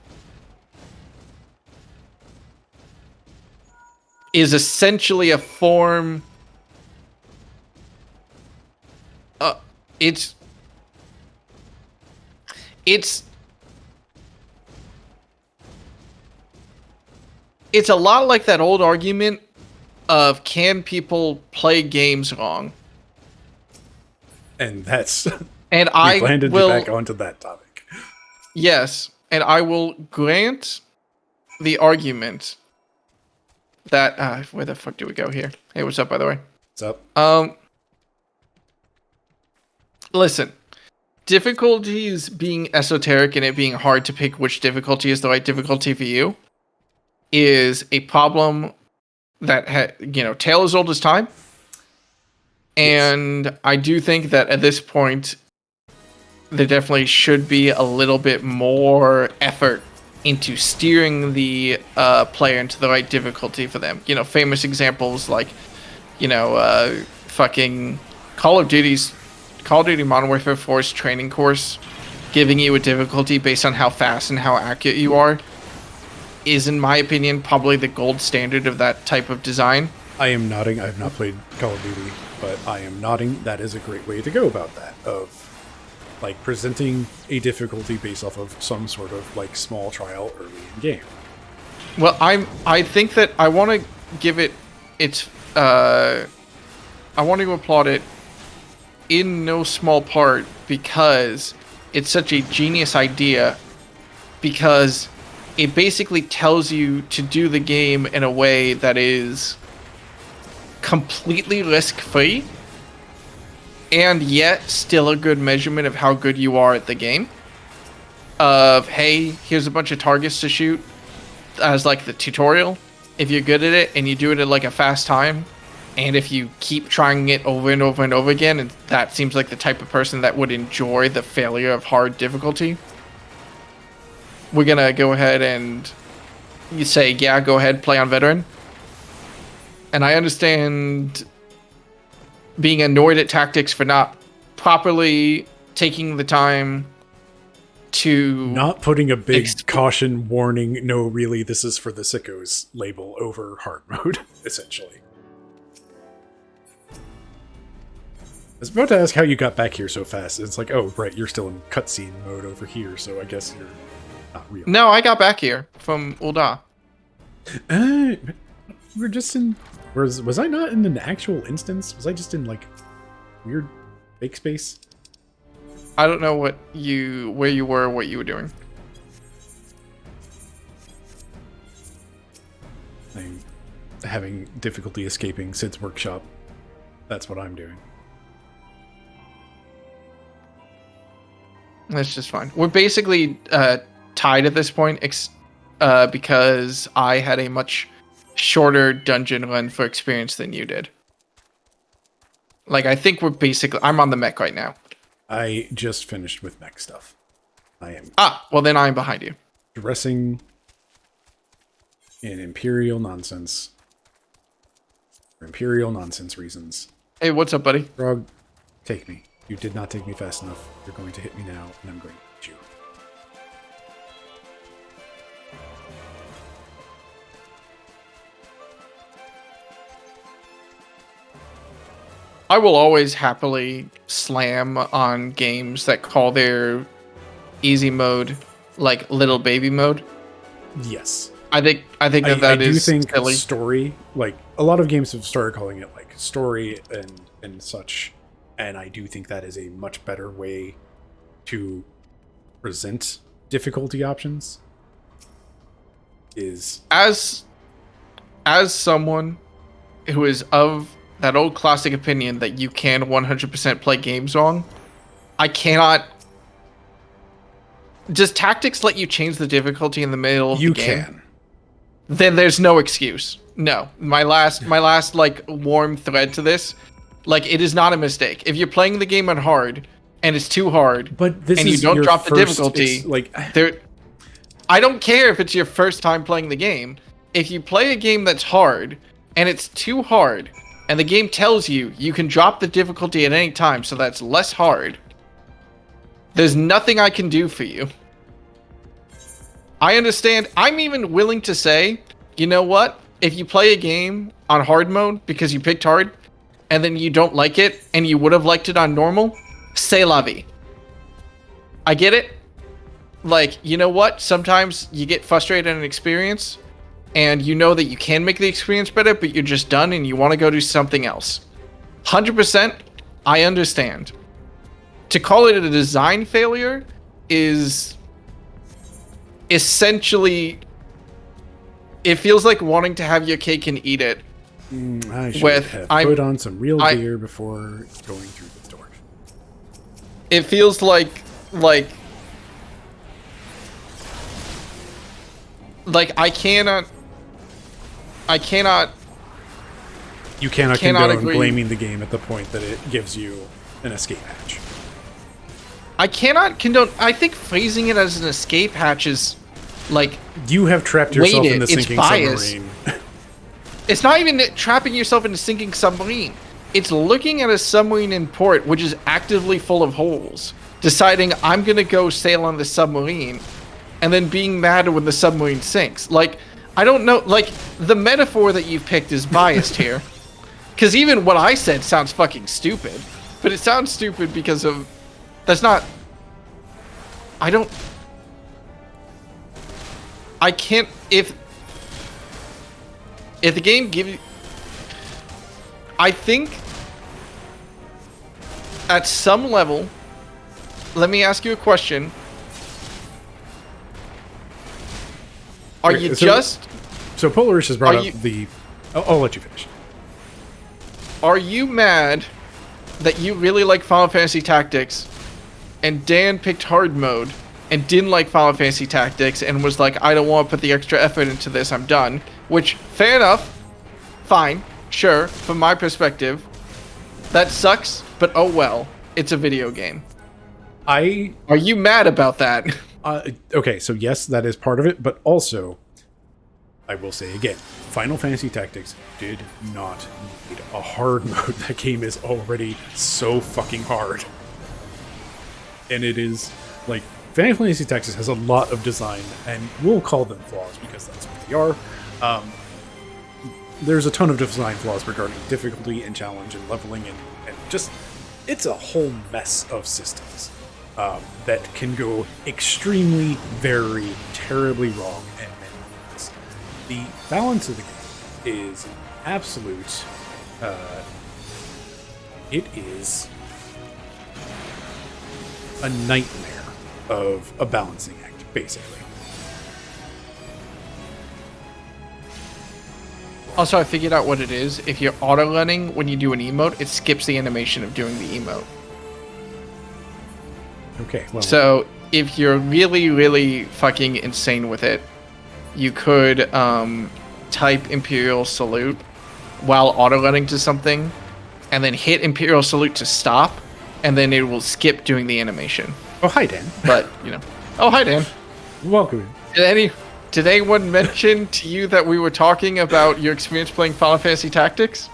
Speaker 1: is essentially a form. It's a lot like that old argument of can people play games wrong?
Speaker 2: And that's
Speaker 1: And
Speaker 2: we
Speaker 1: I
Speaker 2: landed
Speaker 1: will
Speaker 2: back onto that topic.
Speaker 1: yes, and I will grant the argument that where the fuck do we go here? Hey, what's up, by the way?
Speaker 2: What's up?
Speaker 1: Listen, difficulties being esoteric and it being hard to pick which difficulty is the right difficulty for you is a problem that tale as old as time. And I do think that at this point, there definitely should be a little bit more effort into steering the player into the right difficulty for them. Famous examples like, fucking Call of Duty Modern Warfare 4's training course, giving you a difficulty based on how fast and how accurate you are, is, in my opinion, probably the gold standard of that type of design.
Speaker 2: I am nodding. I have not played Call of Duty, but I am nodding. That is a great way to go about that, of like presenting a difficulty based off of some sort of like small trial early in game.
Speaker 1: Well, I think that I want to give it its I want to applaud it in no small part because it's such a genius idea, because it basically tells you to do the game in a way that is completely risk-free and yet still a good measurement of how good you are at the game. Of, hey, here's a bunch of targets to shoot as like the tutorial. If you're good at it and you do it at like a fast time, and if you keep trying it over and over and over again, and that seems like the type of person that would enjoy the failure of hard difficulty, we're gonna go ahead and you say, yeah, go ahead, play on veteran. And I understand being annoyed at tactics for not properly taking the time to
Speaker 2: not putting a big caution warning, no, really, this is for the sickos label over hard mode, essentially. I was about to ask how you got back here so fast. It's like, oh, right, you're still in cutscene mode over here, so I guess you're not real.
Speaker 1: No, I got back here from Ul'dah.
Speaker 2: We're just in... Was I not in an actual instance? Was I just in, like, weird fake space?
Speaker 1: I don't know where you were, what you were doing.
Speaker 2: I'm having difficulty escaping Sid's workshop. That's what I'm doing.
Speaker 1: That's just fine. We're basically tied at this point because I had a much shorter dungeon run for experience than you did. Like, I think we're basically... I'm on the mech right now.
Speaker 2: I just finished with mech stuff. I am...
Speaker 1: well then I'm behind you.
Speaker 2: Dressing in Imperial nonsense. For Imperial nonsense reasons.
Speaker 1: Hey, what's up, buddy?
Speaker 2: Frog, take me. You did not take me fast enough. You're going to hit me now, and I'm going to hit you.
Speaker 1: I will always happily slam on games that call their easy mode like little baby mode.
Speaker 2: Yes.
Speaker 1: I think that is silly.
Speaker 2: I do think story, like a lot of games have started calling it like story and such, and I do think that is a much better way to present difficulty options. Is
Speaker 1: as someone who is of that old classic opinion that you can 100% play games wrong, I cannot. Does tactics let you change the difficulty in the middle of the game? You can. Then there's no excuse. No, my last like warm thread to this, like, it is not a mistake. If you're playing the game on hard and it's too hard,
Speaker 2: but this
Speaker 1: and
Speaker 2: is
Speaker 1: you don't
Speaker 2: your
Speaker 1: drop the
Speaker 2: first,
Speaker 1: difficulty,
Speaker 2: like
Speaker 1: I don't care if it's your first time playing the game. If you play a game that's hard and it's too hard, and the game tells you you can drop the difficulty at any time, so that's less hard, there's nothing I can do for you. I understand. I'm even willing to say, you know what? If you play a game on hard mode because you picked hard, and then you don't like it, and you would have liked it on normal, c'est la vie. I get it. Like, you know what? Sometimes you get frustrated in an experience, and you know that you can make the experience better, but you're just done and you want to go do something else. 100%, I understand. To call it a design failure is essentially, it feels like wanting to have your cake and eat it.
Speaker 2: I should have put on some real gear before going through this door.
Speaker 1: It feels like I cannot.
Speaker 2: You cannot condone
Speaker 1: agree.
Speaker 2: blaming the game at the point that it gives you an escape hatch.
Speaker 1: I cannot condone. I think phrasing it as an escape hatch is like,
Speaker 2: you have trapped yourself in the sinking submarine.
Speaker 1: It's not even trapping yourself in a sinking submarine. It's looking at a submarine in port, which is actively full of holes, deciding I'm going to go sail on the submarine, and then being mad when the submarine sinks. Like, I don't know. Like, the metaphor that you've picked is biased here. Because even what I said sounds fucking stupid. But it sounds stupid because of... That's not... I can't... If the game gives you... I think... At some level... Let me ask you a question. Are you just...
Speaker 2: So Polarish has brought up the... I'll let you finish.
Speaker 1: Are you mad that you really like Final Fantasy Tactics and Dan picked hard mode and didn't like Final Fantasy Tactics and was like, I don't want to put the extra effort into this, I'm done? Which, fair enough. Fine. Sure. From my perspective. That sucks, but oh well. It's a video game. Are you mad about that?
Speaker 2: Okay, so yes, that is part of it, but also, I will say again, Final Fantasy Tactics did not need a hard mode. That game is already so fucking hard. And it is, like, Final Fantasy Tactics has a lot of design, and we'll call them flaws because that's what they are. There's a ton of design flaws regarding difficulty and challenge and leveling and just, it's a whole mess of systems that can go extremely, very terribly wrong and many ways. The balance of the game is absolute. It is a nightmare of a balancing act, basically.
Speaker 1: Also, I figured out what it is. If you're auto-running when you do an emote, it skips the animation of doing the emote.
Speaker 2: Okay, well...
Speaker 1: So, if you're really, really fucking insane with it, you could type Imperial Salute while auto-running to something, and then hit Imperial Salute to stop, and then it will skip doing the animation.
Speaker 2: Oh, hi, Dan.
Speaker 1: But, you know. Oh, hi, Dan.
Speaker 2: Welcome.
Speaker 1: Did anyone mention to you that we were talking about your experience playing Final Fantasy Tactics?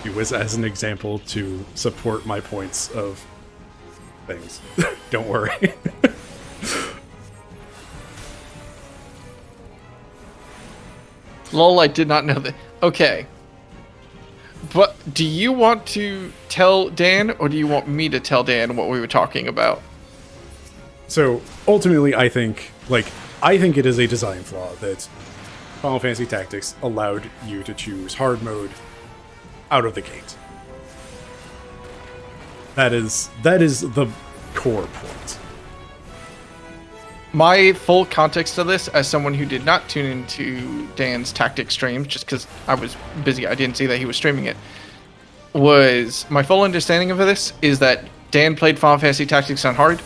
Speaker 2: It was as an example to support my points of things. Don't worry.
Speaker 1: Lol, I did not know that. Okay. But do you want to tell Dan, or do you want me to tell Dan what we were talking about?
Speaker 2: So, ultimately, I think it is a design flaw that Final Fantasy Tactics allowed you to choose hard mode out of the gate. That is the core point.
Speaker 1: My full context of this, as someone who did not tune into Dan's Tactics streams, just because I was busy, I didn't see that he was streaming it, was my full understanding of this is that Dan played Final Fantasy Tactics on hard,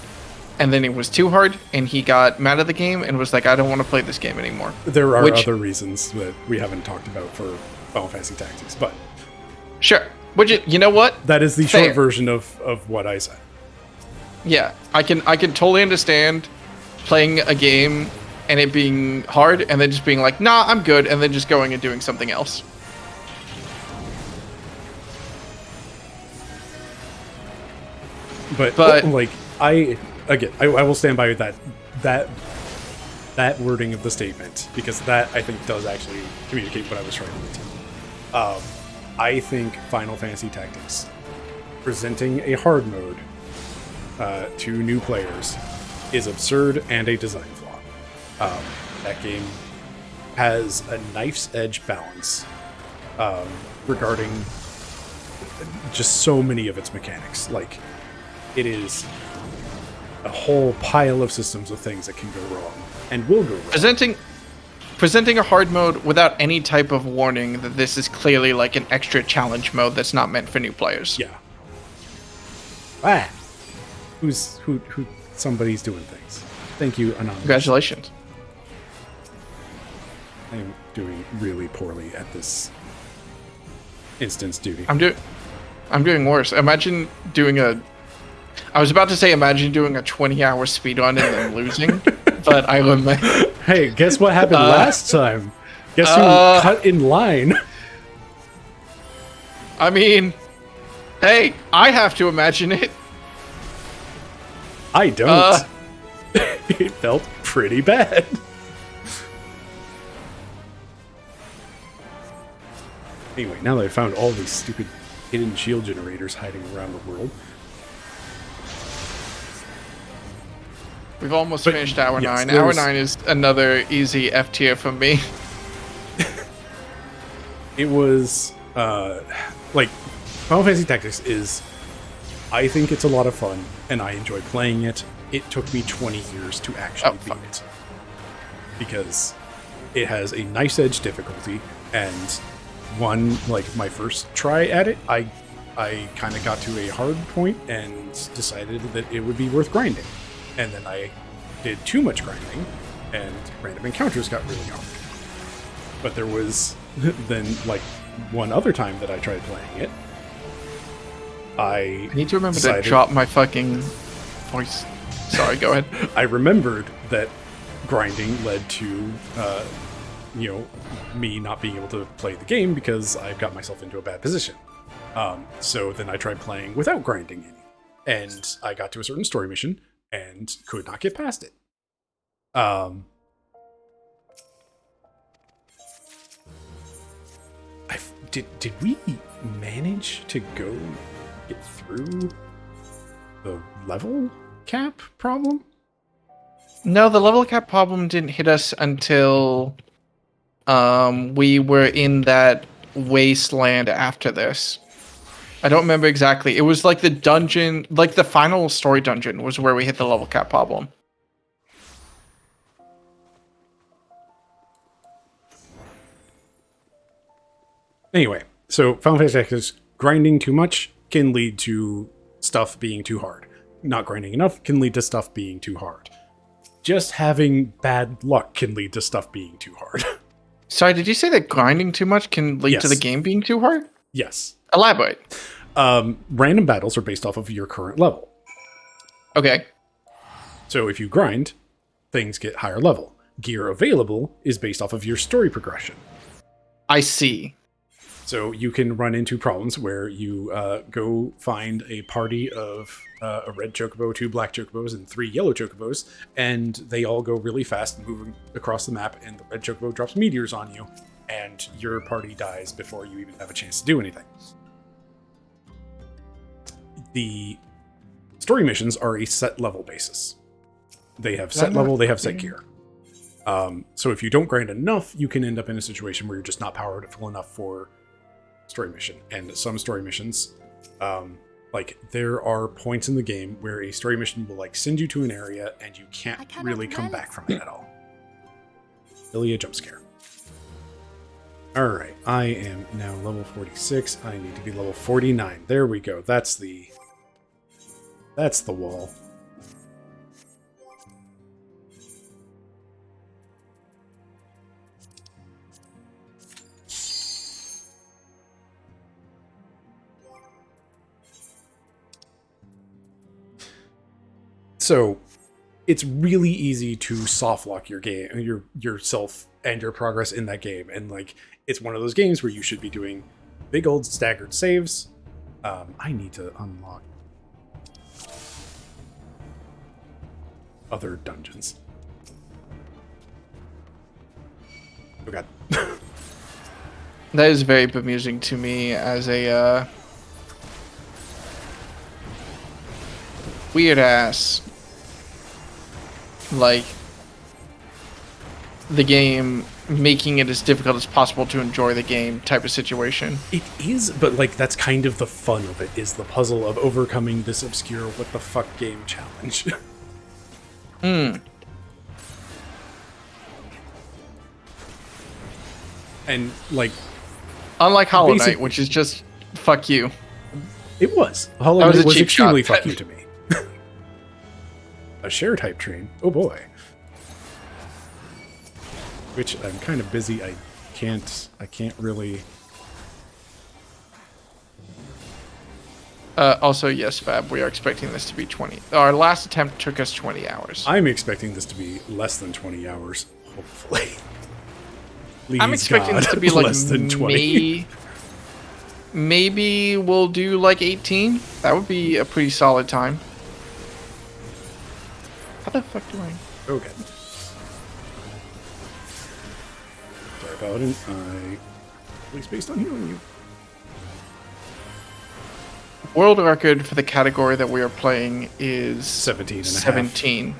Speaker 1: and then it was too hard, and he got mad at the game and was like, I don't want to play this game anymore.
Speaker 2: There are other reasons that we haven't talked about for Final Fantasy Tactics, but...
Speaker 1: Sure. You know what?
Speaker 2: That is the short version of what I said.
Speaker 1: Yeah, I can totally understand playing a game and it being hard and then just being like, nah, I'm good, and then just going and doing something else.
Speaker 2: But like, I will stand by that wording of the statement, because that, I think, does actually communicate what I was trying to get to. I think Final Fantasy Tactics presenting a hard mode to new players is absurd and a design flaw. That game has a knife's edge balance regarding just so many of its mechanics. Like, it is a whole pile of systems of things that can go wrong and will go wrong.
Speaker 1: Presenting a hard mode without any type of warning that this is clearly like an extra challenge mode that's not meant for new players.
Speaker 2: Yeah. Who somebody's doing things. Thank you, Anonymous.
Speaker 1: Congratulations.
Speaker 2: I'm doing really poorly at this instance duty.
Speaker 1: I'm doing worse. Imagine doing I was about to say imagine doing a 20-hour speedrun and then losing, but I remember.
Speaker 2: Hey, guess what happened last time? Guess who cut in line?
Speaker 1: I mean, hey, I have to imagine it.
Speaker 2: I don't. It felt pretty bad. Anyway, now that I found all these stupid hidden shield generators hiding around the world.
Speaker 1: We've almost finished hour 9. Hour 9 is another easy F tier for me.
Speaker 2: It was, like, Final Fantasy Tactics is, I think it's a lot of fun, and I enjoy playing it. It took me 20 years to actually beat it. Because it has a nice edge difficulty, and my first try at it, I kind of got to a hard point and decided that it would be worth grinding. And then I did too much grinding, and random encounters got really hard. But there was then, like, one other time that I tried playing it, I
Speaker 1: need to remember to drop my fucking voice. Sorry, go ahead.
Speaker 2: I remembered that grinding led to, me not being able to play the game because I got myself into a bad position. So then I tried playing without grinding any. And I got to a certain story mission and could not get past it. Did we manage to get through the level cap problem?
Speaker 1: No, the level cap problem didn't hit us until we were in that wasteland after this. I don't remember exactly. It was like the dungeon, like the final story dungeon was where we hit the level cap problem.
Speaker 2: Anyway, so Final Fantasy Tactics, grinding too much can lead to stuff being too hard. Not grinding enough can lead to stuff being too hard. Just having bad luck can lead to stuff being too hard.
Speaker 1: Sorry, did you say that grinding too much can lead to the game being too hard?
Speaker 2: Yes.
Speaker 1: Elaborate.
Speaker 2: Random battles are based off of your current level.
Speaker 1: Okay.
Speaker 2: So if you grind, things get higher level. Gear available is based off of your story progression.
Speaker 1: I see.
Speaker 2: So you can run into problems where you go find a party of a red chocobo, 2 black chocobos, and 3 yellow chocobos, and they all go really fast moving across the map, and the red chocobo drops meteors on you, and your party dies before you even have a chance to do anything. The story missions are a set level basis. They have set level, they have set gear. So if you don't grind enough, you can end up in a situation where you're just not powerful enough for story mission. And some story missions, like there are points in the game where a story mission will like send you to an area and you can't really come back from it at all. Really a jump scare. Alright, I am now level 46. I need to be level 49. There we go. That's the wall. So it's really easy to soft lock your game, yourself and your progress in that game. And like, it's one of those games where you should be doing big old staggered saves. I need to unlock other dungeons. Oh god.
Speaker 1: That is very bemusing to me as a weird ass, like, the game, making it as difficult as possible to enjoy the game type of situation.
Speaker 2: It is, but like that's kind of the fun of it, is the puzzle of overcoming this obscure what the fuck game challenge. And like,
Speaker 1: unlike Hollow Knight, which is just fuck you.
Speaker 2: It was. Hollow Knight was extremely
Speaker 1: shot.
Speaker 2: fuck you to me. A share type train. Oh boy. Which I'm kind of busy. I can't really.
Speaker 1: Also, yes, Fab, we are expecting this to be 20. Our last attempt took us 20 hours.
Speaker 2: I'm expecting this to be less than 20 hours, hopefully. Please,
Speaker 1: I'm expecting
Speaker 2: God,
Speaker 1: this to be like
Speaker 2: less than 20.
Speaker 1: Maybe we'll do like 18. That would be a pretty solid time. How the fuck do I...
Speaker 2: Okay. Sorry, Paladin. I place based on healing you.
Speaker 1: World record for the category that we are playing is
Speaker 2: 17 and a half.
Speaker 1: 17.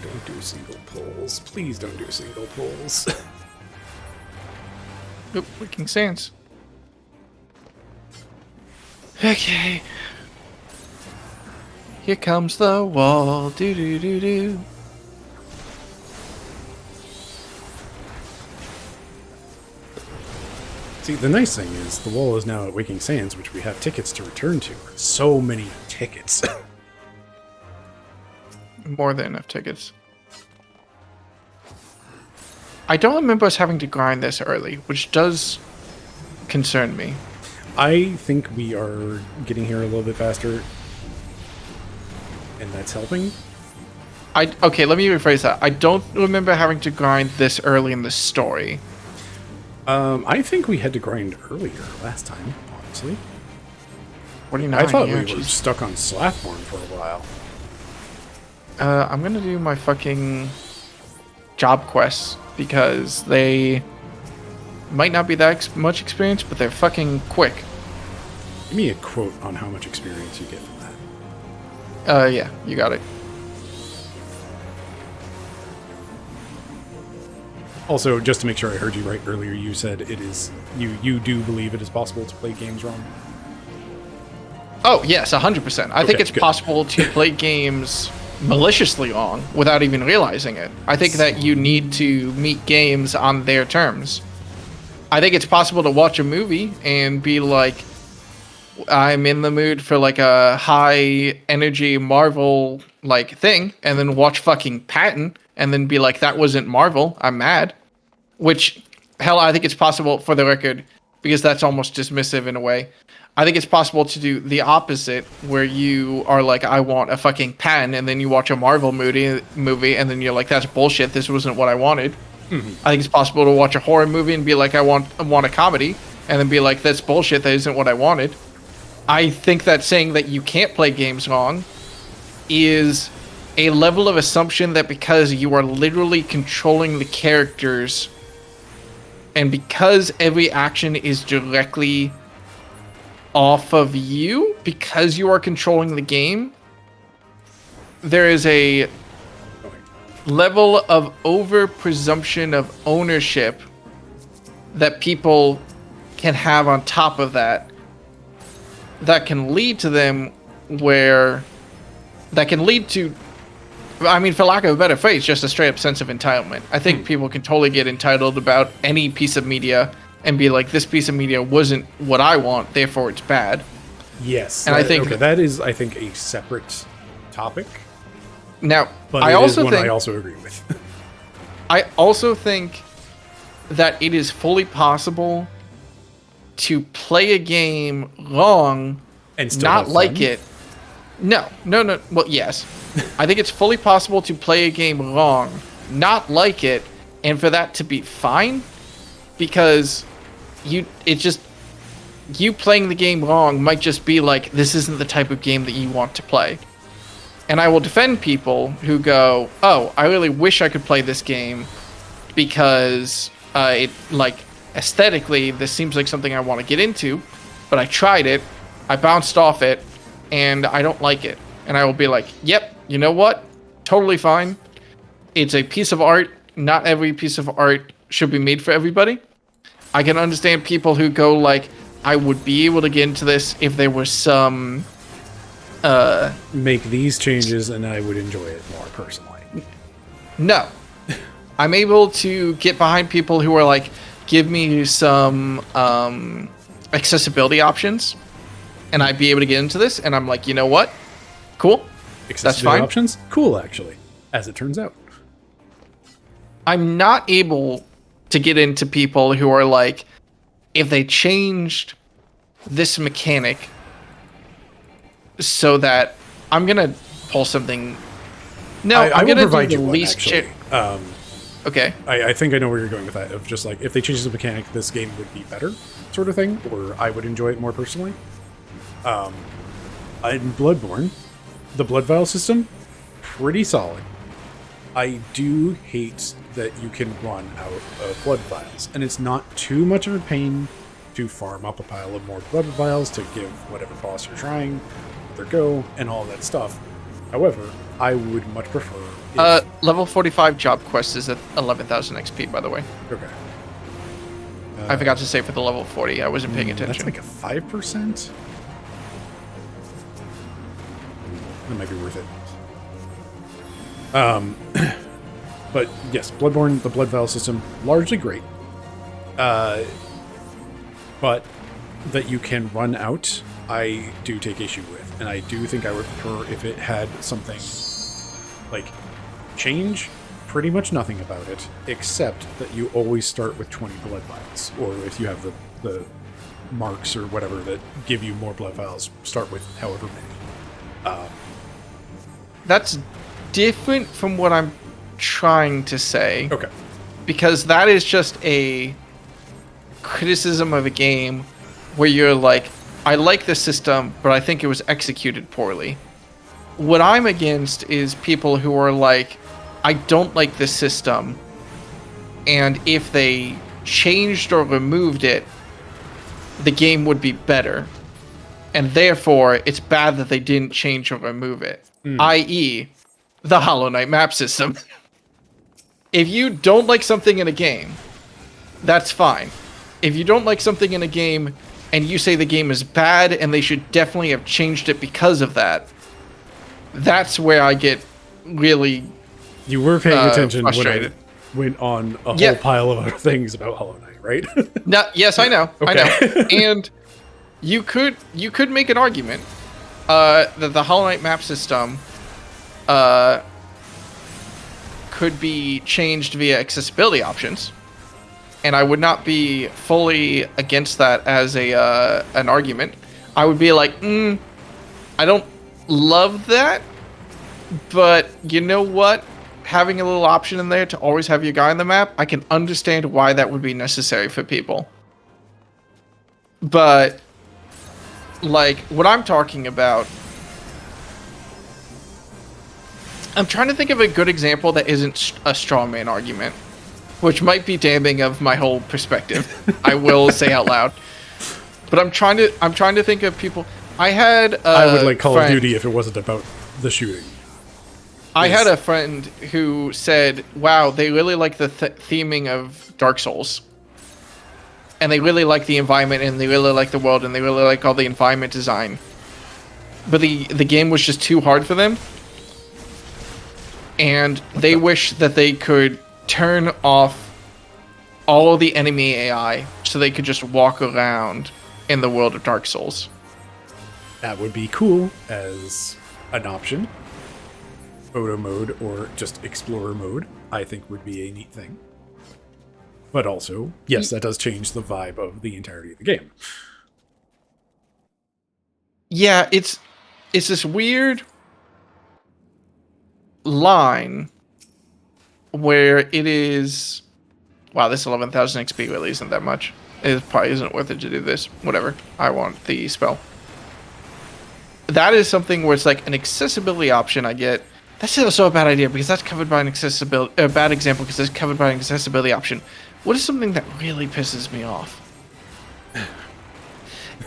Speaker 2: Don't do single pulls. Please don't do single pulls.
Speaker 1: Oop, Wicking Sands. Okay. Here comes the wall. Do do do do.
Speaker 2: See, the nice thing is the wall is now at Waking Sands, which we have tickets to return to. So many tickets.
Speaker 1: More than enough tickets. I don't remember us having to grind this early, which does concern me.
Speaker 2: I think we are getting here a little bit faster, and that's helping.
Speaker 1: Okay, let me rephrase that. I don't remember having to grind this early in the story.
Speaker 2: I think we had to grind earlier last time, honestly.
Speaker 1: 49,
Speaker 2: I thought
Speaker 1: yeah,
Speaker 2: we were
Speaker 1: geez.
Speaker 2: stuck on Slathborn for a while.
Speaker 1: I'm gonna do my fucking job quests because they might not be that much experience, but they're fucking quick.
Speaker 2: Give me a quote on how much experience you get from that.
Speaker 1: Yeah, you got it.
Speaker 2: Also, just to make sure I heard you right earlier, you said it is you do believe it is possible to play games wrong?
Speaker 1: Oh, yes, 100%. I think it's
Speaker 2: good.
Speaker 1: possible to play games maliciously wrong without even realizing it. I think that you need to meet games on their terms. I think it's possible to watch a movie and be like, I'm in the mood for like a high energy Marvel like thing, and then watch fucking Patton and then be like, that wasn't Marvel, I'm mad. Which, hell, I think it's possible, for the record, because that's almost dismissive in a way. I think it's possible to do the opposite, where you are like, I want a fucking Patton, and then you watch a Marvel movie, and then you're like, that's bullshit, this wasn't what I wanted. Mm-hmm. I think it's possible to watch a horror movie and be like, I want a comedy, and then be like, that's bullshit, that isn't what I wanted. I think that saying that you can't play games wrong is a level of assumption that because you are literally controlling the characters, and because every action is directly off of you, because you are controlling the game, there is a level of over presumption of ownership that people can have on top of that can lead to them that can lead to, I mean, for lack of a better phrase, just a straight up sense of entitlement. I think people can totally get entitled about any piece of media and be like, this piece of media wasn't what I want, therefore it's bad.
Speaker 2: Yes.
Speaker 1: And I think
Speaker 2: that is, I think, a separate topic.
Speaker 1: Now,
Speaker 2: but
Speaker 1: I also think
Speaker 2: I also agree with.
Speaker 1: I also think that it is fully possible to play a game wrong
Speaker 2: and still
Speaker 1: not
Speaker 2: have
Speaker 1: like
Speaker 2: fun.
Speaker 1: it, No. Well, yes. I think it's fully possible to play a game wrong, not like it, and for that to be fine, because you playing the game wrong might just be like, this isn't the type of game that you want to play. And I will defend people who go, oh, I really wish I could play this game because aesthetically, this seems like something I want to get into, but I tried it, I bounced off it, and I don't like it. And I will be like, yep, you know what? Totally fine. It's a piece of art. Not every piece of art should be made for everybody. I can understand people who go like, I would be able to get into this if there was some...
Speaker 2: Make these changes and I would enjoy it more personally.
Speaker 1: No. I'm able to get behind people who are like, give me some accessibility options, and I'd be able to get into this, and I'm like, you know what? Cool. That's fine.
Speaker 2: Options? Cool, actually, as it turns out.
Speaker 1: I'm not able to get into people who are like, if they changed this mechanic so that I'm going to pull something... No, I'm going to do the least... Okay.
Speaker 2: I think I know where you're going with that, of just like, if they change the mechanic, this game would be better, sort of thing, or I would enjoy it more personally. In Bloodborne, the blood vial system, pretty solid. I do hate that you can run out of blood vials, and it's not too much of a pain to farm up a pile of more blood vials to give whatever boss you're trying their go, and all that stuff. However, I would much prefer...
Speaker 1: level 45 job quest is at 11,000 XP, by the way.
Speaker 2: Okay.
Speaker 1: I forgot to say for the level 40, I wasn't paying attention.
Speaker 2: That's like a 5%? That might be worth it. But yes, Bloodborne, the blood vial system, largely great. But that you can run out, I do take issue with. And I do think I would prefer if it had something like change pretty much nothing about it, except that you always start with 20 blood vials. Or if you have the marks or whatever that give you more blood vials, start with however many.
Speaker 1: That's different from what I'm trying to say.
Speaker 2: Okay.
Speaker 1: Because that is just a criticism of a game where you're like, I like the system, but I think it was executed poorly. What I'm against is people who are like, I don't like this system, and if they changed or removed it, the game would be better. And therefore, it's bad that they didn't change or remove it. I.e., the Hollow Knight map system. If you don't like something in a game, that's fine. If you don't like something in a game and you say the game is bad and they should definitely have changed it because of that, that's where I get really
Speaker 2: You were paying attention
Speaker 1: frustrated.
Speaker 2: when I went on a whole pile of other things about Hollow Knight, right?
Speaker 1: No, yes, I know.
Speaker 2: Okay.
Speaker 1: I know. And you could make an argument that the Hollow Knight map system could be changed via accessibility options, and I would not be fully against that as an argument. I would be like, I don't love that, but you know what? Having a little option in there to always have your guy on the map, I can understand why that would be necessary for people. But like what I'm talking about, I'm trying to think of a good example that isn't a strawman argument, which might be damning of my whole perspective. I will say out loud, but I'm trying to think of people. I would like
Speaker 2: Call of Duty if it wasn't about the shooting.
Speaker 1: I had a friend who said, "Wow, they really like the theming of Dark Souls, and they really like the environment, and they really like the world, and they really like all the environment design. But the game was just too hard for them, and they wish that they could turn off all of the enemy AI so they could just walk around in the world of Dark Souls."
Speaker 2: That would be cool as an option. Photo mode or just explorer mode, I think would be a neat thing. But also, yes, that does change the vibe of the entirety of the game.
Speaker 1: Yeah, it's this weird line where it is. Wow, this 11,000 XP really isn't that much. It probably isn't worth it to do this. Whatever. I want the spell. That is something where it's like an accessibility option I get. That's also a bad idea because that's covered by an accessibility. A bad example because that's covered by an accessibility option. What is something that really pisses me off?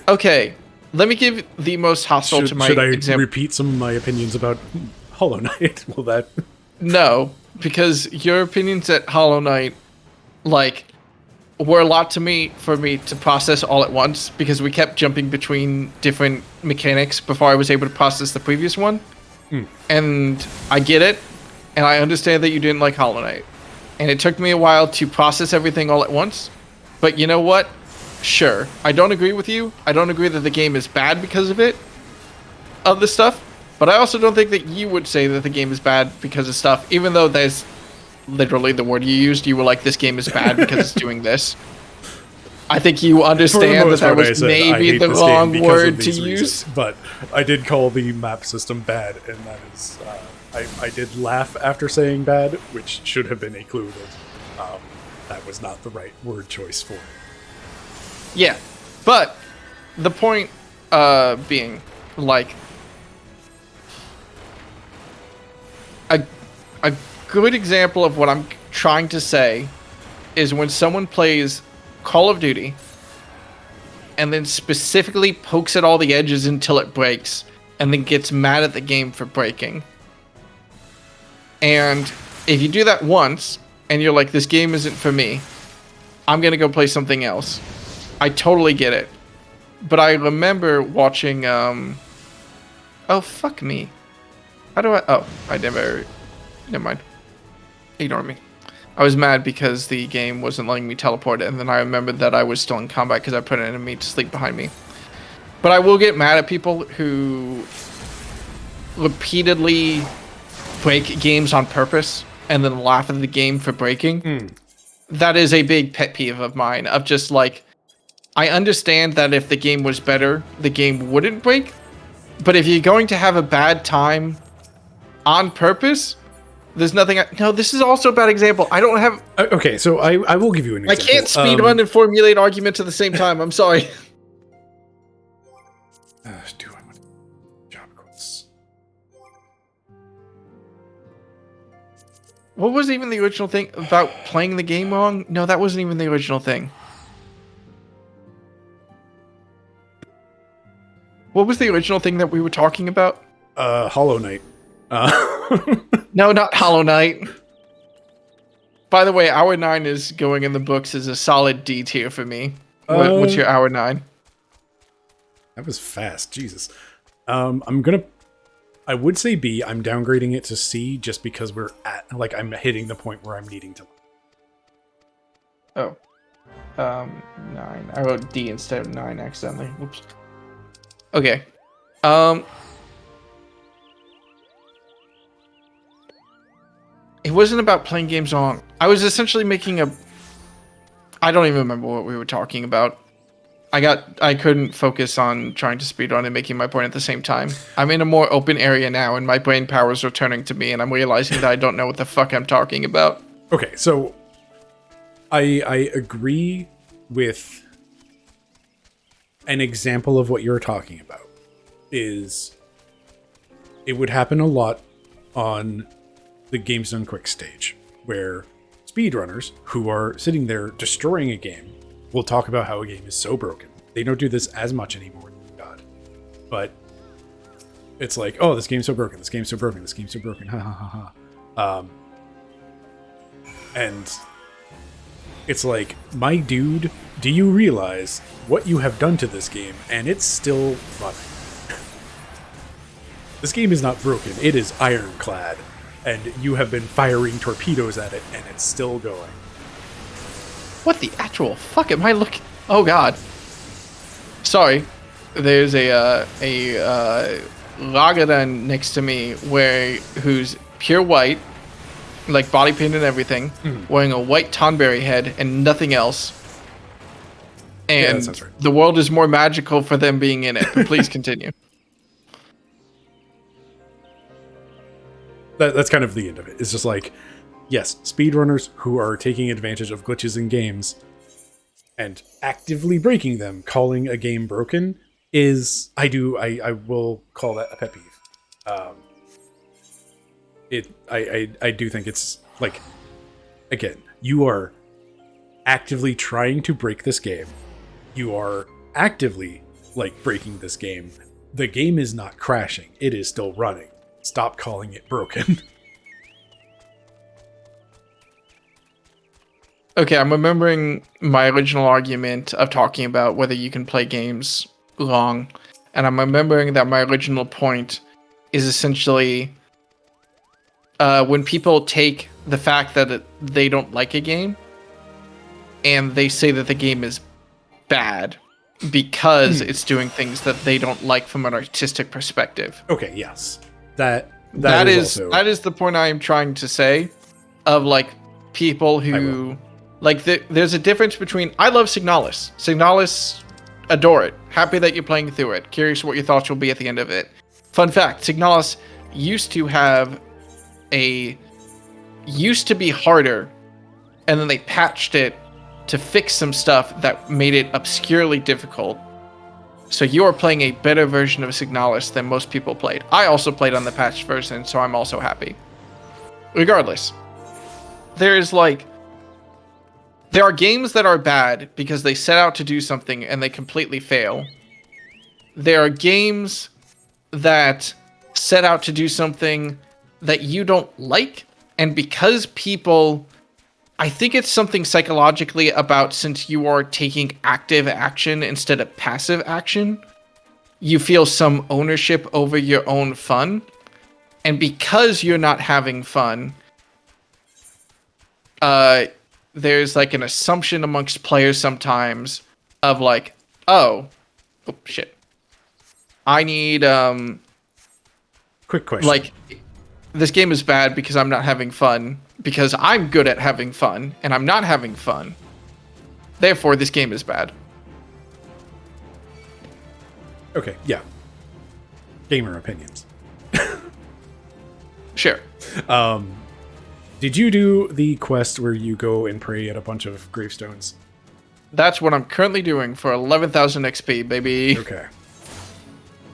Speaker 1: Okay, let me give the most hostile to my example.
Speaker 2: Should I repeat some of my opinions about Hollow Knight? Will that?
Speaker 1: No, because your opinions at Hollow Knight, like, were a lot to me for me to process all at once because we kept jumping between different mechanics before I was able to process the previous one. And I get it, and I understand that you didn't like Hollow Knight. And it took me a while to process everything all at once. But you know what? Sure. I don't agree with you. I don't agree that the game is bad because of it. Of the stuff. But I also don't think that you would say that the game is bad because of stuff. Even though there's literally the word you used. You were like, this game is bad because it's doing this. I think you understand that was maybe the wrong word to use.
Speaker 2: But I did call the map system bad, and that is... I did laugh after saying bad, which should have been a clue that that was not the right word choice for it.
Speaker 1: Yeah, but the point being, like, a good example of what I'm trying to say is when someone plays Call of Duty and then specifically pokes at all the edges until it breaks and then gets mad at the game for breaking. And if you do that once and you're like, this game isn't for me, I'm going to go play something else. I totally get it. But I remember watching, oh, fuck me. How do I, oh, I never mind. Ignore me. I was mad because the game wasn't letting me teleport, and then I remembered that I was still in combat because I put an enemy to sleep behind me. But I will get mad at people who repeatedly break games on purpose and then laugh at the game for breaking. That is a big pet peeve of mine, of just like, I understand that if the game was better, the game wouldn't break. But if you're going to have a bad time on purpose, there's nothing... No, this is also a bad example. I don't have...
Speaker 2: Okay, so I will give you an example.
Speaker 1: I can't speedrun and formulate arguments at the same time. I'm sorry.
Speaker 2: Do I want job quotes?
Speaker 1: What was even the original thing about playing the game wrong? No, that wasn't even the original thing. What was the original thing that we were talking about?
Speaker 2: Hollow Knight.
Speaker 1: No, not Hollow Knight. By the way, Hour 9 is going in the books as a solid D tier for me. What's your Hour 9?
Speaker 2: That was fast, Jesus. I would say B. I'm downgrading it to C just because we're at, like, I'm hitting the point where I'm needing to.
Speaker 1: Oh. 9. I wrote D instead of 9 accidentally. Whoops. Okay. It wasn't about playing games wrong. I was essentially making a... I don't even remember what we were talking about. I couldn't focus on trying to speedrun and making my point at the same time. I'm in a more open area now, and my brain power is returning to me, and I'm realizing that I don't know what the fuck I'm talking about.
Speaker 2: Okay, so I agree with an example of what you're talking about. Is it would happen a lot on the Games Done Quick stage, where speedrunners who are sitting there destroying a game will talk about how a game is so broken. They don't do this as much anymore, thank God. But it's like, oh, this game's so broken, this game's so broken, this game's so broken, ha ha ha ha. And it's like, my dude, do you realize what you have done to this game, and it's still running? This game is not broken, it is ironclad. And you have been firing torpedoes at it, and it's still going.
Speaker 1: What the actual fuck am I looking? Oh god. Sorry. There's a Lagadan next to me who's pure white, like body paint and everything, wearing a white Tonberry head and nothing else. And
Speaker 2: yeah, that sounds right.
Speaker 1: The world is more magical for them being in it. But please continue.
Speaker 2: That's kind of the end of it. It's just like, yes, speedrunners who are taking advantage of glitches in games and actively breaking them, calling a game broken, is I will call that a pet peeve. I do think it's like, again, you are actively trying to break this game. You are actively like breaking this game. The game is not crashing. It is still running. Stop calling it broken.
Speaker 1: Okay, I'm remembering my original argument of talking about whether you can play games long, and I'm remembering that my original point is essentially when people take the fact that they don't like a game and they say that the game is bad because it's doing things that they don't like from an artistic perspective.
Speaker 2: Okay, yes. That
Speaker 1: is
Speaker 2: also...
Speaker 1: that is the point I am trying to say, of like people who like there's a difference between I love Signalis. Signalis, adore it. Happy that you're playing through it. Curious what your thoughts will be at the end of it. Fun fact, Signalis used to be harder, and then they patched it to fix some stuff that made it obscurely difficult. So you are playing a better version of Signalis than most people played. I also played on the patched version, so I'm also happy. Regardless, there are games that are bad because they set out to do something and they completely fail. There are games that set out to do something that you don't like, and because people... I think it's something psychologically about, since you are taking active action instead of passive action, you feel some ownership over your own fun. And because you're not having fun, there's like an assumption amongst players sometimes of like, oh shit. I need,
Speaker 2: quick question.
Speaker 1: Like, this game is bad because I'm not having fun, because I'm good at having fun, and I'm not having fun. Therefore, this game is bad.
Speaker 2: Okay, yeah. Gamer opinions.
Speaker 1: Sure.
Speaker 2: Did you do the quest where you go and pray at a bunch of gravestones?
Speaker 1: That's what I'm currently doing for 11,000 XP, baby.
Speaker 2: Okay.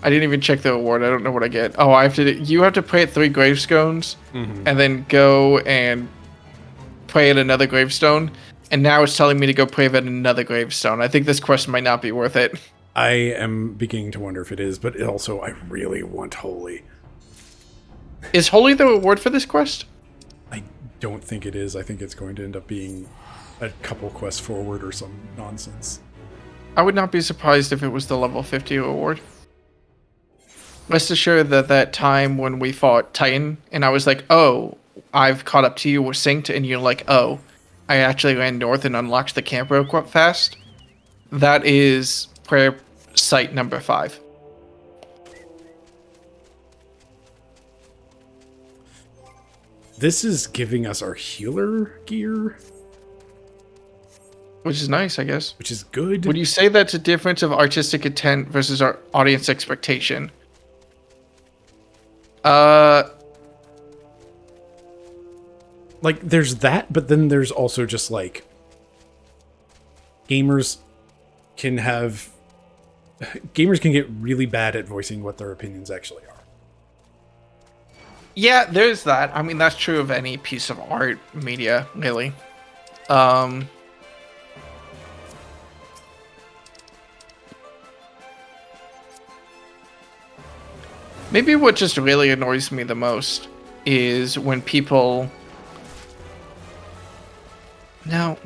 Speaker 1: I didn't even check the reward. I don't know what I get. Oh, you have to pray at 3 gravestones, and then go and pray at another gravestone. And now it's telling me to go pray at another gravestone. I think this quest might not be worth it.
Speaker 2: I am beginning to wonder if it is, but also I really want Holy.
Speaker 1: Is Holy the reward for this quest?
Speaker 2: I don't think it is. I think it's going to end up being a couple quests forward or some nonsense.
Speaker 1: I would not be surprised if it was the level 50 reward. Rest assured that time when we fought Titan, and I was like, oh, I've caught up to you, we're synced, and you're like, oh, I actually ran north and unlocked the camp real fast. That is prayer site number 5.
Speaker 2: This is giving us our healer gear,
Speaker 1: which is nice, I guess.
Speaker 2: Which is good.
Speaker 1: Would you say that's a difference of artistic intent versus our audience expectation?
Speaker 2: Like, there's that, but then there's also just, like, gamers can get really bad at voicing what their opinions actually are.
Speaker 1: Yeah, there's that. I mean, that's true of any piece of art media, really. Maybe what just really annoys me the most is when people... No,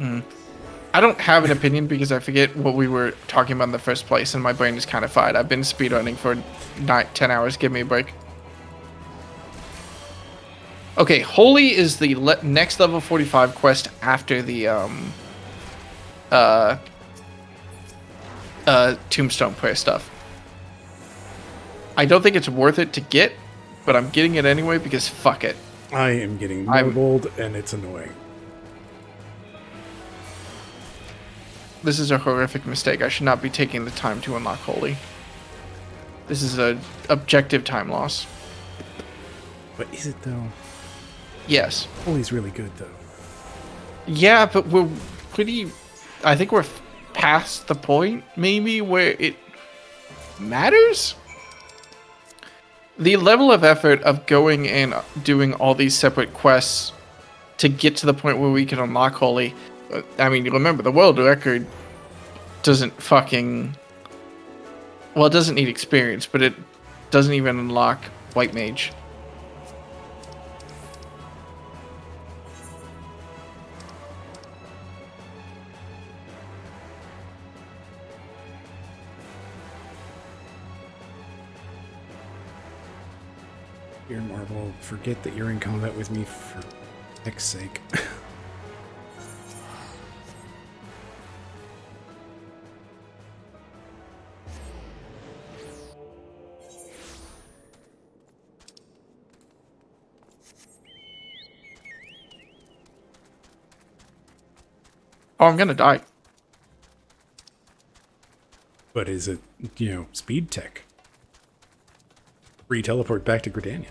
Speaker 1: I don't have an opinion because I forget what we were talking about in the first place, and my brain is kind of fried. I've been speedrunning for 10 hours. Give me a break. Okay, Holy is the next level 45 quest after the Tombstone prayer stuff. I don't think it's worth it to get, but I'm getting it anyway because fuck it.
Speaker 2: I am getting marbled, and it's annoying.
Speaker 1: This is a horrific mistake. I should not be taking the time to unlock Holy. This is a objective time loss.
Speaker 2: But is it though?
Speaker 1: Yes.
Speaker 2: Holy's really good though.
Speaker 1: Yeah, but we're pretty... I think we're past the point, maybe, where it matters? The level of effort of going and doing all these separate quests to get to the point where we can unlock Holy... I mean, remember, the world record doesn't fucking... Well, it doesn't need experience, but it doesn't even unlock White Mage.
Speaker 2: Dear Marvel, forget that you're in combat with me for heck's sake.
Speaker 1: Oh, I'm gonna die.
Speaker 2: But is it, speed tech? Free teleport back to Gridania.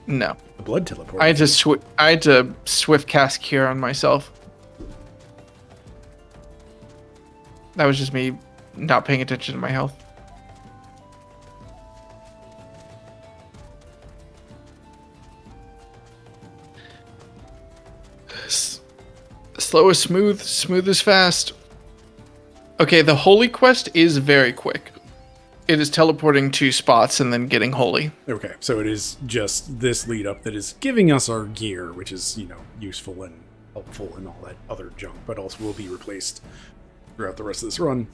Speaker 1: No.
Speaker 2: The blood teleport.
Speaker 1: I had to swift cast Cure on myself. That was just me not paying attention to my health. Slow is smooth, smooth is fast. Okay, the Holy quest is very quick. It is teleporting to spots and then getting Holy.
Speaker 2: Okay, so it is just this lead up that is giving us our gear, which is, useful and helpful and all that other junk, but also will be replaced throughout the rest of this run.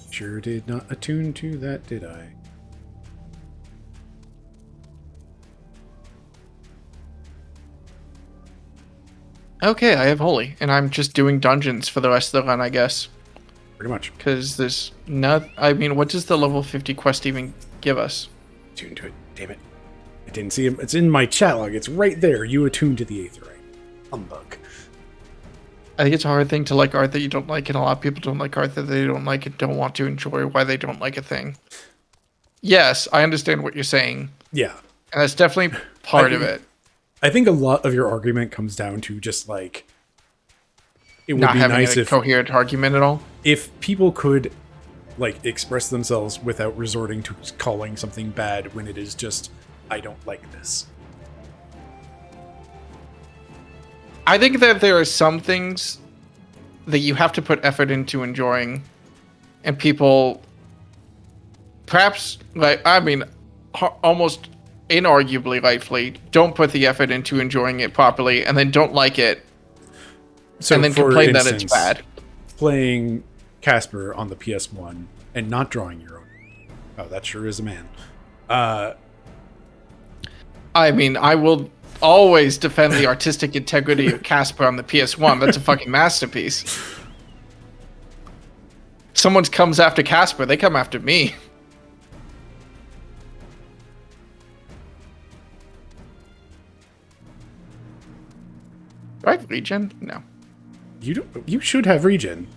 Speaker 2: Sure did not attune to that, did I?
Speaker 1: Okay, I have Holy, and I'm just doing dungeons for the rest of the run, I guess.
Speaker 2: Pretty much.
Speaker 1: Because there's not... I mean, what does the level 50 quest even give us?
Speaker 2: Attune to it. Damn it. I didn't see him. It's in my chat log. It's right there. You attune to the Aetherite. Humbug.
Speaker 1: I think it's a hard thing to like art that you don't like, and a lot of people don't like art that they don't like and don't want to enjoy why they don't like a thing. Yes, I understand what you're saying.
Speaker 2: Yeah.
Speaker 1: And that's definitely part of it.
Speaker 2: I think a lot of your argument comes down to just like it would
Speaker 1: Not
Speaker 2: be
Speaker 1: having
Speaker 2: nice
Speaker 1: a
Speaker 2: if
Speaker 1: coherent argument at all.
Speaker 2: If people could like express themselves without resorting to calling something bad when it is just I don't like this.
Speaker 1: I think that there are some things that you have to put effort into enjoying, and people perhaps almost inarguably rightfully don't put the effort into enjoying it properly and then don't like it and then complain that it's bad.
Speaker 2: Playing Casper on the PS1 and not drawing your own. Oh, that sure is a man.
Speaker 1: I mean, I will always defend the artistic integrity of Casper on the PS1. That's a fucking masterpiece. Someone comes after Casper, they come after me. Do I have regen? No.
Speaker 2: You don't. You should have regen.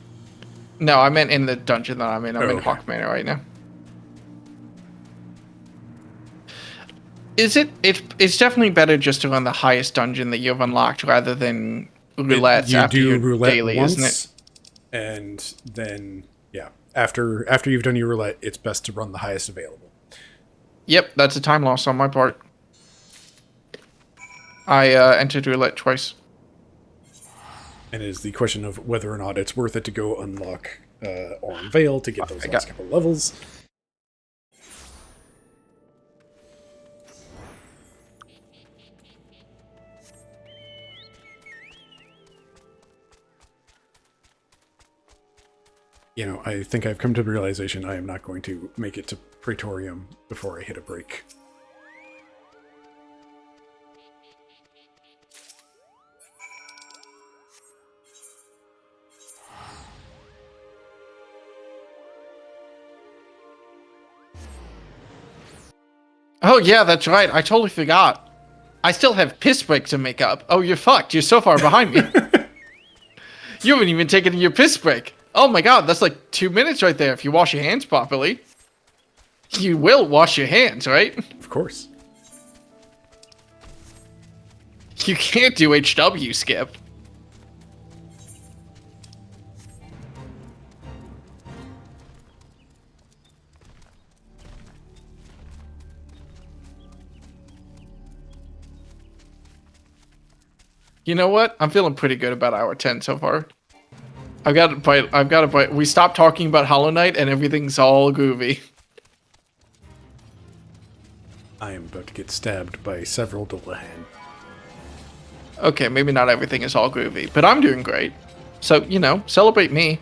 Speaker 1: No, I meant in the dungeon that I'm in. I'm in
Speaker 2: okay.
Speaker 1: Haukke Manor right now. Is it? It's definitely better just to run the highest dungeon that you've unlocked rather than roulettes after your daily, isn't it?
Speaker 2: And then, yeah, after you've done your roulette, it's best to run the highest available.
Speaker 1: Yep, that's a time loss on my part. I entered roulette twice.
Speaker 2: And it is the question of whether or not it's worth it to go unlock Aurum Vale to get those last couple levels. I think I've come to the realization I am not going to make it to Praetorium before I hit a break.
Speaker 1: Oh yeah, that's right. I totally forgot. I still have piss break to make up. Oh, you're fucked. You're so far behind me. You haven't even taken your piss break. Oh my god, that's like 2 minutes right there if you wash your hands properly. You will wash your hands, right?
Speaker 2: Of course.
Speaker 1: You can't do HW, Skip. You know what? I'm feeling pretty good about hour 10 so far. I've got a bite. We stopped talking about Hollow Knight and everything's all groovy.
Speaker 2: I am about to get stabbed by several Dullahan.
Speaker 1: Okay, maybe not everything is all groovy, but I'm doing great. So, you know, celebrate me.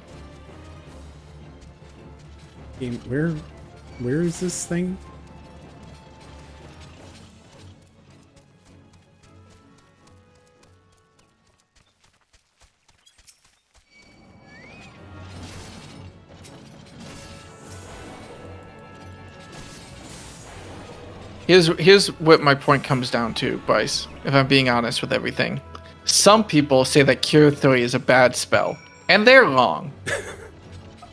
Speaker 2: Game, where is this thing?
Speaker 1: Here's what my point comes down to, Bryce, if I'm being honest with everything. Some people say that Cure 3 is a bad spell, and they're wrong.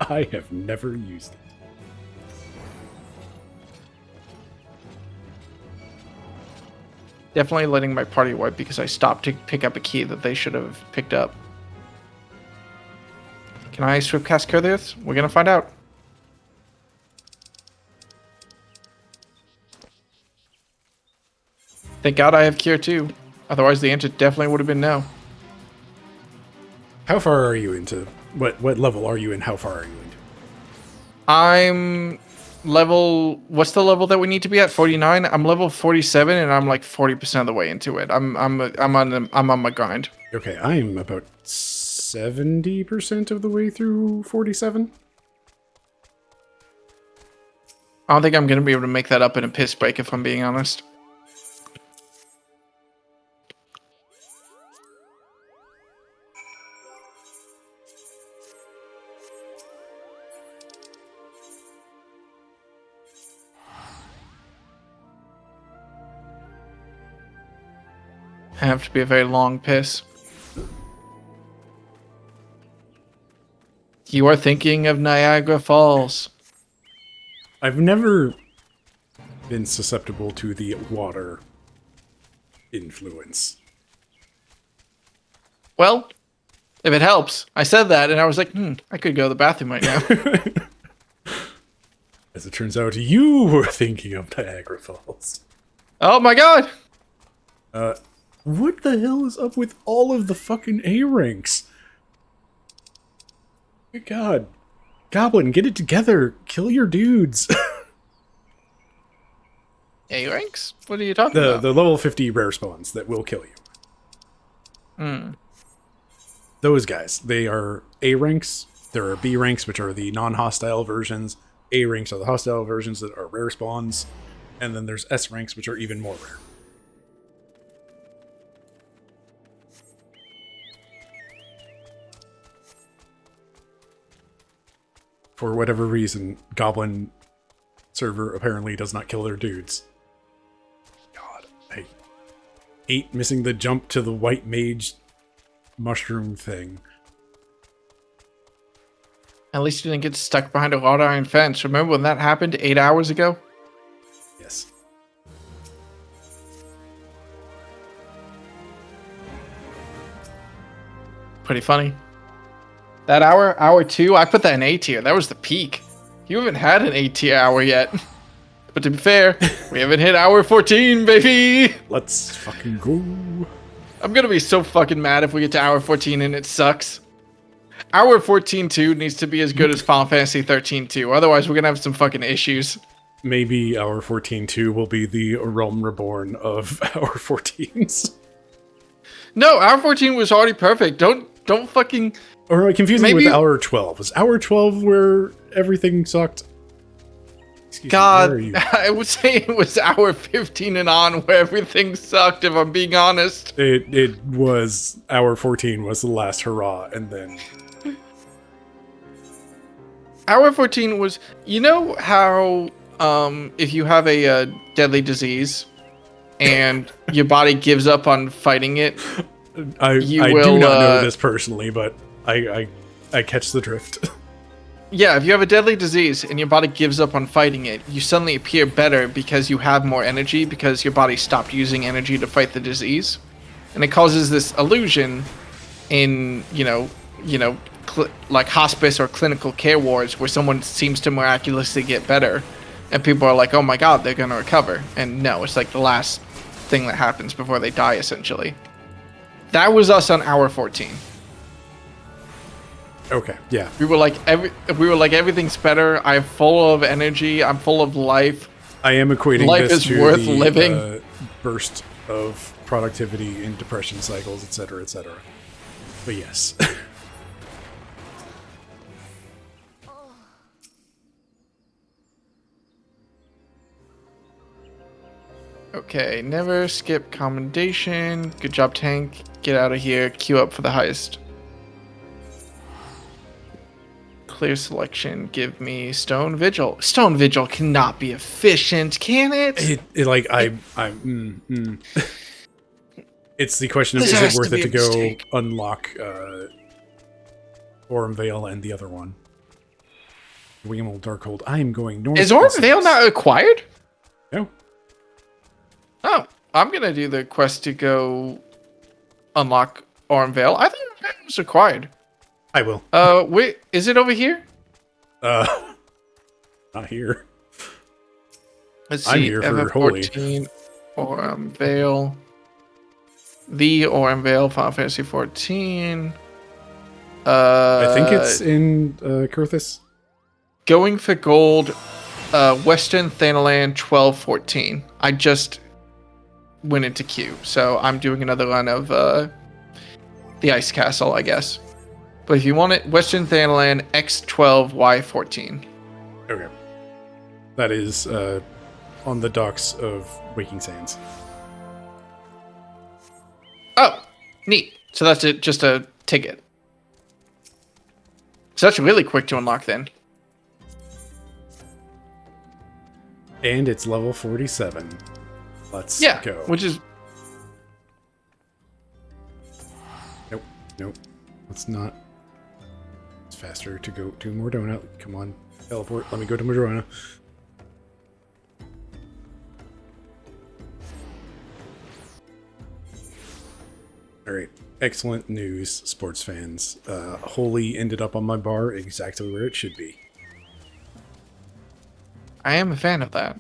Speaker 2: I have never used it.
Speaker 1: Definitely letting my party wipe because I stopped to pick up a key that they should have picked up. Can I swift cast Cure this? We're gonna find out. Thank God I have Cure 2. Otherwise the answer definitely would have been no.
Speaker 2: How far are you into? What level are you in? How far are you into?
Speaker 1: I'm level... What's the level that we need to be at? 49? I'm level 47 and I'm like 40% of the way into it. I'm on my grind.
Speaker 2: Okay, I'm about 70% of the way through 47.
Speaker 1: I don't think I'm going to be able to make that up in a piss break if I'm being honest. Have to be a very long piss. You are thinking of Niagara Falls.
Speaker 2: I've never been susceptible to the water influence.
Speaker 1: Well, if it helps. I said that and I was like, I could go to the bathroom right now.
Speaker 2: As it turns out, you were thinking of Niagara Falls.
Speaker 1: Oh my god!
Speaker 2: What the hell is up with all of the fucking A ranks? My god. Goblin, get it together. Kill your dudes.
Speaker 1: A ranks? What are you talking about?
Speaker 2: The level 50 rare spawns that will kill you. Those guys, they are A ranks. There are B ranks, which are the non-hostile versions. A ranks are the hostile versions that are rare spawns. And then there's S ranks, which are even more rare. For whatever reason, Goblin server apparently does not kill their dudes. God, I hate missing the jump to the white mage mushroom thing.
Speaker 1: At least you didn't get stuck behind a wrought iron fence. Remember when that happened 8 hours ago?
Speaker 2: Yes.
Speaker 1: Pretty funny. That hour 2, I put that in A tier. That was the peak. You haven't had an A tier hour yet. But to be fair, we haven't hit hour 14, baby!
Speaker 2: Let's fucking go.
Speaker 1: I'm gonna be so fucking mad if we get to hour 14 and it sucks. Hour 14-2 needs to be as good as Final Fantasy 13-2. Otherwise, we're gonna have some fucking issues.
Speaker 2: Maybe our 14-2 will be the Realm Reborn of our 14s.
Speaker 1: No, hour 14 was already perfect. Don't fucking...
Speaker 2: Or am I confusing
Speaker 1: Maybe-
Speaker 2: with hour 12? Was hour 12 where everything sucked? Excuse me, where
Speaker 1: God,
Speaker 2: are you?
Speaker 1: I would say it was hour 15 and on where everything sucked, if I'm being honest.
Speaker 2: It was hour 14 was the last hurrah, and then
Speaker 1: Hour 14 was... You know how if you have a deadly disease and your body gives up on fighting it,
Speaker 2: I do not know this personally, but I catch the drift.
Speaker 1: Yeah, if you have a deadly disease and your body gives up on fighting it, you suddenly appear better because you have more energy because your body stopped using energy to fight the disease. And it causes this illusion in, like hospice or clinical care wards where someone seems to miraculously get better and people are like, oh my god, they're going to recover. And no, it's like the last thing that happens before they die, essentially. That was us on hour 14.
Speaker 2: Okay, yeah.
Speaker 1: We were like everything's better. I'm full of energy. I'm full of life.
Speaker 2: I am equating
Speaker 1: life
Speaker 2: this
Speaker 1: is
Speaker 2: to
Speaker 1: worth
Speaker 2: the
Speaker 1: living.
Speaker 2: Burst of productivity in depression cycles, etc., etc. But yes.
Speaker 1: Okay, never skip commendation. Good job, tank. Get out of here. Queue up for the heist. Clear selection. Give me Stone Vigil. Stone Vigil cannot be efficient, can it?
Speaker 2: It's the question of,
Speaker 1: This
Speaker 2: is
Speaker 1: has
Speaker 2: it worth
Speaker 1: to
Speaker 2: it
Speaker 1: be
Speaker 2: to
Speaker 1: a
Speaker 2: go
Speaker 1: mistake.
Speaker 2: unlock Orm Vale and the other one? Weimel Darkhold. I am going north.
Speaker 1: Is Orm Vale not acquired?
Speaker 2: No.
Speaker 1: Oh, I'm gonna do the quest to go unlock Orm Vale. I think Orm Vale was acquired.
Speaker 2: I will.
Speaker 1: Wait, is it over here?
Speaker 2: Not here.
Speaker 1: Let's see.
Speaker 2: I'm here for Holy.
Speaker 1: FF14, Orm Vale. The Orm Vale, Final Fantasy 14.
Speaker 2: I think it's in Kurthus.
Speaker 1: Going for gold, Western Thanalan 1214. I just went into queue, so I'm doing another run of the Ice Castle, I guess. But if you want it, Western Thanalan X12Y14.
Speaker 2: Okay. That is on the docks of Waking Sands.
Speaker 1: Oh, neat. So that's it, just a ticket. So that's really quick to unlock then.
Speaker 2: And it's level 47. Let's go.
Speaker 1: Which is...
Speaker 2: Nope. Let's not. It's faster to go to Mordona. Come on. Teleport. Let me go to Mordona. Alright. Excellent news, sports fans. Holy ended up on my bar exactly where it should be.
Speaker 1: I am a fan of that.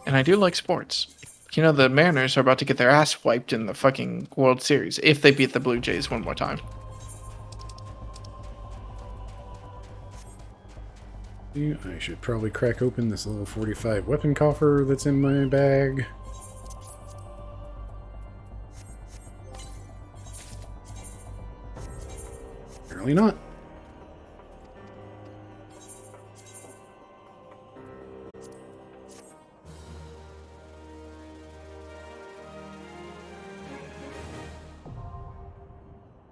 Speaker 1: And I do like sports. You know, the Mariners are about to get their ass wiped in the fucking World Series if they beat the Blue Jays one more time.
Speaker 2: I should probably crack open this little 45 weapon coffer that's in my bag. Apparently not.